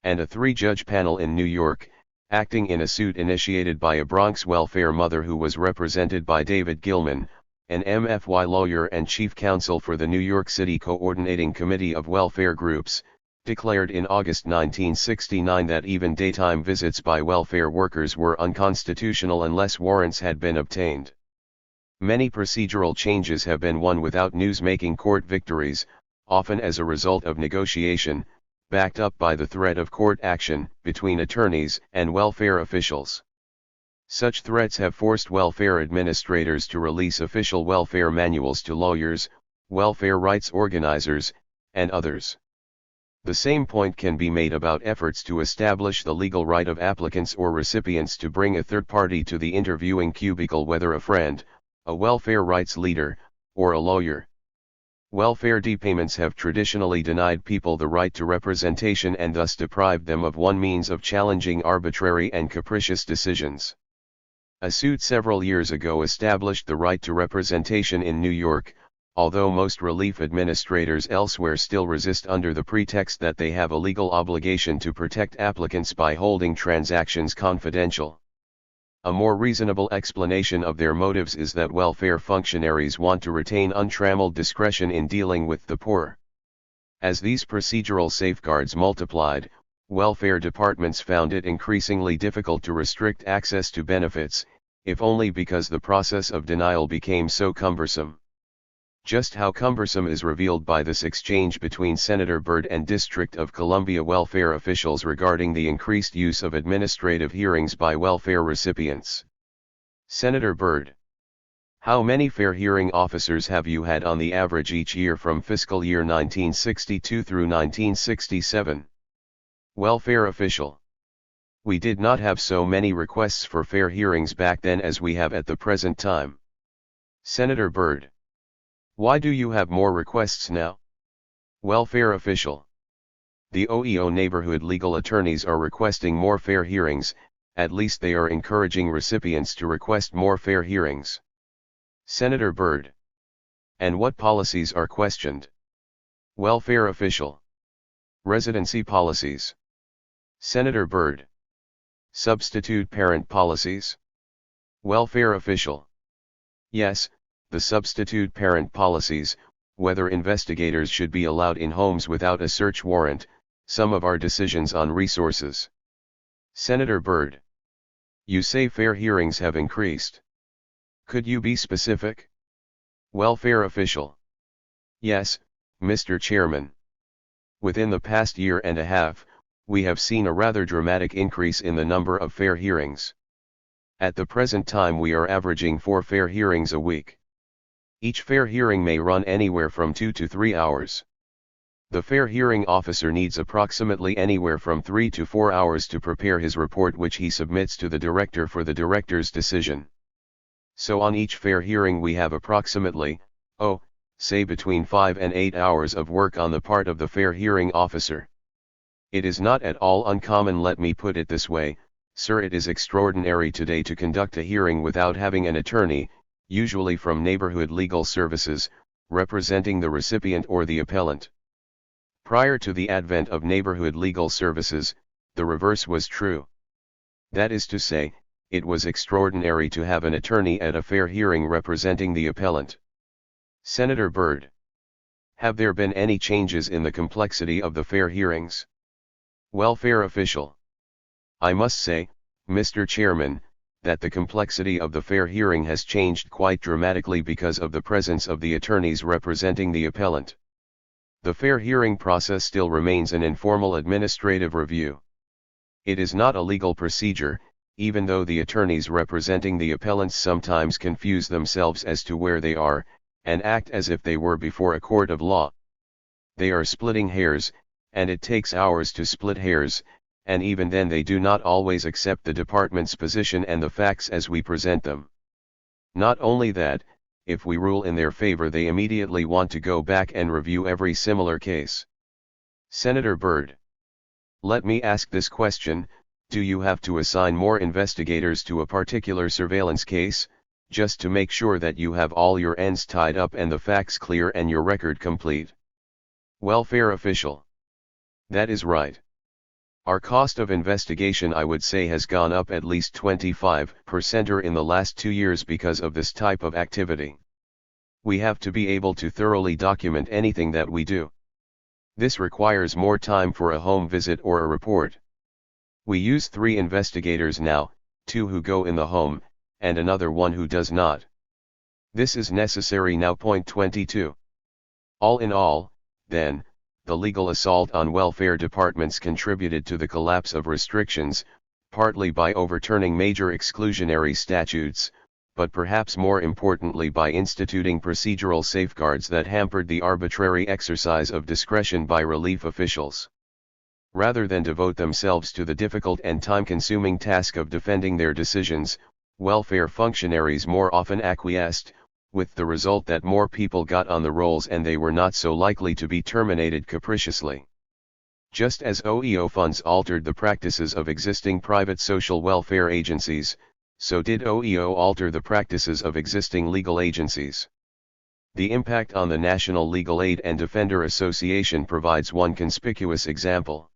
And a three-judge panel in New York, acting in a suit initiated by a Bronx welfare mother who was represented by David Gilman, an MFY lawyer and chief counsel for the New York City Coordinating Committee of Welfare Groups, declared in August 1969 that even daytime visits by welfare workers were unconstitutional unless warrants had been obtained. Many procedural changes have been won without news-making court victories, often as a result of negotiation, backed up by the threat of court action, between attorneys and welfare officials. Such threats have forced welfare administrators to release official welfare manuals to lawyers, welfare rights organizers, and others. The same point can be made about efforts to establish the legal right of applicants or recipients to bring a third party to the interviewing cubicle, whether a friend, a welfare rights leader, or a lawyer. Welfare depayments have traditionally denied people the right to representation and thus deprived them of one means of challenging arbitrary and capricious decisions. A suit several years ago established the right to representation in New York, although most relief administrators elsewhere still resist under the pretext that they have a legal obligation to protect applicants by holding transactions confidential. A more reasonable explanation of their motives is that welfare functionaries want to retain untrammeled discretion in dealing with the poor. As these procedural safeguards multiplied, welfare departments found it increasingly difficult to restrict access to benefits, if only because the process of denial became so cumbersome. Just how cumbersome is revealed by this exchange between Senator Byrd and District of Columbia welfare officials regarding the increased use of administrative hearings by welfare recipients. Senator Byrd: how many fair hearing officers have you had on the average each year from fiscal year 1962 through 1967? Welfare official: we did not have so many requests for fair hearings back then as we have at the present time. Senator Byrd: why do you have more requests now? Welfare official: The OEO neighborhood legal attorneys are requesting more fair hearings, at least they are encouraging recipients to request more fair hearings. Senator Byrd. And what policies are questioned? Welfare official. Residency policies. Senator Byrd. Substitute parent policies. Welfare official. Yes, the substitute parent policies, whether investigators should be allowed in homes without a search warrant, some of our decisions on resources. Senator Byrd. You say fair hearings have increased. Could you be specific? Welfare official. Yes, Mr. Chairman. Within the past year and a half, we have seen a rather dramatic increase in the number of fair hearings. At the present time we are averaging 4 fair hearings a week. Each fair hearing may run anywhere from 2 to 3 hours. The fair hearing officer needs approximately anywhere from 3 to 4 hours to prepare his report, which he submits to the director for the director's decision. So on each fair hearing we have approximately, say between 5 and 8 hours of work on the part of the fair hearing officer. It is not at all uncommon, let me put it this way, sir, it is extraordinary today to conduct a hearing without having an attorney, usually from neighborhood legal services, representing the recipient or the appellant. Prior to the advent of neighborhood legal services, the reverse was true. That is to say, it was extraordinary to have an attorney at a fair hearing representing the appellant. Senator Byrd. Have there been any changes in the complexity of the fair hearings? Welfare official. I must say, Mr. Chairman, that the complexity of the fair hearing has changed quite dramatically because of the presence of the attorneys representing the appellant. The fair hearing process still remains an informal administrative review. It is not a legal procedure, even though the attorneys representing the appellants sometimes confuse themselves as to where they are, and act as if they were before a court of law. They are splitting hairs, and it takes hours to split hairs, and even then they do not always accept the department's position and the facts as we present them. Not only that, if we rule in their favor they immediately want to go back and review every similar case. Senator Byrd. Let me ask this question, do you have to assign more investigators to a particular surveillance case, just to make sure that you have all your ends tied up and the facts clear and your record complete? Welfare official. That is right. Our cost of investigation, I would say, has gone up at least 25% in the last 2 years because of this type of activity. We have to be able to thoroughly document anything that we do. This requires more time for a home visit or a report. We use 3 investigators now, 2 who go in the home, and another 1 who does not. This is necessary now. Point 22. All in all, then, the legal assault on welfare departments contributed to the collapse of restrictions, partly by overturning major exclusionary statutes, but perhaps more importantly by instituting procedural safeguards that hampered the arbitrary exercise of discretion by relief officials. Rather than devote themselves to the difficult and time-consuming task of defending their decisions, welfare functionaries more often acquiesced, with the result that more people got on the rolls and they were not so likely to be terminated capriciously. Just as OEO funds altered the practices of existing private social welfare agencies, so did OEO alter the practices of existing legal agencies. The impact on the National Legal Aid and Defender Association provides one conspicuous example.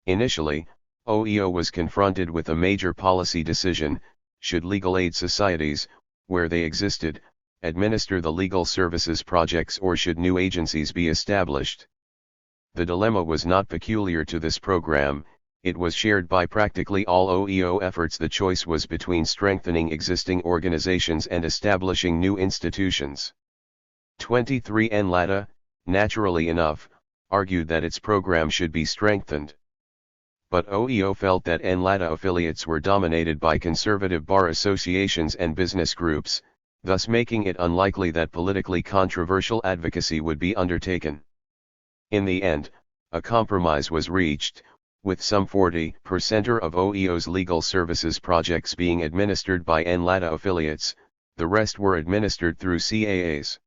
Initially, OEO was confronted with a major policy decision: should legal aid societies, where they existed, administer the legal services projects, or should new agencies be established? The dilemma was not peculiar to this program, it was shared by practically all OEO efforts. The choice was between strengthening existing organizations and establishing new institutions. 23 NLADA, naturally enough, argued that its program should be strengthened. But OEO felt that NLADA affiliates were dominated by conservative bar associations and business groups, thus making it unlikely that politically controversial advocacy would be undertaken. In the end, a compromise was reached, with some 40% of OEO's legal services projects being administered by NLADA affiliates, the rest were administered through CAAs.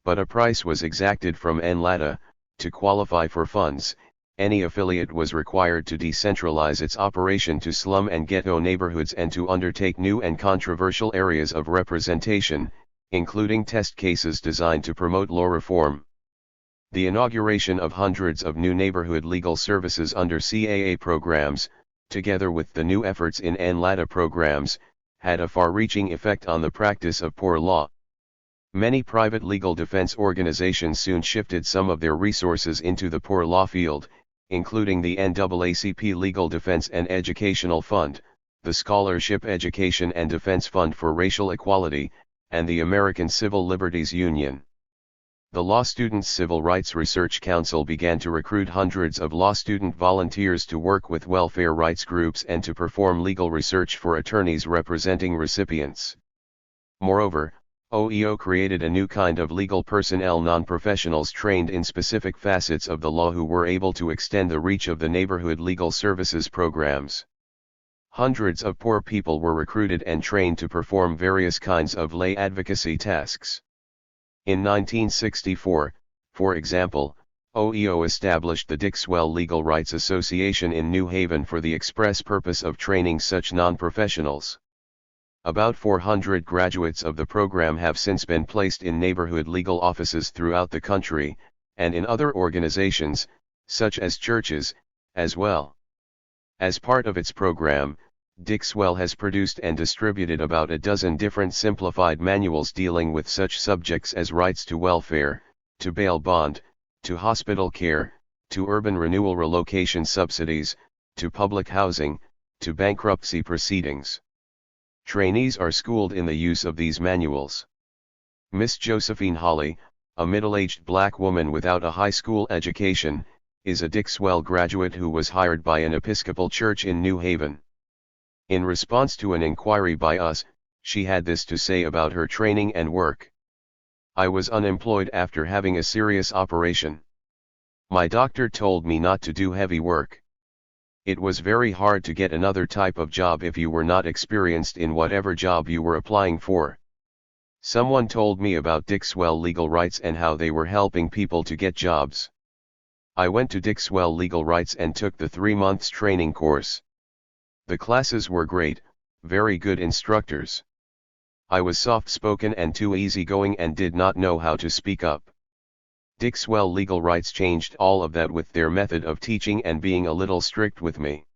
But a price was exacted from NLADA: to qualify for funds, any affiliate was required to decentralize its operation to slum and ghetto neighborhoods and to undertake new and controversial areas of representation, including test cases designed to promote law reform. The inauguration of hundreds of new neighborhood legal services under CAA programs, together with the new efforts in NLADA programs, had a far-reaching effect on the practice of poor law. Many private legal defense organizations soon shifted some of their resources into the poor law field, including the NAACP Legal Defense and Educational Fund, the Scholarship Education and Defense Fund for Racial Equality, and the American Civil Liberties Union. The Law Students Civil Rights Research Council began to recruit hundreds of law student volunteers to work with welfare rights groups and to perform legal research for attorneys representing recipients. Moreover, OEO created a new kind of legal personnel, non-professionals trained in specific facets of the law who were able to extend the reach of the neighborhood legal services programs. Hundreds of poor people were recruited and trained to perform various kinds of lay advocacy tasks. In 1964, for example, OEO established the Dixwell Legal Rights Association in New Haven for the express purpose of training such non-professionals. About 400 graduates of the program have since been placed in neighborhood legal offices throughout the country, and in other organizations, such as churches, as well. As part of its program, Dixwell has produced and distributed about a dozen different simplified manuals dealing with such subjects as rights to welfare, to bail bond, to hospital care, to urban renewal relocation subsidies, to public housing, to bankruptcy proceedings. Trainees are schooled in the use of these manuals. Miss Josephine Holly, a middle-aged black woman without a high school education, is a Dixwell graduate who was hired by an Episcopal church in New Haven. In response to an inquiry by us, she had this to say about her training and work. "I was unemployed after having a serious operation. My doctor told me not to do heavy work. It was very hard to get another type of job if you were not experienced in whatever job you were applying for. Someone told me about Dixwell Legal Rights and how they were helping people to get jobs. I went to Dixwell Legal Rights and took the 3 months training course. The classes were great, very good instructors. I was soft-spoken and too easygoing and did not know how to speak up. Dixwell Legal Rights changed all of that with their method of teaching and being a little strict with me.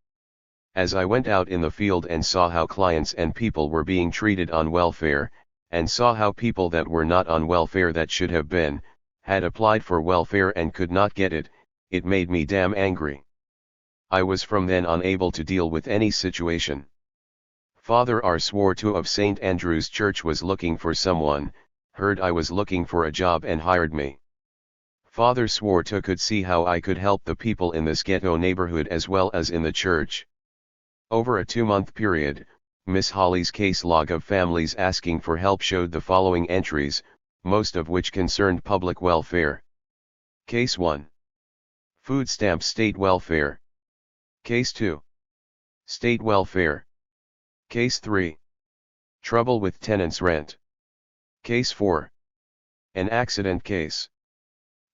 As I went out in the field and saw how clients and people were being treated on welfare, and saw how people that were not on welfare that should have been, had applied for welfare and could not get it, it made me damn angry. I was from then on able to deal with any situation. Father R. swore to of St. Andrew's Church was looking for someone, heard I was looking for a job and hired me. Father swore to could see how I could help the people in this ghetto neighborhood as well as in the church. Over a 2-month period, Miss Holly's case log of families asking for help showed the following entries, most of which concerned public welfare. Case 1. Food stamps state welfare. Case 2. State welfare. Case 3. Trouble with tenants' rent. Case 4. An accident case.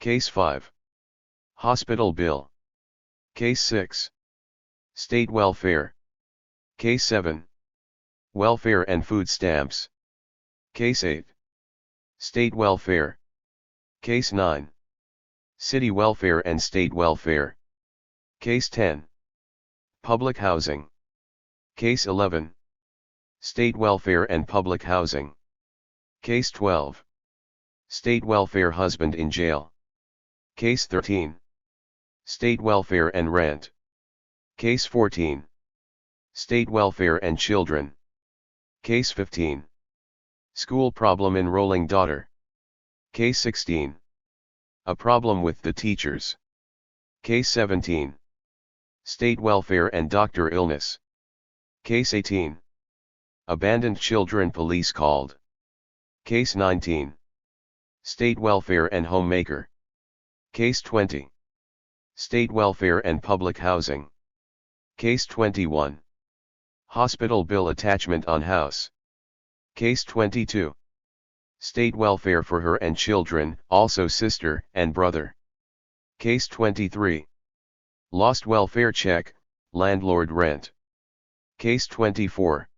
Case 5. Hospital bill. Case 6. State welfare. Case 7. Welfare and food stamps. Case 8. State welfare. Case 9. City welfare and state welfare. Case 10. Public housing. Case 11. State welfare and public housing. Case 12. State welfare husband in jail. Case 13. State welfare and rent. Case 14. State welfare and children. Case 15. School problem enrolling daughter. Case 16. A problem with the teachers. Case 17. State welfare and doctor illness. Case 18. Abandoned children police called. Case 19. State welfare and homemaker. Case 20. State welfare and public housing. Case 21. Hospital bill attachment on house. Case 22. State welfare for her and children, also sister and brother. Case 23. Lost welfare check, landlord rent. Case 24.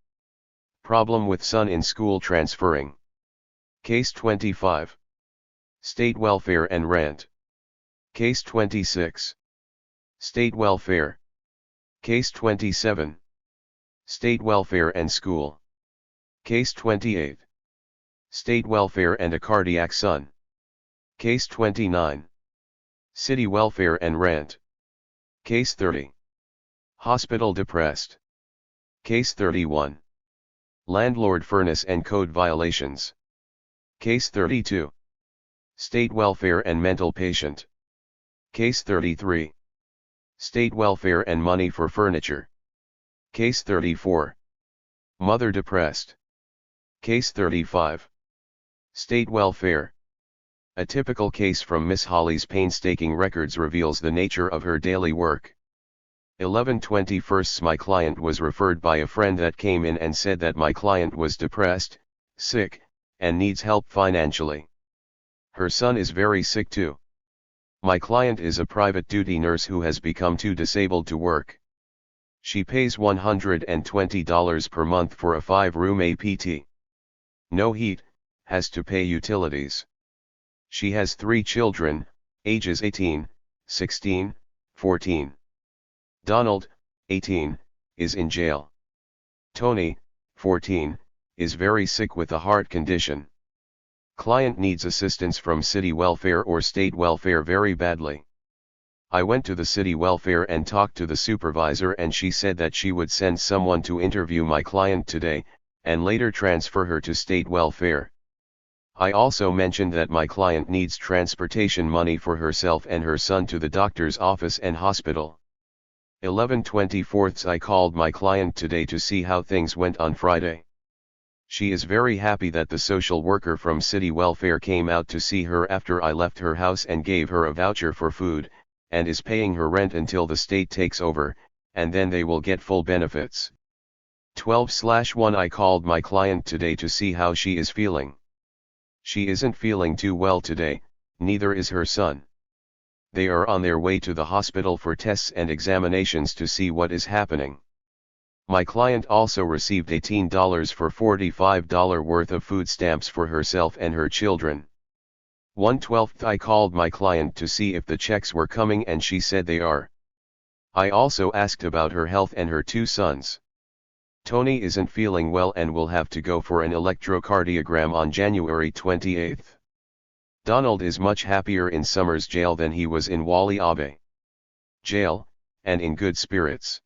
Problem with son in school transferring. Case 25. State welfare and rent. Case 26. State welfare. Case 27. State welfare and school. Case 28. State welfare and a cardiac son. Case 29. City welfare and rent. Case 30. Hospital depressed. Case 31. Landlord furnace and code violations. Case 32. State welfare and mental patient. Case 33. State welfare and money for furniture. Case 34. Mother depressed. Case 35. State welfare. A typical case from Miss Holly's painstaking records reveals the nature of her daily work. 11/21. My client was referred by a friend that came in and said that my client was depressed, sick, and needs help financially. Her son is very sick too. My client is a private duty nurse who has become too disabled to work. She pays $120 per month for a 5-room APT. No heat, has to pay utilities. She has 3 children, ages 18, 16, 14. Donald, 18, is in jail. Tony, 14, is very sick with a heart condition. Client needs assistance from city welfare or state welfare very badly. I went to the city welfare and talked to the supervisor, and she said that she would send someone to interview my client today, and later transfer her to state welfare. I also mentioned that my client needs transportation money for herself and her son to the doctor's office and hospital. 11/24. I called my client today to see how things went on Friday. She is very happy that the social worker from city welfare came out to see her after I left her house and gave her a voucher for food, and is paying her rent until the state takes over, and then they will get full benefits. 12/1. I called my client today to see how she is feeling. She isn't feeling too well today, neither is her son. They are on their way to the hospital for tests and examinations to see what is happening. My client also received $18 for $45 worth of food stamps for herself and her children. 1/12. I called my client to see if the checks were coming, and she said they are. I also asked about her health and her 2 sons. Tony isn't feeling well and will have to go for an electrocardiogram on January 28. Donald is much happier in Summers jail than he was in Wali Abe jail, and in good spirits.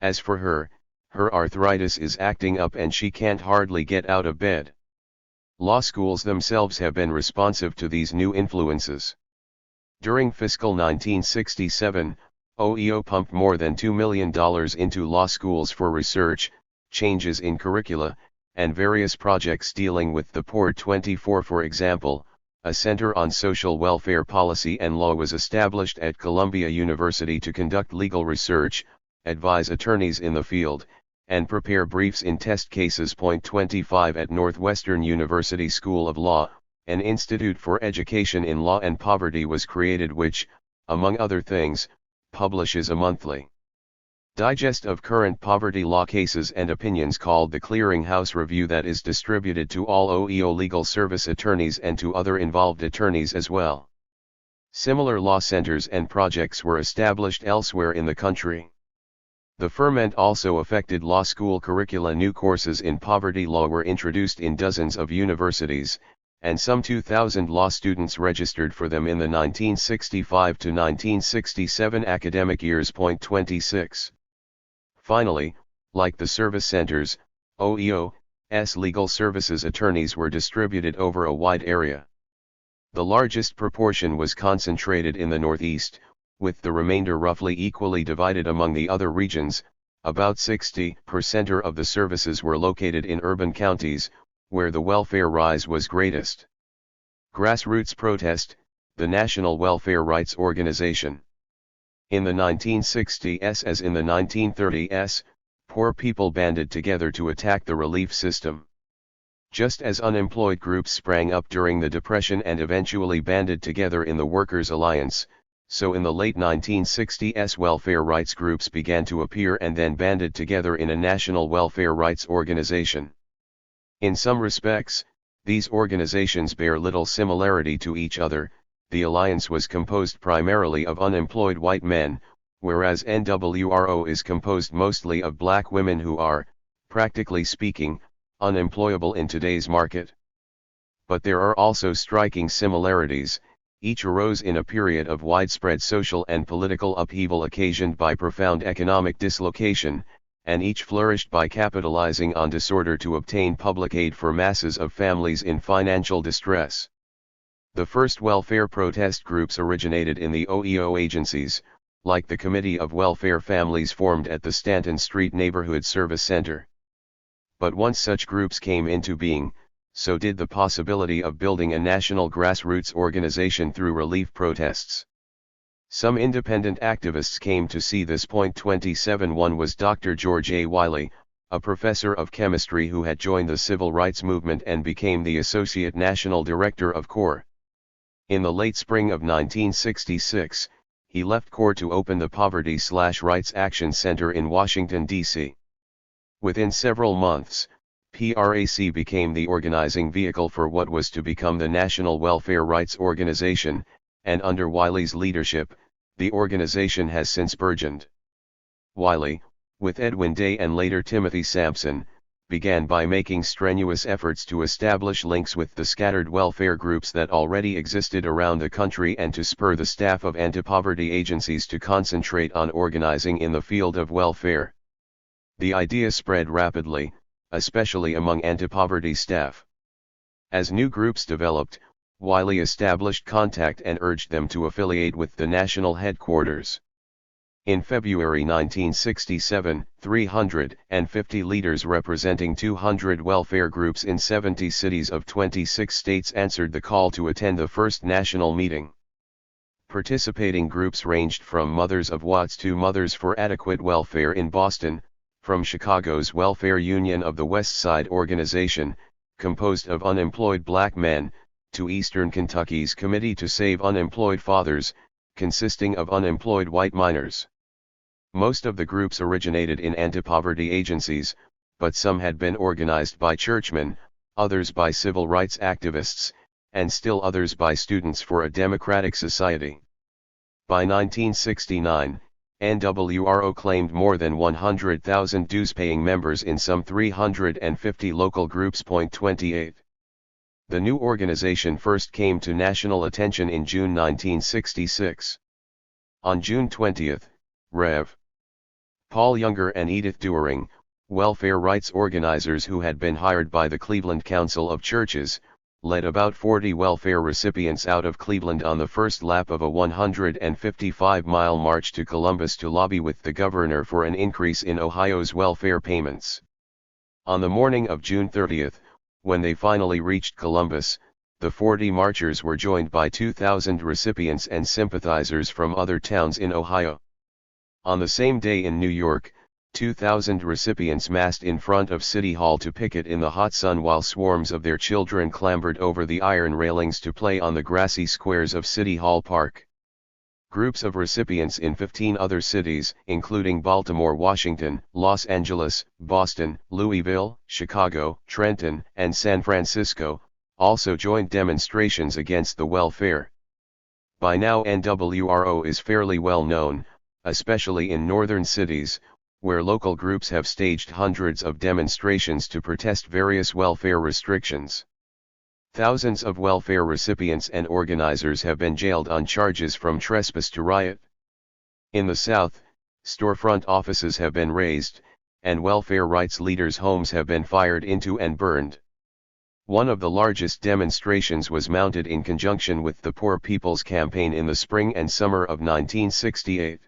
As for her, her arthritis is acting up and she can't hardly get out of bed. Law schools themselves have been responsive to these new influences. During fiscal 1967, OEO pumped more than $2 million into law schools for research, changes in curricula, and various projects dealing with the poor. 24. For example, a Center on Social Welfare Policy and Law was established at Columbia University to conduct legal research, advise attorneys in the field, and prepare briefs in test cases. 25. At Northwestern University School of Law, an Institute for Education in Law and Poverty was created which, among other things, publishes a monthly digest of current poverty law cases and opinions called the Clearinghouse Review that is distributed to all OEO legal service attorneys and to other involved attorneys as well. Similar law centers and projects were established elsewhere in the country. The ferment also affected law school curricula. New courses in poverty law were introduced in dozens of universities, and some 2,000 law students registered for them in the 1965 to 1967 academic years. 26. Finally, like the service centers, OEO's legal services attorneys were distributed over a wide area. The largest proportion was concentrated in the Northeast, with the remainder roughly equally divided among the other regions. About 60% of the services were located in urban counties, where the welfare rise was greatest. Grassroots protest, the National Welfare Rights Organization. In the 1960s as in the 1930s, poor people banded together to attack the relief system. Just as unemployed groups sprang up during the Depression and eventually banded together in the Workers' Alliance, So in the late 1960s welfare rights groups began to appear and then banded together in a national welfare rights organization. In some respects, these organizations bear little similarity to each other. The alliance was composed primarily of unemployed white men, whereas NWRO is composed mostly of black women who are, practically speaking, unemployable in today's market. But there are also striking similarities. Each arose in a period of widespread social and political upheaval occasioned by profound economic dislocation, and each flourished by capitalizing on disorder to obtain public aid for masses of families in financial distress. The first welfare protest groups originated in the OEO agencies, like the Committee of Welfare Families formed at the Stanton Street Neighborhood Service Center. But once such groups came into being, so did the possibility of building a national grassroots organization through relief protests. Some independent activists came to see this point. 27. One was Dr. George A. Wiley, a professor of chemistry who had joined the civil rights movement and became the Associate National Director of CORE. In the late spring of 1966, he left CORE to open the Poverty/Rights Action Center in Washington, D.C. Within several months, PRAC became the organizing vehicle for what was to become the National Welfare Rights Organization, and under Wiley's leadership, the organization has since burgeoned. Wiley, with Edwin Day and later Timothy Sampson, began by making strenuous efforts to establish links with the scattered welfare groups that already existed around the country and to spur the staff of anti-poverty agencies to concentrate on organizing in the field of welfare. The idea spread rapidly, especially among anti-poverty staff. As new groups developed, Wiley established contact and urged them to affiliate with the national headquarters. In February 1967, 350 leaders representing 200 welfare groups in 70 cities of 26 states answered the call to attend the first national meeting. Participating groups ranged from Mothers of Watts to Mothers for Adequate Welfare in Boston, from Chicago's Welfare Union of the West Side organization, composed of unemployed black men, to Eastern Kentucky's Committee to Save Unemployed Fathers, consisting of unemployed white minors. Most of the groups originated in anti-poverty agencies, but some had been organized by churchmen, others by civil rights activists, and still others by Students for a Democratic Society. By 1969, NWRO claimed more than 100,000 dues-paying members in some 350 local groups. 28. The new organization first came to national attention in June 1966. On June 20, Rev. Paul Younger and Edith Dewering, welfare rights organizers who had been hired by the Cleveland Council of Churches, led about 40 welfare recipients out of Cleveland on the first lap of a 155-mile march to Columbus to lobby with the governor for an increase in Ohio's welfare payments. On the morning of June 30, when they finally reached Columbus, the 40 marchers were joined by 2,000 recipients and sympathizers from other towns in Ohio. On the same day in New York, 2,000 recipients massed in front of City Hall to picket in the hot sun while swarms of their children clambered over the iron railings to play on the grassy squares of City Hall Park. Groups of recipients in 15 other cities, including Baltimore, Washington, Los Angeles, Boston, Louisville, Chicago, Trenton, and San Francisco, also joined demonstrations against the welfare. By now NWRO is fairly well known, especially in northern cities, where local groups have staged hundreds of demonstrations to protest various welfare restrictions. Thousands of welfare recipients and organizers have been jailed on charges from trespass to riot. In the South, storefront offices have been razed, and welfare rights leaders' homes have been fired into and burned. One of the largest demonstrations was mounted in conjunction with the Poor People's Campaign in the spring and summer of 1968.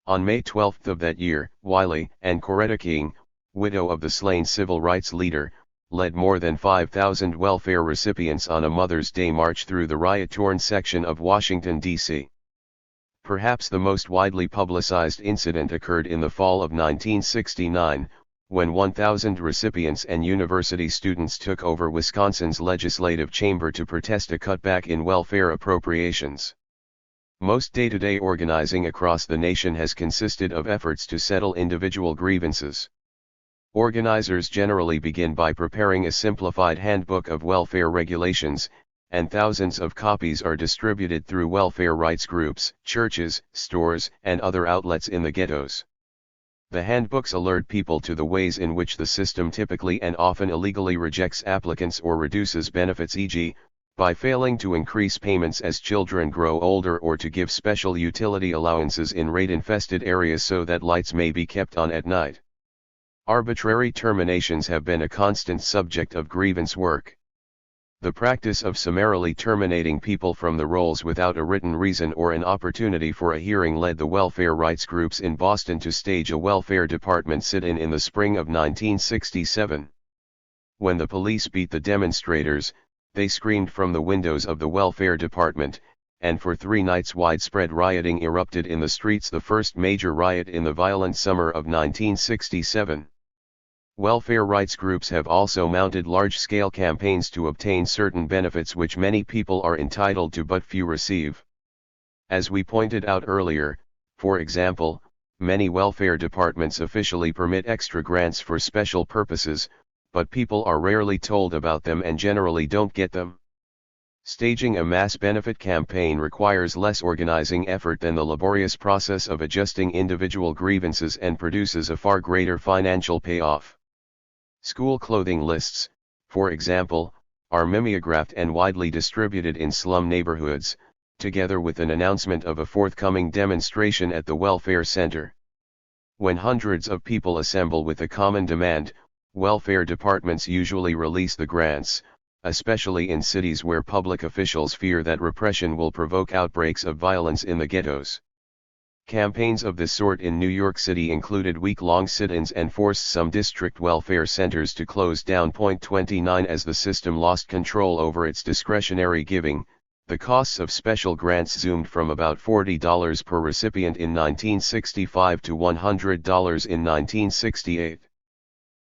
On May 12 of that year, Wiley and Coretta King, widow of the slain civil rights leader, led more than 5,000 welfare recipients on a Mother's Day march through the riot-torn section of Washington, D.C. Perhaps the most widely publicized incident occurred in the fall of 1969, when 1,000 recipients and university students took over Wisconsin's legislative chamber to protest a cutback in welfare appropriations. Most day-to-day organizing across the nation has consisted of efforts to settle individual grievances. Organizers generally begin by preparing a simplified handbook of welfare regulations, and thousands of copies are distributed through welfare rights groups, churches, stores, and other outlets in the ghettos. The handbooks alert people to the ways in which the system typically and often illegally rejects applicants or reduces benefits, e.g., by failing to increase payments as children grow older or to give special utility allowances in raid-infested areas so that lights may be kept on at night. Arbitrary terminations have been a constant subject of grievance work. The practice of summarily terminating people from the rolls without a written reason or an opportunity for a hearing led the welfare rights groups in Boston to stage a welfare department sit-in in the spring of 1967. When the police beat the demonstrators, they screamed from the windows of the welfare department, and for 3 nights widespread rioting erupted in the streets, the first major riot in the violent summer of 1967. Welfare rights groups have also mounted large-scale campaigns to obtain certain benefits which many people are entitled to but few receive. As we pointed out earlier, for example, many welfare departments officially permit extra grants for special purposes, but people are rarely told about them and generally don't get them. Staging a mass benefit campaign requires less organizing effort than the laborious process of adjusting individual grievances and produces a far greater financial payoff. School clothing lists, for example, are mimeographed and widely distributed in slum neighborhoods, together with an announcement of a forthcoming demonstration at the welfare center. When hundreds of people assemble with a common demand, welfare departments usually release the grants, especially in cities where public officials fear that repression will provoke outbreaks of violence in the ghettos. Campaigns of this sort in New York City included week-long sit-ins and forced some district welfare centers to close down. 29 As the system lost control over its discretionary giving, the costs of special grants zoomed from about $40 per recipient in 1965 to $100 in 1968.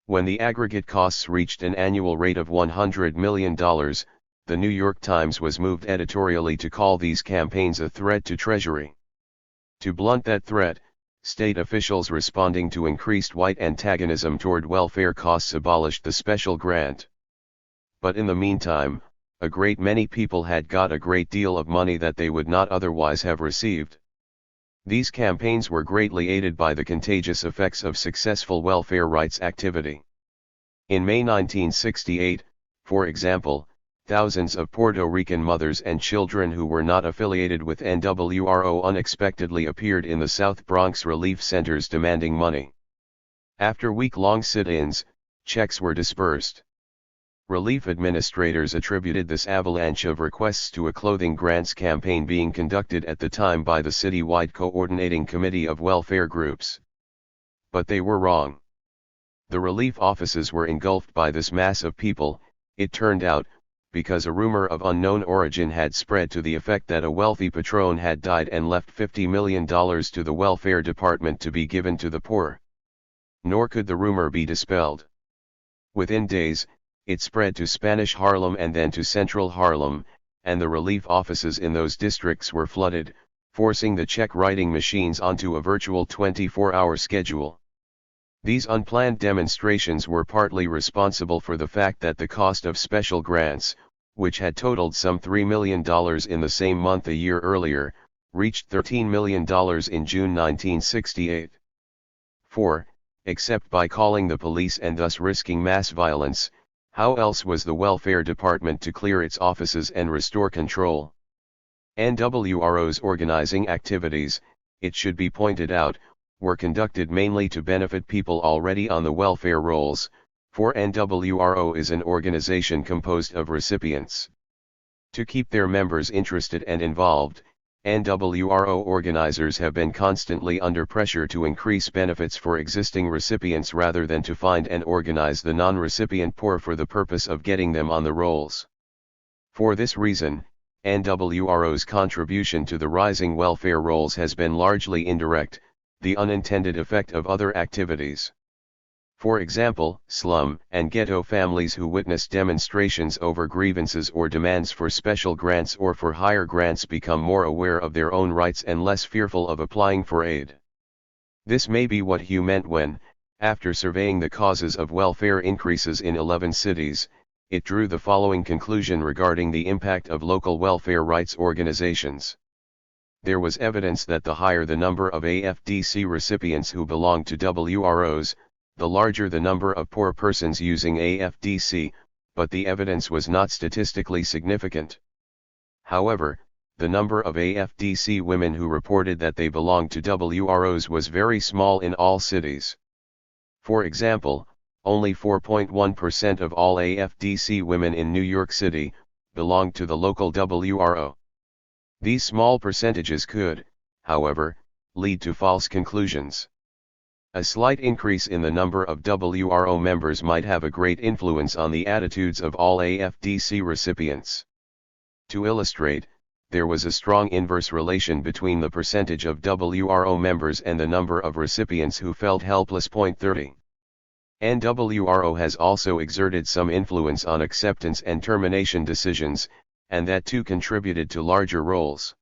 When the aggregate costs reached an annual rate of $100 million, the New York Times was moved editorially to call these campaigns a threat to Treasury. To blunt that threat, state officials responding to increased white antagonism toward welfare costs abolished the special grant. But in the meantime, a great many people had got a great deal of money that they would not otherwise have received. These campaigns were greatly aided by the contagious effects of successful welfare rights activity. In May 1968, for example, thousands of Puerto Rican mothers and children who were not affiliated with NWRO unexpectedly appeared in the South Bronx relief centers demanding money. After week-long sit-ins, checks were dispersed. Relief administrators attributed this avalanche of requests to a clothing grants campaign being conducted at the time by the citywide coordinating committee of welfare groups. But they were wrong. The relief offices were engulfed by this mass of people, it turned out, because a rumor of unknown origin had spread to the effect that a wealthy patron had died and left $50 million to the welfare department to be given to the poor. Nor could the rumor be dispelled. Within days, it spread to Spanish Harlem and then to Central Harlem, and the relief offices in those districts were flooded, forcing the check-writing machines onto a virtual 24-hour schedule. These unplanned demonstrations were partly responsible for the fact that the cost of special grants, which had totaled some $3 million in the same month a year earlier, reached $13 million in June 1968. 4. Except by calling the police and thus risking mass violence, how else was the welfare department to clear its offices and restore control? NWRO's organizing activities, it should be pointed out, were conducted mainly to benefit people already on the welfare rolls, for NWRO is an organization composed of recipients. To keep their members interested and involved, NWRO organizers have been constantly under pressure to increase benefits for existing recipients rather than to find and organize the non-recipient poor for the purpose of getting them on the rolls. For this reason, NWRO's contribution to the rising welfare rolls has been largely indirect, the unintended effect of other activities. For example, slum and ghetto families who witness demonstrations over grievances or demands for special grants or for higher grants become more aware of their own rights and less fearful of applying for aid. This may be what Hugh meant when, after surveying the causes of welfare increases in 11 cities, it drew the following conclusion regarding the impact of local welfare rights organizations. There was evidence that the higher the number of AFDC recipients who belonged to WROs, the larger the number of poor persons using AFDC, but the evidence was not statistically significant. However, the number of AFDC women who reported that they belonged to WROs was very small in all cities. For example, only 4.1% of all AFDC women in New York City belonged to the local WRO. These small percentages could, however, lead to false conclusions. A slight increase in the number of WRO members might have a great influence on the attitudes of all AFDC recipients. To illustrate, there was a strong inverse relation between the percentage of WRO members and the number of recipients who felt helpless. 30. NWRO has also exerted some influence on acceptance and termination decisions, and that too contributed to larger roles.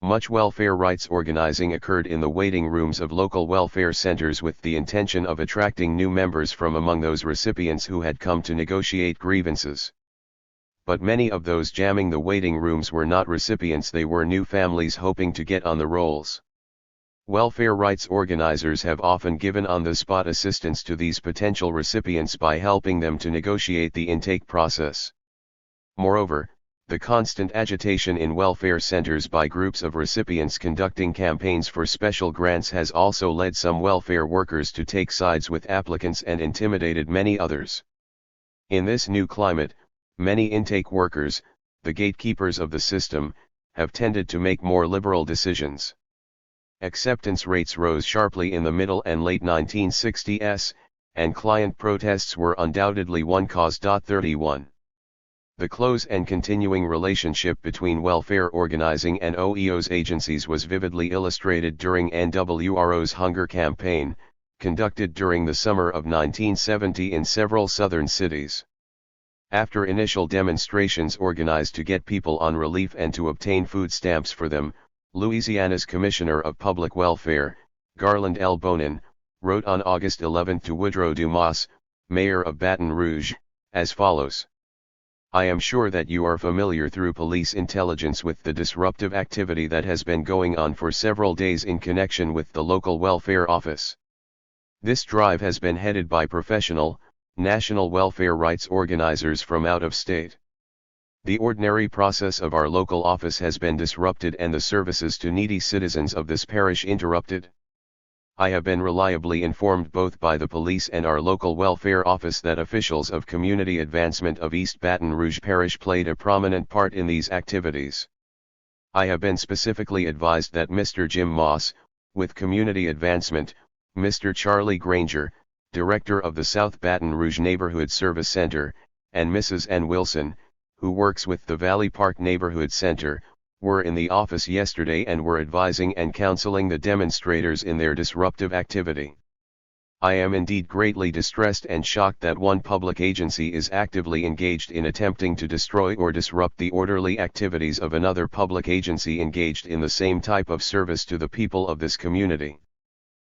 Much welfare rights organizing occurred in the waiting rooms of local welfare centers with the intention of attracting new members from among those recipients who had come to negotiate grievances. But many of those jamming the waiting rooms were not recipients, they were new families hoping to get on the rolls. Welfare rights organizers have often given on-the-spot assistance to these potential recipients by helping them to negotiate the intake process. Moreover, the constant agitation in welfare centers by groups of recipients conducting campaigns for special grants has also led some welfare workers to take sides with applicants and intimidated many others. In this new climate, many intake workers, the gatekeepers of the system, have tended to make more liberal decisions. Acceptance rates rose sharply in the middle and late 1960s, and client protests were undoubtedly one cause. 31. The close and continuing relationship between welfare organizing and OEO's agencies was vividly illustrated during NWRO's hunger campaign, conducted during the summer of 1970 in several southern cities. After initial demonstrations organized to get people on relief and to obtain food stamps for them, Louisiana's Commissioner of Public Welfare, Garland L. Bonin, wrote on August 11 to Woodrow Dumas, mayor of Baton Rouge, as follows. I am sure that you are familiar through police intelligence with the disruptive activity that has been going on for several days in connection with the local welfare office. This drive has been headed by professional, national welfare rights organizers from out of state. The ordinary process of our local office has been disrupted and the services to needy citizens of this parish interrupted. I have been reliably informed both by the police and our local welfare office that officials of Community Advancement of East Baton Rouge Parish played a prominent part in these activities. I have been specifically advised that Mr. Jim Moss, with Community Advancement, Mr. Charlie Granger, Director of the South Baton Rouge Neighborhood Service Center, and Mrs. N. Wilson, who works with the Valley Park Neighborhood Center, were in the office yesterday and were advising and counseling the demonstrators in their disruptive activity. I am indeed greatly distressed and shocked that one public agency is actively engaged in attempting to destroy or disrupt the orderly activities of another public agency engaged in the same type of service to the people of this community.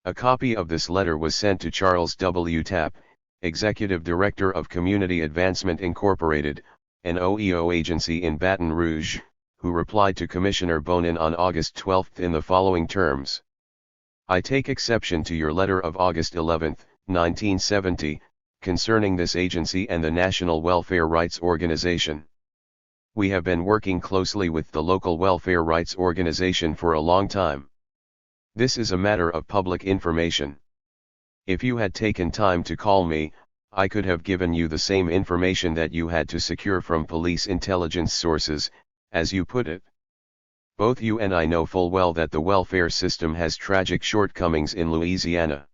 A copy of this letter was sent to Charles W. Tapp, Executive Director of Community Advancement Incorporated, an OEO agency in Baton Rouge, who replied to Commissioner Bonin on August 12 in the following terms. I take exception to your letter of August 11, 1970, concerning this agency and the National Welfare Rights Organization. We have been working closely with the local welfare rights organization for a long time. This is a matter of public information. If you had taken time to call me, I could have given you the same information that you had to secure from police intelligence sources, as you put it. Both you and I know full well that the welfare system has tragic shortcomings in Louisiana.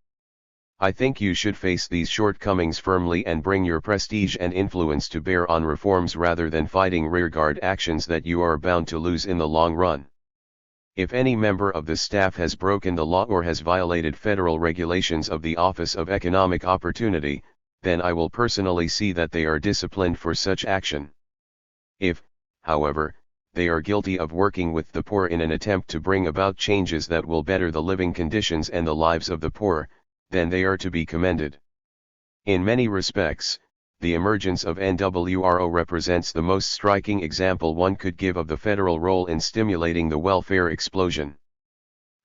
I think you should face these shortcomings firmly and bring your prestige and influence to bear on reforms rather than fighting rearguard actions that you are bound to lose in the long run. If any member of the staff has broken the law or has violated federal regulations of the Office of Economic Opportunity, then I will personally see that they are disciplined for such action. If, however, they are guilty of working with the poor in an attempt to bring about changes that will better the living conditions and the lives of the poor, then they are to be commended. In many respects, the emergence of NWRO represents the most striking example one could give of the federal role in stimulating the welfare explosion.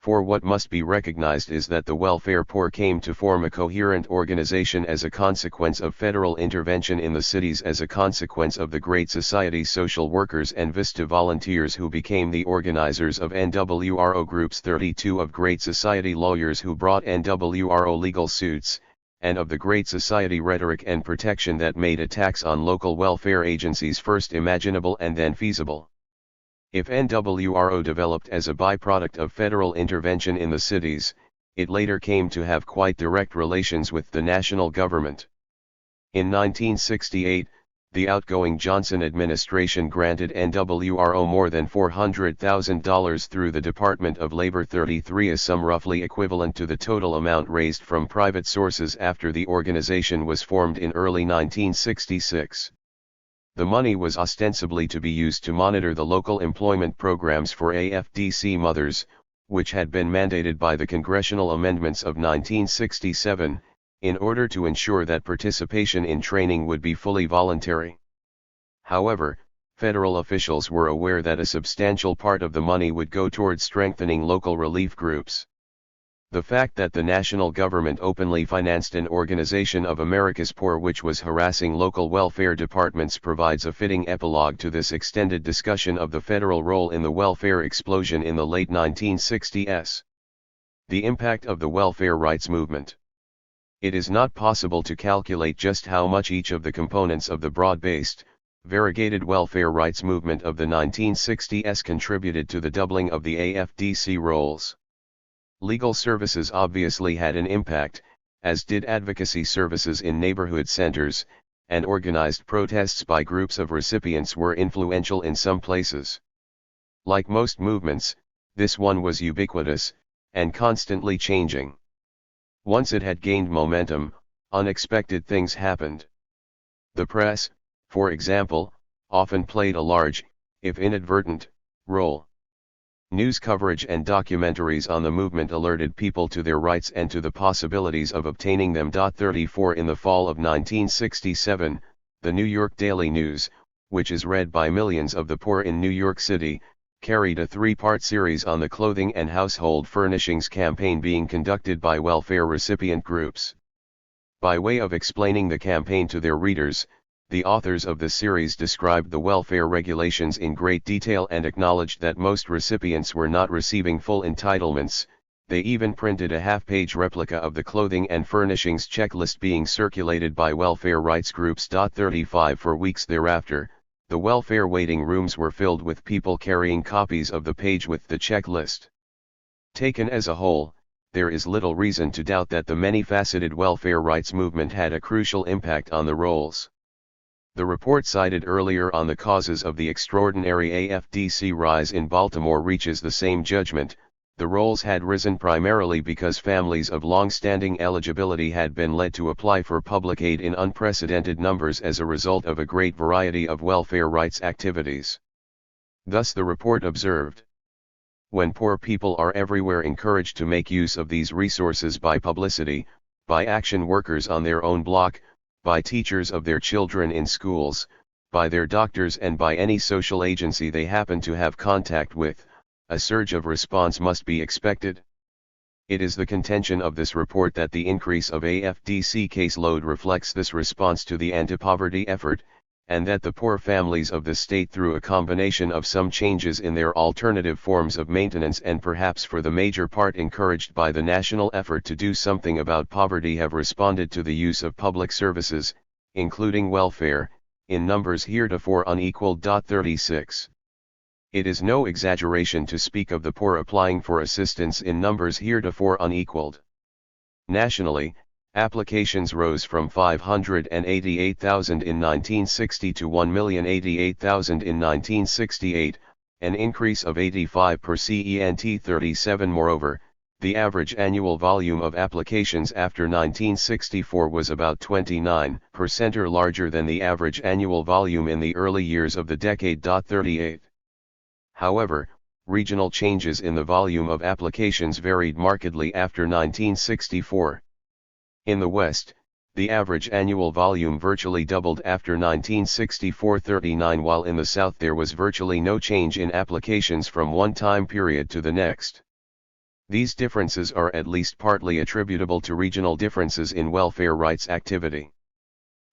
For what must be recognized is that the welfare poor came to form a coherent organization as a consequence of federal intervention in the cities, as a consequence of the Great Society social workers and Vista volunteers who became the organizers of NWRO groups, 32 of Great Society lawyers who brought NWRO legal suits, and of the Great Society rhetoric and protection that made attacks on local welfare agencies first imaginable and then feasible. If NWRO developed as a byproduct of federal intervention in the cities, it later came to have quite direct relations with the national government. In 1968, the outgoing Johnson administration granted NWRO more than $400,000 through the Department of Labor, 33, a sum roughly equivalent to the total amount raised from private sources after the organization was formed in early 1966. The money was ostensibly to be used to monitor the local employment programs for AFDC mothers, which had been mandated by the congressional amendments of 1967, in order to ensure that participation in training would be fully voluntary. However, federal officials were aware that a substantial part of the money would go towards strengthening local relief groups. The fact that the national government openly financed an organization of America's poor which was harassing local welfare departments provides a fitting epilogue to this extended discussion of the federal role in the welfare explosion in the late 1960s. The impact of the welfare rights movement. It is not possible to calculate just how much each of the components of the broad-based, variegated welfare rights movement of the 1960s contributed to the doubling of the AFDC roles. Legal services obviously had an impact, as did advocacy services in neighborhood centers, and organized protests by groups of recipients were influential in some places. Like most movements, this one was ubiquitous, and constantly changing. Once it had gained momentum, unexpected things happened. The press, for example, often played a large, if inadvertent, role. News coverage and documentaries on the movement alerted people to their rights and to the possibilities of obtaining them. 34 In the fall of 1967, the New York Daily News, which is read by millions of the poor in New York City, carried a three-part series on the clothing and household furnishings campaign being conducted by welfare recipient groups. By way of explaining the campaign to their readers, the authors of the series described the welfare regulations in great detail and acknowledged that most recipients were not receiving full entitlements. They even printed a half-page replica of the clothing and furnishings checklist being circulated by welfare rights groups. 35 For weeks thereafter, the welfare waiting rooms were filled with people carrying copies of the page with the checklist. Taken as a whole, there is little reason to doubt that the many-faceted welfare rights movement had a crucial impact on the rolls. The report cited earlier on the causes of the extraordinary AFDC rise in Baltimore reaches the same judgment. The rolls had risen primarily because families of long-standing eligibility had been led to apply for public aid in unprecedented numbers as a result of a great variety of welfare rights activities. Thus the report observed, when poor people are everywhere encouraged to make use of these resources by publicity, by action workers on their own block, by teachers of their children in schools, by their doctors and by any social agency they happen to have contact with, a surge of response must be expected. It is the contention of this report that the increase of AFDC caseload reflects this response to the anti-poverty effort, and that the poor families of the state, through a combination of some changes in their alternative forms of maintenance and perhaps for the major part encouraged by the national effort to do something about poverty, have responded to the use of public services, including welfare, in numbers heretofore unequaled. 36. It is no exaggeration to speak of the poor applying for assistance in numbers heretofore unequaled. Nationally, applications rose from 588,000 in 1960 to 1,088,000 in 1968, an increase of 85 per cent 37. Moreover, the average annual volume of applications after 1964 was about 29% or larger than the average annual volume in the early years of the decade. 38. However, regional changes in the volume of applications varied markedly after 1964. In the West, the average annual volume virtually doubled after 1964, 39, while in the South there was virtually no change in applications from one time period to the next. These differences are at least partly attributable to regional differences in welfare rights activity.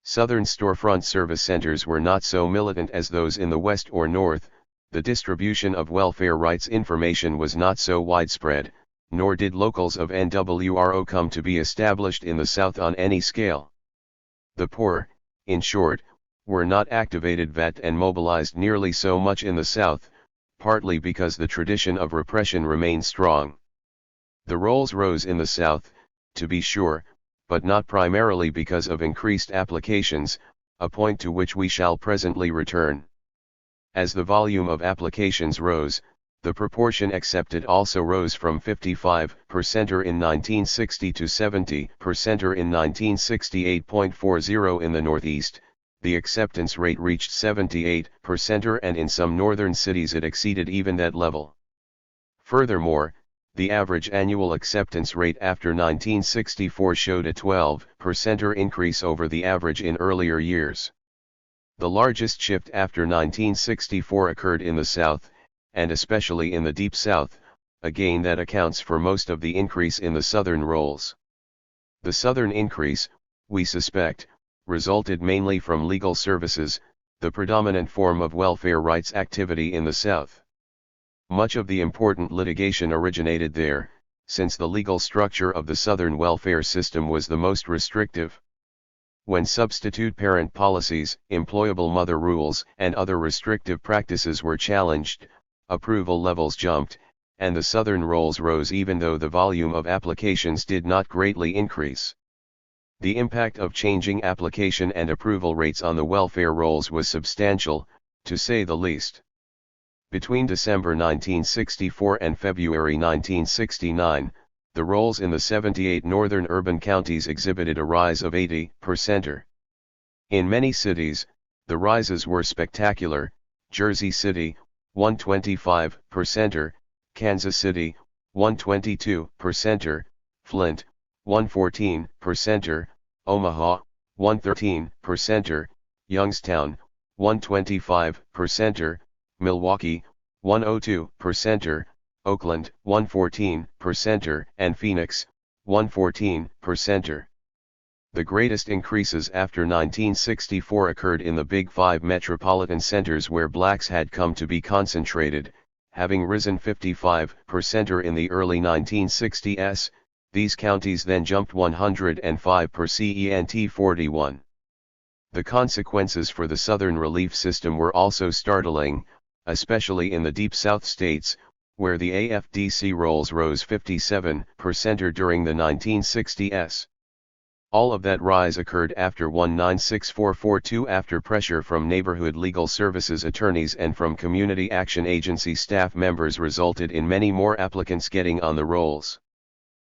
Southern storefront service centers were not so militant as those in the West or North, the distribution of welfare rights information was not so widespread, nor did locals of NWRO come to be established in the South on any scale. The poor, in short, were not activated and mobilized nearly so much in the South, partly because the tradition of repression remained strong. The rolls rose in the South, to be sure, but not primarily because of increased applications, a point to which we shall presently return. As the volume of applications rose, the proportion accepted also rose from 55% in 1960 to 70% in 1968.40 in the Northeast. The acceptance rate reached 78%, and in some northern cities it exceeded even that level. Furthermore, the average annual acceptance rate after 1964 showed a 12% increase over the average in earlier years. The largest shift after 1964 occurred in the South, and especially in the Deep South, a gain that accounts for most of the increase in the Southern rolls. The Southern increase, we suspect, resulted mainly from legal services, the predominant form of welfare rights activity in the South. Much of the important litigation originated there, since the legal structure of the Southern welfare system was the most restrictive. When substitute parent policies, employable mother rules, and other restrictive practices were challenged, approval levels jumped, and the Southern rolls rose even though the volume of applications did not greatly increase. The impact of changing application and approval rates on the welfare rolls was substantial, to say the least. Between December 1964 and February 1969, the rolls in the 78 northern urban counties exhibited a rise of 80%. In many cities, the rises were spectacular: Jersey City, 125%, Kansas City, 122%, Flint, 114%, Omaha, 113%, Youngstown, 125%, Milwaukee, 102%, Oakland, 114%, and Phoenix, 114%. The greatest increases after 1964 occurred in the Big Five metropolitan centers where blacks had come to be concentrated, having risen 55% in the early 1960s. These counties then jumped 105% 41. The consequences for the Southern relief system were also startling, especially in the Deep South states, where the AFDC rolls rose 57% during the 1960s. All of that rise occurred after 1964-42, after pressure from neighborhood legal services attorneys and from community action agency staff members resulted in many more applicants getting on the rolls.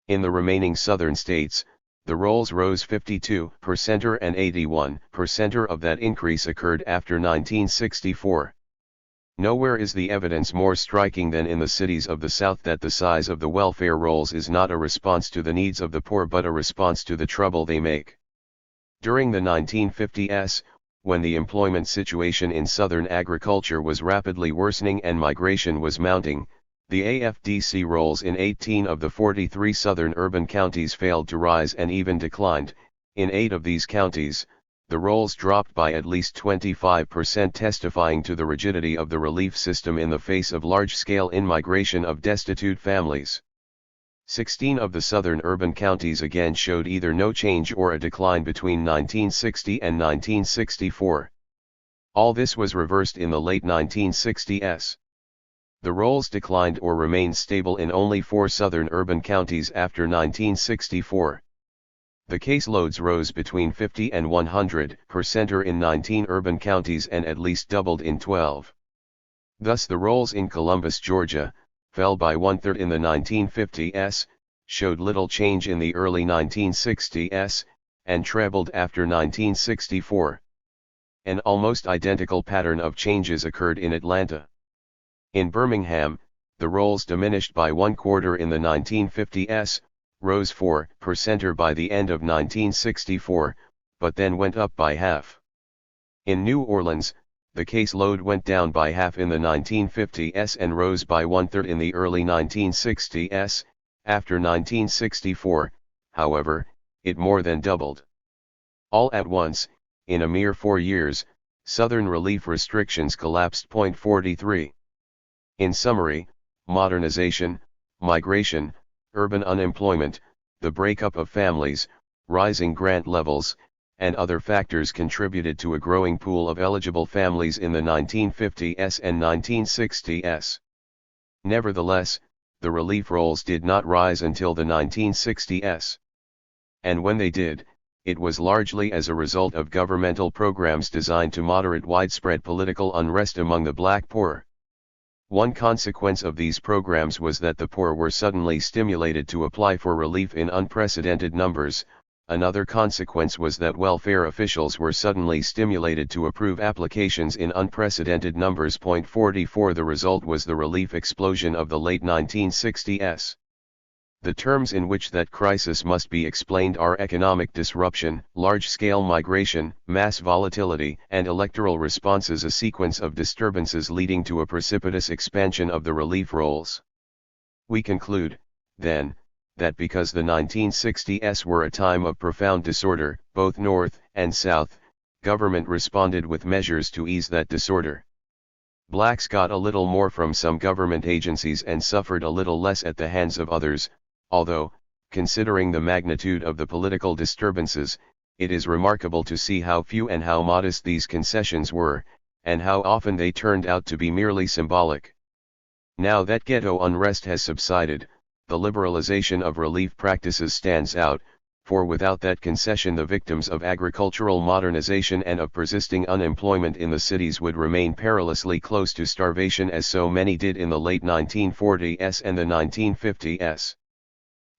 In the remaining Southern states, the rolls rose 52% and 81% of that increase occurred after 1964. Nowhere is the evidence more striking than in the cities of the South that the size of the welfare rolls is not a response to the needs of the poor but a response to the trouble they make. During the 1950s, when the employment situation in Southern agriculture was rapidly worsening and migration was mounting, the AFDC rolls in 18 of the 43 southern urban counties failed to rise and even declined. In 8 of these counties, the rolls dropped by at least 25%, testifying to the rigidity of the relief system in the face of large-scale in-migration of destitute families. 16 of the southern urban counties again showed either no change or a decline between 1960 and 1964. All this was reversed in the late 1960s. The rolls declined or remained stable in only 4 southern urban counties after 1964. The caseloads rose between 50 and 100% in 19 urban counties and at least doubled in 12. Thus the rolls in Columbus, Georgia, fell by 1/3 in the 1950s, showed little change in the early 1960s, and trebled after 1964. An almost identical pattern of changes occurred in Atlanta. In Birmingham, the rolls diminished by 1/4 in the 1950s, rose 4% by the end of 1964, but then went up by half. In New Orleans, the caseload went down by half in the 1950s and rose by 1/3 in the early 1960s. After 1964, however, it more than doubled. All at once, in a mere 4 years, Southern relief restrictions collapsed. 43. In summary, modernization, migration, urban unemployment, the breakup of families, rising grant levels, and other factors contributed to a growing pool of eligible families in the 1950s and 1960s. Nevertheless, the relief rolls did not rise until the 1960s. And when they did, it was largely as a result of governmental programs designed to moderate widespread political unrest among the black poor. One consequence of these programs was that the poor were suddenly stimulated to apply for relief in unprecedented numbers. Another consequence was that welfare officials were suddenly stimulated to approve applications in unprecedented numbers. 44. The result was the relief explosion of the late 1960s. The terms in which that crisis must be explained are economic disruption, large-scale migration, mass volatility, and electoral responses, a sequence of disturbances leading to a precipitous expansion of the relief rolls. We conclude, then, that because the 1960s were a time of profound disorder, both North and South, government responded with measures to ease that disorder. Blacks got a little more from some government agencies and suffered a little less at the hands of others, although, considering the magnitude of the political disturbances, it is remarkable to see how few and how modest these concessions were, and how often they turned out to be merely symbolic. Now that ghetto unrest has subsided, the liberalization of relief practices stands out, for without that concession the victims of agricultural modernization and of persisting unemployment in the cities would remain perilously close to starvation, as so many did in the late 1940s and the 1950s.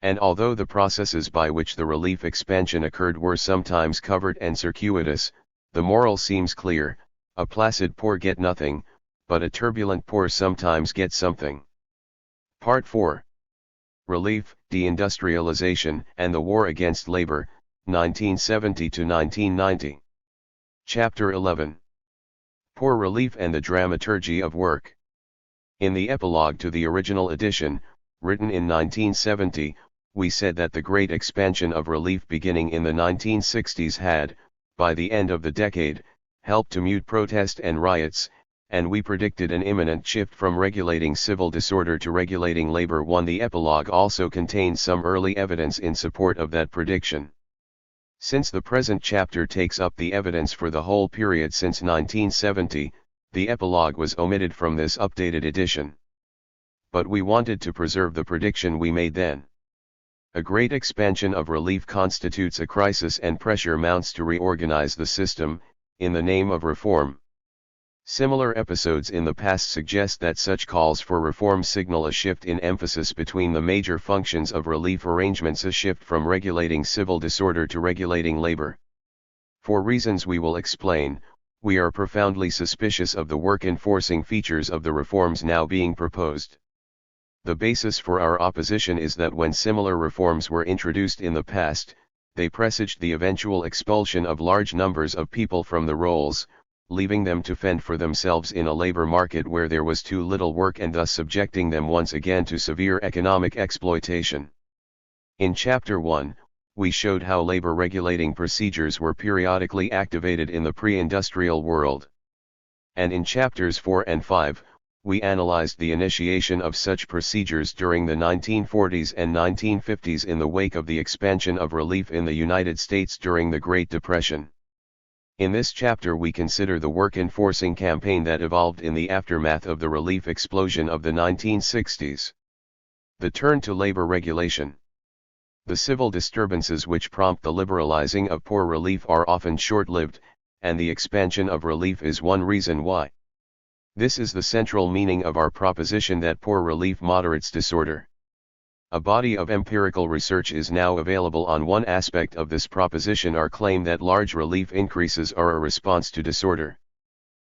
And although the processes by which the relief expansion occurred were sometimes covert and circuitous, the moral seems clear: a placid poor get nothing, but a turbulent poor sometimes get something. Part 4. Relief, Deindustrialization, and the War Against Labor, 1970 to 1990. Chapter 11. Poor Relief and the Dramaturgy of Work. In the epilogue to the original edition, written in 1970, we said that the great expansion of relief beginning in the 1960s had, by the end of the decade, helped to mute protest and riots, and we predicted an imminent shift from regulating civil disorder to regulating labor. The epilogue also contains some early evidence in support of that prediction. Since the present chapter takes up the evidence for the whole period since 1970, the epilogue was omitted from this updated edition. But we wanted to preserve the prediction we made then. A great expansion of relief constitutes a crisis, and pressure mounts to reorganize the system, in the name of reform. Similar episodes in the past suggest that such calls for reform signal a shift in emphasis between the major functions of relief arrangements, a shift from regulating civil disorder to regulating labor. For reasons we will explain, we are profoundly suspicious of the work-enforcing features of the reforms now being proposed. The basis for our opposition is that when similar reforms were introduced in the past, they presaged the eventual expulsion of large numbers of people from the rolls, leaving them to fend for themselves in a labor market where there was too little work, and thus subjecting them once again to severe economic exploitation. In Chapter 1, we showed how labor regulating procedures were periodically activated in the pre-industrial world. And in Chapters 4 and 5, we analyzed the initiation of such procedures during the 1940s and 1950s in the wake of the expansion of relief in the United States during the Great Depression. In this chapter we consider the work-enforcing campaign that evolved in the aftermath of the relief explosion of the 1960s. The turn to labor regulation. The civil disturbances which prompt the liberalizing of poor relief are often short-lived, and the expansion of relief is one reason why. This is the central meaning of our proposition that poor relief moderates disorder. A body of empirical research is now available on one aspect of this proposition, our claim that large relief increases are a response to disorder.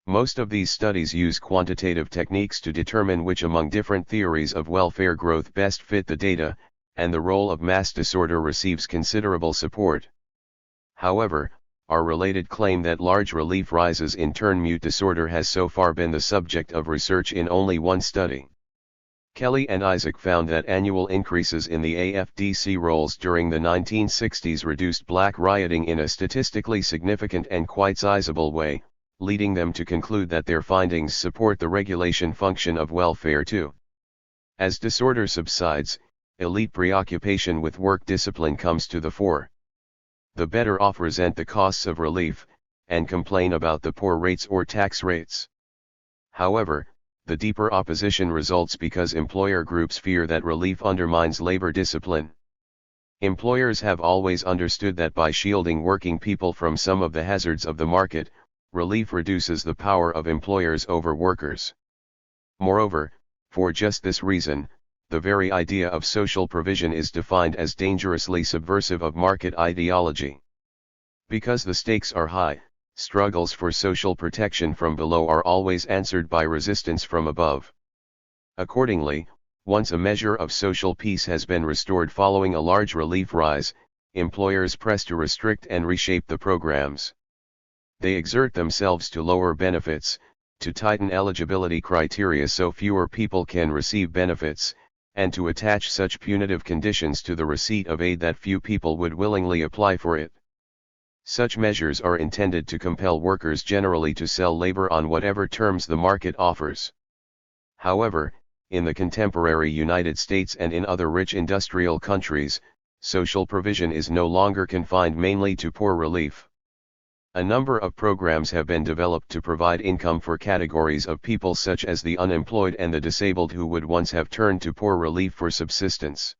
Most of these studies use quantitative techniques to determine which among different theories of welfare growth best fit the data, and the role of mass disorder receives considerable support. However, our related claim that large relief rises in turn mute disorder has so far been the subject of research in only one study. Kelly and Isaac found that annual increases in the AFDC rolls during the 1960s reduced black rioting in a statistically significant and quite sizable way, leading them to conclude that their findings support the regulation function of welfare too. As disorder subsides, elite preoccupation with work discipline comes to the fore. The better off resent the costs of relief, and complain about the poor rates or tax rates. However, the deeper opposition results because employer groups fear that relief undermines labor discipline. Employers have always understood that by shielding working people from some of the hazards of the market, relief reduces the power of employers over workers. Moreover, for just this reason, the very idea of social provision is defined as dangerously subversive of market ideology. Because the stakes are high, struggles for social protection from below are always answered by resistance from above. Accordingly, once a measure of social peace has been restored following a large relief rise, employers press to restrict and reshape the programs. They exert themselves to lower benefits, to tighten eligibility criteria so fewer people can receive benefits, and to attach such punitive conditions to the receipt of aid that few people would willingly apply for it. Such measures are intended to compel workers generally to sell labor on whatever terms the market offers. However, in the contemporary United States and in other rich industrial countries, social provision is no longer confined mainly to poor relief. A number of programs have been developed to provide income for categories of people such as the unemployed and the disabled who would once have turned to poor relief for subsistence.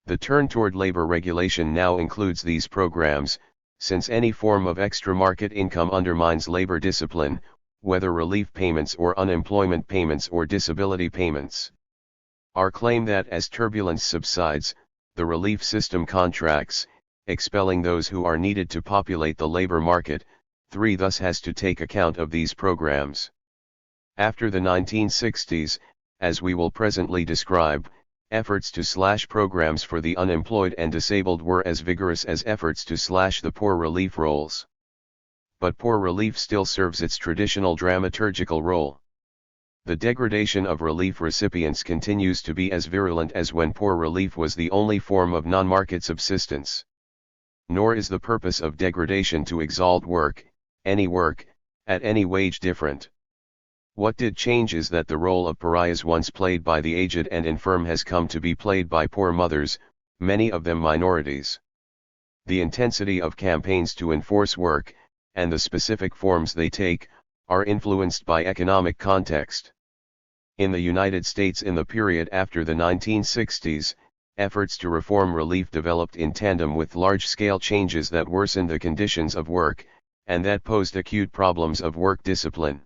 The turn toward labor regulation now includes these programs, since any form of extra market income undermines labor discipline, whether relief payments or unemployment payments or disability payments. Our claim that as turbulence subsides, the relief system contracts, expelling those who are needed to populate the labor market, thus has to take account of these programs. After the 1960s, as we will presently describe, efforts to slash programs for the unemployed and disabled were as vigorous as efforts to slash the poor relief rolls. But poor relief still serves its traditional dramaturgical role. The degradation of relief recipients continues to be as virulent as when poor relief was the only form of non-market subsistence. Nor is the purpose of degradation to exalt work, at any wage different. What did change is that the role of pariahs once played by the aged and infirm has come to be played by poor mothers, many of them minorities. The intensity of campaigns to enforce work, and the specific forms they take, are influenced by economic context. In the United States in the period after the 1960s, efforts to reform relief developed in tandem with large-scale changes that worsened the conditions of work, and that posed acute problems of work discipline.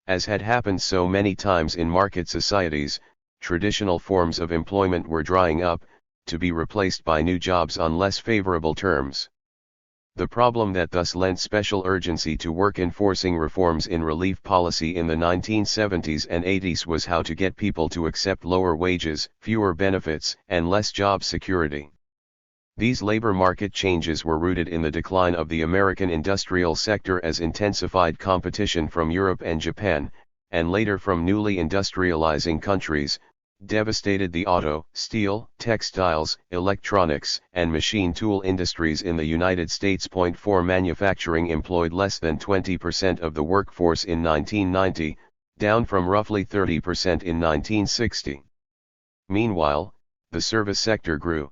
As had happened so many times in market societies, traditional forms of employment were drying up, to be replaced by new jobs on less favorable terms. The problem that thus lent special urgency to work enforcing reforms in relief policy in the 1970s and 80s was how to get people to accept lower wages, fewer benefits, and less job security. These labor market changes were rooted in the decline of the American industrial sector as intensified competition from Europe and Japan, and later from newly industrializing countries, devastated the auto, steel, textiles, electronics, and machine tool industries in the United States. 4 Manufacturing employed less than 20% of the workforce in 1990, down from roughly 30% in 1960. Meanwhile, the service sector grew.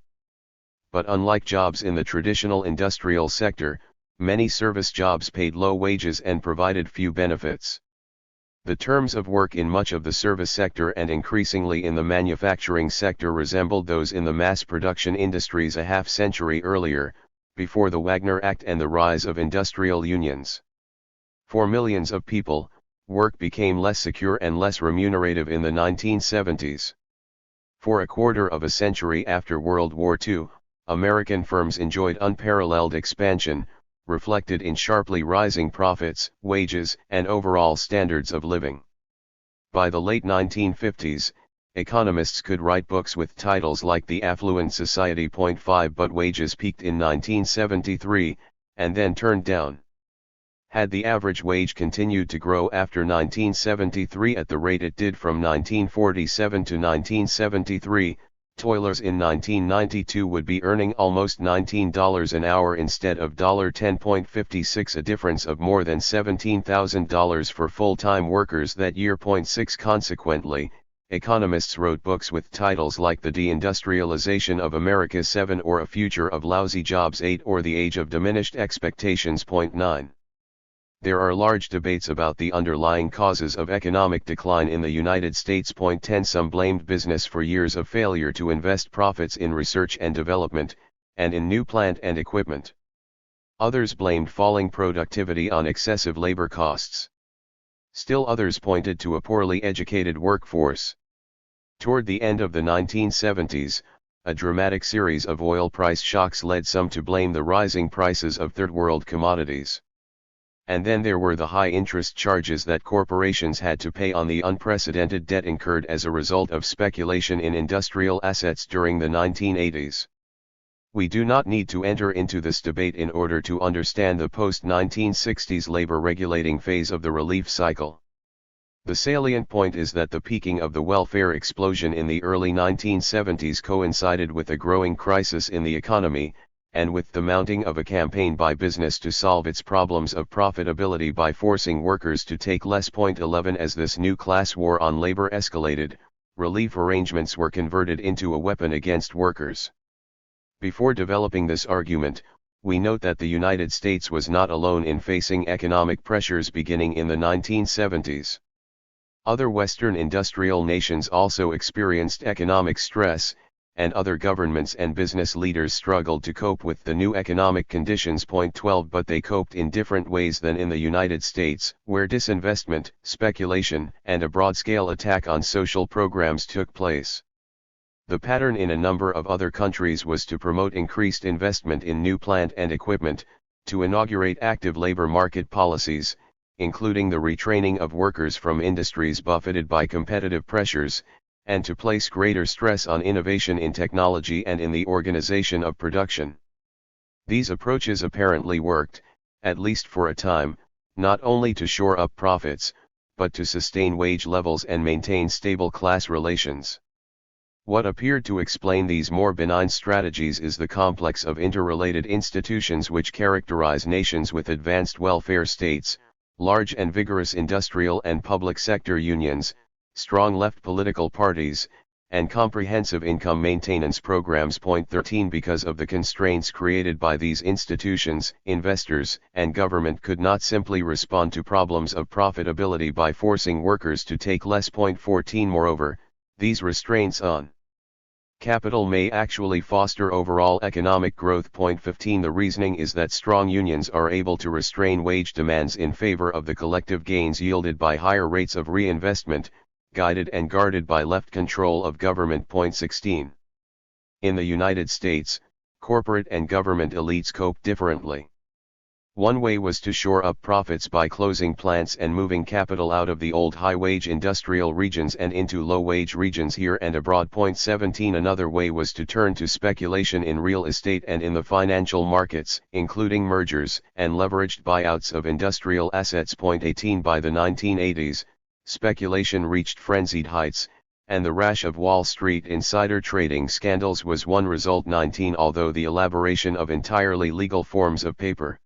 But unlike jobs in the traditional industrial sector, many service jobs paid low wages and provided few benefits. The terms of work in much of the service sector and increasingly in the manufacturing sector resembled those in the mass production industries a half-century earlier, before the Wagner Act and the rise of industrial unions. For millions of people, work became less secure and less remunerative in the 1970s. For a quarter of a century after World War II, American firms enjoyed unparalleled expansion, reflected in sharply rising profits, wages, and overall standards of living. By the late 1950s, economists could write books with titles like The Affluent Society. 5 But wages peaked in 1973, and then turned down. Had the average wage continued to grow after 1973 at the rate it did from 1947 to 1973, toilers in 1992 would be earning almost $19 an hour instead of $10.56, a difference of more than $17,000 for full-time workers that year. 6 Consequently, economists wrote books with titles like The Deindustrialization of America 7 or A Future of Lousy Jobs 8 or The Age of Diminished Expectations. 9. There are large debates about the underlying causes of economic decline in the United States. 10 Some blamed business for years of failure to invest profits in research and development, and in new plant and equipment. Others blamed falling productivity on excessive labor costs. Still others pointed to a poorly educated workforce. Toward the end of the 1970s, a dramatic series of oil price shocks led some to blame the rising prices of third-world commodities. And then there were the high interest charges that corporations had to pay on the unprecedented debt incurred as a result of speculation in industrial assets during the 1980s. We do not need to enter into this debate in order to understand the post-1960s labor regulating phase of the relief cycle. The salient point is that the peaking of the welfare explosion in the early 1970s coincided with a growing crisis in the economy, and with the mounting of a campaign by business to solve its problems of profitability by forcing workers to take less. 11 As this new class war on labor escalated, relief arrangements were converted into a weapon against workers. Before developing this argument, we note that the United States was not alone in facing economic pressures beginning in the 1970s. Other Western industrial nations also experienced economic stress, and other governments and business leaders struggled to cope with the new economic conditions. 12 But they coped in different ways than in the United States, where disinvestment, speculation, and a broad-scale attack on social programs took place. The pattern in a number of other countries was to promote increased investment in new plant and equipment, to inaugurate active labor market policies, including the retraining of workers from industries buffeted by competitive pressures, and to place greater stress on innovation in technology and in the organization of production. These approaches apparently worked, at least for a time, not only to shore up profits, but to sustain wage levels and maintain stable class relations. What appeared to explain these more benign strategies is the complex of interrelated institutions which characterize nations with advanced welfare states, large and vigorous industrial and public sector unions, strong left political parties, and comprehensive income maintenance programs. 13 Because of the constraints created by these institutions, investors and government could not simply respond to problems of profitability by forcing workers to take less. 14 Moreover, these restraints on capital may actually foster overall economic growth. 15 The reasoning is that strong unions are able to restrain wage demands in favor of the collective gains yielded by higher rates of reinvestment, guided and guarded by left control of government. 16 In the United States, corporate and government elites coped differently. One way was to shore up profits by closing plants and moving capital out of the old high-wage industrial regions and into low-wage regions here and abroad. 17 Another way was to turn to speculation in real estate and in the financial markets, including mergers and leveraged buyouts of industrial assets. 18 By the 1980s, speculation reached frenzied heights, and the rash of Wall Street insider trading scandals was one result. 19 Although the elaboration of entirely legal forms of paper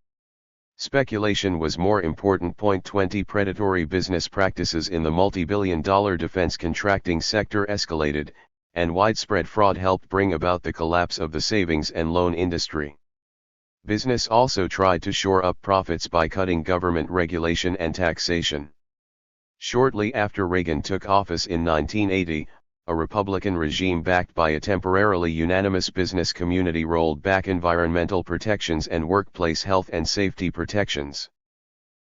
speculation was more important. 20 Predatory business practices in the multi-billion-dollar defense contracting sector escalated, and widespread fraud helped bring about the collapse of the savings and loan industry. Business also tried to shore up profits by cutting government regulation and taxation. Shortly after Reagan took office in 1980, a Republican regime backed by a temporarily unanimous business community rolled back environmental protections and workplace health and safety protections.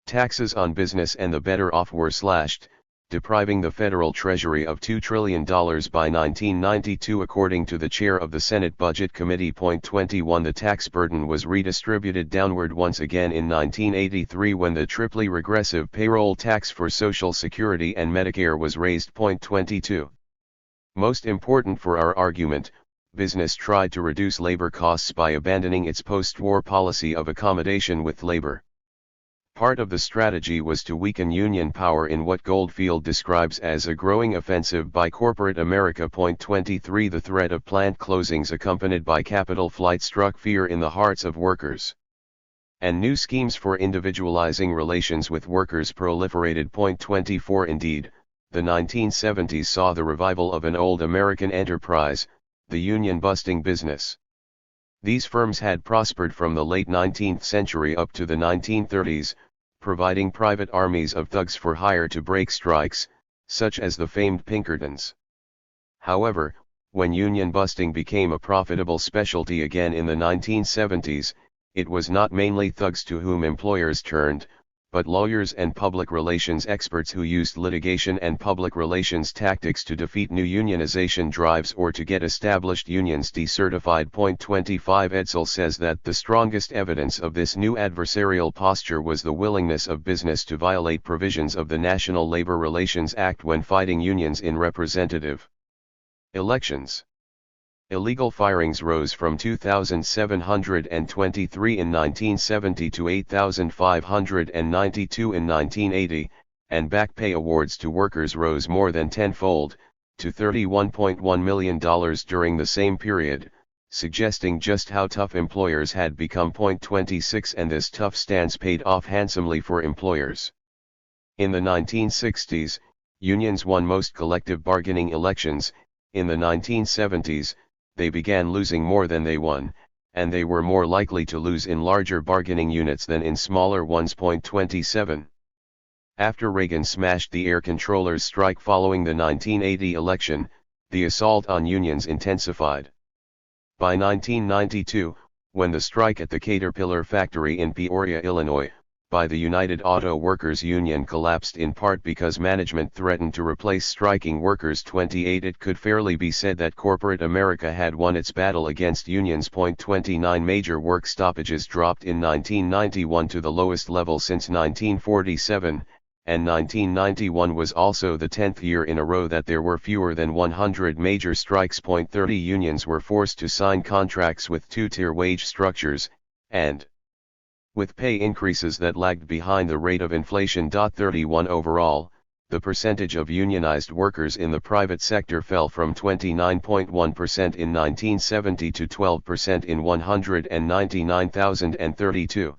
taxes on business and the better off were slashed, depriving the federal treasury of $2 trillion by 1992 according to the chair of the Senate Budget Committee. 21 The tax burden was redistributed downward once again in 1983 when the triply regressive payroll tax for Social Security and Medicare was raised. 22 Most important for our argument, business tried to reduce labor costs by abandoning its post-war policy of accommodation with labor. Part of the strategy was to weaken union power in what Goldfield describes as a growing offensive by corporate America. 23 The threat of plant closings accompanied by capital flight struck fear in the hearts of workers. And new schemes for individualizing relations with workers proliferated. 24 Indeed, the 1970s saw the revival of an old American enterprise, the union-busting business. These firms had prospered from the late 19th century up to the 1930s, providing private armies of thugs for hire to break strikes, such as the famed Pinkertons. However, when union busting became a profitable specialty again in the 1970s, it was not mainly thugs to whom employers turned, but lawyers and public relations experts who used litigation and public relations tactics to defeat new unionization drives or to get established unions decertified. 25 Edsel says that the strongest evidence of this new adversarial posture was the willingness of business to violate provisions of the National Labor Relations Act when fighting unions in representative elections. Illegal firings rose from 2,723 in 1970 to 8,592 in 1980, and back pay awards to workers rose more than tenfold, to $31.1 million during the same period, suggesting just how tough employers had become. 26 And this tough stance paid off handsomely for employers. In the 1960s, unions won most collective bargaining elections. In the 1970s, they began losing more than they won, and they were more likely to lose in larger bargaining units than in smaller ones. 27 After Reagan smashed the air controllers' strike following the 1980 election, the assault on unions intensified. By 1992, when the strike at the Caterpillar factory in Peoria, Illinois, by the United Auto Workers Union collapsed in part because management threatened to replace striking workers. 28 It could fairly be said that corporate America had won its battle against unions. 29 Major work stoppages dropped in 1991 to the lowest level since 1947, and 1991 was also the 10th year in a row that there were fewer than 100 major strikes. 30 Unions were forced to sign contracts with two-tier wage structures, and with pay increases that lagged behind the rate of inflation. 31 Overall, the percentage of unionized workers in the private sector fell from 29.1% in 1970 to 12% in 199,032.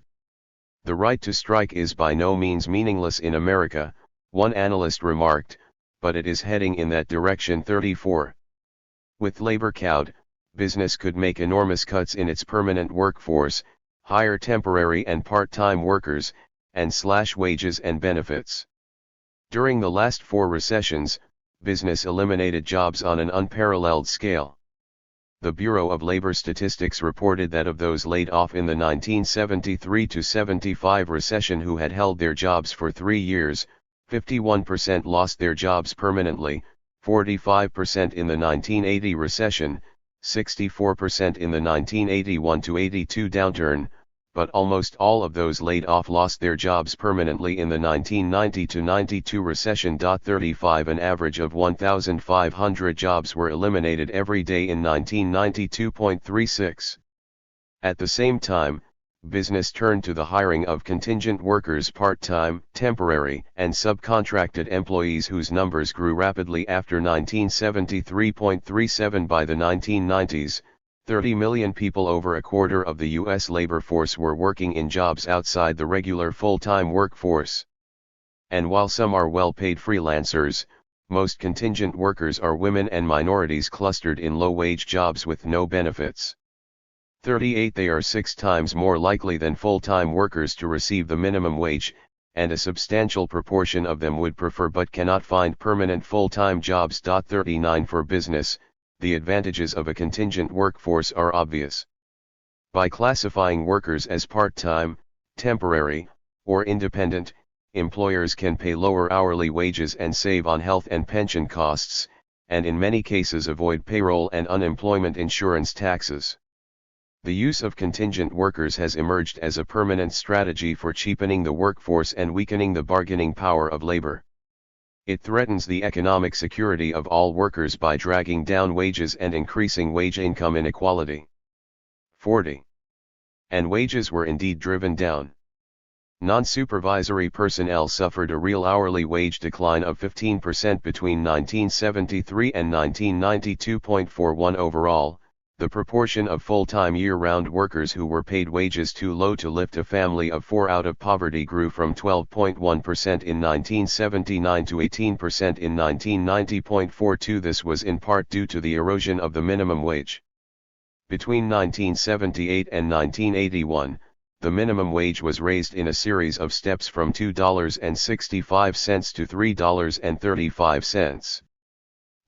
The right to strike is by no means meaningless in America, one analyst remarked, but it is heading in that direction. 34 With labor cowed, business could make enormous cuts in its permanent workforce, hire temporary and part-time workers, and slash wages and benefits. During the last 4 recessions, business eliminated jobs on an unparalleled scale. The Bureau of Labor Statistics reported that of those laid off in the 1973-75 recession who had held their jobs for 3 years, 51% lost their jobs permanently, 45% in the 1980 recession, 64% in the 1981-82 downturn, but almost all of those laid off lost their jobs permanently in the 1990-92 recession. 35 An average of 1,500 jobs were eliminated every day in 1992.36. At the same time, business turned to the hiring of contingent workers, part-time, temporary, and subcontracted employees whose numbers grew rapidly after 1973.37. By the 1990s, 30 million people, over a quarter of the U.S. labor force, were working in jobs outside the regular full-time workforce. And while some are well-paid freelancers, most contingent workers are women and minorities clustered in low-wage jobs with no benefits. 38 They are 6 times more likely than full-time workers to receive the minimum wage, and a substantial proportion of them would prefer but cannot find permanent full-time jobs. 39 For business, the advantages of a contingent workforce are obvious. By classifying workers as part-time, temporary, or independent, employers can pay lower hourly wages and save on health and pension costs, and in many cases avoid payroll and unemployment insurance taxes. The use of contingent workers has emerged as a permanent strategy for cheapening the workforce and weakening the bargaining power of labor. It threatens the economic security of all workers by dragging down wages and increasing wage-income inequality. 40. And wages were indeed driven down. Non-supervisory personnel suffered a real hourly wage decline of 15% between 1973 and 1992.41 overall. The proportion of full-time year-round workers who were paid wages too low to lift a family of 4 out of poverty grew from 12.1% in 1979 to 18% in 1990.42. This was in part due to the erosion of the minimum wage. Between 1978 and 1981, the minimum wage was raised in a series of steps from $2.65 to $3.35.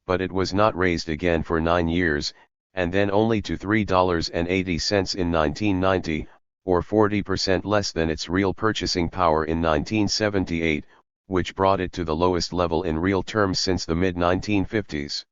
But it was not raised again for 9 years, and then only to $3.80 in 1990, or 40% less than its real purchasing power in 1978, which brought it to the lowest level in real terms since the mid-1950s.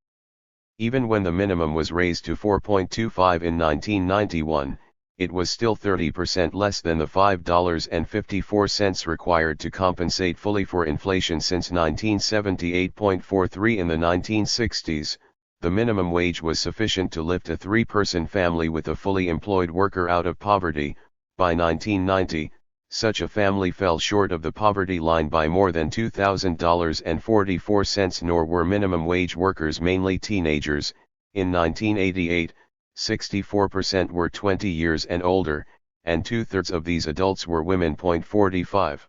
Even when the minimum was raised to $4.25 in 1991, it was still 30% less than the $5.54 required to compensate fully for inflation since 1978.43. In the 1960s, the minimum wage was sufficient to lift a 3-person family with a fully employed worker out of poverty. By 1990, such a family fell short of the poverty line by more than $2,000.44, nor were minimum wage workers mainly teenagers. In 1988, 64% were 20 years and older, and 2/3 of these adults were women. 45.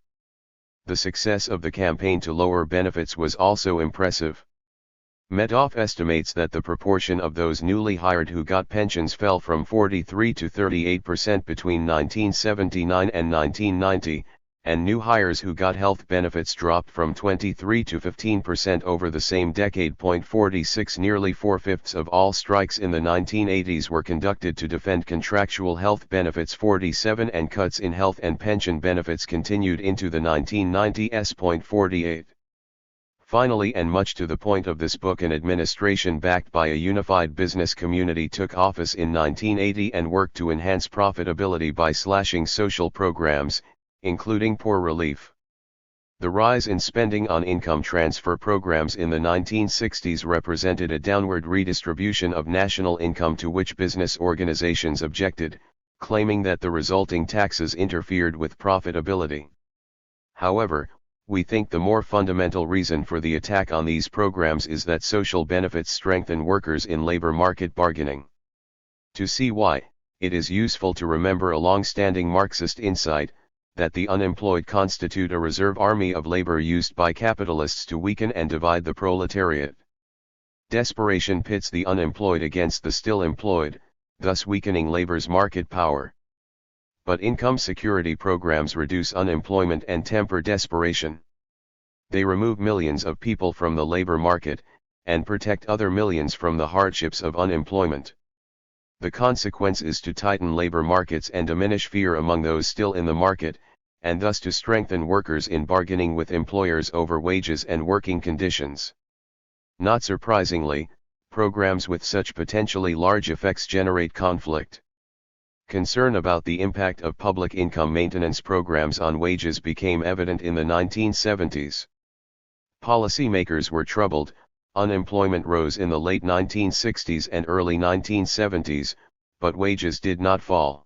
The success of the campaign to lower benefits was also impressive. Madoff estimates that the proportion of those newly hired who got pensions fell from 43 to 38% between 1979 and 1990, and new hires who got health benefits dropped from 23 to 15% over the same decade. 46. Nearly 4/5 of all strikes in the 1980s were conducted to defend contractual health benefits. 47. And cuts in health and pension benefits continued into the 1990s. 48. Finally, and much to the point of this book, an administration backed by a unified business community took office in 1980 and worked to enhance profitability by slashing social programs, including poor relief. The rise in spending on income transfer programs in the 1960s represented a downward redistribution of national income to which business organizations objected, claiming that the resulting taxes interfered with profitability. However, we think the more fundamental reason for the attack on these programs is that social benefits strengthen workers in labor market bargaining. To see why, it is useful to remember a long-standing Marxist insight, that the unemployed constitute a reserve army of labor used by capitalists to weaken and divide the proletariat. Desperation pits the unemployed against the still employed, thus weakening labor's market power. But income security programs reduce unemployment and temper desperation. They remove millions of people from the labor market, and protect other millions from the hardships of unemployment. The consequence is to tighten labor markets and diminish fear among those still in the market, and thus to strengthen workers in bargaining with employers over wages and working conditions. Not surprisingly, programs with such potentially large effects generate conflict. Concern about the impact of public income maintenance programs on wages became evident in the 1970s. Policymakers were troubled, unemployment rose in the late 1960s and early 1970s, but wages did not fall.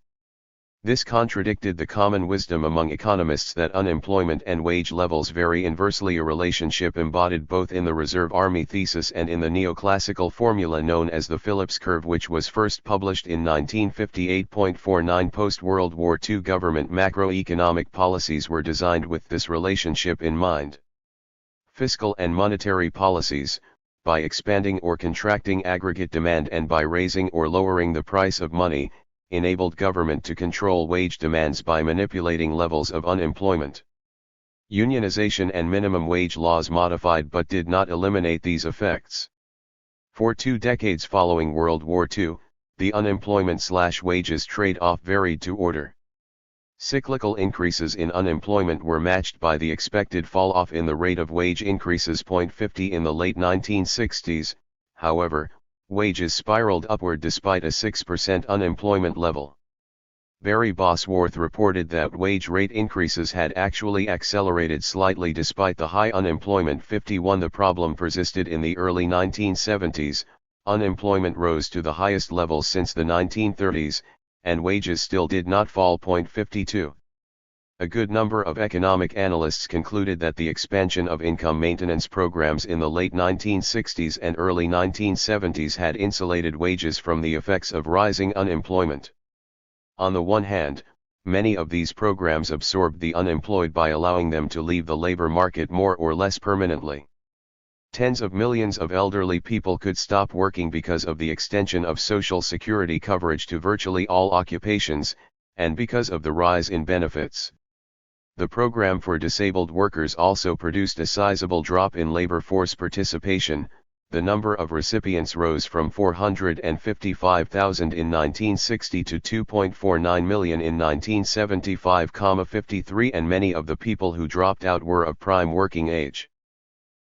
This contradicted the common wisdom among economists that unemployment and wage levels vary inversely, a relationship embodied both in the Reserve Army thesis and in the neoclassical formula known as the Phillips curve, which was first published in 1958.49. Post-World War II government macroeconomic policies were designed with this relationship in mind. Fiscal and monetary policies, by expanding or contracting aggregate demand and by raising or lowering the price of money, enabled government to control wage demands by manipulating levels of unemployment. Unionization and minimum wage laws modified but did not eliminate these effects. For 2 decades following World War II, the unemployment/wages trade-off varied to order. Cyclical increases in unemployment were matched by the expected fall-off in the rate of wage increases. 50 in the late 1960s, however, wages spiraled upward despite a 6% unemployment level. Barry Bosworth reported that wage rate increases had actually accelerated slightly despite the high unemployment. 51 The problem persisted in the early 1970s, unemployment rose to the highest levels since the 1930s, and wages still did not fall. 52 A good number of economic analysts concluded that the expansion of income maintenance programs in the late 1960s and early 1970s had insulated wages from the effects of rising unemployment. On the one hand, many of these programs absorbed the unemployed by allowing them to leave the labor market more or less permanently. Tens of millions of elderly people could stop working because of the extension of Social Security coverage to virtually all occupations, and because of the rise in benefits. The program for disabled workers also produced a sizable drop in labor force participation. The number of recipients rose from 455,000 in 1960 to 2.49 million in 1975, 53, and many of the people who dropped out were of prime working age.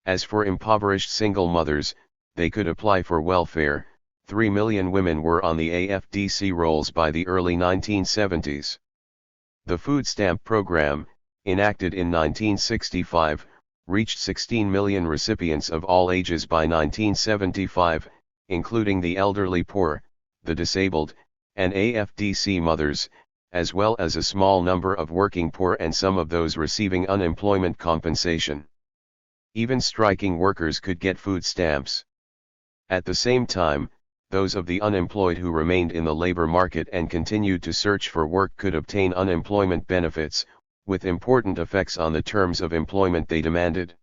As for impoverished single mothers, they could apply for welfare. 3 million women were on the AFDC rolls by the early 1970s. The food stamp program, enacted in 1965, reached 16 million recipients of all ages by 1975, including the elderly poor, the disabled, and AFDC mothers, as well as a small number of working poor and some of those receiving unemployment compensation. Even striking workers could get food stamps. At the same time, those of the unemployed who remained in the labor market and continued to search for work could obtain unemployment benefits, with important effects on the terms of employment they demanded.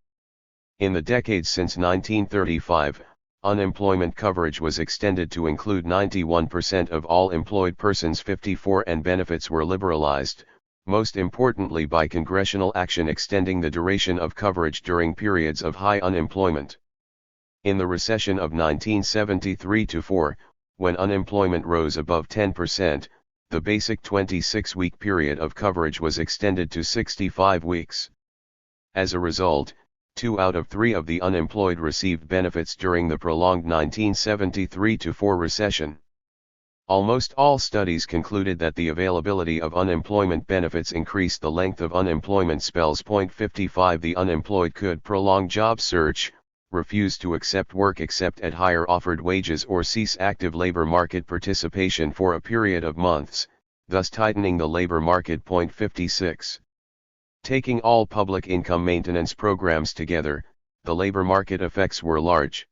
In the decades since 1935, unemployment coverage was extended to include 91% of all employed persons. 54 And benefits were liberalized, most importantly by congressional action extending the duration of coverage during periods of high unemployment. In the recession of 1973-4, when unemployment rose above 10%, the basic 26-week period of coverage was extended to 65 weeks. As a result, 2 out of 3 of the unemployed received benefits during the prolonged 1973-4 recession. Almost all studies concluded that the availability of unemployment benefits increased the length of unemployment spells. 55 The unemployed could prolong job search, refuse to accept work except at higher offered wages, or cease active labor market participation for a period of months, thus tightening the labor market. 56 Taking all public income maintenance programs together, the labor market effects were large.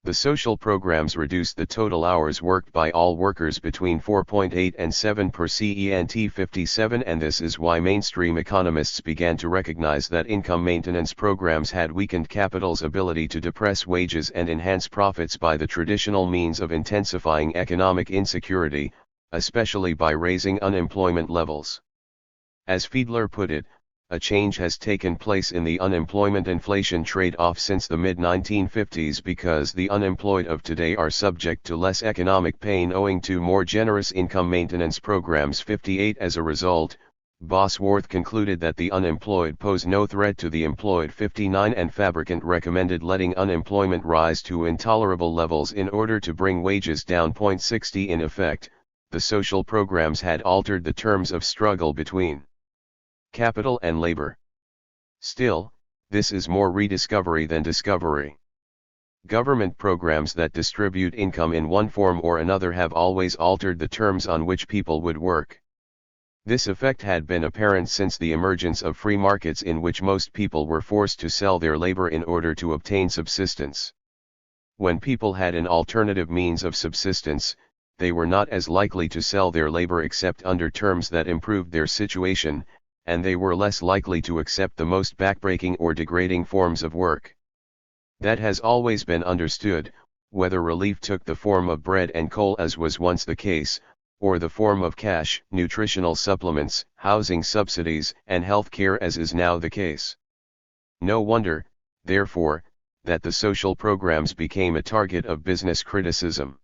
The social programs reduced the total hours worked by all workers between 4.8 and 7 per cent. 57 And this is why mainstream economists began to recognize that income maintenance programs had weakened capital's ability to depress wages and enhance profits by the traditional means of intensifying economic insecurity, especially by raising unemployment levels. As Fiedler put it, a change has taken place in the unemployment-inflation trade-off since the mid-1950s because the unemployed of today are subject to less economic pain owing to more generous income maintenance programs. 58 As a result, Bosworth concluded that the unemployed pose no threat to the employed. 59 And Fabricant recommended letting unemployment rise to intolerable levels in order to bring wages down. 60 In effect, the social programs had altered the terms of struggle between capital and labor. Still, this is more rediscovery than discovery. Government programs that distribute income in one form or another have always altered the terms on which people would work. This effect had been apparent since the emergence of free markets in which most people were forced to sell their labor in order to obtain subsistence. When people had an alternative means of subsistence, they were not as likely to sell their labor except under terms that improved their situation, and they were less likely to accept the most backbreaking or degrading forms of work. That has always been understood, whether relief took the form of bread and coal as was once the case, or the form of cash, nutritional supplements, housing subsidies, and health care as is now the case. No wonder, therefore, that the social programs became a target of business criticism.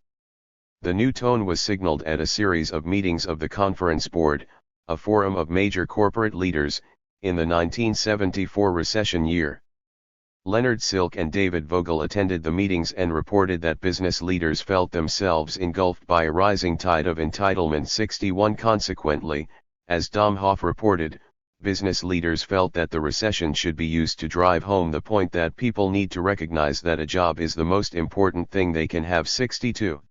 The new tone was signaled at a series of meetings of the Conference Board, a forum of major corporate leaders, in the 1974 recession year. Leonard Silk and David Vogel attended the meetings and reported that business leaders felt themselves engulfed by a rising tide of entitlement. 61 Consequently, as Domhoff reported, business leaders felt that the recession should be used to drive home the point that people need to recognize that a job is the most important thing they can have. 62.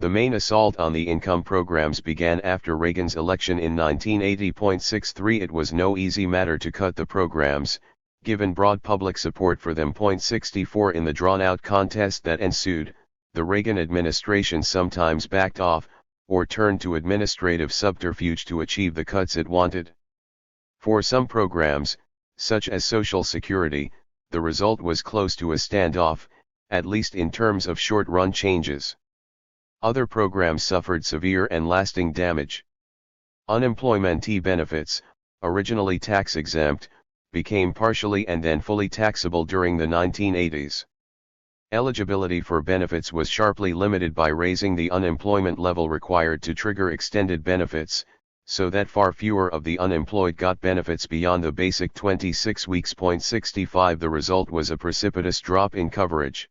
The main assault on the income programs began after Reagan's election in 1980. 63 It was no easy matter to cut the programs, given broad public support for them. 64 In the drawn-out contest that ensued, the Reagan administration sometimes backed off, or turned to administrative subterfuge to achieve the cuts it wanted. For some programs, such as Social Security, the result was close to a standoff, at least in terms of short-run changes. Other programs suffered severe and lasting damage. Unemployment benefits, originally tax-exempt, became partially and then fully taxable during the 1980s. Eligibility for benefits was sharply limited by raising the unemployment level required to trigger extended benefits, so that far fewer of the unemployed got benefits beyond the basic 26 weeks. 65 The result was a precipitous drop in coverage.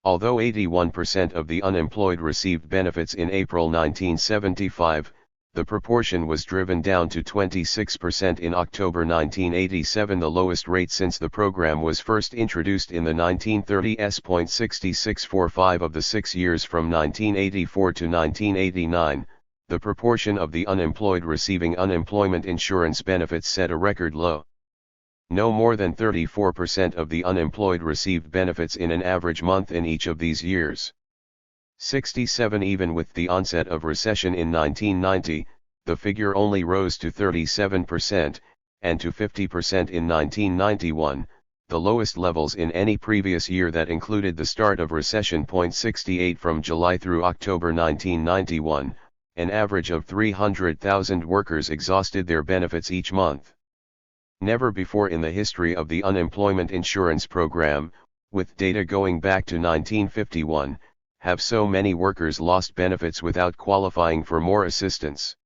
Although 81% of the unemployed received benefits in April 1975, the proportion was driven down to 26% in October 1987, the lowest rate since the program was first introduced in the 1930s. 66 For 5 of the 6 years from 1984 to 1989, the proportion of the unemployed receiving unemployment insurance benefits set a record low. No more than 34% of the unemployed received benefits in an average month in each of these years. 67 Even with the onset of recession in 1990, the figure only rose to 37%, and to 50% in 1991, the lowest levels in any previous year that included the start of recession. 68 From July through October 1991, an average of 300,000 workers exhausted their benefits each month. Never before in the history of the unemployment insurance program, with data going back to 1951, have so many workers lost benefits without qualifying for more assistance.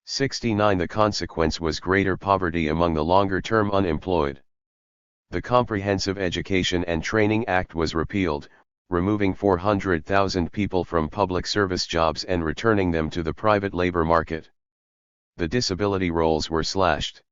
69 The consequence was greater poverty among the longer-term unemployed. The Comprehensive Education and Training Act was repealed, removing 400,000 people from public service jobs and returning them to the private labor market. The disability rolls were slashed.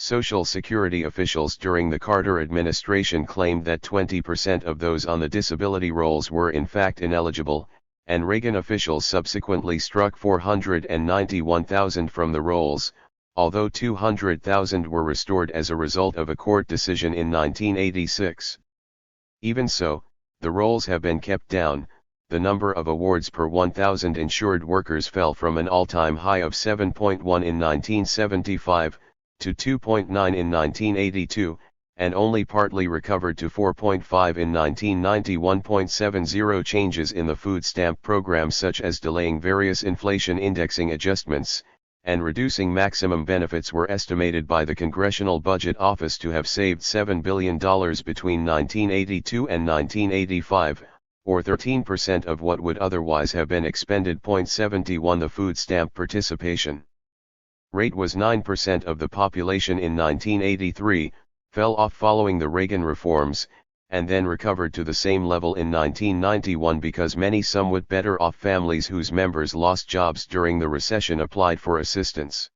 Social Security officials during the Carter administration claimed that 20% of those on the disability rolls were in fact ineligible, and Reagan officials subsequently struck 491,000 from the rolls, although 200,000 were restored as a result of a court decision in 1986. Even so, the rolls have been kept down. The number of awards per 1,000 insured workers fell from an all-time high of 7.1 in 1975, to 2.9 in 1982, and only partly recovered to 4.5 in 1991. 70 Changes in the food stamp program, such as delaying various inflation indexing adjustments, and reducing maximum benefits, were estimated by the Congressional Budget Office to have saved $7 billion between 1982 and 1985, or 13% of what would otherwise have been expended. 71 The food stamp participation rate was 9% of the population in 1983, fell off following the Reagan reforms, and then recovered to the same level in 1991 because many somewhat better off families whose members lost jobs during the recession applied for assistance.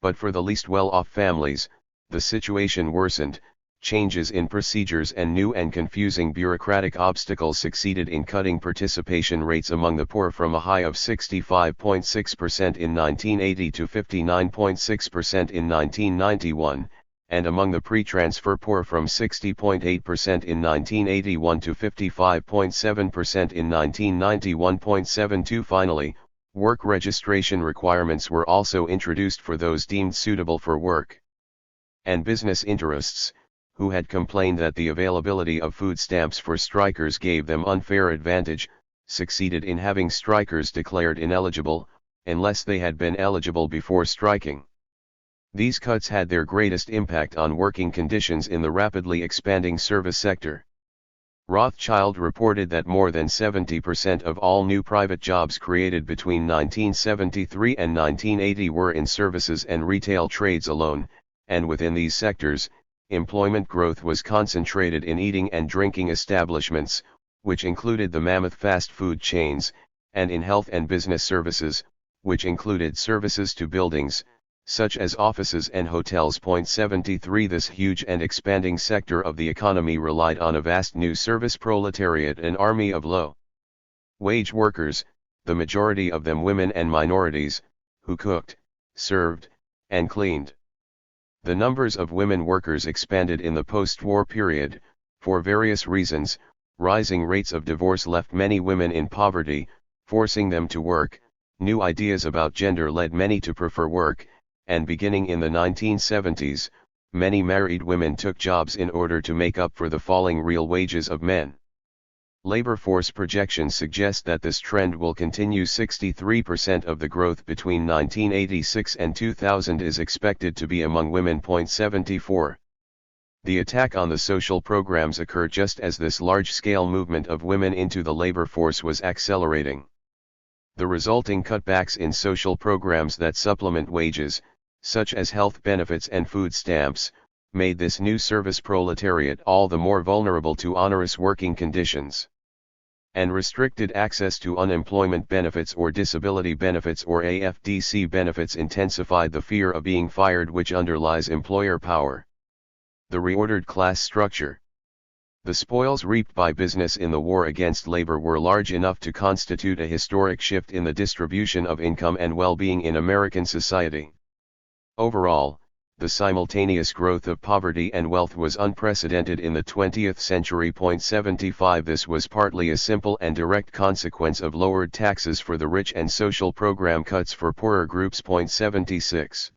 But for the least well-off families, the situation worsened. Changes in procedures and new and confusing bureaucratic obstacles succeeded in cutting participation rates among the poor from a high of 65.6% in 1980 to 59.6% in 1991, and among the pre-transfer poor from 60.8% in 1981 to 55.7% in 1991. Finally, work registration requirements were also introduced for those deemed suitable for work. And business interests, who had complained that the availability of food stamps for strikers gave them unfair advantage, succeeded in having strikers declared ineligible, unless they had been eligible before striking. These cuts had their greatest impact on working conditions in the rapidly expanding service sector. Rothschild reported that more than 70% of all new private jobs created between 1973 and 1980 were in services and retail trades alone, and within these sectors, employment growth was concentrated in eating and drinking establishments, which included the mammoth fast food chains, and in health and business services, which included services to buildings, such as offices and hotels. 73 This huge and expanding sector of the economy relied on a vast new service proletariat, an army of low-wage workers, the majority of them women and minorities, who cooked, served, and cleaned. The numbers of women workers expanded in the post-war period. For various reasons, rising rates of divorce left many women in poverty, forcing them to work. New ideas about gender led many to prefer work, and beginning in the 1970s, many married women took jobs in order to make up for the falling real wages of men. Labor force projections suggest that this trend will continue. 63% of the growth between 1986 and 2000 is expected to be among women. 74. The attack on the social programs occurred just as this large-scale movement of women into the labor force was accelerating. The resulting cutbacks in social programs that supplement wages, such as health benefits and food stamps, made this new service proletariat all the more vulnerable to onerous working conditions. And restricted access to unemployment benefits or disability benefits or AFDC benefits intensified the fear of being fired which underlies employer power. The reordered class structure. The spoils reaped by business in the war against labor were large enough to constitute a historic shift in the distribution of income and well-being in American society. Overall, the simultaneous growth of poverty and wealth was unprecedented in the 20th century. 75 This was partly a simple and direct consequence of lowered taxes for the rich and social program cuts for poorer groups. 76.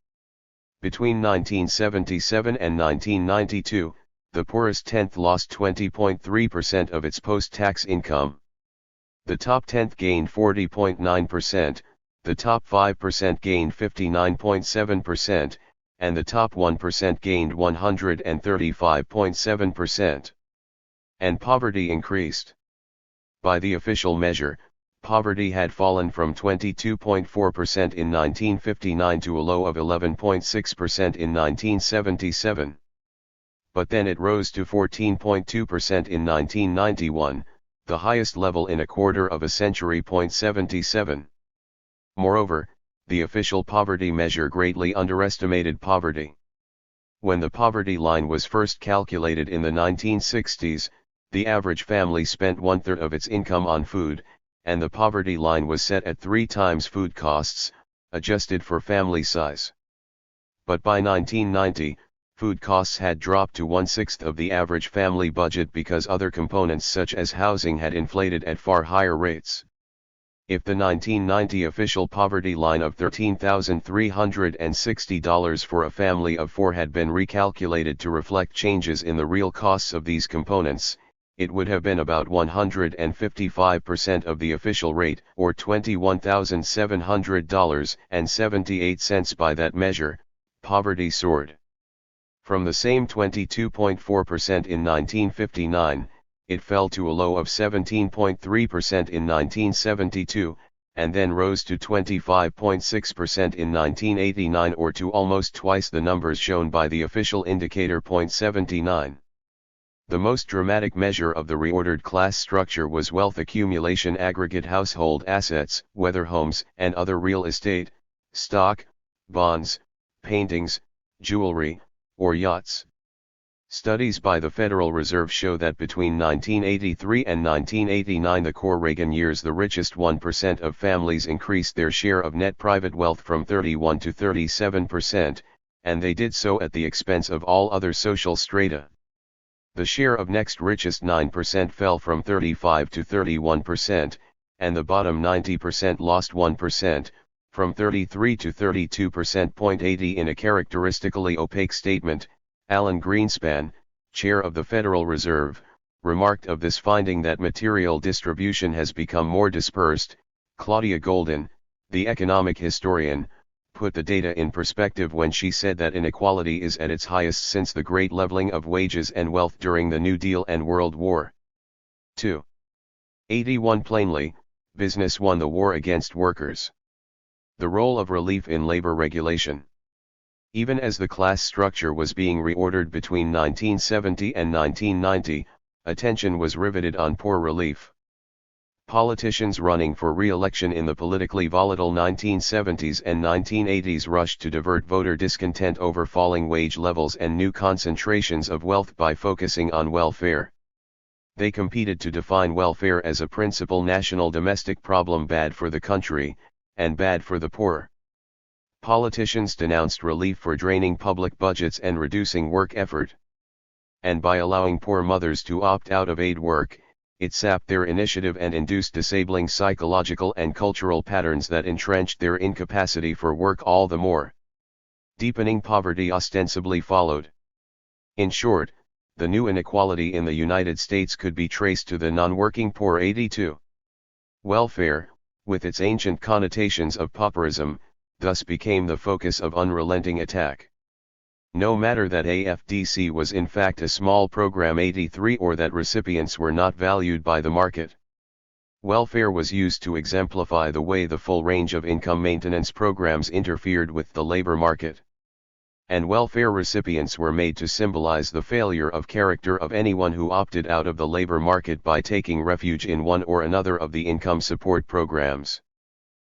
Between 1977 and 1992, the poorest tenth lost 20.3% of its post-tax income. The top tenth gained 40.9%, the top 5% gained 59.7%, and the top 1% gained 135.7%. And poverty increased. By the official measure, poverty had fallen from 22.4% in 1959 to a low of 11.6% in 1977. But then it rose to 14.2% in 1991, the highest level in a quarter of a century. 77. Moreover, the official poverty measure greatly underestimated poverty. When the poverty line was first calculated in the 1960s, the average family spent 1/3 of its income on food, and the poverty line was set at 3 times food costs, adjusted for family size. But by 1990, food costs had dropped to 1/6 of the average family budget because other components such as housing had inflated at far higher rates. If the 1990 official poverty line of $13,360 for a family of 4 had been recalculated to reflect changes in the real costs of these components, it would have been about 155% of the official rate, or $21,700.78. By that measure, poverty soared. From the same 22.4% in 1959, it fell to a low of 17.3% in 1972, and then rose to 25.6% in 1989, or to almost twice the numbers shown by the official indicator. 79. The most dramatic measure of the reordered class structure was wealth accumulation. Aggregate household assets, whether homes and other real estate, stock, bonds, paintings, jewelry, or yachts. Studies by the Federal Reserve show that between 1983 and 1989, the core Reagan years, the richest 1% of families increased their share of net private wealth from 31 to 37%, and they did so at the expense of all other social strata. The share of next richest 9% fell from 35 to 31%, and the bottom 90% lost 1%, from 33 to 32%. 80. In a characteristically opaque statement, Alan Greenspan, chair of the Federal Reserve, remarked of this finding that material distribution has become more dispersed. Claudia Golden, the economic historian, put the data in perspective when she said that inequality is at its highest since the great leveling of wages and wealth during the New Deal and World War. 2. 81 Plainly, business won the war against workers. The role of relief in labor regulation. Even as the class structure was being reordered between 1970 and 1990, attention was riveted on poor relief. Politicians running for re-election in the politically volatile 1970s and 1980s rushed to divert voter discontent over falling wage levels and new concentrations of wealth by focusing on welfare. They competed to define welfare as a principal national domestic problem bad for the country, and bad for the poor. Politicians denounced relief for draining public budgets and reducing work effort. And by allowing poor mothers to opt out of aid work, it sapped their initiative and induced disabling psychological and cultural patterns that entrenched their incapacity for work all the more. Deepening poverty ostensibly followed. In short, the new inequality in the United States could be traced to the non-working poor. 82. Welfare, with its ancient connotations of pauperism, thus became the focus of unrelenting attack. No matter that AFDC was in fact a small program 83 or that recipients were not valued by the market. Welfare was used to exemplify the way the full range of income maintenance programs interfered with the labor market. And welfare recipients were made to symbolize the failure of character of anyone who opted out of the labor market by taking refuge in one or another of the income support programs.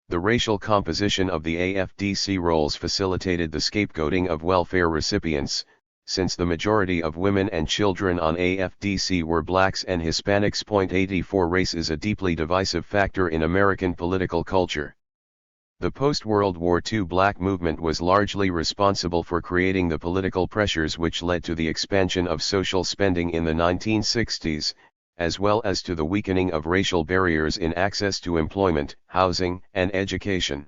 The racial composition of the AFDC rolls facilitated the scapegoating of welfare recipients, since the majority of women and children on AFDC were blacks and Hispanics. 84 Race is a deeply divisive factor in American political culture. The post-World War II black movement was largely responsible for creating the political pressures which led to the expansion of social spending in the 1960s, as well as to the weakening of racial barriers in access to employment, housing, and education.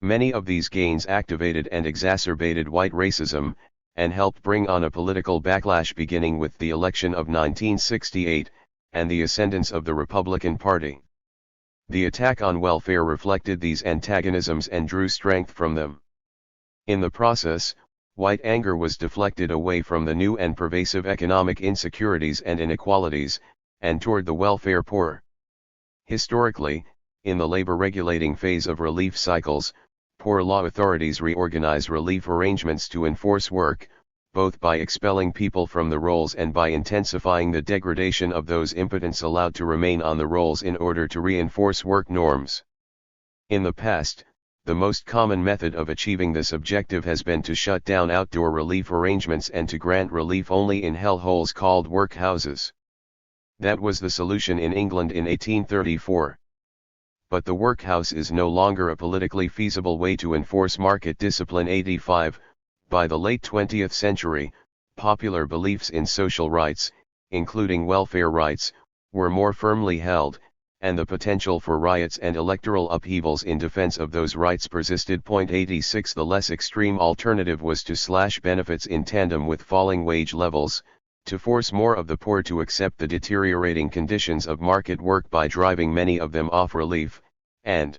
Many of these gains activated and exacerbated white racism, and helped bring on a political backlash beginning with the election of 1968, and the ascendance of the Republican Party. The attack on welfare reflected these antagonisms and drew strength from them. In the process, white anger was deflected away from the new and pervasive economic insecurities and inequalities, and toward the welfare poor. Historically, in the labor regulating phase of relief cycles, poor law authorities reorganize relief arrangements to enforce work, both by expelling people from the rolls and by intensifying the degradation of those impotents allowed to remain on the rolls in order to reinforce work norms. In the past, the most common method of achieving this objective has been to shut down outdoor relief arrangements and to grant relief only in hellholes called workhouses. That was the solution in England in 1834. But the workhouse is no longer a politically feasible way to enforce market discipline. 85. By the late 20th century, popular beliefs in social rights, including welfare rights, were more firmly held, and the potential for riots and electoral upheavals in defense of those rights persisted. 86 The less extreme alternative was to slash benefits in tandem with falling wage levels, to force more of the poor to accept the deteriorating conditions of market work by driving many of them off relief, and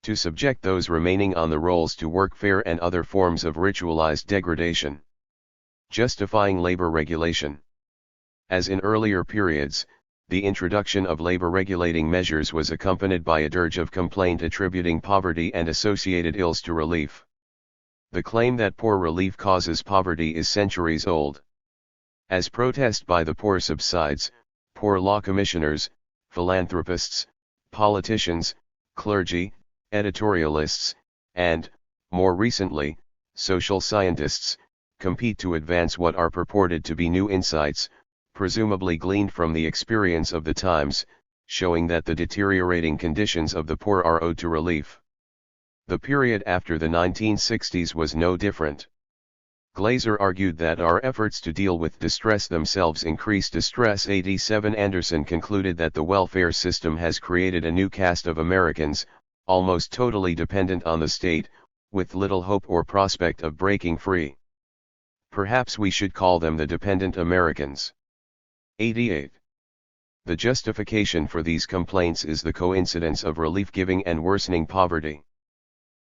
to subject those remaining on the rolls to workfare and other forms of ritualized degradation. Justifying labor regulation. As in earlier periods, the introduction of labor regulating measures was accompanied by a dirge of complaint attributing poverty and associated ills to relief. The claim that poor relief causes poverty is centuries old. As protest by the poor subsides, poor law commissioners, philanthropists, politicians, clergy, editorialists, and, more recently, social scientists, compete to advance what are purported to be new insights, presumably gleaned from the experience of the times, showing that the deteriorating conditions of the poor are owed to relief. The period after the 1960s was no different. Glaser argued that our efforts to deal with distress themselves increase distress. 87 Anderson concluded that the welfare system has created a new caste of Americans, almost totally dependent on the state, with little hope or prospect of breaking free. Perhaps we should call them the dependent Americans. 88. The justification for these complaints is the coincidence of relief giving and worsening poverty.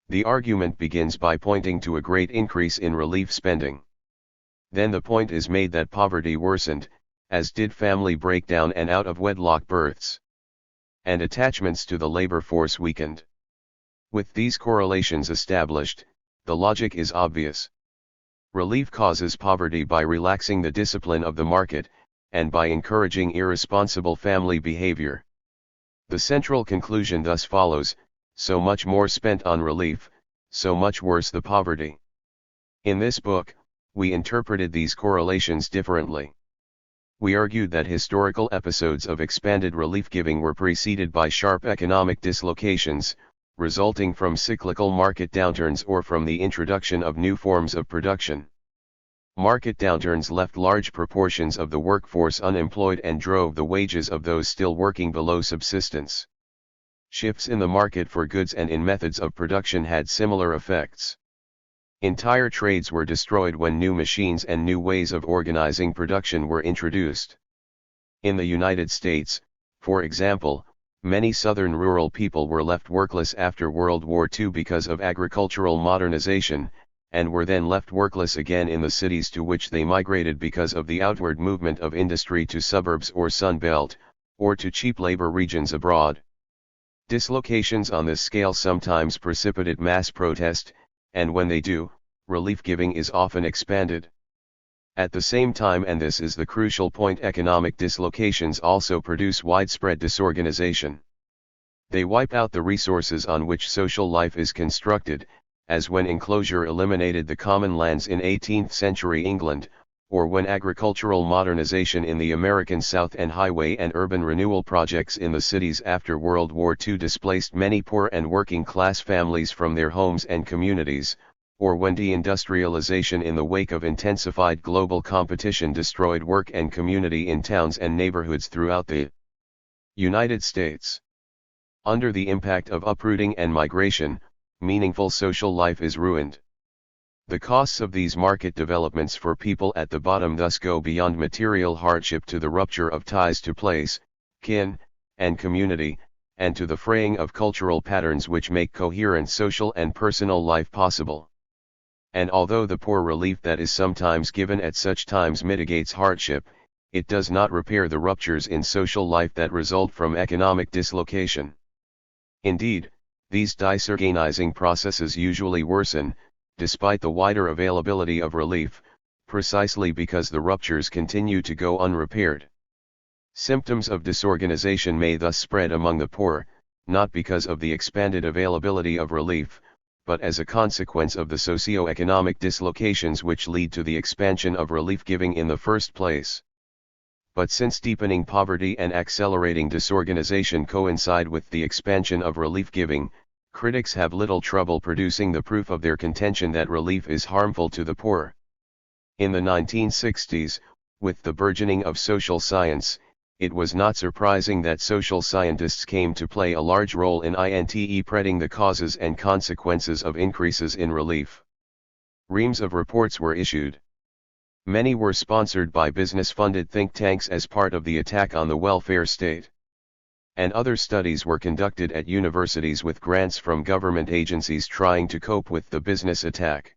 The argument begins by pointing to a great increase in relief spending. Then the point is made that poverty worsened, as did family breakdown and out-of-wedlock births. And attachments to the labor force weakened. With these correlations established, the logic is obvious. Relief causes poverty by relaxing the discipline of the market, and by encouraging irresponsible family behavior. The central conclusion thus follows: so much more spent on relief, so much worse the poverty. In this book, we interpreted these correlations differently. We argued that historical episodes of expanded relief giving were preceded by sharp economic dislocations, resulting from cyclical market downturns or from the introduction of new forms of production. Market downturns left large proportions of the workforce unemployed and drove the wages of those still working below subsistence. Shifts in the market for goods and in methods of production had similar effects. Entire trades were destroyed when new machines and new ways of organizing production were introduced. In the United States, for example, many southern rural people were left workless after World War II because of agricultural modernization, and were then left workless again in the cities to which they migrated because of the outward movement of industry to suburbs or Sun Belt, or to cheap labor regions abroad. Dislocations on this scale sometimes precipitate mass protest, and when they do, relief giving is often expanded. At the same time, and this is the crucial point, economic dislocations also produce widespread disorganization. They wipe out the resources on which social life is constructed, as when enclosure eliminated the common lands in 18th century England, or when agricultural modernization in the American South and highway and urban renewal projects in the cities after World War II displaced many poor and working class families from their homes and communities, or when deindustrialization in the wake of intensified global competition destroyed work and community in towns and neighborhoods throughout the United States. Under the impact of uprooting and migration, meaningful social life is ruined. The costs of these market developments for people at the bottom thus go beyond material hardship to the rupture of ties to place, kin, and community, and to the fraying of cultural patterns which make coherent social and personal life possible. And although the poor relief that is sometimes given at such times mitigates hardship, it does not repair the ruptures in social life that result from economic dislocation. Indeed, these disorganizing processes usually worsen, despite the wider availability of relief, precisely because the ruptures continue to go unrepaired. Symptoms of disorganization may thus spread among the poor, not because of the expanded availability of relief, but as a consequence of the socio-economic dislocations which lead to the expansion of relief giving in the first place. But since deepening poverty and accelerating disorganization coincide with the expansion of relief giving, critics have little trouble producing the proof of their contention that relief is harmful to the poor. In the 1960s, with the burgeoning of social science, it was not surprising that social scientists came to play a large role in interpreting the causes and consequences of increases in relief. Reams of reports were issued. Many were sponsored by business-funded think tanks as part of the attack on the welfare state. And other studies were conducted at universities with grants from government agencies trying to cope with the business attack.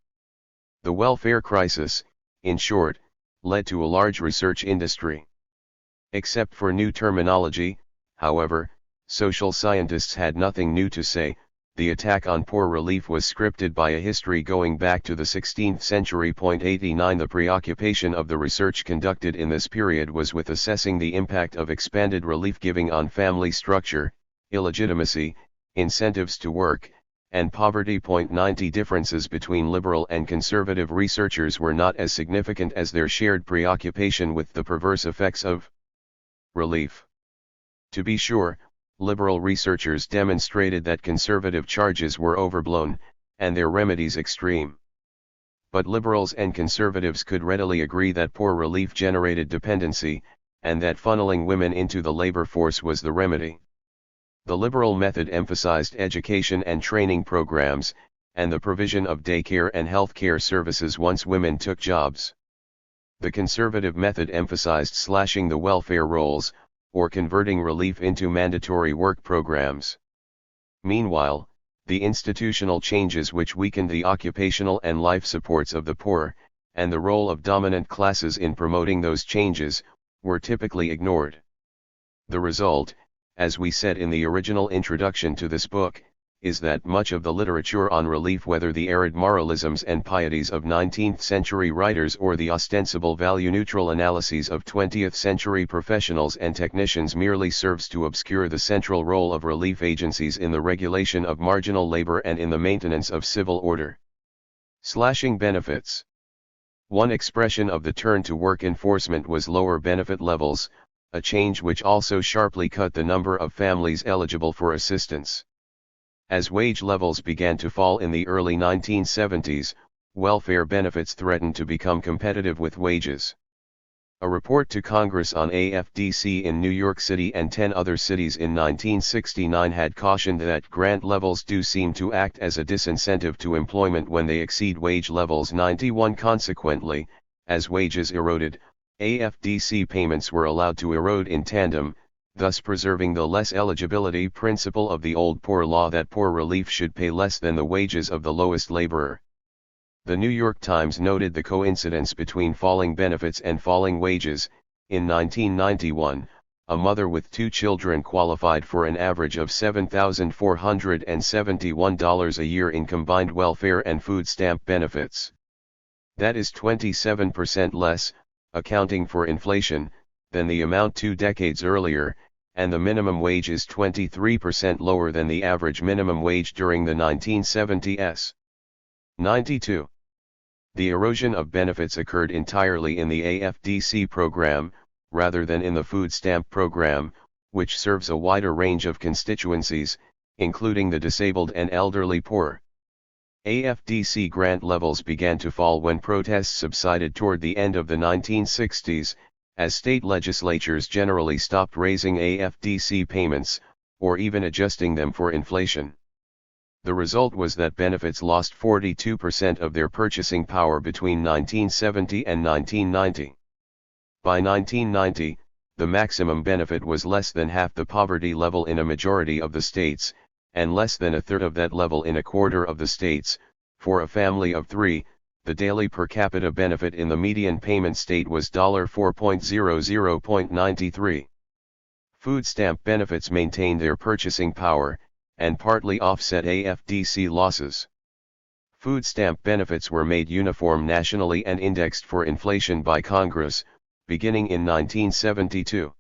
The welfare crisis, in short, led to a large research industry. Except for new terminology, however, social scientists had nothing new to say. The attack on poor relief was scripted by a history going back to the 16th century. 89 The preoccupation of the research conducted in this period was with assessing the impact of expanded relief giving on family structure, illegitimacy, incentives to work, and poverty. 90 Differences between liberal and conservative researchers were not as significant as their shared preoccupation with the perverse effects of relief. To be sure, liberal researchers demonstrated that conservative charges were overblown, and their remedies extreme. But liberals and conservatives could readily agree that poor relief generated dependency, and that funneling women into the labor force was the remedy. The liberal method emphasized education and training programs, and the provision of daycare and health care services once women took jobs. The conservative method emphasized slashing the welfare rolls, or converting relief into mandatory work programs. Meanwhile, the institutional changes which weakened the occupational and life supports of the poor, and the role of dominant classes in promoting those changes, were typically ignored. The result, as we said in the original introduction to this book, is that much of the literature on relief, whether the arid moralisms and pieties of 19th century writers or the ostensible value-neutral analyses of 20th century professionals and technicians, merely serves to obscure the central role of relief agencies in the regulation of marginal labor and in the maintenance of civil order. Slashing benefits. One expression of the turn to work enforcement was lower benefit levels, a change which also sharply cut the number of families eligible for assistance. As wage levels began to fall in the early 1970s, welfare benefits threatened to become competitive with wages. A report to Congress on AFDC in New York City and 10 other cities in 1969 had cautioned that grant levels do seem to act as a disincentive to employment when they exceed wage levels 91. Consequently, as wages eroded, AFDC payments were allowed to erode in tandem, thus preserving the less eligibility principle of the old poor law that poor relief should pay less than the wages of the lowest laborer. The New York Times noted the coincidence between falling benefits and falling wages. In 1991, a mother with 2 children qualified for an average of $7,471 a year in combined welfare and food stamp benefits. That is 27% less, accounting for inflation, than the amount 2 decades earlier, and the minimum wage is 23% lower than the average minimum wage during the 1970s. 92. The erosion of benefits occurred entirely in the AFDC program, rather than in the food stamp program, which serves a wider range of constituencies, including the disabled and elderly poor. AFDC grant levels began to fall when protests subsided toward the end of the 1960s, as state legislatures generally stopped raising AFDC payments, or even adjusting them for inflation. The result was that benefits lost 42% of their purchasing power between 1970 and 1990. By 1990, the maximum benefit was less than half the poverty level in a majority of the states, and less than a third of that level in a quarter of the states. For a family of 3, the daily per capita benefit in the median payment state was $4.00.93. Food stamp benefits maintained their purchasing power, and partly offset AFDC losses. Food stamp benefits were made uniform nationally and indexed for inflation by Congress, beginning in 1972.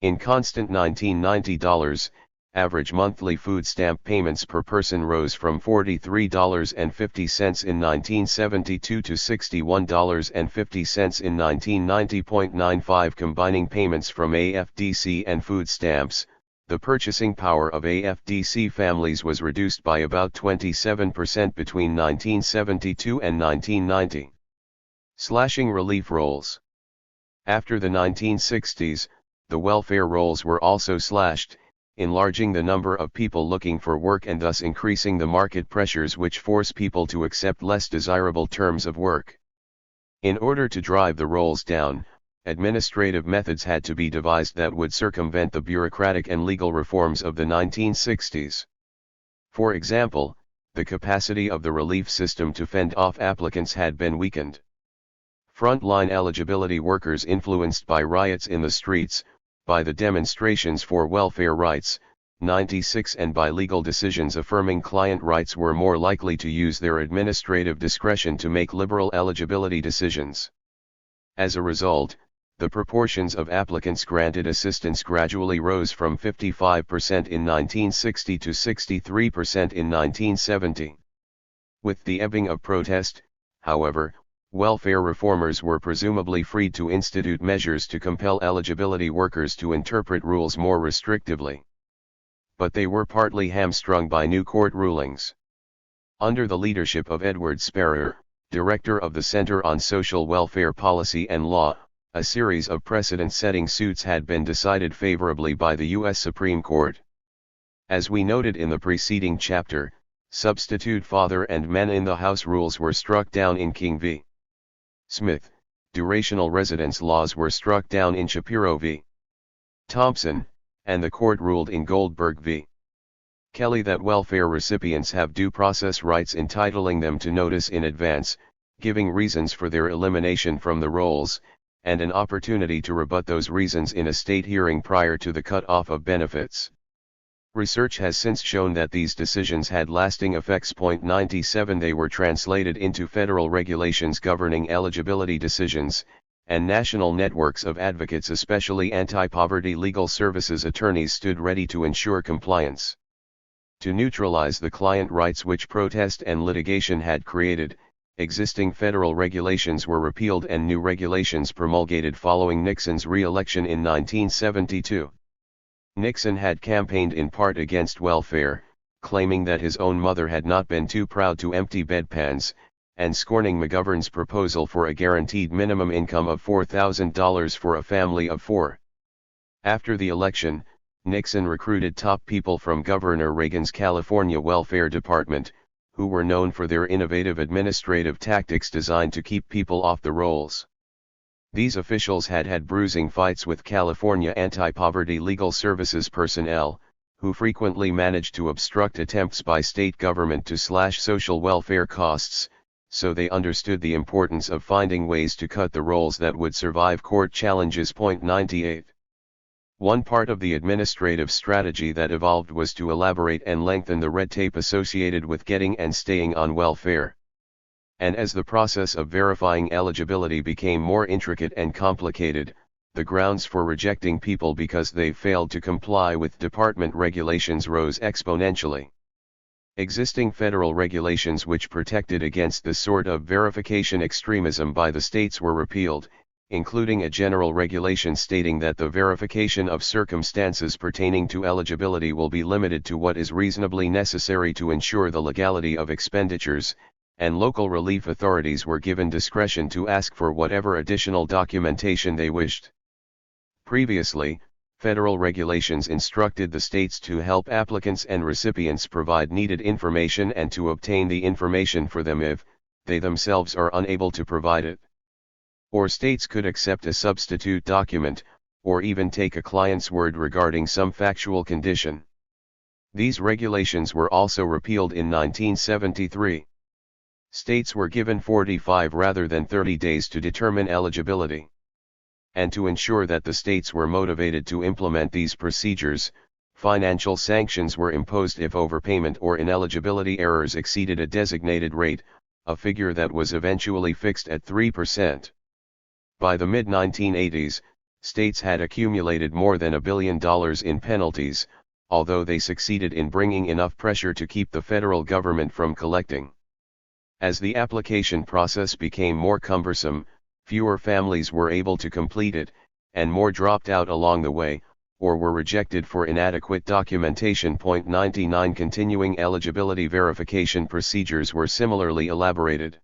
In constant 1990 dollars, average monthly food stamp payments per person rose from $43.50 in 1972 to $61.50 in 1990.95. Combining payments from AFDC and food stamps, the purchasing power of AFDC families was reduced by about 27% between 1972 and 1990. Slashing relief rolls. After the 1960s, the welfare rolls were also slashed, enlarging the number of people looking for work and thus increasing the market pressures which force people to accept less desirable terms of work. In order to drive the rolls down, administrative methods had to be devised that would circumvent the bureaucratic and legal reforms of the 1960s. For example, the capacity of the relief system to fend off applicants had been weakened. Frontline eligibility workers, influenced by riots in the streets, by the demonstrations for welfare rights, 96, and by legal decisions affirming client rights, were more likely to use their administrative discretion to make liberal eligibility decisions. As a result, the proportions of applicants granted assistance gradually rose from 55% in 1960 to 63% in 1970. With the ebbing of protest, however, welfare reformers were presumably freed to institute measures to compel eligibility workers to interpret rules more restrictively. But they were partly hamstrung by new court rulings. Under the leadership of Edward Sperrer, director of the Center on Social Welfare Policy and Law, a series of precedent-setting suits had been decided favorably by the U.S. Supreme Court. As we noted in the preceding chapter, substitute father and men in the house rules were struck down in King v. Smith, durational residence laws were struck down in Shapiro v. Thompson, and the court ruled in Goldberg v. Kelly that welfare recipients have due process rights entitling them to notice in advance, giving reasons for their elimination from the rolls, and an opportunity to rebut those reasons in a state hearing prior to the cut-off of benefits. Research has since shown that these decisions had lasting effects. 97 They were translated into federal regulations governing eligibility decisions, and national networks of advocates, especially anti-poverty legal services attorneys, stood ready to ensure compliance. To neutralize the client rights which protest and litigation had created, existing federal regulations were repealed and new regulations promulgated following Nixon's re-election in 1972. Nixon had campaigned in part against welfare, claiming that his own mother had not been too proud to empty bedpans, and scorning McGovern's proposal for a guaranteed minimum income of $4,000 for a family of four. After the election, Nixon recruited top people from Governor Reagan's California Welfare Department, who were known for their innovative administrative tactics designed to keep people off the rolls. These officials had had bruising fights with California anti-poverty legal services personnel, who frequently managed to obstruct attempts by state government to slash social welfare costs, so they understood the importance of finding ways to cut the rolls that would survive court challenges. 98. One part of the administrative strategy that evolved was to elaborate and lengthen the red tape associated with getting and staying on welfare. And as the process of verifying eligibility became more intricate and complicated, the grounds for rejecting people because they failed to comply with department regulations rose exponentially. Existing federal regulations which protected against this sort of verification extremism by the states were repealed, including a general regulation stating that the verification of circumstances pertaining to eligibility will be limited to what is reasonably necessary to ensure the legality of expenditures, and local relief authorities were given discretion to ask for whatever additional documentation they wished. Previously, federal regulations instructed the states to help applicants and recipients provide needed information and to obtain the information for them if they themselves are unable to provide it. Or states could accept a substitute document, or even take a client's word regarding some factual condition. These regulations were also repealed in 1973. States were given 45 rather than 30 days to determine eligibility. And to ensure that the states were motivated to implement these procedures, financial sanctions were imposed if overpayment or ineligibility errors exceeded a designated rate, a figure that was eventually fixed at 3%. By the mid-1980s, states had accumulated more than $1 billion in penalties, although they succeeded in bringing enough pressure to keep the federal government from collecting. As the application process became more cumbersome, fewer families were able to complete it, and more dropped out along the way, or were rejected for inadequate documentation. 99 Continuing eligibility verification procedures were similarly elaborated.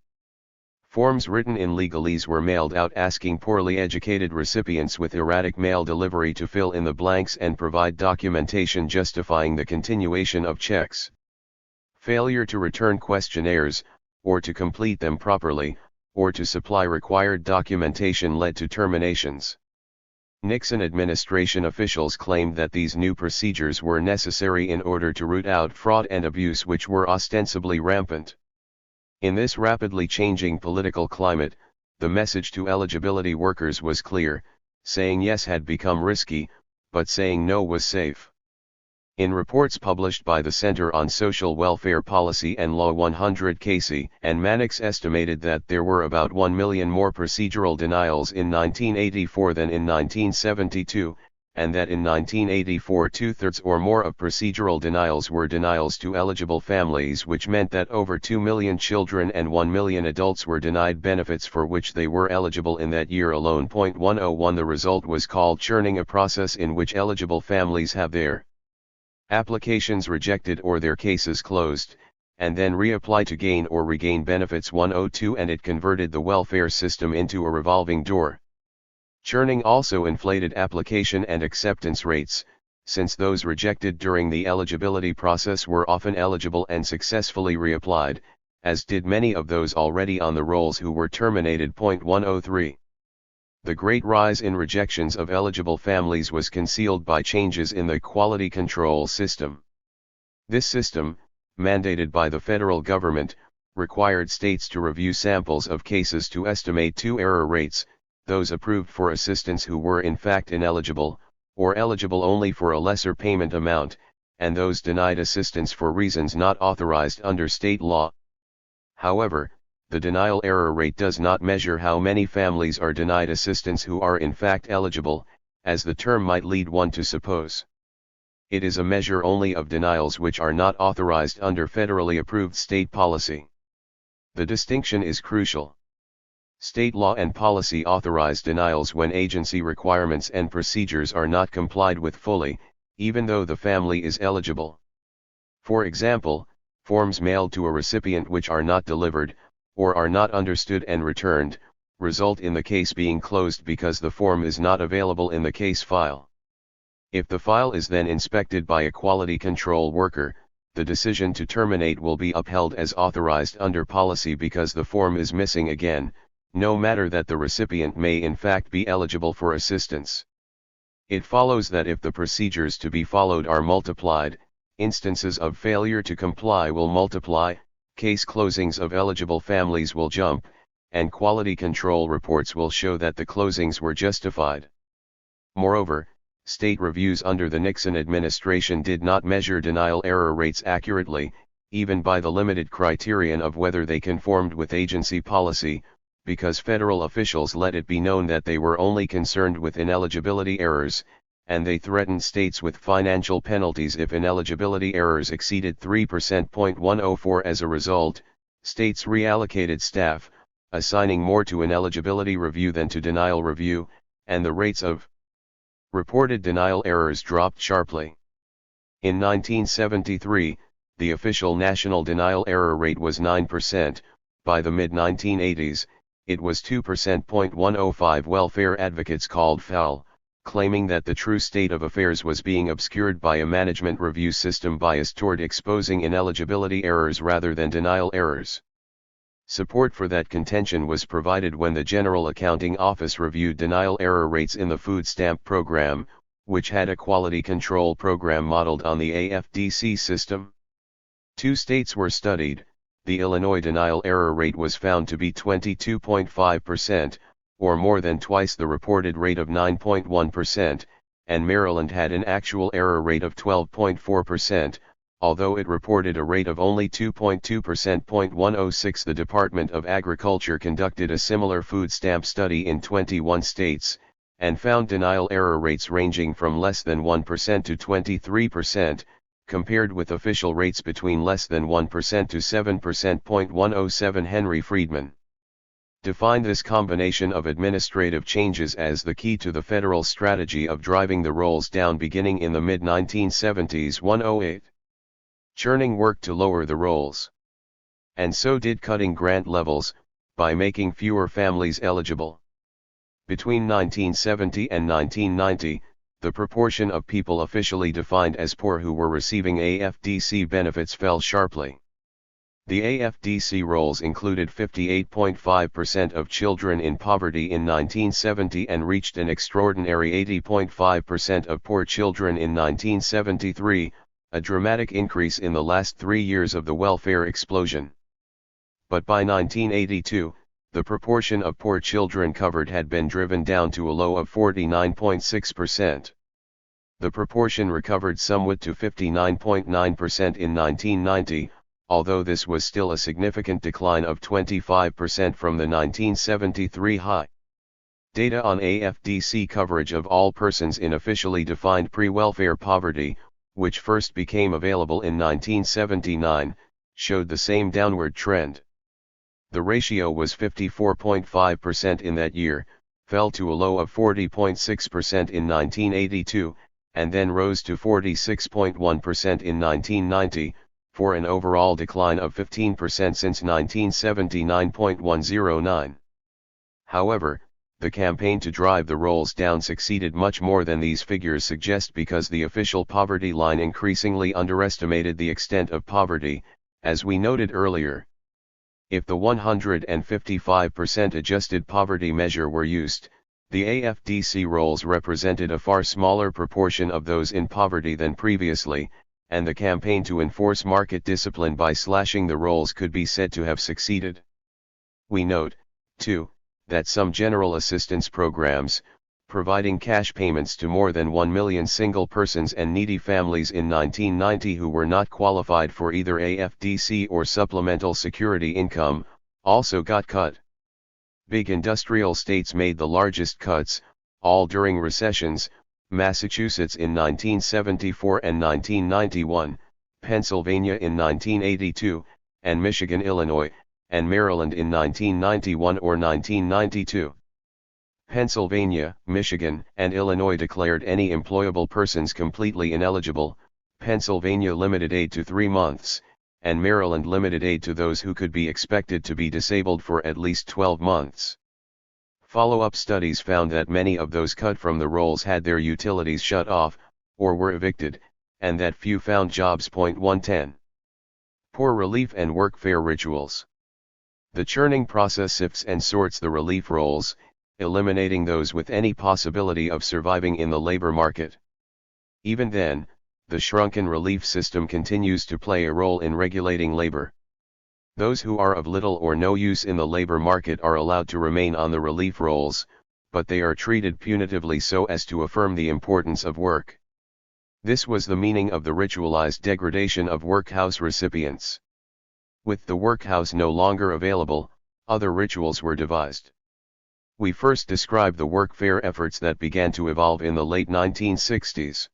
Forms written in legalese were mailed out asking poorly educated recipients with erratic mail delivery to fill in the blanks and provide documentation justifying the continuation of checks. Failure to return questionnaires, or to complete them properly, or to supply required documentation led to terminations. Nixon administration officials claimed that these new procedures were necessary in order to root out fraud and abuse which were ostensibly rampant. In this rapidly changing political climate, the message to eligibility workers was clear: saying yes had become risky, but saying no was safe. In reports published by the Center on Social Welfare Policy and Law, 100 Casey and Mannix estimated that there were about 1 million more procedural denials in 1984 than in 1972, and that in 1984 2/3 or more of procedural denials were denials to eligible families, which meant that over 2 million children and 1 million adults were denied benefits for which they were eligible in that year alone. 101 The result was called churning, a process in which eligible families have their applications rejected or their cases closed, and then reapply to gain or regain benefits. 102 And it converted the welfare system into a revolving door. Churning also inflated application and acceptance rates, since those rejected during the eligibility process were often eligible and successfully reapplied, as did many of those already on the rolls who were terminated. 103 The great rise in rejections of eligible families was concealed by changes in the quality control system. This system, mandated by the federal government, required states to review samples of cases to estimate two error rates, those approved for assistance who were in fact ineligible, or eligible only for a lesser payment amount, and those denied assistance for reasons not authorized under state law. However, the denial error rate does not measure how many families are denied assistance who are in fact eligible, as the term might lead one to suppose. It is a measure only of denials which are not authorized under federally approved state policy. The distinction is crucial. State law and policy authorize denials when agency requirements and procedures are not complied with fully, even though the family is eligible. For example, forms mailed to a recipient which are not delivered, or are not understood and returned, result in the case being closed because the form is not available in the case file. If the file is then inspected by a quality control worker, the decision to terminate will be upheld as authorized under policy because the form is missing again, no matter that the recipient may in fact be eligible for assistance. It follows that if the procedures to be followed are multiplied, instances of failure to comply will multiply, case closings of eligible families will jump, and quality control reports will show that the closings were justified. Moreover, state reviews under the Nixon administration did not measure denial error rates accurately, even by the limited criterion of whether they conformed with agency policy, because federal officials let it be known that they were only concerned with ineligibility errors, and they threatened states with financial penalties if ineligibility errors exceeded 3%. As a result, states reallocated staff, assigning more to ineligibility review than to denial review, and the rates of reported denial errors dropped sharply. In 1973, the official national denial error rate was 9%, by the mid-1980s, it was 2%. Welfare advocates called foul, claiming that the true state of affairs was being obscured by a management review system biased toward exposing ineligibility errors rather than denial errors. Support for that contention was provided when the General Accounting Office reviewed denial error rates in the food stamp program, which had a quality control program modeled on the AFDC system. 2 states were studied. The Illinois denial error rate was found to be 22.5%, or more than twice the reported rate of 9.1%, and Maryland had an actual error rate of 12.4%, although it reported a rate of only 2.2%. The Department of Agriculture conducted a similar food stamp study in 21 states, and found denial error rates ranging from less than 1% to 23%, compared with official rates between less than 1% to 7%. Henry Friedman defined this combination of administrative changes as the key to the federal strategy of driving the rolls down beginning in the mid-1970s. 108. Churning worked to lower the rolls. And so did cutting grant levels, by making fewer families eligible. Between 1970 and 1990, the proportion of people officially defined as poor who were receiving AFDC benefits fell sharply. The AFDC rolls included 58.5% of children in poverty in 1970 and reached an extraordinary 80.5% of poor children in 1973, a dramatic increase in the last 3 years of the welfare explosion. But by 1982, the proportion of poor children covered had been driven down to a low of 49.6%. The proportion recovered somewhat to 59.9% in 1990, although this was still a significant decline of 25% from the 1973 high. Data on AFDC coverage of all persons in officially defined pre-welfare poverty, which first became available in 1979, showed the same downward trend. The ratio was 54.5% in that year, fell to a low of 40.6% in 1982, and then rose to 46.1% in 1990, for an overall decline of 15% since 1979.109. However, the campaign to drive the rolls down succeeded much more than these figures suggest because the official poverty line increasingly underestimated the extent of poverty, as we noted earlier. If the 155% adjusted poverty measure were used, the AFDC rolls represented a far smaller proportion of those in poverty than previously, and the campaign to enforce market discipline by slashing the rolls could be said to have succeeded. We note, too, that some general assistance programs, providing cash payments to more than 1 million single persons and needy families in 1990 who were not qualified for either AFDC or supplemental security income, also got cut. Big industrial states made the largest cuts, all during recessions: Massachusetts in 1974 and 1991, Pennsylvania in 1982, and Michigan, Illinois, and Maryland in 1991 or 1992. Pennsylvania, Michigan, and Illinois declared any employable persons completely ineligible. Pennsylvania limited aid to 3 months, and Maryland limited aid to those who could be expected to be disabled for at least 12 months. Follow-up studies found that many of those cut from the rolls had their utilities shut off, or were evicted, and that few found jobs. 110. Poor relief and workfare rituals. The churning process sifts and sorts the relief rolls, eliminating those with any possibility of surviving in the labor market. Even then, the shrunken relief system continues to play a role in regulating labor. Those who are of little or no use in the labor market are allowed to remain on the relief rolls, but they are treated punitively so as to affirm the importance of work. This was the meaning of the ritualized degradation of workhouse recipients. With the workhouse no longer available, other rituals were devised. We first describe the workfare efforts that began to evolve in the late 1960s.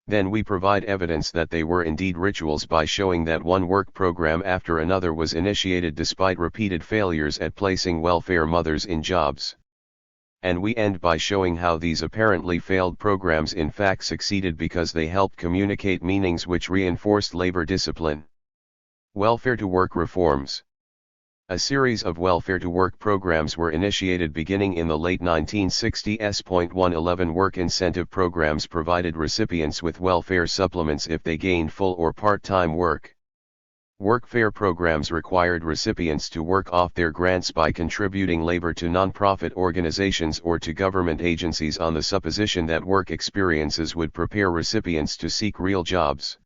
Then we provide evidence that they were indeed rituals by showing that one work program after another was initiated despite repeated failures at placing welfare mothers in jobs. And we end by showing how these apparently failed programs in fact succeeded because they helped communicate meanings which reinforced labor discipline. Welfare-to-work reforms. A series of welfare-to-work programs were initiated beginning in the late 1960s. 111 Work incentive programs provided recipients with welfare supplements if they gained full or part-time work. Workfare programs required recipients to work off their grants by contributing labor to nonprofit organizations or to government agencies on the supposition that work experiences would prepare recipients to seek real jobs.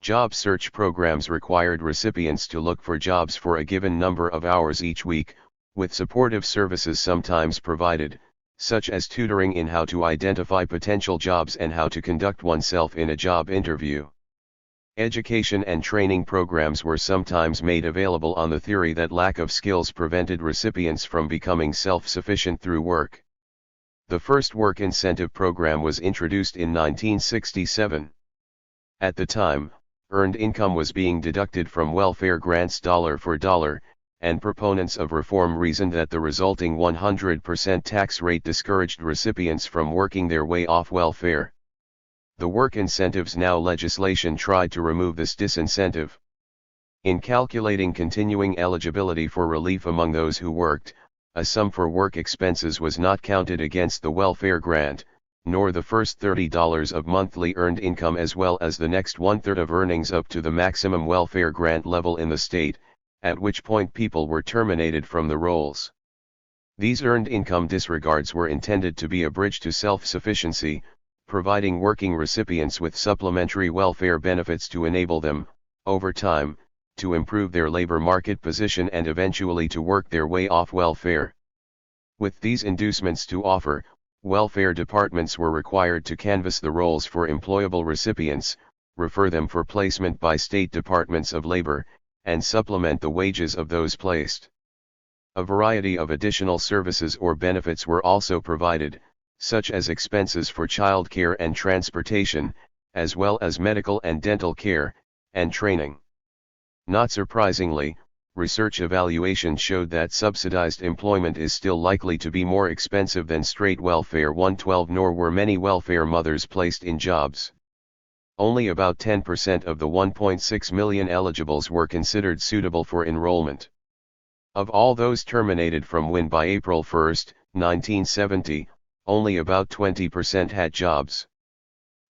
Job search programs required recipients to look for jobs for a given number of hours each week, with supportive services sometimes provided, such as tutoring in how to identify potential jobs and how to conduct oneself in a job interview. Education and training programs were sometimes made available on the theory that lack of skills prevented recipients from becoming self-sufficient through work. The first work incentive program was introduced in 1967. At the time, earned income was being deducted from welfare grants dollar for dollar, and proponents of reform reasoned that the resulting 100% tax rate discouraged recipients from working their way off welfare. The Work Incentives Now legislation tried to remove this disincentive. In calculating continuing eligibility for relief among those who worked, a sum for work expenses was not counted against the welfare grant, nor the first $30 of monthly earned income as well as the next 1/3 of earnings up to the maximum welfare grant level in the state, at which point people were terminated from the rolls. These earned income disregards were intended to be a bridge to self-sufficiency, providing working recipients with supplementary welfare benefits to enable them, over time, to improve their labor market position and eventually to work their way off welfare. With these inducements to offer, welfare departments were required to canvass the rolls for employable recipients, refer them for placement by state departments of labor, and supplement the wages of those placed. A variety of additional services or benefits were also provided, such as expenses for child care and transportation, as well as medical and dental care, and training. Not surprisingly, research evaluation showed that subsidized employment is still likely to be more expensive than straight welfare. 112 Nor were many welfare mothers placed in jobs. Only about 10% of the 1.6 million eligibles were considered suitable for enrollment. Of all those terminated from WIN by April 1, 1970, only about 20% had jobs.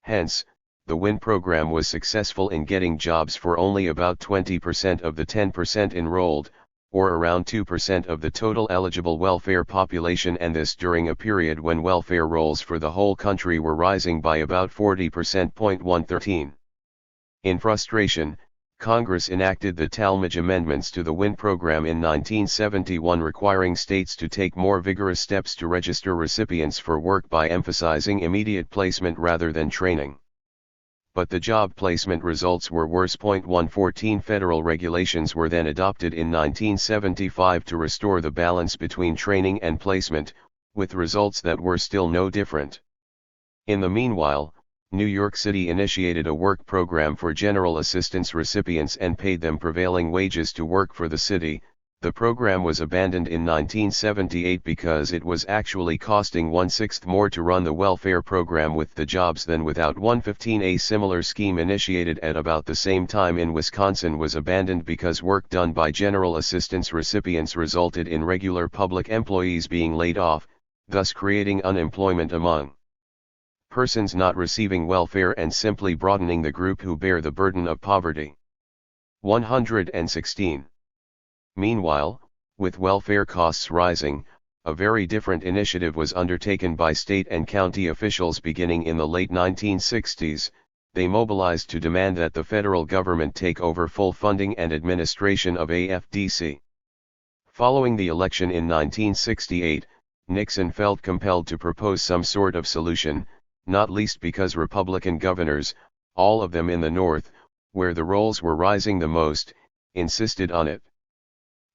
Hence, the WIN program was successful in getting jobs for only about 20% of the 10% enrolled, or around 2% of the total eligible welfare population, and this during a period when welfare rolls for the whole country were rising by about 40%. 113. In frustration, Congress enacted the Talmadge Amendments to the WIN program in 1971, requiring states to take more vigorous steps to register recipients for work by emphasizing immediate placement rather than training. But the job placement results were worse. 114 federal regulations were then adopted in 1975 to restore the balance between training and placement, with results that were still no different. In the meanwhile, New York City initiated a work program for general assistance recipients and paid them prevailing wages to work for the city. The program was abandoned in 1978 because it was actually costing 1/6 more to run the welfare program with the jobs than without. 115 A similar scheme initiated at about the same time in Wisconsin was abandoned because work done by general assistance recipients resulted in regular public employees being laid off, thus creating unemployment among persons not receiving welfare and simply broadening the group who bear the burden of poverty. 116. Meanwhile, with welfare costs rising, a very different initiative was undertaken by state and county officials beginning in the late 1960s. They mobilized to demand that the federal government take over full funding and administration of AFDC. Following the election in 1968, Nixon felt compelled to propose some sort of solution, not least because Republican governors, all of them in the North, where the rolls were rising the most, insisted on it.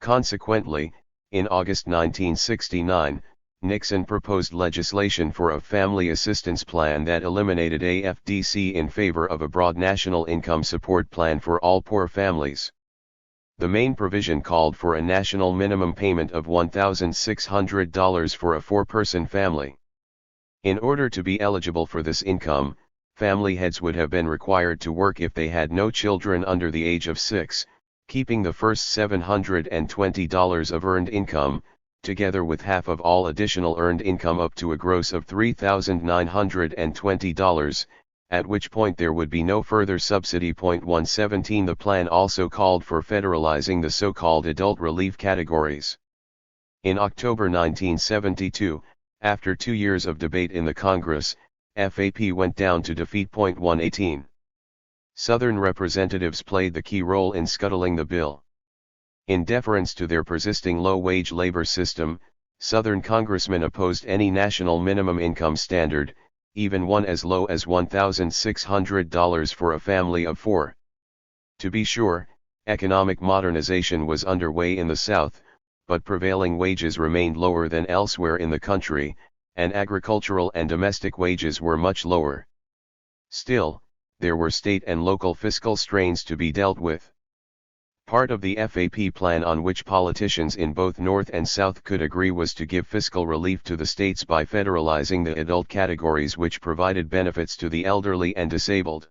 Consequently, in August 1969, Nixon proposed legislation for a family assistance plan that eliminated AFDC in favor of a broad national income support plan for all poor families. The main provision called for a national minimum payment of $1,600 for a four-person family. In order to be eligible for this income, family heads would have been required to work if they had no children under the age of 6, keeping the first $720 of earned income, together with half of all additional earned income up to a gross of $3,920, at which point there would be no further subsidy. 117 The plan also called for federalizing the so-called adult relief categories. In October 1972, after 2 years of debate in the Congress, FAP went down to defeat. 118. Southern representatives played the key role in scuttling the bill. In deference to their persisting low-wage labor system, Southern congressmen opposed any national minimum income standard, even one as low as $1,600 for a family of 4. To be sure, economic modernization was underway in the South, but prevailing wages remained lower than elsewhere in the country, and agricultural and domestic wages were much lower. Still, there were state and local fiscal strains to be dealt with. Part of the FAP plan on which politicians in both North and South could agree was to give fiscal relief to the states by federalizing the adult categories which provided benefits to the elderly and disabled.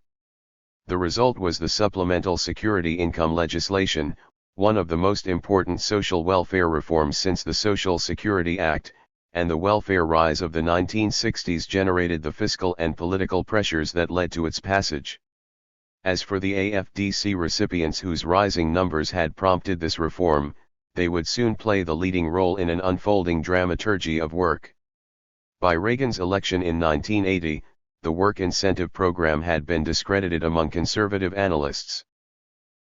The result was the Supplemental Security Income legislation, one of the most important social welfare reforms since the Social Security Act, and the welfare rise of the 1960s generated the fiscal and political pressures that led to its passage. As for the AFDC recipients whose rising numbers had prompted this reform, they would soon play the leading role in an unfolding dramaturgy of work. By Reagan's election in 1980, the work incentive program had been discredited among conservative analysts.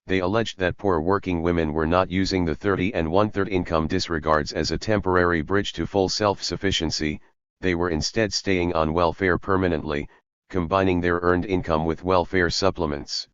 They alleged that poor working women were not using the 30 and 1/3 income disregards as a temporary bridge to full self-sufficiency, they were instead staying on welfare permanently, combining their earned income with welfare supplements.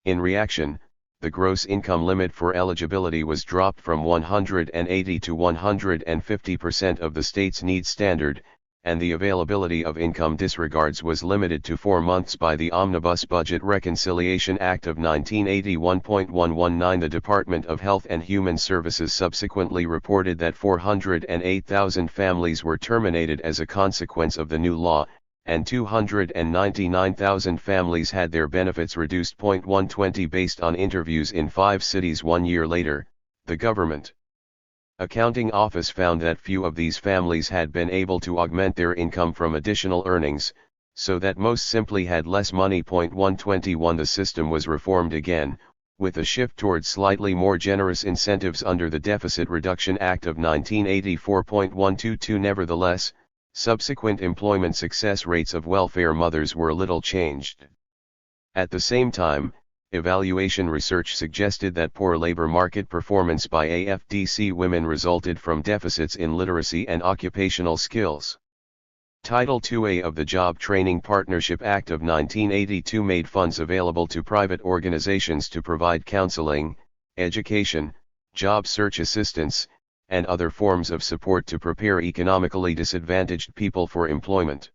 In reaction, the gross income limit for eligibility was dropped from 180 to 150% of the state's need standard, and the availability of income disregards was limited to 4 months by the Omnibus Budget Reconciliation Act of 1981. 119 The Department of Health and Human Services subsequently reported that 408,000 families were terminated as a consequence of the new law, and 299,000 families had their benefits reduced. 120 Based on interviews in 5 cities 1 year later, the Government Accounting Office found that few of these families had been able to augment their income from additional earnings, so that most simply had less money. 121 The system was reformed again, with a shift towards slightly more generous incentives under the Deficit Reduction Act of 1984. 122 Nevertheless, subsequent employment success rates of welfare mothers were little changed. At the same time, Evaluation research suggested that poor labor market performance by AFDC women resulted from deficits in literacy and occupational skills. Title IIA of the Job Training Partnership Act of 1982 made funds available to private organizations to provide counseling, education, job search assistance, and other forms of support to prepare economically disadvantaged people for employment.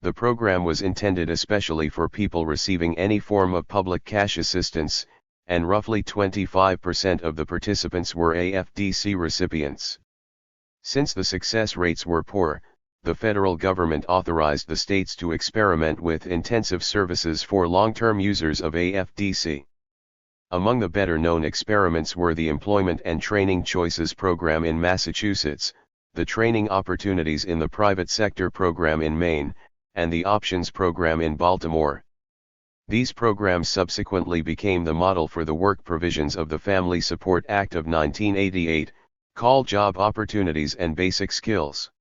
The program was intended especially for people receiving any form of public cash assistance, and roughly 25% of the participants were AFDC recipients. Since the success rates were poor, the federal government authorized the states to experiment with intensive services for long-term users of AFDC. Among the better-known experiments were the Employment and Training Choices Program in Massachusetts, the Training Opportunities in the Private Sector Program in Maine, and the Options Program in Baltimore. These programs subsequently became the model for the work provisions of the Family Support Act of 1988, called Job Opportunities and Basic Skills.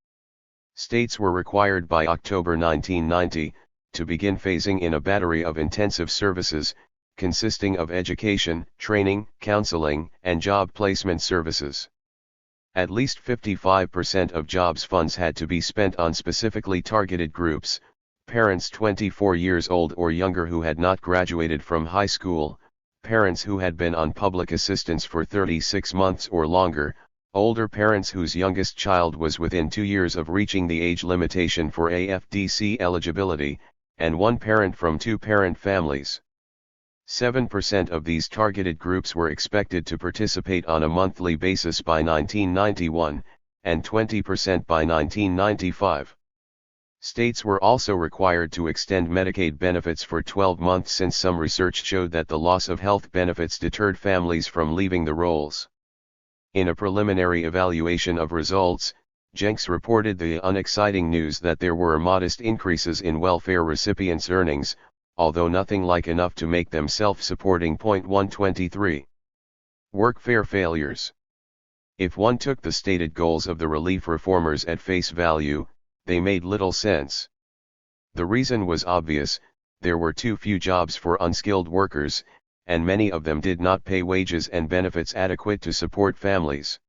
States were required by October 1990, to begin phasing in a battery of intensive services, consisting of education, training, counseling, and job placement services. At least 55% of jobs funds had to be spent on specifically targeted groups: parents 24 years old or younger who had not graduated from high school, parents who had been on public assistance for 36 months or longer, older parents whose youngest child was within 2 years of reaching the age limitation for AFDC eligibility, and one parent from two-parent families. 7% of these targeted groups were expected to participate on a monthly basis by 1991, and 20% by 1995. States were also required to extend Medicaid benefits for 12 months since some research showed that the loss of health benefits deterred families from leaving the rolls. In a preliminary evaluation of results, Jenks reported the unexciting news that there were modest increases in welfare recipients' earnings, although nothing like enough to make them self-supporting. 123. Workfare failures. If one took the stated goals of the relief reformers at face value, they made little sense. The reason was obvious: there were too few jobs for unskilled workers, and many of them did not pay wages and benefits adequate to support families.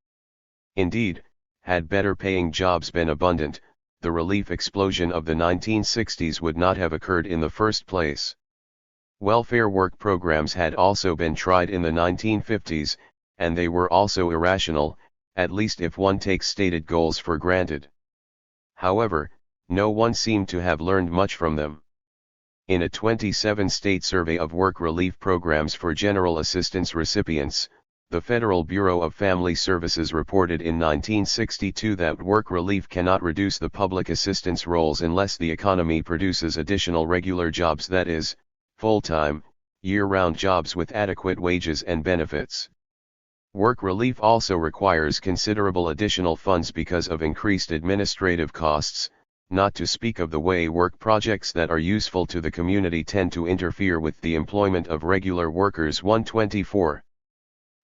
Indeed, had better-paying jobs been abundant, the relief explosion of the 1960s would not have occurred in the first place. Welfare work programs had also been tried in the 1950s, and they were also irrational, at least if one takes stated goals for granted. However, no one seemed to have learned much from them. In a 27-state survey of work relief programs for general assistance recipients, the Federal Bureau of Family Services reported in 1962 that work relief cannot reduce the public assistance rolls unless the economy produces additional regular jobs, that is, full-time, year-round jobs with adequate wages and benefits. Work relief also requires considerable additional funds because of increased administrative costs, not to speak of the way work projects that are useful to the community tend to interfere with the employment of regular workers. 124.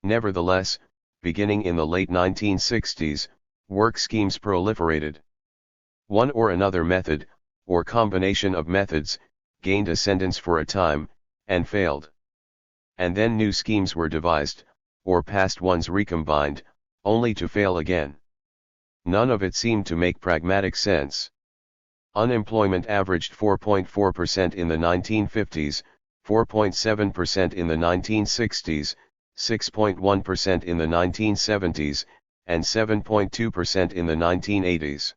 Nevertheless, beginning in the late 1960s, work schemes proliferated. One or another method, or combination of methods, gained ascendance for a time, and failed. And then new schemes were devised, or past ones recombined, only to fail again. None of it seemed to make pragmatic sense. Unemployment averaged 4.4% in the 1950s, 4.7% in the 1960s, 6.1% in the 1970s, and 7.2% in the 1980s.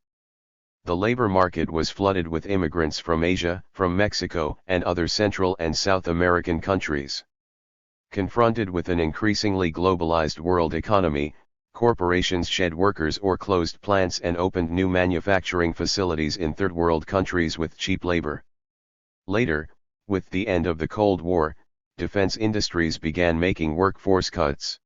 The labor market was flooded with immigrants from Asia, from Mexico, and other Central and South American countries. Confronted with an increasingly globalized world economy, corporations shed workers or closed plants and opened new manufacturing facilities in third-world countries with cheap labor. Later, with the end of the Cold War, defense industries began making workforce cuts.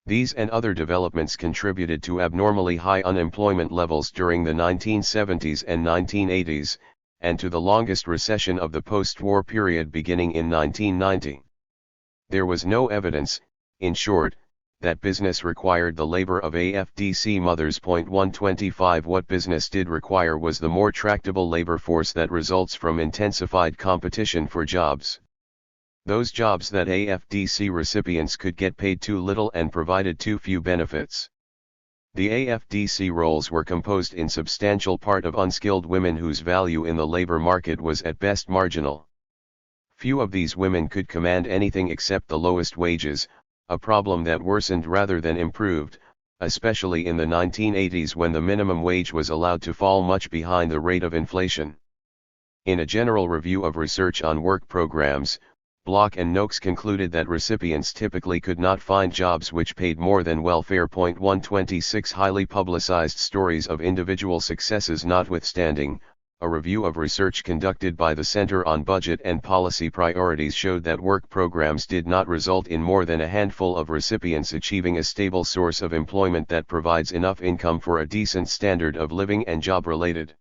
These and other developments contributed to abnormally high unemployment levels during the 1970s and 1980s, and to the longest recession of the post-war period beginning in 1990. There was no evidence, in short, that business required the labor of AFDC mothers. 125. What business did require was the more tractable labor force that results from intensified competition for jobs. Those jobs that AFDC recipients could get paid too little and provided too few benefits. The AFDC roles were composed in substantial part of unskilled women whose value in the labor market was at best marginal. Few of these women could command anything except the lowest wages, a problem that worsened rather than improved, especially in the 1980s when the minimum wage was allowed to fall much behind the rate of inflation. In a general review of research on work programs, Block and Noakes concluded that recipients typically could not find jobs which paid more than welfare. 126 Highly publicized stories of individual successes notwithstanding, a review of research conducted by the Center on Budget and Policy Priorities showed that work programs did not result in more than a handful of recipients achieving a stable source of employment that provides enough income for a decent standard of living and job-related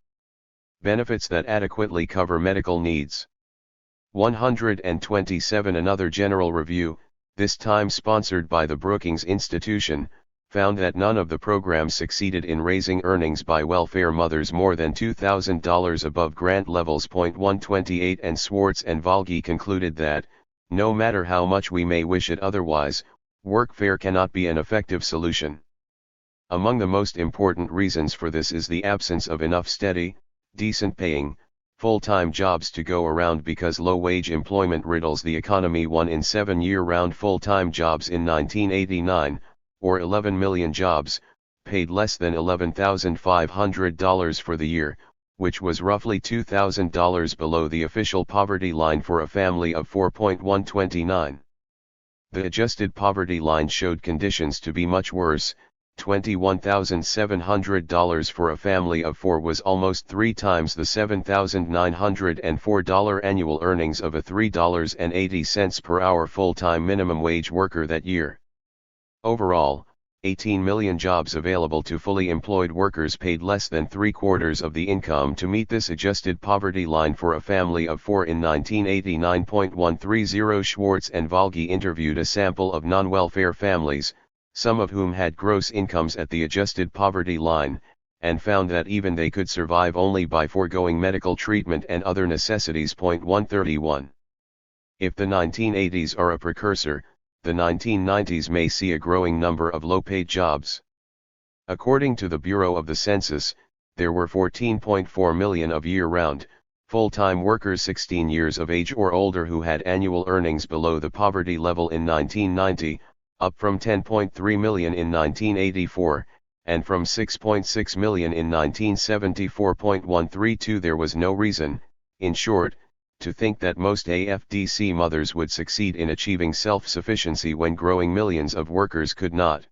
benefits that adequately cover medical needs. 127 Another general review, this time sponsored by the Brookings Institution, found that none of the programs succeeded in raising earnings by welfare mothers more than $2,000 above grant levels. 128 And Swartz and Valgi concluded that, no matter how much we may wish it otherwise, workfare cannot be an effective solution. Among the most important reasons for this is the absence of enough steady, decent paying, full-time jobs to go around because low-wage employment riddles the economy. 1 in 7 year-round full-time jobs in 1989, or 11 million jobs, paid less than $11,500 for the year, which was roughly $2,000 below the official poverty line for a family of 4. 129. The adjusted poverty line showed conditions to be much worse. $21,700 for a family of 4 was almost 3 times the $7,904 annual earnings of a $3.80 per hour full-time minimum wage worker that year. Overall, 18 million jobs available to fully employed workers paid less than 3/4 of the income to meet this adjusted poverty line for a family of 4 in 1989. 130 Swartz and Valgi interviewed a sample of non-welfare families, some of whom had gross incomes at the adjusted poverty line, and found that even they could survive only by foregoing medical treatment and other necessities. 131. If the 1980s are a precursor, the 1990s may see a growing number of low-paid jobs. According to the Bureau of the Census, there were 14.4 million of year-round, full-time workers 16 years of age or older who had annual earnings below the poverty level in 1990, up from 10.3 million in 1984, and from 6.6 million in 1974. 132 There was no reason, in short, to think that most AFDC mothers would succeed in achieving self-sufficiency when growing millions of workers could not.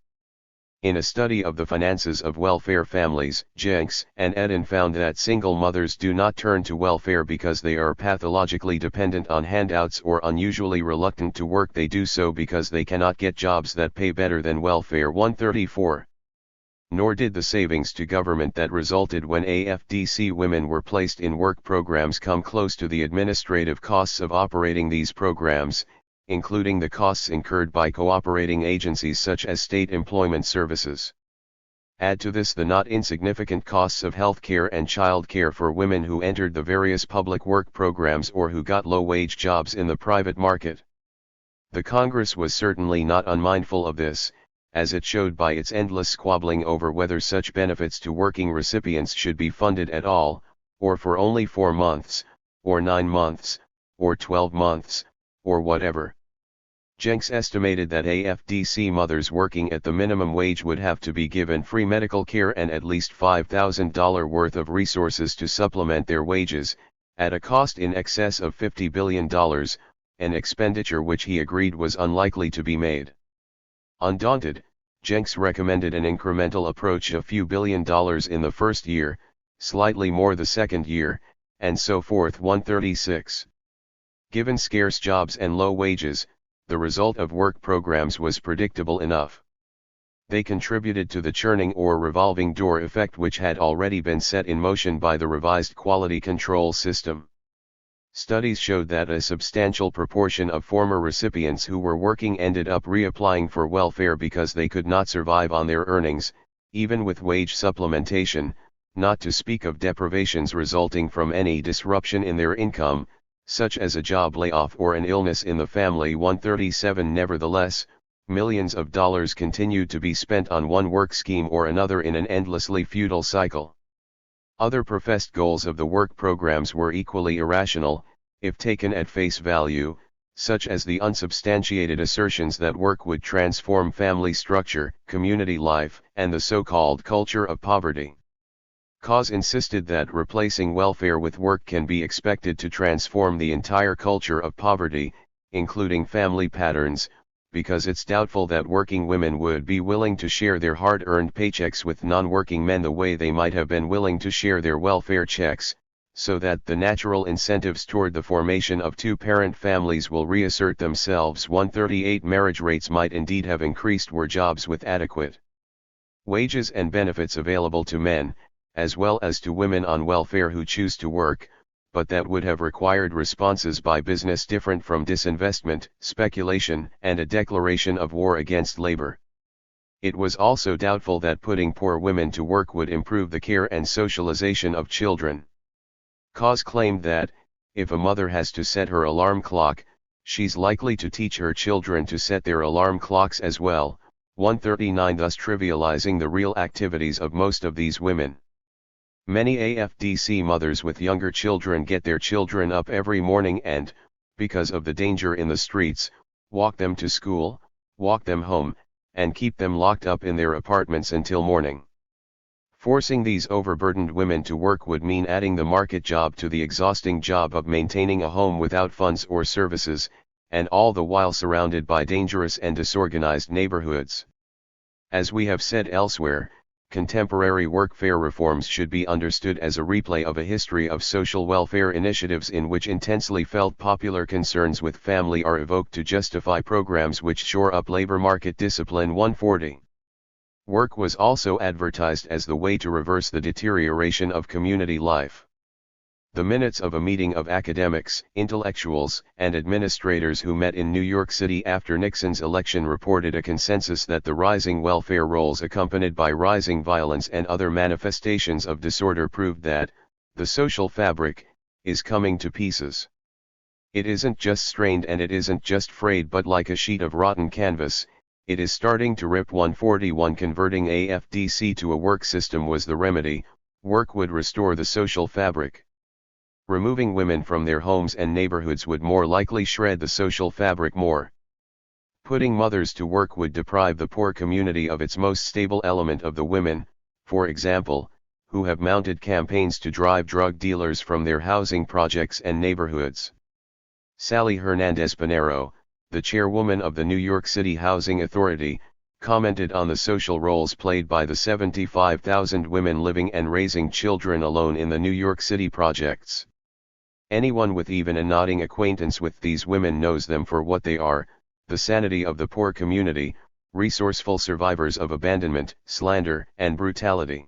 In a study of the finances of welfare families, Jenks and Eden found that single mothers do not turn to welfare because they are pathologically dependent on handouts or unusually reluctant to work. They do so because they cannot get jobs that pay better than welfare. 134. Nor did the savings to government that resulted when AFDC women were placed in work programs come close to the administrative costs of operating these programs, including the costs incurred by cooperating agencies such as state employment services. Add to this the not insignificant costs of health care and child care for women who entered the various public work programs or who got low-wage jobs in the private market. The Congress was certainly not unmindful of this, as it showed by its endless squabbling over whether such benefits to working recipients should be funded at all, or for only 4 months, or 9 months, or 12 months, or whatever. Jenks estimated that AFDC mothers working at the minimum wage would have to be given free medical care and at least $5,000 worth of resources to supplement their wages, at a cost in excess of $50 billion, an expenditure which he agreed was unlikely to be made. Undaunted, Jenks recommended an incremental approach of few $billion in the first year, slightly more the second year, and so forth. 136. Given scarce jobs and low wages, the result of work programs was predictable enough. They contributed to the churning or revolving door effect which had already been set in motion by the revised quality control system. Studies showed that a substantial proportion of former recipients who were working ended up reapplying for welfare because they could not survive on their earnings, even with wage supplementation, not to speak of deprivations resulting from any disruption in their income, such as a job layoff or an illness in the family. 137 Nevertheless, millions of dollars continued to be spent on one work scheme or another in an endlessly futile cycle. Other professed goals of the work programs were equally irrational, if taken at face value, such as the unsubstantiated assertions that work would transform family structure, community life, and the so-called culture of poverty. Cause insisted that replacing welfare with work can be expected to transform the entire culture of poverty, including family patterns, because it's doubtful that working women would be willing to share their hard-earned paychecks with non-working men the way they might have been willing to share their welfare checks, so that the natural incentives toward the formation of two-parent families will reassert themselves. 138 Marriage rates might indeed have increased were jobs with adequate wages and benefits available to men, as well as to women on welfare who choose to work, but that would have required responses by business different from disinvestment, speculation, and a declaration of war against labor. It was also doubtful that putting poor women to work would improve the care and socialization of children. Cause claimed that, if a mother has to set her alarm clock, she's likely to teach her children to set their alarm clocks as well. 139 Thus trivializing the real activities of most of these women. Many AFDC mothers with younger children get their children up every morning and, because of the danger in the streets, walk them to school, walk them home, and keep them locked up in their apartments until morning. Forcing these overburdened women to work would mean adding the market job to the exhausting job of maintaining a home without funds or services, and all the while surrounded by dangerous and disorganized neighborhoods. As we have said elsewhere, contemporary workfare reforms should be understood as a replay of a history of social welfare initiatives in which intensely felt popular concerns with family are evoked to justify programs which shore up labor market discipline. 140. Work was also advertised as the way to reverse the deterioration of community life. The minutes of a meeting of academics, intellectuals, and administrators who met in New York City after Nixon's election reported a consensus that the rising welfare rolls accompanied by rising violence and other manifestations of disorder proved that the social fabric is coming to pieces. It isn't just strained and it isn't just frayed, but like a sheet of rotten canvas, it is starting to rip. 141 Converting AFDC to a work system was the remedy. Work would restore the social fabric. Removing women from their homes and neighborhoods would more likely shred the social fabric more. Putting mothers to work would deprive the poor community of its most stable element of the women, for example, who have mounted campaigns to drive drug dealers from their housing projects and neighborhoods. Sally Hernandez Pinero, the chairwoman of the New York City Housing Authority, commented on the social roles played by the 75,000 women living and raising children alone in the New York City projects. Anyone with even a nodding acquaintance with these women knows them for what they are: the sanity of the poor community, resourceful survivors of abandonment, slander, and brutality.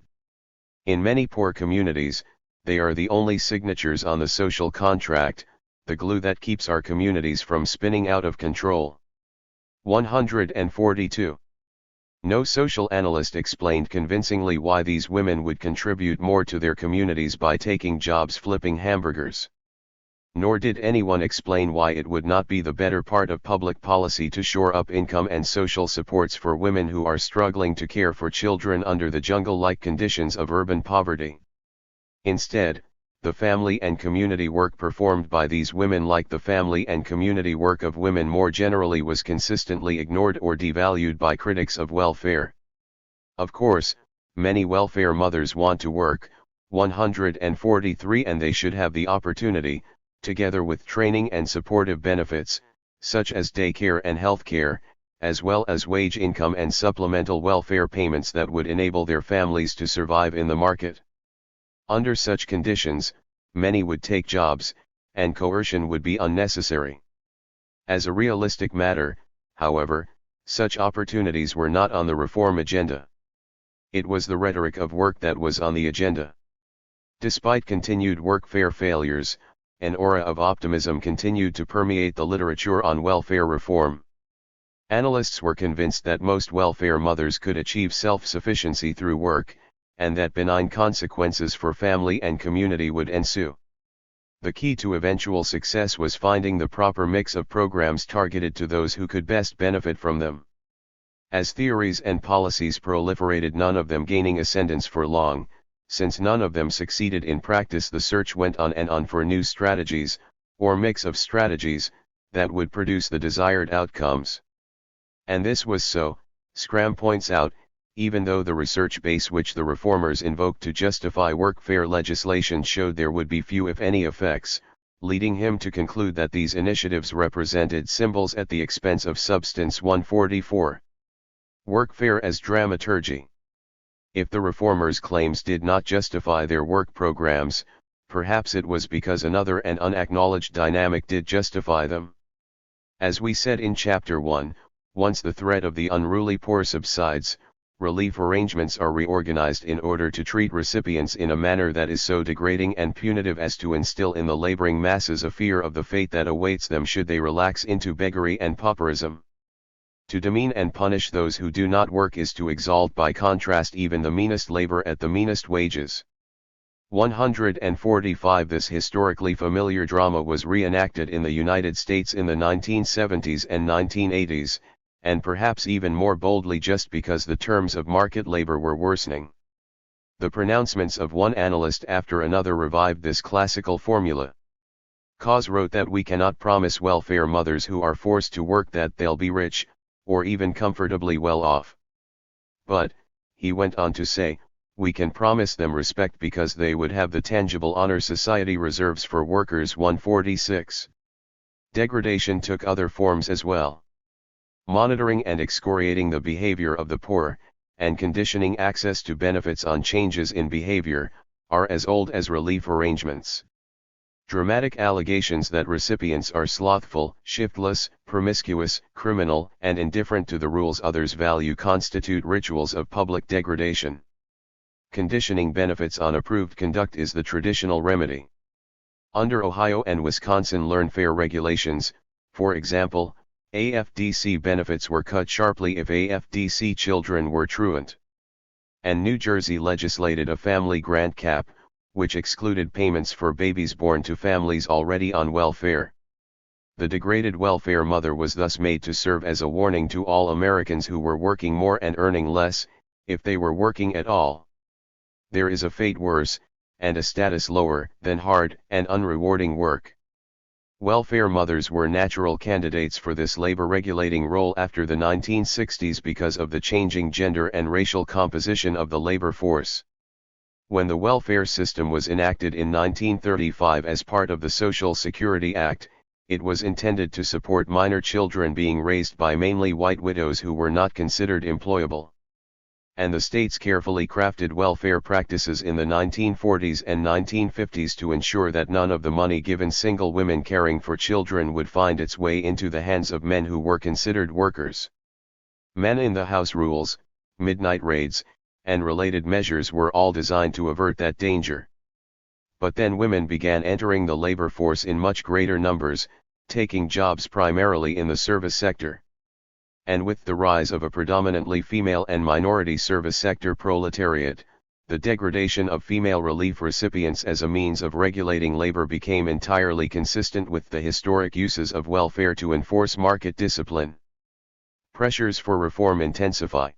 In many poor communities, they are the only signatures on the social contract, the glue that keeps our communities from spinning out of control. 142. No social analyst explained convincingly why these women would contribute more to their communities by taking jobs flipping hamburgers. Nor did anyone explain why it would not be the better part of public policy to shore up income and social supports for women who are struggling to care for children under the jungle-like conditions of urban poverty. Instead, the family and community work performed by these women, like the family and community work of women more generally, was consistently ignored or devalued by critics of welfare. Of course, many welfare mothers want to work. 143 And they should have the opportunity, together with training and supportive benefits, such as daycare and healthcare, as well as wage income and supplemental welfare payments that would enable their families to survive in the market. Under such conditions, many would take jobs, and coercion would be unnecessary. As a realistic matter, however, such opportunities were not on the reform agenda. It was the rhetoric of work that was on the agenda. Despite continued workfare failures, an aura of optimism continued to permeate the literature on welfare reform. Analysts were convinced that most welfare mothers could achieve self-sufficiency through work, and that benign consequences for family and community would ensue. The key to eventual success was finding the proper mix of programs targeted to those who could best benefit from them. As theories and policies proliferated, none of them gaining ascendance for long, since none of them succeeded in practice, the search went on and on for new strategies, or mix of strategies, that would produce the desired outcomes. And this was so, Scram points out, even though the research base which the reformers invoked to justify workfare legislation showed there would be few if any effects, leading him to conclude that these initiatives represented symbols at the expense of substance. 144. Workfare as dramaturgy. If the reformers' claims did not justify their work programs, perhaps it was because another and unacknowledged dynamic did justify them. As we said in Chapter 1, once the threat of the unruly poor subsides, relief arrangements are reorganized in order to treat recipients in a manner that is so degrading and punitive as to instill in the laboring masses a fear of the fate that awaits them should they relax into beggary and pauperism. To demean and punish those who do not work is to exalt by contrast even the meanest labor at the meanest wages. 145. This historically familiar drama was reenacted in the United States in the 1970s and 1980s, and perhaps even more boldly just because the terms of market labor were worsening. The pronouncements of one analyst after another revived this classical formula. Cause wrote that we cannot promise welfare mothers who are forced to work that they'll be rich, or even comfortably well off. But, he went on to say, we can promise them respect because they would have the tangible honor society reserves for workers. 146. Degradation took other forms as well. Monitoring and excoriating the behavior of the poor, and conditioning access to benefits on changes in behavior, are as old as relief arrangements. Dramatic allegations that recipients are slothful, shiftless, promiscuous, criminal, and indifferent to the rules others value constitute rituals of public degradation. Conditioning benefits on approved conduct is the traditional remedy. Under Ohio and Wisconsin learn-fair regulations, for example, AFDC benefits were cut sharply if AFDC children were truant. And New Jersey legislated a family grant cap, which excluded payments for babies born to families already on welfare. The degraded welfare mother was thus made to serve as a warning to all Americans who were working more and earning less, if they were working at all. There is a fate worse, and a status lower, than hard and unrewarding work. Welfare mothers were natural candidates for this labor-regulating role after the 1960s because of the changing gender and racial composition of the labor force. When the welfare system was enacted in 1935 as part of the Social Security Act, it was intended to support minor children being raised by mainly white widows who were not considered employable. And the states carefully crafted welfare practices in the 1940s and 1950s to ensure that none of the money given single women caring for children would find its way into the hands of men who were considered workers. Men in the House rules, midnight raids, and related measures were all designed to avert that danger. But then women began entering the labor force in much greater numbers, taking jobs primarily in the service sector. And with the rise of a predominantly female and minority service sector proletariat, the degradation of female relief recipients as a means of regulating labor became entirely consistent with the historic uses of welfare to enforce market discipline. Pressures for reform intensify.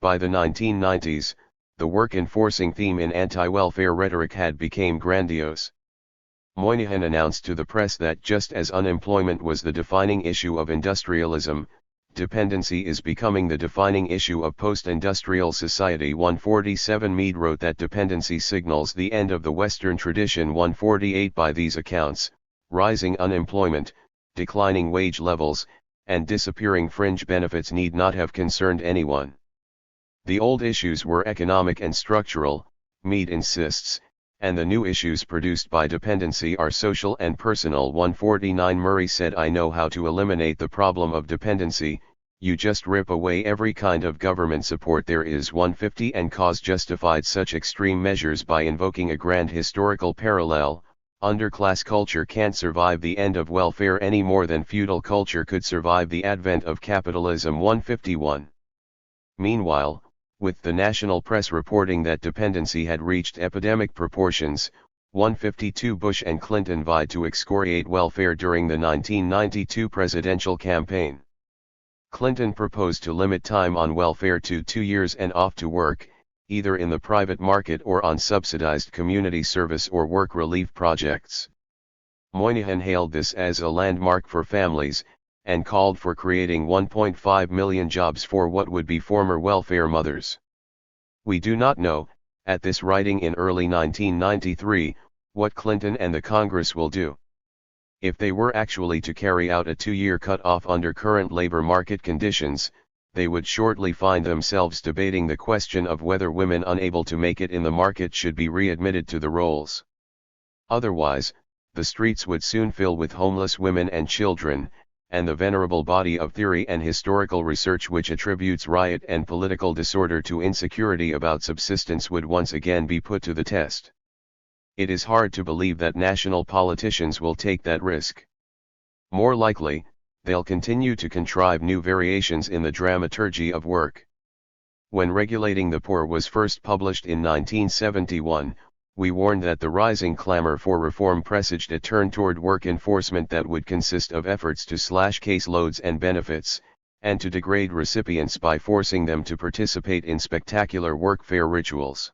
By the 1990s, the work-enforcing theme in anti-welfare rhetoric had become grandiose. Moynihan announced to the press that just as unemployment was the defining issue of industrialism, dependency is becoming the defining issue of post-industrial society. 147. Mead wrote that dependency signals the end of the Western tradition. 148. By these accounts, rising unemployment, declining wage levels, and disappearing fringe benefits need not have concerned anyone. The old issues were economic and structural, Mead insists, and the new issues produced by dependency are social and personal. 149. Murray said, I know how to eliminate the problem of dependency, you just rip away every kind of government support there is. 150. And cause justified such extreme measures by invoking a grand historical parallel, underclass culture can't survive the end of welfare any more than feudal culture could survive the advent of capitalism. 151. Meanwhile, with the national press reporting that dependency had reached epidemic proportions, 152 Bush and Clinton vied to excoriate welfare during the 1992 presidential campaign. Clinton proposed to limit time on welfare to 2 years and off to work, either in the private market or on subsidized community service or work relief projects. Moynihan hailed this as a landmark for families, and called for creating 1.5 million jobs for what would be former welfare mothers. We do not know, at this writing in early 1993, what Clinton and the Congress will do. If they were actually to carry out a 2-year cut-off under current labor market conditions, they would shortly find themselves debating the question of whether women unable to make it in the market should be readmitted to the rolls. Otherwise, the streets would soon fill with homeless women and children, and the venerable body of theory and historical research which attributes riot and political disorder to insecurity about subsistence would once again be put to the test. It is hard to believe that national politicians will take that risk. More likely, they'll continue to contrive new variations in the dramaturgy of work. When Regulating the Poor was first published in 1971, we warned that the rising clamor for reform presaged a turn toward work enforcement that would consist of efforts to slash caseloads and benefits, and to degrade recipients by forcing them to participate in spectacular workfare rituals.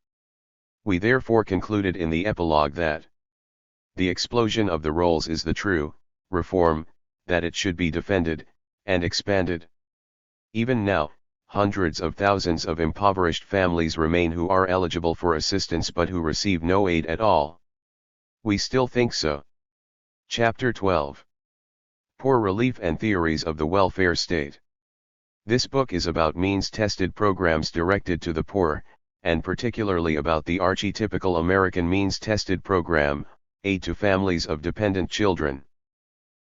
We therefore concluded in the epilogue that the explosion of the rolls is the true reform, that it should be defended and expanded. Even now, hundreds of thousands of impoverished families remain who are eligible for assistance but who receive no aid at all. We still think so. Chapter 12. Poor Relief and Theories of the Welfare State. This book is about means-tested programs directed to the poor, and particularly about the archetypical American means-tested program, aid to families of dependent children.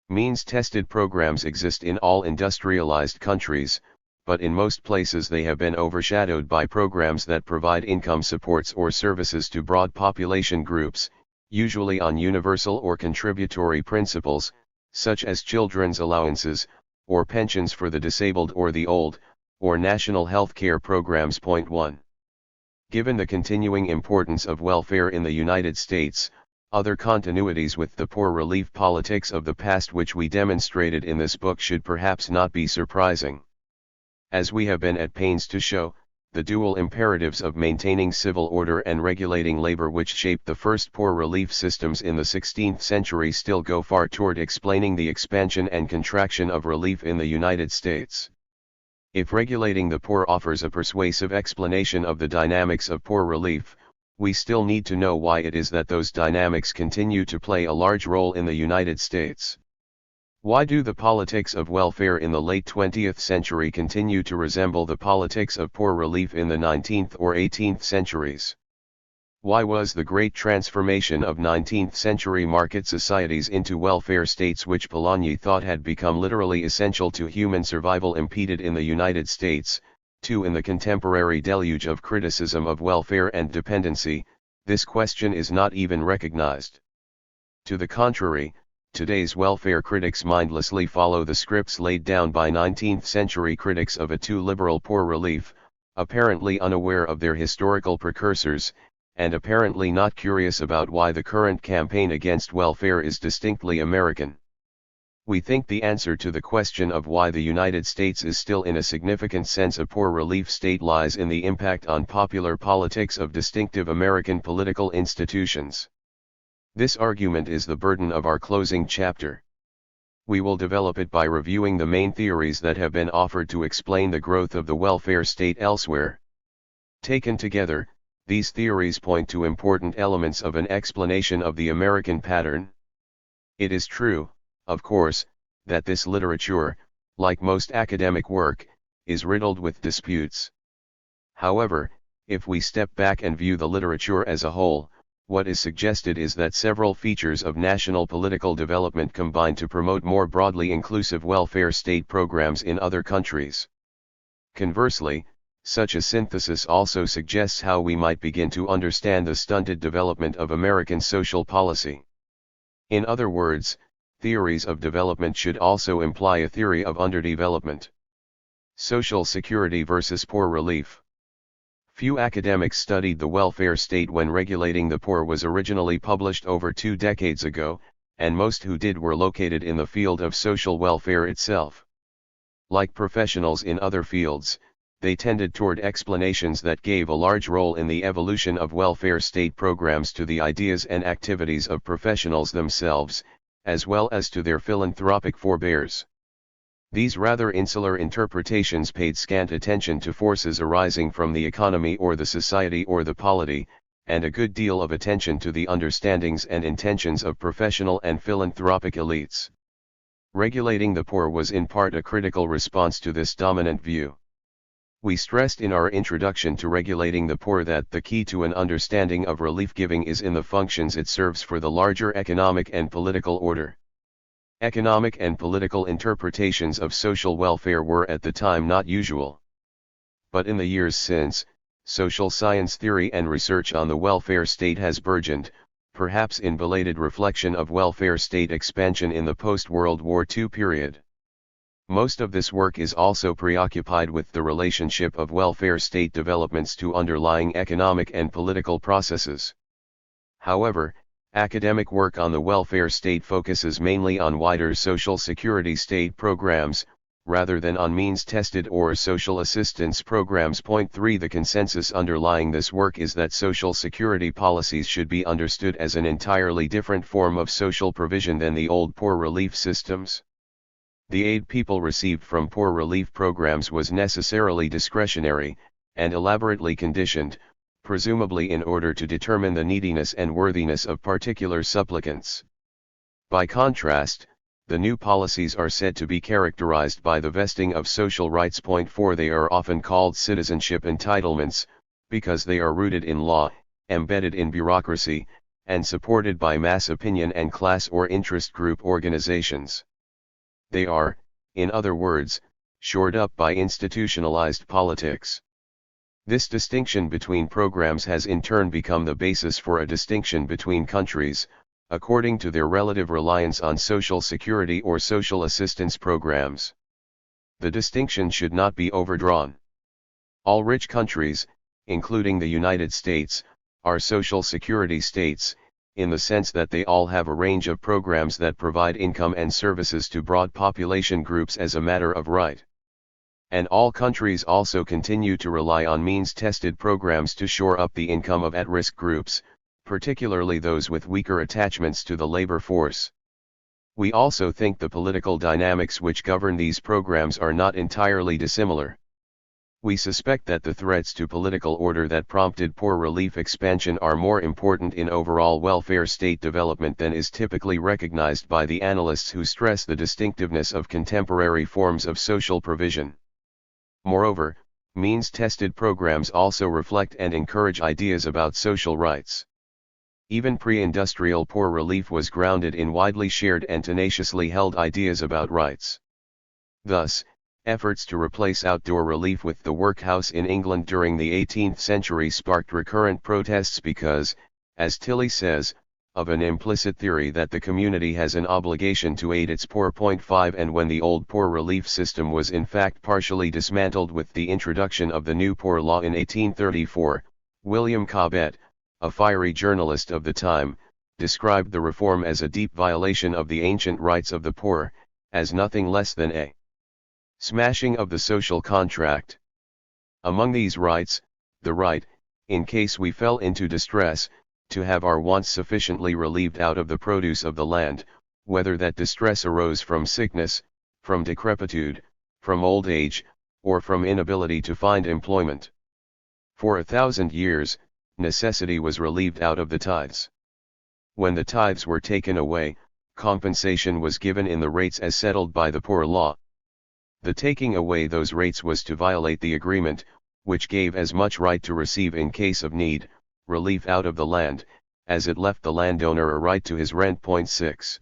Means-tested programs exist in all industrialized countries, but in most places they have been overshadowed by programs that provide income supports or services to broad population groups, usually on universal or contributory principles, such as children's allowances, or pensions for the disabled or the old, or national health care programs. Point 1. Given the continuing importance of welfare in the United States, other continuities with the poor relief politics of the past which we demonstrated in this book should perhaps not be surprising. As we have been at pains to show, the dual imperatives of maintaining civil order and regulating labor which shaped the first poor relief systems in the 16th century still go far toward explaining the expansion and contraction of relief in the United States. If regulating the poor offers a persuasive explanation of the dynamics of poor relief, we still need to know why it is that those dynamics continue to play a large role in the United States. Why do the politics of welfare in the late 20th century continue to resemble the politics of poor relief in the 19th or 18th centuries? Why was the great transformation of 19th century market societies into welfare states which Polanyi thought had become literally essential to human survival impeded in the United States? 2. In the contemporary deluge of criticism of welfare and dependency, this question is not even recognized. To the contrary, today's welfare critics mindlessly follow the scripts laid down by 19th century critics of a too liberal poor relief, apparently unaware of their historical precursors, and apparently not curious about why the current campaign against welfare is distinctly American. We think the answer to the question of why the United States is still in a significant sense a poor relief state lies in the impact on popular politics of distinctive American political institutions. This argument is the burden of our closing chapter. We will develop it by reviewing the main theories that have been offered to explain the growth of the welfare state elsewhere. Taken together, these theories point to important elements of an explanation of the American pattern. It is true, of course, that this literature, like most academic work, is riddled with disputes. However, if we step back and view the literature as a whole, what is suggested is that several features of national political development combine to promote more broadly inclusive welfare state programs in other countries. Conversely, such a synthesis also suggests how we might begin to understand the stunted development of American social policy. In other words, theories of development should also imply a theory of underdevelopment. Social security versus poor relief. Few academics studied the welfare state when Regulating the Poor was originally published over 2 decades ago, and most who did were located in the field of social welfare itself. Like professionals in other fields, they tended toward explanations that gave a large role in the evolution of welfare state programs to the ideas and activities of professionals themselves, as well as to their philanthropic forebears. These rather insular interpretations paid scant attention to forces arising from the economy or the society or the polity, and a good deal of attention to the understandings and intentions of professional and philanthropic elites. Regulating the Poor was in part a critical response to this dominant view. We stressed in our introduction to Regulating the Poor that the key to an understanding of relief giving is in the functions it serves for the larger economic and political order. Economic and political interpretations of social welfare were at the time not usual. But in the years since, social science theory and research on the welfare state has burgeoned, perhaps in belated reflection of welfare state expansion in the post-World War II period. Most of this work is also preoccupied with the relationship of welfare state developments to underlying economic and political processes. However, academic work on the welfare state focuses mainly on wider social security state programs, rather than on means-tested or social assistance programs. Point 3 The consensus underlying this work is that social security policies should be understood as an entirely different form of social provision than the old poor relief systems. The aid people received from poor relief programs was necessarily discretionary, and elaborately conditioned, presumably in order to determine the neediness and worthiness of particular supplicants. By contrast, the new policies are said to be characterized by the vesting of social rights. Point 4 They are often called citizenship entitlements, because they are rooted in law, embedded in bureaucracy, and supported by mass opinion and class or interest group organizations. They are, in other words, shored up by institutionalized politics. This distinction between programs has in turn become the basis for a distinction between countries, according to their relative reliance on social security or social assistance programs. The distinction should not be overdrawn. All rich countries, including the United States, are social security states, in the sense that they all have a range of programs that provide income and services to broad population groups as a matter of right. And all countries also continue to rely on means-tested programs to shore up the income of at-risk groups, particularly those with weaker attachments to the labor force. We also think the political dynamics which govern these programs are not entirely dissimilar. We suspect that the threats to political order that prompted poor relief expansion are more important in overall welfare state development than is typically recognized by the analysts who stress the distinctiveness of contemporary forms of social provision. Moreover, means-tested programs also reflect and encourage ideas about social rights. Even pre-industrial poor relief was grounded in widely shared and tenaciously held ideas about rights. Thus, efforts to replace outdoor relief with the workhouse in England during the 18th century sparked recurrent protests because, as Tilly says, of an implicit theory that the community has an obligation to aid its poor. 5 And when the old poor relief system was in fact partially dismantled with the introduction of the new poor law in 1834, William Cobbett, a fiery journalist of the time, described the reform as a deep violation of the ancient rights of the poor, as nothing less than a smashing of the social contract. Among these rights, the right, in case we fell into distress, to have our wants sufficiently relieved out of the produce of the land, whether that distress arose from sickness, from decrepitude, from old age, or from inability to find employment. For 1,000 years, necessity was relieved out of the tithes. When the tithes were taken away, compensation was given in the rates as settled by the poor law. The taking away those rates was to violate the agreement, which gave as much right to receive in case of need, relief out of the land, as it left the landowner a right to his rent. 6.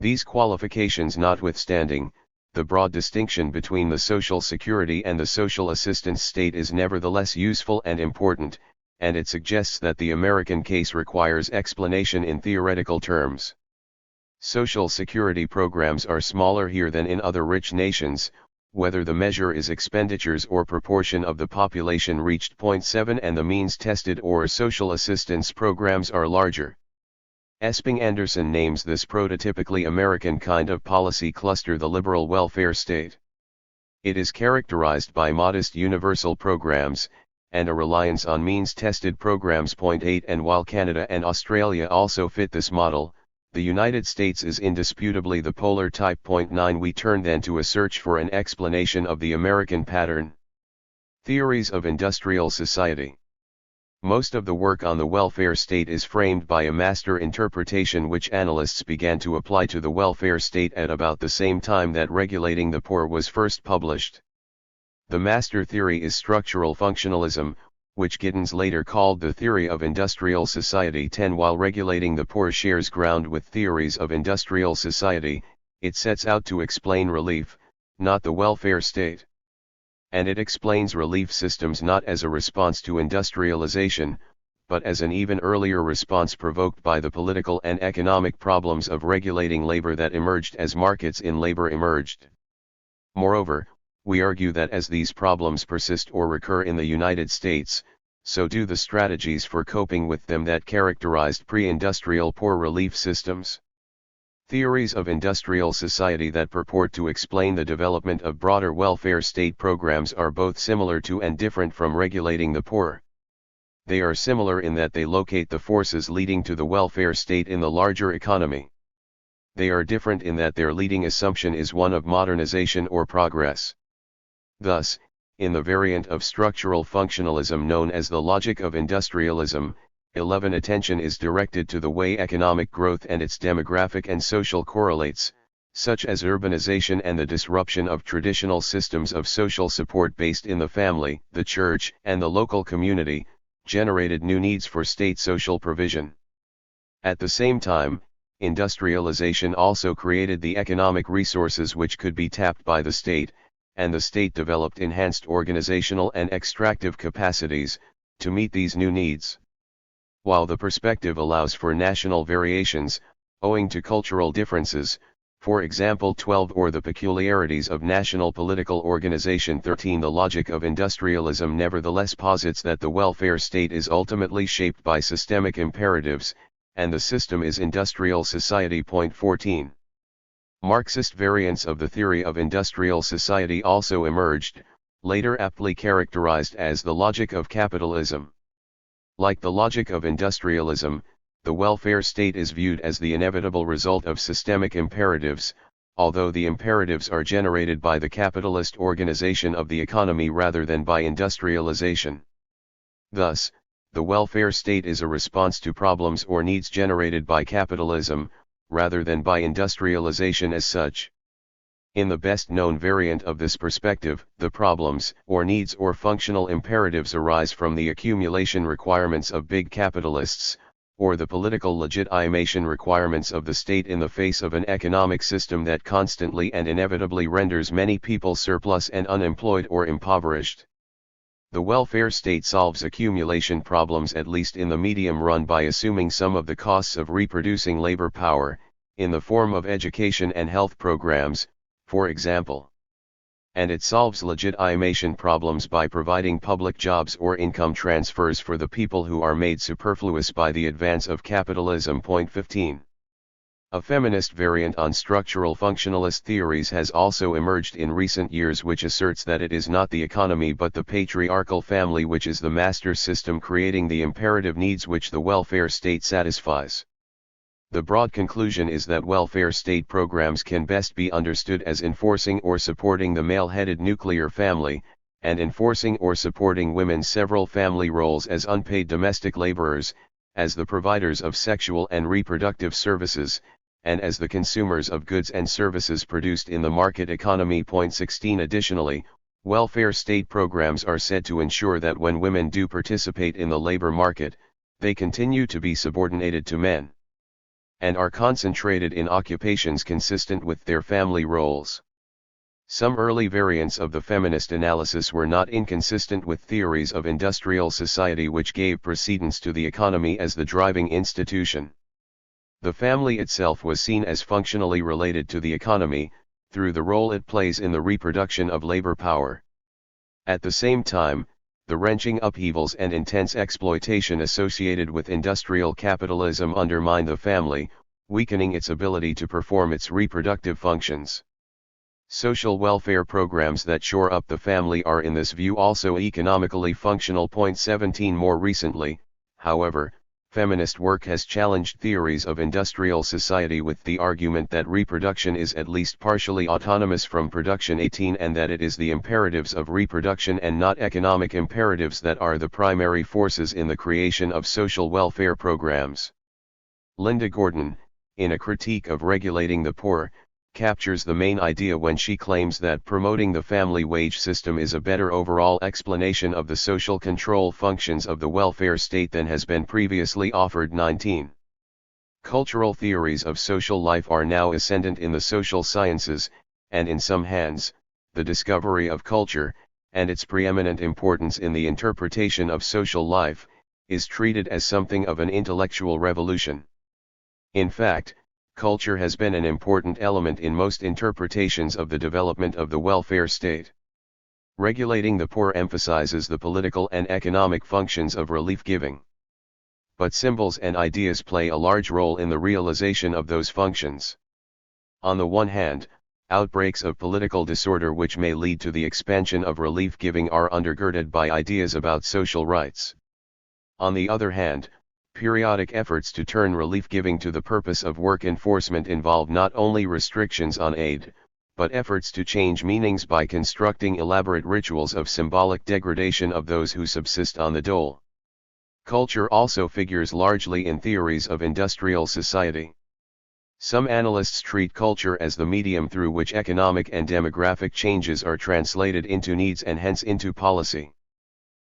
These qualifications notwithstanding, the broad distinction between the social security and the social assistance state is nevertheless useful and important, and it suggests that the American case requires explanation in theoretical terms. Social security programs are smaller here than in other rich nations, whether the measure is expenditures or proportion of the population reached. 7 and the means tested or social assistance programs are larger. Esping-Anderson names this prototypically American kind of policy cluster the liberal welfare state. It is characterized by modest universal programs, and a reliance on means-tested programs. 8 And while Canada and Australia also fit this model, the United States is indisputably the polar type. 9 We turn then to a search for an explanation of the American pattern. Theories of industrial society. Most of the work on the welfare state is framed by a master interpretation which analysts began to apply to the welfare state at about the same time that Regulating the Poor was first published. The master theory is structural functionalism, which Giddens later called the theory of industrial society. 10 While Regulating the Poor shares ground with theories of industrial society, it sets out to explain relief, not the welfare state. And it explains relief systems not as a response to industrialization, but as an even earlier response provoked by the political and economic problems of regulating labor that emerged as markets in labor emerged. Moreover, we argue that as these problems persist or recur in the United States, so do the strategies for coping with them that characterized pre-industrial poor relief systems. Theories of industrial society that purport to explain the development of broader welfare state programs are both similar to and different from Regulating the Poor. They are similar in that they locate the forces leading to the welfare state in the larger economy. They are different in that their leading assumption is one of modernization or progress. Thus, in the variant of structural functionalism known as the logic of industrialism, 11 Attention is directed to the way economic growth and its demographic and social correlates, such as urbanization and the disruption of traditional systems of social support based in the family, the church, and the local community, generated new needs for state social provision. At the same time, industrialization also created the economic resources which could be tapped by the state, and the state developed enhanced organizational and extractive capacities to meet these new needs. While the perspective allows for national variations, owing to cultural differences, for example 12 or the peculiarities of national political organization 13 the logic of industrialism nevertheless posits that the welfare state is ultimately shaped by systemic imperatives, and the system is industrial society. 14. Marxist variants of the theory of industrial society also emerged, later aptly characterized as the logic of capitalism. Like the logic of industrialism, the welfare state is viewed as the inevitable result of systemic imperatives, although the imperatives are generated by the capitalist organization of the economy rather than by industrialization. Thus, the welfare state is a response to problems or needs generated by capitalism, rather than by industrialization as such. In the best-known variant of this perspective, the problems, or needs or functional imperatives arise from the accumulation requirements of big capitalists, or the political legitimation requirements of the state in the face of an economic system that constantly and inevitably renders many people surplus and unemployed or impoverished. The welfare state solves accumulation problems at least in the medium run by assuming some of the costs of reproducing labor power, in the form of education and health programs, for example. And it solves legitimation problems by providing public jobs or income transfers for the people who are made superfluous by the advance of capitalism. 15. A feminist variant on structural functionalist theories has also emerged in recent years which asserts that it is not the economy but the patriarchal family which is the master system creating the imperative needs which the welfare state satisfies. The broad conclusion is that welfare state programs can best be understood as enforcing or supporting the male-headed nuclear family, and enforcing or supporting women's several family roles as unpaid domestic laborers, as the providers of sexual and reproductive services, and as the consumers of goods and services produced in the market economy. 16 Additionally, welfare state programs are said to ensure that when women do participate in the labor market, they continue to be subordinated to men, and are concentrated in occupations consistent with their family roles. Some early variants of the feminist analysis were not inconsistent with theories of industrial society which gave precedence to the economy as the driving institution. The family itself was seen as functionally related to the economy, through the role it plays in the reproduction of labor power. At the same time, the wrenching upheavals and intense exploitation associated with industrial capitalism undermine the family, weakening its ability to perform its reproductive functions. Social welfare programs that shore up the family are in this view also economically functional. 17 More recently, however, feminist work has challenged theories of industrial society with the argument that reproduction is at least partially autonomous from production. 18 And that it is the imperatives of reproduction and not economic imperatives that are the primary forces in the creation of social welfare programs. Linda Gordon, in a critique of regulating the poor, captures the main idea when she claims that promoting the family wage system is a better overall explanation of the social control functions of the welfare state than has been previously offered. 19. Cultural theories of social life are now ascendant in the social sciences, and in some hands, the discovery of culture, and its preeminent importance in the interpretation of social life, is treated as something of an intellectual revolution. In fact, culture has been an important element in most interpretations of the development of the welfare state. Regulating the poor emphasizes the political and economic functions of relief giving. But symbols and ideas play a large role in the realization of those functions. On the one hand, outbreaks of political disorder which may lead to the expansion of relief giving are undergirded by ideas about social rights. On the other hand, periodic efforts to turn relief giving to the purpose of work enforcement involve not only restrictions on aid, but efforts to change meanings by constructing elaborate rituals of symbolic degradation of those who subsist on the dole. Culture also figures largely in theories of industrial society. Some analysts treat culture as the medium through which economic and demographic changes are translated into needs and hence into policy.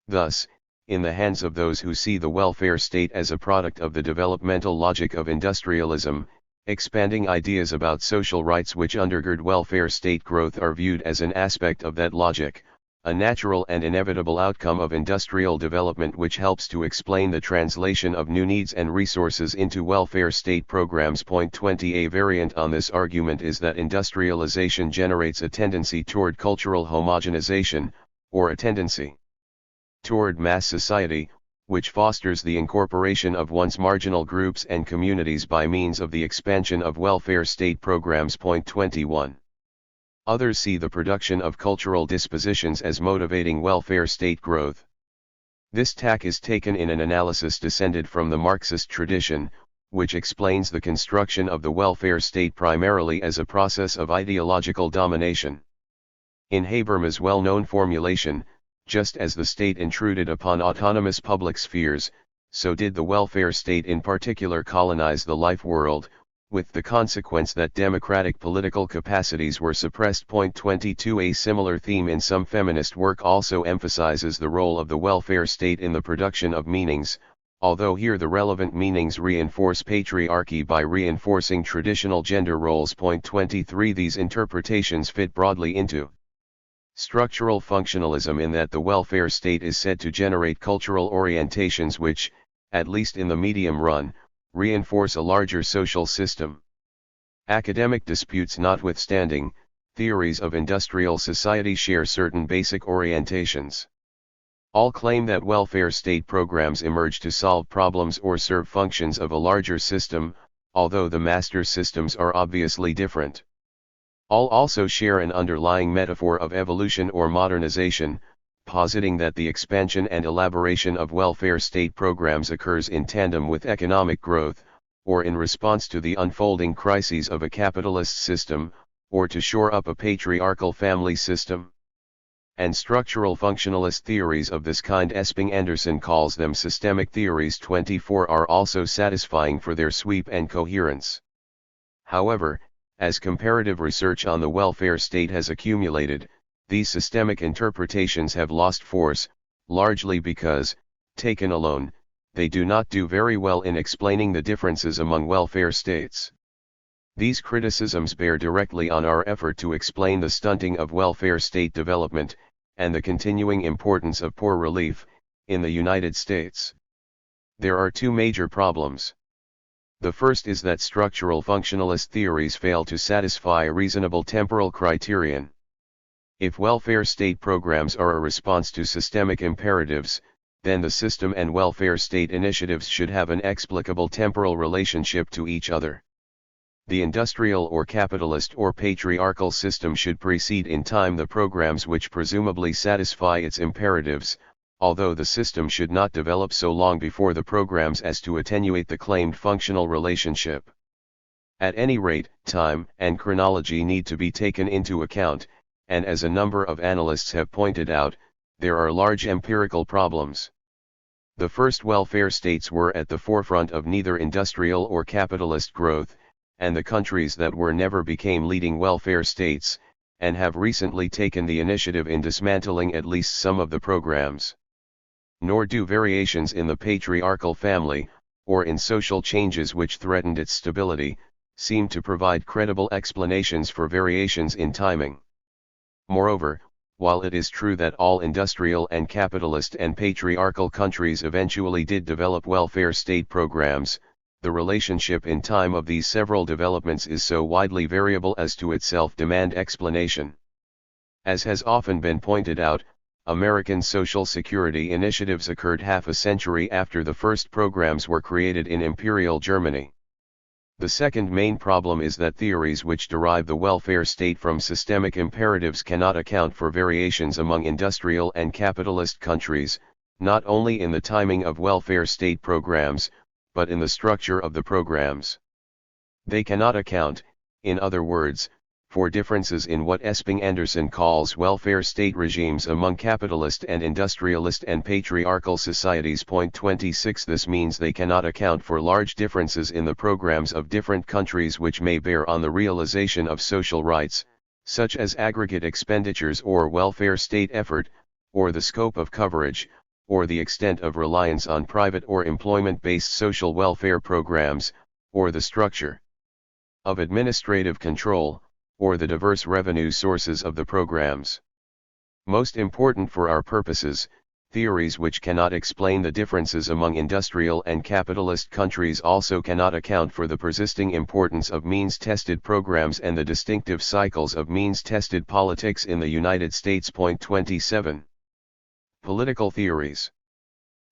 Thus, in the hands of those who see the welfare state as a product of the developmental logic of industrialism, expanding ideas about social rights which undergird welfare state growth are viewed as an aspect of that logic, a natural and inevitable outcome of industrial development which helps to explain the translation of new needs and resources into welfare state programs. 20 A variant on this argument is that industrialization generates a tendency toward cultural homogenization, or a tendency toward mass society, which fosters the incorporation of once marginal groups and communities by means of the expansion of welfare state programs. 21. Others see the production of cultural dispositions as motivating welfare state growth. This tack is taken in an analysis descended from the Marxist tradition, which explains the construction of the welfare state primarily as a process of ideological domination. In Habermas' well-known formulation, just as the state intruded upon autonomous public spheres, so did the welfare state in particular colonize the life world, with the consequence that democratic political capacities were suppressed. 22 A similar theme in some feminist work also emphasizes the role of the welfare state in the production of meanings, although here the relevant meanings reinforce patriarchy by reinforcing traditional gender roles. 23 These interpretations fit broadly into structural functionalism in that the welfare state is said to generate cultural orientations which, at least in the medium run, reinforce a larger social system. Academic disputes notwithstanding, theories of industrial society share certain basic orientations. All claim that welfare state programs emerge to solve problems or serve functions of a larger system, although the master systems are obviously different. All also share an underlying metaphor of evolution or modernization, positing that the expansion and elaboration of welfare state programs occurs in tandem with economic growth, or in response to the unfolding crises of a capitalist system, or to shore up a patriarchal family system. And structural functionalist theories of this kind, Esping Anderson calls them systemic theories. 24 are also satisfying for their sweep and coherence. However, as comparative research on the welfare state has accumulated, these systemic interpretations have lost force, largely because, taken alone, they do not do very well in explaining the differences among welfare states. These criticisms bear directly on our effort to explain the stunting of welfare state development, and the continuing importance of poor relief, in the United States. There are two major problems. The first is that structural functionalist theories fail to satisfy a reasonable temporal criterion. If welfare state programs are a response to systemic imperatives, then the system and welfare state initiatives should have an explicable temporal relationship to each other. The industrial or capitalist or patriarchal system should precede in time the programs which presumably satisfy its imperatives, although the system should not develop so long before the programs as to attenuate the claimed functional relationship. At any rate, time and chronology need to be taken into account, and as a number of analysts have pointed out, there are large empirical problems. The first welfare states were at the forefront of neither industrial or capitalist growth, and the countries that were never became leading welfare states, and have recently taken the initiative in dismantling at least some of the programs. Nor do variations in the patriarchal family, or in social changes which threatened its stability, seem to provide credible explanations for variations in timing. Moreover, while it is true that all industrial and capitalist and patriarchal countries eventually did develop welfare state programs, the relationship in time of these several developments is so widely variable as to itself demand explanation. As has often been pointed out, American social security initiatives occurred half a century after the first programs were created in Imperial Germany. The second main problem is that theories which derive the welfare state from systemic imperatives cannot account for variations among industrial and capitalist countries, not only in the timing of welfare state programs, but in the structure of the programs. They cannot account, in other words, for differences in what Esping-Anderson calls welfare state regimes among capitalist and industrialist and patriarchal societies. Point 26. This means they cannot account for large differences in the programs of different countries which may bear on the realization of social rights, such as aggregate expenditures or welfare state effort, or the scope of coverage, or the extent of reliance on private or employment-based social welfare programs, or the structure of administrative control, or the diverse revenue sources of the programs. Most important for our purposes, theories which cannot explain the differences among industrial and capitalist countries also cannot account for the persisting importance of means-tested programs and the distinctive cycles of means-tested politics in the United States. Point 27. Political theories.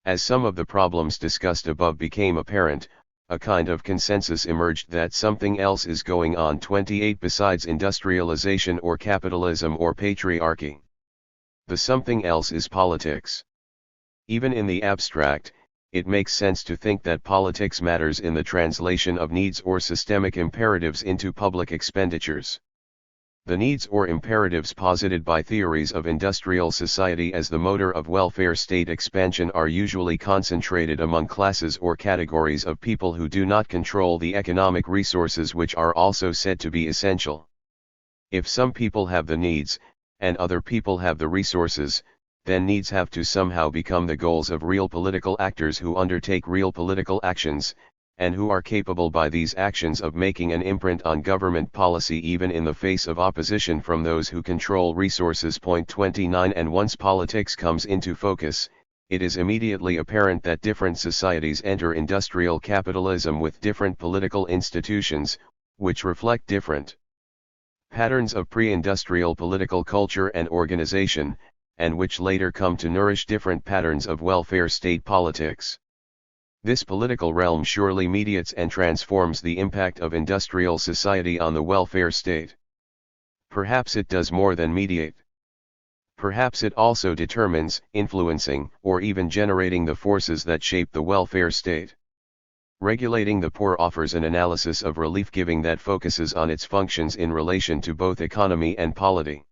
As some of the problems discussed above became apparent, a kind of consensus emerged that something else is going on. 28. Besides industrialization or capitalism or patriarchy. The something else is politics. Even in the abstract, it makes sense to think that politics matters in the translation of needs or systemic imperatives into public expenditures. The needs or imperatives posited by theories of industrial society as the motor of welfare state expansion are usually concentrated among classes or categories of people who do not control the economic resources which are also said to be essential. If some people have the needs, and other people have the resources, then needs have to somehow become the goals of real political actors who undertake real political actions, and who are capable by these actions of making an imprint on government policy even in the face of opposition from those who control resources. Point 29. And once politics comes into focus, it is immediately apparent that different societies enter industrial capitalism with different political institutions, which reflect different patterns of pre-industrial political culture and organization, and which later come to nourish different patterns of welfare state politics. This political realm surely mediates and transforms the impact of industrial society on the welfare state. Perhaps it does more than mediate. Perhaps it also determines, influencing, or even generating the forces that shape the welfare state. Regulating the Poor offers an analysis of relief-giving that focuses on its functions in relation to both economy and polity.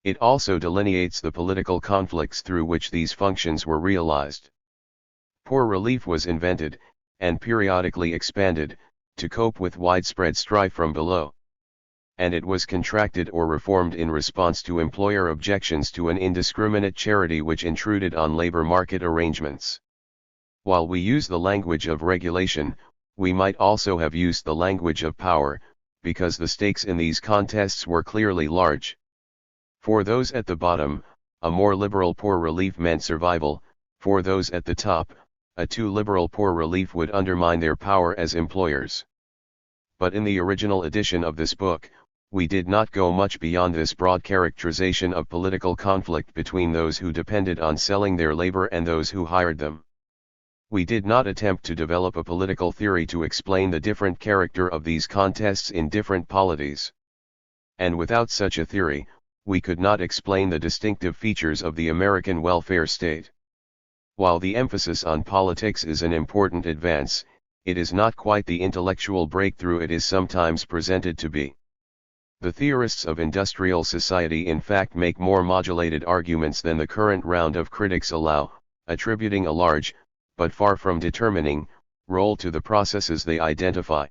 It also delineates the political conflicts through which these functions were realized. Poor relief was invented, and periodically expanded, to cope with widespread strife from below. And it was contracted or reformed in response to employer objections to an indiscriminate charity which intruded on labor market arrangements. While we use the language of regulation, we might also have used the language of power, because the stakes in these contests were clearly large. For those at the bottom, a more liberal poor relief meant survival; for those at the top, a too liberal poor relief would undermine their power as employers. But in the original edition of this book, we did not go much beyond this broad characterization of political conflict between those who depended on selling their labor and those who hired them. We did not attempt to develop a political theory to explain the different character of these contests in different polities. And without such a theory, we could not explain the distinctive features of the American welfare state. While the emphasis on politics is an important advance, it is not quite the intellectual breakthrough it is sometimes presented to be. The theorists of industrial society in fact make more modulated arguments than the current round of critics allow, attributing a large, but far from determining, role to the processes they identify.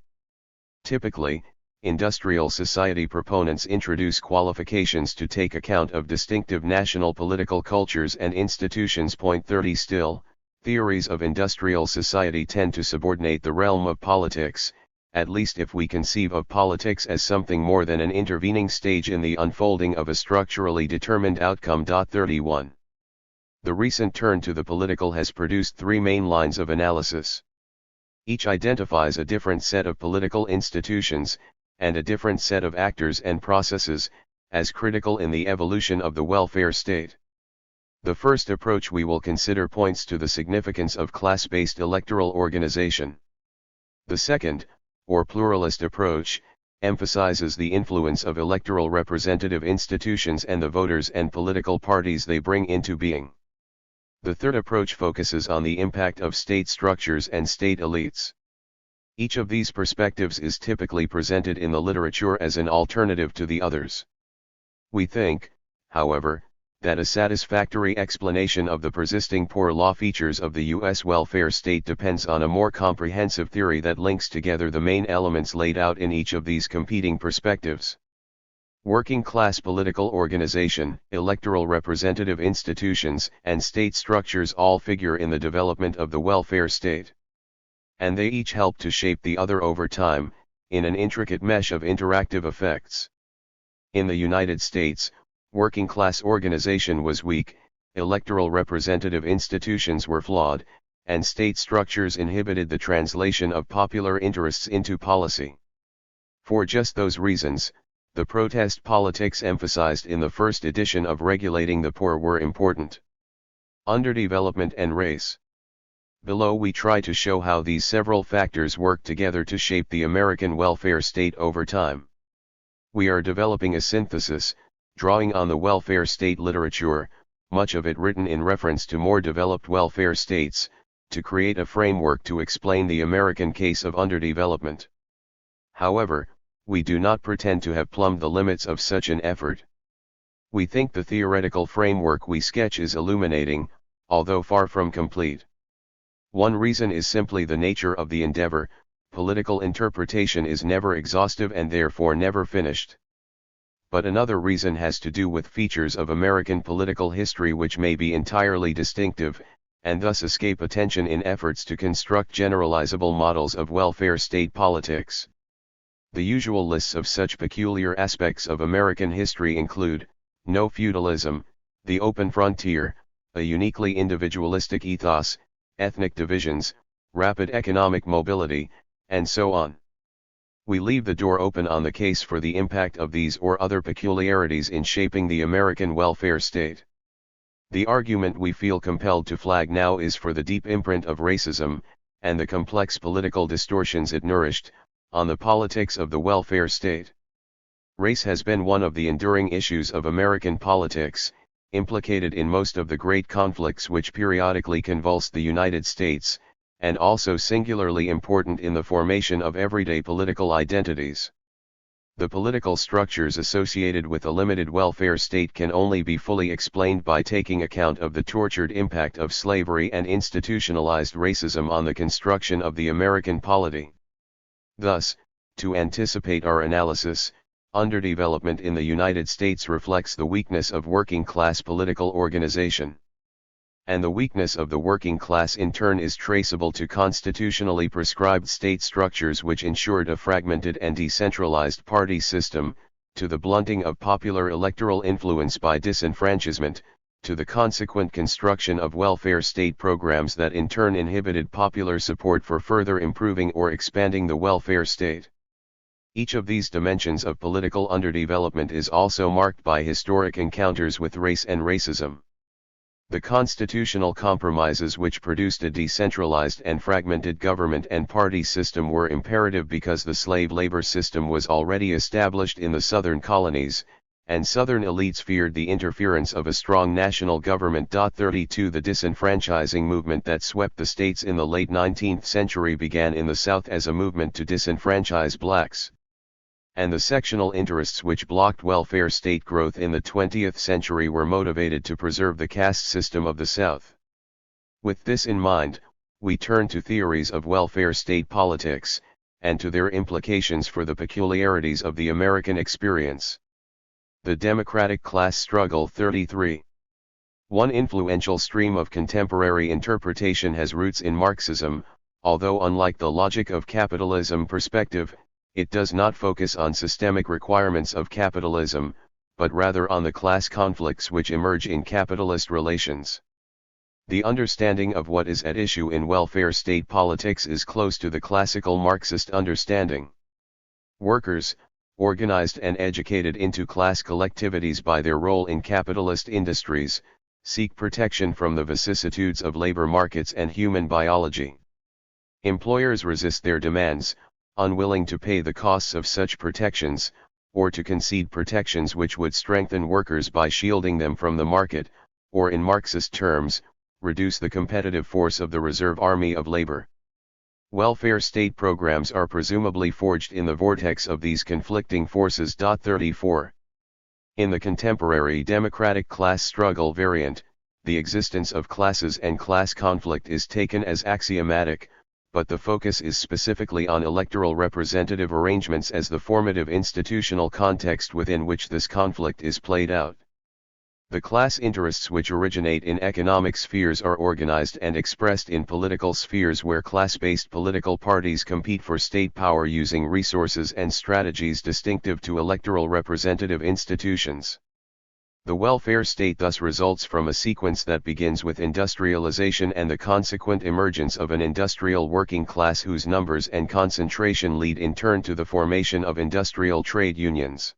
Typically, industrial society proponents introduce qualifications to take account of distinctive national political cultures and institutions. Point 30 Still, theories of industrial society tend to subordinate the realm of politics, at least if we conceive of politics as something more than an intervening stage in the unfolding of a structurally determined outcome. 31. The recent turn to the political has produced three main lines of analysis. Each identifies a different set of political institutions, and a different set of actors and processes, as critical in the evolution of the welfare state. The first approach we will consider points to the significance of class-based electoral organization. The second, or pluralist approach, emphasizes the influence of electoral representative institutions and the voters and political parties they bring into being. The third approach focuses on the impact of state structures and state elites. Each of these perspectives is typically presented in the literature as an alternative to the others. We think, however, that a satisfactory explanation of the persisting poor law features of the U.S. welfare state depends on a more comprehensive theory that links together the main elements laid out in each of these competing perspectives. Working class political organization, electoral representative institutions, and state structures all figure in the development of the welfare state. And they each help to shape the other over time, in an intricate mesh of interactive effects. In the United States, working class organization was weak, electoral representative institutions were flawed, and state structures inhibited the translation of popular interests into policy. For just those reasons, the protest politics emphasized in the first edition of Regulating the Poor were important. Underdevelopment and race. Below we try to show how these several factors work together to shape the American welfare state over time. We are developing a synthesis, drawing on the welfare state literature, much of it written in reference to more developed welfare states, to create a framework to explain the American case of underdevelopment. However, we do not pretend to have plumbed the limits of such an effort. We think the theoretical framework we sketch is illuminating, although far from complete. One reason is simply the nature of the endeavor. Political interpretation is never exhaustive and therefore never finished. But another reason has to do with features of American political history which may be entirely distinctive, and thus escape attention in efforts to construct generalizable models of welfare state politics. The usual lists of such peculiar aspects of American history include, no feudalism, the open frontier, a uniquely individualistic ethos, ethnic divisions, rapid economic mobility, and so on. We leave the door open on the case for the impact of these or other peculiarities in shaping the American welfare state. The argument we feel compelled to flag now is for the deep imprint of racism, and the complex political distortions it nourished, on the politics of the welfare state. Race has been one of the enduring issues of American politics, implicated in most of the great conflicts which periodically convulsed the United States, and also singularly important in the formation of everyday political identities. The political structures associated with a limited welfare state can only be fully explained by taking account of the tortured impact of slavery and institutionalized racism on the construction of the American polity. Thus, to anticipate our analysis, underdevelopment in the United States reflects the weakness of working-class political organization. And the weakness of the working class in turn is traceable to constitutionally prescribed state structures which ensured a fragmented and decentralized party system, to the blunting of popular electoral influence by disenfranchisement, to the consequent construction of welfare state programs that in turn inhibited popular support for further improving or expanding the welfare state. Each of these dimensions of political underdevelopment is also marked by historic encounters with race and racism. The constitutional compromises which produced a decentralized and fragmented government and party system were imperative because the slave labor system was already established in the southern colonies, and southern elites feared the interference of a strong national government. 32 The disenfranchising movement that swept the states in the late 19th century began in the South as a movement to disenfranchise blacks. And the sectional interests which blocked welfare state growth in the 20th century were motivated to preserve the caste system of the South. With this in mind, we turn to theories of welfare state politics, and to their implications for the peculiarities of the American experience. The democratic class struggle. 33. One influential stream of contemporary interpretation has roots in Marxism, although unlike the logic of capitalism perspective, it does not focus on systemic requirements of capitalism, but rather on the class conflicts which emerge in capitalist relations. The understanding of what is at issue in welfare state politics is close to the classical Marxist understanding. Workers, organized and educated into class collectivities by their role in capitalist industries, seek protection from the vicissitudes of labor markets and human biology. Employers resist their demands, unwilling to pay the costs of such protections, or to concede protections which would strengthen workers by shielding them from the market, or in Marxist terms, reduce the competitive force of the reserve army of labor. Welfare state programs are presumably forged in the vortex of these conflicting forces. 34. In the contemporary democratic class struggle variant, the existence of classes and class conflict is taken as axiomatic, but the focus is specifically on electoral representative arrangements as the formative institutional context within which this conflict is played out. The class interests which originate in economic spheres are organized and expressed in political spheres where class-based political parties compete for state power using resources and strategies distinctive to electoral representative institutions. The welfare state thus results from a sequence that begins with industrialization and the consequent emergence of an industrial working class whose numbers and concentration lead in turn to the formation of industrial trade unions.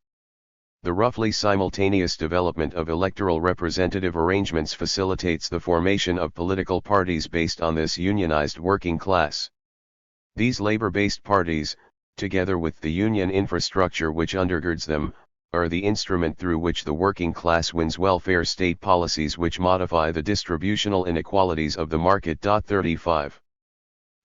The roughly simultaneous development of electoral representative arrangements facilitates the formation of political parties based on this unionized working class. These labor-based parties, together with the union infrastructure which undergirds them, are the instrument through which the working class wins welfare state policies which modify the distributional inequalities of the market. 35.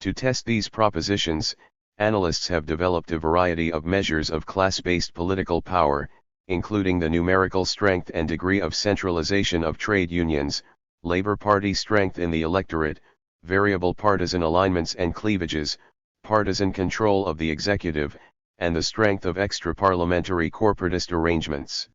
To test these propositions, analysts have developed a variety of measures of class-based political power, including the numerical strength and degree of centralization of trade unions, labor party strength in the electorate, variable partisan alignments and cleavages, partisan control of the executive, and the strength of extra-parliamentary corporatist arrangements.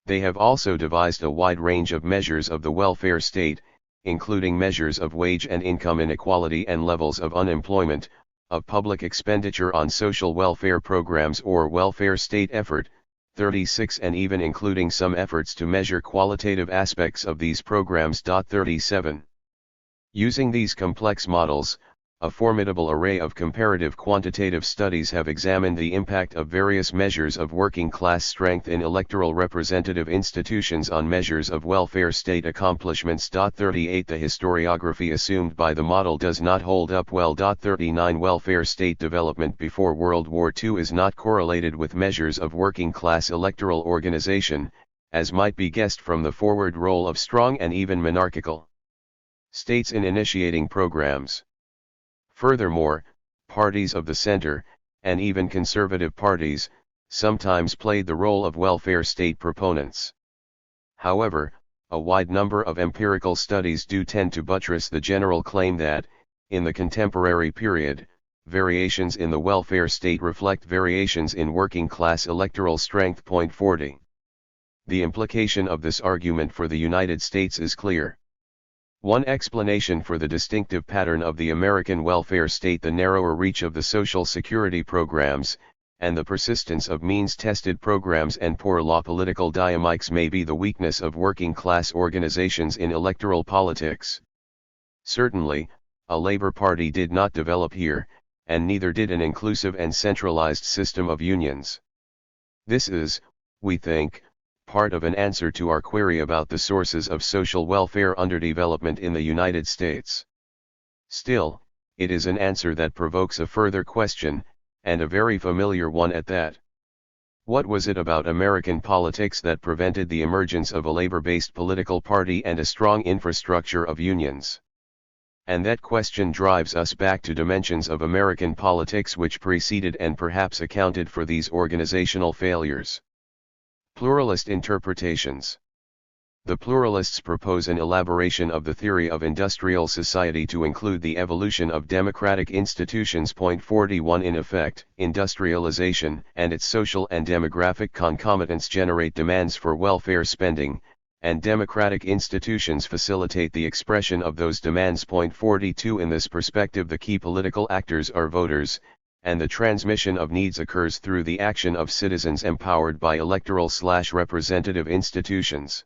They have also devised a wide range of measures of the welfare state, including measures of wage and income inequality and levels of unemployment, of public expenditure on social welfare programs or welfare state effort, 36 and even including some efforts to measure qualitative aspects of these programs. 37. Using these complex models, a formidable array of comparative quantitative studies have examined the impact of various measures of working class strength in electoral representative institutions on measures of welfare state accomplishments. 38 The historiography assumed by the model does not hold up well. 39 Welfare state development before World War II is not correlated with measures of working class electoral organization, as might be guessed from the forward role of strong and even monarchical states in initiating programs. Furthermore, parties of the center, and even conservative parties, sometimes played the role of welfare state proponents. However, a wide number of empirical studies do tend to buttress the general claim that, in the contemporary period, variations in the welfare state reflect variations in working class electoral strength. 40. The implication of this argument for the United States is clear. One explanation for the distinctive pattern of the American welfare state, the narrower reach of the Social Security programs, and the persistence of means-tested programs and poor law political dynamics may be the weakness of working-class organizations in electoral politics. Certainly, a Labour Party did not develop here, and neither did an inclusive and centralized system of unions. This is, we think, part of an answer to our query about the sources of social welfare underdevelopment in the United States. Still, it is an answer that provokes a further question, and a very familiar one at that. What was it about American politics that prevented the emergence of a labor-based political party and a strong infrastructure of unions? And that question drives us back to dimensions of American politics which preceded and perhaps accounted for these organizational failures. Pluralist interpretations. The pluralists propose an elaboration of the theory of industrial society to include the evolution of democratic institutions. Point 41. In effect, industrialization and its social and demographic concomitants generate demands for welfare spending, and democratic institutions facilitate the expression of those demands. Point 42. In this perspective, the key political actors are voters, and the transmission of needs occurs through the action of citizens empowered by electoral/representative institutions.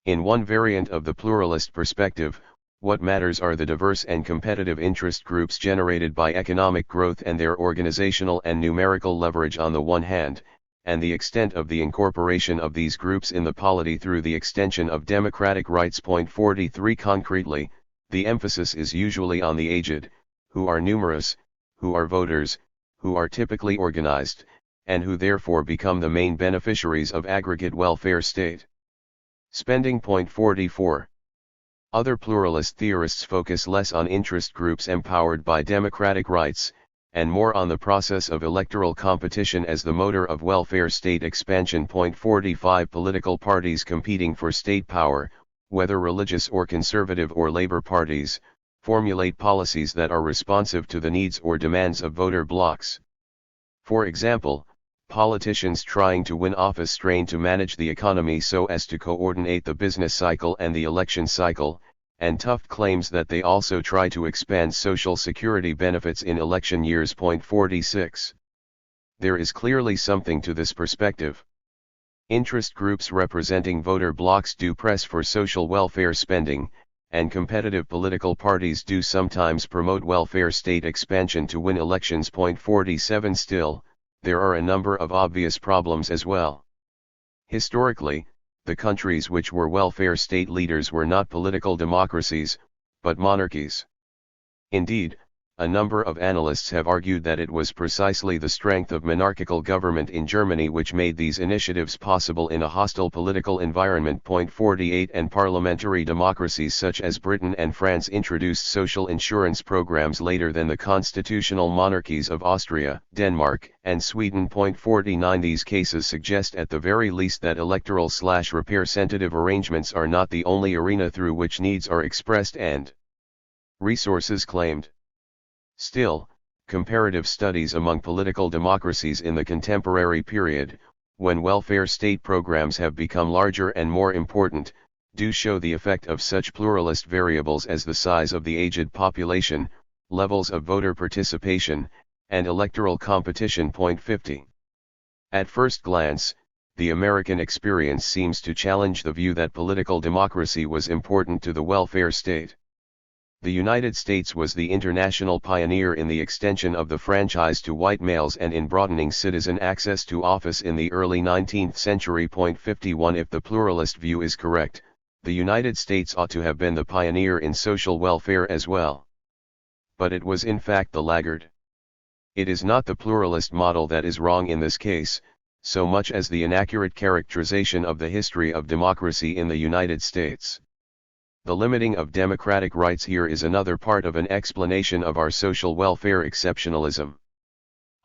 In one variant of the pluralist perspective, what matters are the diverse and competitive interest groups generated by economic growth and their organizational and numerical leverage on the one hand, and the extent of the incorporation of these groups in the polity through the extension of democratic rights. Point 43. Concretely, the emphasis is usually on the aged, who are numerous, who are voters, who are typically organized, and who therefore become the main beneficiaries of aggregate welfare state spending. Point 44. Other pluralist theorists focus less on interest groups empowered by democratic rights, and more on the process of electoral competition as the motor of welfare state expansion. Point 45. Political parties competing for state power, whether religious or conservative or labor parties, formulate policies that are responsive to the needs or demands of voter blocs. For example, politicians trying to win office strain to manage the economy so as to coordinate the business cycle and the election cycle, and Tuft claims that they also try to expand Social Security benefits in election years. Point 46. There is clearly something to this perspective. Interest groups representing voter blocs do press for social welfare spending, and competitive political parties do sometimes promote welfare state expansion to win elections. Point 47. Still, there are a number of obvious problems as well. Historically, the countries which were welfare state leaders were not political democracies, but monarchies. Indeed, a number of analysts have argued that it was precisely the strength of monarchical government in Germany which made these initiatives possible in a hostile political environment. Point 48. And parliamentary democracies such as Britain and France introduced social insurance programs later than the constitutional monarchies of Austria, Denmark, and Sweden. Point 49. These cases suggest at the very least that electoral/representative arrangements are not the only arena through which needs are expressed and resources claimed. Still, comparative studies among political democracies in the contemporary period, when welfare state programs have become larger and more important, do show the effect of such pluralist variables as the size of the aged population, levels of voter participation, and electoral competition. Point 50. At first glance, the American experience seems to challenge the view that political democracy was important to the welfare state. The United States was the international pioneer in the extension of the franchise to white males and in broadening citizen access to office in the early 19th century. Point 51. If the pluralist view is correct, the United States ought to have been the pioneer in social welfare as well. But it was in fact the laggard. It is not the pluralist model that is wrong in this case, so much as the inaccurate characterization of the history of democracy in the United States. The limiting of democratic rights here is another part of an explanation of our social welfare exceptionalism.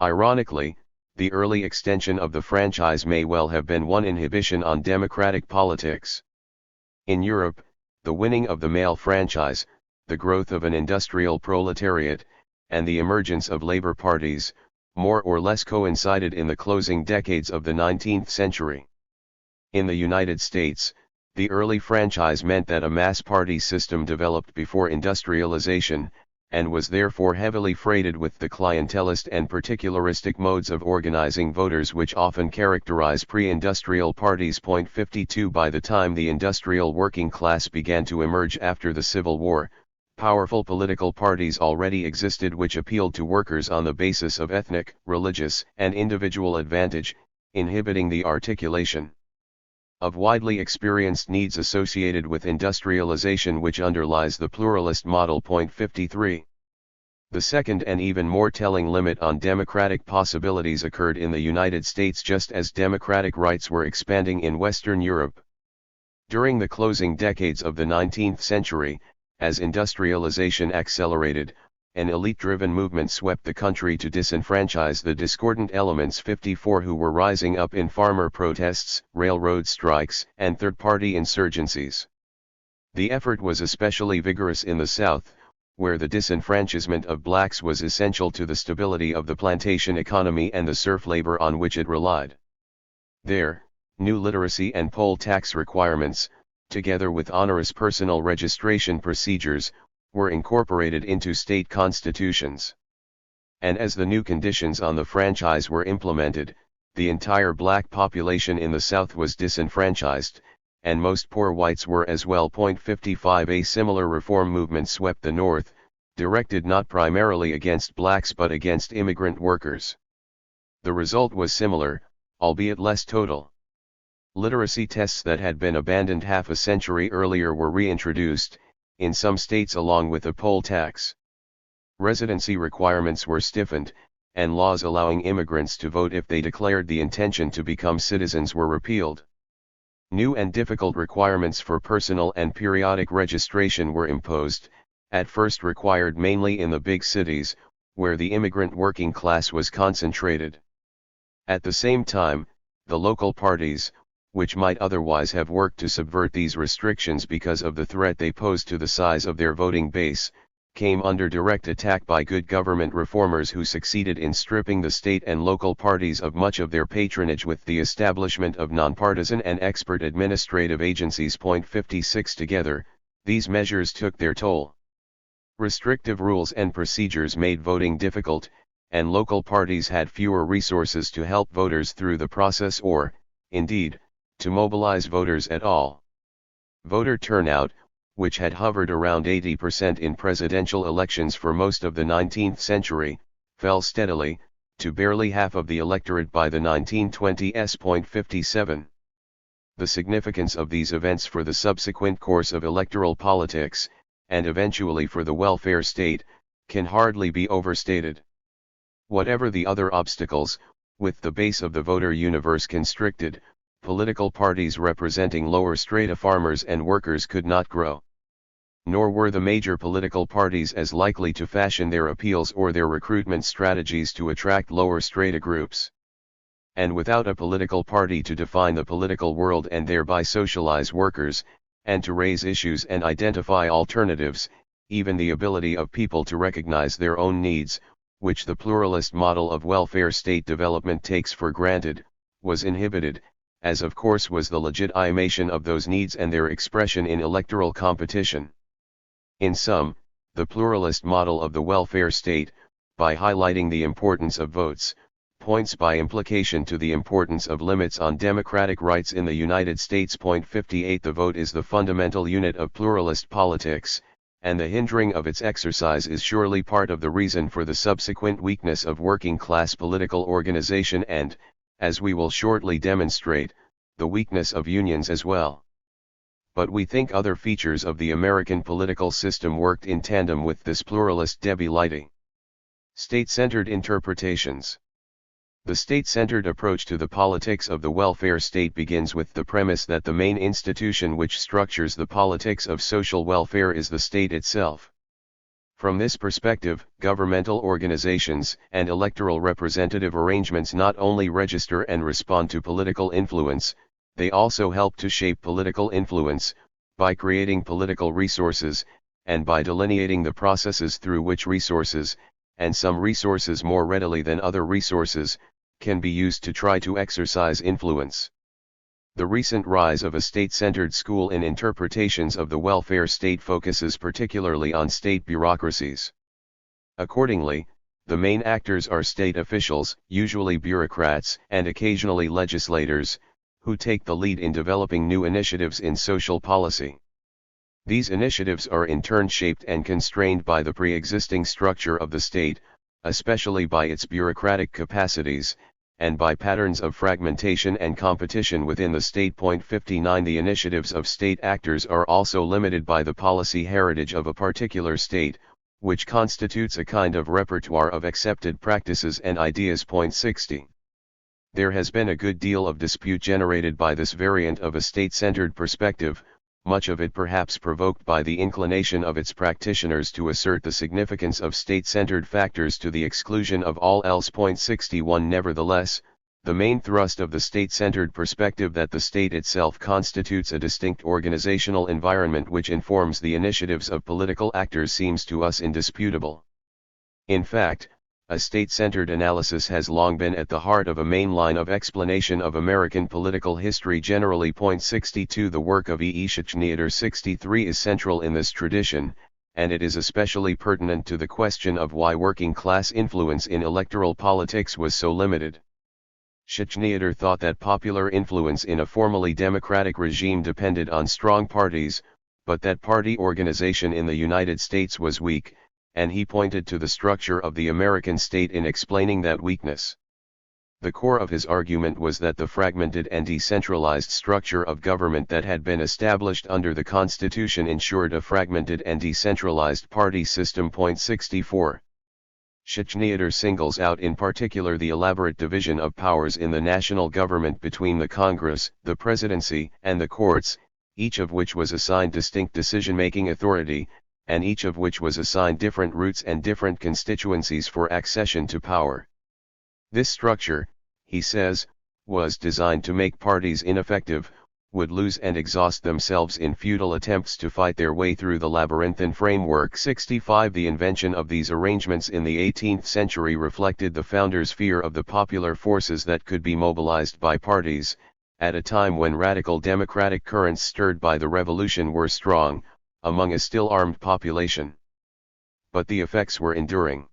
Ironically, the early extension of the franchise may well have been one inhibition on democratic politics. In Europe, the winning of the male franchise, the growth of an industrial proletariat, and the emergence of labor parties, more or less coincided in the closing decades of the 19th century. In the United States, the early franchise meant that a mass party system developed before industrialization, and was therefore heavily freighted with the clientelist and particularistic modes of organizing voters which often characterize pre-industrial parties. 52 By the time the industrial working class began to emerge after the Civil War, powerful political parties already existed which appealed to workers on the basis of ethnic, religious, and individual advantage, inhibiting the articulation of widely experienced needs associated with industrialization which underlies the pluralist model. 53. The second and even more telling limit on democratic possibilities occurred in the United States just as democratic rights were expanding in Western Europe. During the closing decades of the 19th century, as industrialization accelerated, an elite-driven movement swept the country to disenfranchise the discordant elements 54 who were rising up in farmer protests, railroad strikes, and third-party insurgencies. The effort was especially vigorous in the South, where the disenfranchisement of blacks was essential to the stability of the plantation economy and the serf labor on which it relied. There, new literacy and poll tax requirements, together with onerous personal registration procedures, were incorporated into state constitutions. And as the new conditions on the franchise were implemented, the entire black population in the South was disenfranchised, and most poor whites were as well. 55 A similar reform movement swept the North, directed not primarily against blacks but against immigrant workers. The result was similar, albeit less total. Literacy tests that had been abandoned half a century earlier were reintroduced, in some states along with a poll tax. Residency requirements were stiffened, and laws allowing immigrants to vote if they declared the intention to become citizens were repealed. New and difficult requirements for personal and periodic registration were imposed, at first required mainly in the big cities, where the immigrant working class was concentrated. At the same time, the local parties, which might otherwise have worked to subvert these restrictions because of the threat they posed to the size of their voting base, came under direct attack by good government reformers who succeeded in stripping the state and local parties of much of their patronage with the establishment of nonpartisan and expert administrative agencies. 56 Together, these measures took their toll. Restrictive rules and procedures made voting difficult, and local parties had fewer resources to help voters through the process or, indeed, to mobilize voters at all. Voter turnout, which had hovered around 80% in presidential elections for most of the 19th century, fell steadily, to barely half of the electorate by the 1920s. 57. The significance of these events for the subsequent course of electoral politics, and eventually for the welfare state, can hardly be overstated. Whatever the other obstacles, with the base of the voter universe constricted, political parties representing lower strata farmers and workers could not grow. Nor were the major political parties as likely to fashion their appeals or their recruitment strategies to attract lower strata groups. And without a political party to define the political world and thereby socialize workers, and to raise issues and identify alternatives, even the ability of people to recognize their own needs, which the pluralist model of welfare state development takes for granted, was inhibited, as of course was the legitimation of those needs and their expression in electoral competition. In sum, the pluralist model of the welfare state, by highlighting the importance of votes, points by implication to the importance of limits on democratic rights in the United States. 58 The vote is the fundamental unit of pluralist politics, and the hindering of its exercise is surely part of the reason for the subsequent weakness of working-class political organization and, as we will shortly demonstrate, the weakness of unions as well. But we think other features of the American political system worked in tandem with this pluralist debility. State-centered interpretations. The state-centered approach to the politics of the welfare state begins with the premise that the main institution which structures the politics of social welfare is the state itself. From this perspective, governmental organizations and electoral representative arrangements not only register and respond to political influence, they also help to shape political influence, by creating political resources, and by delineating the processes through which resources, and some resources more readily than other resources, can be used to try to exercise influence. The recent rise of a state-centered school in interpretations of the welfare state focuses particularly on state bureaucracies. Accordingly, the main actors are state officials, usually bureaucrats and occasionally legislators, who take the lead in developing new initiatives in social policy. These initiatives are in turn shaped and constrained by the pre-existing structure of the state, especially by its bureaucratic capacities, and by patterns of fragmentation and competition within the state. 59 The initiatives of state actors are also limited by the policy heritage of a particular state, which constitutes a kind of repertoire of accepted practices and ideas. 60 There has been a good deal of dispute generated by this variant of a state-centered perspective, much of it perhaps provoked by the inclination of its practitioners to assert the significance of state-centered factors to the exclusion of all else. 61 Nevertheless, the main thrust of the state-centered perspective that the state itself constitutes a distinct organizational environment which informs the initiatives of political actors seems to us indisputable. In fact, a state-centered analysis has long been at the heart of a main line of explanation of American political history generally. 62 The work of E. Schneider 63 is central in this tradition, and it is especially pertinent to the question of why working-class influence in electoral politics was so limited. Schneider thought that popular influence in a formally democratic regime depended on strong parties, but that party organization in the United States was weak, and he pointed to the structure of the American state in explaining that weakness. The core of his argument was that the fragmented and decentralized structure of government that had been established under the Constitution ensured a fragmented and decentralized party system. 64 Schneider singles out in particular the elaborate division of powers in the national government between the Congress, the presidency, and the courts, each of which was assigned distinct decision-making authority, and each of which was assigned different routes and different constituencies for accession to power. This structure, he says, was designed to make parties ineffective, would lose and exhaust themselves in futile attempts to fight their way through the labyrinthine framework. 65 The invention of these arrangements in the 18th century reflected the founders' fear of the popular forces that could be mobilized by parties, at a time when radical democratic currents stirred by the revolution were strong, among a still armed population. But the effects were enduring.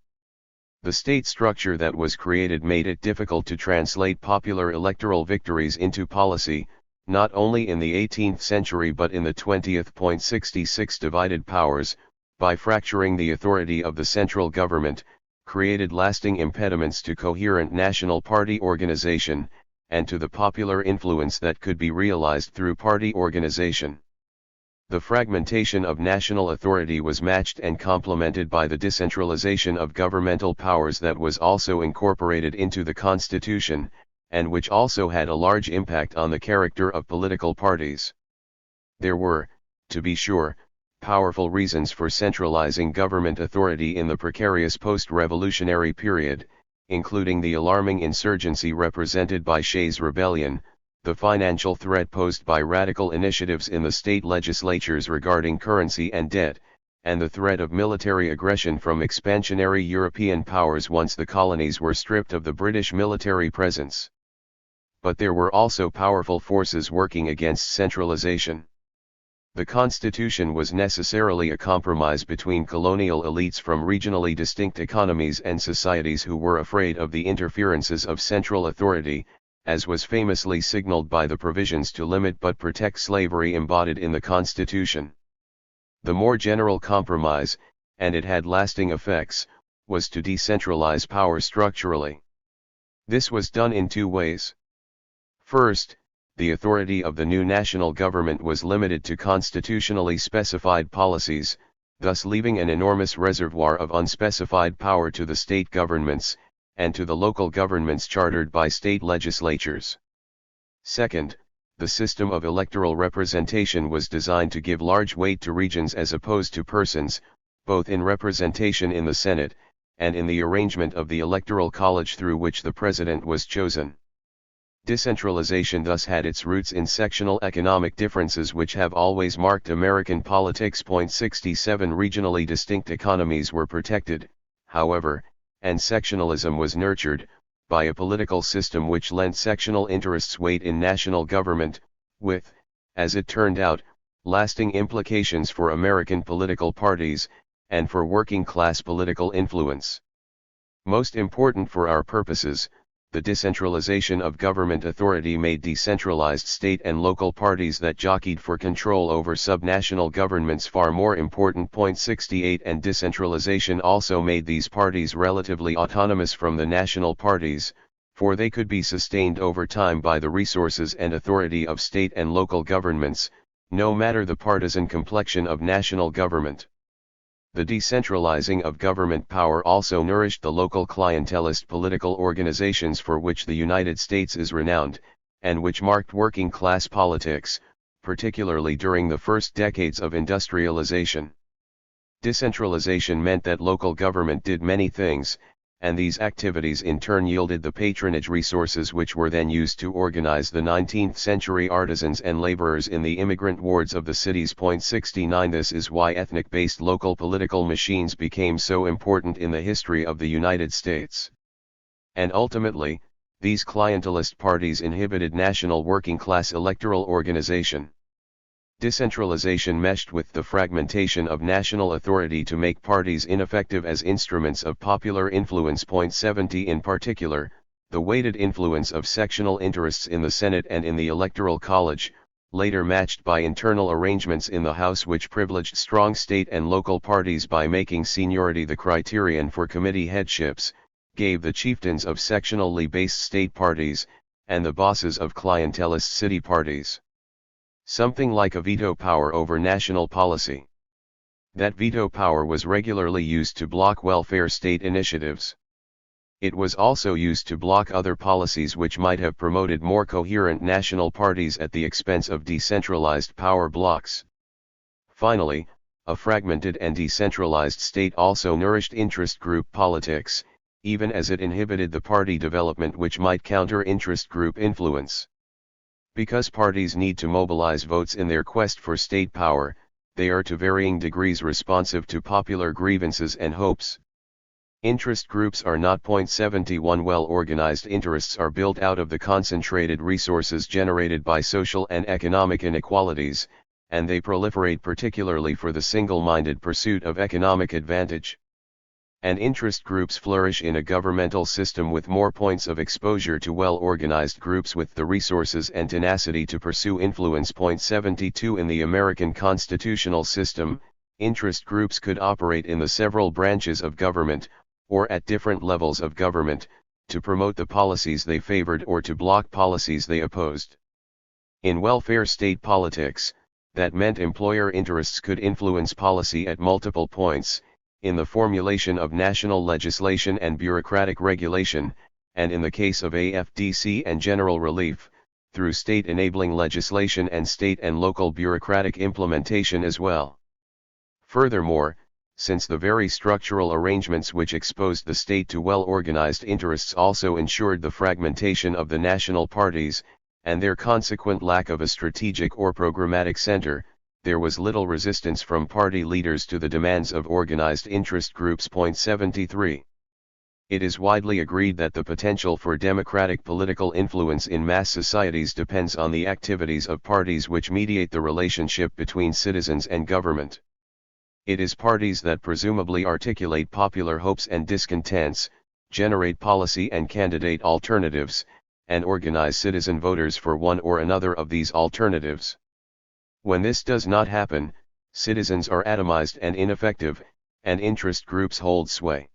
The state structure that was created made it difficult to translate popular electoral victories into policy, not only in the 18th century but in the 20th. 66 Divided powers, by fracturing the authority of the central government, created lasting impediments to coherent national party organization, and to the popular influence that could be realized through party organization. The fragmentation of national authority was matched and complemented by the decentralization of governmental powers that was also incorporated into the Constitution, and which also had a large impact on the character of political parties. There were, to be sure, powerful reasons for centralizing government authority in the precarious post-revolutionary period, including the alarming insurgency represented by Shays' Rebellion, the financial threat posed by radical initiatives in the state legislatures regarding currency and debt, and the threat of military aggression from expansionary European powers once the colonies were stripped of the British military presence. But there were also powerful forces working against centralization. The Constitution was necessarily a compromise between colonial elites from regionally distinct economies and societies who were afraid of the interferences of central authority, as was famously signaled by the provisions to limit but protect slavery embodied in the Constitution. The more general compromise, and it had lasting effects, was to decentralize power structurally. This was done in two ways. First, the authority of the new national government was limited to constitutionally specified policies, thus leaving an enormous reservoir of unspecified power to the state governments, and to the local governments chartered by state legislatures. Second, the system of electoral representation was designed to give large weight to regions as opposed to persons, both in representation in the Senate, and in the arrangement of the electoral college through which the president was chosen. Decentralization thus had its roots in sectional economic differences which have always marked American politics. 67 Regionally distinct economies were protected, however, and sectionalism was nurtured, by a political system which lent sectional interests weight in national government, with, as it turned out, lasting implications for American political parties, and for working class political influence. Most important for our purposes, the decentralization of government authority made decentralized state and local parties that jockeyed for control over subnational governments far more important. 68 And decentralization also made these parties relatively autonomous from the national parties, for they could be sustained over time by the resources and authority of state and local governments, no matter the partisan complexion of national government. The decentralizing of government power also nourished the local clientelist political organizations for which the United States is renowned, and which marked working class politics, particularly during the first decades of industrialization. Decentralization meant that local government did many things, and these activities in turn yielded the patronage resources which were then used to organize the 19th century artisans and laborers in the immigrant wards of the cities. 69 This is why ethnic-based local political machines became so important in the history of the United States. And ultimately, these clientelist parties inhibited national working-class electoral organization. Decentralization meshed with the fragmentation of national authority to make parties ineffective as instruments of popular influence. 70 In particular, the weighted influence of sectional interests in the Senate and in the Electoral College, later matched by internal arrangements in the House which privileged strong state and local parties by making seniority the criterion for committee headships, gave the chieftains of sectionally based state parties, and the bosses of clientelist city parties, something like a veto power over national policy. That veto power was regularly used to block welfare state initiatives. It was also used to block other policies which might have promoted more coherent national parties at the expense of decentralized power blocks. Finally, a fragmented and decentralized state also nourished interest group politics, even as it inhibited the party development which might counter interest group influence. Because parties need to mobilize votes in their quest for state power, they are to varying degrees responsive to popular grievances and hopes. Interest groups are not. 71 Well-organized interests are built out of the concentrated resources generated by social and economic inequalities, and they proliferate particularly for the single-minded pursuit of economic advantage. And interest groups flourish in a governmental system with more points of exposure to well-organized groups with the resources and tenacity to pursue influence. 72 In the American constitutional system, interest groups could operate in the several branches of government, or at different levels of government, to promote the policies they favored or to block policies they opposed. In welfare state politics, that meant employer interests could influence policy at multiple points, in the formulation of national legislation and bureaucratic regulation, and in the case of AFDC and general relief, through state enabling legislation and state and local bureaucratic implementation as well. Furthermore, since the very structural arrangements which exposed the state to well-organized interests also ensured the fragmentation of the national parties, and their consequent lack of a strategic or programmatic center, there was little resistance from party leaders to the demands of organized interest groups. 73. It is widely agreed that the potential for democratic political influence in mass societies depends on the activities of parties which mediate the relationship between citizens and government. It is parties that presumably articulate popular hopes and discontents, generate policy and candidate alternatives, and organize citizen voters for one or another of these alternatives. When this does not happen, citizens are atomized and ineffective, and interest groups hold sway.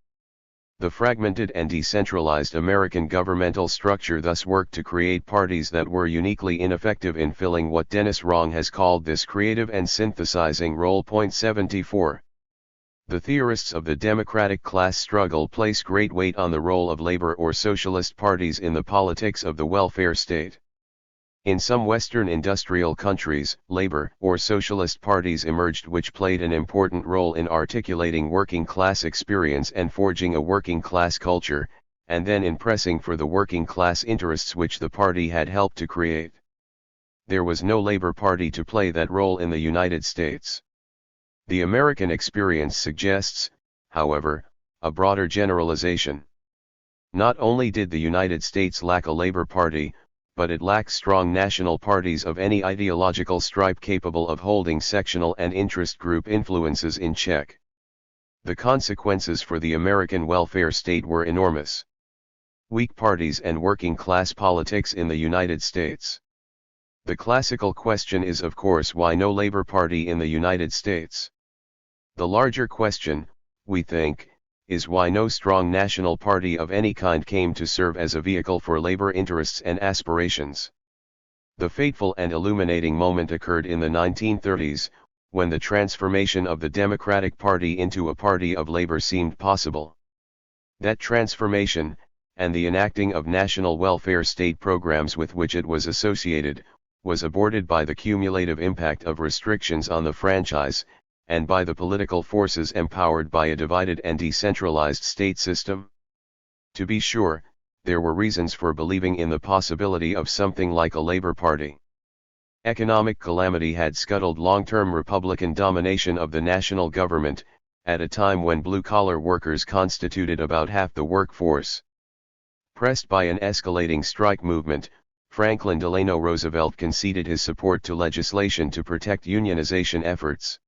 The fragmented and decentralized American governmental structure thus worked to create parties that were uniquely ineffective in filling what Dennis Wrong has called this creative and synthesizing role. 74. The theorists of the democratic class struggle place great weight on the role of labor or socialist parties in the politics of the welfare state. In some Western industrial countries, labor or socialist parties emerged which played an important role in articulating working class experience and forging a working class culture, and then in pressing for the working class interests which the party had helped to create. There was no labor party to play that role in the United States. The American experience suggests, however, a broader generalization. Not only did the United States lack a labor party, but it lacked strong national parties of any ideological stripe capable of holding sectional and interest group influences in check. The consequences for the American welfare state were enormous. Weak parties and working class politics in the United States. The classical question is, of course, why no Labor Party in the United States? The larger question, we think, is why no strong national party of any kind came to serve as a vehicle for labor interests and aspirations. The fateful and illuminating moment occurred in the 1930s, when the transformation of the Democratic Party into a party of labor seemed possible. That transformation, and the enacting of national welfare state programs with which it was associated, was aborted by the cumulative impact of restrictions on the franchise, and by the political forces empowered by a divided and decentralized state system. To be sure, there were reasons for believing in the possibility of something like a Labor Party. Economic calamity had scuttled long-term Republican domination of the national government, at a time when blue-collar workers constituted about half the workforce. Pressed by an escalating strike movement, Franklin Delano Roosevelt conceded his support to legislation to protect unionization efforts.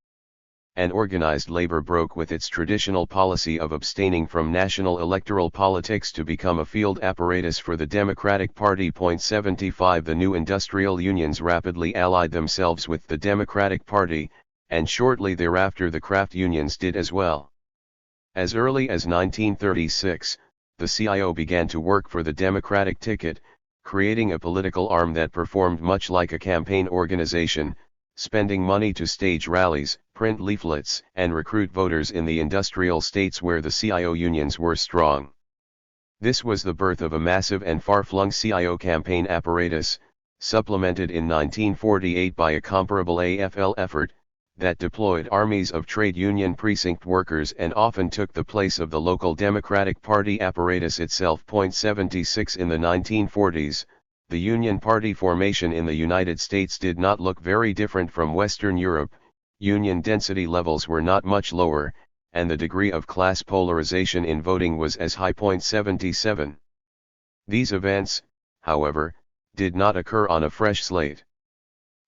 And organized labor broke with its traditional policy of abstaining from national electoral politics to become a field apparatus for the Democratic Party. 75 The new industrial unions rapidly allied themselves with the Democratic Party, and shortly thereafter the craft unions did as well. As early as 1936, the CIO began to work for the Democratic ticket, creating a political arm that performed much like a campaign organization, spending money to stage rallies, print leaflets, and recruit voters in the industrial states where the CIO unions were strong. This was the birth of a massive and far-flung CIO campaign apparatus, supplemented in 1948 by a comparable AFL effort, that deployed armies of trade union precinct workers and often took the place of the local Democratic Party apparatus itself. 76 In the 1940s, the Union Party formation in the United States did not look very different from Western Europe. Union density levels were not much lower, and the degree of class polarization in voting was as high. 77. These events, however, did not occur on a fresh slate.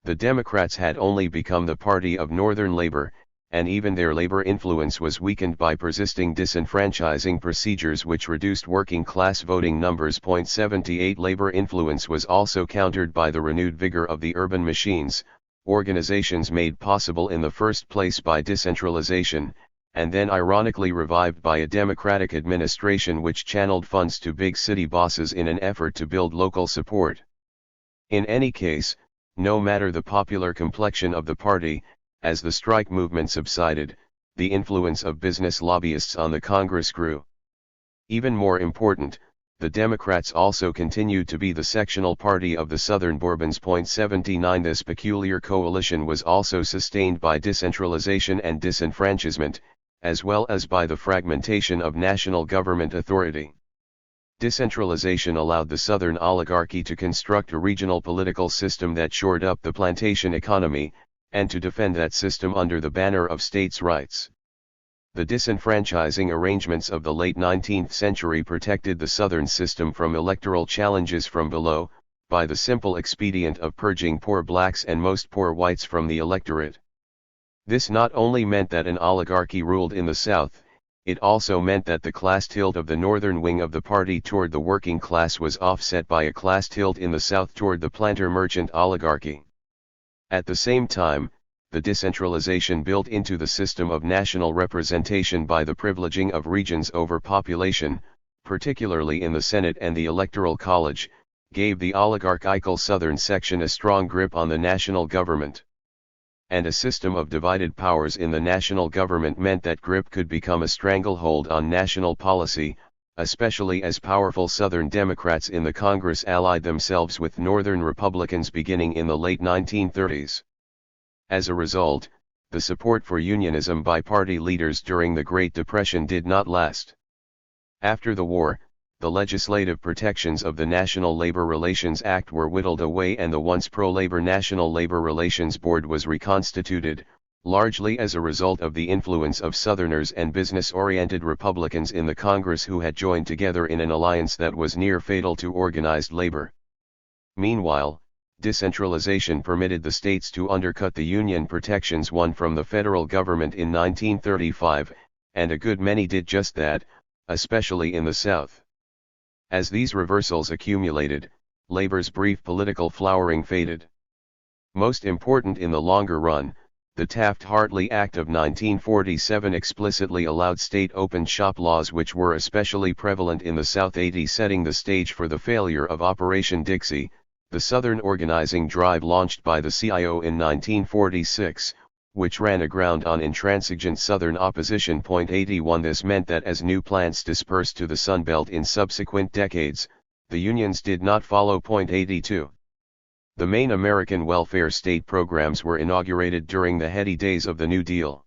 The Democrats had only become the party of Northern labor, and even their labor influence was weakened by persisting disenfranchising procedures which reduced working class voting numbers. 78 Labor influence was also countered by the renewed vigor of the urban machines, organizations made possible in the first place by decentralization, and then ironically revived by a Democratic administration which channeled funds to big city bosses in an effort to build local support. In any case, no matter the popular complexion of the party, as the strike movement subsided, the influence of business lobbyists on the Congress grew. Even more important, the Democrats also continued to be the sectional party of the Southern Bourbons. 79 This peculiar coalition was also sustained by decentralization and disenfranchisement, as well as by the fragmentation of national government authority. Decentralization allowed the Southern oligarchy to construct a regional political system that shored up the plantation economy, and to defend that system under the banner of states' rights. The disenfranchising arrangements of the late 19th century protected the Southern system from electoral challenges from below, by the simple expedient of purging poor blacks and most poor whites from the electorate. This not only meant that an oligarchy ruled in the South, it also meant that the class tilt of the northern wing of the party toward the working class was offset by a class tilt in the South toward the planter-merchant oligarchy. At the same time, the decentralization built into the system of national representation by the privileging of regions over population, particularly in the Senate and the Electoral College, gave the oligarchical Southern section a strong grip on the national government. And a system of divided powers in the national government meant that grip could become a stranglehold on national policy, especially as powerful Southern Democrats in the Congress allied themselves with Northern Republicans beginning in the late 1930s. As a result, the support for unionism by party leaders during the Great Depression did not last. After the war, the legislative protections of the National Labor Relations Act were whittled away and the once pro-labor National Labor Relations Board was reconstituted, largely as a result of the influence of Southerners and business-oriented Republicans in the Congress who had joined together in an alliance that was near fatal to organized labor. Meanwhile, decentralization permitted the states to undercut the Union protections won from the federal government in 1935, and a good many did just that, especially in the South. As these reversals accumulated, labor's brief political flowering faded. Most important in the longer run, the Taft-Hartley Act of 1947 explicitly allowed state open shop laws, which were especially prevalent in the South, setting the stage for the failure of Operation Dixie, the Southern organizing drive launched by the CIO in 1946, which ran aground on intransigent Southern opposition. 81 This meant that as new plants dispersed to the Sun Belt in subsequent decades, the unions did not follow. 82 The main American welfare state programs were inaugurated during the heady days of the New Deal.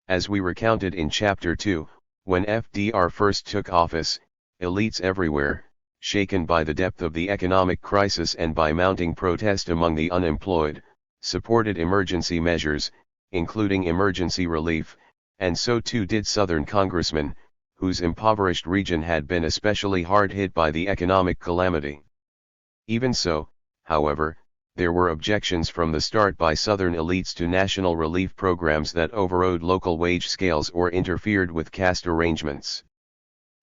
As we recounted in Chapter 2, when FDR first took office, elites everywhere, shaken by the depth of the economic crisis and by mounting protest among the unemployed, supported emergency measures, including emergency relief, and so too did Southern congressmen, whose impoverished region had been especially hard hit by the economic calamity. Even so, however, there were objections from the start by Southern elites to national relief programs that overrode local wage scales or interfered with caste arrangements.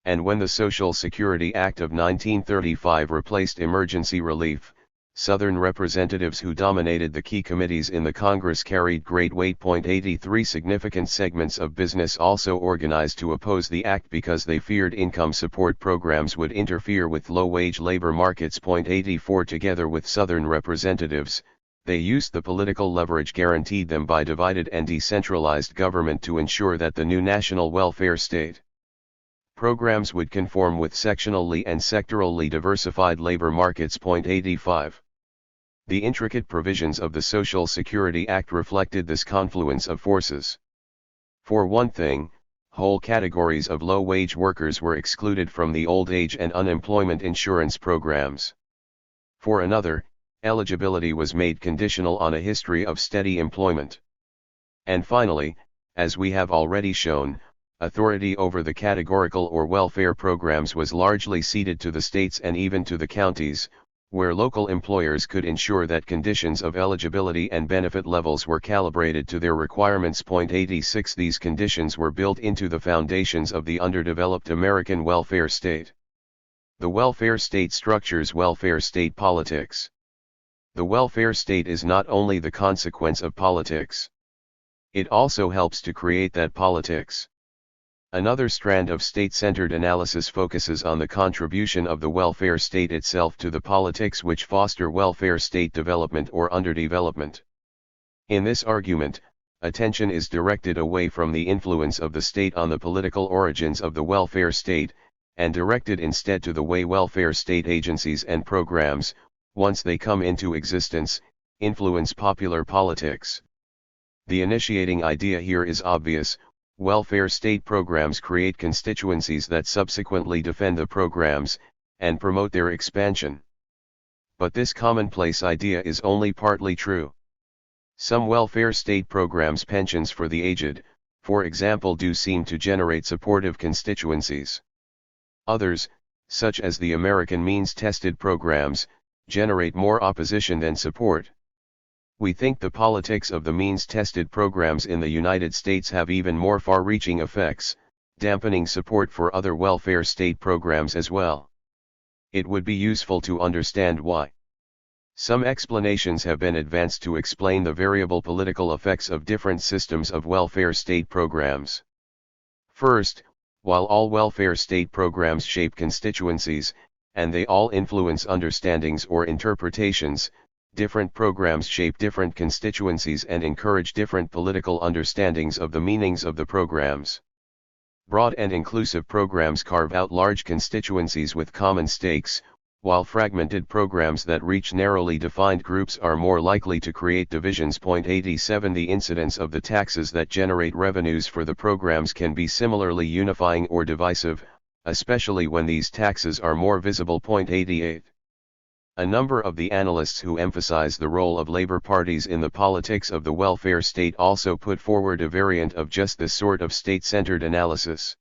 And when the Social Security Act of 1935 replaced emergency relief, Southern representatives who dominated the key committees in the Congress carried great weight. 83 Significant segments of business also organized to oppose the act because they feared income support programs would interfere with low-wage labor markets. 84 Together with Southern representatives, they used the political leverage guaranteed them by divided and decentralized government to ensure that the new national welfare state programs would conform with sectionally and sectorally diversified labor markets. 85 The intricate provisions of the Social Security Act reflected this confluence of forces. For one thing, whole categories of low-wage workers were excluded from the old age and unemployment insurance programs. For another, eligibility was made conditional on a history of steady employment. And finally, as we have already shown, authority over the categorical or welfare programs was largely ceded to the states and even to the counties, where local employers could ensure that conditions of eligibility and benefit levels were calibrated to their requirements. 86 These conditions were built into the foundations of the underdeveloped American welfare state. The welfare state structures welfare state politics. The welfare state is not only the consequence of politics. It also helps to create that politics. Another strand of state-centered analysis focuses on the contribution of the welfare state itself to the politics which foster welfare state development or underdevelopment. In this argument, attention is directed away from the influence of the state on the political origins of the welfare state, and directed instead to the way welfare state agencies and programs, once they come into existence, influence popular politics. The initiating idea here is obvious. Welfare state programs create constituencies that subsequently defend the programs, and promote their expansion. But this commonplace idea is only partly true. Some welfare state programs, pensions for the aged, for example, do seem to generate supportive constituencies. Others, such as the American means-tested programs, generate more opposition than support. We think the politics of the means-tested programs in the United States have even more far-reaching effects, dampening support for other welfare state programs as well. It would be useful to understand why. Some explanations have been advanced to explain the variable political effects of different systems of welfare state programs. First, while all welfare state programs shape constituencies, and they all influence understandings or interpretations, different programs shape different constituencies and encourage different political understandings of the meanings of the programs. Broad and inclusive programs carve out large constituencies with common stakes, while fragmented programs that reach narrowly defined groups are more likely to create divisions. 87 The incidence of the taxes that generate revenues for the programs can be similarly unifying or divisive, especially when these taxes are more visible. 88 A number of the analysts who emphasize the role of labor parties in the politics of the welfare state also put forward a variant of just this sort of state-centered analysis.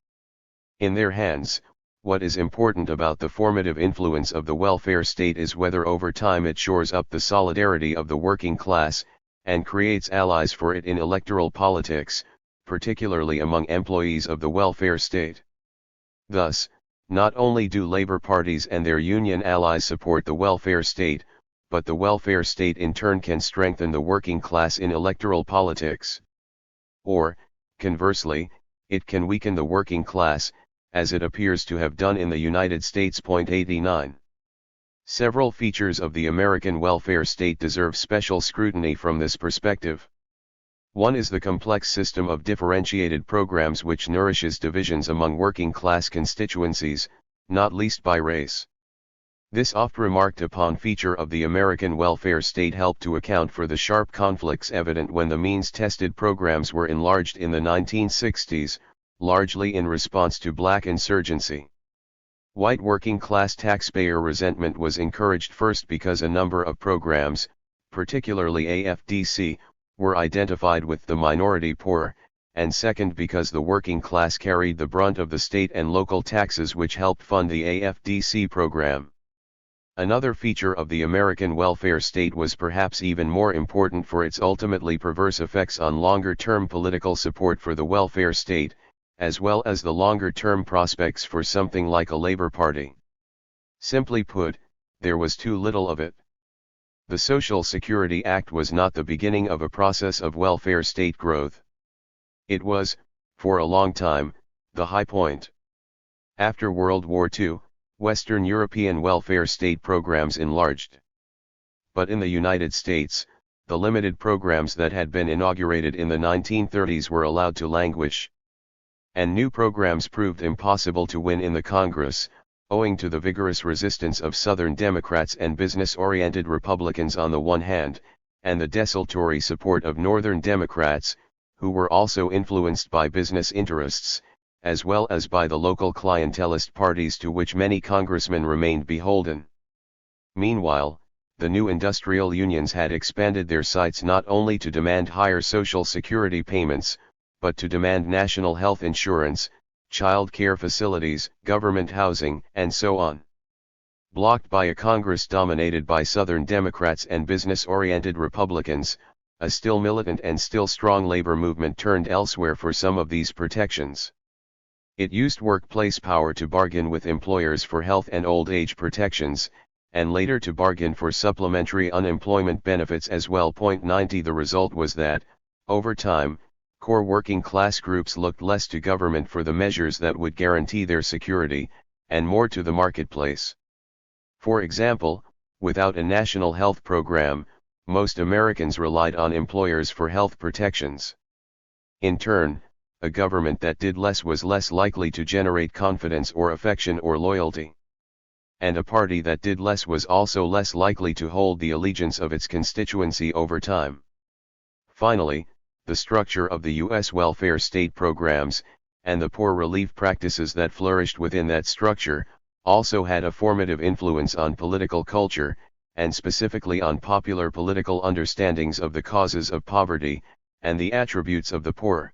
In their hands, what is important about the formative influence of the welfare state is whether over time it shores up the solidarity of the working class, and creates allies for it in electoral politics, particularly among employees of the welfare state. Thus, not only do labor parties and their union allies support the welfare state, but the welfare state in turn can strengthen the working class in electoral politics. Or, conversely, it can weaken the working class, as it appears to have done in the United States. 89. Several features of the American welfare state deserve special scrutiny from this perspective. One is the complex system of differentiated programs which nourishes divisions among working class constituencies, not least by race. This oft-remarked upon feature of the American welfare state helped to account for the sharp conflicts evident when the means-tested programs were enlarged in the 1960s, largely in response to black insurgency. White working-class taxpayer resentment was encouraged first because a number of programs, particularly AFDC, were identified with the minority poor, and second because the working class carried the brunt of the state and local taxes which helped fund the AFDC program. Another feature of the American welfare state was perhaps even more important for its ultimately perverse effects on longer-term political support for the welfare state, as well as the longer-term prospects for something like a Labor Party. Simply put, there was too little of it. The Social Security Act was not the beginning of a process of welfare state growth. It was, for a long time, the high point. After World War II, Western European welfare state programs enlarged. But in the United States, the limited programs that had been inaugurated in the 1930s were allowed to languish. And new programs proved impossible to win in the Congress, owing to the vigorous resistance of Southern Democrats and business-oriented Republicans on the one hand, and the desultory support of Northern Democrats, who were also influenced by business interests, as well as by the local clientelist parties to which many congressmen remained beholden. Meanwhile, the new industrial unions had expanded their sights not only to demand higher Social Security payments, but to demand national health insurance, child care facilities, government housing, and so on. Blocked by a Congress dominated by Southern Democrats and business-oriented Republicans, a still militant and still strong labor movement turned elsewhere for some of these protections. It used workplace power to bargain with employers for health and old age protections, and later to bargain for supplementary unemployment benefits as well. 90 The result was that, over time, core working class groups looked less to government for the measures that would guarantee their security, and more to the marketplace. For example, without a national health program, most Americans relied on employers for health protections. In turn, a government that did less was less likely to generate confidence or affection or loyalty. And a party that did less was also less likely to hold the allegiance of its constituency over time. Finally, the structure of the U.S. welfare state programs, and the poor relief practices that flourished within that structure, also had a formative influence on political culture, and specifically on popular political understandings of the causes of poverty, and the attributes of the poor.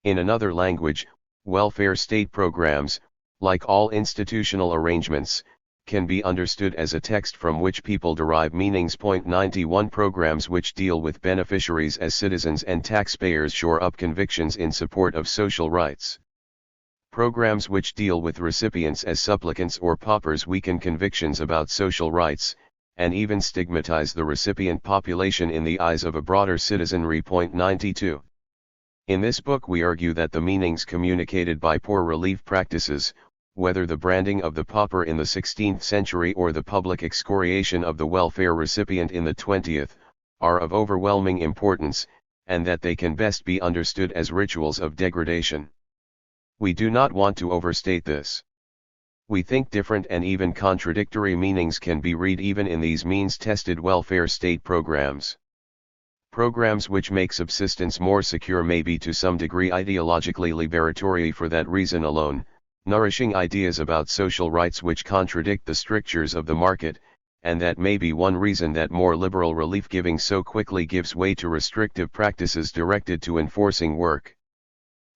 In another language, welfare state programs, like all institutional arrangements, can be understood as a text from which people derive meanings. 91 Programs which deal with beneficiaries as citizens and taxpayers shore up convictions in support of social rights. Programs which deal with recipients as supplicants or paupers weaken convictions about social rights, and even stigmatize the recipient population in the eyes of a broader citizenry. 92. In this book we argue that the meanings communicated by poor relief practices, whether the branding of the pauper in the 16th century or the public excoriation of the welfare recipient in the 20th, are of overwhelming importance, and that they can best be understood as rituals of degradation. We do not want to overstate this. We think different and even contradictory meanings can be read even in these means-tested welfare state programs. Programs which make subsistence more secure may be to some degree ideologically liberatory for that reason alone, nourishing ideas about social rights which contradict the strictures of the market, and that may be one reason that more liberal relief giving so quickly gives way to restrictive practices directed to enforcing work.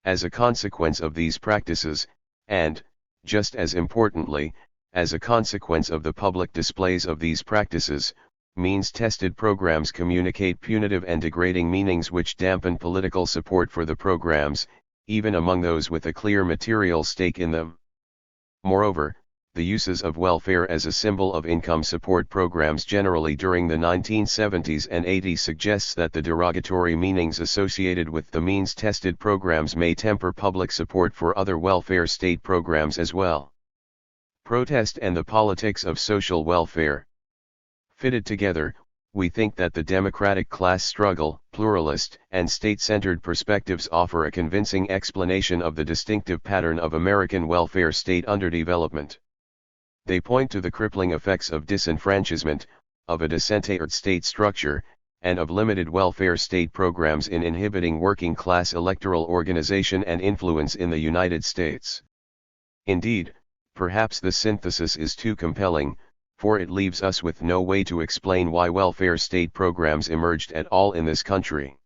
As a consequence of these practices, and, just as importantly, as a consequence of the public displays of these practices, means-tested programs communicate punitive and degrading meanings which dampen political support for the programs, even among those with a clear material stake in them. Moreover, the uses of welfare as a symbol of income support programs generally during the 1970s and 80s suggests that the derogatory meanings associated with the means-tested programs may temper public support for other welfare state programs as well. Protest and the politics of social welfare. Fitted together, we think that the democratic class struggle, pluralist, and state-centered perspectives offer a convincing explanation of the distinctive pattern of American welfare state underdevelopment. They point to the crippling effects of disenfranchisement, of a decentralized state structure, and of limited welfare state programs in inhibiting working-class electoral organization and influence in the United States. Indeed, perhaps the synthesis is too compelling, for it leaves us with no way to explain why welfare state programs emerged at all in this country.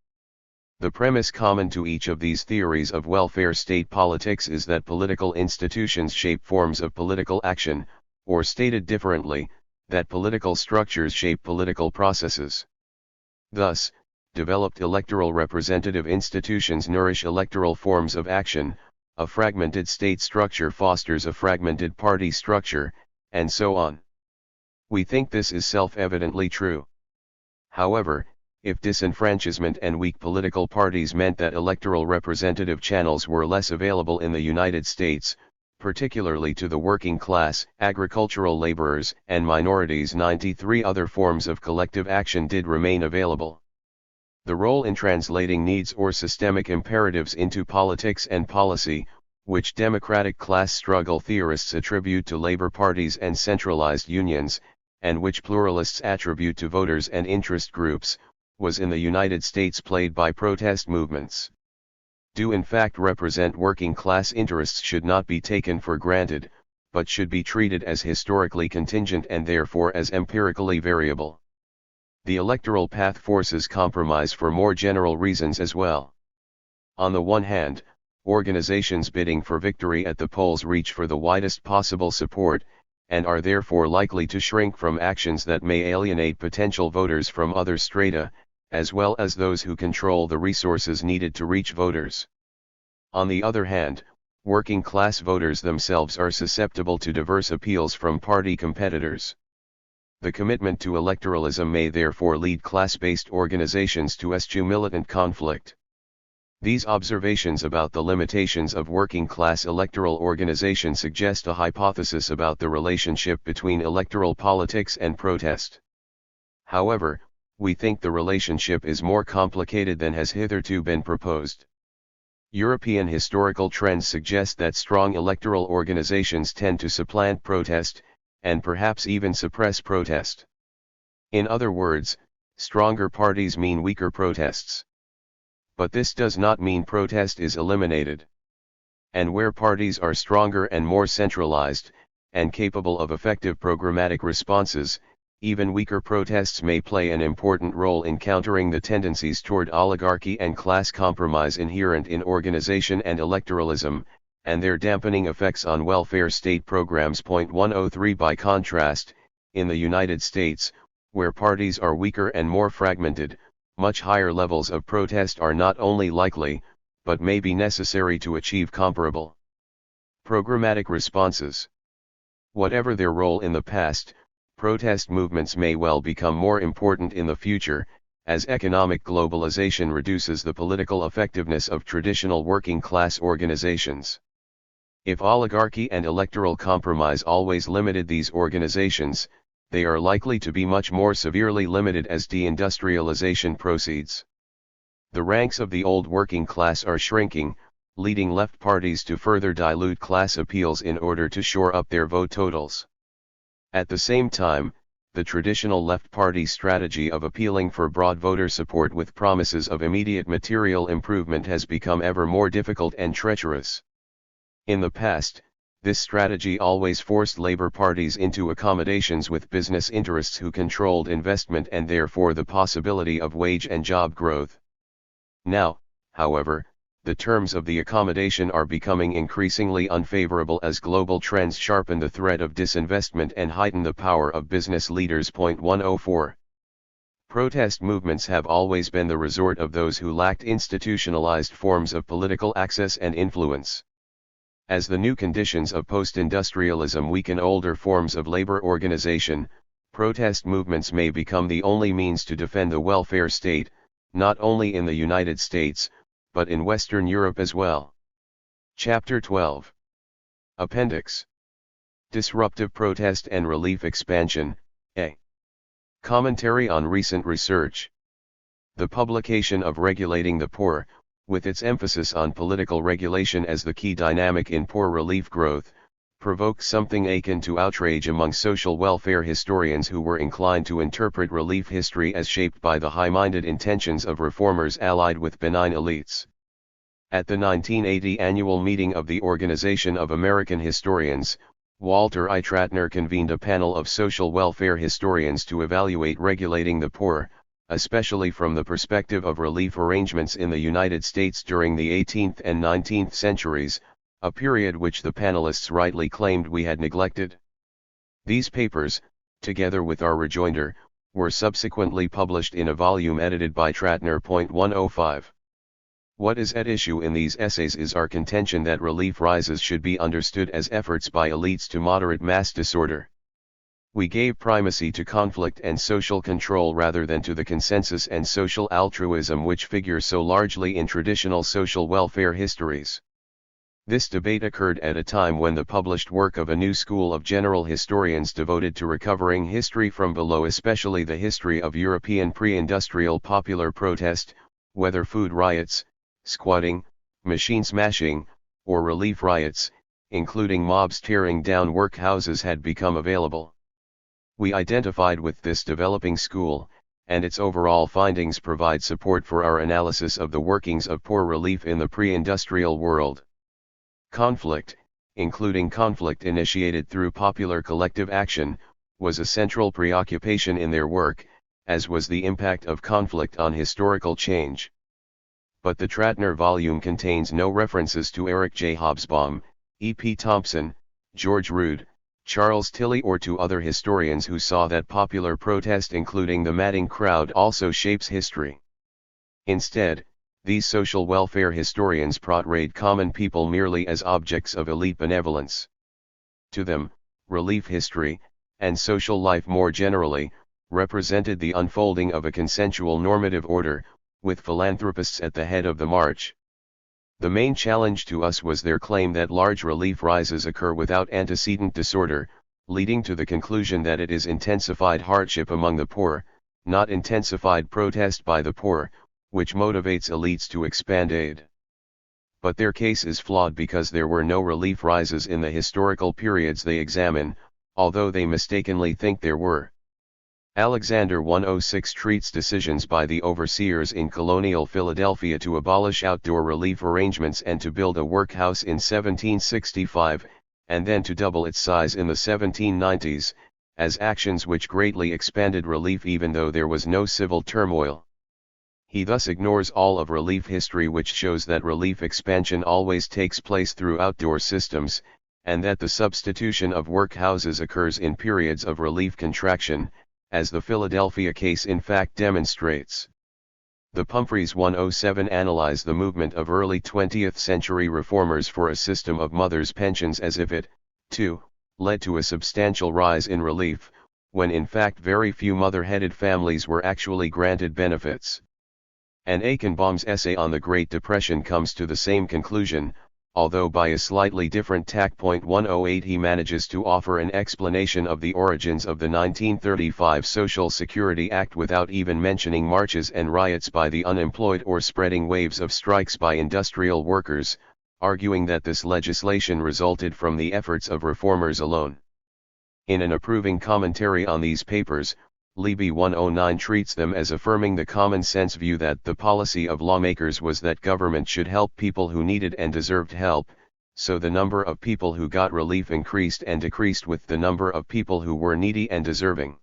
The premise common to each of these theories of welfare state politics is that political institutions shape forms of political action, or stated differently, that political structures shape political processes. Thus, developed electoral representative institutions nourish electoral forms of action, a fragmented state structure fosters a fragmented party structure, and so on. We think this is self-evidently true. However, if disenfranchisement and weak political parties meant that electoral representative channels were less available in the United States, particularly to the working class, agricultural laborers, and minorities, 93 other forms of collective action did remain available. The role in translating needs or systemic imperatives into politics and policy, which democratic class struggle theorists attribute to labor parties and centralized unions, and which pluralists attribute to voters and interest groups, was in the United States played by protest movements. Do in fact represent working class interests should not be taken for granted, but should be treated as historically contingent and therefore as empirically variable. The electoral path forces compromise for more general reasons as well. On the one hand, organizations bidding for victory at the polls reach for the widest possible support, and are therefore likely to shrink from actions that may alienate potential voters from other strata, as well as those who control the resources needed to reach voters. On the other hand, working class voters themselves are susceptible to diverse appeals from party competitors. The commitment to electoralism may therefore lead class-based organizations to eschew militant conflict. These observations about the limitations of working-class electoral organization suggest a hypothesis about the relationship between electoral politics and protest. However, we think the relationship is more complicated than has hitherto been proposed. European historical trends suggest that strong electoral organizations tend to supplant protest, and perhaps even suppress protest. In other words, stronger parties mean weaker protests. But this does not mean protest is eliminated. And where parties are stronger and more centralized, and capable of effective programmatic responses, even weaker protests may play an important role in countering the tendencies toward oligarchy and class compromise inherent in organization and electoralism, and their dampening effects on welfare state programs. 103 By contrast, in the United States, where parties are weaker and more fragmented, much higher levels of protest are not only likely, but may be necessary to achieve comparable programmatic responses. Whatever their role in the past, protest movements may well become more important in the future, as economic globalization reduces the political effectiveness of traditional working-class organizations. If oligarchy and electoral compromise always limited these organizations, they are likely to be much more severely limited as deindustrialization proceeds. The ranks of the old working class are shrinking, leading left parties to further dilute class appeals in order to shore up their vote totals. At the same time, the traditional left party strategy of appealing for broad voter support with promises of immediate material improvement has become ever more difficult and treacherous. In the past, this strategy always forced labor parties into accommodations with business interests who controlled investment and therefore the possibility of wage and job growth. Now, however, the terms of the accommodation are becoming increasingly unfavorable as global trends sharpen the threat of disinvestment and heighten the power of business leaders. 104. Protest movements have always been the resort of those who lacked institutionalized forms of political access and influence. As the new conditions of post-industrialism weaken older forms of labor organization, protest movements may become the only means to defend the welfare state, not only in the United States, but in Western Europe as well. Chapter 12. Appendix. Disruptive Protest and Relief Expansion, A. Commentary on recent research. The publication of Regulating the Poor, with its emphasis on political regulation as the key dynamic in poor relief growth, provoked something akin to outrage among social welfare historians who were inclined to interpret relief history as shaped by the high-minded intentions of reformers allied with benign elites. At the 1980 annual meeting of the Organization of American Historians, Walter I. Tratner convened a panel of social welfare historians to evaluate regulating the poor, especially from the perspective of relief arrangements in the United States during the 18th and 19th centuries, a period which the panelists rightly claimed we had neglected. These papers, together with our rejoinder, were subsequently published in a volume edited by Tratner. 105. What is at issue in these essays is our contention that relief rises should be understood as efforts by elites to moderate mass disorder. We gave primacy to conflict and social control rather than to the consensus and social altruism which figure so largely in traditional social welfare histories. This debate occurred at a time when the published work of a new school of general historians devoted to recovering history from below, especially the history of European pre-industrial popular protest, whether food riots, squatting, machine smashing, or relief riots, including mobs tearing down workhouses, had become available. We identified with this developing school, and its overall findings provide support for our analysis of the workings of poor relief in the pre-industrial world. Conflict, including conflict initiated through popular collective action, was a central preoccupation in their work, as was the impact of conflict on historical change. But the Tratner volume contains no references to Eric J. Hobsbawm, E. P. Thompson, George Rood, Charles Tilley, or to other historians who saw that popular protest, including the madding crowd, also shapes history. Instead, these social welfare historians portrayed common people merely as objects of elite benevolence. To them, relief history, and social life more generally, represented the unfolding of a consensual normative order, with philanthropists at the head of the march. The main challenge to us was their claim that large relief rises occur without antecedent disorder, leading to the conclusion that it is intensified hardship among the poor, not intensified protest by the poor, which motivates elites to expand aid. But their case is flawed because there were no relief rises in the historical periods they examine, although they mistakenly think there were. Alexander 106 treats decisions by the overseers in colonial Philadelphia to abolish outdoor relief arrangements and to build a workhouse in 1765, and then to double its size in the 1790s, as actions which greatly expanded relief even though there was no civil turmoil. He thus ignores all of relief history, which shows that relief expansion always takes place through outdoor systems, and that the substitution of workhouses occurs in periods of relief contraction, as the Philadelphia case in fact demonstrates. The Pumphrey's 107 analyze the movement of early 20th century reformers for a system of mothers' pensions as if it, too, led to a substantial rise in relief, when in fact very few mother-headed families were actually granted benefits. And Eichenbaum's essay on the Great Depression comes to the same conclusion, although by a slightly different tack. 108 he manages to offer an explanation of the origins of the 1935 Social Security Act without even mentioning marches and riots by the unemployed or spreading waves of strikes by industrial workers, arguing that this legislation resulted from the efforts of reformers alone. In an approving commentary on these papers, Libby 109 treats them as affirming the common-sense view that the policy of lawmakers was that government should help people who needed and deserved help, so the number of people who got relief increased and decreased with the number of people who were needy and deserving.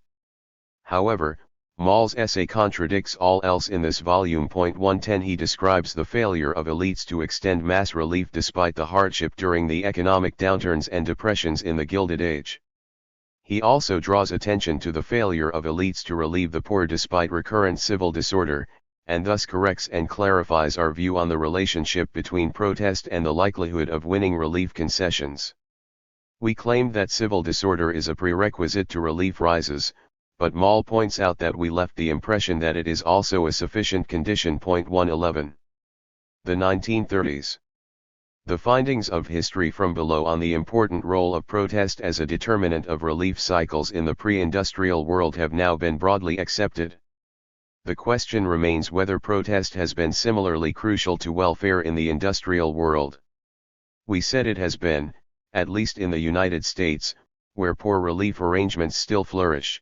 However, Moll's essay contradicts all else in this volume. 110 he describes the failure of elites to extend mass relief despite the hardship during the economic downturns and depressions in the Gilded Age. He also draws attention to the failure of elites to relieve the poor despite recurrent civil disorder, and thus corrects and clarifies our view on the relationship between protest and the likelihood of winning relief concessions. We claimed that civil disorder is a prerequisite to relief rises, but Moll points out that we left the impression that it is also a sufficient condition. 111. The 1930s. The findings of history from below on the important role of protest as a determinant of relief cycles in the pre-industrial world have now been broadly accepted. The question remains whether protest has been similarly crucial to welfare in the industrial world. We said it has been, at least in the United States, where poor relief arrangements still flourish.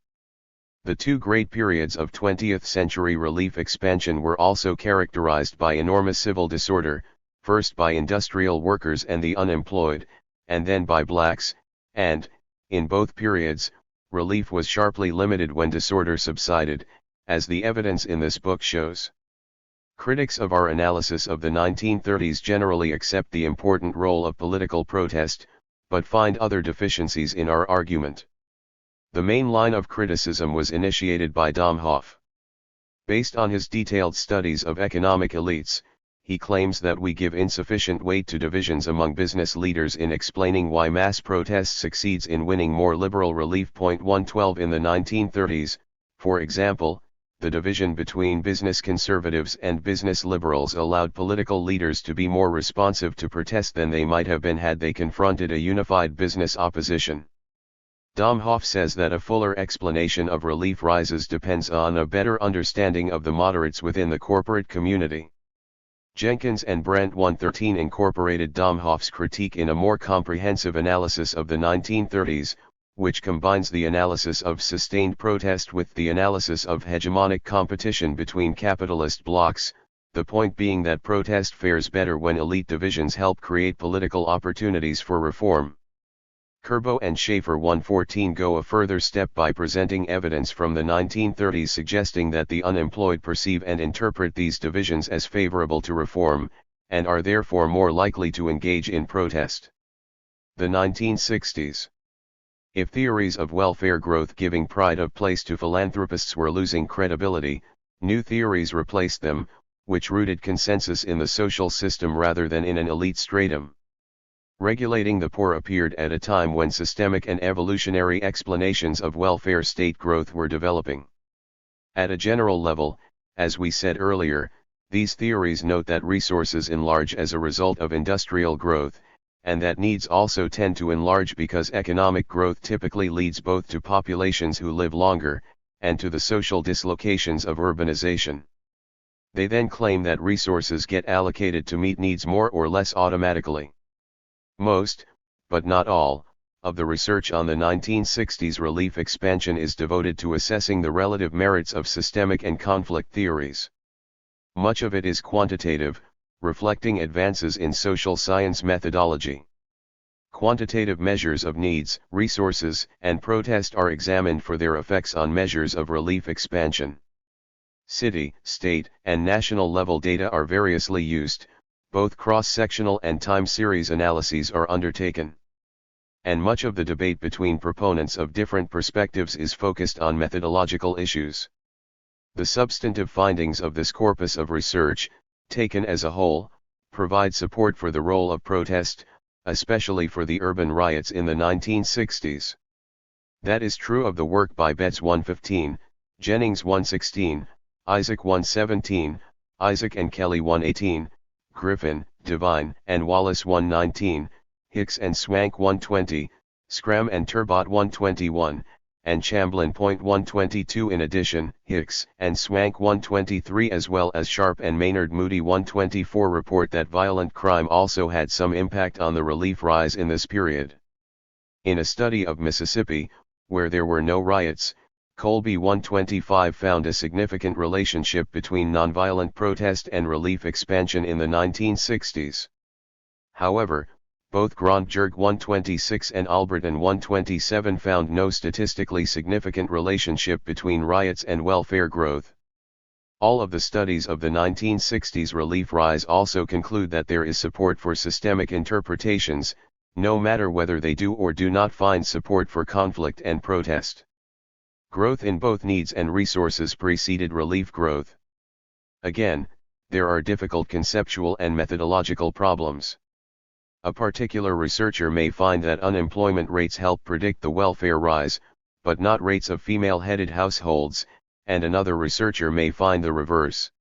The two great periods of 20th-century relief expansion were also characterized by enormous civil disorder, first by industrial workers and the unemployed, and then by blacks, and, in both periods, relief was sharply limited when disorder subsided, as the evidence in this book shows. Critics of our analysis of the 1930s generally accept the important role of political protest, but find other deficiencies in our argument. The main line of criticism was initiated by Domhoff. Based on his detailed studies of economic elites, he claims that we give insufficient weight to divisions among business leaders in explaining why mass protest succeeds in winning more liberal relief. 112 In the 1930s, for example, the division between business conservatives and business liberals allowed political leaders to be more responsive to protest than they might have been had they confronted a unified business opposition. Domhoff says that a fuller explanation of relief rises depends on a better understanding of the moderates within the corporate community. Jenkins and Brent 113 incorporated Domhoff's critique in a more comprehensive analysis of the 1930s, which combines the analysis of sustained protest with the analysis of hegemonic competition between capitalist blocs, the point being that protest fares better when elite divisions help create political opportunities for reform. Kerbo and Schaefer 114 go a further step by presenting evidence from the 1930s suggesting that the unemployed perceive and interpret these divisions as favorable to reform, and are therefore more likely to engage in protest. The 1960s. If theories of welfare growth giving pride of place to philanthropists were losing credibility, new theories replaced them, which rooted consensus in the social system rather than in an elite stratum. Regulating the poor appeared at a time when systemic and evolutionary explanations of welfare state growth were developing. At a general level, as we said earlier, these theories note that resources enlarge as a result of industrial growth, and that needs also tend to enlarge because economic growth typically leads both to populations who live longer, and to the social dislocations of urbanization. They then claim that resources get allocated to meet needs more or less automatically. Most, but not all, of the research on the 1960s relief expansion is devoted to assessing the relative merits of systemic and conflict theories. Much of it is quantitative, reflecting advances in social science methodology. Quantitative measures of needs, resources, and protest are examined for their effects on measures of relief expansion. City, state, and national level data are variously used. Both cross-sectional and time series analyses are undertaken. And much of the debate between proponents of different perspectives is focused on methodological issues. The substantive findings of this corpus of research, taken as a whole, provide support for the role of protest, especially for the urban riots in the 1960s. That is true of the work by Betts 115, Jennings 116, Isaac 117, Isaac and Kelly 118, Griffin, Devine, and Wallace 119, Hicks and Swank 120, Scram and Turbot 121, and Chamblin. 122. In addition, Hicks and Swank 123 as well as Sharp and Maynard Moody 124 report that violent crime also had some impact on the relief rise in this period. In a study of Mississippi, where there were no riots, Colby 125 found a significant relationship between nonviolent protest and relief expansion in the 1960s. However, both Grant-Jerg 126 and Alberton 127 found no statistically significant relationship between riots and welfare growth. All of the studies of the 1960s relief rise also conclude that there is support for systemic interpretations, no matter whether they do or do not find support for conflict and protest. Growth in both needs and resources preceded relief growth. Again, there are difficult conceptual and methodological problems. A particular researcher may find that unemployment rates help predict the welfare rise, but not rates of female-headed households, and another researcher may find the reverse.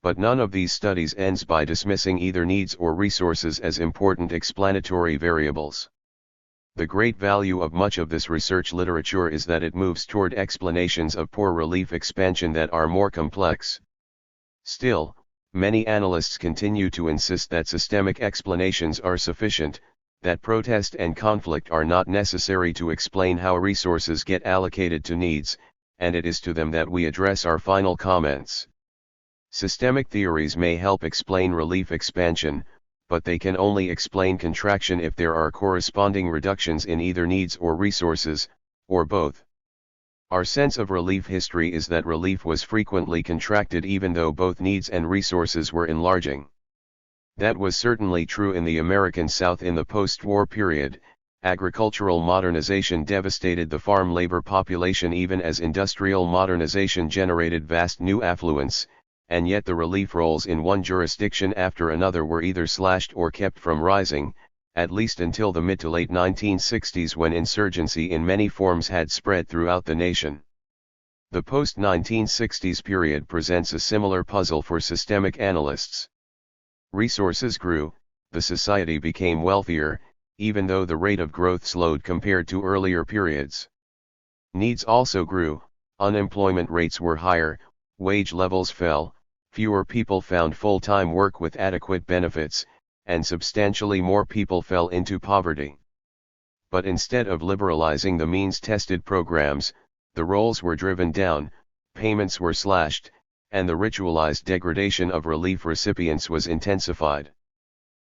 But none of these studies ends by dismissing either needs or resources as important explanatory variables. The great value of much of this research literature is that it moves toward explanations of poor relief expansion that are more complex. Still, many analysts continue to insist that systemic explanations are sufficient, that protest and conflict are not necessary to explain how resources get allocated to needs, and it is to them that we address our final comments. Systemic theories may help explain relief expansion, but they can only explain contraction if there are corresponding reductions in either needs or resources, or both. Our sense of relief history is that relief was frequently contracted even though both needs and resources were enlarging. That was certainly true in the American South in the post-war period. Agricultural modernization devastated the farm labor population even as industrial modernization generated vast new affluence, and yet the relief rolls in one jurisdiction after another were either slashed or kept from rising, at least until the mid to late 1960s when insurgency in many forms had spread throughout the nation. The post-1960s period presents a similar puzzle for systemic analysts. Resources grew, the society became wealthier, even though the rate of growth slowed compared to earlier periods. Needs also grew, unemployment rates were higher, wage levels fell, fewer people found full-time work with adequate benefits, and substantially more people fell into poverty. But instead of liberalizing the means-tested programs, the roles were driven down, payments were slashed, and the ritualized degradation of relief recipients was intensified.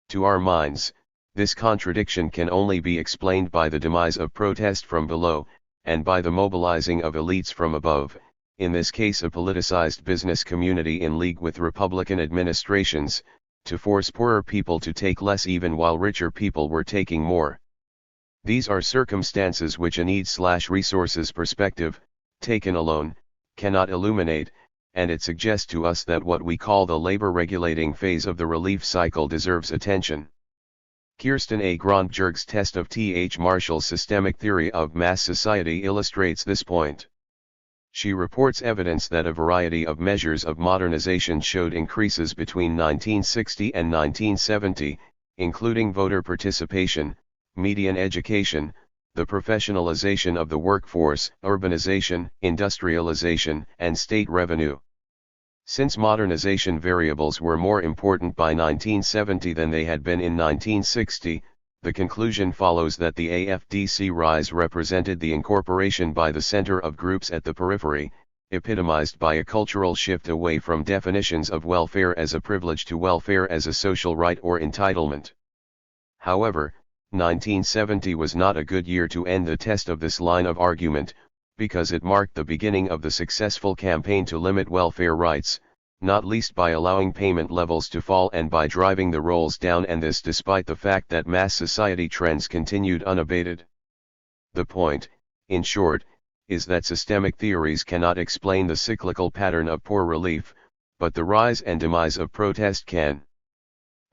To our minds, this contradiction can only be explained by the demise of protest from below, and by the mobilizing of elites from above, in this case a politicized business community in league with Republican administrations, to force poorer people to take less even while richer people were taking more. These are circumstances which a needs/resources perspective, taken alone, cannot illuminate, and it suggests to us that what we call the labor regulating phase of the relief cycle deserves attention. Kirsten A. Grondberg's test of T.H. Marshall's systemic theory of mass society illustrates this point. She reports evidence that a variety of measures of modernization showed increases between 1960 and 1970, including voter participation, median education, the professionalization of the workforce, urbanization, industrialization, and state revenue. Since modernization variables were more important by 1970 than they had been in 1960, the conclusion follows that the AFDC rise represented the incorporation by the center of groups at the periphery, epitomized by a cultural shift away from definitions of welfare as a privilege to welfare as a social right or entitlement. However, 1970 was not a good year to end the test of this line of argument, because it marked the beginning of the successful campaign to limit welfare rights, not least by allowing payment levels to fall and by driving the rolls down, and this despite the fact that mass society trends continued unabated. The point, in short, is that systemic theories cannot explain the cyclical pattern of poor relief, but the rise and demise of protest can.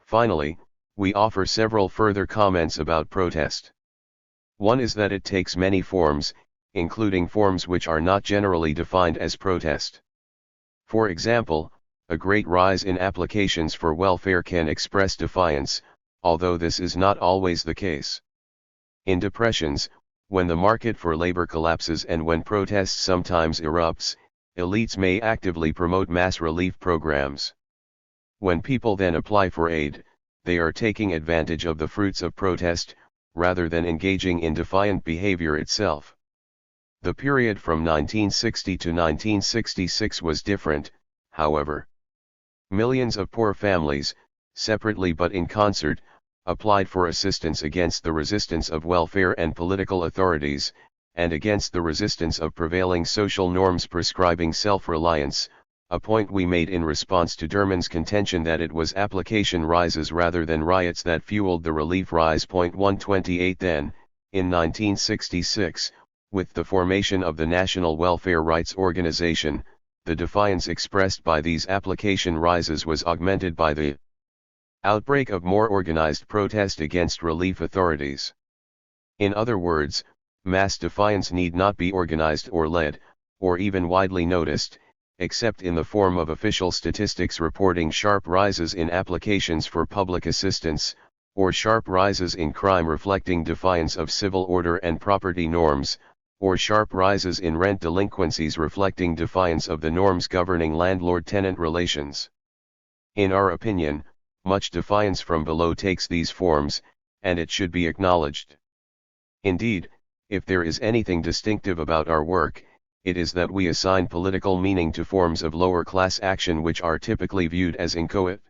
Finally, we offer several further comments about protest. One is that it takes many forms, including forms which are not generally defined as protest. For example, a great rise in applications for welfare can express defiance, although this is not always the case. In depressions, when the market for labor collapses and when protest sometimes erupts, elites may actively promote mass relief programs. When people then apply for aid, they are taking advantage of the fruits of protest, rather than engaging in defiant behavior itself. The period from 1960 to 1966 was different, however. Millions of poor families, separately but in concert, applied for assistance against the resistance of welfare and political authorities, and against the resistance of prevailing social norms prescribing self-reliance, a point we made in response to Derman's contention that it was application rises rather than riots that fueled the relief rise. 128 Then, in 1966, with the formation of the National Welfare Rights Organization, the defiance expressed by these application rises was augmented by the outbreak of more organized protest against relief authorities. In other words, mass defiance need not be organized or led, or even widely noticed, except in the form of official statistics reporting sharp rises in applications for public assistance, or sharp rises in crime reflecting defiance of civil order and property norms, or sharp rises in rent delinquencies reflecting defiance of the norms governing landlord-tenant relations. In our opinion, much defiance from below takes these forms, and it should be acknowledged. Indeed, if there is anything distinctive about our work, it is that we assign political meaning to forms of lower-class action which are typically viewed as inchoate.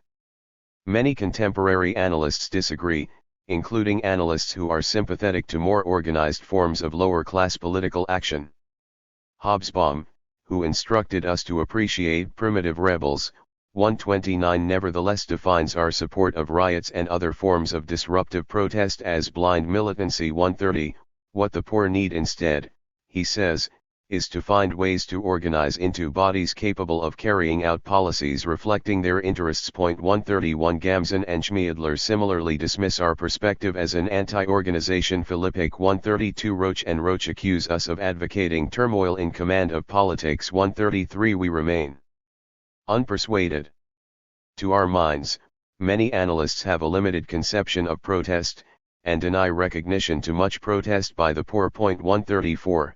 Many contemporary analysts disagree, including analysts who are sympathetic to more organized forms of lower-class political action. Hobsbawm, who instructed us to appreciate primitive rebels, 129 nevertheless defines our support of riots and other forms of disruptive protest as blind militancy. 130, what the poor need instead, he says, is to find ways to organize into bodies capable of carrying out policies reflecting their interests. 131 Gamson and Schmiedler similarly dismiss our perspective as an anti-organization. Philippik 132 Roach and Roach accuse us of advocating turmoil in command of politics. 133 We remain unpersuaded. To our minds, many analysts have a limited conception of protest, and deny recognition to much protest by the poor. 134